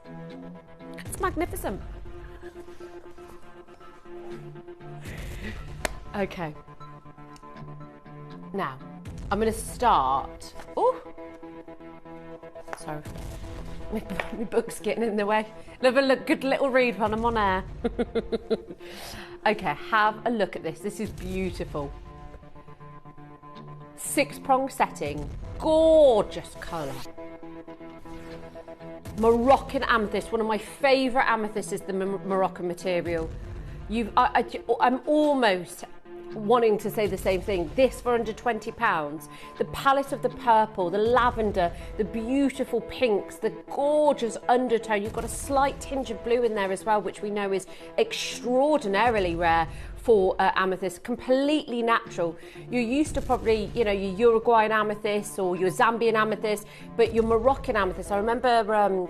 It's magnificent. Okay. Now, I'm going to start... Oh! Sorry. My book's getting in the way. Have a good little read when I'm on air. Okay, have a look at this. This is beautiful. 6-prong setting, gorgeous colour. Moroccan amethyst, one of my favourite amethysts is the Moroccan material. I'm almost wanting to say the same thing. This for under £20. The palette of the purple, the lavender, the beautiful pinks, the gorgeous undertone. You've got a slight tinge of blue in there as well, which we know is extraordinarily rare for amethyst, completely natural. You're used to probably, you know, your Uruguayan amethyst or your Zambian amethyst, but your Moroccan amethyst, I remember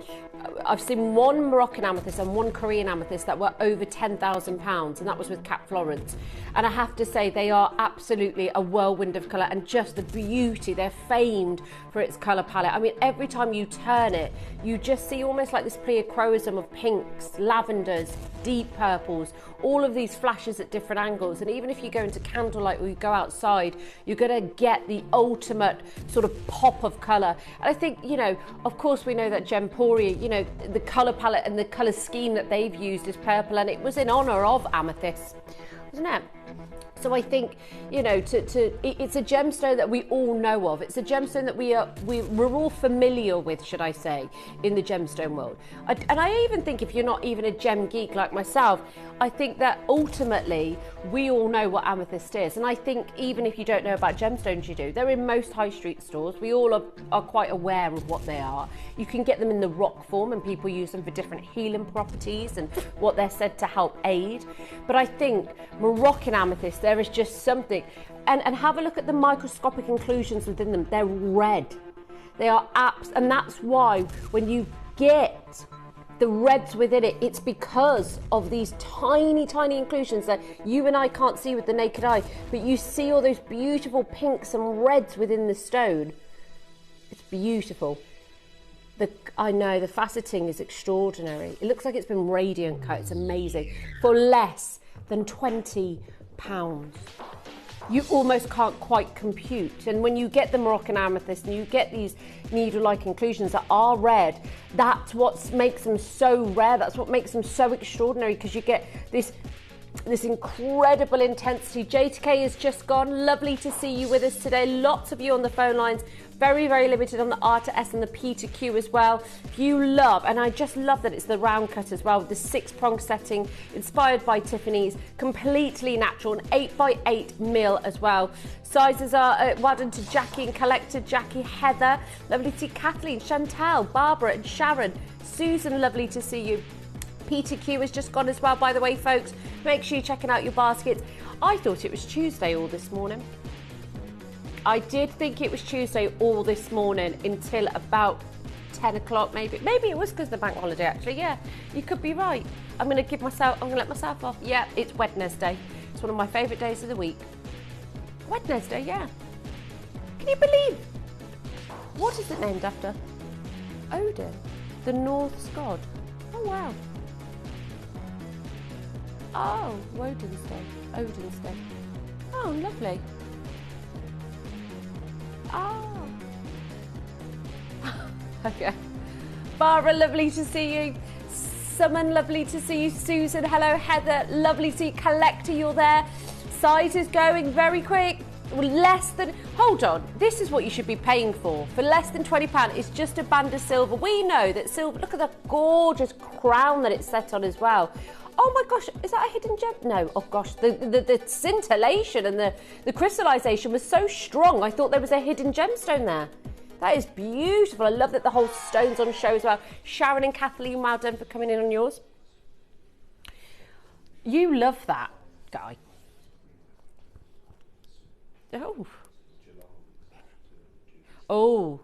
I've seen one Moroccan amethyst and one Korean amethyst that were over £10,000, and that was with Cap Florence. And I have to say, they are absolutely a whirlwind of colour, and just the beauty. They're famed for its colour palette. I mean, every time you turn it, you just see almost like this pleochroism of pinks, lavenders, deep purples, all of these flashes at different angles. And even if you go into candlelight or you go outside, you're going to get the ultimate sort of pop of colour. And I think, you know, of course we know that Gemporia, you know, the colour palette and the colour scheme that they've used is purple, and it was in honour of amethyst, wasn't it? So I think, you know, it's a gemstone that we all know of. It's a gemstone that we're all familiar with, should I say, in the gemstone world. And I even think if you're not even a gem geek like myself, I think that ultimately we all know what amethyst is. And I think even if you don't know about gemstones, you do. They're in most high street stores. We all are quite aware of what they are. You can get them in the rock form, and people use them for different healing properties and what they're said to help aid. But I think Moroccan amethyst, there is just something. And have a look at the microscopic inclusions within them. They're red. They are apps, and that's why when you get the reds within it, it's because of these tiny, tiny inclusions that you and I can't see with the naked eye, but you see all those beautiful pinks and reds within the stone. It's beautiful. I know, the faceting is extraordinary. It looks like it's been radiant cut. It's amazing. For less than £20. You almost can't quite compute. And when you get the Moroccan amethyst and you get these needle-like inclusions that are red, that's what makes them so rare. That's what makes them so extraordinary, because you get this incredible intensity. JTK has just gone. Lovely to see you with us today. Lots of you on the phone lines. Very, very limited on the R to S and the P to Q as well. If you love, and I just love that it's the round cut as well, with the 6-prong setting, inspired by Tiffany's, completely natural, and 8x8 mil as well. Sizes are well done to Jackie and Collector, Jackie, Heather, lovely to see Kathleen, Chantal, Barbara and Sharon, Susan, lovely to see you. Peter Q has just gone as well, by the way, folks. Make sure you're checking out your baskets. I thought it was Tuesday all this morning. I did think it was Tuesday all this morning until about 10 o'clock, maybe. Maybe it was because of the bank holiday, actually. Yeah, you could be right. I'm going to let myself off. Yeah, it's Wednesday. It's one of my favourite days of the week. Wednesday, yeah. Can you believe? What is it named after? Odin, the Norse god. Oh, wow. Oh, Odin's Day. Oh, lovely. Oh. Okay. Barbara, lovely to see you. Summon, lovely to see you. Susan, hello. Heather, lovely to see you. Collector, you're there. Size is going very quick. less than, hold on, this is what you should be paying for. For less than £20, it's just a band of silver. We know that silver, look at the gorgeous crown that it's set on as well. Oh my gosh, is that a hidden gem? No, oh gosh, the scintillation and the crystallization was so strong, I thought there was a hidden gemstone there. That is beautiful. I love that the whole stone's on show as well. Sharon and Kathleen, well done for coming in on yours. You love that, guy. Oh. Oh.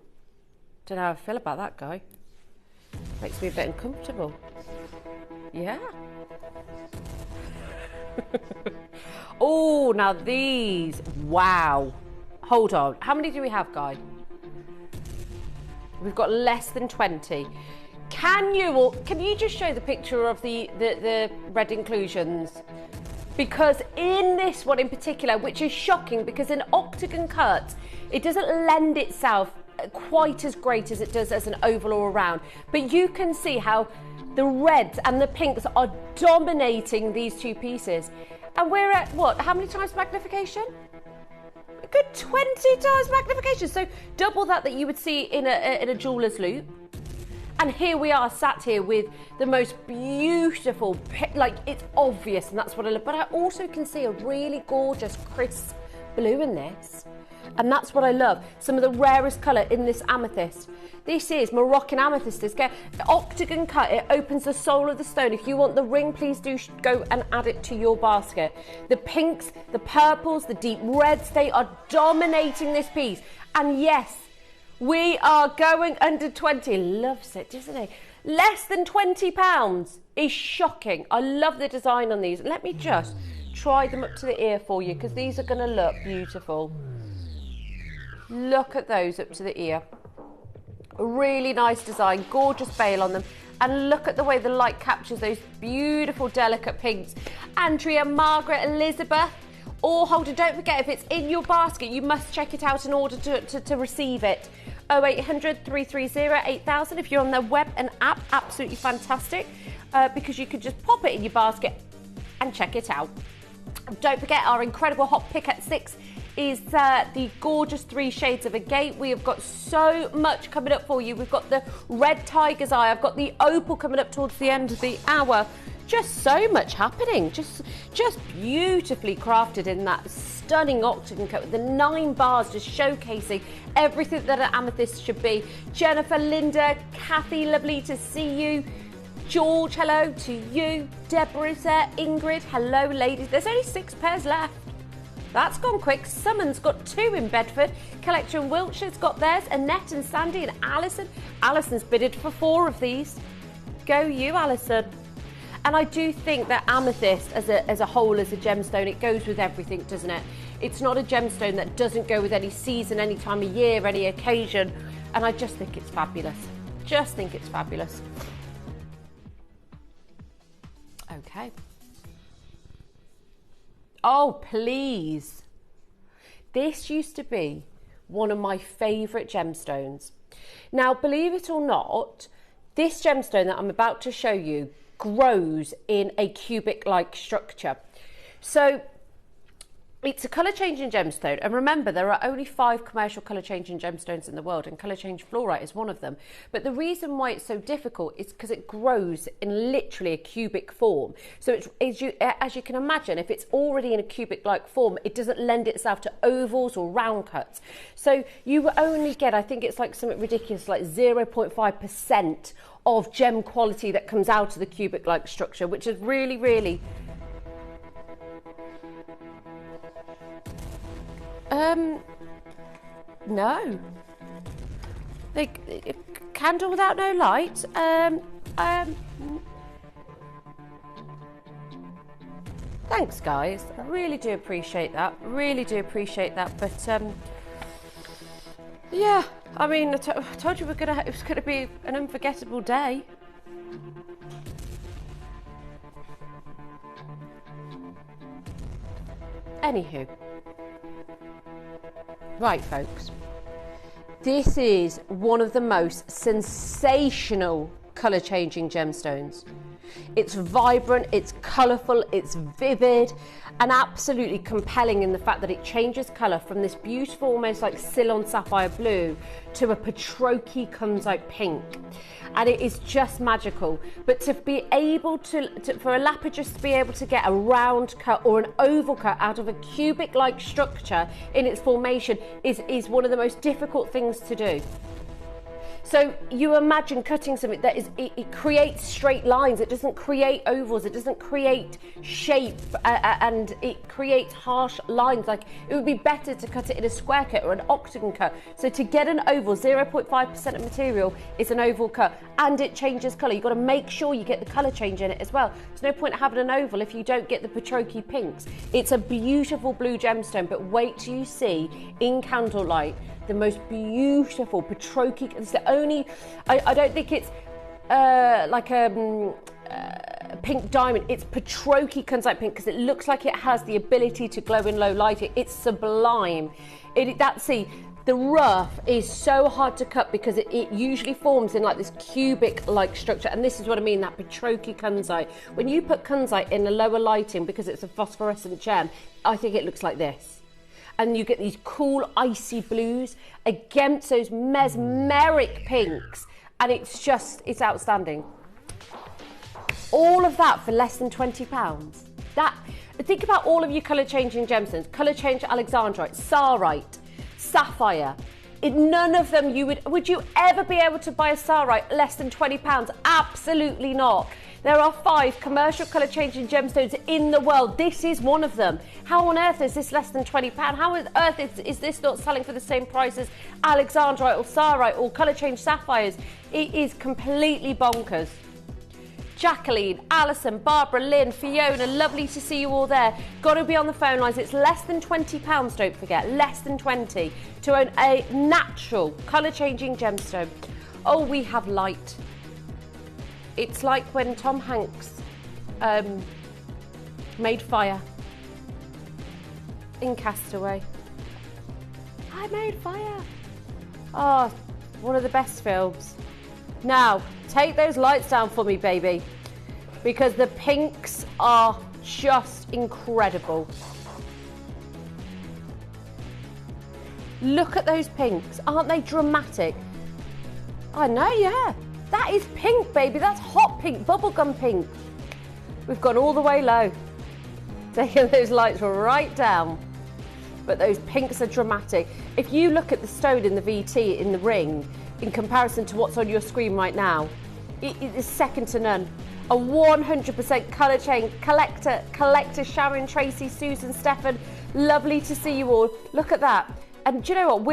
Don't know how I feel about that guy. Makes me a bit uncomfortable. Yeah. Oh, now these. Wow. Hold on. How many do we have, Guy? We've got less than 20. Can you just show the picture of the red inclusions? Because in this one in particular, which is shocking because in octagon cuts, it doesn't lend itself quite as great as it does as an oval or a round. But you can see how the reds and the pinks are dominating these two pieces. And we're at what? How many times magnification? A good 20 times magnification. So double that you would see in a jeweller's loop. And here we are sat here with the most beautiful, like it's obvious and that's what I love. But I also can see a really gorgeous crisp blue in this. And that's what I love. Some of the rarest colour in this amethyst. This is Moroccan amethyst. This octagon cut, it opens the soul of the stone. If you want the ring, please do go and add it to your basket. The pinks, the purples, the deep reds, they are dominating this piece. And yes, we are going under 20. Loves it, doesn't he? Less than £20 is shocking. I love the design on these. Let me just try them up to the ear for you because these are going to look beautiful. Look at those up to the ear. A really nice design, gorgeous bail on them. And look at the way the light captures those beautiful, delicate pinks. Andrea, Margaret, Elizabeth, all holder. Don't forget, if it's in your basket, you must check it out in order to receive it. 0800 330 8000. If you're on their web and app, absolutely fantastic because you could just pop it in your basket and check it out. Don't forget our incredible hot pick at 6 is the gorgeous 3 shades of agate. We have got so much coming up for you. We've got the red tiger's eye. I've got the opal coming up towards the end of the hour. Just so much happening. Just beautifully crafted in that stunning octagon cut with the 9 bars just showcasing everything that an amethyst should be. Jennifer, Linda, Kathy, lovely to see you. George, hello to you. Deborah is there. Ingrid, hello ladies. There's only 6 pairs left. That's gone quick. Summon's got 2 in Bedford. Collection Wiltshire's got theirs. Annette and Sandy and Alison. Alison's bidded for 4 of these. Go you, Alison. And I do think that amethyst as a whole, as a gemstone, it goes with everything, doesn't it? It's not a gemstone that doesn't go with any season, any time of year, any occasion. And I just think it's fabulous. Just think it's fabulous. Okay. Oh, please. This used to be one of my favourite gemstones. Now, believe it or not, this gemstone that I'm about to show you grows in a cubic-like structure. So it's a colour-changing gemstone, and remember there are only 5 commercial colour-changing gemstones in the world, and colour-change fluorite is one of them. But the reason why it's so difficult is because it grows in literally a cubic form. So as you can imagine, if it's already in a cubic-like form, it doesn't lend itself to ovals or round cuts. So you only get, I think it's like something ridiculous, like 0.5% of gem quality that comes out of the cubic-like structure, which is really, really... No. Candle without no light. Thanks, guys. I really do appreciate that. Really do appreciate that. But yeah, I mean, I told you it was gonna be an unforgettable day. Anywho. Right, folks, this is one of the most sensational colour-changing gemstones. It's vibrant, it's colourful, it's vivid, and absolutely compelling in the fact that it changes colour from this beautiful, almost like Ceylon sapphire blue to a Patroki kunzite pink. And it is just magical. But to be able for a lapidus to be able to get a round cut or an oval cut out of a cubic-like structure in its formation is one of the most difficult things to do. So you imagine cutting something that it creates straight lines, it doesn't create ovals, it doesn't create shape, and it creates harsh lines. Like, it would be better to cut it in a square cut or an octagon cut. So to get an oval, 0.5% of material is an oval cut, and it changes colour. You've got to make sure you get the colour change in it as well. There's no point having an oval if you don't get the Patroki pinks. It's a beautiful blue gemstone, but wait till you see in candlelight the most beautiful Patroki. It's the only, I don't think it's like a pink diamond. It's Patroki kunzite pink because it looks like it has the ability to glow in low light. It's sublime. The rough is so hard to cut because it usually forms in like this cubic-like structure, and this is what I mean, that Patroki kunzite. When you put kunzite in the lower lighting because it's a phosphorescent gem, I think it looks like this. And you get these cool icy blues against those mesmeric pinks, and it's outstanding. All of that for less than £20. Think about all of your colour changing gemstones: colour change alexandrite, sarite, sapphire. None of them would you ever be able to buy a sarite less than £20? Absolutely not. There are 5 commercial colour changing gemstones in the world. This is one of them. How on earth is this less than £20? How on earth is this not selling for the same price as alexandrite or sarite or colour change sapphires? It is completely bonkers. Jacqueline, Alison, Barbara, Lynn, Fiona, lovely to see you all there. Got to be on the phone lines. It's less than £20, don't forget, less than 20 to own a natural colour changing gemstone. Oh, we have light. It's like when Tom Hanks made fire in Castaway. I made fire. Oh, one of the best films. Now, take those lights down for me, baby, because the pinks are just incredible. Look at those pinks. Aren't they dramatic? I know, yeah. That is pink, baby. That's hot pink, bubblegum pink. We've gone all the way low, taking those lights right down. But those pinks are dramatic. If you look at the stone in the VT in the ring, in comparison to what's on your screen right now, it is second to none. A 100% colour change. Collector Sharon, Tracy, Susan, Stefan, lovely to see you all. Look at that. And do you know what?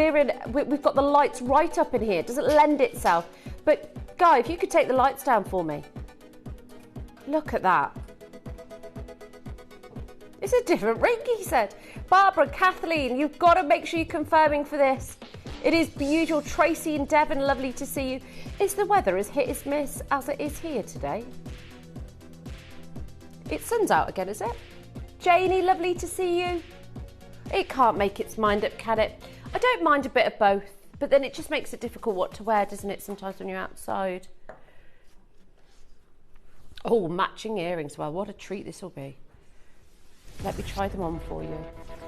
We've got the lights right up in here. It doesn't lend itself. But Guy, if you could take the lights down for me. Look at that. It's a different ring, he said. Barbara, Kathleen, you've got to make sure you're confirming for this. It is beautiful. Tracy and Devon, lovely to see you. Is the weather as hit as miss as it is here today? It's sun's out again, is it? Janie, lovely to see you. It can't make its mind up, can it? I don't mind a bit of both, but then it just makes it difficult what to wear, doesn't it, sometimes when you're outside. Oh, matching earrings. Well, what a treat this will be. Let me try them on for you.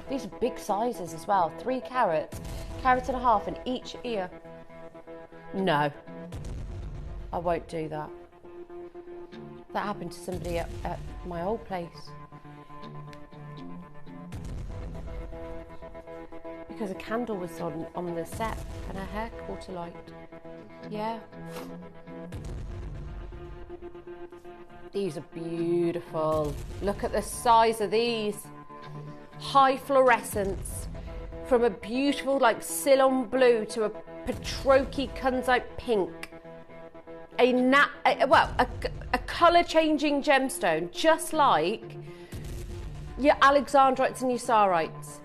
These are big sizes as well. 3 carats, 1.5 carats in each ear. No, I won't do that. That happened to somebody at my old place. Because a candle was on the set and her hair caught alight. Yeah. These are beautiful. Look at the size of these. High fluorescence. From a beautiful like Ceylon blue to a Patroki kunzite pink. A colour changing gemstone, just like your alexandrites and your sarites.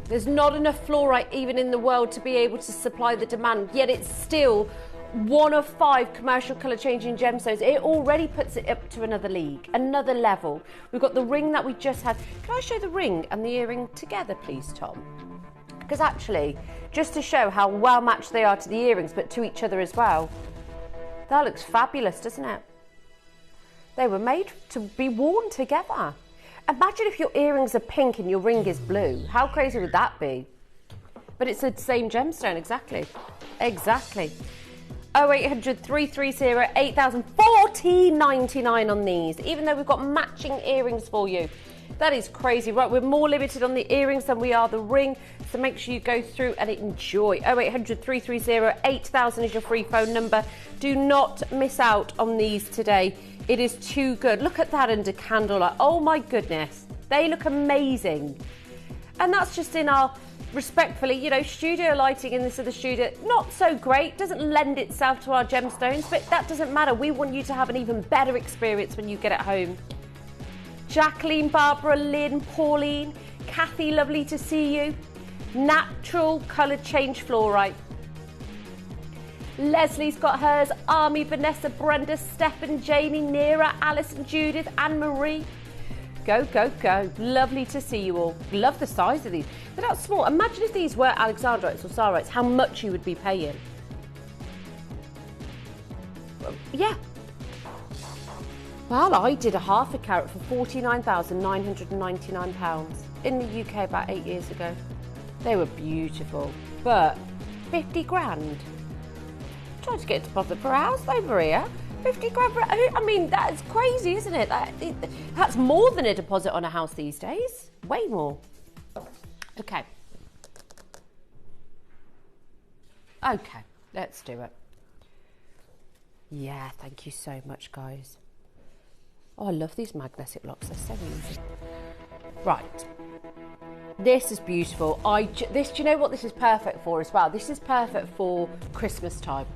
There's not enough fluorite even in the world to be able to supply the demand, yet it's still one of 5 commercial colour changing gemstones. It already puts it up to another league, another level. We've got the ring that we just had. Can I show the ring and the earring together, please, Tom? Because actually, just to show how well matched they are to the earrings, but to each other as well. That looks fabulous, doesn't it? They were made to be worn together. Imagine if your earrings are pink and your ring is blue. How crazy would that be? But it's the same gemstone, exactly. Exactly. 0800 330 8000, $14.99 on these, even though we've got matching earrings for you. That is crazy. Right, we're more limited on the earrings than we are the ring, so make sure you go through and enjoy. 0800 330 8000 is your free phone number. Do not miss out on these today. It is too good. Look at that under candlelight. Oh my goodness. They look amazing. And that's just in our, respectfully, you know, studio lighting in this other studio. Not so great. Doesn't lend itself to our gemstones, but that doesn't matter. We want you to have an even better experience when you get it home. Jacqueline, Barbara, Lynn, Pauline, Kathy, lovely to see you. Natural colour change fluorite. Leslie's got hers. Army, Vanessa, Brenda, Stephen, Jamie, Nira, Alison, Judith, Anne-Marie. Go, go, go. Lovely to see you all. Love the size of these. They're not small. Imagine if these were Alexandrites or Sarites, how much you would be paying. Yeah. Well, I did a half a carat for £49,999 in the UK about 8 years ago. They were beautiful, but 50 grand. Trying to get a deposit for a house over here. 50 grand for, I mean, that's crazy, isn't it? That's more than a deposit on a house these days. Way more. Okay. Okay, let's do it. Yeah, thank you so much, guys. Oh, I love these magnetic locks. They're so easy. Right. This is beautiful. Do you know what this is perfect for as well? This is perfect for Christmas time.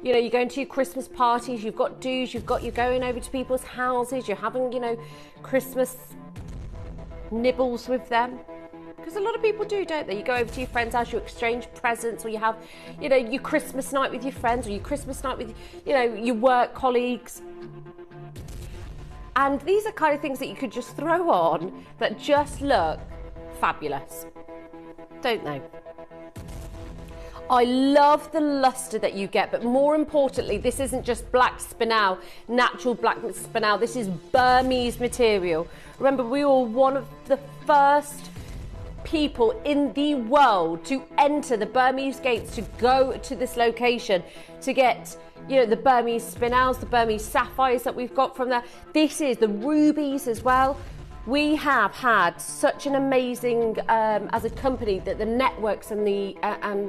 You know, you're going to your Christmas parties, you've got dues, you're going over to people's houses, you're having, you know, Christmas nibbles with them. Because a lot of people do, don't they? You go over to your friend's house, you exchange presents, or you have, you know, your Christmas night with your friends, or your Christmas night with, you know, your work colleagues. And these are kind of things that you could just throw on that just look fabulous, don't they? I love the luster that you get, but more importantly, this isn't just black spinel, natural black spinel. This is Burmese material. Remember, we were one of the first people in the world to enter the Burmese gates, to go to this location, to get, you know, the Burmese spinels, the Burmese sapphires that we've got from there. This is the rubies as well. We have had such an amazing, as a company, that the networks and the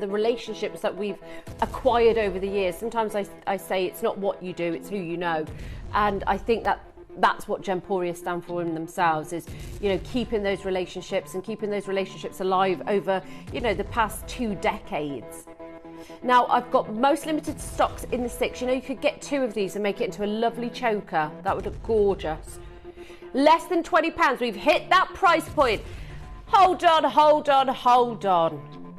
relationships that we've acquired over the years. Sometimes I say it's not what you do, it's who you know. And I think that's what Gemporia stand for in themselves, is, you know, keeping those relationships and keeping those relationships alive over, you know, the past 2 decades. Now, I've got most limited stocks in the 6. You know, you could get 2 of these and make it into a lovely choker. That would look gorgeous. Less than £20. We've hit that price point. Hold on, hold on, hold on.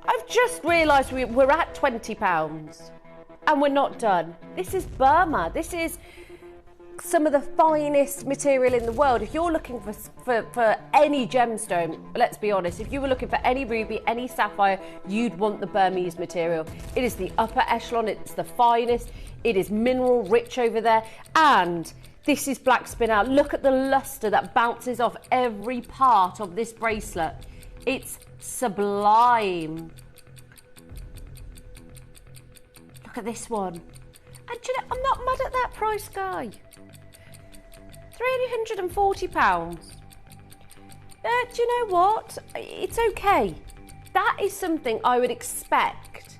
I've just realised we're at £20 and we're not done. This is Burma. This is some of the finest material in the world. If you're looking for any gemstone, let's be honest, if you were looking for any ruby, any sapphire, you'd want the Burmese material. It is the upper echelon, it's the finest, it is mineral rich over there, and this is black spinel. Look at the luster that bounces off every part of this bracelet. It's sublime. Look at this one. And do you know, I'm not mad at that price, guy. £340. Do you know what? It's okay. That is something I would expect.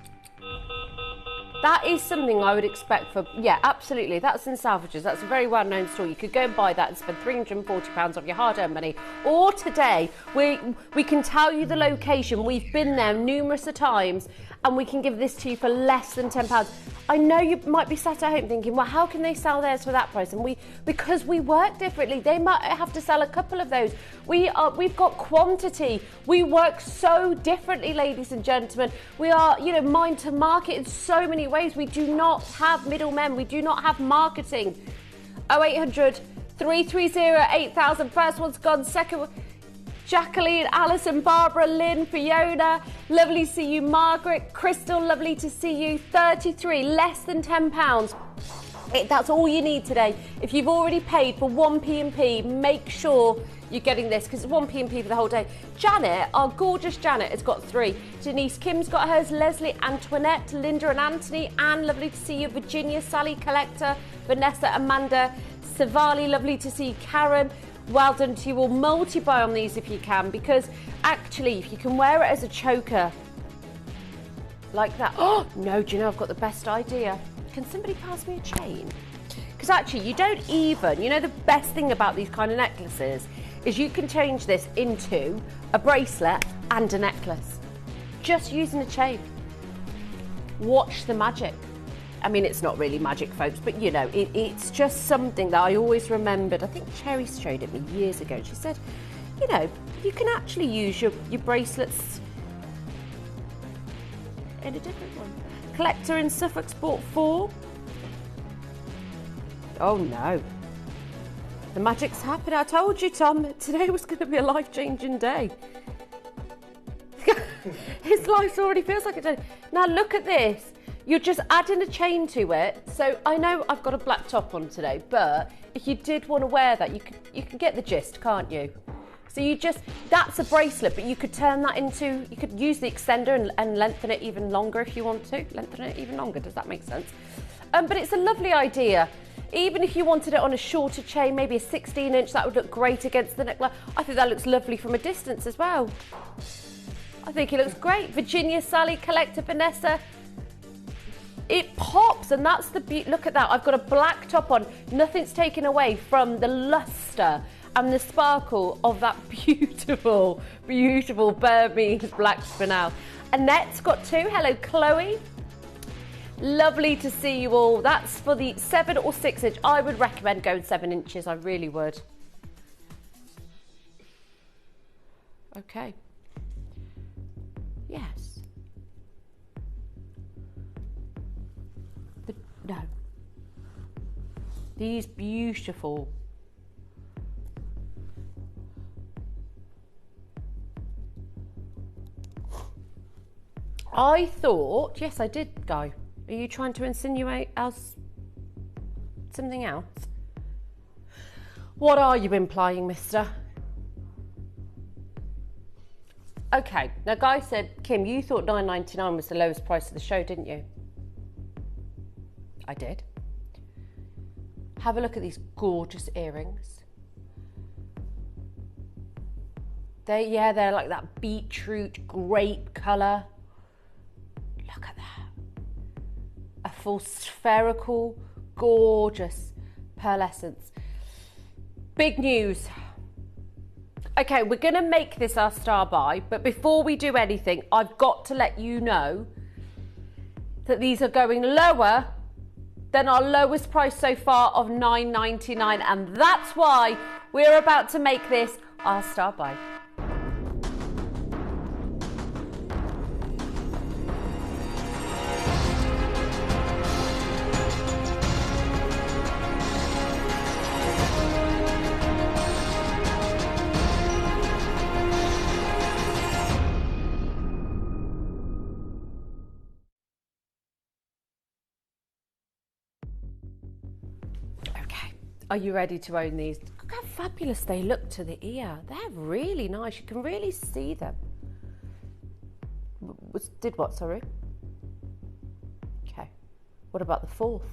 That is something I would expect for, yeah, absolutely. That's in Salvages. That's a very well-known store. You could go and buy that and spend £340 of your hard-earned money. Or today, we can tell you the location. We've been there numerous times, and we can give this to you for less than £10. I know you might be sat at home thinking, well, how can they sell theirs for that price? And because we work differently, they might have to sell a couple of those. We've got quantity. We work so differently, ladies and gentlemen. We are, you know, mind to market in so many ways. We do not have middlemen. We do not have marketing. 0800 330 8000. First one's gone. Second one. Jacqueline, Alison, Barbara, Lynn, Fiona, lovely to see you. Margaret, Crystal, lovely to see you. 33, less than £10. That's all you need today. If you've already paid for one P&P, make sure you're getting this because it's one P&P for the whole day. Janet, our gorgeous Janet, has got 3. Denise Kim's got hers. Leslie, Antoinette, Linda and Anthony. Anne, lovely to see you. Virginia, Sally, Collector, Vanessa, Amanda, Savali, lovely to see you. Karen, well done to you all. Multi-buy on these if you can, because actually if you can wear it as a choker like that. Oh no, do you know, I've got the best idea. Can somebody pass me a chain? Because actually you don't even, you know, the best thing about these kind of necklaces is you can change this into a bracelet and a necklace just using a chain. Watch the magic. I mean, it's not really magic, folks, but you know, it's just something that I always remembered. I think Cherry showed it me years ago. She said, you know, you can actually use your bracelets in a different one. Collector in Suffolk's bought 4. Oh no. The magic's happened. I told you, Tom, today was going to be a life-changing day. His life already feels like a day. Now look at this. You're just adding a chain to it. So I know I've got a black top on today, but if you did want to wear that, you can get the gist, can't you? So you just, that's a bracelet, but you could turn that into, you could use the extender and lengthen it even longer if you want to. Lengthen it even longer, does that make sense? But it's a lovely idea. Even if you wanted it on a shorter chain, maybe a 16-inch, that would look great against the necklace. I think that looks lovely from a distance as well. I think it looks great. Virginia, Sally, Collector, Vanessa. It pops, and that's the beauty. Look at that. I've got a black top on. Nothing's taken away from the luster and the sparkle of that beautiful, beautiful Burmese black spinel. Annette's got 2. Hello, Chloe. Lovely to see you all. That's for the 7 or 6 inch. I would recommend going 7 inches. I really would. Okay. Yes. No. These beautiful. I thought, yes, I did, Guy. Are you trying to insinuate else something else? What are you implying, mister? Okay, now Guy said, Kim, you thought $9.99 was the lowest price of the show, didn't you? I did. Have a look at these gorgeous earrings. They're like that beetroot grape colour. Look at that. A full spherical, gorgeous pearlescence. Big news. Okay, we're going to make this our star buy, but before we do anything, I've got to let you know that these are going lower than our lowest price so far of $9.99, and that's why we're about to make this our star buy. Are you ready to own these? Look how fabulous they look to the ear. They're really nice. You can really see them. Did what, sorry? Okay. What about the 4th?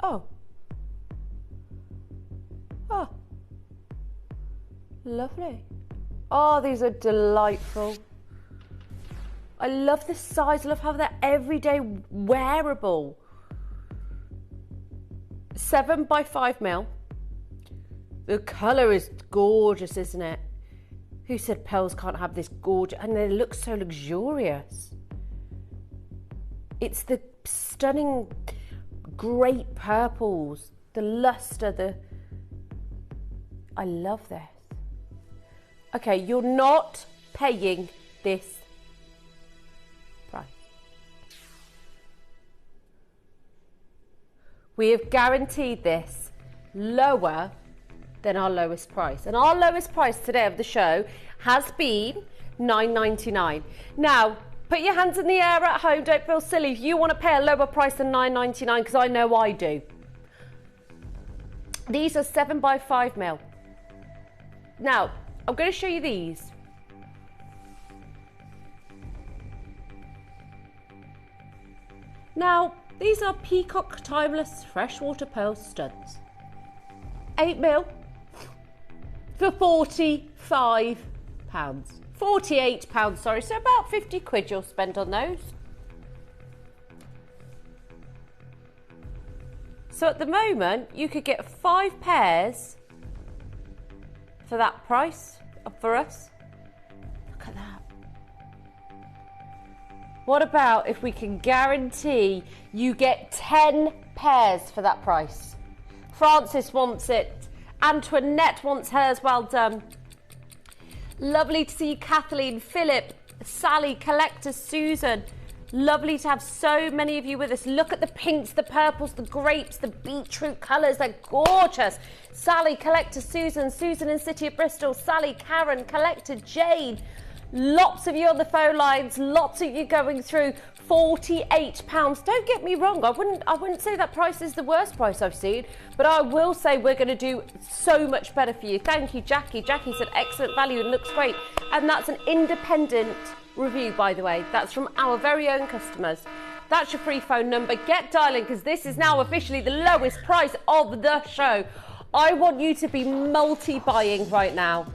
Oh. Oh. Lovely. Oh, these are delightful. I love the size. I love how they're everyday wearable. 7 by 5 mil. The colour is gorgeous, isn't it? Who said pearls can't have this gorgeous? And they look so luxurious. It's the stunning great purples, the luster, I love this. Okay, you're not paying this price. We have guaranteed this lower than our lowest price. And our lowest price today of the show has been $9.99. Now, put your hands in the air at home. Don't feel silly if you want to pay a lower price than $9.99, because I know I do. These are 7 by 5 mil. Now, I'm going to show you these. Now, these are Peacock Timeless Freshwater Pearl Studs. 8 mil for £45. £48, sorry, so about 50 quid you'll spend on those. So at the moment, you could get 5 pairs for that price for us. Look at that. What about if we can guarantee you get 10 pairs for that price? Francis wants it. Antoinette wants hers. Well done. Lovely to see you, Kathleen, Philip, Sally, Collector, Susan. Lovely to have so many of you with us. Look at the pinks, the purples, the grapes, the beetroot colours. They're gorgeous. Sally, Collector, Susan, Susan in City of Bristol, Sally, Karen, Collector, Jane. Lots of you on the phone lines, lots of you going through. £48. Don't get me wrong, I wouldn't say that price is the worst price I've seen, but I will say we're going to do so much better for you. Thank you, Jackie. Jackie said excellent value and looks great. And that's an independent review, by the way. That's from our very own customers. That's your free phone number. Get dialing, because this is now officially the lowest price of the show. I want you to be multi-buying right now.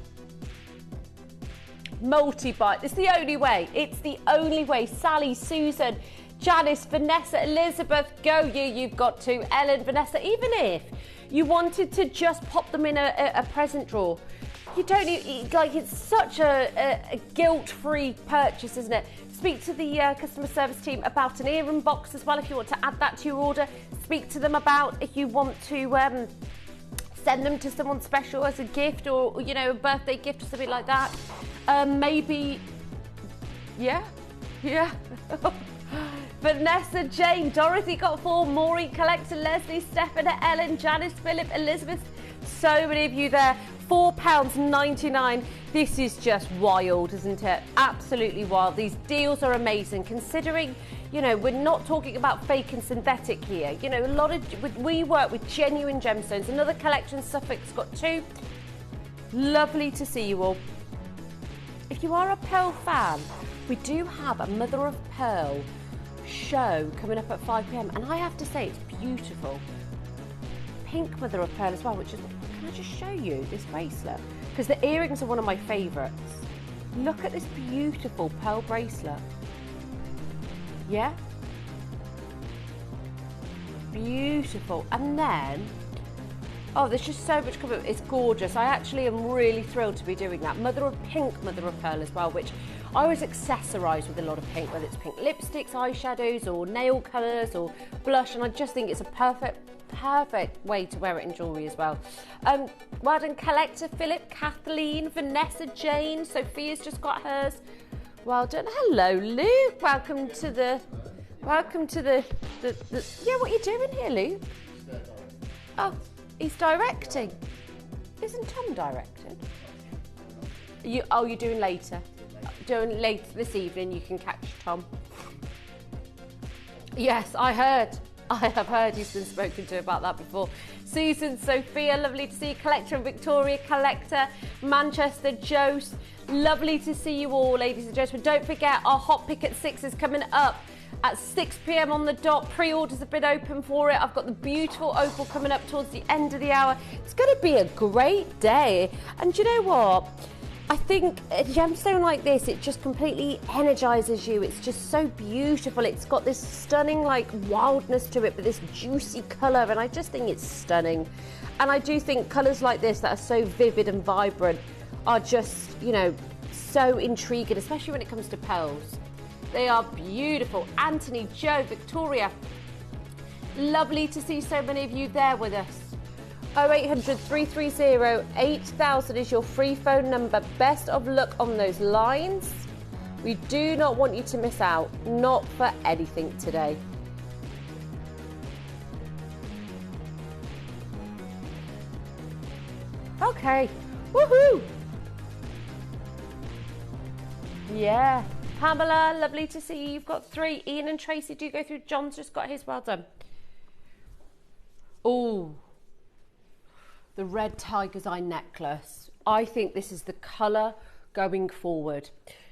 Multi-buy. It's the only way. It's the only way. Sally, Susan, Janice, Vanessa, Elizabeth, go you. You've got to. Ellen, Vanessa, even if you wanted to just pop them in a present drawer, you don't need, like, it's such a guilt-free purchase, isn't it? Speak to the customer service team about an earring box as well if you want to add that to your order. Speak to them about if you want to send them to someone special as a gift, or, you know, a birthday gift or something like that. Maybe, yeah. Vanessa, Jane, Dorothy got 4, Maureen, Collector, Leslie, Stephanie, Ellen, Janice, Philip, Elizabeth. So many of you there. £4.99. This is just wild, isn't it? Absolutely wild. These deals are amazing, considering, you know, we're not talking about fake and synthetic here. You know, we work with genuine gemstones. Another collection, Suffolk's got 2. Lovely to see you all. If you are a Pearl fan, we do have a Mother of Pearl show coming up at 5 p.m. and I have to say it's beautiful. Pink Mother of Pearl as well, which is, can I just show you this bracelet? Because the earrings are one of my favourites. Look at this beautiful pearl bracelet. Yeah? Beautiful. And then, oh, there's just so much coming. It's gorgeous. I actually am really thrilled to be doing that. Mother of Pearl as well, which I always accessorise with a lot of pink, whether it's pink lipsticks, eyeshadows, or nail colours, or blush, and I just think it's a perfect way to wear it in jewellery as well. Well done, Collector, Philip, Kathleen, Vanessa, Jane, Sophia's just got hers. Well done. Hello, Luke. Welcome to the yeah, what are you doing here, Luke? Oh, he's directing. Isn't Tom directing? You're doing later. Doing later this evening, you can catch Tom. Yes, I have heard he's been spoken to about that before. Susan, Sophia, lovely to see you. Collector and Victoria, Collector, Manchester, Jose, lovely to see you all, ladies and gentlemen. Don't forget, our Hot Pick at 6 is coming up at 6 p.m. on the dot. Pre-orders have been open for it. I've got the beautiful opal coming up towards the end of the hour. It's going to be a great day. And do you know what? I think a gemstone like this, it just completely energizes you. It's just so beautiful. It's got this stunning, like, wildness to it, but this juicy color, and I just think it's stunning. And I do think colors like this that are so vivid and vibrant are just, you know, so intriguing, especially when it comes to pearls. They are beautiful. Anthony, Joe, Victoria, lovely to see so many of you there with us. 0800 330 8000 is your free phone number. Best of luck on those lines. We do not want you to miss out, not for anything today. Okay. Woohoo! Yeah. Pamela, lovely to see you. You've got 3. Ian and Tracy, do go through. John's just got his. Well done. Oh, the red tiger's eye necklace. I think this is the colour going forward.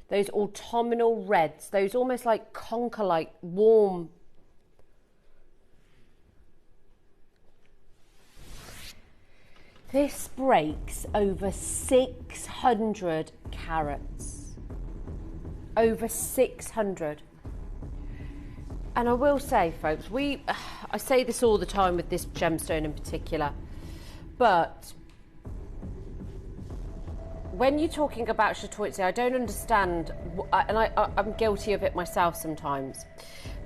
Those autumnal reds, those almost like conker-like warm. This breaks over 600 carats. Over 600. And I will say, folks, I say this all the time with this gemstone in particular, but when you're talking about Chatoyantsi, I don't understand, and I'm guilty of it myself sometimes,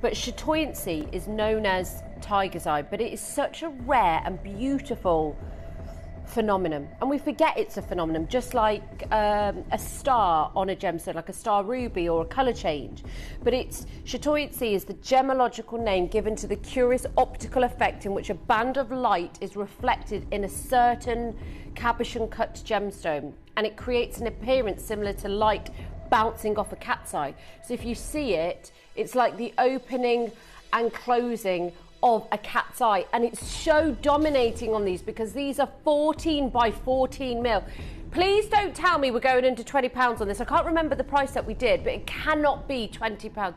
but Chatoyantsi is known as tiger's eye, but it is such a rare and beautiful phenomenon, and we forget it's a phenomenon, just like a star on a gemstone, like a star ruby or a colour change. But Chatoyantsi is the gemological name given to the curious optical effect in which a band of light is reflected in a certain cabochon cut gemstone, and it creates an appearance similar to light bouncing off a cat's eye. So if you see it, it's like the opening and closing of a cat's eye, and it's so dominating on these because these are 14 by 14 mil. Please don't tell me we're going into £20 on this. I can't remember the price that we did, but it cannot be £20.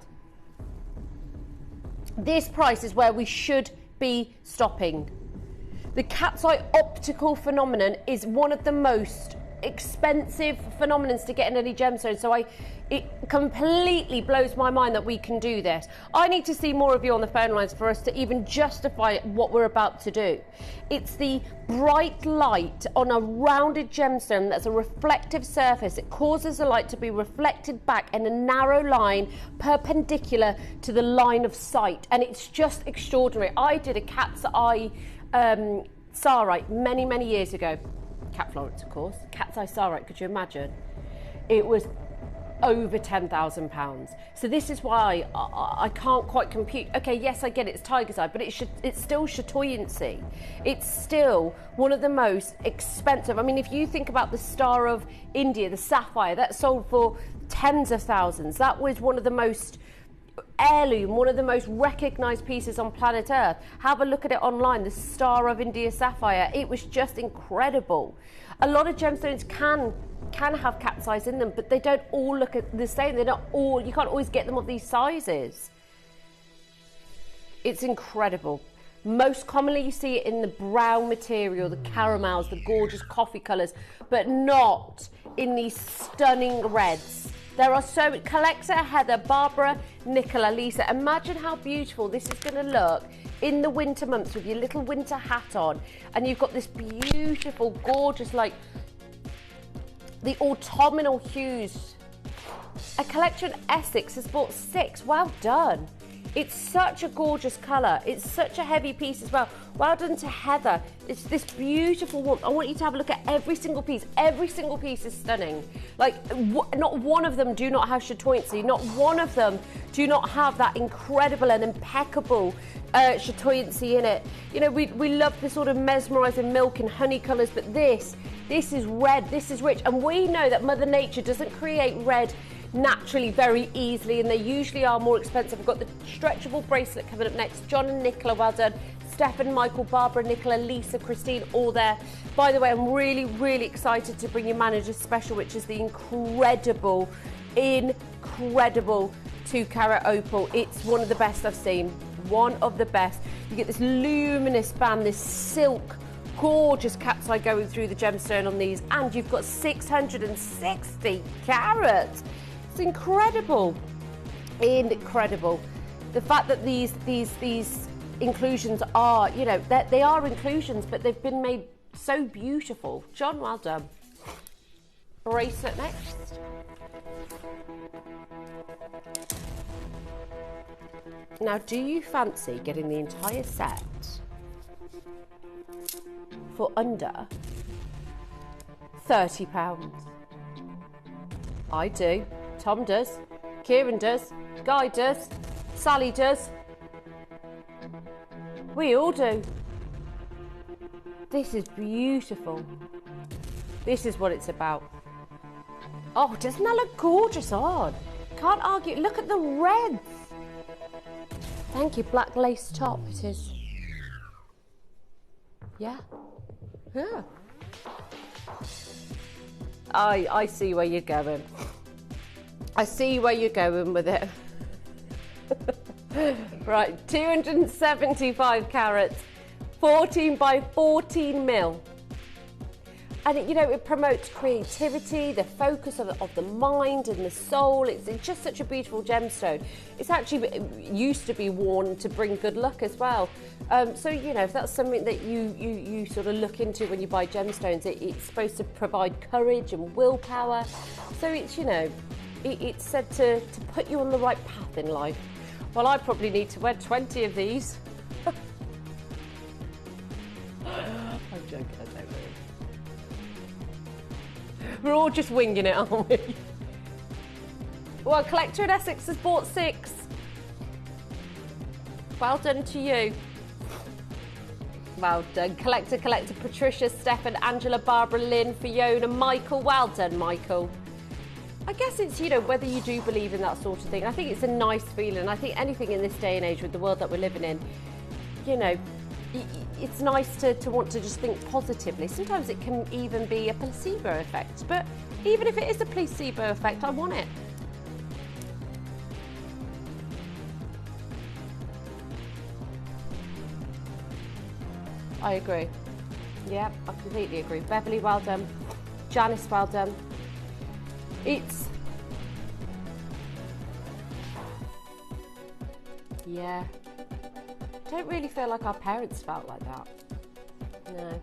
This price is where we should be stopping. The cat's eye optical phenomenon is one of the most expensive phenomenons to get in any gemstone, so it completely blows my mind that we can do this. I need to see more of you on the phone lines for us to even justify what we're about to do. It's the bright light on a rounded gemstone that's a reflective surface. It causes the light to be reflected back in a narrow line perpendicular to the line of sight, and it's just extraordinary. I did a cat's eye sarite many years ago. Cat Florence, of course. Cat's eye sarite, could you imagine? It was over £10,000. So this is why I can't quite compute. Okay, yes, I get it, it's tiger's eye, but it's still Chatoyantsi. It's still one of the most expensive. I mean, if you think about the Star of India, the sapphire, that sold for tens of thousands. That was one of the most heirloom, one of the most recognised pieces on planet Earth. Have a look at it online, the Star of India sapphire. It was just incredible. A lot of gemstones can have cat's eyes in them, but they don't all look at the same. They're not all, you can't always get them of these sizes. It's incredible. Most commonly you see it in the brown material, the caramels, the gorgeous coffee colours, but not in these stunning reds. There are so many. Collector Heather, Barbara, Nicola, Lisa. Imagine how beautiful this is going to look in the winter months with your little winter hat on, and you've got this beautiful, gorgeous, like the autumnal hues. A collection Essex has bought 6. Well done. It's such a gorgeous colour. It's such a heavy piece as well. Well done to Heather. It's this beautiful one. I want you to have a look at every single piece. Every single piece is stunning. Like, not one of them do not have Chatoyantsi. Not one of them do not have that incredible and impeccable Chatoyantsi in it. You know, we love the sort of mesmerising milk and honey colours, but this is red, this is rich. And we know that Mother Nature doesn't create red naturally very easily, and they usually are more expensive. We've got the stretchable bracelet coming up next. John and Nicola, well done. Stefan, Michael, Barbara, Nicola, Lisa, Christine, all there. By the way, I'm really excited to bring you Manager's Special, which is the incredible 2-carat opal. It's one of the best I've seen. One of the best. You get this luminous band, this silk, gorgeous cat's eye going through the gemstone on these, and you've got 660 carats. It's incredible. Incredible. The fact that these inclusions are, you know, they are inclusions, but they've been made so beautiful. John, well done. Bracelet next. Now, do you fancy getting the entire set for under £30? I do. Tom does. Kieran does. Guy does. Sally does. We all do. This is beautiful. This is what it's about. Oh, doesn't that look gorgeous on? Can't argue. Look at the reds. Thank you, black lace top it is. Yeah. Yeah. I see where you're going. I see where you're going with it. Right, 275 carats, 14 by 14 mil. And you know, it promotes creativity, the focus of the mind and the soul. It's just such a beautiful gemstone. It's actually used to be worn to bring good luck as well. So, you know, if that's something that you sort of look into when you buy gemstones, it's supposed to provide courage and willpower. So it's, you know, it's said to put you on the right path in life. Well, I probably need to wear 20 of these. I'm joking, I don't really. We're all just winging it, aren't we? Well, Collector in Essex has bought 6. Well done to you. Well done. Collector, Patricia, Stefan, Angela, Barbara, Lynn, Fiona, Michael. Well done, Michael. I guess it's, you know, whether you do believe in that sort of thing. I think it's a nice feeling. I think anything in this day and age with the world that we're living in, you know, it's nice to want to just think positively. Sometimes it can even be a placebo effect, but even if it is a placebo effect, I want it. I agree. Yeah, I completely agree. Beverly, well done. Janice, well done. It's... yeah. I don't really feel like our parents felt like that. No.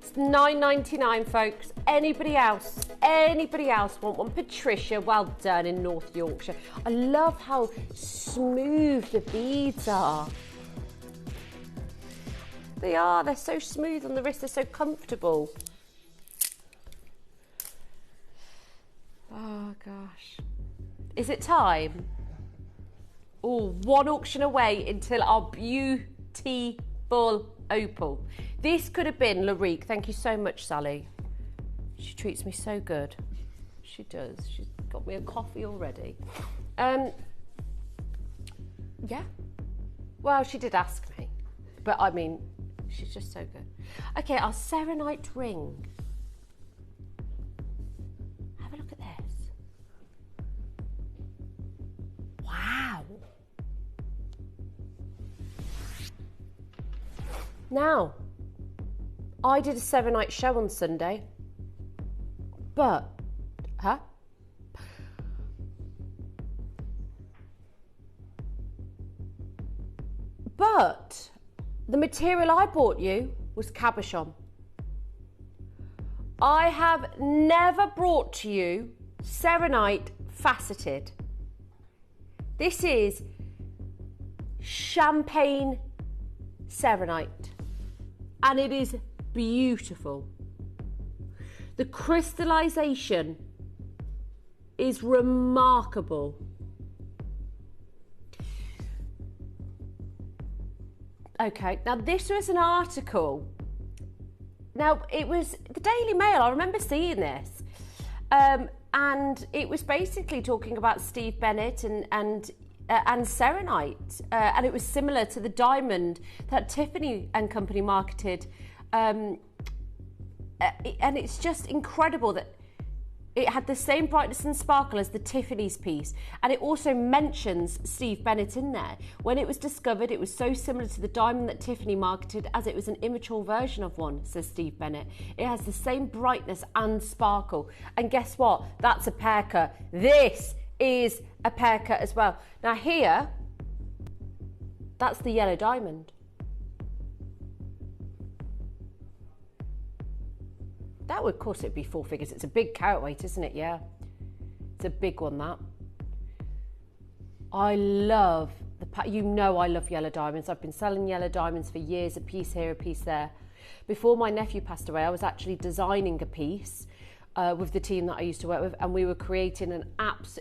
It's $9.99, folks. Anybody else? Anybody else want one? Patricia, well done, in North Yorkshire. I love how smooth the beads are. They are. They're so smooth on the wrist. They're so comfortable. Oh, gosh. Is it time? Oh, one auction away until our beautiful opal. This could have been Larique. Thank you so much, Sally. She treats me so good. She does. She's got me a coffee already. Yeah. Well, she did ask me. But, I mean, she's just so good. Okay, our serenite ring. Have a look at this. Wow. Now, I did a serenite show on Sunday, but, But the material I bought you was cabochon. I have never brought to you serenite faceted. This is champagne serenite, and it is beautiful. The crystallization is remarkable. Okay, now this was an article. Now, it was the Daily Mail. I remember seeing this. And it was basically talking about Steve Bennett and serenite. And it was similar to the diamond that Tiffany and Company marketed. And it's just incredible that it had the same brightness and sparkle as the Tiffany's piece. And it also mentions Steve Bennett in there. When it was discovered, it was so similar to the diamond that Tiffany marketed as it was an immature version of one, says Steve Bennett. It has the same brightness and sparkle. And guess what? That's a pear cut. This is a pear cut as well. Now here, that's the yellow diamond. That would, of course, it'd be 4 figures. It's a big carat weight, isn't it? Yeah. It's a big one, that. I love you know I love yellow diamonds. I've been selling yellow diamonds for years, a piece here, a piece there. Before my nephew passed away, I was actually designing a piece with the team that I used to work with, and we were creating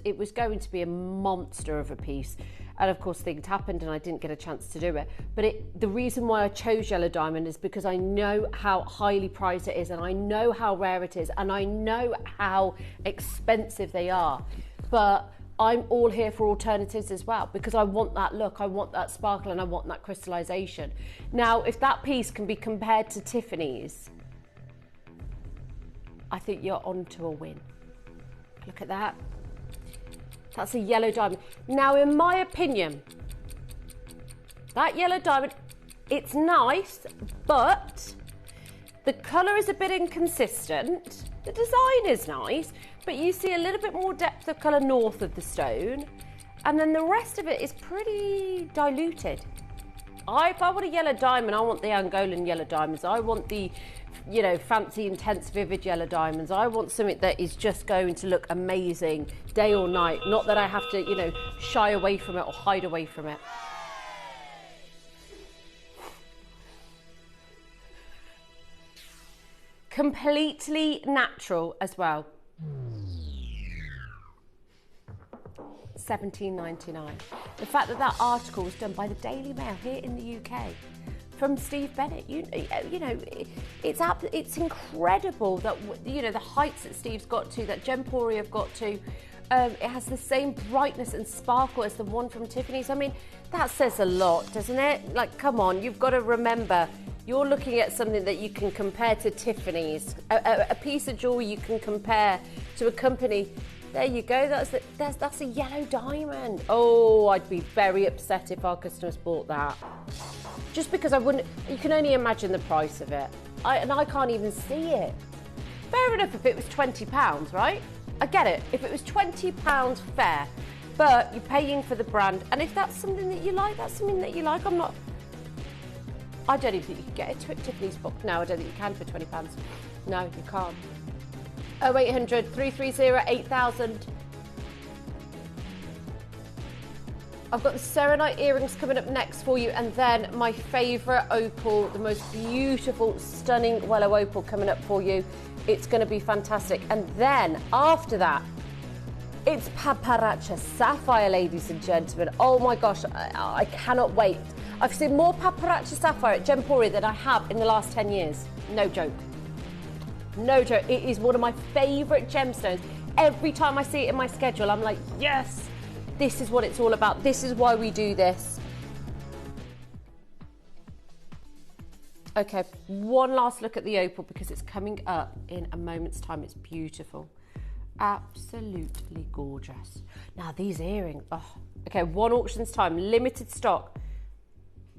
it was going to be a monster of a piece. And of course things happened and I didn't get a chance to do it. But the reason why I chose yellow diamond is because I know how highly prized it is, and I know how rare it is, and I know how expensive they are. But I'm all here for alternatives as well, because I want that look, I want that sparkle, and I want that crystallization. Now, if that piece can be compared to Tiffany's, I think you're on to a win. Look at that. That's a yellow diamond. Now, in my opinion, that yellow diamond, it's nice, but the colour is a bit inconsistent. The design is nice, but you see a little bit more depth of colour north of the stone, and then the rest of it is pretty diluted. If I want a yellow diamond, I want the Angolan yellow diamonds. I want the, fancy, intense, vivid yellow diamonds. I want something that is just going to look amazing day or night. Not that I have to, shy away from it or hide away from it. Completely natural as well. $17.99. The fact that article was done by the Daily Mail here in the UK from Steve Bennett, it's incredible that the heights that Steve's got to, that Gemporia have got to. It has the same brightness and sparkle as the one from Tiffany's. I mean, that says a lot, doesn't it? Like, come on, you've got to remember, you're looking at something that you can compare to Tiffany's, a piece of jewelry you can compare to a company. There you go, that's a yellow diamond. Oh, I'd be very upset if our customers bought that. Just because you can only imagine the price of it. And I can't even see it. Fair enough if it was £20, right? I get it, if it was £20 fair, but you're paying for the brand, and if that's something that you like, that's something that you like. I don't even think you can get it at Tiffany's box. No, I don't think you can for £20. No, you can't. 0800 330 8000. I've got the serenite earrings coming up next for you, and then my favourite opal, the most beautiful, stunning Wello opal coming up for you. It's going to be fantastic. And then after that, it's paparazzi sapphire, ladies and gentlemen. Oh my gosh, I cannot wait. I've seen more paparazzi sapphire at Gemporia than I have in the last 10 years. No joke. No joke. It is one of my favourite gemstones. Every time I see it in my schedule, I'm like, yes, this is what it's all about. This is why we do this. Okay, one last look at the opal because it's coming up in a moment's time. It's beautiful. Absolutely gorgeous. Now these earrings, okay, one auction's time, limited stock.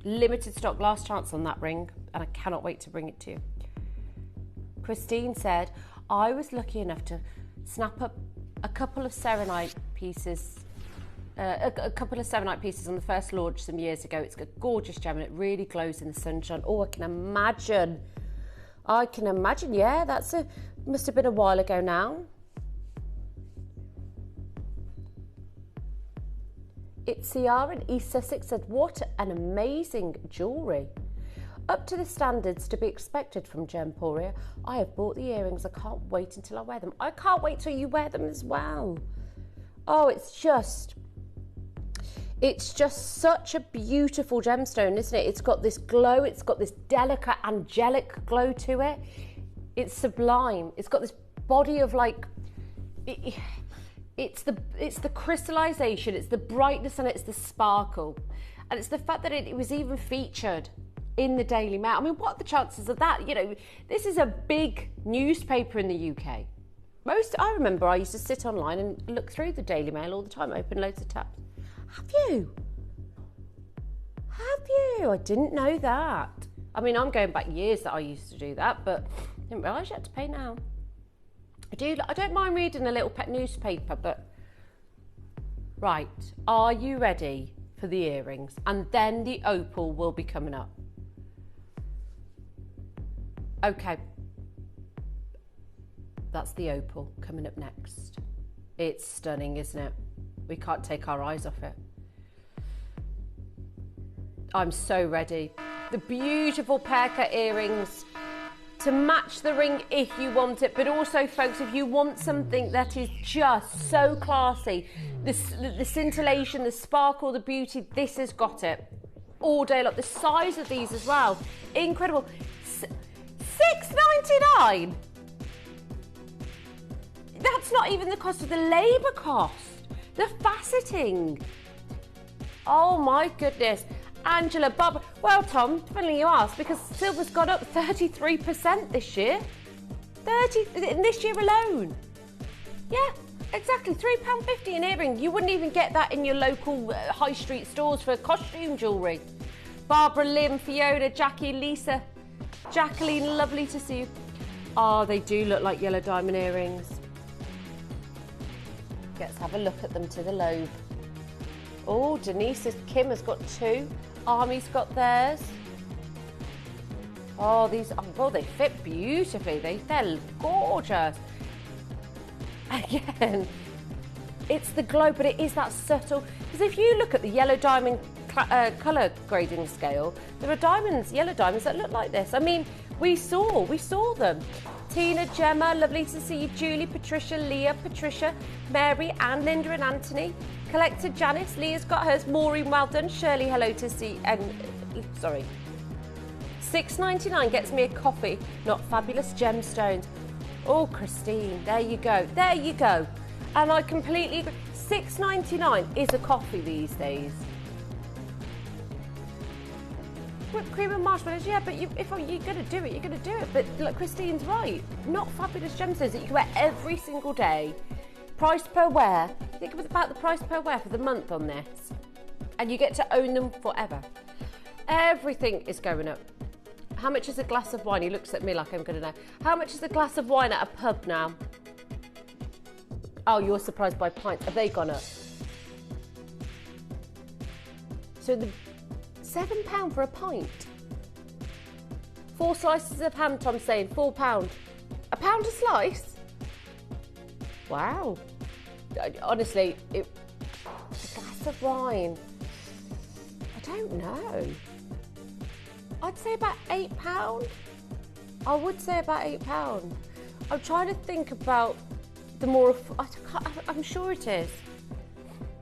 Limited stock, last chance on that ring, and I cannot wait to bring it to you. Christine said, I was lucky enough to snap up a couple of serenite pieces, on the first launch some years ago. It's a gorgeous gem and it really glows in the sunshine. Oh, I can imagine. Yeah, must have been a while ago now. Itziar in East Sussex said, what an amazing jewellery. Up to the standards to be expected from Gemporia. I have bought the earrings. I can't wait until I wear them. I can't wait till you wear them as well. Oh, it's just such a beautiful gemstone, isn't it? It's got this glow. It's got this delicate, angelic glow to it. It's sublime. It's got this body of it's the crystallization. It's the brightness and it's the sparkle, and it's the fact that it was even featured in the Daily Mail. I mean, what are the chances of that? This is a big newspaper in the UK. I remember I used to sit online and look through the Daily Mail all the time, open loads of tabs. Have you? I didn't know that. I mean, I'm going back years that I used to do that, but I didn't realise you had to pay now. I don't mind reading a little pet newspaper, but... Right, are you ready for the earrings? And then the opal will be coming up. Okay. That's the opal coming up next. It's stunning, isn't it? We can't take our eyes off it. I'm so ready. The beautiful pear cut earrings, to match the ring if you want it, but also, folks, if you want something that is just so classy, the scintillation, the sparkle, the beauty, this has got it all day long. The size of these as well, incredible. $6.99. That's not even the cost of the labour cost, the faceting. Oh my goodness. Angela, Barbara. Well, Tom, funny you asked, because silver's gone up 33% this year. In this year alone. Yeah, exactly. £3.50 an earring. You wouldn't even get that in your local high street stores for costume jewellery. Barbara, Lim, Fiona, Jackie, Lisa, Jacqueline, lovely to see you. Oh, they do look like yellow diamond earrings. Let's have a look at them to the lobe. Oh, Kim has got 2. Army's got theirs. Oh, they fit beautifully. They're gorgeous. Again, it's the glow, but it is that subtle. Because if you look at the yellow diamond colour grading scale, there are yellow diamonds that look like this. I mean, we saw them. Tina, Gemma, lovely to see you. Julie, Patricia, Leah, Patricia, Mary, Anne, Linda and Anthony. Collector Janice, Leah's got hers. Maureen, well done. Shirley, hello to see. Sorry. $6.99 gets me a coffee, not fabulous gemstones. Oh, Christine, there you go. There you go. And I completely agree. $6.99 is a coffee these days. Whipped cream and marshmallows, yeah, but if you're going to do it, you're going to do it. But look, Christine's right. Not fabulous gemstones that you can wear every single day. Price per wear. Think about the price per wear for the month on this. And you get to own them forever. Everything is going up. How much is a glass of wine? He looks at me like I'm going to know. How much is a glass of wine at a pub now? Oh, you're surprised by pints. Have they gone up? So the £7 for a pint. 4 slices of ham, Tom's saying. £4. £1 a slice? Wow. Honestly, a glass of wine. I don't know. I'd say about £8. I would say about £8. I'm trying to think about the more. I'm sure it is.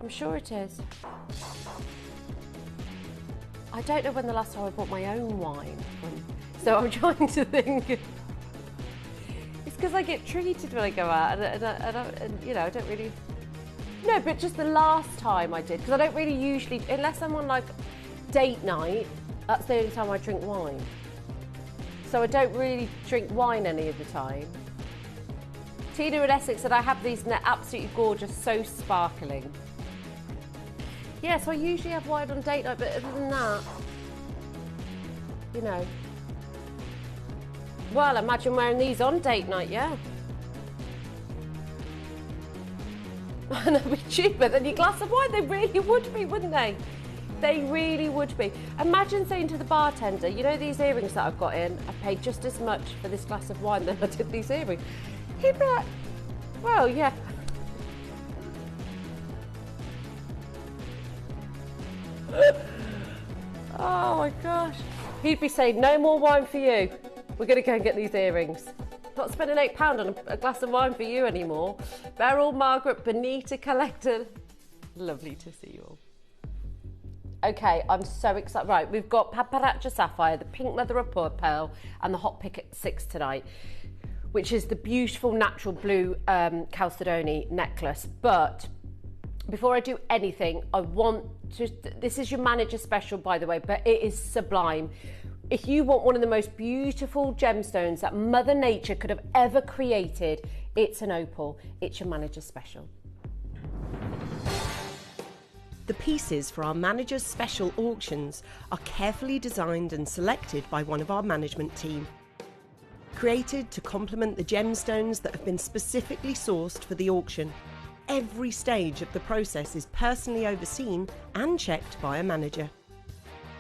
I'm sure it is. I don't know when the last time I bought my own wine. So I'm trying to think. It's because I get treated when I go out, and you know, I don't really. No, but just the last time I did, because I don't really usually, unless I'm on like date night, that's the only time I drink wine. So I don't really drink wine any of the time. Tina in Essex said I have these and they're absolutely gorgeous, so sparkling. Yeah, so I usually have wine on date night, but other than that, you know. Well, imagine wearing these on date night, yeah. And they'd be cheaper than your glass of wine. They really would be, wouldn't they? They really would be. Imagine saying to the bartender, you know these earrings that I've got in, I paid just as much for this glass of wine than I did these earrings. He'd be like, well, yeah. Oh my gosh. He'd be saying, no more wine for you. We're going to go and get these earrings. Not spending £8 on a glass of wine for you anymore. Beryl, Margaret, Benita, Collector. Lovely to see you all. Okay, I'm so excited. Right, we've got Paparazzi Sapphire, the Pink Mother of Pearl, and the Hot Pick at 6 tonight, which is the beautiful natural blue Chalcedony necklace. But before I do anything, I want to... This is your manager special, by the way, but it is sublime. If you want one of the most beautiful gemstones that Mother Nature could have ever created, it's an opal. It's your manager special. The pieces for our manager's special auctions are carefully designed and selected by one of our management team. Created to complement the gemstones that have been specifically sourced for the auction. Every stage of the process is personally overseen and checked by a manager,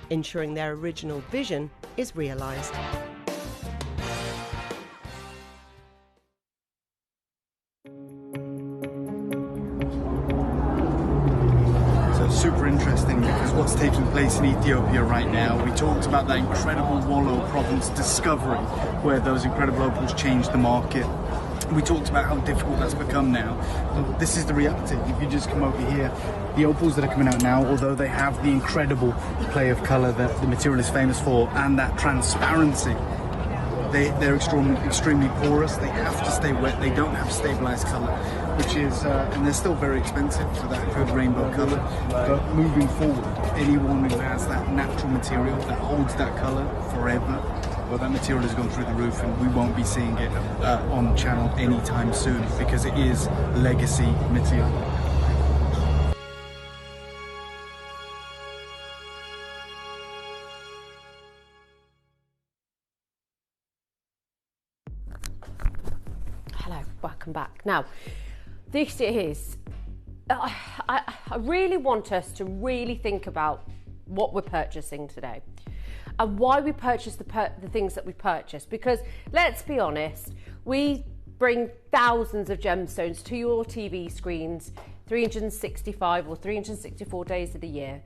ensuring their original vision is realised. Super interesting because what's taking place in Ethiopia right now. We talked about that incredible Wollo province discovery, where those incredible opals changed the market. We talked about how difficult that's become now. But this is the reality. If you just come over here, the opals that are coming out now, although they have the incredible play of colour that the material is famous for, and that transparency, they're extremely porous. They have to stay wet. They don't have stabilised colour, which is, and they're still very expensive for that good rainbow colour. But moving forward, anyone who has that natural material that holds that colour forever, well, that material has gone through the roof, and we won't be seeing it on channel anytime soon, because it is legacy material. Hello, welcome back. Now, this is, I really want us to really think about what we're purchasing today and why we purchase the things that we purchase, because let's be honest, we bring thousands of gemstones to your TV screens 365 or 364 days of the year,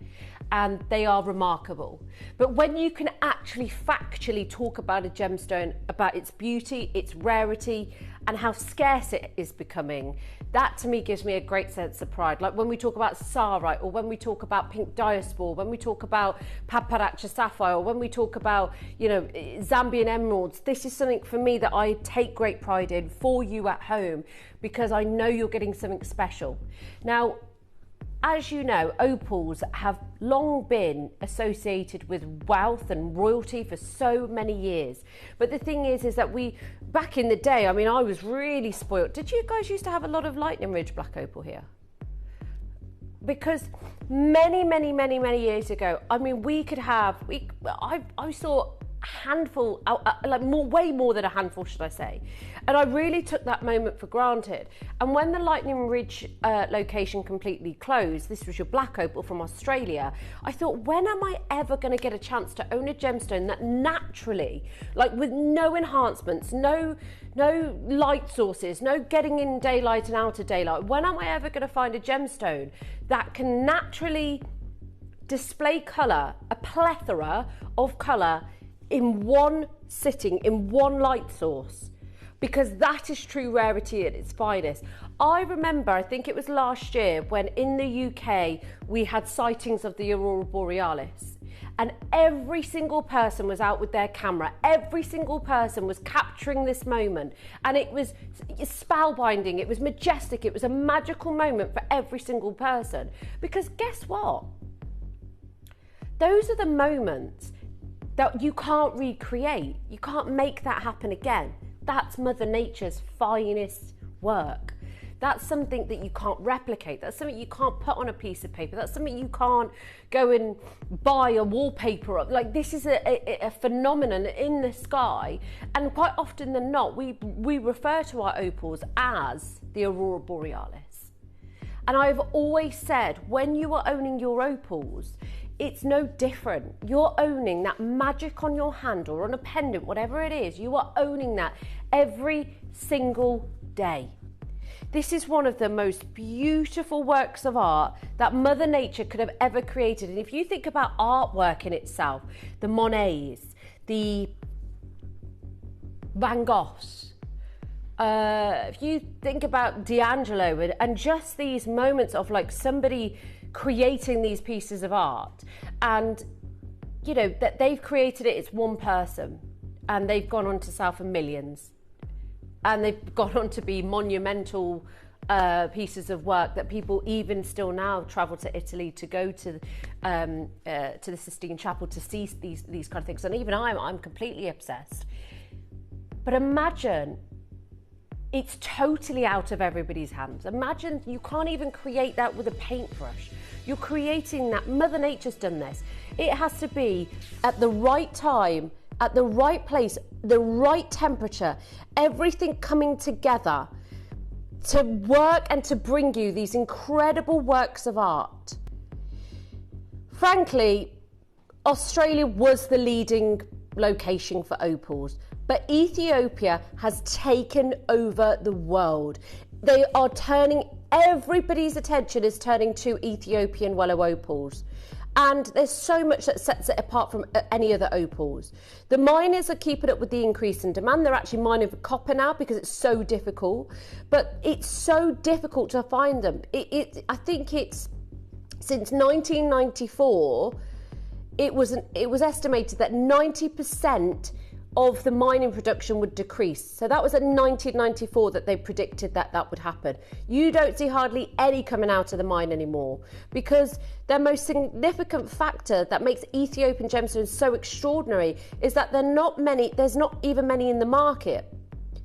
and they are remarkable. But when you can actually factually talk about a gemstone, about its beauty, its rarity, and how scarce it is becoming, that to me gives me a great sense of pride. Like when we talk about sarite, or when we talk about pink diaspore, when we talk about paparacha sapphire, or when we talk about, you know, Zambian emeralds, this is something for me that I take great pride in for you at home, because I know you're getting something special. Now, as you know, opals have long been associated with wealth and royalty for so many years. But the thing is that back in the day, I mean, I was really spoilt. Did you guys used to have a lot of Lightning Ridge black opal here? Because many years ago, I mean, I saw a handful, way more than a handful, should I say. And I really took that moment for granted. And when the Lightning Ridge location completely closed, this was your black opal from Australia, I thought, when am I ever going to get a chance to own a gemstone that naturally, like with no enhancements, no light sources, no getting in daylight and out of daylight, when am I ever going to find a gemstone that can naturally display colour, a plethora of colour, in one sitting, in one light source? Because that is true rarity at its finest. I remember, I think it was last year, when in the UK we had sightings of the Aurora Borealis, and every single person was out with their camera, every single person was capturing this moment, and it was spellbinding, it was majestic, it was a magical moment for every single person. Because guess what? Those are the moments that you can't recreate. You can't make that happen again. That's Mother Nature's finest work. That's something that you can't replicate. That's something you can't put on a piece of paper. That's something you can't go and buy a wallpaper of. Like, this is a phenomenon in the sky. And quite often than not, we refer to our opals as the Aurora Borealis. And I've always said, when you are owning your opals, it's no different. You're owning that magic on your hand or on a pendant, whatever it is. You are owning that every single day. This is one of the most beautiful works of art that Mother Nature could have ever created. And if you think about artwork in itself, the Monets, the Van Goghs, if you think about D'Angelo and just these moments of like somebody creating these pieces of art, and you know that they've created it, it's one person, and they've gone on to sell for millions, and they've gone on to be monumental pieces of work that people even still now travel to Italy to go to the Sistine Chapel to see these kind of things. And even I'm completely obsessed. But imagine, it's totally out of everybody's hands. Imagine you can't even create that with a paintbrush. You're creating that. Mother Nature's done this. It has to be at the right time, at the right place, the right temperature, everything coming together to work and to bring you these incredible works of art. Frankly, Australia was the leading location for opals, but Ethiopia has taken over the world. They are turning, everybody's attention is turning to Ethiopian Wollo opals. And there's so much that sets it apart from any other opals. The miners are keeping up with the increase in demand. They're actually mining for copper now because it's so difficult. But it's so difficult to find them. I think it's since 1994, it was estimated that 90% of the mining production would decrease. So that was in 1994 that they predicted that that would happen. You don't see hardly any coming out of the mine anymore because their most significant factor that makes Ethiopian gemstones so extraordinary is that there's not even many in the market.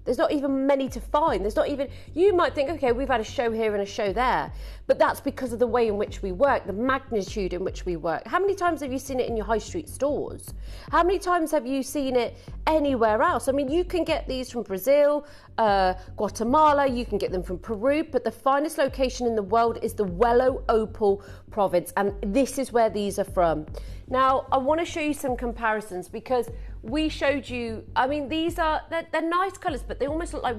There's not even many to find. There's not even, you might think, okay, we've had a show here and a show there, but that's because of the way in which we work, the magnitude in which we work. How many times have you seen it in your high street stores? How many times have you seen it anywhere else? I mean, you can get these from Brazil, Guatemala, you can get them from Peru, but the finest location in the world is the Wello Opal province, and this is where these are from. Now, I want to show you some comparisons because we showed you, I mean, these are, they're nice colours, but they almost look like,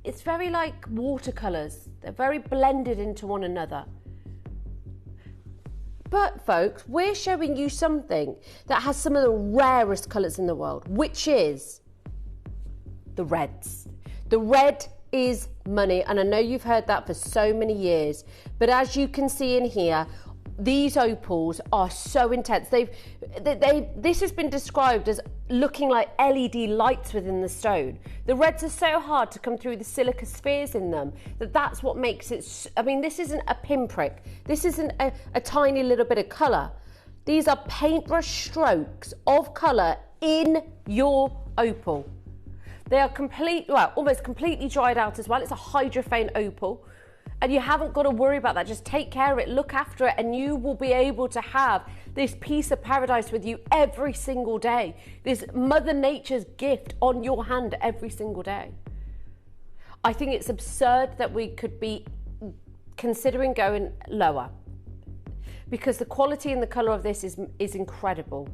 it's very like watercolours. They're very blended into one another. But folks, we're showing you something that has some of the rarest colours in the world, which is the reds. The red is money, and I know you've heard that for so many years, but as you can see in here, these opals are so intense. This has been described as looking like LED lights within the stone. The reds are so hard to come through the silica spheres in them that's what makes it. I mean, this isn't a pinprick. This isn't a tiny little bit of colour. These are paintbrush strokes of colour in your opal. They are almost completely dried out as well. It's a hydrophane opal. And you haven't got to worry about that. Just take care of it, look after it, and you will be able to have this piece of paradise with you every single day. This Mother Nature's gift on your hand every single day. I think it's absurd that we could be considering going lower because the quality and the colour of this is incredible.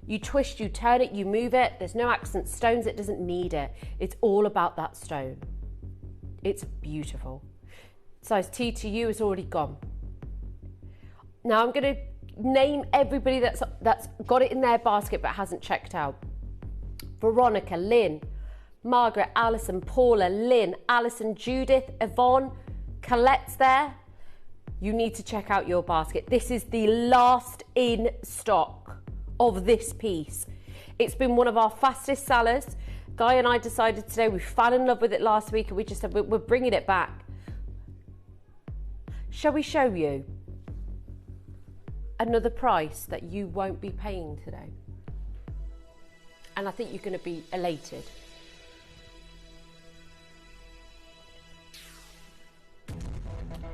You twist, you turn it, you move it. There's no accent stones. It doesn't need it. It's all about that stone. It's beautiful. Size T to you is already gone. Now I'm going to name everybody that's got it in their basket but hasn't checked out. Veronica, Lynn, Margaret, Alison, Paula, Lynn, Alison, Judith, Yvonne, Colette's there. You need to check out your basket. This is the last in stock of this piece. It's been one of our fastest sellers. Guy and I decided today, we fell in love with it last week and we just said we're bringing it back. Shall we show you another price that you won't be paying today? And I think you're going to be elated.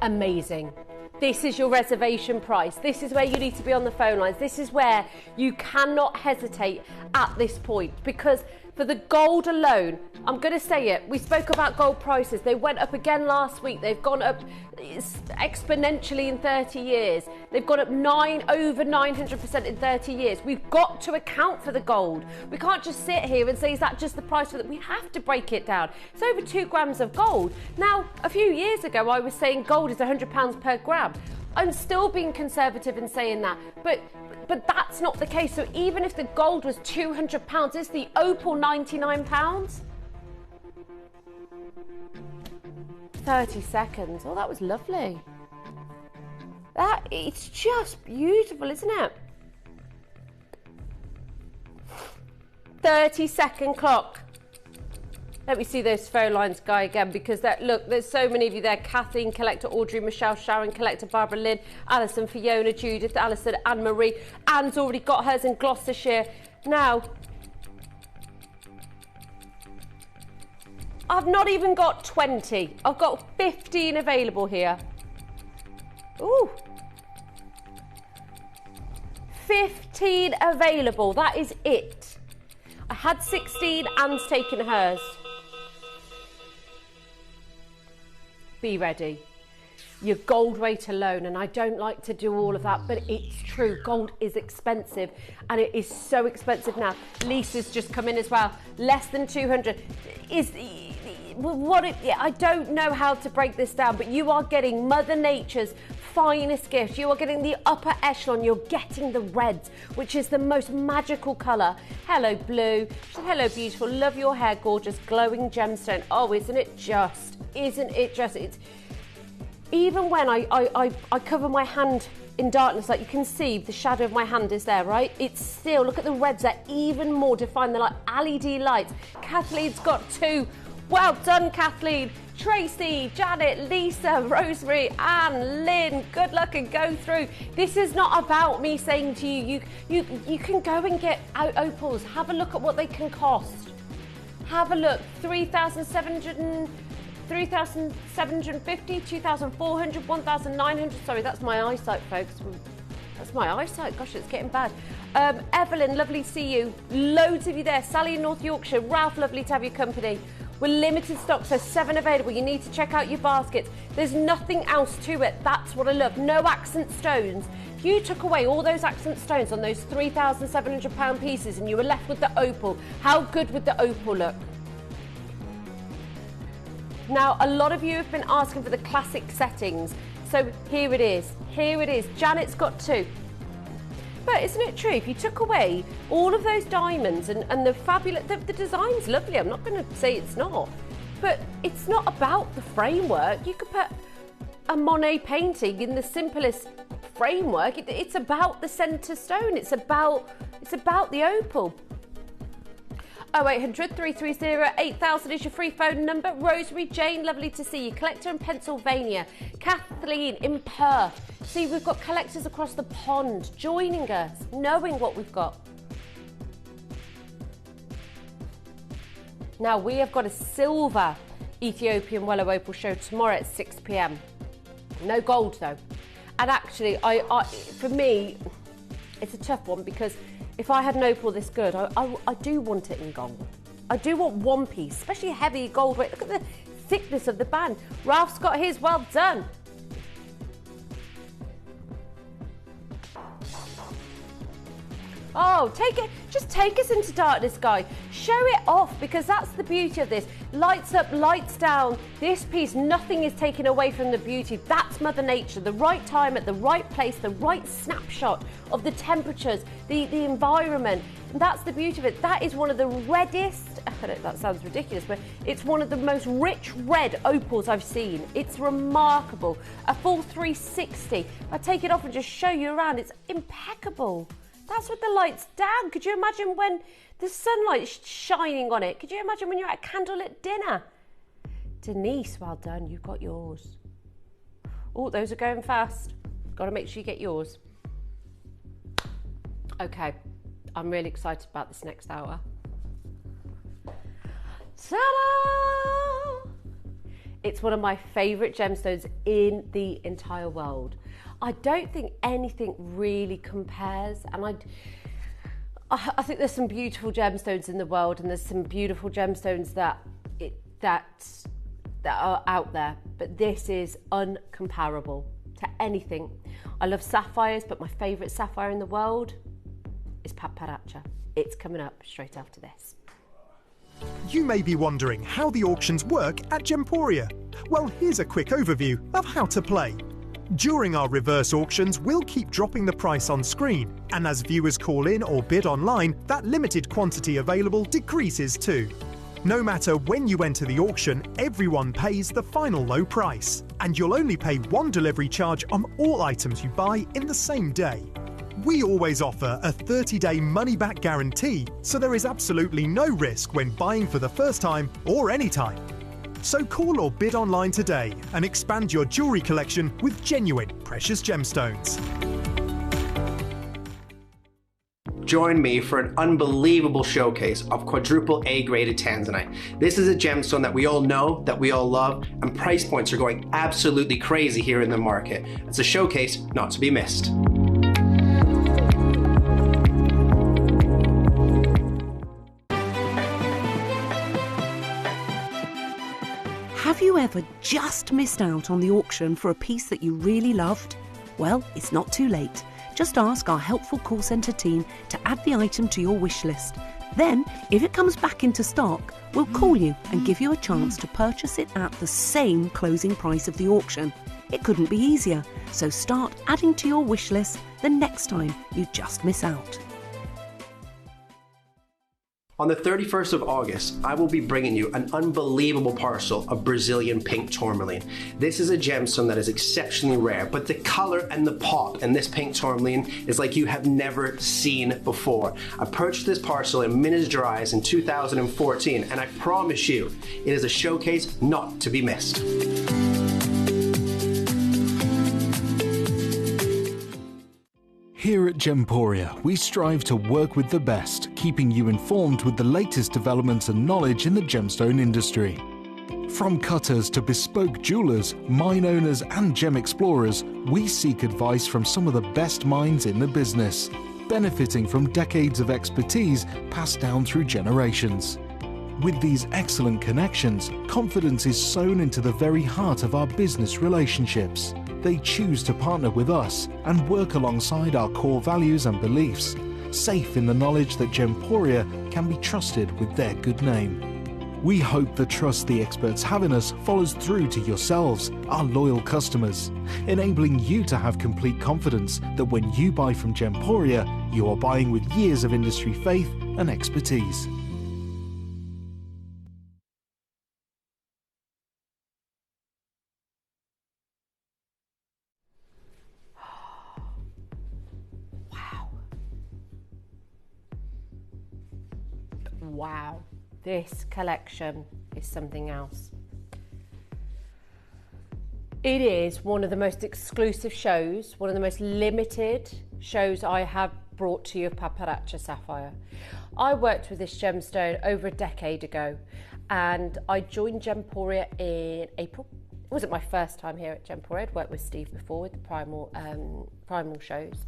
Amazing. This is your reservation price. This is where you need to be on the phone lines. This is where you cannot hesitate at this point because for the gold alone, I'm going to say it, we spoke about gold prices. They went up again last week. They've gone up exponentially in 30 years. They've gone up over 900% in 30 years. We've got to account for the gold. We can't just sit here and say, is that just the price for that? We have to break it down. It's over 2 grams of gold. Now, a few years ago, I was saying gold is £100 per gram. I'm still being conservative in saying that, but that's not the case. So even if the gold was £200, is the opal £99? 30 seconds. Oh, that was lovely. It's just beautiful, isn't it? 30-second clock. Let me see those phone lines, Guy, again, because look, there's so many of you there. Kathleen, Collector, Audrey, Michelle, Sharon, Collector, Barbara, Lynn, Alison, Fiona, Judith, Alison, Anne-Marie. Anne's already got hers in Gloucestershire. Now, I've not even got 20. I've got 15 available here. Ooh. 15 available. That is it. I had 16. Anne's taken hers. Be ready. Your gold weight alone, and I don't like to do all of that, but it's true. Gold is expensive, and it is so expensive now. Lisa's just come in as well. Less than 200. I don't know how to break this down, but you are getting Mother Nature's finest gift. You are getting the upper echelon. You're getting the reds, which is the most magical colour. Hello, blue. Hello, beautiful. Love your hair, gorgeous, glowing gemstone. Oh, isn't it just? Isn't it just? It's even when I cover my hand in darkness, like you can see the shadow of my hand is there, right? It's still, look at the reds, they're even more defined. They're like LED lights. Kathleen's got 2. Well done, Kathleen. Tracy, Janet, Lisa, Rosemary, Anne, Lynn, good luck and go through. This is not about me saying to you, you can go and get opals. Have a look at what they can cost. Have a look, 3,750, 2,400, 1,900. Sorry, that's my eyesight, folks. That's my eyesight. Gosh, it's getting bad. Evelyn, lovely to see you. Loads of you there. Sally in North Yorkshire. Ralph, lovely to have your company. We're limited stock, so 7 available. You need to check out your baskets. There's nothing else to it. That's what I love. No accent stones. If you took away all those accent stones on those £3,700 pieces and you were left with the opal, how good would the opal look? Now, a lot of you have been asking for the classic settings. So here it is. Here it is. Janet's got 2. But isn't it true, if you took away all of those diamonds and the fabulous, the design's lovely, I'm not going to say it's not, but it's not about the framework. You could put a Monet painting in the simplest framework. It's about the centre stone. It's about the opal. 0800 330 8000 is your free phone number. Rosemary, Jane, lovely to see you. Collector in Pennsylvania. Kathleen in Perth. See, we've got collectors across the pond joining us, knowing what we've got. Now, we have got a silver Ethiopian Wellow Opal show tomorrow at 6 p.m. No gold, though. And actually, for me, it's a tough one because if I had an opal this good, I do want it in gold. I do want one piece, especially heavy gold weight. Look at the thickness of the band. Ralph's got his, well done. Oh, just take us into darkness, guy. Show it off, because that's the beauty of this. Lights up, lights down. This piece, nothing is taken away from the beauty. That's Mother Nature, the right time at the right place, the right snapshot of the temperatures, the environment. And that's the beauty of it. That is one of the reddest, that sounds ridiculous, but it's one of the most rich red opals I've seen. It's remarkable. A full 360. I take it off and just show you around. It's impeccable. That's with the lights down. Could you imagine when the sunlight's shining on it? Could you imagine when you're at a candlelit dinner? Denise, well done. You've got yours. Oh, those are going fast. Got to make sure you get yours. Okay, I'm really excited about this next hour. Ta-da! It's one of my favourite gemstones in the entire world. I don't think anything really compares, and I think there's some beautiful gemstones in the world, and there's some beautiful gemstones that are out there, but this is uncomparable to anything. I love sapphires, but my favourite sapphire in the world is Paparacha. It's coming up straight after this. You may be wondering how the auctions work at Gemporia. Well, here's a quick overview of how to play. During our reverse auctions, we'll keep dropping the price on screen, and as viewers call in or bid online, that limited quantity available decreases too. No matter when you enter the auction, everyone pays the final low price, and you'll only pay one delivery charge on all items you buy in the same day. We always offer a 30-day money-back guarantee, so there is absolutely no risk when buying for the first time or any time. So call or bid online today and expand your jewellery collection with genuine precious gemstones. Join me for an unbelievable showcase of quadruple A-graded tanzanite. This is a gemstone that we all know, that we all love, and price points are going absolutely crazy here in the market. It's a showcase not to be missed. Have you ever just missed out on the auction for a piece that you really loved? Well, it's not too late. Just ask our helpful call centre team to add the item to your wish list. Then, if it comes back into stock, we'll call you and give you a chance to purchase it at the same closing price of the auction. It couldn't be easier, so start adding to your wish list the next time you just miss out. On the 31st of August, I will be bringing you an unbelievable parcel of Brazilian pink tourmaline. This is a gemstone that is exceptionally rare, but the color and the pop in this pink tourmaline is like you have never seen before. I purchased this parcel in Minas Gerais in 2014, and I promise you, it is a showcase not to be missed. Here at Gemporia, we strive to work with the best, keeping you informed with the latest developments and knowledge in the gemstone industry. From cutters to bespoke jewelers, mine owners and gem explorers, we seek advice from some of the best minds in the business, benefiting from decades of expertise passed down through generations. With these excellent connections, confidence is sown into the very heart of our business relationships. They choose to partner with us and work alongside our core values and beliefs, safe in the knowledge that Gemporia can be trusted with their good name. We hope the trust the experts have in us follows through to yourselves, our loyal customers, enabling you to have complete confidence that when you buy from Gemporia, you are buying with years of industry faith and expertise. Wow, this collection is something else. It is one of the most exclusive shows, one of the most limited shows I have brought to you of Paparazzi Sapphire. I worked with this gemstone over a decade ago, and I joined Gemporia in April. It wasn't my first time here at Gemporia. I'd worked with Steve before with the primal shows.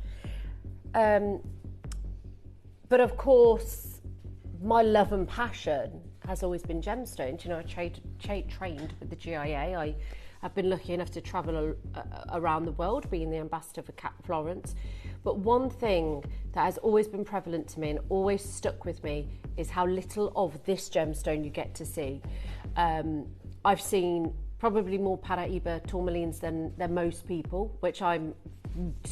But of course, my love and passion has always been gemstones. You know, I trained with the GIA. I've been lucky enough to travel around the world, being the ambassador for Cat Florence. But one thing that has always been prevalent to me and always stuck with me is how little of this gemstone you get to see. I've seen probably more Paraíba tourmalines than most people, which I'm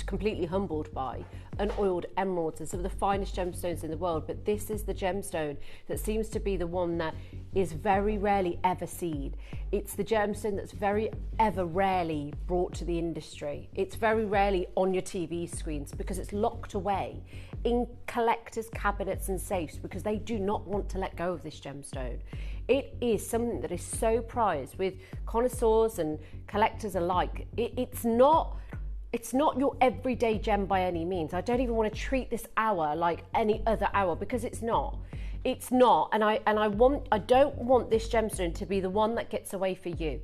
completely humbled by, and oiled emeralds and some of the finest gemstones in the world, but this is the gemstone that seems to be the one that is very rarely ever seen. It's the gemstone that's very ever rarely brought to the industry. It's very rarely on your TV screens because it's locked away in collectors' cabinets and safes because they do not want to let go of this gemstone. It is something that is so prized with connoisseurs and collectors alike. It's not your everyday gem by any means. I don't even want to treat this hour like any other hour because it's not. It's not, and I don't want this gemstone to be the one that gets away for you.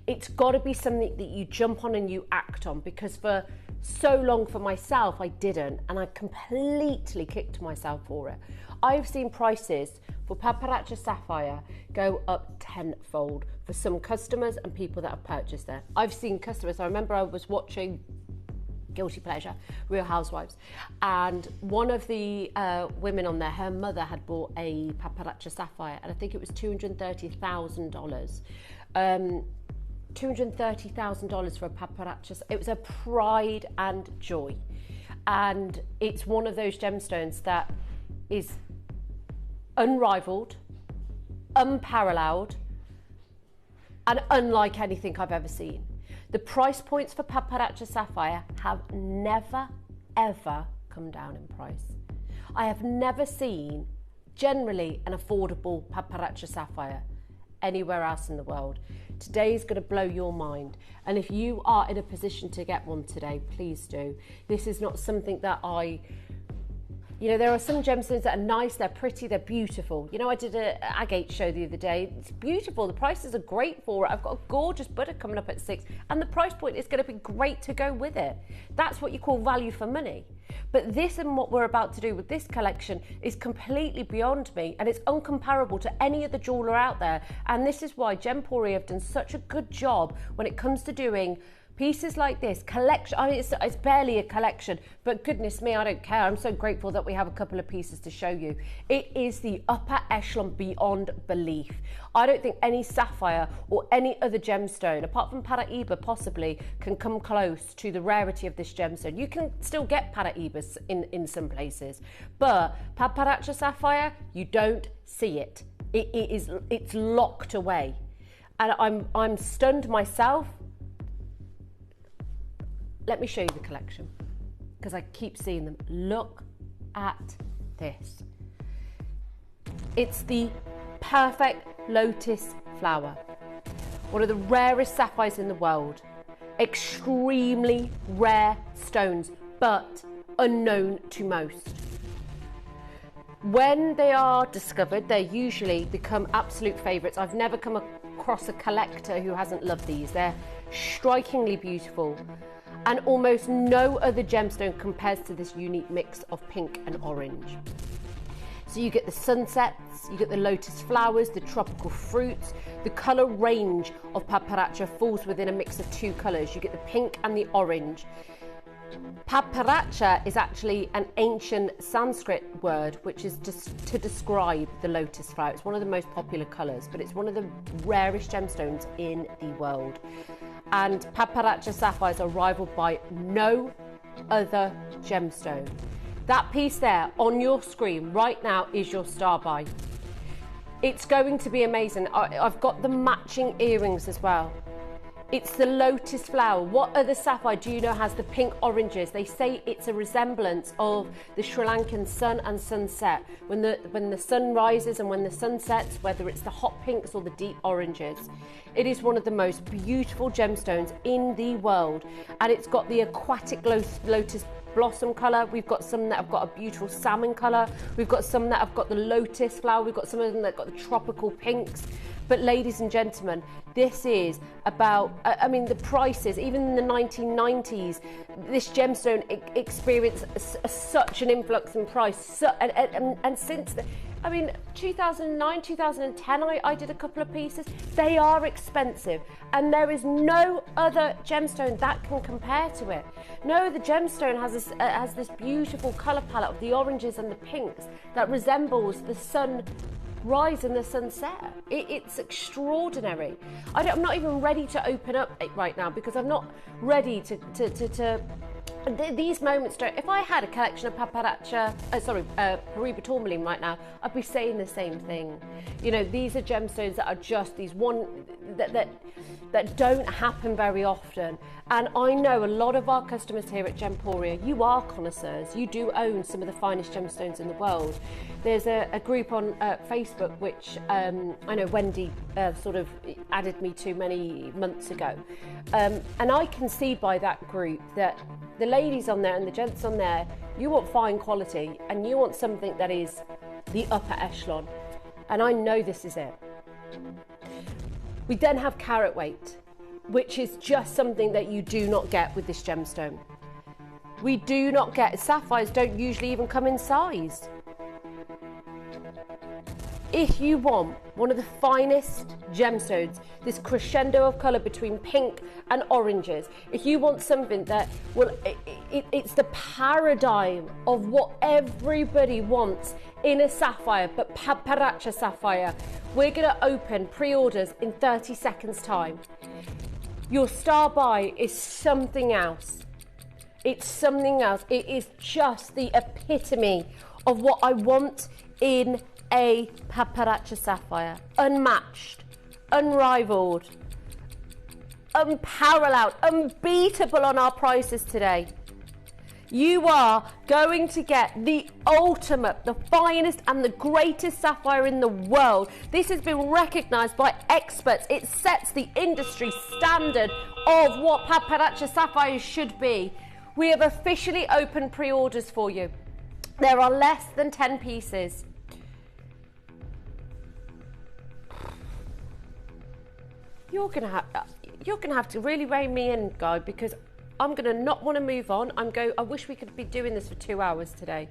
It's got to be something that you jump on and you act on, because for so long for myself I didn't, and I completely kicked myself for it. I've seen prices for Paparazzi Sapphire go up tenfold for some customers and people that have purchased there. I've seen customers, I remember I was watching Guilty Pleasure, Real Housewives, and one of the women on there, her mother had bought a Paparazzi Sapphire, and I think it was $230,000. $230,000 for a Paparazzi. It was a pride and joy, and it's one of those gemstones that is unrivaled, unparalleled, and unlike anything I've ever seen. The price points for Paparazzi Sapphire have never, ever come down in price. I have never seen generally an affordable Paparazzi Sapphire anywhere else in the world. Today is going to blow your mind. And if you are in a position to get one today, please do. This is not something that there are some gemstones that are nice, they're pretty, they're beautiful. You know, I did an agate show the other day. It's beautiful. The prices are great for it. I've got a gorgeous Buddha coming up at 6, and the price point is going to be great to go with it. That's what you call value for money. But this and what we're about to do with this collection is completely beyond me, and it's uncomparable to any other jeweler out there. And this is why Gemporia have done such a good job when it comes to doing Pieces like this, collection, I mean, it's barely a collection, but goodness me, I don't care. I'm so grateful that we have a couple of pieces to show you. It is the upper echelon beyond belief. I don't think any sapphire or any other gemstone, apart from Paraíba possibly, can come close to the rarity of this gemstone. You can still get Paraíbas in some places, but Paparacha sapphire, you don't see it. It's locked away. And I'm stunned myself. Let me show you the collection, because I keep seeing them. Look at this. It's the perfect lotus flower. One of the rarest sapphires in the world. Extremely rare stones, but unknown to most. When they are discovered, they usually become absolute favourites. I've never come across a collector who hasn't loved these. They're strikingly beautiful. And almost no other gemstone compares to this unique mix of pink and orange. So you get the sunsets, you get the lotus flowers, the tropical fruits. The colour range of Paparacha falls within a mix of two colours. You get the pink and the orange. Paparacha is actually an ancient Sanskrit word which is just to describe the lotus flower. It's one of the most popular colours, but it's one of the rarest gemstones in the world. And Paparacha sapphires are rivaled by no other gemstone. That piece there on your screen right now is your star buy. It's going to be amazing. I've got the matching earrings as well. It's the lotus flower. What other sapphire do you know has the pink oranges? They say it's a resemblance of the Sri Lankan sun and sunset. When the sun rises and when the sun sets, whether it's the hot pinks or the deep oranges. It is one of the most beautiful gemstones in the world. And it's got the aquatic lotus blossom colour. We've got some that have got a beautiful salmon colour. We've got some that have got the lotus flower. We've got some of them that have got the tropical pinks. But ladies and gentlemen, this is about, I mean, the prices, even in the 1990s, this gemstone experienced such an influx in price. And since, I mean, 2009, 2010, I did a couple of pieces. They are expensive. And there is no other gemstone that can compare to it. No other gemstone has this beautiful colour palette of the oranges and the pinks that resembles the sun rise and the sunset. It's extraordinary. I'm not even ready to open up it right now because I'm not ready to these moments don't. If I had a collection of Paparacha, Paraíba tourmaline right now, I'd be saying the same thing. You know, these are gemstones that are just these one that don't happen very often. And I know a lot of our customers here at Gemporia, you are connoisseurs. You do own some of the finest gemstones in the world. There's a group on Facebook which I know Wendy sort of added me to many months ago. And I can see by that group that the ladies on there and the gents on there, you want fine quality and you want something that is the upper echelon. And I know this is it. We then have carat weight, which is just something that you do not get with this gemstone. We do not get, sapphires don't usually even come in size. If you want one of the finest gemstones, this crescendo of colour between pink and oranges, if you want something that will, it's the paradigm of what everybody wants in a sapphire, but Paparacha sapphire, we're going to open pre-orders in 30 seconds time. Your star buy is something else. It's something else. It is just the epitome of what I want in a Paparacha sapphire. Unmatched, unrivaled, unparalleled, unbeatable on our prices today. You are going to get the ultimate, the finest and the greatest sapphire in the world. This has been recognised by experts. It sets the industry standard of what Paparacha sapphires should be. We have officially opened pre-orders for you. There are less than 10 pieces. You're gonna have to really rein me in, Guy, because I'm gonna not want to move on. I wish we could be doing this for 2 hours today.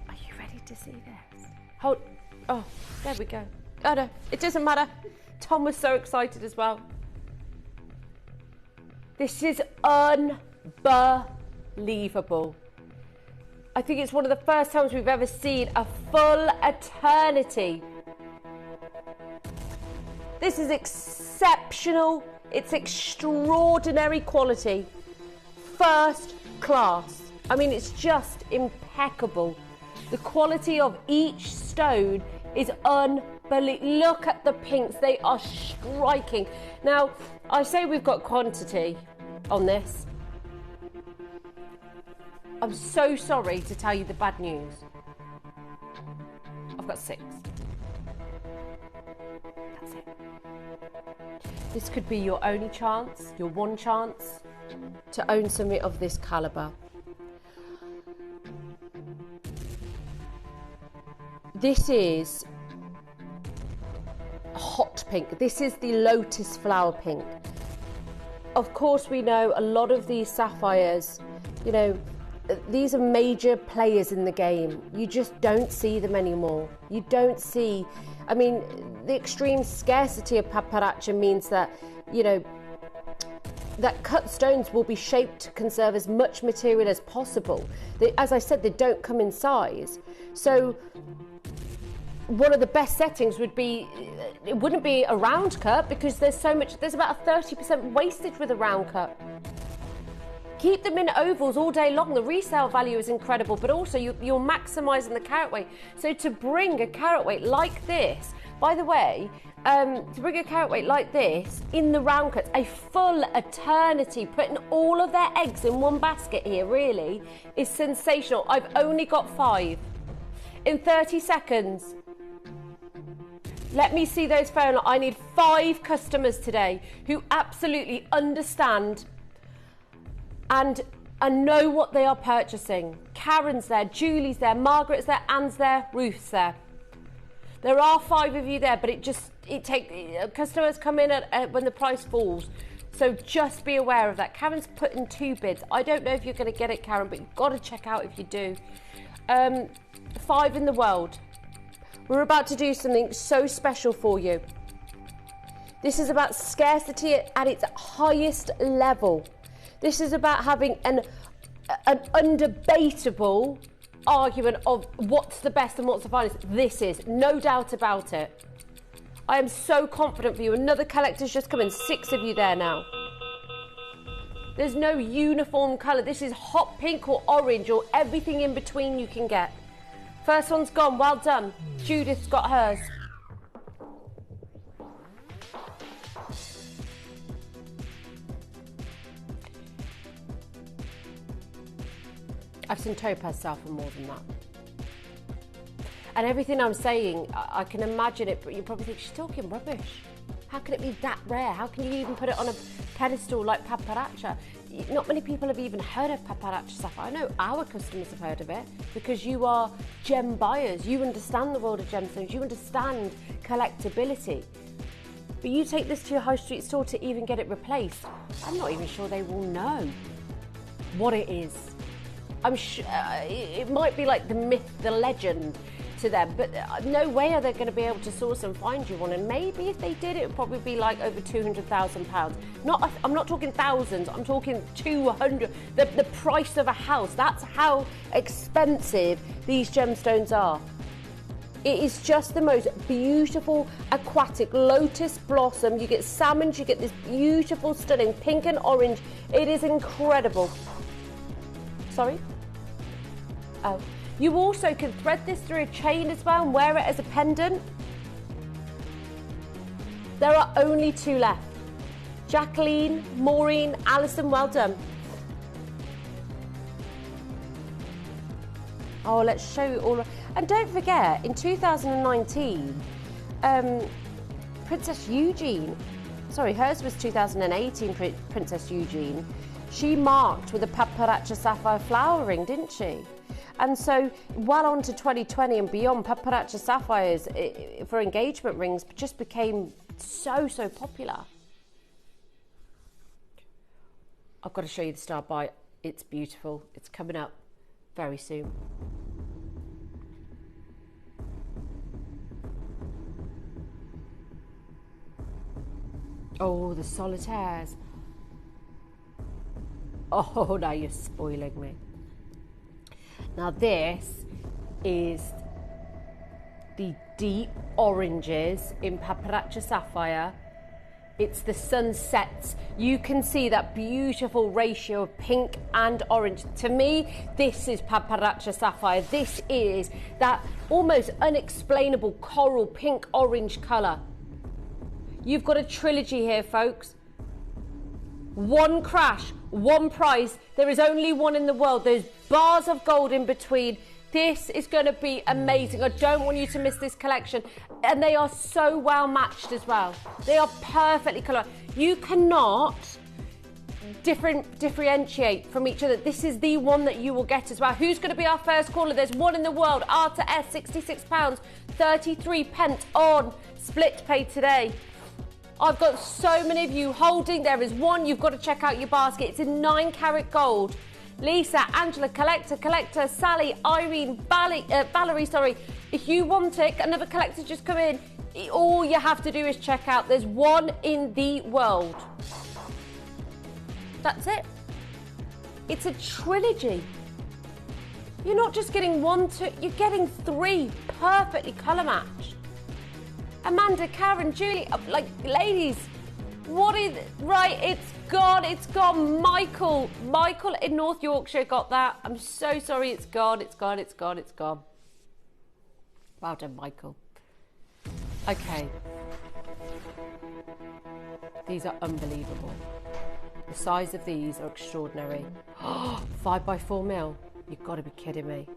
Are you ready to see this? Hold. Oh, there we go. Oh no, it doesn't matter. Tom was so excited as well. This is unbelievable. I think it's one of the first times we've ever seen a full eternity. This is exceptional. It's extraordinary quality. First class. I mean, it's just impeccable. The quality of each stone is unbelievable. Look at the pinks. They are striking. Now, I say we've got quantity on this. I'm so sorry to tell you the bad news. I've got 6. That's it. This could be your only chance, your one chance to own something of this caliber. This is hot pink. This is the lotus flower pink. Of course, we know a lot of these sapphires, you know, these are major players in the game. You just don't see them anymore. You don't see, I mean, the extreme scarcity of paparacha means that, you know, that cut stones will be shaped to conserve as much material as possible. As I said, they don't come in size. So one of the best settings would be, it wouldn't be a round cut because there's about a 30% wastage with a round cut. Keep them in ovals all day long. The resale value is incredible, but also you're maximising the carat weight. So to bring a carat weight like this, by the way, to bring a carat weight like this in the round cuts, a full eternity, putting all of their eggs in one basket here really is sensational. I've only got 5. In 30 seconds, let me see those phone. I need 5 customers today who absolutely understand and know what they are purchasing. Karen's there, Julie's there, Margaret's there, Anne's there, Ruth's there. There are 5 of you there, but customers come in at when the price falls. So just be aware of that. Karen's put in 2 bids. I don't know if you're going to get it, Karen, but you've got to check out if you do. 5 in the world. We're about to do something so special for you. This is about scarcity at its highest level. This is about having an undebatable argument of what's the best and what's the finest. This is, no doubt about it. I am so confident for you. Another collector's just come in. 6 of you there now. There's no uniform colour. This is hot pink or orange or everything in between you can get. First one's gone. Well done. Judith's got hers. I've seen topaz sell for more than that. And everything I'm saying, I can imagine it, but you probably think, she's talking rubbish. How can it be that rare? How can you even put it on a pedestal like paparacha? Not many people have even heard of paparacha sapphire. I know our customers have heard of it because you are gem buyers. You understand the world of gemstones. You understand collectability. But you take this to your high street store to even get it replaced. I'm not even sure they will know what it is. I'm sure it might be like the myth, the legend to them, but no way are they going to be able to source and find you one. And maybe if they did, it would probably be like over £200,000. I'm not talking thousands. I'm talking 200. The price of a house. That's how expensive these gemstones are. It is just the most beautiful aquatic lotus blossom. You get salmons. You get this beautiful, stunning pink and orange. It is incredible. Sorry? Oh. You also can thread this through a chain as well and wear it as a pendant. There are only 2 left. Jacqueline, Maureen, Alison, well done. Oh, let's show you all. And don't forget, in 2019, Princess Eugene, sorry, hers was 2018, Princess Eugene. She marked with a paparacha sapphire flower ring, didn't she? And so, well on to 2020 and beyond, paparacha sapphires for engagement rings just became so popular. I've got to show you the star bite. It's beautiful. It's coming up very soon. Oh, the solitaires. Oh, now you're spoiling me. Now this is the deep oranges in Paparazzi Sapphire. It's the sunsets. You can see that beautiful ratio of pink and orange. To me, this is Paparazzi Sapphire. This is that almost unexplainable coral pink orange colour. You've got a trilogy here, folks. One crash, one price. There is only one in the world. There's bars of gold in between. This is going to be amazing. I don't want you to miss this collection. And they are so well matched as well. They are perfectly coloured. You cannot differentiate from each other. This is the one that you will get as well. Who's going to be our first caller? There's one in the world. R to S, £66, 33 pence on split pay today. I've got so many of you holding. There is one. You've got to check out your basket. It's in 9-carat gold. Lisa, Angela, Collector, Sally, Irene, Valerie, sorry. If you want it, another collector just come in. All you have to do is check out. There's one in the world. That's it. It's a trilogy. You're not just getting one, two, you're getting three perfectly colour matched. Amanda, Karen, Julie, like, ladies, what is, right, it's gone. Michael in North Yorkshire got that. I'm so sorry, it's gone. Well done, Michael. Okay. These are unbelievable. The size of these are extraordinary. 5 by 4 mil. You've got to be kidding me.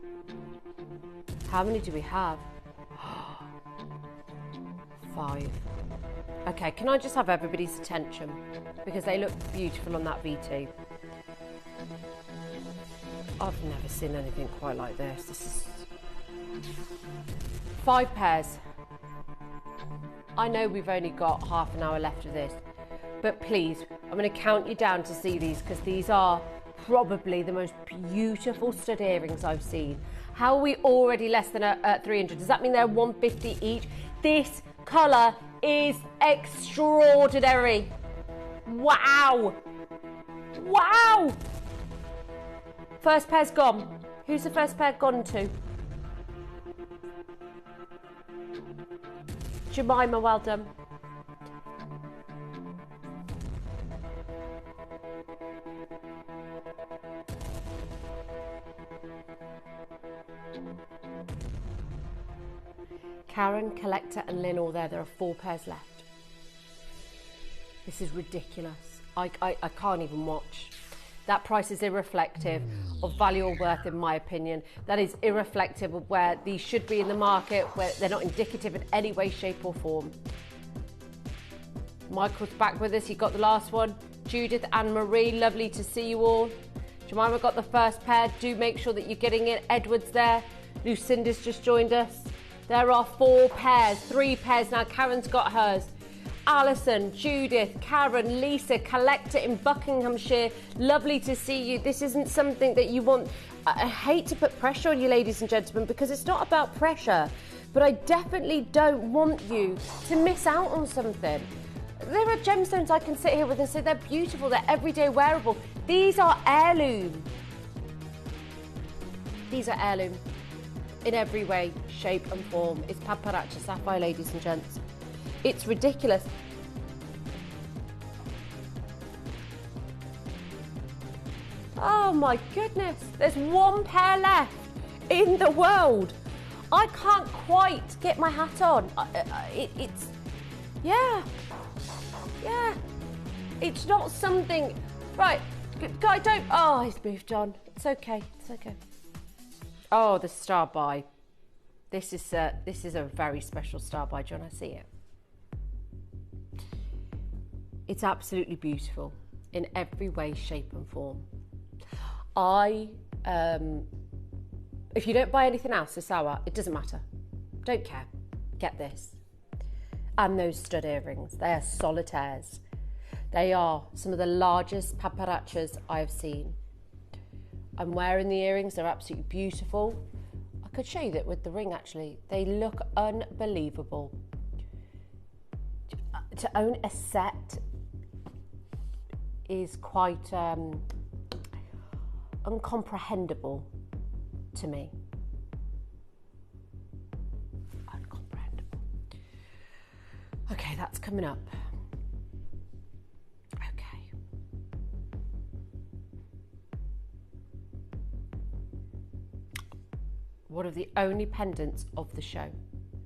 How many do we have? 5. Okay, can I just have everybody's attention? Because they look beautiful on that V2. I've never seen anything quite like this. This is 5 pairs. I know we've only got half an hour left of this, but please, I'm going to count you down to see these because these are probably the most beautiful stud earrings I've seen. How are we already less than 300? Does that mean they're 150 each? This colour is extraordinary. Wow. Wow. First pair's gone. Who's the first pair gone to? Jemima, well done. Karen, Collector and Lynn all there. There are 4 pairs left. This is ridiculous. I can't even watch. That price is irreflective of value or worth, in my opinion. That is irreflective of where these should be in the market, where they're not indicative in any way, shape or form. Michael's back with us. He got the last one. Judith, Anne-Marie, lovely to see you all. Jemima got the first pair. Do make sure that you're getting it. Edward's there. Lucinda's just joined us. There are 4 pairs, 3 pairs now. Karen's got hers. Alison, Judith, Karen, Lisa, Collector in Buckinghamshire. Lovely to see you. This isn't something that you want. I hate to put pressure on you, ladies and gentlemen, because it's not about pressure. But I definitely don't want you to miss out on something. There are gemstones I can sit here with and say they're beautiful, they're everyday wearable. These are heirloom. These are heirloom. In every way, shape and form. It's Paparazzi Sapphire, ladies and gents. It's ridiculous. Oh my goodness, there's 1 pair left in the world. I can't quite get my hat on. It's, yeah. It's not something, right, guy, don't, oh, he's moved on. It's okay. Oh, the star buy. This is a very special star buy. Do you want to see it? It's absolutely beautiful in every way, shape and form. If you don't buy anything else this hour, it doesn't matter. Don't care. Get this. And those stud earrings. They are solitaires. They are some of the largest paparazzis I have seen. I'm wearing the earrings. They're absolutely beautiful. I could show you that with the ring, actually. They look unbelievable. To own a set is quite uncomprehendable to me. Uncomprehendable. Okay, that's coming up. Okay. One of the only pendants of the show.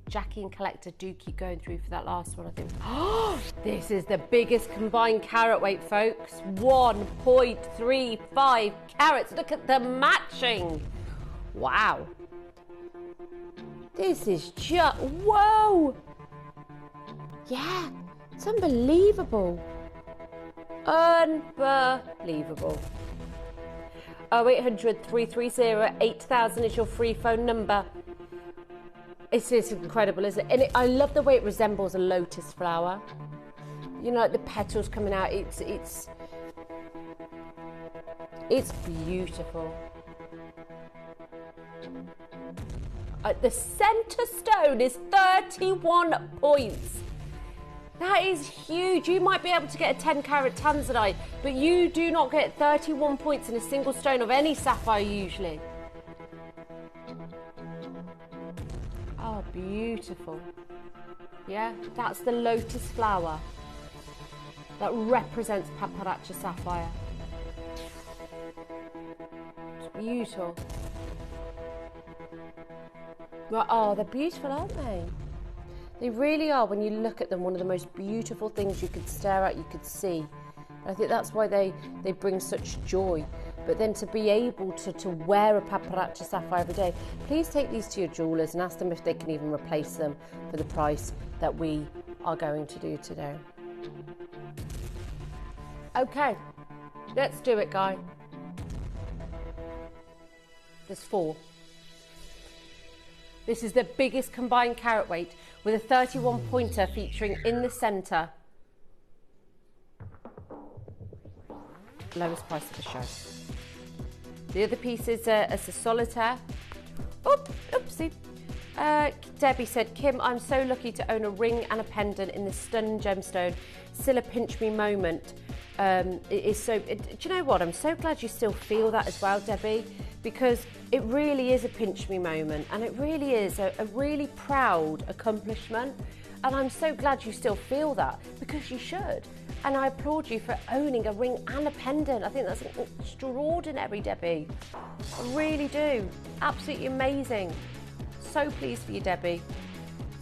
Jackie and Collector do keep going through for that last one, I think. Oh, this is the biggest combined carat weight, folks. 1.35 carats. Look at the matching. Wow. This is just, whoa. Yeah, it's unbelievable. Unbelievable. 0800 330 8000 is your free phone number. It's incredible, isn't it? And I love the way it resembles a lotus flower. You know, like the petals coming out. It's beautiful. The centre stone is 31 points. That is huge. You might be able to get a 10 carat tanzanite, but you do not get 31 points in a single stone of any sapphire usually. Oh, beautiful. Yeah, that's the lotus flower that represents Paparacha sapphire. It's beautiful. Right, oh, they're beautiful, aren't they? They really are. When you look at them, one of the most beautiful things you could stare at, you could see. And I think that's why they bring such joy. But then to be able to wear a Paparacha sapphire every day, please take these to your jewellers and ask them if they can even replace them for the price that we are going to do today. Okay, let's do it, Guy. There's 4. This is the biggest combined carat weight with a 31 pointer featuring in the centre. Lowest price of the show. The other piece is a solitaire. Oopsie. Debbie said, Kim, I'm so lucky to own a ring and a pendant in this stunning gemstone. Still a pinch me moment. It is so. Do you know what? I'm so glad you still feel that as well, Debbie, because it really is a pinch me moment, and it really is a really proud accomplishment. And I'm so glad you still feel that, because you should. And I applaud you for owning a ring and a pendant. I think that's extraordinary, Debbie. I really do. Absolutely amazing. So pleased for you, Debbie.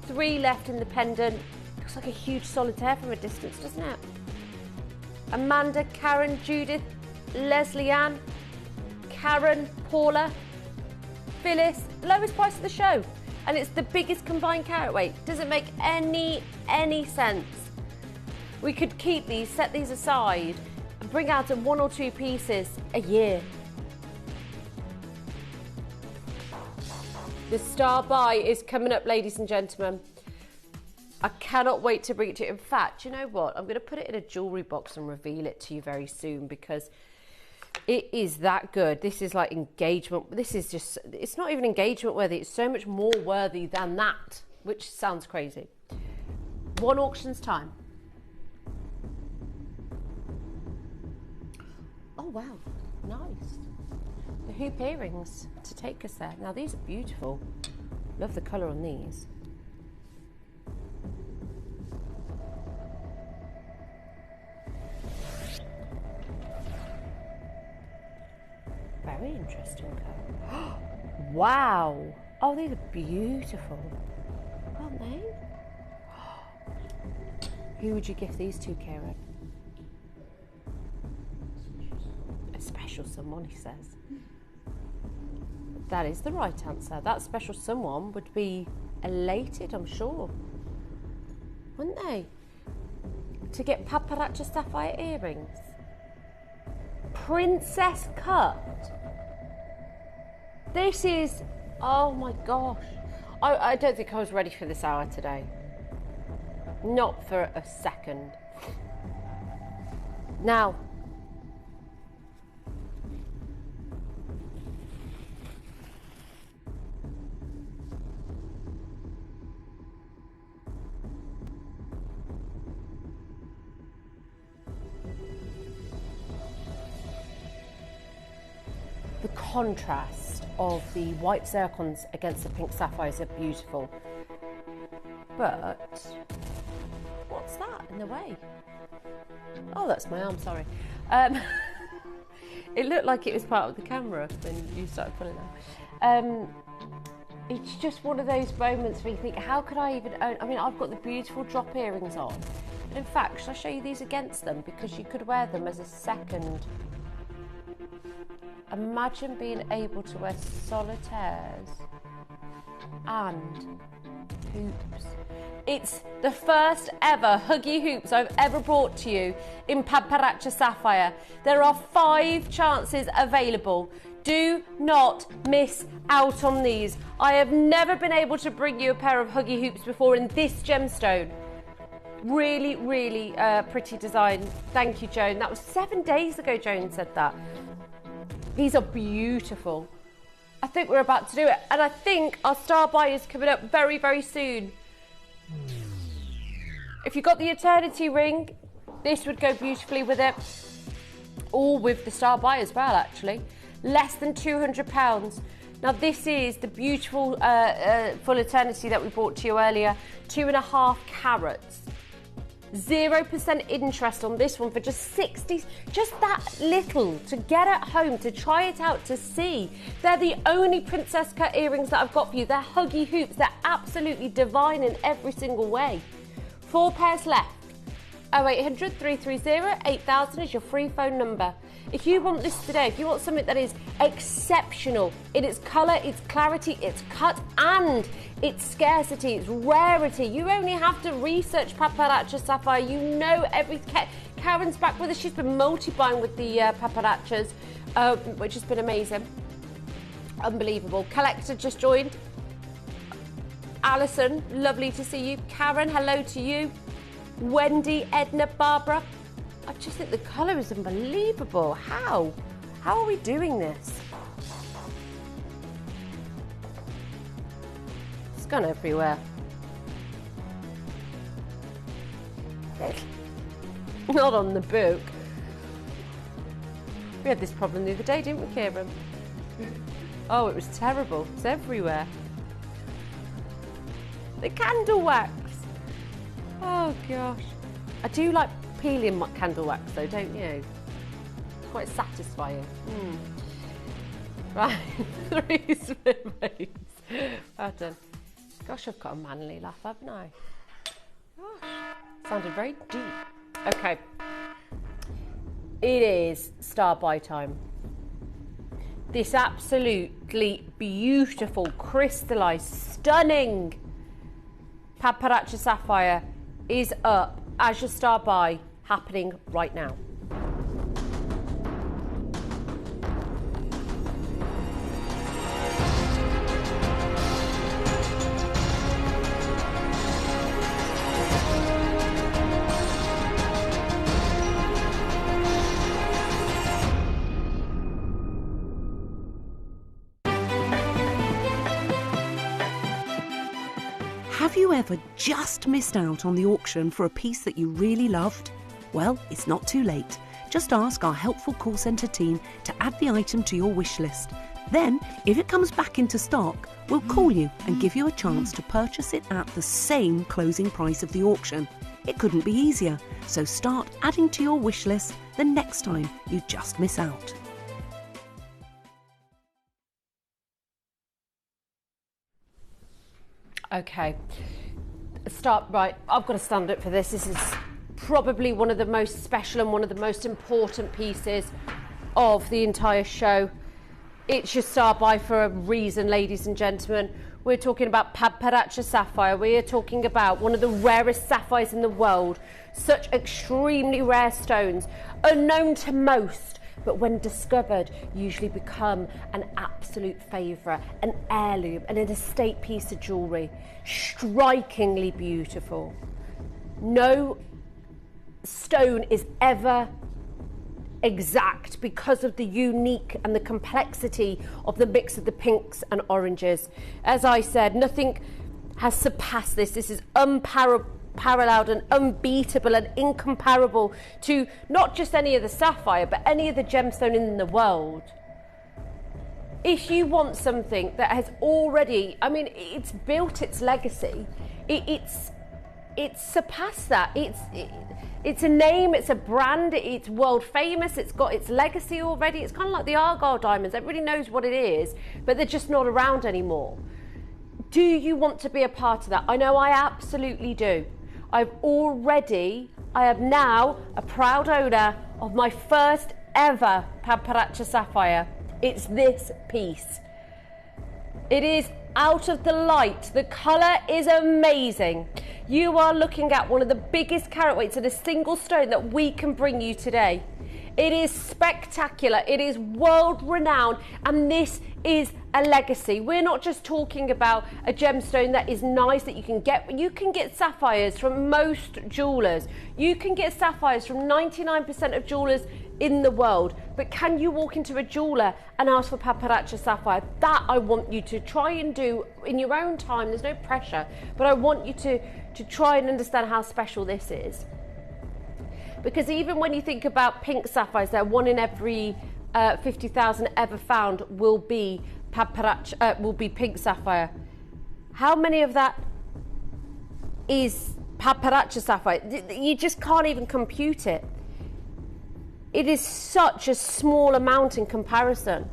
3 left in the pendant. Looks like a huge solitaire from a distance, doesn't it? Amanda, Karen, Judith, Leslie Ann, Karen, Paula, Phyllis. Lowest price of the show. And it's the biggest combined carat weight. Doesn't make any sense. We could keep these, set these aside, and bring out 1 or 2 pieces a year. The star buy is coming up, ladies and gentlemen. I cannot wait to bring it to you. In fact, you know what? I'm going to put it in a jewellery box and reveal it to you very soon, because it is that good. This is like engagement. This is just, it's not even engagement worthy. It's so much more worthy than that, which sounds crazy. 1 auction's time. Oh, wow. Nice. The hoop earrings to take us there. Now, these are beautiful. Love the colour on these. Very interesting colour. Wow. Oh, these are beautiful. Aren't they? Who would you gift these to, Karen? A special someone, he says. That is the right answer. That special someone would be elated, I'm sure. Wouldn't they? To get Paparacha sapphire earrings. Princess cut. This is, oh my gosh. I don't think I was ready for this hour today. Not for a second. Now, contrast of the white zircons against the pink sapphires are beautiful. But what's that in the way? Oh, that's my arm, sorry. It looked like it was part of the camera when you started pulling out. It's just one of those moments where you think, how could I even own? I mean, I've got the beautiful drop earrings on. But in fact, should I show you these against them? Because you could wear them as a second. Imagine being able to wear solitaires and hoops. It's the first ever Huggy Hoops I've ever brought to you in Pamparacha Sapphire. There are 5 chances available. Do not miss out on these. I have never been able to bring you a pair of Huggy Hoops before in this gemstone. Really, really pretty design. Thank you, Joan. That was 7 days ago Joan said that. These are beautiful. I think we're about to do it. And I think our star buy is coming up very, very soon. If you got the eternity ring, this would go beautifully with it. Or with the star buy as well, actually. Less than £200. Now this is the beautiful full eternity that we brought to you earlier. 2.5 carats. 0% interest on this one for just 60, just that little to get at home, to try it out, to see. They're the only princess cut earrings that I've got for you. They're Huggy Hoops. They're absolutely divine in every single way. 4 pairs left. 0800 330 8000 is your free phone number. If you want this today, if you want something that is exceptional in its colour, its clarity, its cut and its scarcity, its rarity, you only have to research Pamparacha Sapphire. You know everything. Karen's back with us. She's been multi-buying with the Pamparachas, which has been amazing. Unbelievable. Collector just joined. Alison, lovely to see you. Karen, hello to you. Wendy, Edna, Barbara. I just think the colour is unbelievable. How? How are we doing this? It's gone everywhere. Not on the book. We had this problem the other day, didn't we, Kieran? Oh, it was terrible. It's everywhere. The candle wax. Oh gosh. I do like peeling candle wax though, don't you? It's quite satisfying. Right, 3 surveys. Well done. Gosh, I've got a manly laugh, haven't I? Gosh, sounded very deep. Okay. It is star buy time. This absolutely beautiful, crystallised, stunning Pamparacha Sapphire is up as your star buy, happening right now. Have you ever just missed out on the auction for a piece that you really loved? Well, it's not too late. Just ask our helpful call centre team to add the item to your wish list. Then, if it comes back into stock, we'll call you and give you a chance to purchase it at the same closing price of the auction. It couldn't be easier, so start adding to your wish list the next time you just miss out. Okay, right, I've got to stand up for this. This is probably one of the most special and one of the most important pieces of the entire show. It's your star buy for a reason, ladies and gentlemen. We're talking about Pamparacha Sapphire. We are talking about one of the rarest sapphires in the world. Such extremely rare stones, unknown to most, but when discovered, usually become an absolute favourite, an heirloom, and an estate piece of jewellery. Strikingly beautiful. No stone is ever exact because of the unique and the complexity of the mix of the pinks and oranges. As I said, nothing has surpassed this. This is unparalleled and unbeatable and incomparable to not just any of the sapphire, but any of the gemstone in the world. If you want something that has already, I mean, it's built its legacy, it's surpassed that. It's a name, it's a brand, it's world famous, it's got its legacy already. It's kind of like the Argyle diamonds. Everybody knows what it is, but they're just not around anymore. Do you want to be a part of that? I know I absolutely do. I am now a proud owner of my first ever Pamparacha sapphire. It's this piece. It is out of the light. The colour is amazing. You are looking at one of the biggest carat weights in a single stone that we can bring you today. It is spectacular, it is world renowned, and this is a legacy. We're not just talking about a gemstone that is nice that you can get sapphires from most jewellers. You can get sapphires from 99% of jewellers in the world, but can you walk into a jeweller and ask for Pamparacha sapphire? That I want you to try and do in your own time. There's no pressure, but I want you to try and understand how special this is. Because even when you think about pink sapphires, they're 1 in every 50,000 ever found will be pink sapphire. How many of that is Pamparacha sapphire? You just can't even compute it. It is such a small amount in comparison,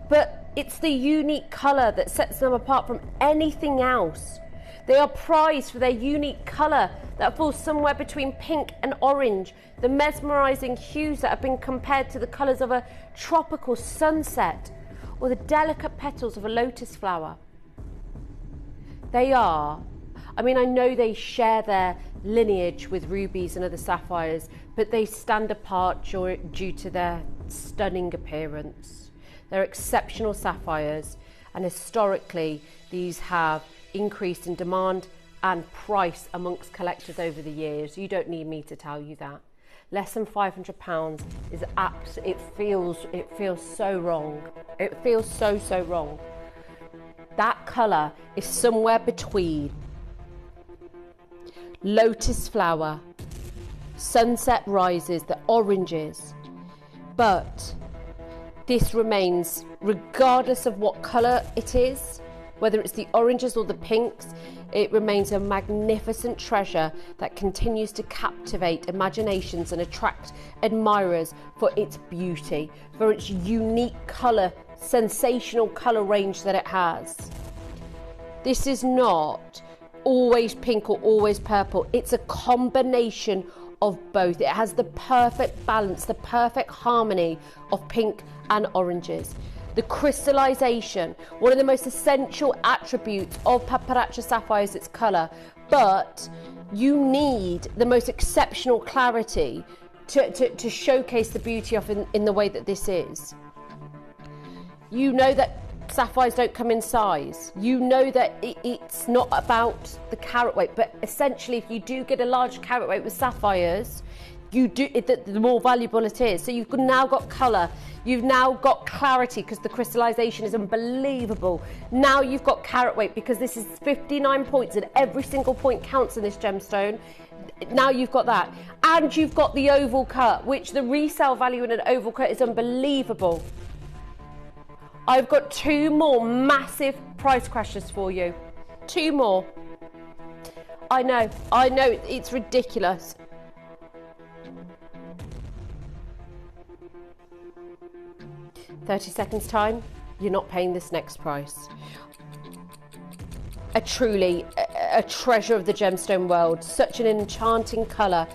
but it's the unique colour that sets them apart from anything else. They are prized for their unique colour that falls somewhere between pink and orange, the mesmerising hues that have been compared to the colours of a tropical sunset or the delicate petals of a lotus flower. They are, I mean, I know they share their lineage with rubies and other sapphires, but they stand apart due to their stunning appearance. They're exceptional sapphires, and historically these have increased in demand and price amongst collectors over the years. You don't need me to tell you that. Less than £500 is it feels so wrong. It feels so wrong. That colour is somewhere between lotus flower, sunset rises, the oranges, but this remains, regardless of what colour it is, whether it's the oranges or the pinks, it remains a magnificent treasure that continues to captivate imaginations and attract admirers for its beauty, for its unique colour, sensational colour range that it has. This is not always pink or always purple. It's a combination of both. It has the perfect balance, the perfect harmony of pink and oranges. The crystallization, one of the most essential attributes of Pamparacha sapphire is its colour, but you need the most exceptional clarity to showcase the beauty of in the way that this is. You know that sapphires don't come in size. You know that it's not about the carat weight, but essentially if you do get a large carat weight with sapphires, the more valuable it is. So you've now got colour, you've now got clarity because the crystallization is unbelievable. Now you've got carat weight because this is 59 points and every single point counts in this gemstone. Now you've got that. And you've got the oval cut, which the resale value in an oval cut is unbelievable. I've got 2 more massive price crashes for you. 2 more. I know, it's ridiculous. "30 seconds time, you're not paying this next price." A treasure of the gemstone world, such an enchanting colour,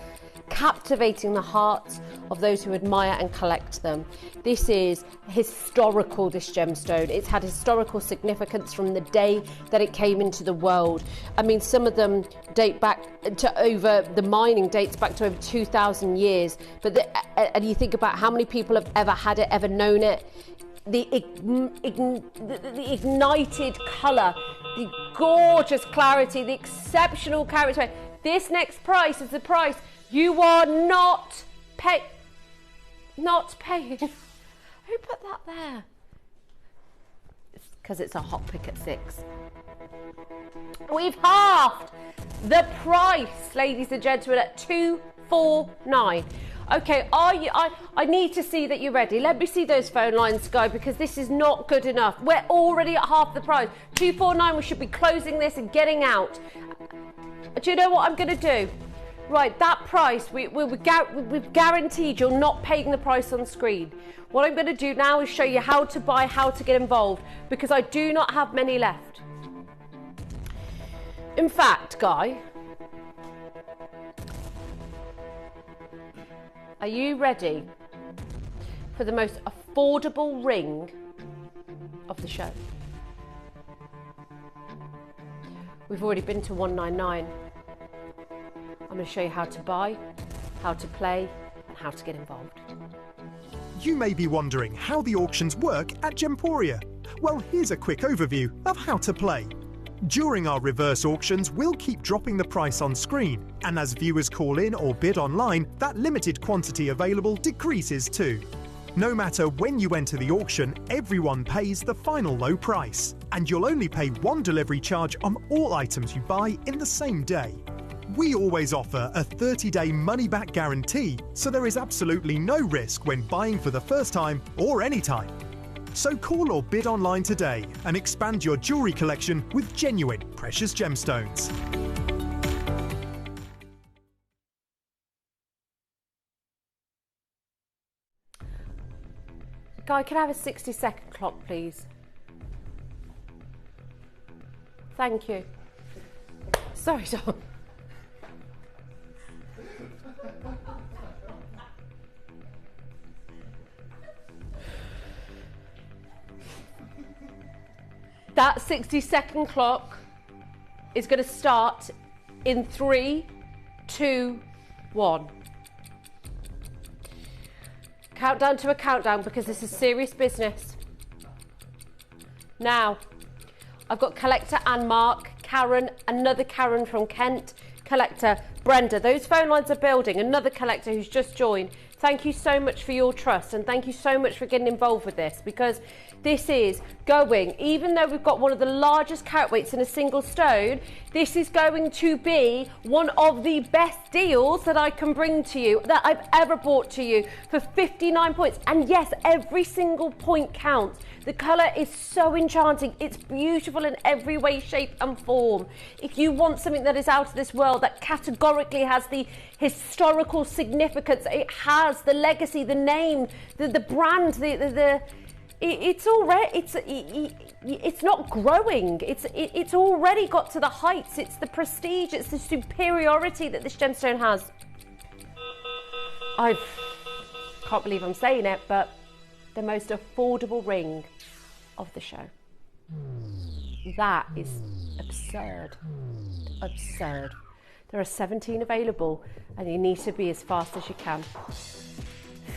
captivating the hearts of those who admire and collect them. This is historical, this gemstone. It's had historical significance from the day that it came into the world. I mean, some of them date back to the mining dates back to over 2,000 years. But and you think about how many people have ever had it, ever known it. The ignited colour, the gorgeous clarity, the exceptional character. This next price is the price you are not paying. Who put that there? It's because it's a hot pick at 6. We've halved the price, ladies and gentlemen, at 249. Okay, I need to see that you're ready. Let me see those phone lines go, because this is not good enough. We're already at half the price. 249, we should be closing this and getting out. Do you know what I'm going to do? Right, that price, we've guaranteed you're not paying the price on screen. What I'm going to do now is show you how to buy, how to get involved, because I do not have many left. In fact, Guy, are you ready for the most affordable ring of the show? We've already been to 199. I'm going to show you how to buy, how to play, and how to get involved. You may be wondering how the auctions work at Gemporia. Well, here's a quick overview of how to play. During our reverse auctions, we'll keep dropping the price on screen, and as viewers call in or bid online, that limited quantity available decreases too. No matter when you enter the auction, everyone pays the final low price, and you'll only pay one delivery charge on all items you buy in the same day. We always offer a 30-day money-back guarantee, so there is absolutely no risk when buying for the first time or any time. So call or bid online today and expand your jewellery collection with genuine precious gemstones. Guy, can I have a 60-second clock, please? Thank you. Sorry, Tom. That 60-second clock is going to start in 3, 2, 1. Countdown to a countdown, because this is serious business. Now, I've got collector Anne Mark, Karen, another Karen from Kent, collector Brenda. Those phone lines are building. Another collector who's just joined. Thank you so much for your trust, and thank you so much for getting involved with this, because this is going, even though we've got one of the largest carat weights in a single stone, this is going to be one of the best deals that I can bring to you, that I've ever brought to you, for 59 points. And yes, every single point counts. The colour is so enchanting. It's beautiful in every way, shape and form. If you want something that is out of this world, that categorically has the historical significance, it has the legacy, the name, the brand, it's already, it's not growing. It's already got to the heights. It's the prestige. It's the superiority that this gemstone has. I can't believe I'm saying it, but the most affordable ring of the show. That is absurd. Absurd. There are 17 available, and you need to be as fast as you can.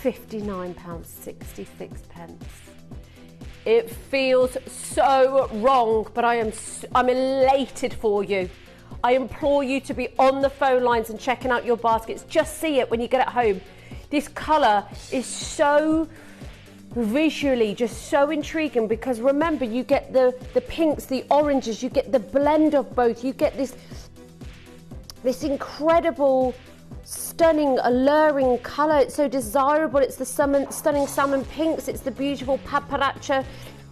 £59.66. It feels so wrong, but I'm elated for you. I implore you to be on the phone lines and checking out your baskets. Just see it when you get it home. This colour is so visually just so intriguing, because remember, you get the pinks, the oranges, you get the blend of both. You get this incredible, stunning, alluring colour. It's so desirable. It's the stunning salmon pinks. It's the beautiful paparacha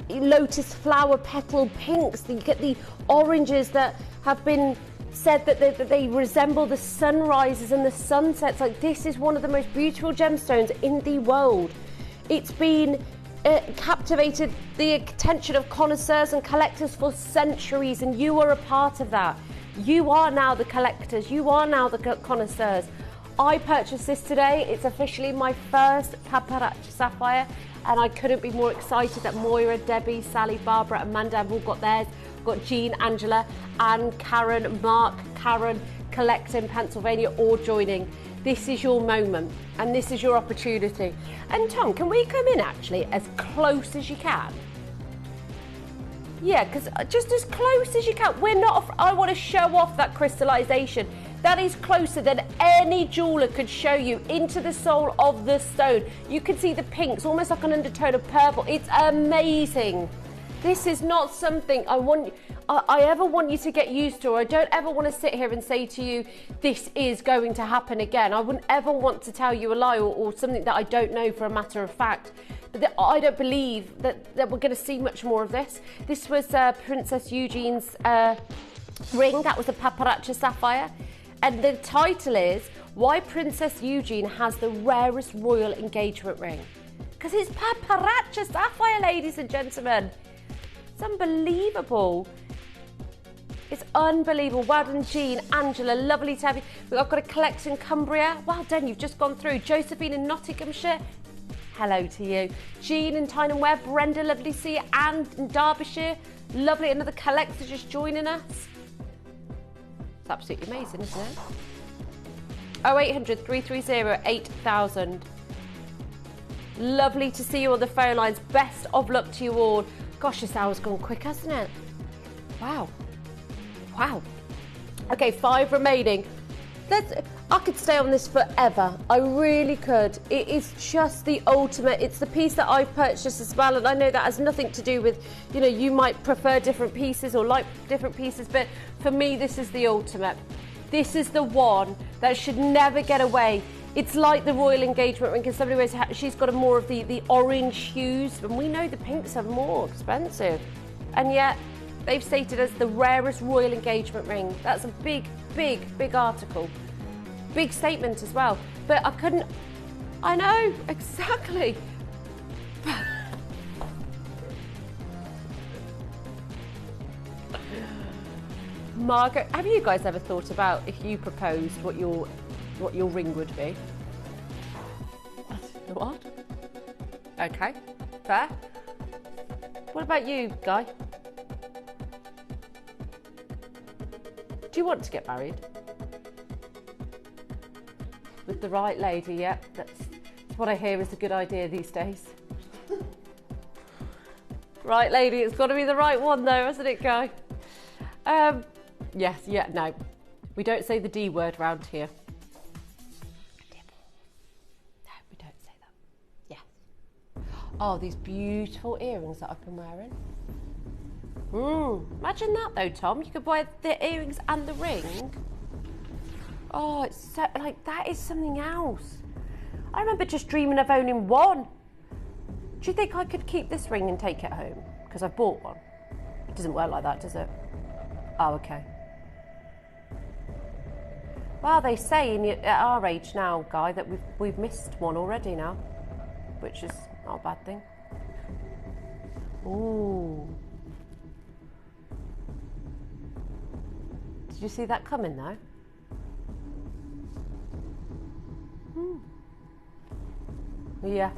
lotus flower petal pinks. You get the oranges that have been said that they resemble the sunrises and the sunsets. Like, this is one of the most beautiful gemstones in the world. It's been captivated the attention of connoisseurs and collectors for centuries, and you are a part of that. You are now the collectors. You are now the connoisseurs. I purchased this today. It's officially my first paparacha sapphire, and I couldn't be more excited that Moira, Debbie, Sally, Barbara, Amanda have all got theirs. We've got Jean, Angela, Anne, Karen, Mark, Karen, Collector in Pennsylvania, all joining. This is your moment, and this is your opportunity. And Tom, can we come in actually as close as you can? Yeah, because just as close as you can. I want to show off that crystallization. That is closer than any jeweler could show you into the soul of the stone. You can see the pinks, almost like an undertone of purple. It's amazing. This is not something I ever want you to get used to, or I don't ever want to sit here and say to you, this is going to happen again. I wouldn't ever want to tell you a lie or something that I don't know for a matter of fact. But I don't believe that we're going to see much more of this. This was Princess Eugene's ring. That was a paparazzi sapphire. And the title is, Why Princess Eugene Has the Rarest Royal Engagement Ring. Because it's paparazzi sapphire, ladies and gentlemen. It's unbelievable. It's unbelievable. Well done, Jean, Angela, lovely to have you. I've got a collection, Cumbria. Well done, you've just gone through. Josephine in Nottinghamshire. Hello to you. Jean in Tyne and Webb. Brenda, lovely to see you. Anne in Derbyshire. Lovely, another collector just joining us. It's absolutely amazing, isn't it? 0800 330 8000. Lovely to see you on the phone lines. Best of luck to you all. Gosh, this hour's gone quick, hasn't it? Wow. Wow. Okay, 5 remaining. I could stay on this forever. I really could. It is just the ultimate. It's the piece that I've purchased as well, and I know that has nothing to do with, you know, you might prefer different pieces or like different pieces, but for me, this is the ultimate. This is the one that should never get away. It's like the royal engagement ring, because somebody always she's got a more of the orange hues, and we know the pinks are more expensive. And yet, they've stated as the rarest royal engagement ring. That's a big, big, big article. Big statement as well. But I couldn't... I know, exactly. Margaret, have you guys ever thought about if you proposed what your ring would be? What? Okay, fair. What about you, Guy? Do you want to get married? With the right lady, yeah. That's what I hear is a good idea these days. Right lady, it's got to be the right one though, hasn't it, Guy? Yes, yeah, no. We don't say the D word round here. No, we don't say that. Yes. Oh, these beautiful earrings that I've been wearing. Imagine that though, Tom. You could wear the earrings and the ring. Oh, it's so, like, that is something else. I remember just dreaming of owning one. Do you think I could keep this ring and take it home? Because I've bought one. It doesn't work like that, does it? Oh, okay. Well, they say at our age now, Guy, that we've missed one already now, which is not a bad thing. Ooh. Did you see that coming though? Yeah.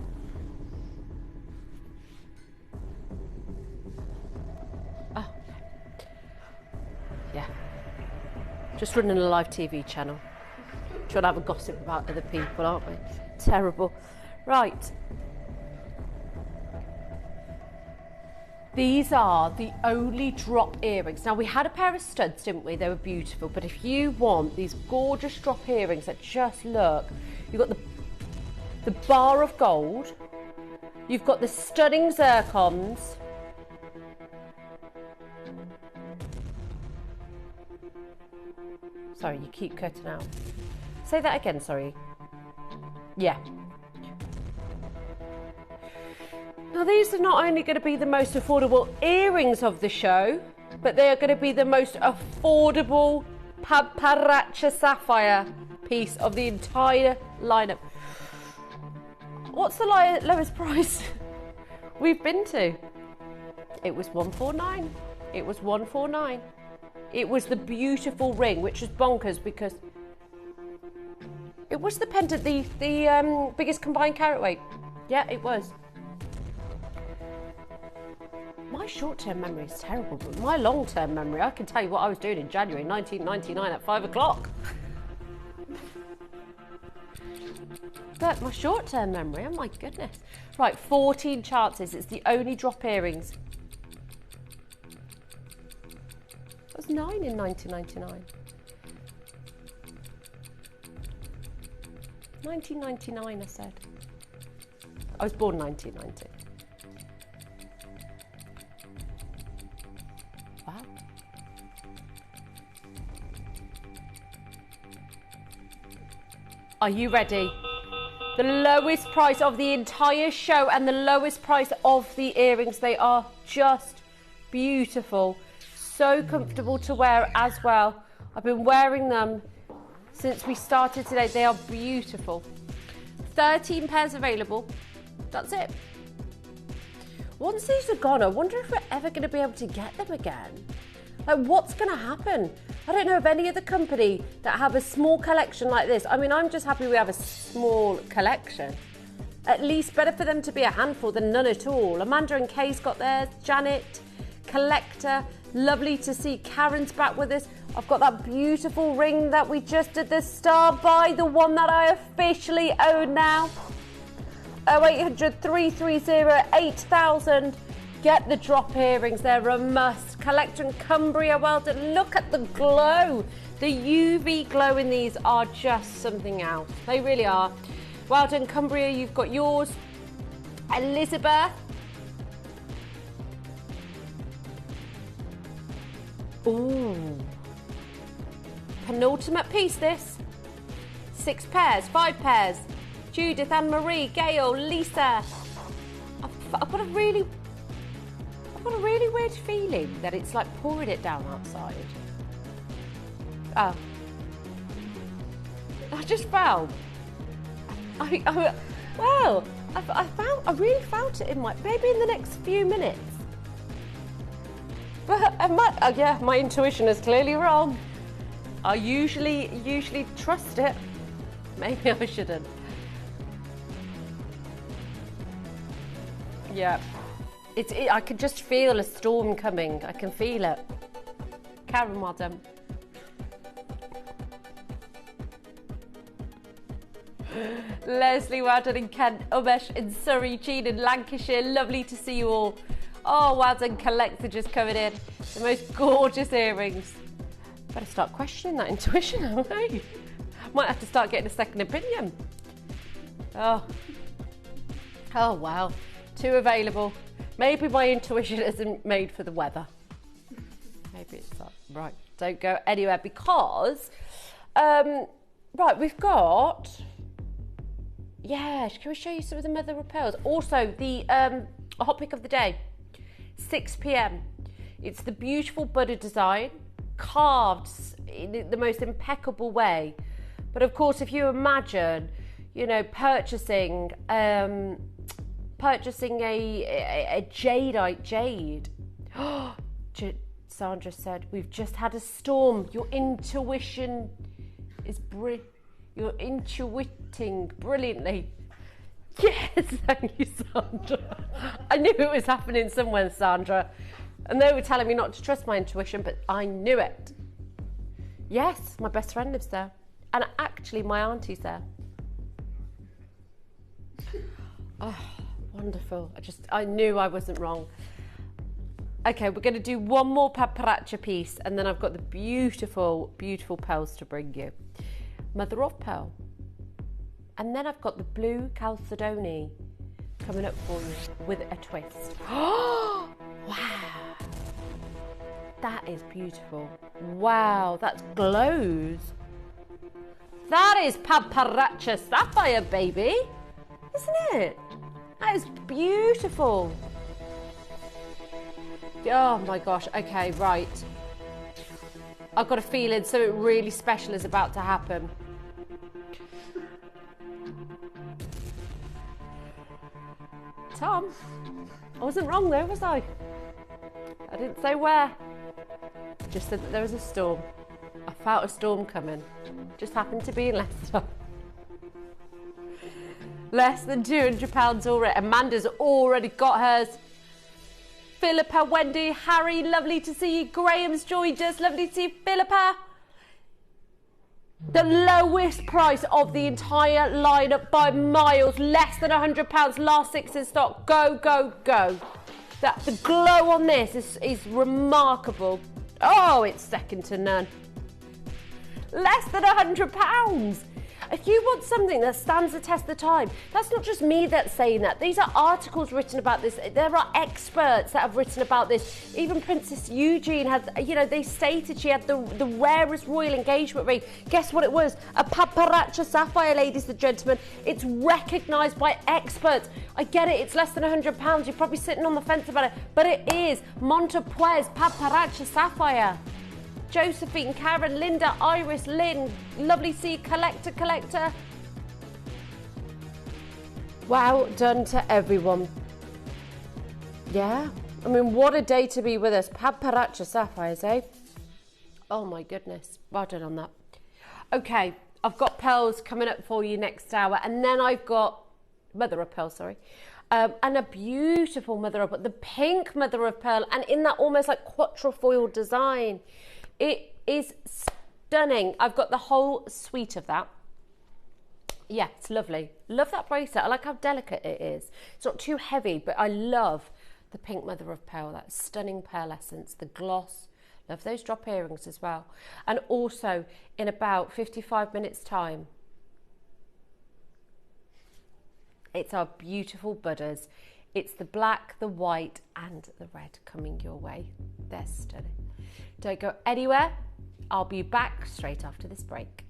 Oh. Yeah. Just running a live TV channel. Trying to have a gossip about other people, aren't we? Terrible. Right. These are the only drop earrings. Now, we had a pair of studs, didn't we? They were beautiful. But if you want these gorgeous drop earrings that just look, you've got the bar of gold, you've got the stunning zircons, sorry, you keep cutting out. Say that again, sorry. Yeah. Now these are not only going to be the most affordable earrings of the show, but they are going to be the most affordable paparazzi sapphire piece of the entire lineup. What's the lowest price we've been to? It was $149. It was $149. It was the beautiful ring, which was bonkers because it was the pendant, the biggest combined carat weight. Yeah, it was. My short-term memory is terrible, but my long-term memory, I can tell you what I was doing in January 1999 at 5 o'clock. But my short-term memory, oh my goodness. Right, 14 chances. It's the only drop earrings. It was 9 in 1999. 1999, I said. I was born 1990. Wow. Are you ready? The lowest price of the entire show and the lowest price of the earrings. They are just beautiful. So comfortable to wear as well. I've been wearing them since we started today. They are beautiful. 13 pairs available. That's it. Once these are gone, I wonder if we're ever going to be able to get them again. Like, what's going to happen? I don't know of any other company that have a small collection like this. I mean, I'm just happy we have a small collection. At least better for them to be a handful than none at all. Amanda and Kay's got theirs. Janet, Collector. Lovely to see Karen's back with us. I've got that beautiful ring that we just did the star by, the one that I officially own now. 0800 330 8000. Get the drop earrings, they're a must. Collector and Cumbria, well done. Look at the glow. The UV glow in these are just something else. They really are. Well done, Cumbria, you've got yours. Elizabeth. Ooh. Penultimate piece, this. 6 pairs, 5 pairs. Judith, Anne-Marie, Gail, Lisa. I've got a really weird feeling that it's like pouring it down outside. Oh. I just felt. I really felt it in maybe in the next few minutes. But my intuition is clearly wrong. I usually trust it. Maybe I shouldn't. Yeah. I could just feel a storm coming. I can feel it. Karen, well done. Leslie, well done in Kent. Umesh in Surrey, Jean in Lancashire. Lovely to see you all. Oh, well done, Collector just coming in. The most gorgeous earrings. Better start questioning that intuition, haven't I? Might have to start getting a second opinion. Oh, wow. 2 available. Maybe my intuition isn't made for the weather. Maybe it's not. Right, don't go anywhere because, right, we've got, yeah, can we show you some of the mother of pearls? Also, the hot pick of the day, 6 p.m. It's the beautiful Buddha design, carved in the most impeccable way. But of course, if you imagine, you know, purchasing a jadeite jade. Sandra said, we've just had a storm. Your intuition is you're intuiting brilliantly. Yes, thank you, Sandra. I knew it was happening somewhere, Sandra. And they were telling me not to trust my intuition, but I knew it. Yes, my best friend lives there. And actually, my auntie's there. Oh, wonderful. I knew I wasn't wrong. Okay, we're going to do one more paparazzi piece, and then I've got the beautiful, beautiful pearls to bring you. Mother of pearl. And then I've got the blue chalcedony coming up for you with a twist. Oh, wow. That is beautiful. Wow, that glows. That is paparazzi sapphire, baby. Isn't it? That is beautiful. Oh my gosh, okay, right. I've got a feeling something really special is about to happen. Tom, I wasn't wrong there, was I? I didn't say where. Just said that there was a storm. I felt a storm coming. Just happened to be in Leicester. Less than £200 already. Amanda's already got hers. Philippa, Wendy, Harry, lovely to see you. Graham's joined us, lovely to see you. Philippa. The lowest price of the entire lineup by miles, less than £100, last 6 in stock. Go, go, go. The glow on this is remarkable. Oh, it's second to none. Less than £100. If you want something that stands the test of time, that's not just me that's saying that. These are articles written about this. There are experts that have written about this. Even Princess Eugene had, you know, they stated she had the rarest royal engagement ring. Guess what it was? A paparazzi sapphire, ladies and gentlemen. It's recognised by experts. I get it, it's less than £100. You're probably sitting on the fence about it, but it is Montepuez paparazzi sapphire. Josephine, Karen, Linda, Iris, Lynn, lovely see collector. Wow, done to everyone. Yeah, I mean, what a day to be with us. Paparazzi sapphires, eh? Oh my goodness, well done on that. Okay, I've got pearls coming up for you next hour, and then I've got mother of pearl, sorry. And a beautiful mother of pearl, the pink mother of pearl, and in that almost like quatrefoil design. It is stunning. I've got the whole suite of that. Yeah, it's lovely. Love that bracelet. I like how delicate it is. It's not too heavy, but I love the pink mother of pearl, that stunning pearl essence, the gloss. Love those drop earrings as well. And also, in about 55 minutes' time, it's our beautiful Buddhas. It's the black, the white, and the red coming your way. They're stunning. Don't go anywhere. I'll be back straight after this break.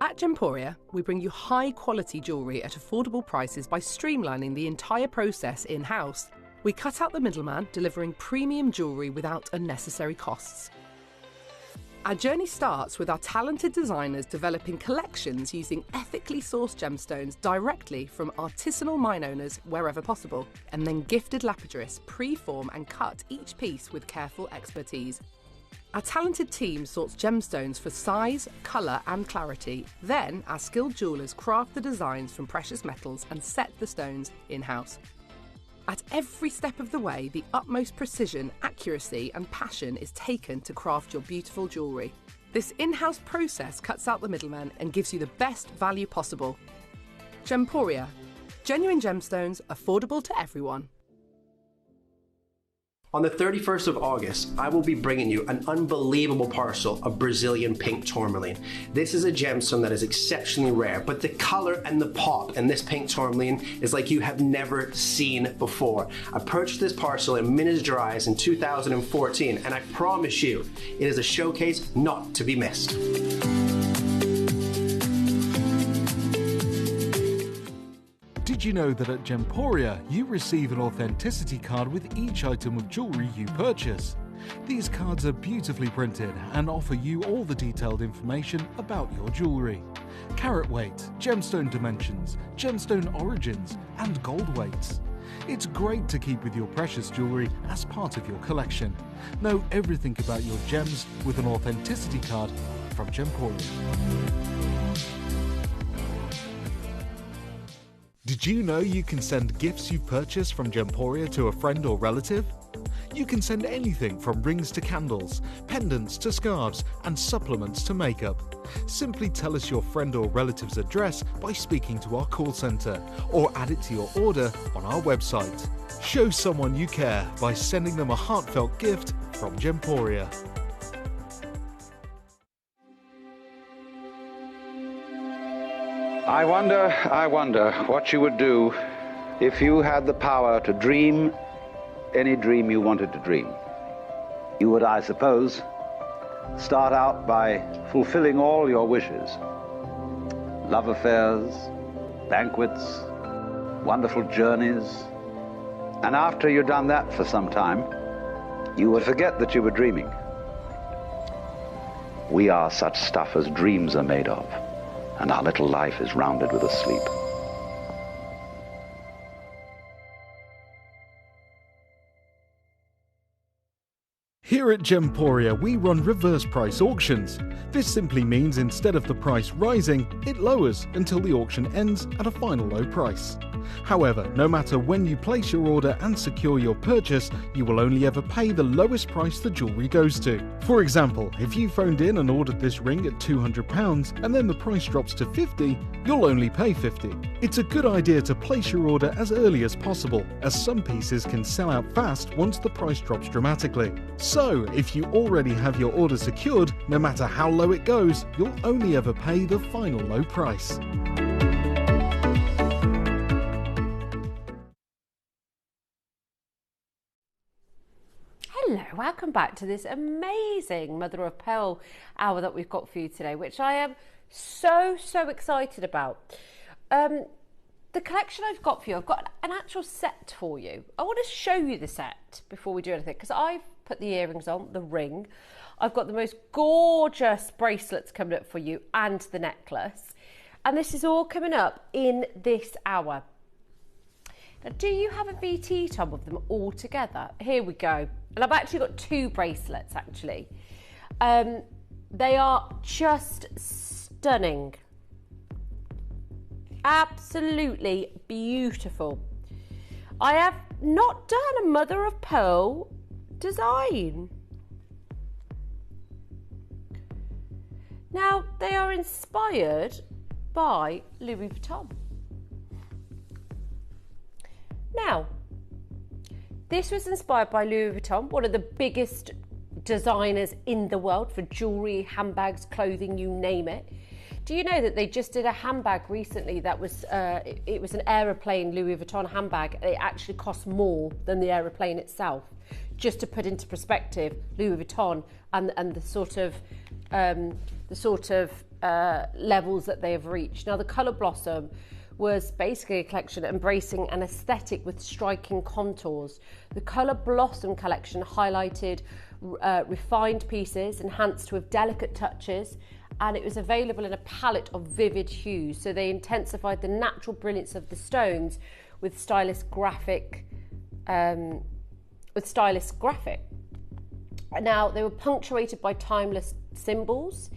At Gemporia, we bring you high-quality jewellery at affordable prices by streamlining the entire process in-house. We cut out the middleman, delivering premium jewellery without unnecessary costs. Our journey starts with our talented designers developing collections using ethically sourced gemstones directly from artisanal mine owners wherever possible, and then gifted lapidarists pre-form and cut each piece with careful expertise. Our talented team sorts gemstones for size, colour and clarity. Then our skilled jewellers craft the designs from precious metals and set the stones in-house. At every step of the way, the utmost precision, accuracy and passion is taken to craft your beautiful jewellery. This in-house process cuts out the middleman and gives you the best value possible. Gemporia. Genuine gemstones, affordable to everyone. On the 31st of August, I will be bringing you an unbelievable parcel of Brazilian pink tourmaline. This is a gemstone that is exceptionally rare, but the color and the pop in this pink tourmaline is like you have never seen before. I purchased this parcel in Minas Gerais in 2014, and I promise you, it is a showcase not to be missed. Did you know that at Gemporia, you receive an authenticity card with each item of jewellery you purchase? These cards are beautifully printed and offer you all the detailed information about your jewellery. Carat weight, gemstone dimensions, gemstone origins, and gold weights. It's great to keep with your precious jewellery as part of your collection. Know everything about your gems with an authenticity card from Gemporia. Did you know you can send gifts you've purchased from Gemporia to a friend or relative? You can send anything from rings to candles, pendants to scarves, and supplements to makeup. Simply tell us your friend or relative's address by speaking to our call centre, or add it to your order on our website. Show someone you care by sending them a heartfelt gift from Gemporia. I wonder what you would do if you had the power to dream any dream you wanted to dream. You would, I suppose, start out by fulfilling all your wishes. Love affairs, banquets, wonderful journeys. And after you'd done that for some time, you would forget that you were dreaming. We are such stuff as dreams are made of, and our little life is rounded with a sleep. Here at Gemporia, we run reverse price auctions. This simply means instead of the price rising, it lowers until the auction ends at a final low price. However, no matter when you place your order and secure your purchase, you will only ever pay the lowest price the jewellery goes to. For example, if you phoned in and ordered this ring at £200 and then the price drops to £50, you'll only pay £50. It's a good idea to place your order as early as possible, as some pieces can sell out fast once the price drops dramatically. So, if you already have your order secured, no matter how low it goes, you'll only ever pay the final low price. Hello, welcome back to this amazing Mother of Pearl hour that we've got for you today, which I am so excited about. The collection I've got for you, I've got an actual set for you. I want to show you the set before we do anything, because I've put the earrings on, the ring. I've got the most gorgeous bracelets coming up for you and the necklace. And this is all coming up in this hour. Now, do you have a VT, Tom, of them all together? Here we go. And I've actually got 2 bracelets, actually. They are just stunning. Absolutely beautiful. I have not done a mother of pearl design. Now, they are inspired by Louis Vuitton. Now, this was inspired by Louis Vuitton, one of the biggest designers in the world for jewellery, handbags, clothing, you name it. Do you know that they just did a handbag recently that was, it was an aeroplane Louis Vuitton handbag. It actually cost more than the aeroplane itself. Just to put into perspective, Louis Vuitton and the sort of levels that they have reached. Now, the Colour Blossom was basically a collection embracing an aesthetic with striking contours. The Colour Blossom collection highlighted refined pieces, enhanced with delicate touches, and it was available in a palette of vivid hues. So they intensified the natural brilliance of the stones with stylish graphic. Now, they were punctuated by timeless symbols.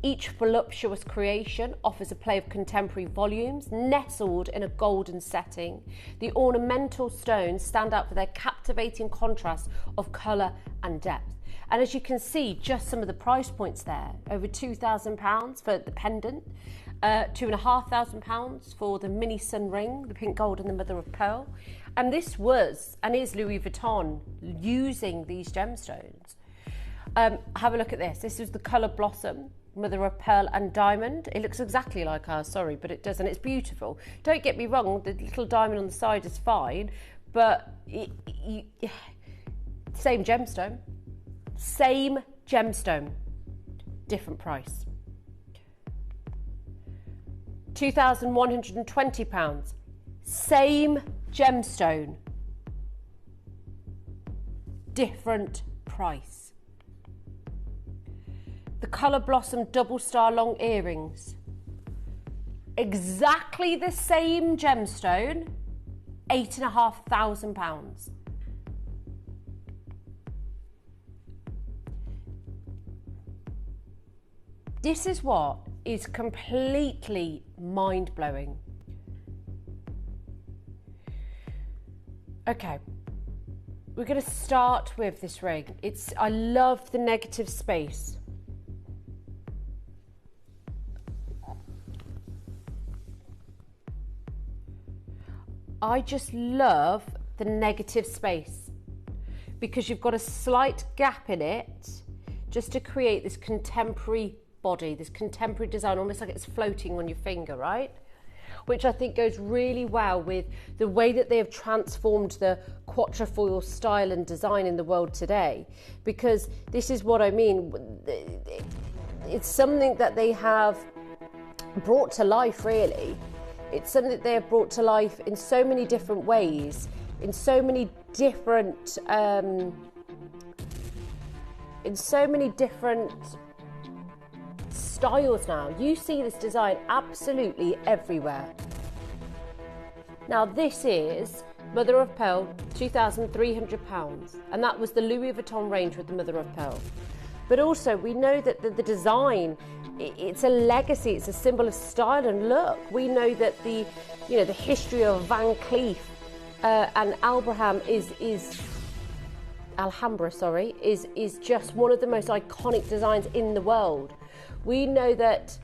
Each voluptuous creation offers a play of contemporary volumes, nestled in a golden setting. The ornamental stones stand out for their captivating contrast of colour and depth. And as you can see, just some of the price points there, over £2,000 for the pendant, £2,500 for the mini sun ring, the pink gold and the mother of pearl. And this was, and is Louis Vuitton using these gemstones. Have a look at this. This is the Colour Blossom, mother of pearl and diamond. It looks exactly like ours, sorry, but it doesn't. It's beautiful. Don't get me wrong, the little diamond on the side is fine, but same gemstone. Same gemstone, different price. £2,120. Same gemstone, different price. The Colour Blossom double star long earrings, exactly the same gemstone, £8,500. This is what is completely mind-blowing. Okay, we're going to start with this ring. I love the negative space. I just love the negative space because you've got a slight gap in it just to create this contemporary body, this contemporary design, almost like it's floating on your finger, right? Which I think goes really well with the way that they have transformed the Quatrefoil style and design in the world today, because this is what I mean. It's something that they have brought to life, really. It's something that they have brought to life in so many different ways, in so many different styles now. You see this design absolutely everywhere. Now, this is Mother of Pearl, £2,300, and that was the Louis Vuitton range with the Mother of Pearl. But also, we know that the design, it's a legacy, it's a symbol of style and look. We know that the history of Van Cleef and Alhambra is just one of the most iconic designs in the world. We know that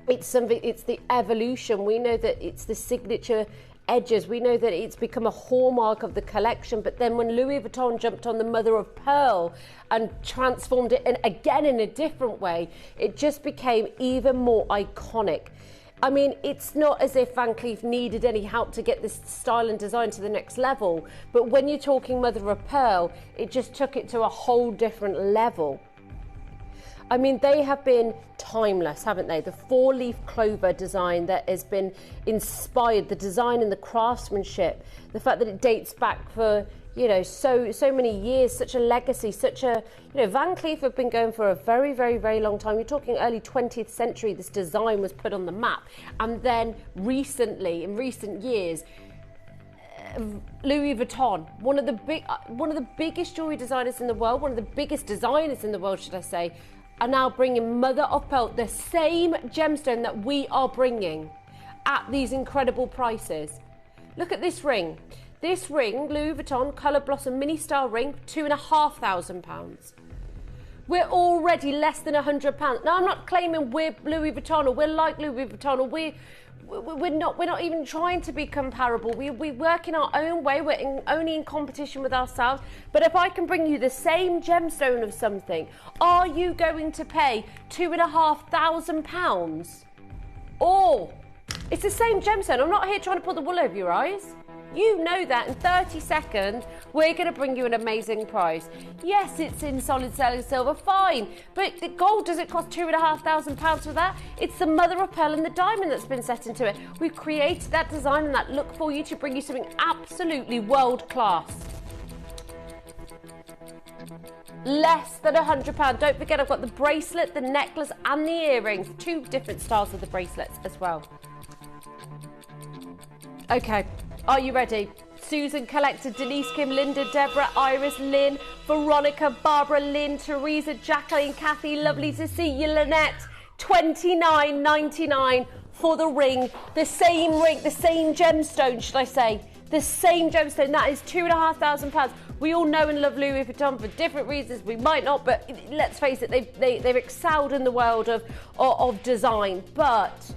it's the evolution. We know that it's the signature edges. We know that it's become a hallmark of the collection, but then when Louis Vuitton jumped on the mother of pearl and transformed it again in a different way, it just became even more iconic. I mean, it's not as if Van Cleef needed any help to get this style and design to the next level, but when you're talking mother of pearl, it just took it to a whole different level. I mean, they have been timeless, haven't they? The four-leaf clover design that has been inspired, the design and the craftsmanship, the fact that it dates back for, you know, so many years, such a legacy, Van Cleef have been going for a very, very, very long time. You're talking early 20th century, this design was put on the map. And then recently, in recent years, Louis Vuitton, one of the biggest jewellery designers in the world, one of the biggest designers in the world, should I say, are now bringing mother of pearl, the same gemstone that we are bringing, at these incredible prices. Look at this ring. This ring, Louis Vuitton Colour Blossom Mini Style ring, £2,500. We're already less than £100. Now, I'm not claiming we're Louis Vuitton or we're like Louis Vuitton or we're not even trying to be comparable. We work in our own way. We're only in competition with ourselves. But if I can bring you the same gemstone of something, are you going to pay £2,500? Or it's the same gemstone. I'm not here trying to pull the wool over your eyes. You know that in 30 seconds, we're going to bring you an amazing price. Yes, it's in solid selling silver, fine. But the gold, does it cost £2,500 for that? It's the mother of pearl and the diamond that's been set into it. We've created that design and that look for you to bring you something absolutely world class. Less than £100. Don't forget, I've got the bracelet, the necklace and the earrings. 2 different styles of the bracelets as well. Okay. Are you ready? Susan, Collector, Denise, Kim, Linda, Deborah, Iris, Lynn, Veronica, Barbara, Lynn, Teresa, Jacqueline, Kathy, lovely to see you, Lynette. $29.99 for the ring. The same gemstone, should I say. The same gemstone. That is £2,500. We all know and love Louis Vuitton for different reasons. We might not, but let's face it, they've excelled in the world of design. But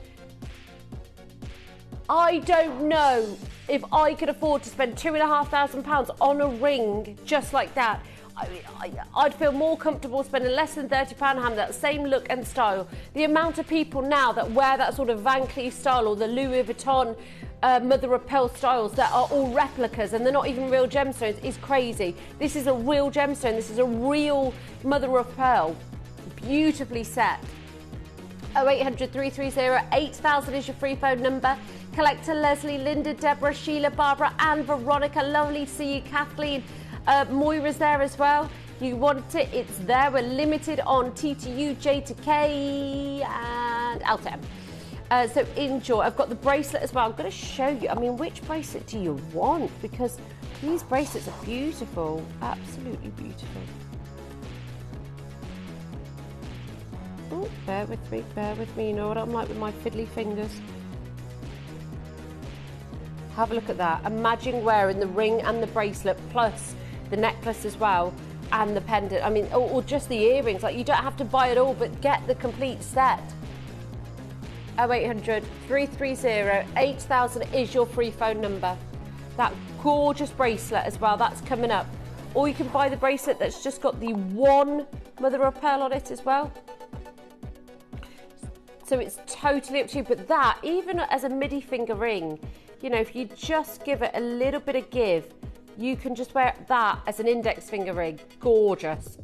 I don't know if I could afford to spend £2,500 on a ring just like that. I'd feel more comfortable spending less than £30 having that same look and style. The amount of people now that wear that sort of Van Cleef style or the Louis Vuitton mother of pearl styles that are all replicas and they're not even real gemstones is crazy. This is a real gemstone. This is a real mother of pearl. Beautifully set. 0800 330 8000 is your free phone number. Collector Leslie, Linda, Deborah, Sheila, Barbara and Veronica. Lovely to see you, Kathleen. Moira's there as well. You want it, it's there. We're limited on TTU, J to K and Alta M. So enjoy. I've got the bracelet as well. I'm going to show you. I mean, which bracelet do you want? Because these bracelets are beautiful. Absolutely beautiful. Oh, bear with me, bear with me. You know what I'm like with my fiddly fingers. Have a look at that. Imagine wearing the ring and the bracelet plus the necklace as well and the pendant. I mean, or just the earrings. Like, you don't have to buy it all, but get the complete set. 0800 330 8000 is your free phone number. That gorgeous bracelet as well, that's coming up. Or you can buy the bracelet that's just got the one mother of pearl on it as well. So it's totally up to you. But that, even as a midi finger ring, you know, if you just give it a little bit of give, you can just wear that as an index finger ring. Gorgeous.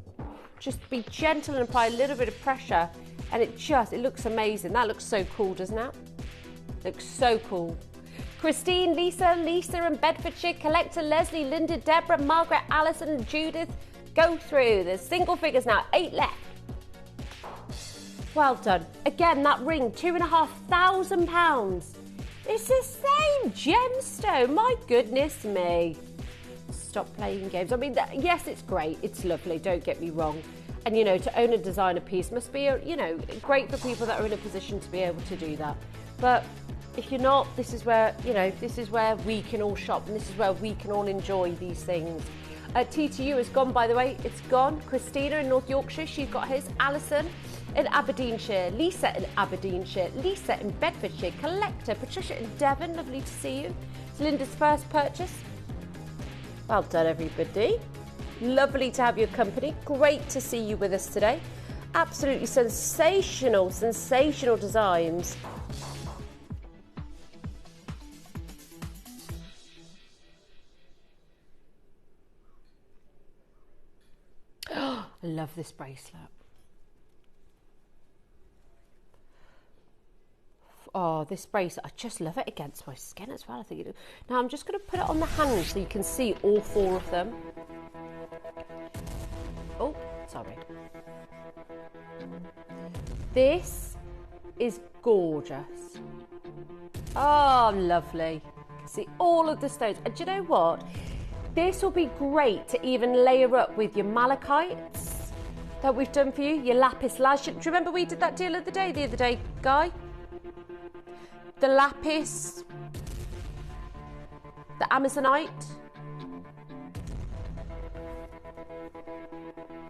Just be gentle and apply a little bit of pressure and it looks amazing. That looks so cool, doesn't it? Looks so cool. Christine, Lisa in Bedfordshire, Collector, Leslie, Linda, Deborah, Margaret, Alison, Judith. Go through. There's single figures now, 8 left. Well done. Again, that ring, £2,500. It's the same gemstone. My goodness me. Stop playing games. I mean, yes, it's great. It's lovely. Don't get me wrong. And, you know, to own a designer piece must be, great for people that are in a position to be able to do that. But if you're not, this is where, this is where we can all shop and this is where we can all enjoy these things. TTU is gone, by the way. It's gone. Christina in North Yorkshire, she's got his. Alison in Aberdeenshire. Lisa in Aberdeenshire. Lisa in Bedfordshire. Collector. Patricia in Devon, lovely to see you. It's Linda's first purchase. Well done, everybody. Lovely to have your company. Great to see you with us today. Absolutely sensational, sensational designs. I love this bracelet. Oh, this bracelet, I just love it against my skin as well, I think you do. Now I'm just going to put it on the hand so you can see all four of them. Oh, sorry. This is gorgeous. Oh, lovely. You can see all of the stones. And do you know what? This will be great to even layer up with your malachites that we've done for you, your lapis lazuli. Do you remember we did that deal the other day, Guy? The lapis, the amazonite,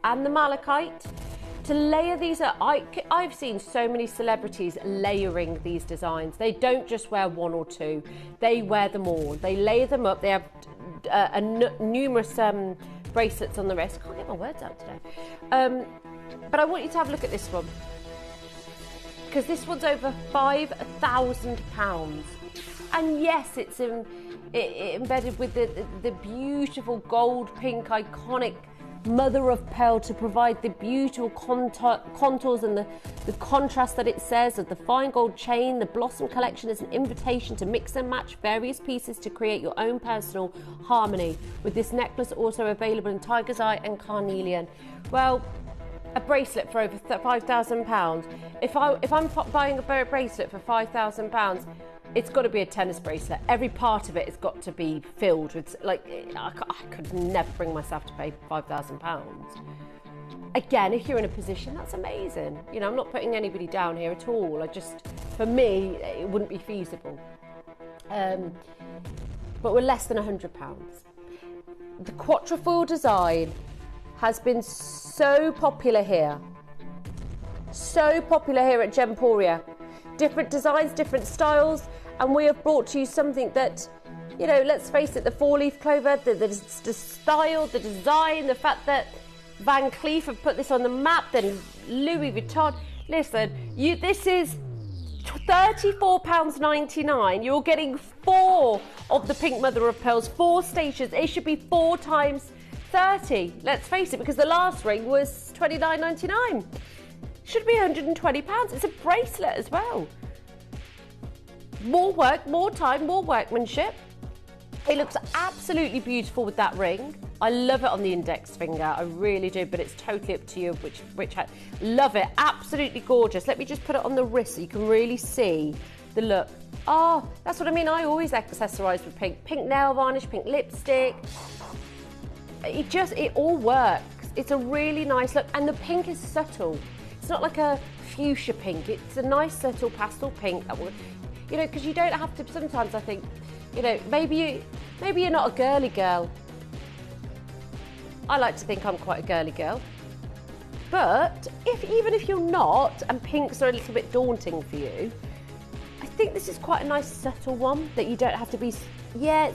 and the malachite. To layer these up, I've seen so many celebrities layering these designs. They don't just wear one or two, they wear them all. They layer them up. They have numerous bracelets on the wrist. I can't get my words out today. But I want you to have a look at this one, because this one's over £5,000. And yes, it's embedded with the beautiful gold pink iconic mother of pearl to provide the beautiful contours and the contrast that it says of the fine gold chain. The Blossom collection is an invitation to mix and match various pieces to create your own personal harmony, with this necklace also available in tiger's eye and carnelian. Well, a bracelet for over £5,000. If I'm buying a bracelet for £5,000, it's got to be a tennis bracelet. Every part of it has got to be filled with, like, I could never bring myself to pay £5,000. Again, if you're in a position, that's amazing. You know, I'm not putting anybody down here at all. For me, it wouldn't be feasible. But we're less than £100. The Quatrefoil design has been so popular here. So popular here at Gemporia. Different designs, different styles, and we have brought to you something that, you know, let's face it, the four-leaf clover, the style, the design, the fact that Van Cleef have put this on the map, then Louis Vuitton. Listen, this is £34.99. You're getting 4 of the pink mother of pearls, 4 stations. It should be 4 times 30. Let's face it, because the last ring was £29.99. Should be £120. It's a bracelet as well. More work, more time, more workmanship. It looks absolutely beautiful with that ring. I love it on the index finger, I really do, but it's totally up to you which hand. Love it, absolutely gorgeous. Let me just put it on the wrist so you can really see the look. Oh, that's what I mean. I always accessorise with pink. Pink nail varnish, pink lipstick. It all works. It's a really nice look, and the pink is subtle. It's not like a fuchsia pink. It's a nice subtle pastel pink that will, you know, because you don't have to. Sometimes I think, you know, maybe you're not a girly girl. I like to think I'm quite a girly girl. But even if you're not, and pinks are a little bit daunting for you, I think this is quite a nice subtle one that you don't have to be. Yeah,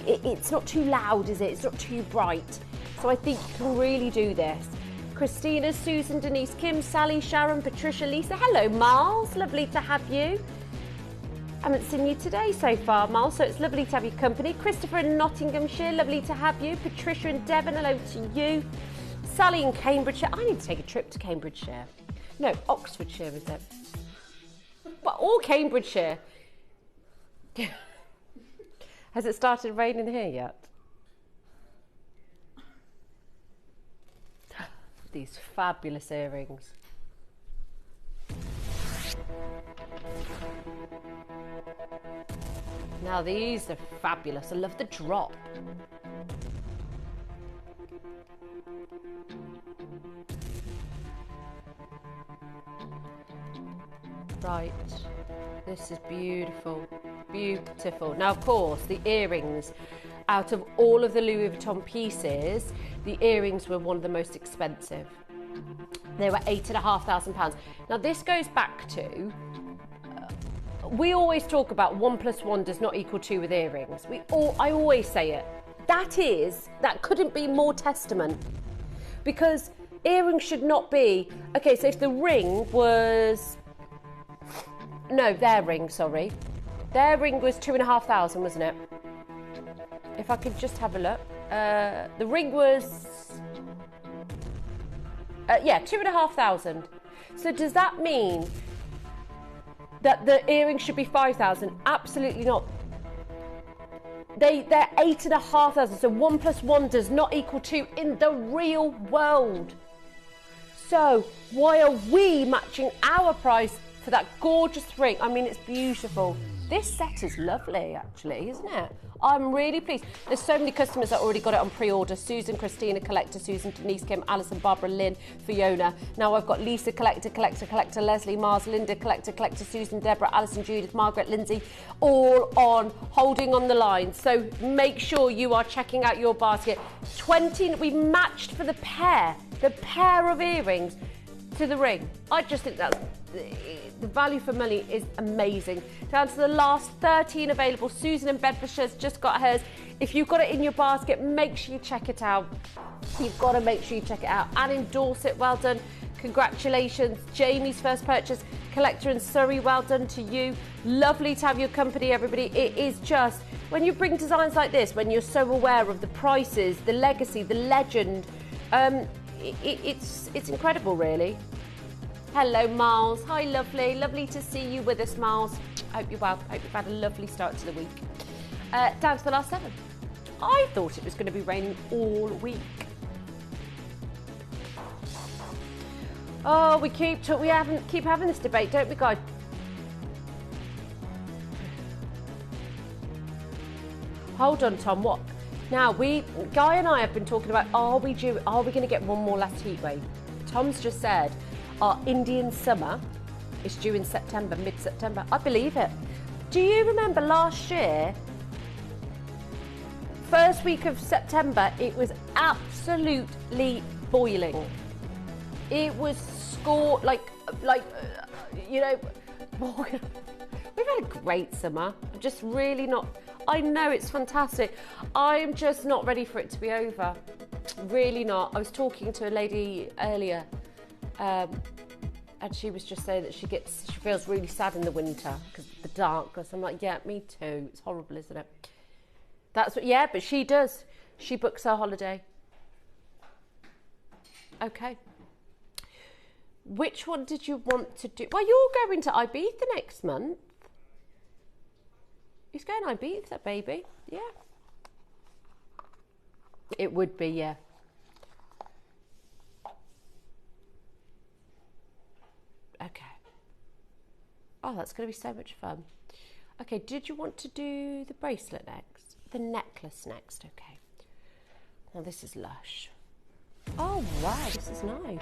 it's not too loud, is it? It's not too bright. So I think you can really do this. Christina, Susan, Denise, Kim, Sally, Sharon, Patricia, Lisa. Hello, Miles. Lovely to have you. I haven't seen you today so far, Miles, so it's lovely to have your company. Christopher in Nottinghamshire, lovely to have you. Patricia in Devon, hello to you. Sally in Cambridgeshire. I need to take a trip to Cambridgeshire. No, Oxfordshire, is it? Well, or Cambridgeshire. Has it started raining here yet? These fabulous earrings. Now these are fabulous. I love the drop. Right, this is beautiful, beautiful. Now, of course, the earrings, out of all of the Louis Vuitton pieces, the earrings were one of the most expensive. They were £8,500. Now, this goes back to, we always talk about 1 + 1 does not equal 2 with earrings. I always say it. That couldn't be more testament, because earrings should not be, okay, so if the ring was, no, their ring was 2,500, wasn't it? If I could just have a look. The ring was, 2,500. So does that mean that the earrings should be 5,000? Absolutely not. They're 8,500. So 1 + 1 does not equal 2 in the real world. So why are we matching our price for that gorgeous ring? I mean, it's beautiful. This set is lovely, actually, isn't it? I'm really pleased. There's so many customers that already got it on pre-order. Susan, Christina, Collector, Susan, Denise, Kim, Alison, Barbara, Lynn, Fiona. Now I've got Lisa, Collector, Leslie, Mars, Linda, Collector, Susan, Deborah, Alison, Judith, Margaret, Lindsay, all on, holding on the line. So make sure you are checking out your basket. 20, we matched for the pair of earrings to the ring. I just think that's, the value for money is amazing. Down to the last 13 available. Susan in Bedfordshire's just got hers. If you've got it in your basket, make sure you check it out. You've got to make sure you check it out and endorse it. Well done. Congratulations. Jamie's first purchase. Collector in Surrey, well done to you. Lovely to have your company, everybody. It is just, when you bring designs like this, when you're so aware of the prices, the legacy, the legend, it's incredible, really. Hello, Miles. Hi, lovely. Lovely to see you with us, Miles. Hope you're well. Hope you've had a lovely start to the week. Down to the last 7. I thought it was going to be raining all week. Oh, we keep having this debate, don't we, guys? Hold on, Tom. What? Now, Guy and I have been talking about, are we going to get one more last heat wave? Tom's just said our Indian summer is due in September, mid-September. I believe it. Do you remember last year, first week of September, it was absolutely boiling. It was you know, we've had a great summer. I'm just really not, I know it's fantastic. I'm just not ready for it to be over. Really not. I was talking to a lady earlier, and she was just saying that she feels really sad in the winter because of the darkness. I'm like, yeah, me too. It's horrible, isn't it? That's what, yeah, but she does. She books her holiday. Okay. Which one did you want to do? Well, you're going to Ibiza next month. He's going to Ibiza, baby. Yeah. It would be, yeah. Okay. Oh, that's going to be so much fun. Okay, did you want to do the bracelet next? The necklace next, okay. Well, this is lush. Oh, wow, this is nice.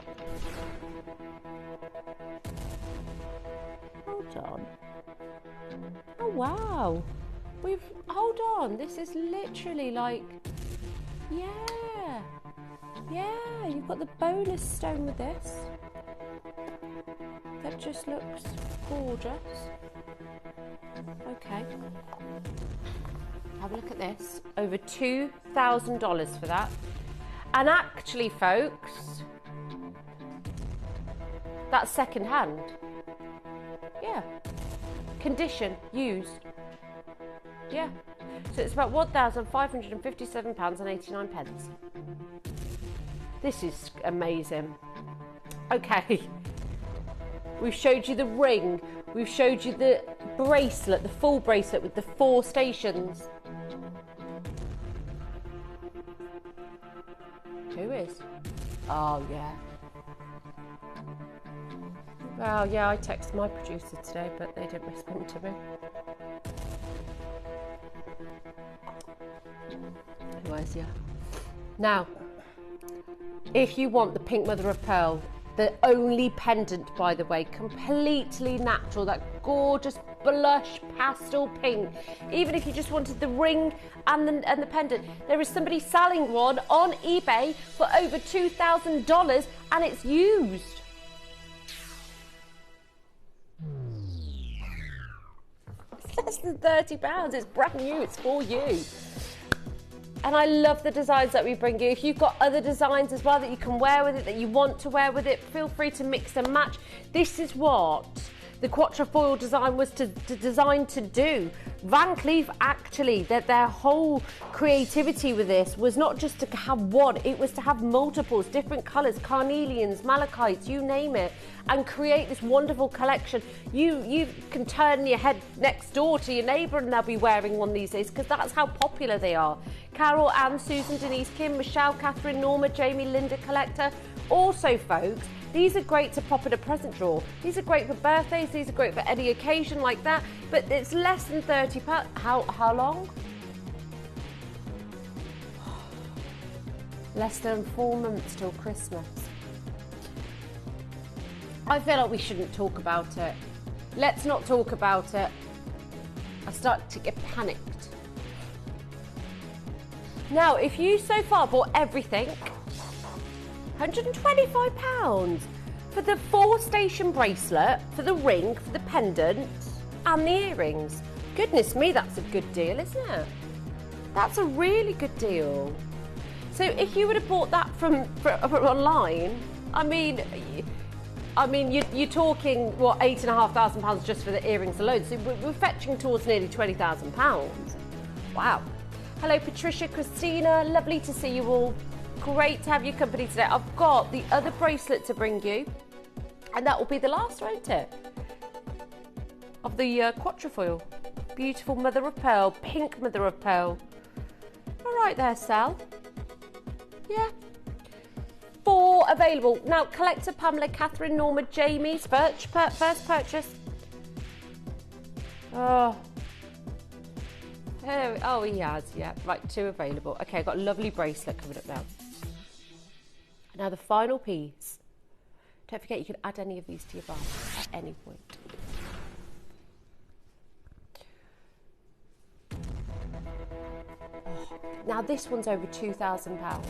Hold on. Oh, wow. Hold on, this is literally like, yeah. Yeah, you've got the bonus stone with this. That just looks gorgeous. Okay. Have a look at this. Over $2,000 for that. And actually, folks, that's second hand. Yeah. Condition, used. Yeah. So it's about £1,557.89. This is amazing. Okay. We've showed you the ring. We've showed you the bracelet, the full bracelet with the 4 stations. Who is? Oh, yeah. Well, yeah, I texted my producer today, but they didn't respond to me. Anyways, yeah. Now, if you want the pink mother of pearl, the only pendant, by the way, completely natural, that gorgeous blush pastel pink. Even if you just wanted the ring and the pendant, there is somebody selling one on eBay for over $2,000 and it's used. less than £30. It's brand new, it's for you. And I love the designs that we bring you. If you've got other designs as well that you can wear with it, that you want to wear with it, feel free to mix and match. This is what the Quatrefoil design was designed to do. Van Cleef actually, that their whole creativity with this was not just to have one, it was to have multiples, different colours, carnelians, malachites, you name it, and create this wonderful collection. You can turn your head next door to your neighbour and they'll be wearing one these days, because that's how popular they are. Carol, Anne, Susan, Denise, Kim, Michelle, Catherine, Norma, Jamie, Linda, Collector. Also, folks, these are great to pop in a present drawer. These are great for birthdays, these are great for any occasion like that, but it's less than £30. How long? Less than 4 months till Christmas. I feel like we shouldn't talk about it. Let's not talk about it. I start to get panicked. Now, if you so far bought everything, £125 for the 4-station bracelet, for the ring, for the pendant, and the earrings. Goodness me, that's a good deal, isn't it? That's a really good deal. So if you would have bought that from online, I mean, you're talking, what, £8,500 just for the earrings alone. So we're fetching towards nearly £20,000. Wow. Hello, Patricia, Christina, lovely to see you all. Great to have your company today. I've got the other bracelet to bring you, and that will be the last, won't it? Of the Quatrefoil. Beautiful mother of pearl, pink mother of pearl. All right there, Sal. Yeah. 4 available. Now, Collector, Pamela, Catherine, Norma, Jamie's first purchase. Oh, he has, yeah. Right, 2 available. Okay, I've got a lovely bracelet coming up now. Now, the final piece. Don't forget, you can add any of these to your basket at any point. Now, this one's over £2,000.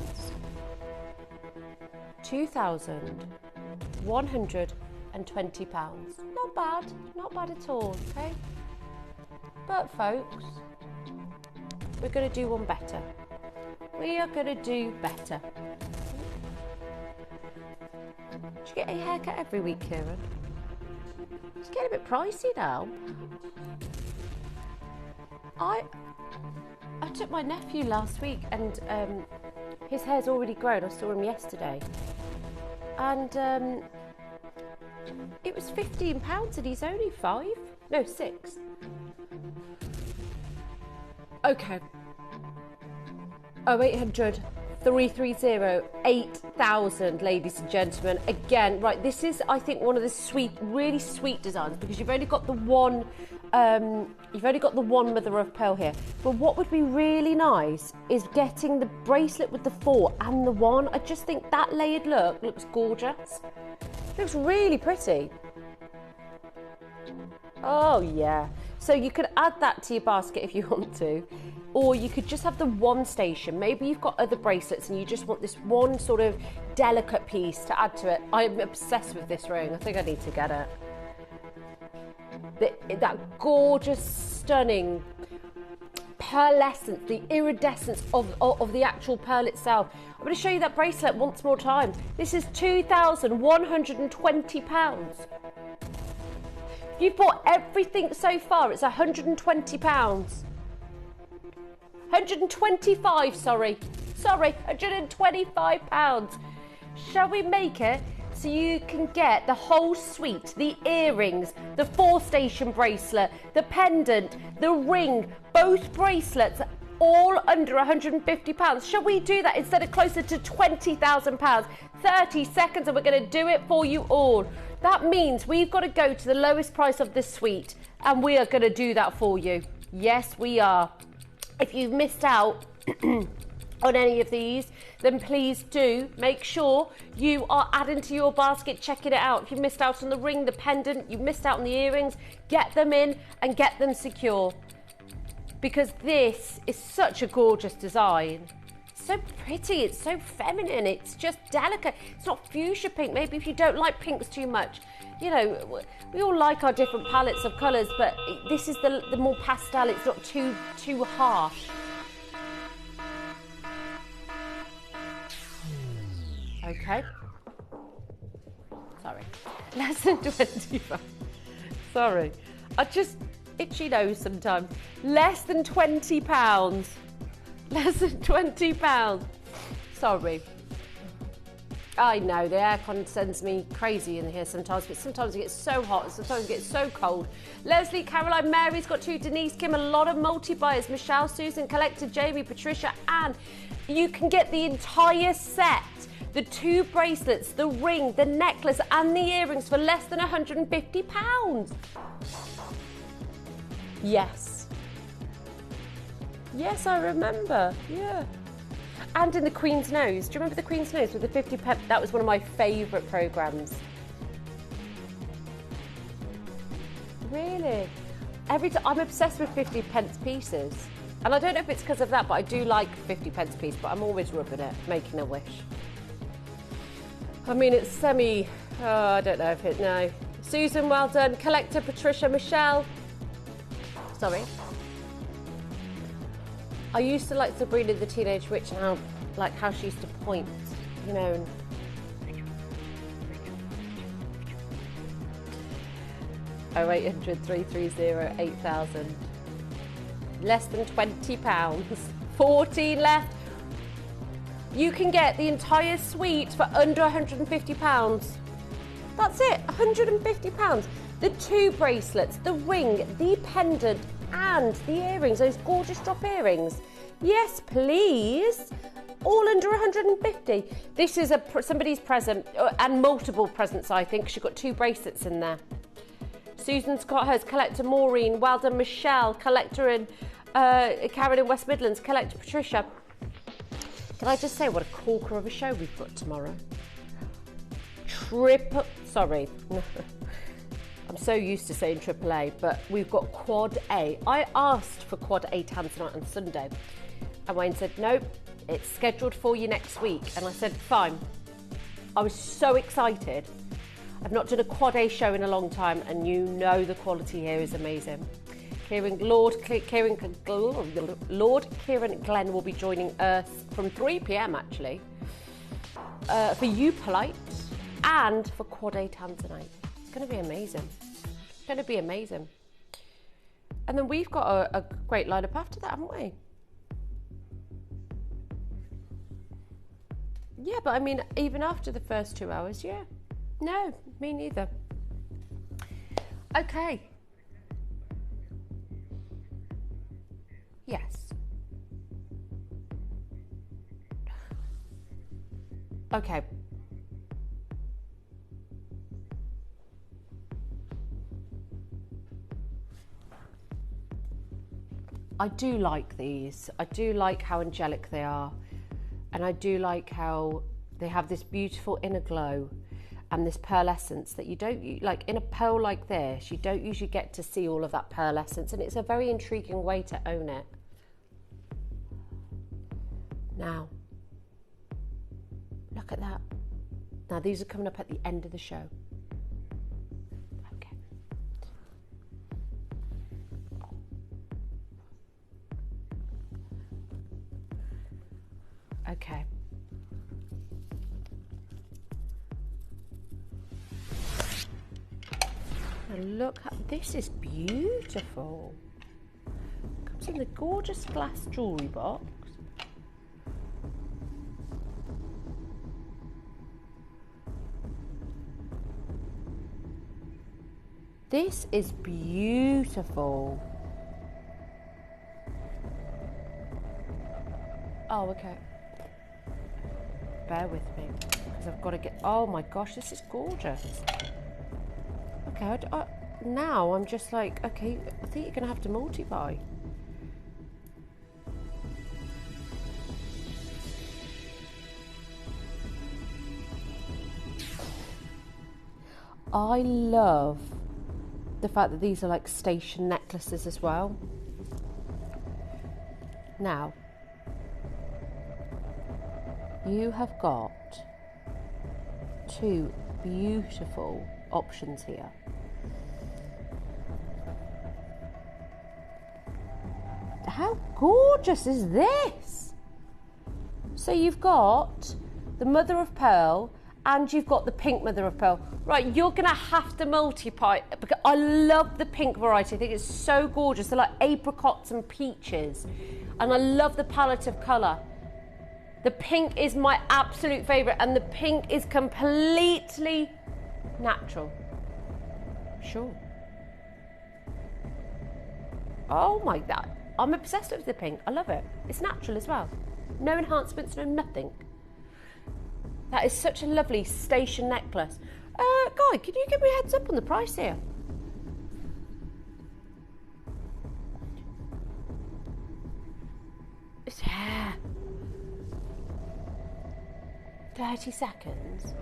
£2,120. Not bad at all, okay? But, folks, we're going to do one better. We are going to do better. Do you get a haircut every week, Kieran? It's getting a bit pricey now. I took my nephew last week and his hair's already grown. I saw him yesterday. And it was £15 and he's only 5? No, 6. Okay. 0800 330 8000, ladies and gentlemen. Again, right, this is, I think, one of the really sweet designs, because you've only got the one mother of pearl here. But what would be really nice is getting the bracelet with the 4 and the 1. I just think that layered look looks gorgeous. Looks really pretty. Oh yeah. So you could add that to your basket if you want to, or you could just have the 1 station. Maybe you've got other bracelets and you just want this one sort of delicate piece to add to it. I'm obsessed with this ring. I think I need to get it. That gorgeous, stunning pearlescence, the iridescence of the actual pearl itself. I'm going to show you that bracelet once more time. This is £2,120. You've bought everything so far, it's £120. 125, sorry, £125. Shall we make it so you can get the whole suite, the earrings, the 4-station bracelet, the pendant, the ring, both bracelets, all under £150? Shall we do that instead of closer to £20,000? 30 seconds and we're going to do it for you all. That means we've got to go to the lowest price of this suite, and we are going to do that for you. Yes, we are. If you've missed out on any of these, then please do make sure you are adding to your basket, checking it out. If you missed out on the ring, the pendant, you missed out on the earrings, get them in and get them secure. Because this is such a gorgeous design. It's so pretty, it's so feminine, it's just delicate. It's not fuchsia pink. Maybe if you don't like pinks too much, you know, we all like our different palettes of colours, but this is the more pastel. It's not too harsh. Okay. Sorry. Less than 25. Sorry. I just itchy nose sometimes. Less than £20. Less than £20. Sorry. I know, the aircon sends me crazy in here sometimes, but sometimes it gets so hot, sometimes it gets so cold. Leslie, Caroline, Mary's got 2, Denise, Kim, a lot of multi-buyers, Michelle, Susan, Collector, Jamie, Patricia, Anne. You can get the entire set, the 2 bracelets, the ring, the necklace, and the earrings for less than £150. Yes. Yes, I remember, yeah. And in the Queen's Nose. Do you remember the Queen's Nose with the 50 pence? That was one of my favourite programmes. Really? Every time, I'm obsessed with 50 pence pieces. And I don't know if it's because of that, but I do like 50 pence piece, but I'm always rubbing it, making a wish. I mean, it's semi, I don't know if it, no. Susan, well done. Collector, Patricia, Michelle. Sorry. I used to like Sabrina the Teenage Witch and how she used to point, you know. And... 0800 330 8000. Less than £20. 14 left. You can get the entire suite for under £150. That's it, £150. The 2 bracelets, the ring, the pendant, and the earrings, those gorgeous drop earrings. Yes, please. All under 150. This is somebody's present, and multiple presents, I think. She's got 2 bracelets in there. Susan's got hers. Collector Maureen, well done. Michelle, Collector in Karen in West Midlands, Collector Patricia. Can I just say what a corker of a show we've got tomorrow? Sorry. I'm so used to saying AAA, but we've got Quad A. I asked for Quad A Tanzanite on Sunday, and Wayne said, nope, it's scheduled for you next week. And I said, fine. I was so excited. I've not done a Quad A show in a long time, and you know the quality here is amazing. Lord Kieran Glenn will be going us from 3 p.m. actually, for You Polite and for Quad A Tanzanite. It's going to be amazing. It's going to be amazing. And then we've got a great lineup after that, haven't we? Yeah, but I mean, even after the first 2 hours, yeah. No, me neither. Okay. Yes. Okay. I do like these. I do like how angelic they are. And I do like how they have this beautiful inner glow and this pearlescence that you don't, like in a pearl like this, you don't usually get to see all of that pearlescence, and it's a very intriguing way to own it. Now, look at that. Now these are coming up at the end of the show. Okay. Okay. Now look at this, is beautiful. Comes in the gorgeous glass jewellery box. This is beautiful. Oh, okay. Bear with me, because I've got to get... Oh my gosh, this is gorgeous. Okay, now I'm just like, okay, I think you're going to have to multi-buy. I love the fact that these are like station necklaces as well. Now, you have got two beautiful options here. How gorgeous is this? So you've got the mother of pearl and you've got the pink mother of pearl. Right, you're gonna have to multiply, because I love the pink variety. I think it's so gorgeous. They're like apricots and peaches. And I love the palette of colour. The pink is my absolute favourite, and the pink is completely natural. Sure. Oh my God. I'm obsessed with the pink. I love it. It's natural as well. No enhancements, no nothing. That is such a lovely station necklace. Guy, can you give me a heads up on the price here? Yeah. 30 seconds.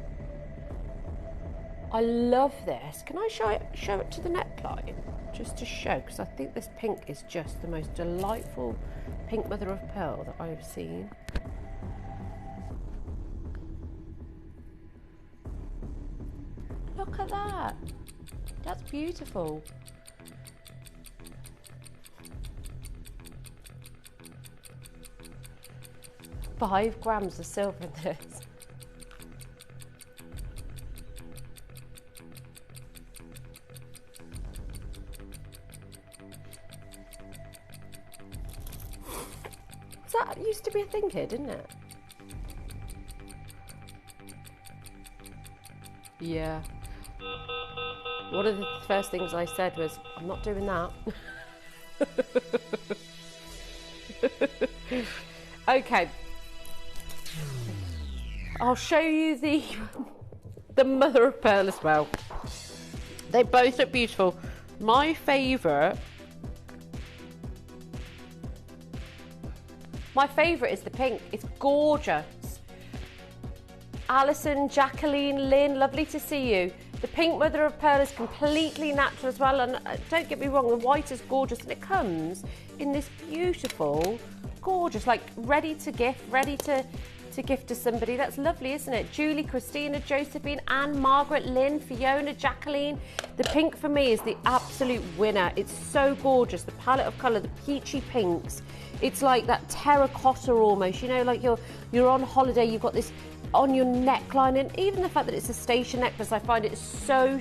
I love this. Can I show it to the neckline? Just to show, because I think this pink is just the most delightful pink mother of pearl that I've seen. Look at that. That's beautiful. $5 grams of silver in this. That used to be a thing here, didn't it? Yeah. One of the first things I said was, I'm not doing that. Okay. I'll show you the mother of pearl as well. They both look beautiful. My favourite is the pink. It's gorgeous. Alison, Jacqueline, Lynn, lovely to see you. The pink mother of pearl is completely natural as well, and don't get me wrong, the white is gorgeous, and it comes in this beautiful, gorgeous, like ready to gift, ready to gift to somebody. That's lovely, isn't it? Julie, Christina, Josephine, Anne, Margaret, Lynn, Fiona, Jacqueline. The pink for me is the absolute winner. It's so gorgeous. The palette of colour, the peachy pinks. It's like that terracotta almost, you know, like you're on holiday, you've got this on your neckline, and even the fact that it's a station necklace, I find it so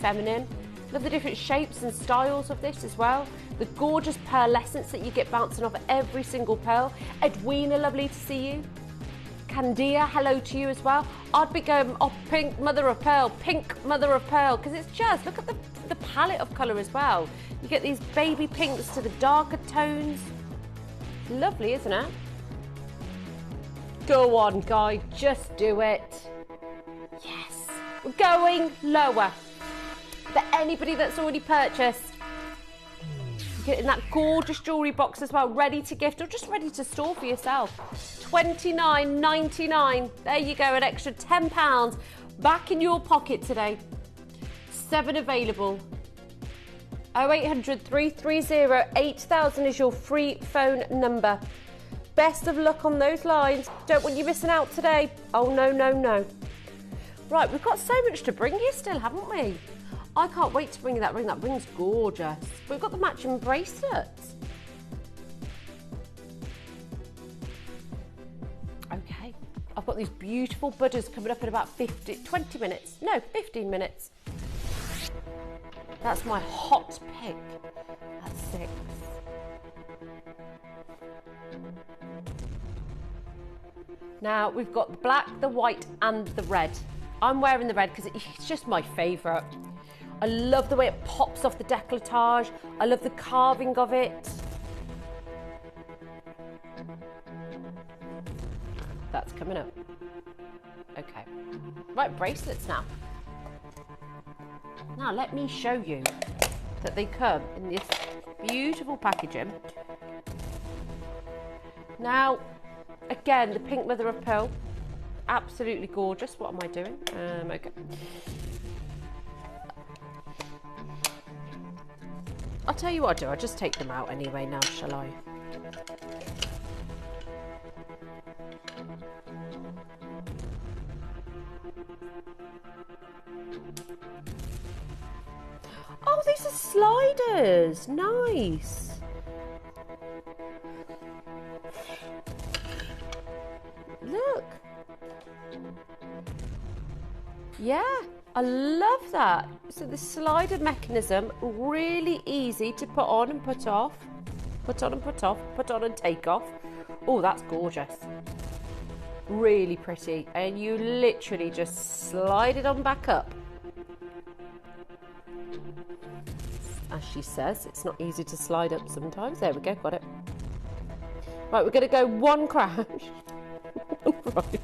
feminine. Love the different shapes and styles of this as well. The gorgeous pearlescence that you get bouncing off every single pearl. Edwina, lovely to see you. Candia, hello to you as well. I'd be going, oh, pink mother of pearl, because it's just, look at the palette of colour as well. You get these baby pinks to the darker tones. Lovely, isn't it? Go on, Guy, just do it. Yes, we're going lower. For anybody that's already purchased, you get in that gorgeous jewellery box as well, ready to gift or just ready to store for yourself. $29.99. There you go, an extra £10 back in your pocket today. 7 available. 0800 330 8000 is your free phone number. Best of luck on those lines. Don't want you missing out today. Oh, no, no, no. Right, we've got so much to bring you still, haven't we? I can't wait to bring you that ring. That ring's gorgeous. We've got the matching bracelets. Okay, I've got these beautiful buddhas coming up in about 15 minutes. That's my hot pick. That's 6. Now we've got the black, the white and the red. I'm wearing the red because it's just my favourite. I love the way it pops off the décolletage. I love the carving of it. That's coming up. Okay. Right, bracelets now. Now let me show you that they come in this beautiful packaging. Now, again, the pink mother of pearl, absolutely gorgeous. What am I doing? Okay. I'll tell you what I'll do. I'll just take them out anyway now, shall I? Oh, these are sliders. Nice. Look. Yeah, I love that. So the slider mechanism, really easy to put on and put off. Put on and put off, put on and take off. Oh, that's gorgeous. Really pretty. And you literally just slide it on back up. As she says, it's not easy to slide up sometimes. There we go, got it. Right, we're going to go one crash. Right.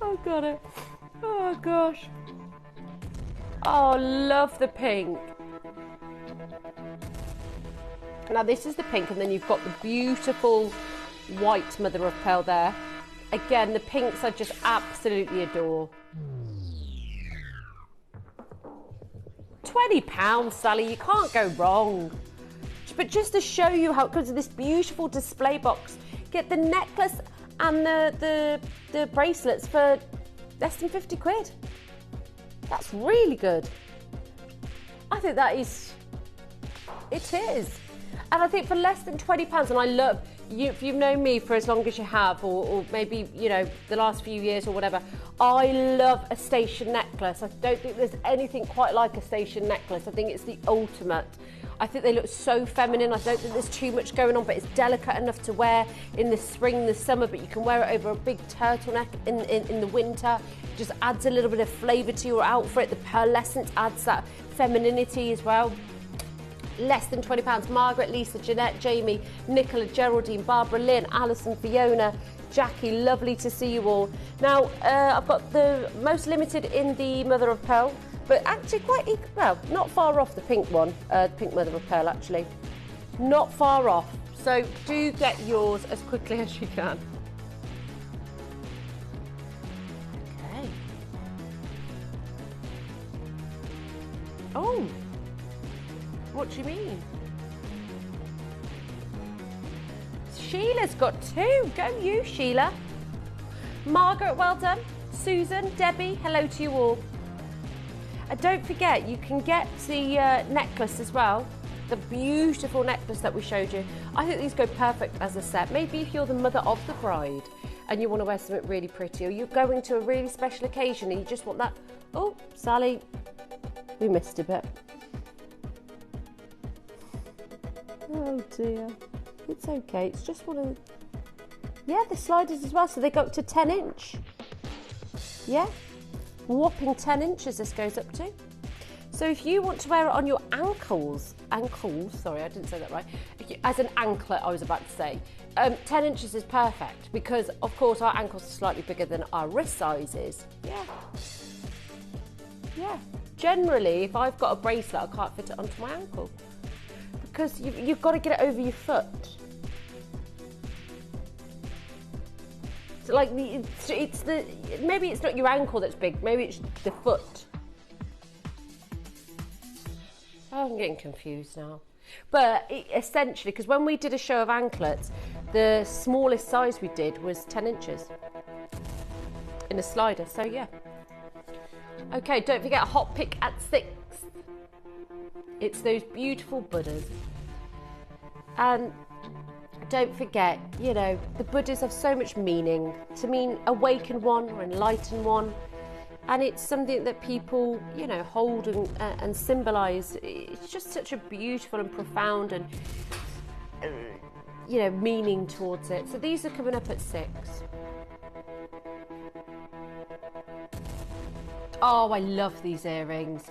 Oh, got it. Oh, gosh. Oh, love the pink. Now, this is the pink, and then you've got the beautiful white mother of pearl there. Again, the pinks I just absolutely adore. £20, Sally, you can't go wrong. But just to show you how it comes in this beautiful display box, get the necklace and the bracelets for less than 50 quid. That's really good. I think that is, it is. And I think for less than £20, and I love, if you've known me for as long as you have, or maybe, you know, the last few years or whatever, I love a station necklace. I don't think there's anything quite like a station necklace. I think it's the ultimate. I think they look so feminine. I don't think there's too much going on, but it's delicate enough to wear in the spring, the summer, but you can wear it over a big turtleneck in the winter. It just adds a little bit of flavour to your outfit. The pearlescence adds that femininity as well. Less than £20. Margaret, Lisa, Jeanette, Jamie, Nicola, Geraldine, Barbara, Lynn, Alison, Fiona, Jackie, lovely to see you all. Now, I've got the most limited in the Mother of Pearl, but actually quite, well, not far off the pink one, pink Mother of Pearl actually. Not far off. So do get yours as quickly as you can. Okay. Oh. What do you mean? Sheila's got two. Go you, Sheila. Margaret, well done. Susan, Debbie, hello to you all. And don't forget, you can get the necklace as well. The beautiful necklace that we showed you. I think these go perfect as a set. Maybe if you're the mother of the bride and you want to wear something really pretty, or you're going to a really special occasion and you just want that. Oh, Sally, we missed a bit. Oh dear, it's okay, it's just one of, yeah, the sliders as well, so they go up to 10 inch. Yeah, whopping 10 inches this goes up to. So if you want to wear it on your ankles, sorry, I didn't say that right, as an anklet I was about to say, 10 inches is perfect, because of course our ankles are slightly bigger than our wrist sizes. Yeah. Yeah, generally if I've got a bracelet I can't fit it onto my ankle. Because you've got to get it over your foot. So like maybe it's not your ankle that's big, maybe it's the foot. Oh, I'm getting confused now. But essentially, because when we did a show of anklets, the smallest size we did was 10 inches in a slider, so yeah. Okay, don't forget a hot pick at 6. It's those beautiful Buddhas. And don't forget, you know, the Buddhas have so much meaning. To mean awaken one or enlighten one. And it's something that people, you know, hold and symbolise. It's just such a beautiful and profound and, you know, meaning towards it. So these are coming up at 6. Oh, I love these earrings.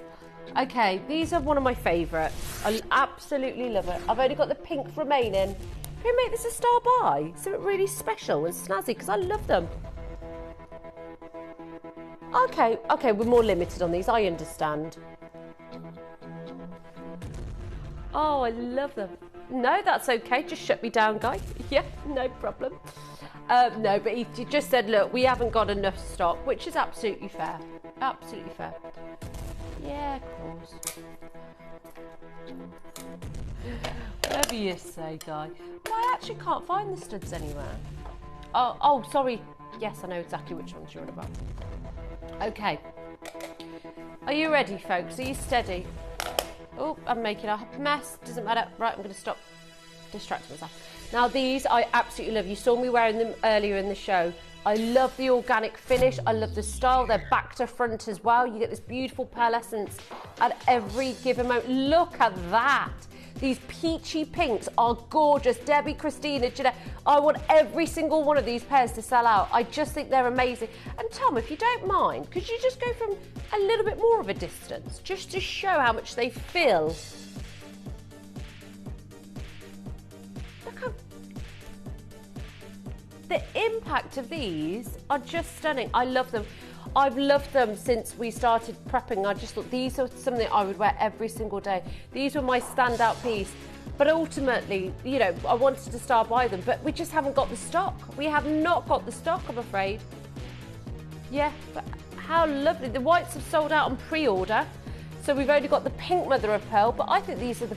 Okay, these are one of my favourites. I absolutely love it. I've only got the pink remaining. Can we make this a star buy? Something really special and snazzy, because I love them. Okay, we're more limited on these, I understand. Oh, I love them. No, that's okay, just shut me down, guys. Yeah, no problem. No, but he just said, look, we haven't got enough stock, which is absolutely fair. Absolutely fair. Yeah, of course. Whatever you say, Guy. Well, I actually can't find the studs anywhere. Oh, sorry. Yes, I know exactly which ones you're on about. Okay. Are you ready, folks? Are you steady? Oh, I'm making a mess. Doesn't matter. Right, I'm going to stop distracting myself. Now, these I absolutely love. You saw me wearing them earlier in the show. I love the organic finish. I love the style. They're back to front as well. You get this beautiful pearlescence at every given moment. Look at that. These peachy pinks are gorgeous. Debbie, Christina, Jeanette, I want every single one of these pairs to sell out. I just think they're amazing. And Tom, if you don't mind, could you just go from a little bit more of a distance, just to show how much they fill? Look how... The impact of these are just stunning. I love them. I've loved them since we started prepping. I just thought these are something I would wear every single day. These were my standout piece. But ultimately, you know, I wanted to start by them, but we just haven't got the stock. We have not got the stock, I'm afraid. Yeah, but how lovely. The whites have sold out on pre-order. So we've only got the pink mother of pearl, but I think these are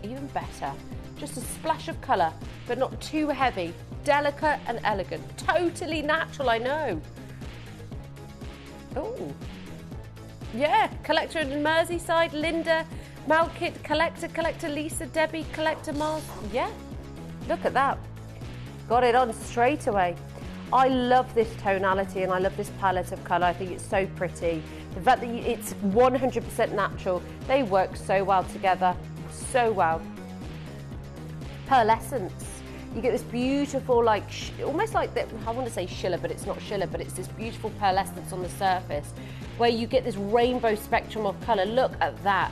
even better. Just a splash of colour, but not too heavy. Delicate and elegant. Totally natural, I know. Oh, yeah, collector in Merseyside, Linda, Malkit, collector Lisa, Debbie, collector Mars. Yeah, look at that. Got it on straight away. I love this tonality and I love this palette of colour. I think it's so pretty. The fact that it's 100% natural, they work so well together, so well. Pearlescence. You get this beautiful, like, almost like that, I want to say shiller, but it's not shiller, but it's this beautiful pearlescence on the surface where you get this rainbow spectrum of colour. Look at that.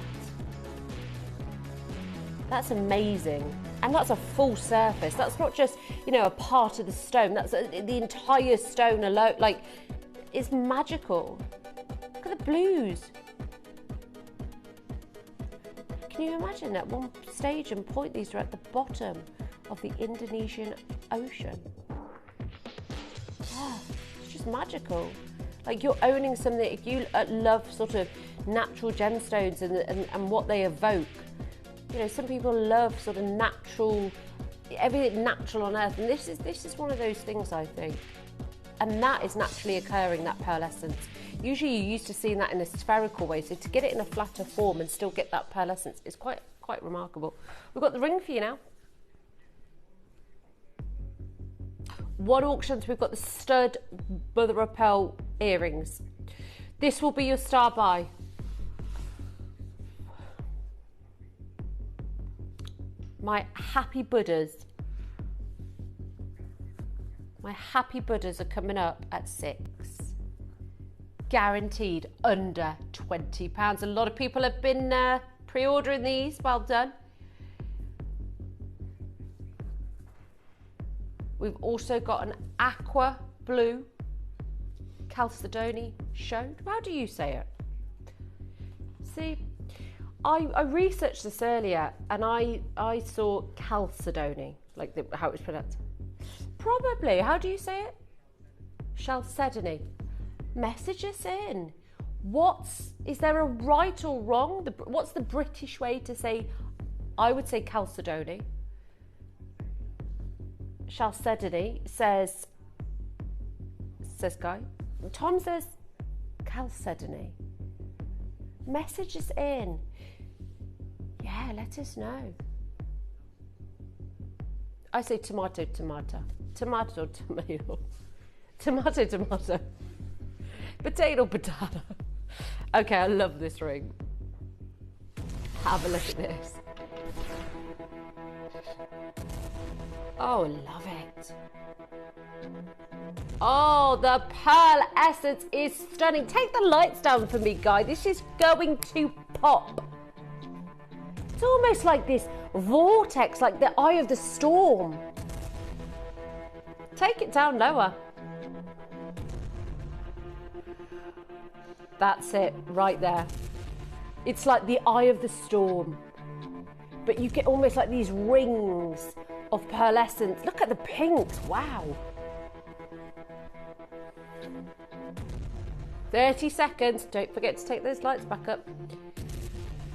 That's amazing. And that's a full surface. That's not just, you know, a part of the stone. That's the entire stone alone. Like, it's magical. Look at the blues. Can you imagine at one stage and point these are at the bottom of the Indonesian Ocean? Oh, it's just magical. Like, you're owning something. If you love sort of natural gemstones and what they evoke, you know, some people love sort of natural, everything natural on earth, and this is one of those things, I think. And that is naturally occurring, that pearlescence. Usually you're used to seeing that in a spherical way, so to get it in a flatter form and still get that pearlescence is quite remarkable. We've got the ring for you now. One auctions, we've got the stud mother of pearl earrings. This will be your star buy. My happy Buddhas. My happy Buddhas are coming up at 6. Guaranteed under £20. A lot of people have been pre-ordering these. Well done. We've also got an aqua blue Chalcedony showed. How do you say it? See, I researched this earlier and I saw Chalcedony, like how it was pronounced. Probably. How do you say it? Chalcedony. Message us in. Is there a right or wrong? What's the British way to say? I would say Chalcedony. Chalcedony says Guy. Tom says Chalcedony. Message us in. Yeah, let us know. I say tomato, tomato. Tomato, tomato. Tomato, tomato. Potato, potato. Okay, I love this ring. Have a look at this. Oh, love it. Oh, the pearl essence is stunning. Take the lights down for me, Guy. This is going to pop. It's almost like this vortex, like the eye of the storm. Take it down lower. That's it, right there. It's like the eye of the storm. But you get almost like these rings of pearlescence. Look at the pinks, wow. 30 seconds. Don't forget to take those lights back up.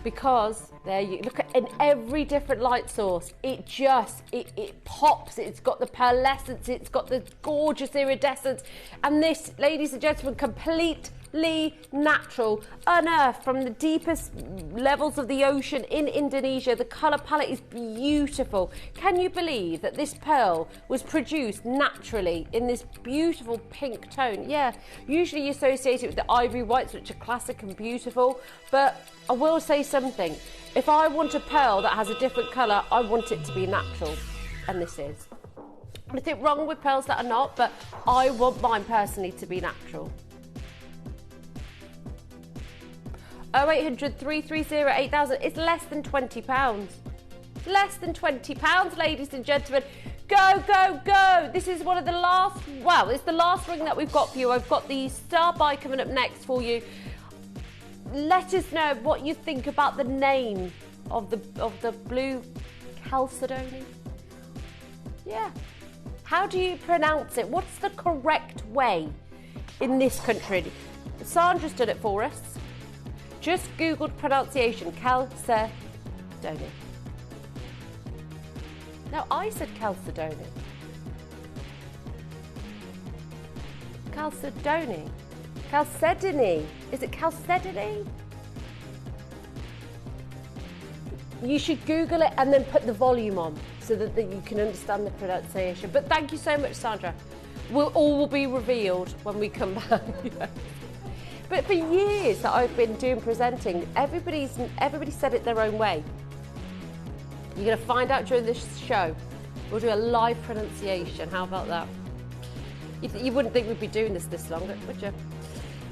Because there you look at in every different light source, it pops. It's got the pearlescence, it's got the gorgeous iridescence, and this, ladies and gentlemen, completely natural, unearthed from the deepest levels of the ocean in Indonesia. The colour palette is beautiful. Can you believe that this pearl was produced naturally in this beautiful pink tone? Yeah, usually you associate it with the ivory whites, which are classic and beautiful, but I will say something. If I want a pearl that has a different colour, I want it to be natural, and this is. Nothing wrong with pearls that are not, but I want mine personally to be natural. 0800 330 8000. It's less than £20. Less than £20, ladies and gentlemen. Go, go, go. This is one of the last, well, it's the last ring that we've got for you. I've got the star buy coming up next for you. Let us know what you think about the name of the blue chalcedony. Yeah. How do you pronounce it? What's the correct way in this country? Sandra's done it for us. Just Googled pronunciation, chalcedony. No, I said chalcedony. Chalcedony. Chalcedony. Is it chalcedony? You should Google it and then put the volume on so that you can understand the pronunciation. But thank you so much, Sandra. All will be revealed when we come back. But for years that I've been doing presenting, everybody said it their own way. You're going to find out during this show. We'll do a live pronunciation. How about that? You wouldn't think we'd be doing this long, would you?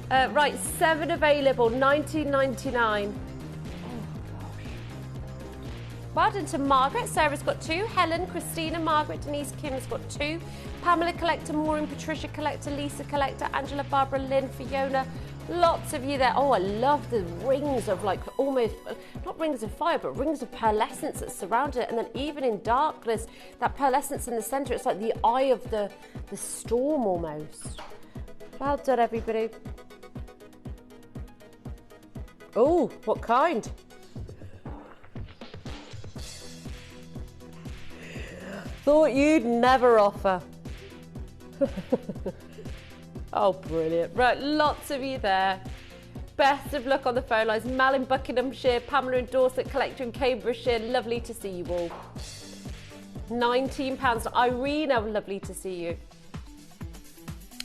Right, 7 available, $19.99. Well done to Margaret. Sarah's got 2. Helen, Christina, Margaret, Denise, Kim's got 2. Pamela Collector, Maureen, Patricia Collector, Lisa Collector, Angela, Barbara, Lynn, Fiona. Lots of you there. Oh, I love the rings of like almost, not rings of fire, but rings of pearlescence that surround it. And then even in darkness, that pearlescence in the centre, it's like the eye of the storm almost. Well done, everybody. Oh, what kind? Thought you'd never offer. Oh, brilliant. Right, lots of you there. Best of luck on the phone lines. Mal in Buckinghamshire, Pamela in Dorset, Collector in Cambridgeshire. Lovely to see you all. £19. Irina, lovely to see you.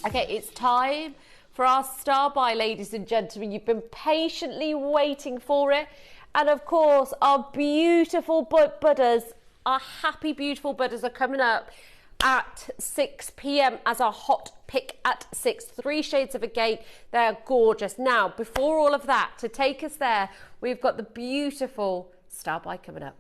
Okay, it's time for our star buy, ladies and gentlemen. You've been patiently waiting for it. And of course, our beautiful Buddhas, our happy, beautiful Buddhas are coming up at 6 p.m. as our hot pick at 6. 3 shades of agate. They're gorgeous. Now, before all of that, to take us there, we've got the beautiful star buy coming up.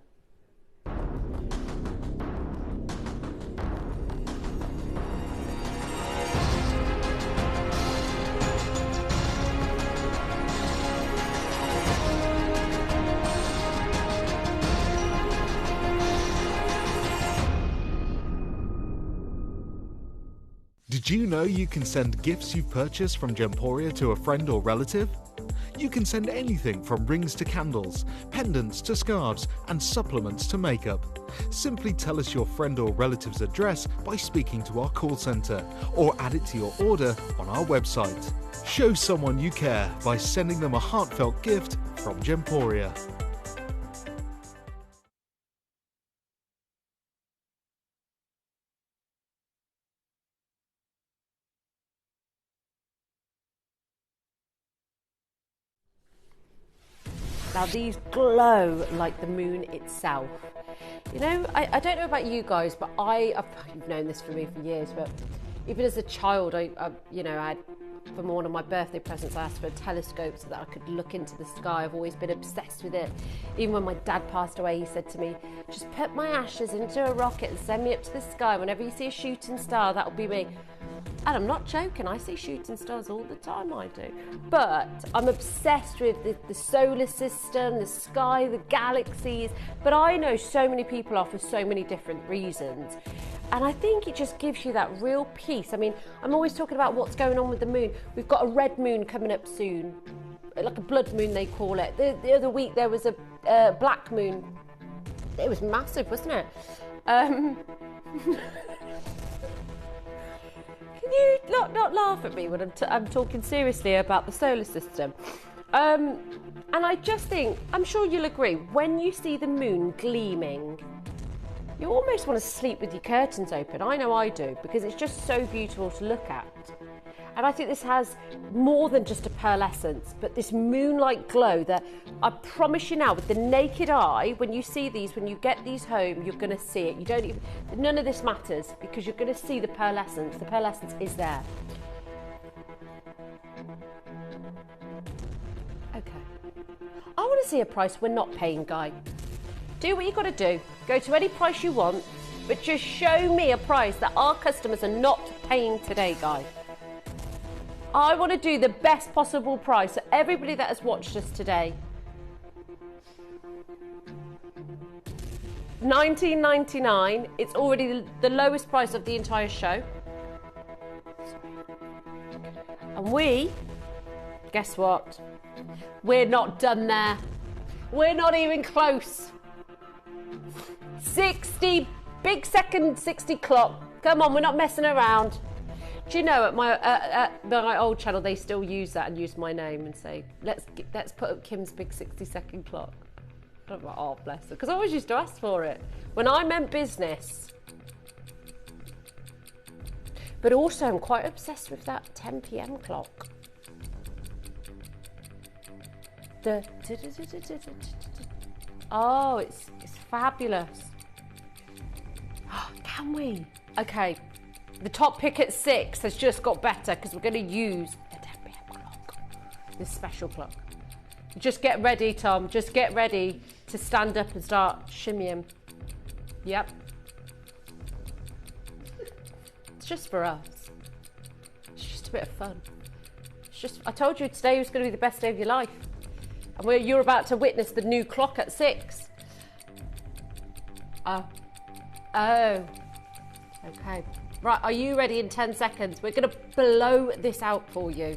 Did you know you can send gifts you've purchased from Gemporia to a friend or relative? You can send anything from rings to candles, pendants to scarves, and supplements to makeup. Simply tell us your friend or relative's address by speaking to our call centre, or add it to your order on our website. Show someone you care by sending them a heartfelt gift from Gemporia. Now these glow like the moon itself. You know, I don't know about you guys, but you've known this for me for years, but even as a child, I had, for one of my birthday presents, I asked for a telescope so that I could look into the sky. I've always been obsessed with it. Even when my dad passed away, he said to me, just put my ashes into a rocket and send me up to the sky. Whenever you see a shooting star, that'll be me. And I'm not joking, I see shooting stars all the time, I do. But I'm obsessed with the solar system, the sky, the galaxies. But I know so many people are for so many different reasons. And I think it just gives you that real peace. I mean, I'm always talking about what's going on with the moon. We've got a red moon coming up soon. like a blood moon, they call it. The other week there was a black moon. It was massive, wasn't it? Can you not laugh at me when I'm talking seriously about the solar system? And I just think, I'm sure you'll agree, when you see the moon gleaming, you almost want to sleep with your curtains open. I know I do, because it's just so beautiful to look at. And I think this has more than just a pearlescence, but this moonlight glow that I promise you now, with the naked eye, when you see these, when you get these home, you're going to see it. You don't even, none of this matters, because you're going to see the pearlescence. The pearlescence is there. Okay. I want to see a price we're not paying, Guy. Do what you got to do. Go to any price you want, but just show me a price that our customers are not paying today, Guy. I want to do the best possible price for everybody that has watched us today. $19.99. It's already the lowest price of the entire show. And we, guess what? We're not done there. We're not even close. 60, big second 60 clock. Come on, we're not messing around. Do you know, at my old channel, they still use that and use my name and say, let's put up Kim's big 60-second clock. I'm like, oh, bless her. Because I always used to ask for it when I meant business. But also, I'm quite obsessed with that 10 p.m. clock. Oh, it's fabulous. Can we? Okay. The top pick at 6 has just got better because we're going to use the 10 p.m. clock, this special clock. Just get ready, Tom. Just get ready to stand up and start shimmying. Yep. It's just for us. It's just a bit of fun. It's just, I told you today was going to be the best day of your life. And you're about to witness the new clock at 6. Oh. Oh. Okay. Right, are you ready in 10 seconds? We're going to blow this out for you.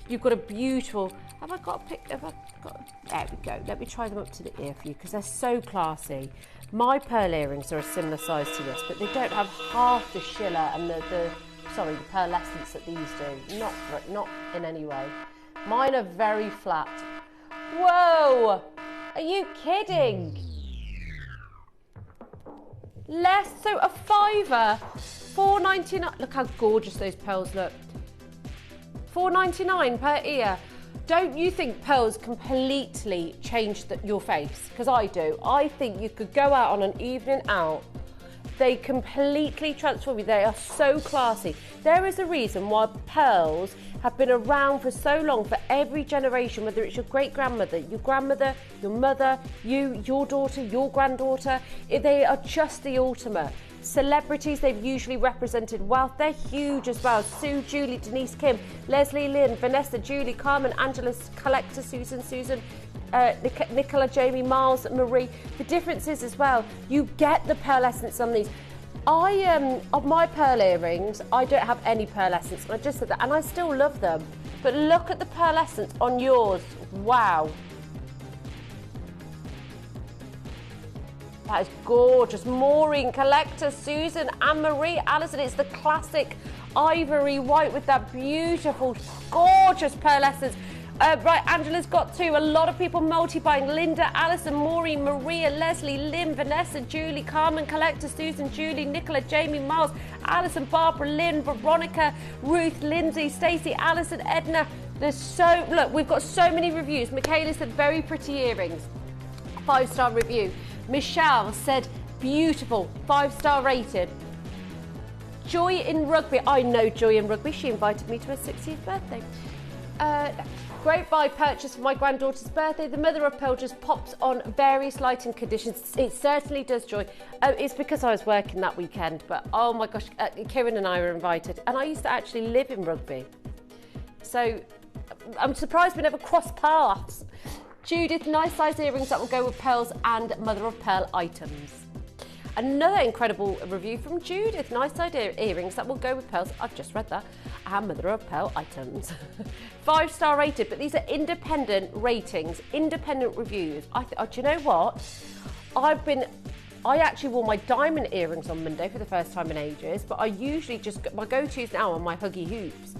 You've got a beautiful... Have I got a pic? There we go. Let me try them up to the ear for you, because they're so classy. My pearl earrings are a similar size to this, but they don't have half the shiller and the pearlescence that these do. Not in any way. Mine are very flat. Whoa! Are you kidding? So a £5, $4.99. Look how gorgeous those pearls look. $4.99 per ear. Don't you think pearls completely change your face? Because I do. I think you could go out on an evening out. They completely transform you. They are so classy. There is a reason why pearls have been around for so long, for every generation, whether it's your great-grandmother, your grandmother, your mother, your daughter, your granddaughter. They are just the ultimate. Celebrities, they've usually represented wealth. They're huge as well. Sue, Julie, Denise, Kim, Leslie, Lynn, Vanessa, Julie, Carmen, Angela, Collector, Susan, Nicola, Jamie, Miles, Marie. The difference is as well, you get the pearlescence on these. Of my pearl earrings, I don't have any pearlescence. I just said that, and I still love them. But look at the pearlescence on yours. Wow. That is gorgeous. Maureen, Collector, Susan, Anne-Marie, Alison. It's the classic ivory white with that beautiful, gorgeous pearlescence. Right, Angela's got 2. A lot of people multi-buying. Linda, Alison, Maureen, Maria, Leslie, Lynn, Vanessa, Julie, Carmen, Collector, Susan, Julie, Nicola, Jamie, Miles, Alison, Barbara, Lynn, Veronica, Ruth, Lindsay, Stacey, Alison, Edna. Look, we've got so many reviews. Michaela said very pretty earrings. 5-star review. Michelle said beautiful, 5-star rated. Joy in Rugby. I know Joy in Rugby. She invited me to her 60th birthday. Great buy purchase for my granddaughter's birthday. The mother of pearl just pops on various lighting conditions. It certainly does, Joy. It's because I was working that weekend, but oh my gosh, Kieran and I were invited. And I used to actually live in Rugby. So I'm surprised we never crossed paths. Judith, nice size earrings that will go with pearls and mother of pearl items. Another incredible review from Judith. Nice idea, earrings that will go with pearls. I've just read that. And mother of pearl items. 5-star rated, but these are independent ratings, independent reviews. Do you know what? I actually wore my diamond earrings on Monday for the first time in ages, but I usually just, my go-tos now are my huggy hoops.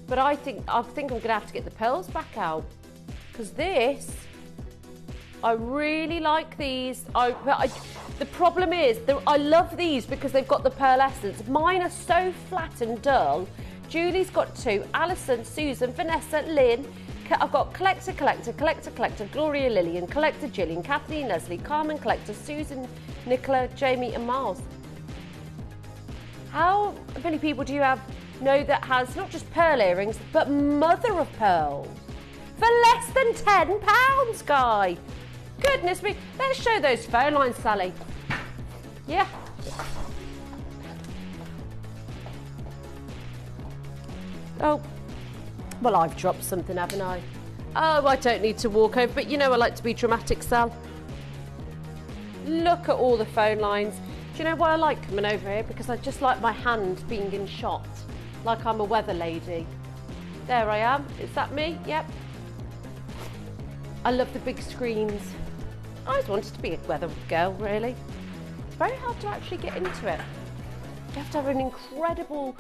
But I think I'm gonna have to get the pearls back out, because this, I really like these. The problem is, I love these because they've got the pearlescence. Mine are so flat and dull. Julie's got 2, Alison, Susan, Vanessa, Lynn. I've got Collector, Gloria, Lillian, Collector, Gillian, Kathleen, Leslie, Carmen, Collector, Susan, Nicola, Jamie and Miles. How many people do you know that has not just pearl earrings, but mother of pearl? For less than £10, Guy. Goodness me. Let's show those phone lines, Sally. Yeah. Oh, well, I've dropped something, haven't I? Oh, I don't need to walk over, but you know I like to be dramatic, Sal. Look at all the phone lines. Do you know why I like coming over here? Because I just like my hand being in shot, like I'm a weather lady. There I am. Is that me? Yep. I love the big screens. I always wanted to be a weather girl, really. It's very hard to actually get into it. You have to have an incredible,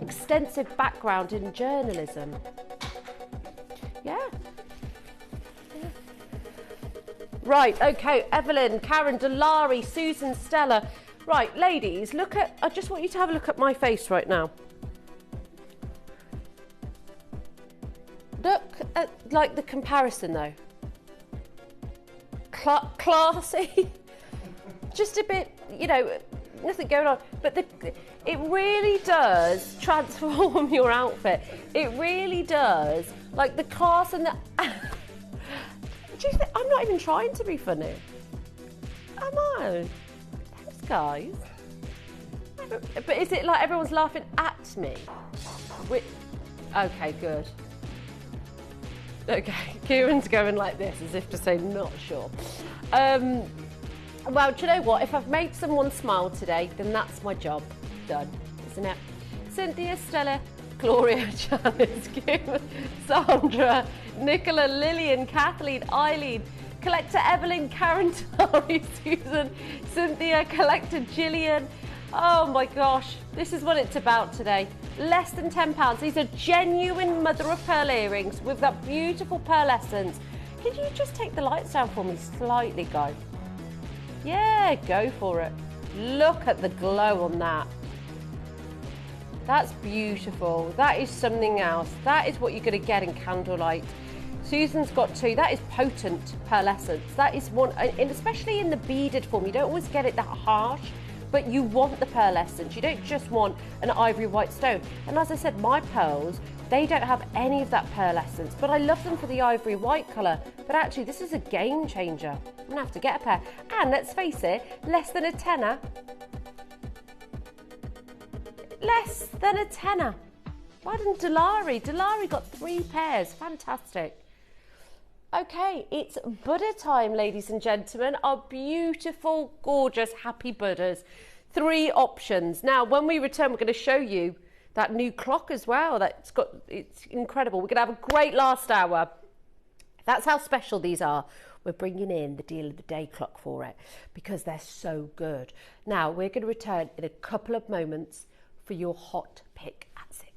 extensive background in journalism. Yeah. Right, okay, Evelyn, Karen, Delari, Susan, Stella. Right, ladies, I just want you to have a look at my face right now. Look at, like, the comparison, though. Classy. Just a bit, you know, nothing going on. But it really does transform your outfit. It really does. Like, the class and the... Do you think, I'm not even trying to be funny. Am I? Thanks, guys. But is it like everyone's laughing at me? Okay, good. Okay, Kieran's going like this, as if to say, not sure. Well, do you know what? If I've made someone smile today, then that's my job done, isn't it? Cynthia, Stella, Gloria, Janice, Kim, Sandra, Nicola, Lillian, Kathleen, Eileen, Collector Evelyn, Karen, Tari, Susan, Cynthia, Collector Gillian. Oh my gosh, this is what it's about today. Less than £10. These are genuine mother of pearl earrings with that beautiful pearlescence. Could you just take the lights down for me slightly, guys? Yeah, go for it. Look at the glow on that. That's beautiful. That is something else. That is what you're going to get in candlelight. Susan's got 2. That is potent pearlescence. That is one, and especially in the beaded form, you don't always get it that harsh, but you want the pearlescence. You don't just want an ivory white stone. And as I said, my pearls, they don't have any of that pearlescence, but I love them for the ivory white colour. But actually, this is a game changer. I'm going to have to get a pair. And let's face it, less than a tenner. Less than a tenner. Why didn't Delari? Delari got 3 pairs. Fantastic. Okay, it's Buddha time, ladies and gentlemen. Our beautiful, gorgeous, happy Buddhas. 3 options. Now, when we return, we're going to show you that new clock as well. It's incredible. We're going to have a great last hour. That's how special these are. We're bringing in the deal of the day clock for it because they're so good. Now, we're going to return in a couple of moments for your hot pick at 6.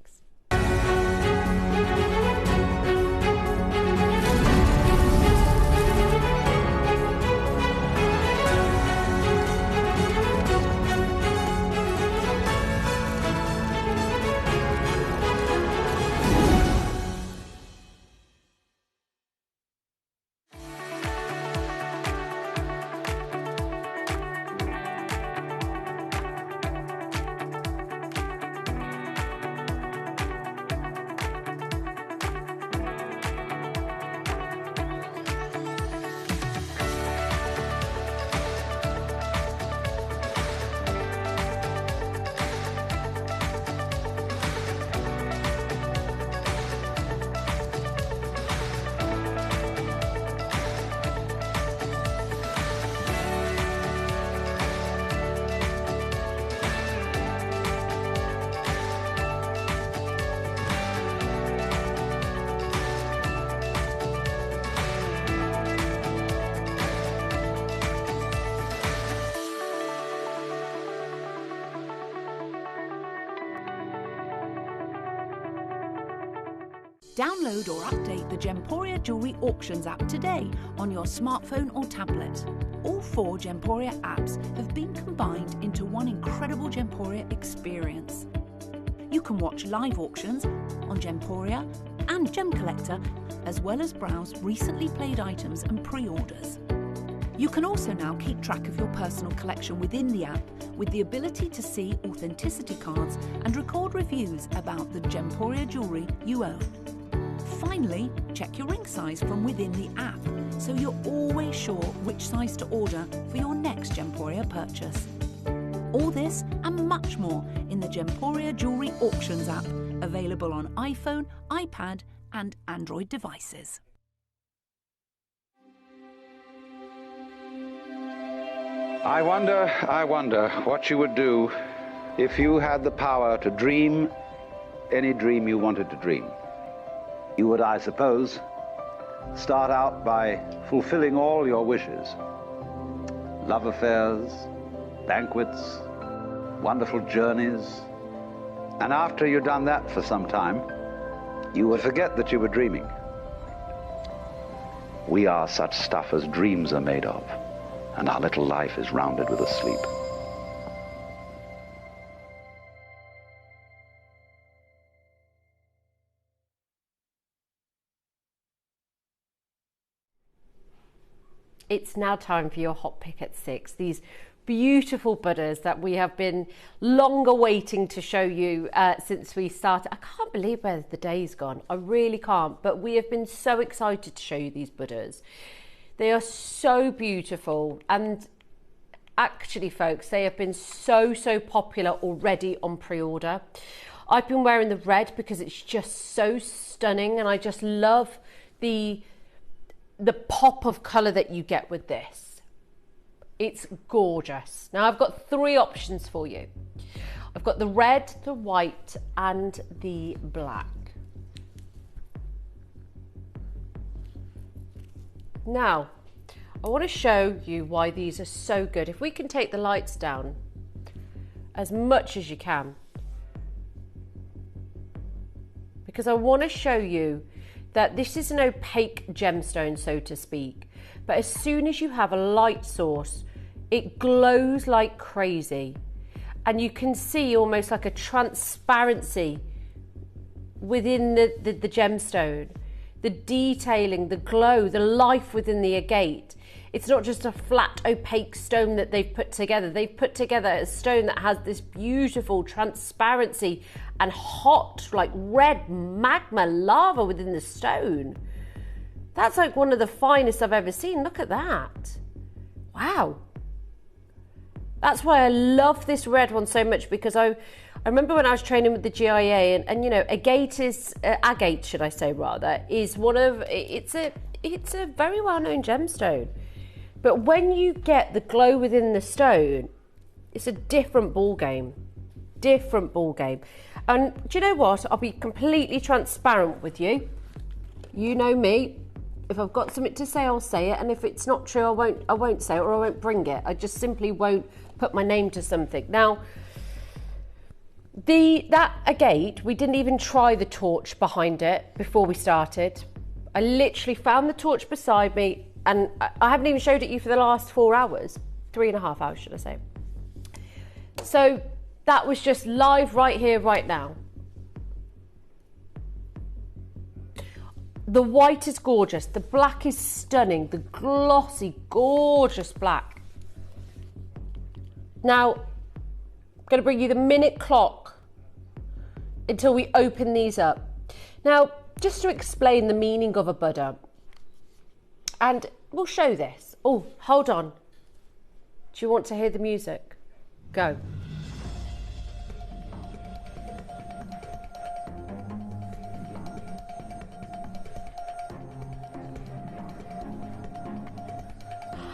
Download or update the Gemporia Jewellery Auctions app today on your smartphone or tablet. All 4 Gemporia apps have been combined into one incredible Gemporia experience. You can watch live auctions on Gemporia and Gem Collector, as well as browse recently played items and pre-orders. You can also now keep track of your personal collection within the app with the ability to see authenticity cards and record reviews about the Gemporia jewellery you own. Finally, check your ring size from within the app so you're always sure which size to order for your next Gemporia purchase. All this and much more in the Gemporia Jewellery Auctions app, available on iPhone, iPad and Android devices. I wonder what you would do if you had the power to dream any dream you wanted to dream. You would, I suppose, start out by fulfilling all your wishes. Love affairs, banquets, wonderful journeys. And after you'd done that for some time, you would forget that you were dreaming. We are such stuff as dreams are made of, and our little life is rounded with a sleep. It's now time for your hot pick at 6. These beautiful Buddhas that we have been long awaiting to show you since we started. I can't believe where the day's gone. I really can't. But we have been so excited to show you these Buddhas. They are so beautiful. And actually, folks, they have been so popular already on pre-order. I've been wearing the red because it's just so stunning. And I just love the pop of colour that you get with this. It's gorgeous. Now I've got 3 options for you. I've got the red, the white and the black. Now I want to show you why these are so good. If we can take the lights down as much as you can, because I want to show you that this is an opaque gemstone, so to speak, but as soon as you have a light source, it glows like crazy, and you can see almost like a transparency within the gemstone, the detailing, the glow, the life within the agate. It's not just a flat, opaque stone that they've put together. They've put together a stone that has this beautiful transparency and hot, like red magma lava within the stone. That's like one of the finest I've ever seen. Look at that. Wow. That's why I love this red one so much, because I remember when I was training with the GIA, and you know, agate is, agate should I say rather, is one of, it's a very well-known gemstone. But when you get the glow within the stone, it's a different ball game. Different ball game. And do you know what? I'll be completely transparent with you. You know me. If I've got something to say, I'll say it. And if it's not true, I won't say it, or I won't bring it. I just simply won't put my name to something. Now, that agate, we didn't even try the torch behind it before we started. I literally found the torch beside me, and I haven't even showed it you for the last 4 hours, 3.5 hours, should I say. So that was just live right here, right now. The white is gorgeous. The black is stunning. The glossy, gorgeous black. Now, I'm going to bring you the minute clock until we open these up. Now, just to explain the meaning of a Buddha, and we'll show this. Oh, hold on. Do you want to hear the music? Go.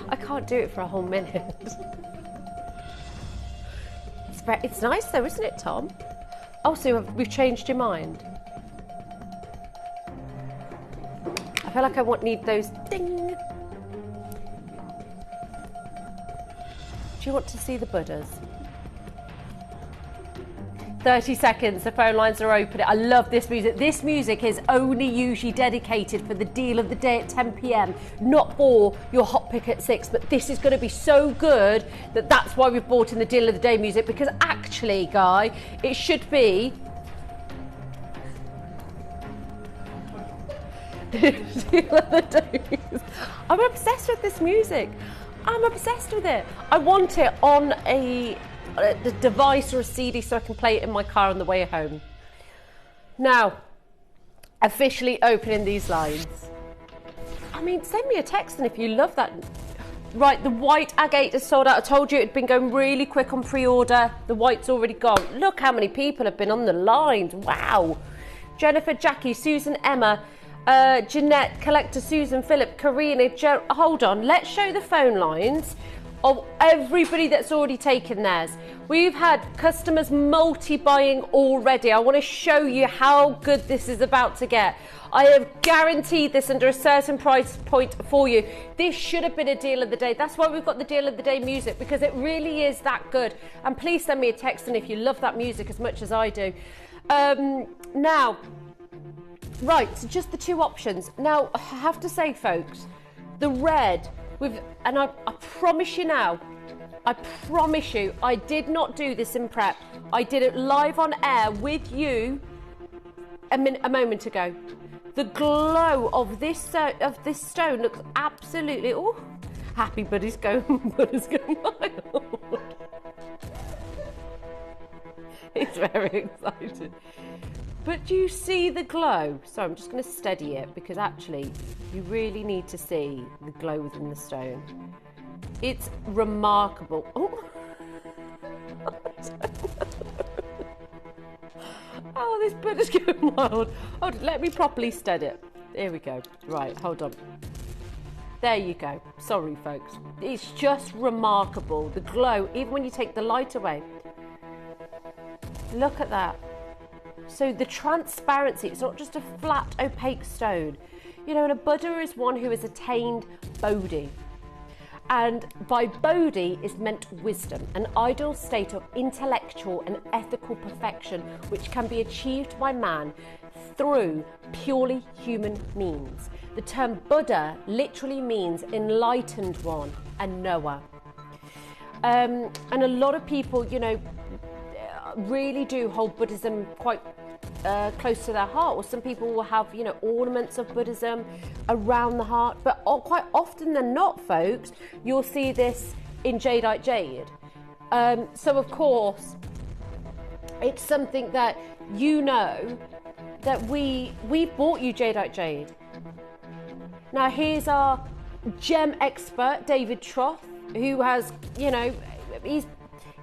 I can't do it for a whole minute. It's nice though, isn't it, Tom? Oh, so we've changed your mind. I feel like I need those ding. Do you want to see the Buddhas? 30 seconds, the phone lines are open. I love this music. This music is only usually dedicated for the deal of the day at 10 p.m, not for your hot pick at 6. But this is going to be so good that that's why we've brought in the deal of the day music, because actually, Guy, it should be deal of the day music. I'm obsessed with this music. I'm obsessed with it. I want it on a device or a CD so I can play it in my car on the way home. Now, officially opening these lines. I mean, send me a text and if you love that. Right, the white agate is sold out. I told you it had been going really quick on pre-order. The white's already gone. Look how many people have been on the lines. Wow. Jennifer, Jackie, Susan, Emma, Jeanette, Collector, Susan, Philip, Karina, hold on, let's show the phone lines of everybody that's already taken theirs. We've had customers multi-buying already. I want to show you how good this is about to get. I have guaranteed this under a certain price point for you. This should have been a deal of the day. That's why we've got the deal of the day music, because it really is that good. And please send me a text and if you love that music as much as I do. Now, right, so just the two options. Now, I have to say, folks, the red, and I promise you now, I promise you, I did not do this in prep. I did it live on air with you a moment ago. The glow of this stone looks absolutely, oh, happy buddies go wild. He's very excited. But do you see the glow? So I'm just going to steady it because actually you really need to see the glow within the stone. It's remarkable. Oh, oh, this bird is going wild. Hold on, let me properly steady it. Here we go. Right, hold on. There you go. Sorry, folks. It's just remarkable. The glow, even when you take the light away. Look at that. So the transparency, it's not just a flat, opaque stone. You know, and a Buddha is one who has attained Bodhi. And by Bodhi is meant wisdom, an ideal state of intellectual and ethical perfection which can be achieved by man through purely human means. The term Buddha literally means enlightened one, a knower. And a lot of people, you know, really do hold Buddhism quite close to their heart, or some people will have, you know, ornaments of Buddhism around the heart, but quite often than not, folks, you'll see this in jadeite jade. So of course it's something that, you know, that we bought you jadeite jade. Now here's our gem expert David Troth, who has, you know,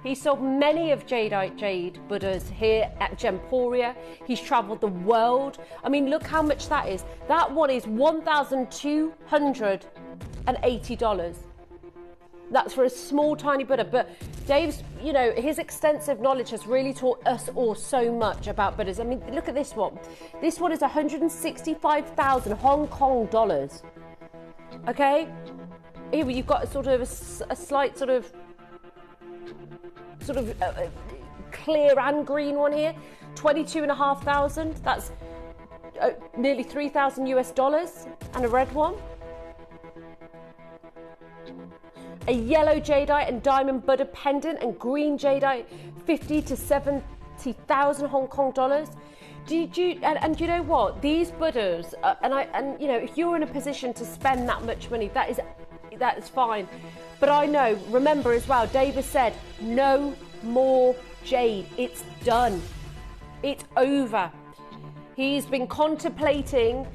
He's sold many of jadeite jade Buddhas here at Gemporia. He's travelled the world. I mean, look how much that is. That one is $1,280. That's for a small, tiny Buddha. But Dave's, you know, his extensive knowledge has really taught us all so much about Buddhas. I mean, look at this one. This one is 165,000 Hong Kong dollars. Okay? Here you've got a sort of a slight sort of clear and green one here, 22,500. That's nearly $3,000 and a red one. A yellow jadeite and diamond Buddha pendant and green jadeite, 50 to 70,000 Hong Kong dollars. And you know what? These Buddhas, and you know, if you're in a position to spend that much money, that is fine. But I know, remember as well, David said, no more jade. It's done. It's over. He's been contemplating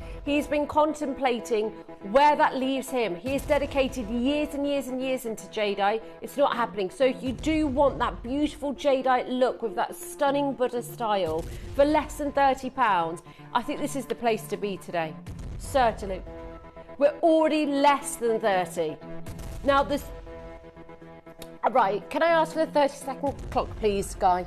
where that leaves him. He has dedicated years and years and years into jadeite. It's not happening. So if you do want that beautiful jadeite look with that stunning Buddha style for less than £30, I think this is the place to be today. Certainly. We're already less than 30. Now this, right, can I ask for the 30-second clock, please, Guy?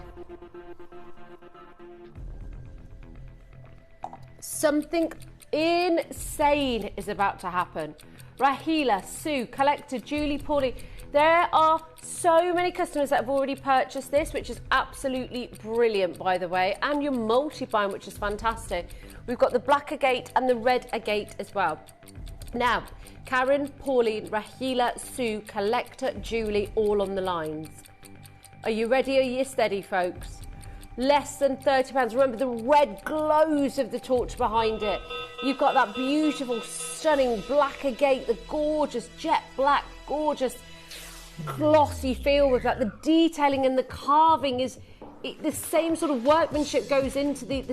Something insane is about to happen. Rahila, Sue, Collector, Julie, Paulie, There are so many customers that have already purchased this, which is absolutely brilliant, by the way, and you're multi-buying, which is fantastic. We've got the black agate and the red agate as well. Now, Karen, Pauline, Rahila, Sue, Collector, Julie, all on the lines. Are you ready? Are you steady, folks? Less than £30. Remember the red glows of the torch behind it. You've got that beautiful, stunning black agate, the gorgeous jet black, gorgeous glossy feel with that. The detailing and the carving is the same sort of workmanship goes into the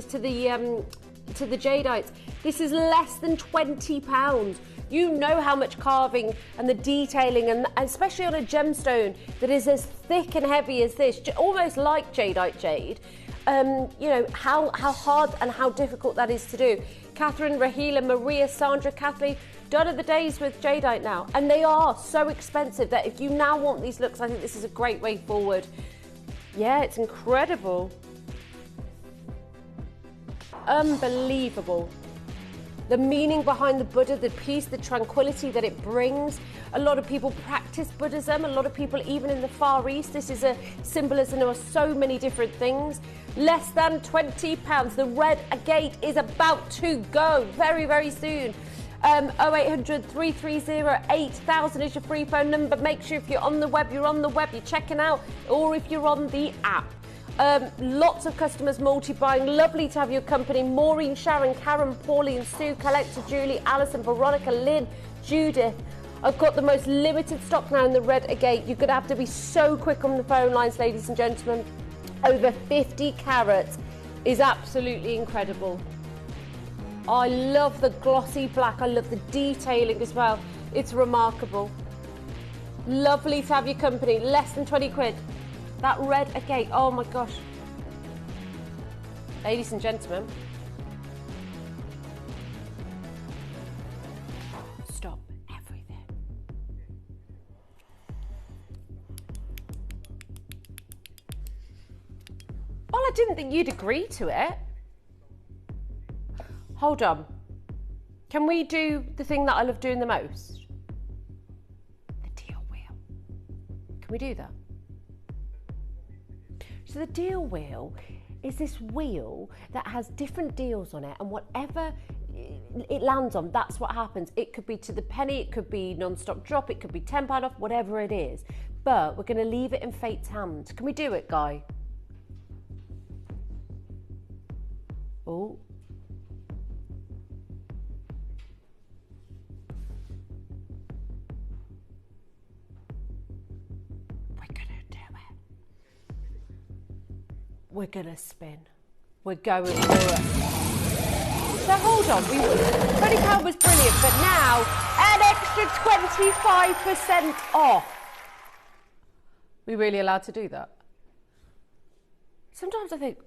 jadeites. This is less than £20. You know how much carving and the detailing, and especially on a gemstone that is as thick and heavy as this, almost like jadeite jade. You know how hard and how difficult that is to do. Catherine, Rahila, Maria, Sandra, Kathleen, done are the days with jadeite now, and they are so expensive that if you now want these looks, I think this is a great way forward. Yeah, it's incredible. Unbelievable. The meaning behind the Buddha, the peace, the tranquility that it brings. A lot of people practice Buddhism. A lot of people, even in the Far East, this is a symbolism of so many different things. Less than £20. The red agate is about to go very, very soon. 0800 330 8000 is your free phone number. Make sure if you're on the web, you're checking out, or if you're on the app. Lots of customers multi-buying. Lovely to have your company. Maureen, Sharon, Karen, Pauline, Sue, Collector, Julie, Alison, Veronica, Lynn, Judith. I've got the most limited stock now in the red agate. You're going to have to be so quick on the phone lines, ladies and gentlemen. Over 50 carats is absolutely incredible. I love the glossy black. I love the detailing as well. It's remarkable. Lovely to have your company. Less than 20 quid. That red agate, oh my gosh. Ladies and gentlemen. Stop everything. Well, I didn't think you'd agree to it. Hold on. Can we do the thing that I love doing the most? The deal wheel. Can we do that? So the deal wheel is this wheel that has different deals on it, and whatever it lands on, that's what happens. It could be to the penny, it could be non-stop drop, it could be £10 off, whatever it is. But we're going to leave it in fate's hands. Can we do it, Guy? Oh. We're gonna spin. We're going for it. So hold on, £20 was brilliant, but now an extra 25% off. We really allowed to do that? Sometimes I think,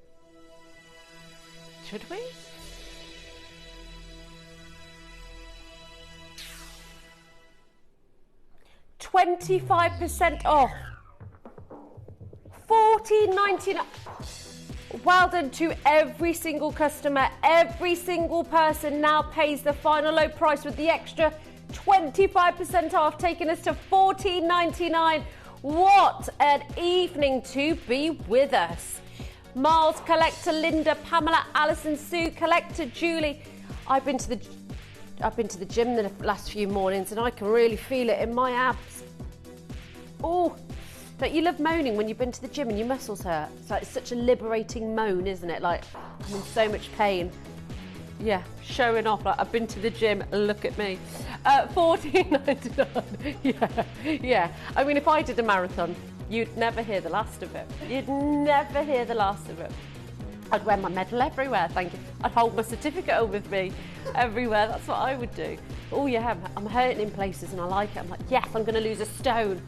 should we? $25% off. $14.99. Well done to every single customer. Every single person now pays the final low price with the extra 25% off, taking us to $14.99. What an evening to be with us. Miles, Collector, Linda, Pamela, Alison, Sue, Collector, Julie. I've been to the gym the last few mornings and I can really feel it in my abs. Oh. Don't you love moaning when you've been to the gym and your muscles hurt? It's like such a liberating moan, isn't it? Like, I'm in so much pain. Yeah, showing off, like, I've been to the gym, look at me. $14.99, yeah. I mean, if I did a marathon, you'd never hear the last of it. You'd never hear the last of it. I'd wear my medal everywhere, thank you. I'd hold my certificate with me everywhere, that's what I would do. Oh yeah, I'm hurting in places and I like it. I'm like, yes, I'm going to lose a stone.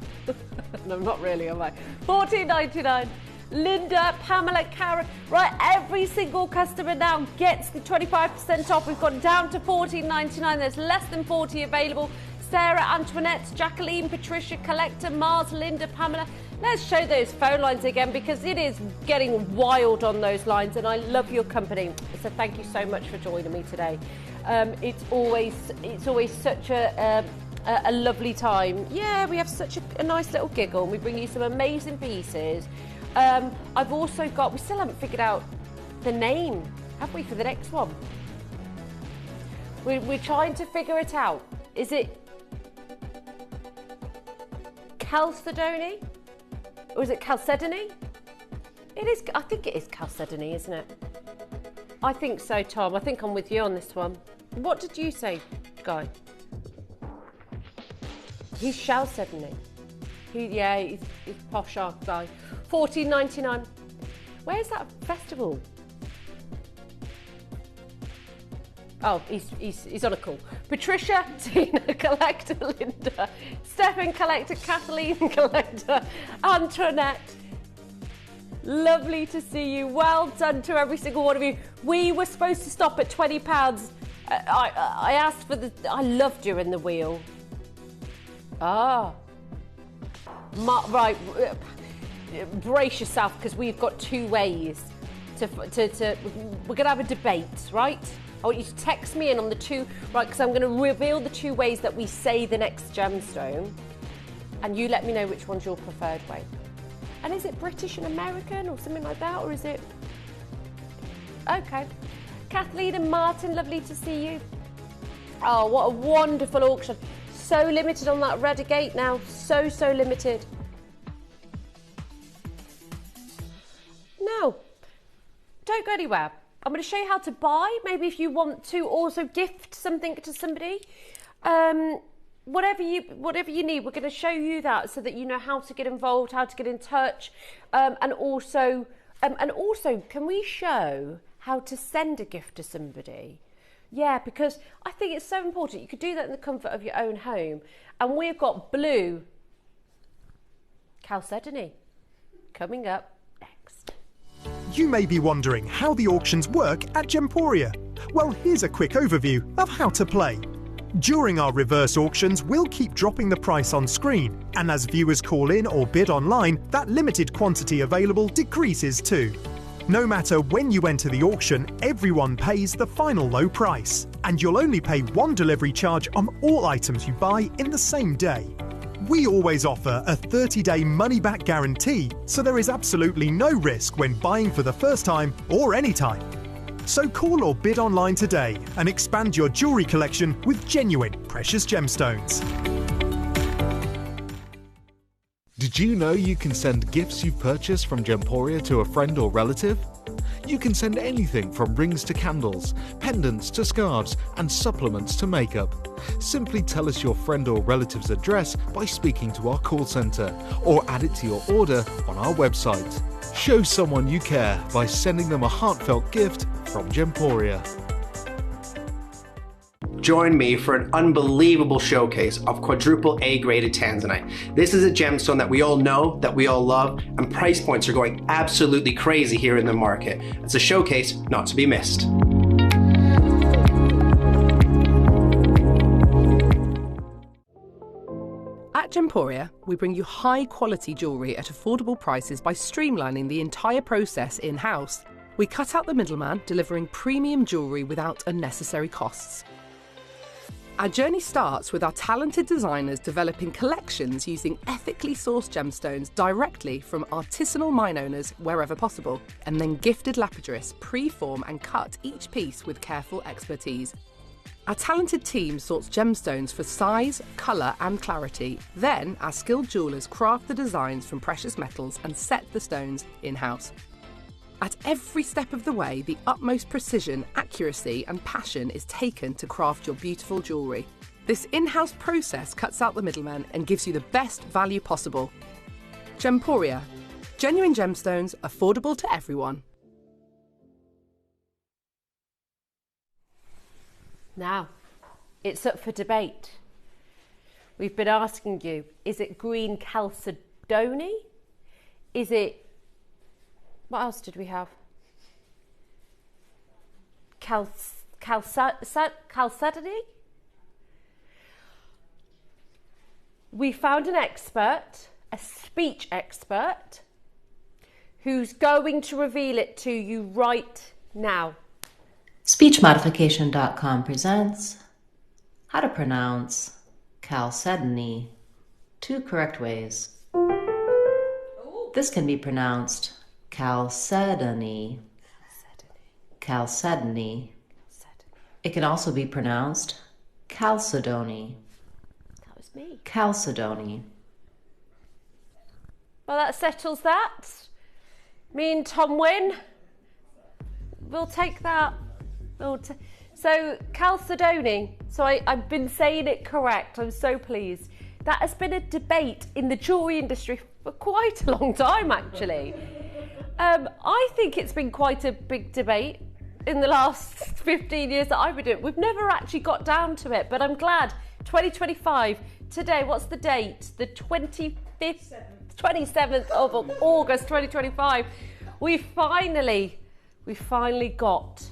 No, not really, am I? $14.99. Linda, Pamela, Karen. Right, every single customer now gets the 25% off. We've gone down to $14.99. There's less than 40 available. Sarah, Antoinette, Jacqueline, Patricia, Collector, Mars, Linda, Pamela. Let's show those phone lines again because it is getting wild on those lines and I love your company. So thank you so much for joining me today. It's always such a a lovely time. Yeah, we have such a nice little giggle, and we bring you some amazing pieces. I've also got, we still haven't figured out the name, have we, for the next one? We're trying to figure it out. Is it Chalcedony? Or is it Chalcedony? It is, I think it is Chalcedony, isn't it? I think so, Tom. I think I'm with you on this one. What did you say, Guy? He's Chalcedony. He's posh guy. $14.99. Where's that festival? Oh, he's on a call. Patricia, Tina, Collector, Linda, Stefan, Collector, Kathleen, Collector, Antoinette. Lovely to see you. Well done to every single one of you. We were supposed to stop at £20. I asked for the... I love doing the wheel. Ah. Right. Brace yourself, because we've got two ways to we're going to have a debate, right? I want you to text me in on the two, right, because I'm going to reveal the two ways that we say the next gemstone, and you let me know which one's your preferred way. And is it British and American or something like that, or is it... Okay. Kathleen and Martin, lovely to see you. Oh, what a wonderful auction. So limited on that red agate now. So limited. Now, don't go anywhere. I'm going to show you how to buy. Maybe if you want to also gift something to somebody. Whatever you need, we're going to show you that so that you know how to get involved, how to get in touch, and also, can we show how to send a gift to somebody? Yeah, because I think it's so important. You could do that in the comfort of your own home, and we've got blue Chalcedony coming up next. You may be wondering how the auctions work at Gemporia. Well, here's a quick overview of how to play. During our reverse auctions, we'll keep dropping the price on screen, and as viewers call in or bid online, that limited quantity available decreases too. No matter when you enter the auction, everyone pays the final low price, and you'll only pay one delivery charge on all items you buy in the same day. We always offer a 30-day money-back guarantee, so there is absolutely no risk when buying for the first time or any time. So call or bid online today and expand your jewellery collection with genuine precious gemstones. Did you know you can send gifts you've purchased from Gemporia to a friend or relative? You can send anything from rings to candles, pendants to scarves, and supplements to makeup. Simply tell us your friend or relative's address by speaking to our call centre, or add it to your order on our website. Show someone you care by sending them a heartfelt gift from Gemporia. Join me for an unbelievable showcase of quadruple A graded tanzanite. This is a gemstone that we all know, that we all love, and price points are going absolutely crazy here in the market. It's a showcase not to be missed. At Gemporia, we bring you high-quality jewellery at affordable prices by streamlining the entire process in-house. We cut out the middleman, delivering premium jewellery without unnecessary costs. Our journey starts with our talented designers developing collections using ethically sourced gemstones directly from artisanal mine owners wherever possible, and then gifted lapidarists pre-form and cut each piece with careful expertise. Our talented team sorts gemstones for size, colour and clarity. Then our skilled jewellers craft the designs from precious metals and set the stones in-house. At every step of the way, the utmost precision, accuracy and passion is taken to craft your beautiful jewellery. This in-house process cuts out the middleman and gives you the best value possible. Gemporia. Genuine gemstones, affordable to everyone. Now, it's up for debate. We've been asking you, is it green Chalcedony? Is it... What else did we have? Chalcedony? We found an expert, a speech expert, who's going to reveal it to you right now. SpeechModification.com presents how to pronounce chalcedony. 2 correct ways. This can be pronounced chalcedony. Chalcedony. It can also be pronounced chalcedony. That was me. Chalcedony. Well, that settles that. Me and Tom win. We'll take that. So, chalcedony. So I've been saying it correct. I'm so pleased. That has been a debate in the jewellery industry for quite a long time, actually. I think it's been quite a big debate in the last 15 years that I've been doing it. We've never actually got down to it, but I'm glad. 2025, today, what's the date? The 27th of August 2025. We finally got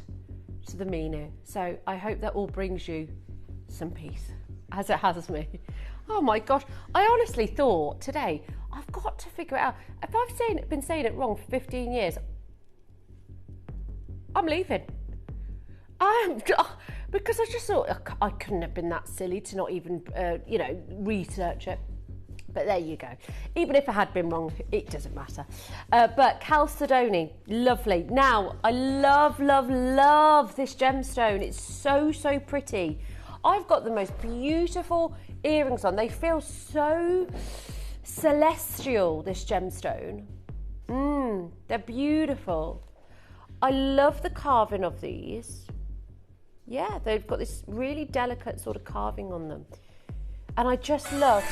to the menu. So I hope that all brings you some peace, as it has me. Oh my gosh, I honestly thought today, I've got to figure it out. If I've been saying it wrong for 15 years, I'm leaving. Because I just thought I couldn't have been that silly to not even, research it. But there you go. Even if I had been wrong, it doesn't matter. But chalcedony, lovely. Now, I love, love, love this gemstone. It's so, so pretty. I've got the most beautiful earrings on. They feel so celestial, this gemstone. They're beautiful. I love the carving of these. Yeah, they've got this really delicate sort of carving on them. And I just love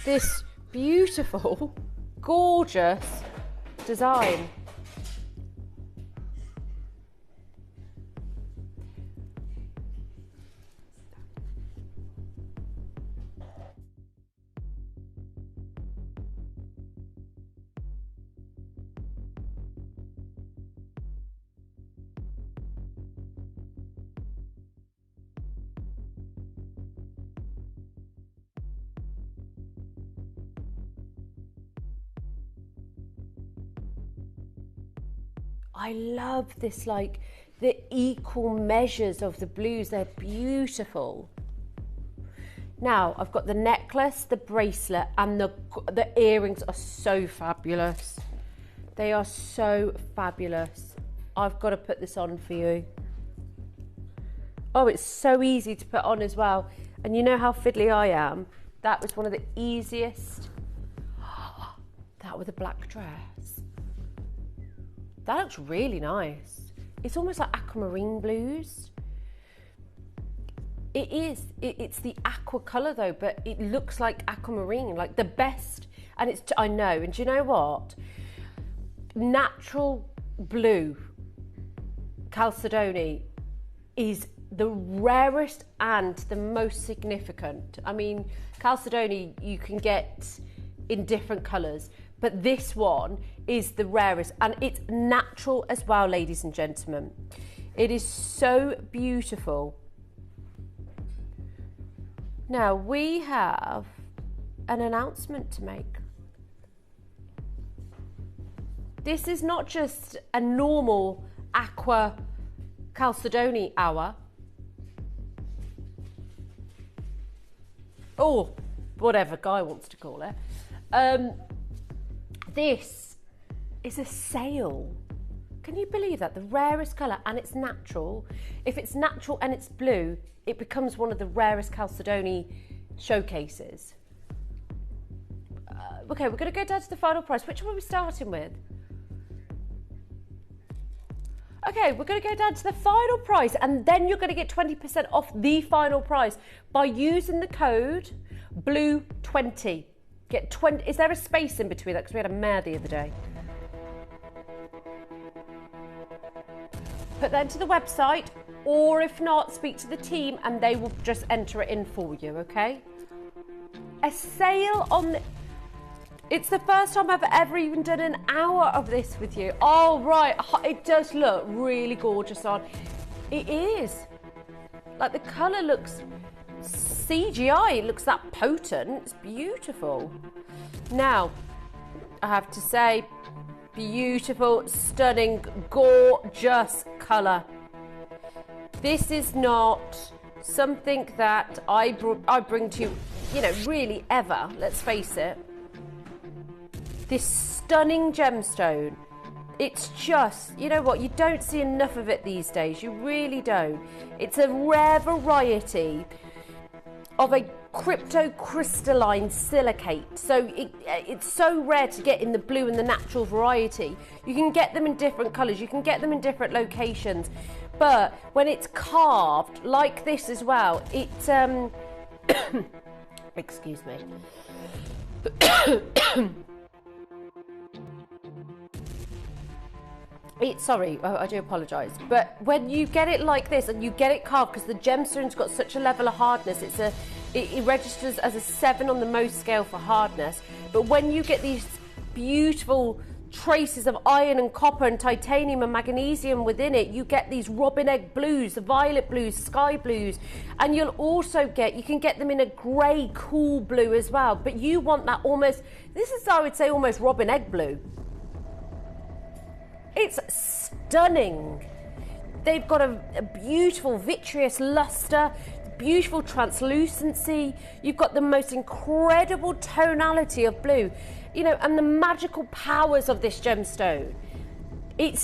this beautiful, gorgeous design. I love this, like the equal measures of the blues. They're beautiful. Now I've got the necklace, the bracelet, and the earrings are so fabulous. They are so fabulous. I've got to put this on for you. Oh, it's so easy to put on as well. And you know how fiddly I am. That was one of the easiest. That with a black dress. That looks really nice. It's almost like aquamarine blues. It is. It's the aqua colour though, but it looks like aquamarine, like the best. And it's, I know, and do you know what? Natural blue chalcedony is the rarest and the most significant. I mean, chalcedony you can get in different colours, but this one is the rarest, and it's natural as well, ladies and gentlemen. It is so beautiful. Now we have an announcement to make. This is not just a normal aqua chalcedony hour. Or whatever Guy wants to call it. This is a sale. Can you believe that? The rarest colour, and it's natural. If it's natural and it's blue, it becomes one of the rarest chalcedony showcases. Okay, we're going to go down to the final price. Which one are we starting with? Okay, we're going to go down to the final price, and then you're going to get 20% off the final price by using the code BLUE20. Get 20. Is there a space in between that? Because we had a mare the other day. Put that into the website, or if not, speak to the team and they will just enter it in for you, okay? A sale on... It's the first time I've ever even done an hour of this with you. Oh, right. It does look really gorgeous on. It is. Like, the colour looks CGI. It looks that potent. It's beautiful. Now, I have to say, beautiful, stunning, gorgeous colour. This is not something that I bring to you, you know, really ever, let's face it. This stunning gemstone. It's just, you know what, you don't see enough of it these days, you really don't. It's a rare variety of a cryptocrystalline silicate. So it's so rare to get in the blue and the natural variety. You can get them in different colours, you can get them in different locations. But when it's carved like this as well, it's excuse me. Sorry, I do apologise. But when you get it like this and you get it carved, because the gemstone's got such a level of hardness, it registers as a 7 on the Mohs scale for hardness. But when you get these beautiful traces of iron and copper and titanium and magnesium within it, you get these robin egg blues, violet blues, sky blues, and you'll also you can get them in a grey cool blue as well. But you want that almost, this is, I would say, almost robin egg blue. It's stunning. They've got a beautiful vitreous luster, beautiful translucency. You've got the most incredible tonality of blue, you know, and the magical powers of this gemstone. It is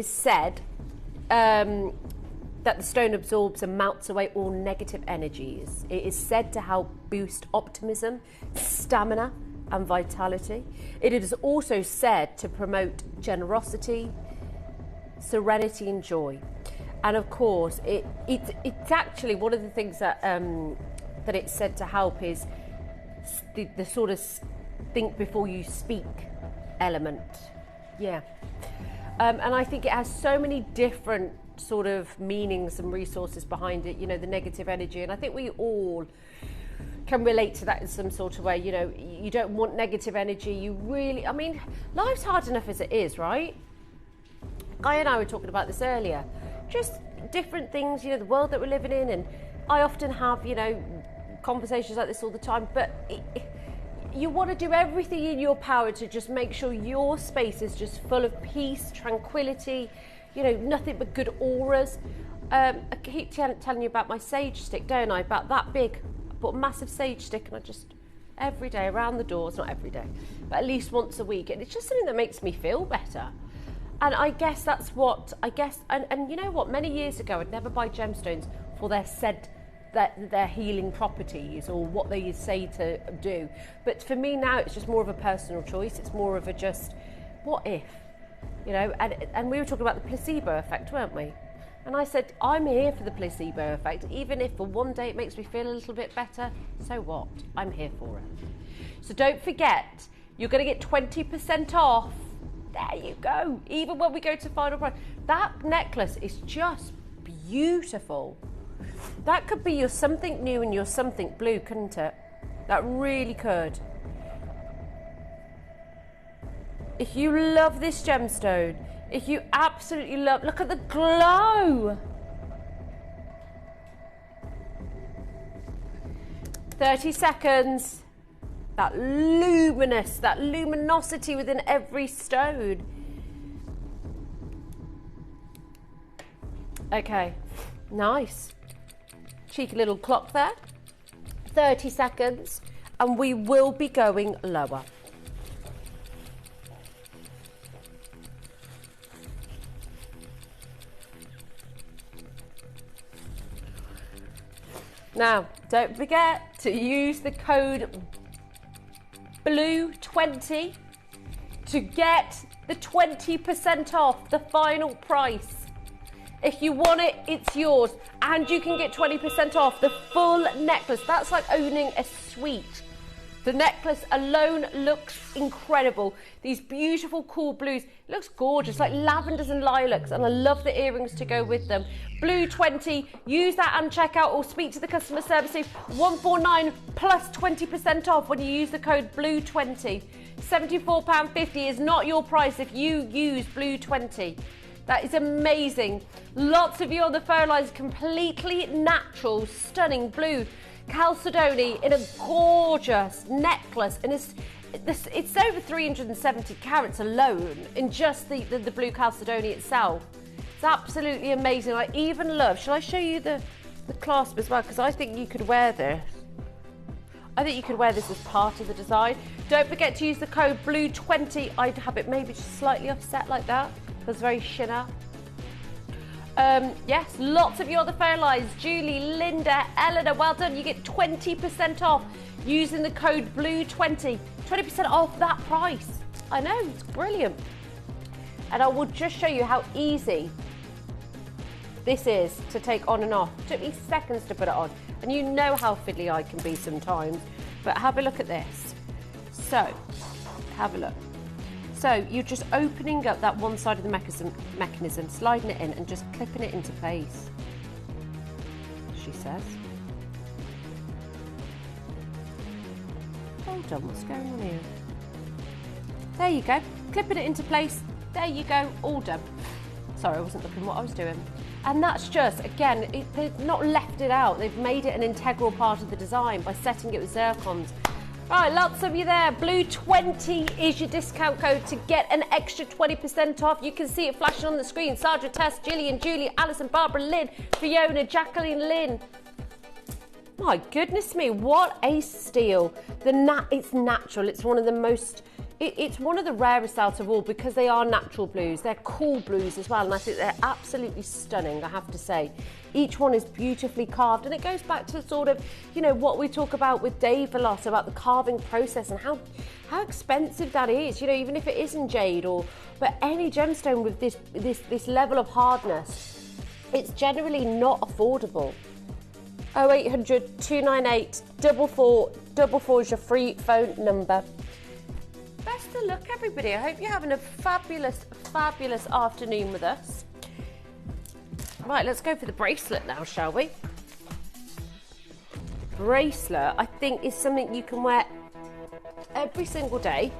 said that the stone absorbs and melts away all negative energies. It is said to help boost optimism, stamina, and vitality. It is also said to promote generosity, serenity, and joy. And of course, it's actually one of the things that that it's said to help is the sort of think before you speak element. Yeah. And I think it has so many different sort of meanings and resources behind it, you know, the negative energy. And I think we all can relate to that in some sort of way. You know, you don't want negative energy. You really, I mean, life's hard enough as it is, right? Guy and I were talking about this earlier. Just different things, you know, the world that we're living in. And I often have, you know, conversations like this all the time. But you want to do everything in your power to just make sure your space is just full of peace, tranquility, you know, nothing but good auras. I keep telling you about my sage stick, don't I? About that big. Bought a massive sage stick, and I just every day around the doors, not every day, but at least once a week, and it's just something that makes me feel better. And I guess that's what and you know what, many years ago I'd never buy gemstones for their healing properties or what they say to do, but for me now it's just more of a personal choice. It's more of a just what if, you know. And we were talking about the placebo effect, weren't we? And I said, I'm here for the placebo effect. Even if for one day it makes me feel a little bit better, so what? I'm here for it. So don't forget, you're going to get 20% off. There you go. Even when we go to final price. That necklace is just beautiful. That could be your something new and your something blue, couldn't it? That really could. If you love this gemstone, if you absolutely love, look at the glow. 30 seconds. That luminous, that luminosity within every stone. Okay, nice. Cheeky little clock there. 30 seconds, and we will be going lower. Now, don't forget to use the code BLUE20 to get the 20% off the final price. If you want it, it's yours. And you can get 20% off the full necklace. That's like owning a suite. The necklace alone looks incredible. These beautiful cool blues. It looks gorgeous, like lavenders and lilacs, and I love the earrings to go with them. BLUE20, use that and check out or speak to the customer service team. 149 plus 20% off when you use the code BLUE20. £74.50 is not your price if you use BLUE20. That is amazing. Lots of you on the phone lines, completely natural, stunning blue chalcedony in a gorgeous necklace, and it's over 370 carats alone in just the blue chalcedony itself. It's absolutely amazing. I even love, shall I show you the the clasp as well, because I think you could wear this. I think you could wear this as part of the design. Don't forget to use the code BLUE20. I'd have it maybe just slightly offset like that. Feels very Chanel. Yes, lots of you on the phone lines. Julie, Linda, Eleanor, well done. You get 20% off using the code BLUE20. 20% off that price. I know, it's brilliant. And I will just show you how easy this is to take on and off. It took me seconds to put it on. And you know how fiddly I can be sometimes. But have a look at this. So, have a look. So you're just opening up that one side of the mechanism, sliding it in and just clipping it into place, she says. Hold on, what's going on here? There you go, clipping it into place. There you go, all done. Sorry, I wasn't looking what I was doing. And that's just, again, they've not left it out. They've made it an integral part of the design by setting it with zircons. Right, lots of you there. BLUE20 is your discount code to get an extra 20% off. You can see it flashing on the screen. Sandra, Tess, Gillian, Julie, Alison, Barbara, Lynn, Fiona, Jacqueline, Lynn. My goodness me, what a steal. It's natural. It's one of the most... It's one of the rarest out of all because they are natural blues. They're cool blues as well, and I think they're absolutely stunning, I have to say. Each one is beautifully carved, and it goes back to sort of, you know, what we talk about with Dave a lot, about the carving process and how expensive that is, you know, even if it isn't jade but any gemstone with this level of hardness, it's generally not affordable. 0800 298 4444 is your free phone number. Best of luck, everybody. I hope you're having a fabulous, fabulous afternoon with us. Right, let's go for the bracelet now, shall we? Bracelet, I think, is something you can wear every single day.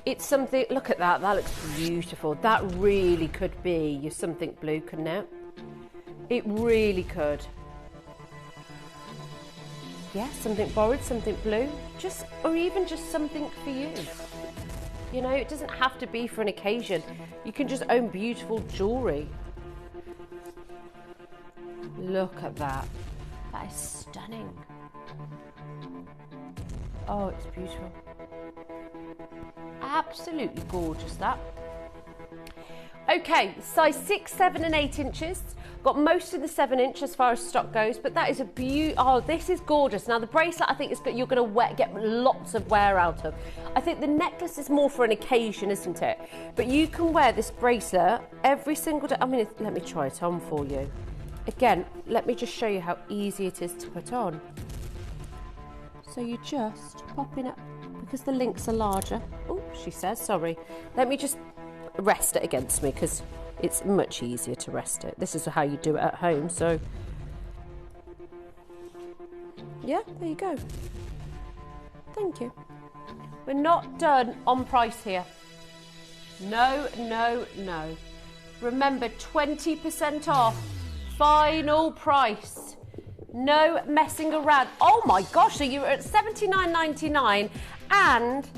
It's something, look at that, that looks beautiful. That really could be your something blue, couldn't it? It really could. Yeah, something borrowed, something blue, or even just something for you. You know, it doesn't have to be for an occasion. You can just own beautiful jewellery. Look at that. That is stunning. Oh, it's beautiful. Absolutely gorgeous, that. Okay, size 6, 7 and 8 inches. Got most of the 7-inch as far as stock goes, but that is a beauty. Oh, this is gorgeous. Now the bracelet, I think you're going to get lots of wear out of. I think the necklace is more for an occasion, isn't it? But you can wear this bracelet every single day. I mean, let me try it on for you. Again, let me just show you how easy it is to put on. So you just pop in it, because the links are larger. Oh, she says, sorry. Let me just rest it against me, because it's much easier to rest it. This is how you do it at home, so yeah, there you go. Thank you. We're not done on price here. No, no, no. Remember, 20% off, final price. No messing around. Oh my gosh, so you're at $79.99 and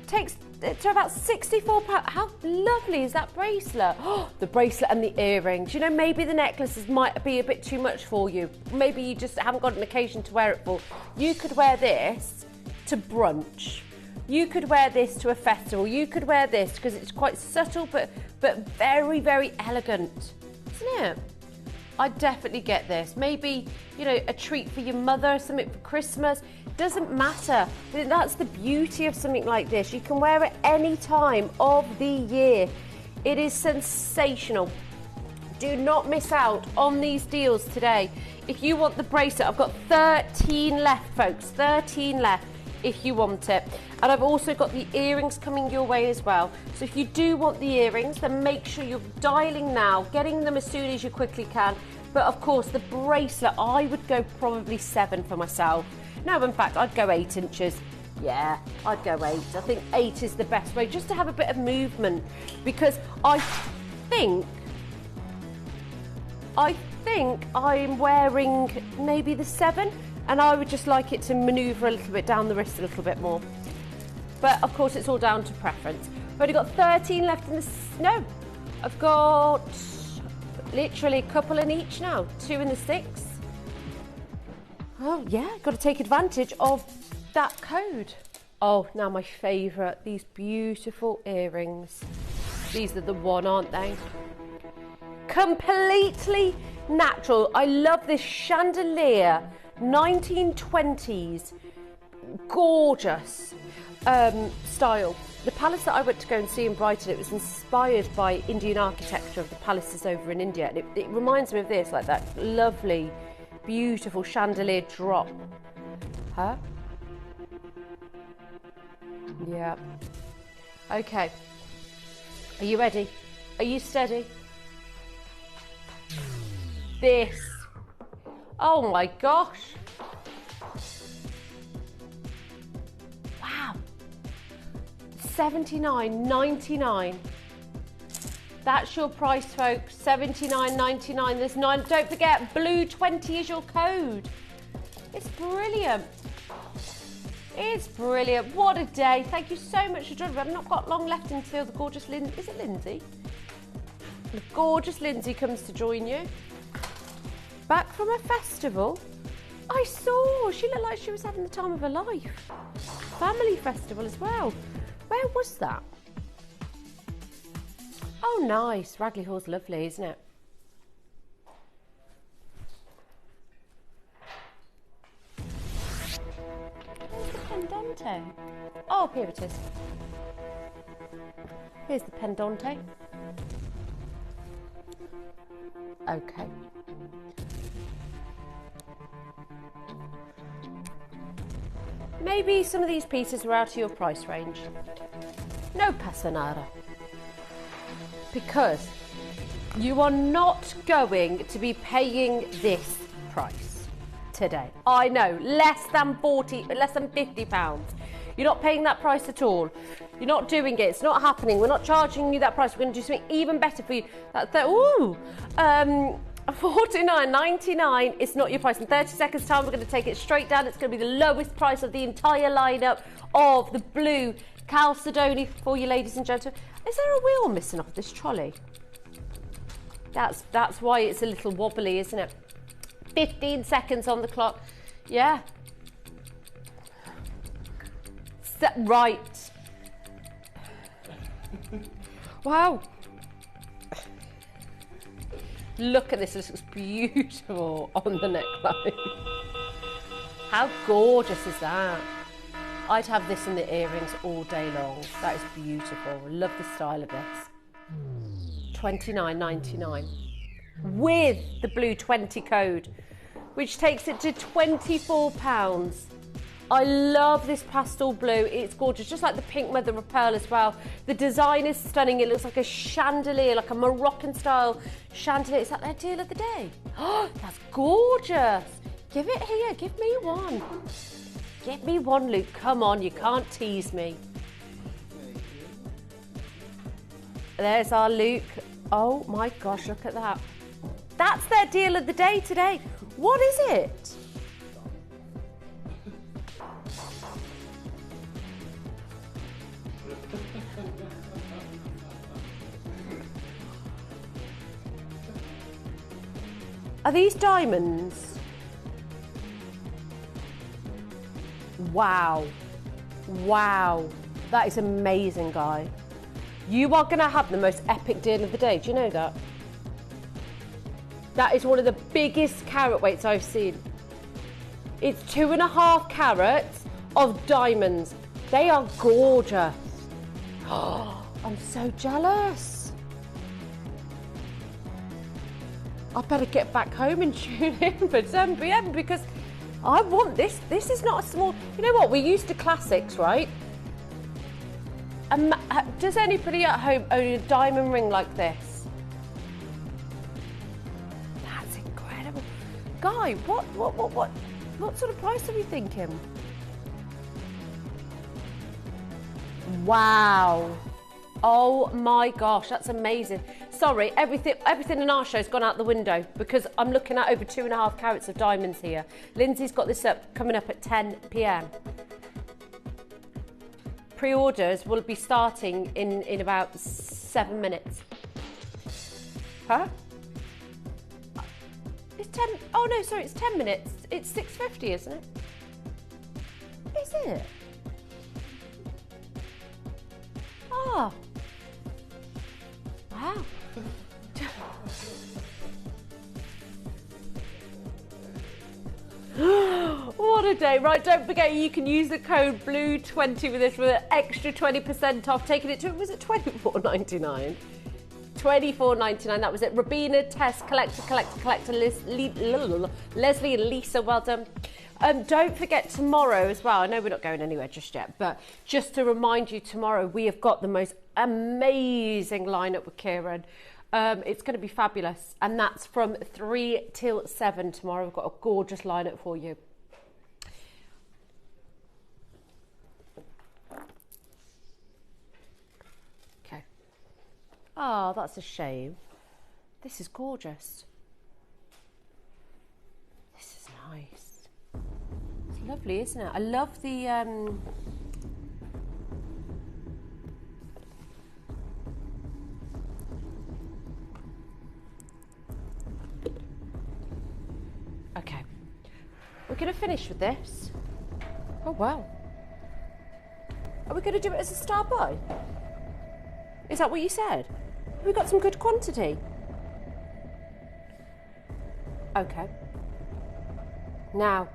takes to about £64. How lovely is that bracelet? Oh, the bracelet and the earrings. You know, maybe the necklaces might be a bit too much for you. Maybe you just haven't got an occasion to wear it for. You could wear this to brunch. You could wear this to a festival. You could wear this because it's quite subtle but very, very elegant, isn't it? I'd definitely get this. Maybe, you know, a treat for your mother, something for Christmas. Doesn't matter. That's the beauty of something like this. You can wear it any time of the year. It is sensational. Do not miss out on these deals today. If you want the bracelet, I've got 13 left, folks. 13 left if you want it. And I've also got the earrings coming your way as well. So if you do want the earrings, then make sure you're dialing now, getting them as soon as you quickly can. But of course, the bracelet, I would go probably 7 for myself. No, in fact, I'd go 8 inches. Yeah, I'd go 8. I think 8 is the best way, just to have a bit of movement. Because I think I'm wearing maybe the 7, and I would just like it to manoeuvre a little bit down the wrist a little bit more. But of course, it's all down to preference. I've only got 13 left in the... No, I've got Literally a couple in each now. 2 in the 6. Oh yeah, got to take advantage of that code. Oh, now my favourite, these beautiful earrings. These are the one, aren't they? Completely natural. I love this chandelier, 1920s, gorgeous style. The palace that I went to go and see in Brighton, it was inspired by Indian architecture of the palaces over in India. And it reminds me of this, like that lovely, beautiful chandelier drop. Huh? Yeah. Okay. Are you ready? Are you steady? This. Oh my gosh. Wow. $79.99. That's your price, folks. $79.99. There's 9. Don't forget, blue 20 is your code. It's brilliant. It's brilliant. What a day. Thank you so much for joining me. I've not got long left until the gorgeous Lindsay. Is it Lindsay? The gorgeous Lindsay comes to join you. Back from a festival. I saw. She looked like she was having the time of her life. Family festival as well. Where was that? Oh, nice. Ragley Hall's lovely, isn't it? Where's the pendante? Oh, here it is. Here's the pendante. Okay. Maybe some of these pieces were out of your price range. No pasa nada. Because you are not going to be paying this price today. I know, less than £50. You're not paying that price at all. You're not doing it. It's not happening. We're not charging you that price. We're going to do something even better for you. $49.99 is not your price. In 30 seconds time, we're going to take it straight down. It's going to be the lowest price of the entire lineup of the blue Chalcedony for you, ladies and gentlemen. Is there a wheel missing off this trolley? That's why it's a little wobbly, isn't it? 15 seconds on the clock. Yeah. Right. Wow. Look at this. This looks beautiful on the neckline. How gorgeous is that? I'd have this in the earrings all day long. That is beautiful. I love the style of this. $29.99 with the blue 20 code, which takes it to £24. I love this pastel blue. It's gorgeous, just like the pink mother of pearl as well. The design is stunning. It looks like a chandelier, like a Moroccan style chandelier. Is that their deal of the day? Oh, that's gorgeous. Give it here. Give me one. Give me one, Luke. Come on, you can't tease me. There's our Luke. Oh my gosh, look at that. That's their deal of the day today. What is it? Are these diamonds? Wow. Wow. That is amazing, guy. You are going to have the most epic deal of the day. Do you know that? That is one of the biggest carat weights I've seen. It's 2.5 carats of diamonds. They are gorgeous. Oh, I'm so jealous. I better get back home and tune in for 10 p.m. because I want this. This is not a small... You know what? We're used to classics, right? Does anybody at home own a diamond ring like this? That's incredible. Guy, what sort of price are we thinking? Wow. Oh my gosh, that's amazing. Sorry, everything in our show's gone out the window because I'm looking at over 2.5 carats of diamonds here. Lindsay's got this coming up at 10 p.m. Pre-orders will be starting in about 7 minutes. Huh? It's 10. Oh no, sorry, it's 10 minutes. It's 6:50, isn't it? Is it? Oh. Wow. What a day. Right, don't forget you can use the code BLUE20 with this for an extra 20% off, taking it to, was it $24.99? $24.99, that was it. Rabina, Tess, Collector, Leslie and Lisa, well done. Don't forget tomorrow as well, I know we're not going anywhere just yet, but just to remind you, tomorrow we have got the most amazing lineup with Kieran. It's going to be fabulous, and that's from 3 till 7 tomorrow. We've got a gorgeous lineup for you. Okay. Oh, that's a shame. This is gorgeous. This is nice. It's lovely, isn't it? I love the okay, we're going to finish with this. Oh wow. Are we going to do it as a star buy? Is that what you said? Have we got some good quantity? Okay. Now,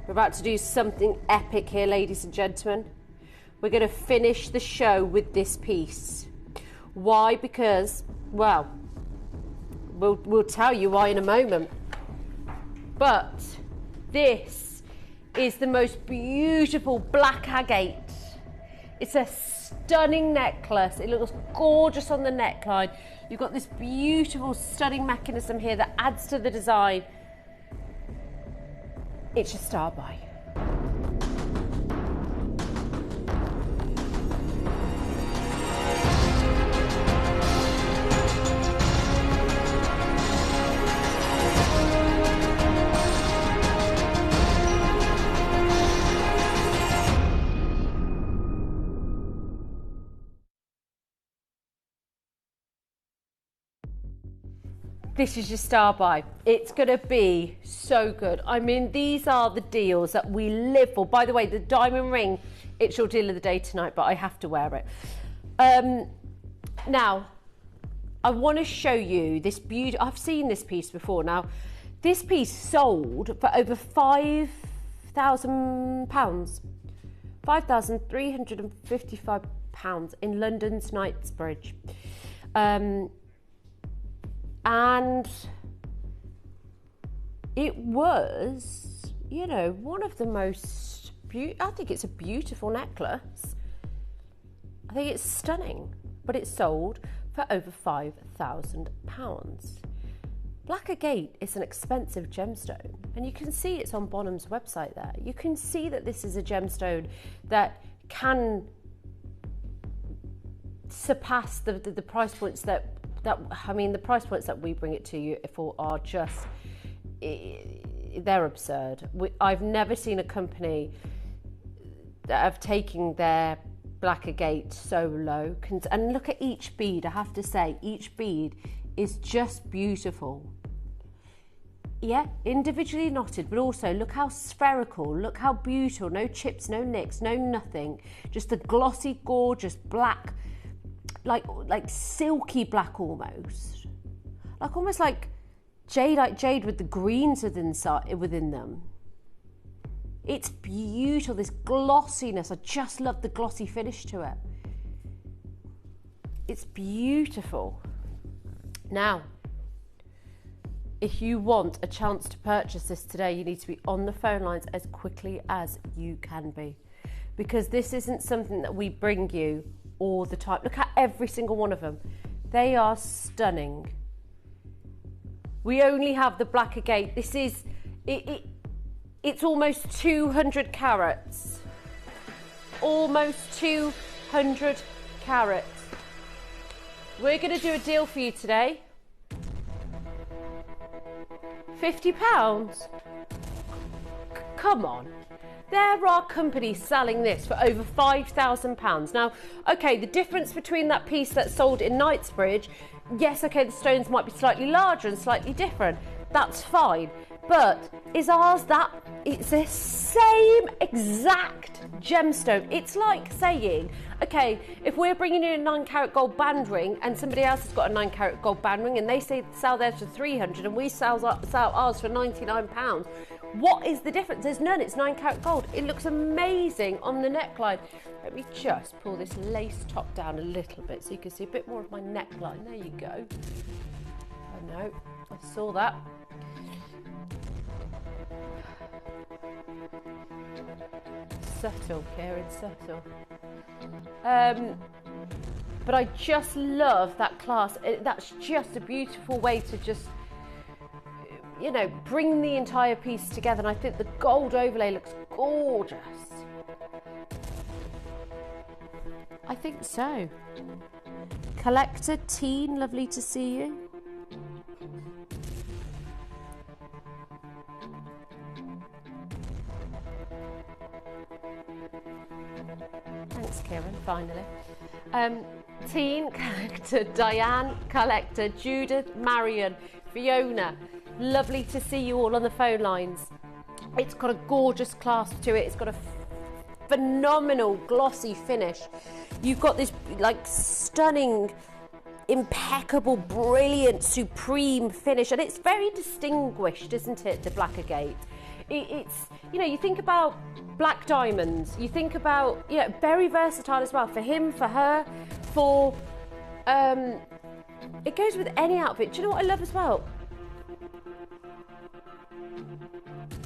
we're about to do something epic here, ladies and gentlemen. We're going to finish the show with this piece. Why? Because, well, we'll tell you why in a moment. But this is the most beautiful black agate. It's a stunning necklace. It looks gorgeous on the neckline. You've got this beautiful, stunning mechanism here that adds to the design. It's a star buy. This is your star buy. It's going to be so good. I mean, these are the deals that we live for. By the way, the diamond ring, it's your deal of the day tonight, but I have to wear it. Now, I want to show you this beauty. I've seen this piece before. Now, this piece sold for over £5,000. £5,355 in London's Knightsbridge. And it was, you know, one of the most, I think it's a beautiful necklace. I think it's stunning, but it sold for over £5,000. Black agate is an expensive gemstone, and you can see it's on Bonham's website there. You can see that this is a gemstone that can surpass the price points that I mean, the price points that we bring it to you for are just, they're absurd. I've never seen a company that have taken their black agate so low. And look at each bead, I have to say, each bead is just beautiful. Yeah, individually knotted, but also look how spherical, look how beautiful, no chips, no nicks, no nothing. Just a glossy, gorgeous black, like silky black almost, almost like jade with the greens within them. It's beautiful, this glossiness. I just love the glossy finish to it. It's beautiful. Now, if you want a chance to purchase this today, you need to be on the phone lines as quickly as you can be, because this isn't something that we bring you all the time. Look at every single one of them. They are stunning. We only have the black agate. This is, it's almost 200 carats. Almost 200 carats. We're going to do a deal for you today. £50? Come on. There are companies selling this for over £5,000. Now, okay, the difference between that piece that sold in Knightsbridge, yes, okay, the stones might be slightly larger and slightly different. that's fine. But is ours that? It's the same exact gemstone. It's like saying, okay, if we're bringing in a 9-carat gold band ring and somebody else has got a 9-carat gold band ring and they say sell theirs for 300 and we sell ours for £99, what is the difference? There's none. It's 9-carat gold. It looks amazing on the neckline. Let me just pull this lace top down a little bit so you can see a bit more of my neckline. There you go. Oh no, I saw that. Subtle, Karen, subtle. But I just love that class. That's just a beautiful way to just, you know, bring the entire piece together. And I think the gold overlay looks gorgeous. I think so. Collector, teen, lovely to see you. Thanks, Kieran, finally. Teen, collector, Diane, collector, Judith, Marion, Fiona. Lovely to see you all on the phone lines. It's got a gorgeous clasp to it. It's got a phenomenal glossy finish. You've got this like stunning, impeccable, brilliant, supreme finish, and it's very distinguished, isn't it, the black agate? It's, you know, you think about black diamonds, you think about, you know, very versatile as well, for him, for her, for, it goes with any outfit. Do you know what I love as well?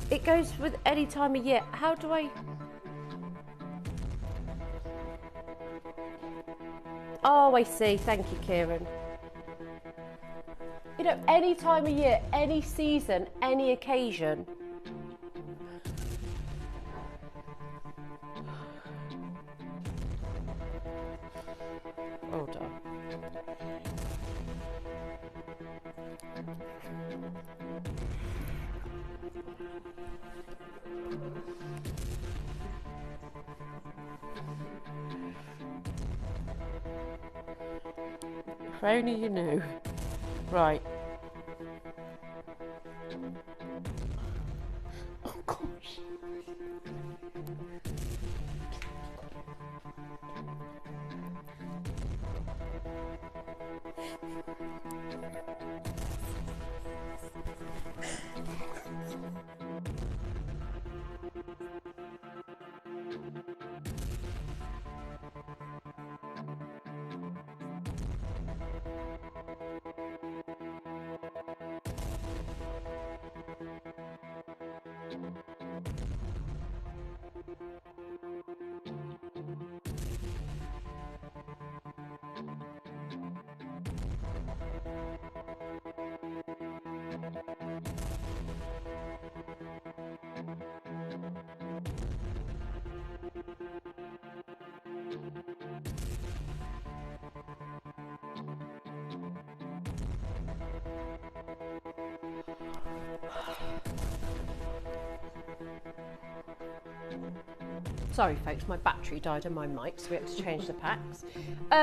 It goes with any time of year. How do I... Oh, I see. Thank you, Kieran. You know, any time of year, any season, any occasion. Hold on. If only you knew. Right. Oh gosh. Sorry folks, my battery died on my mic, so we had to change the packs.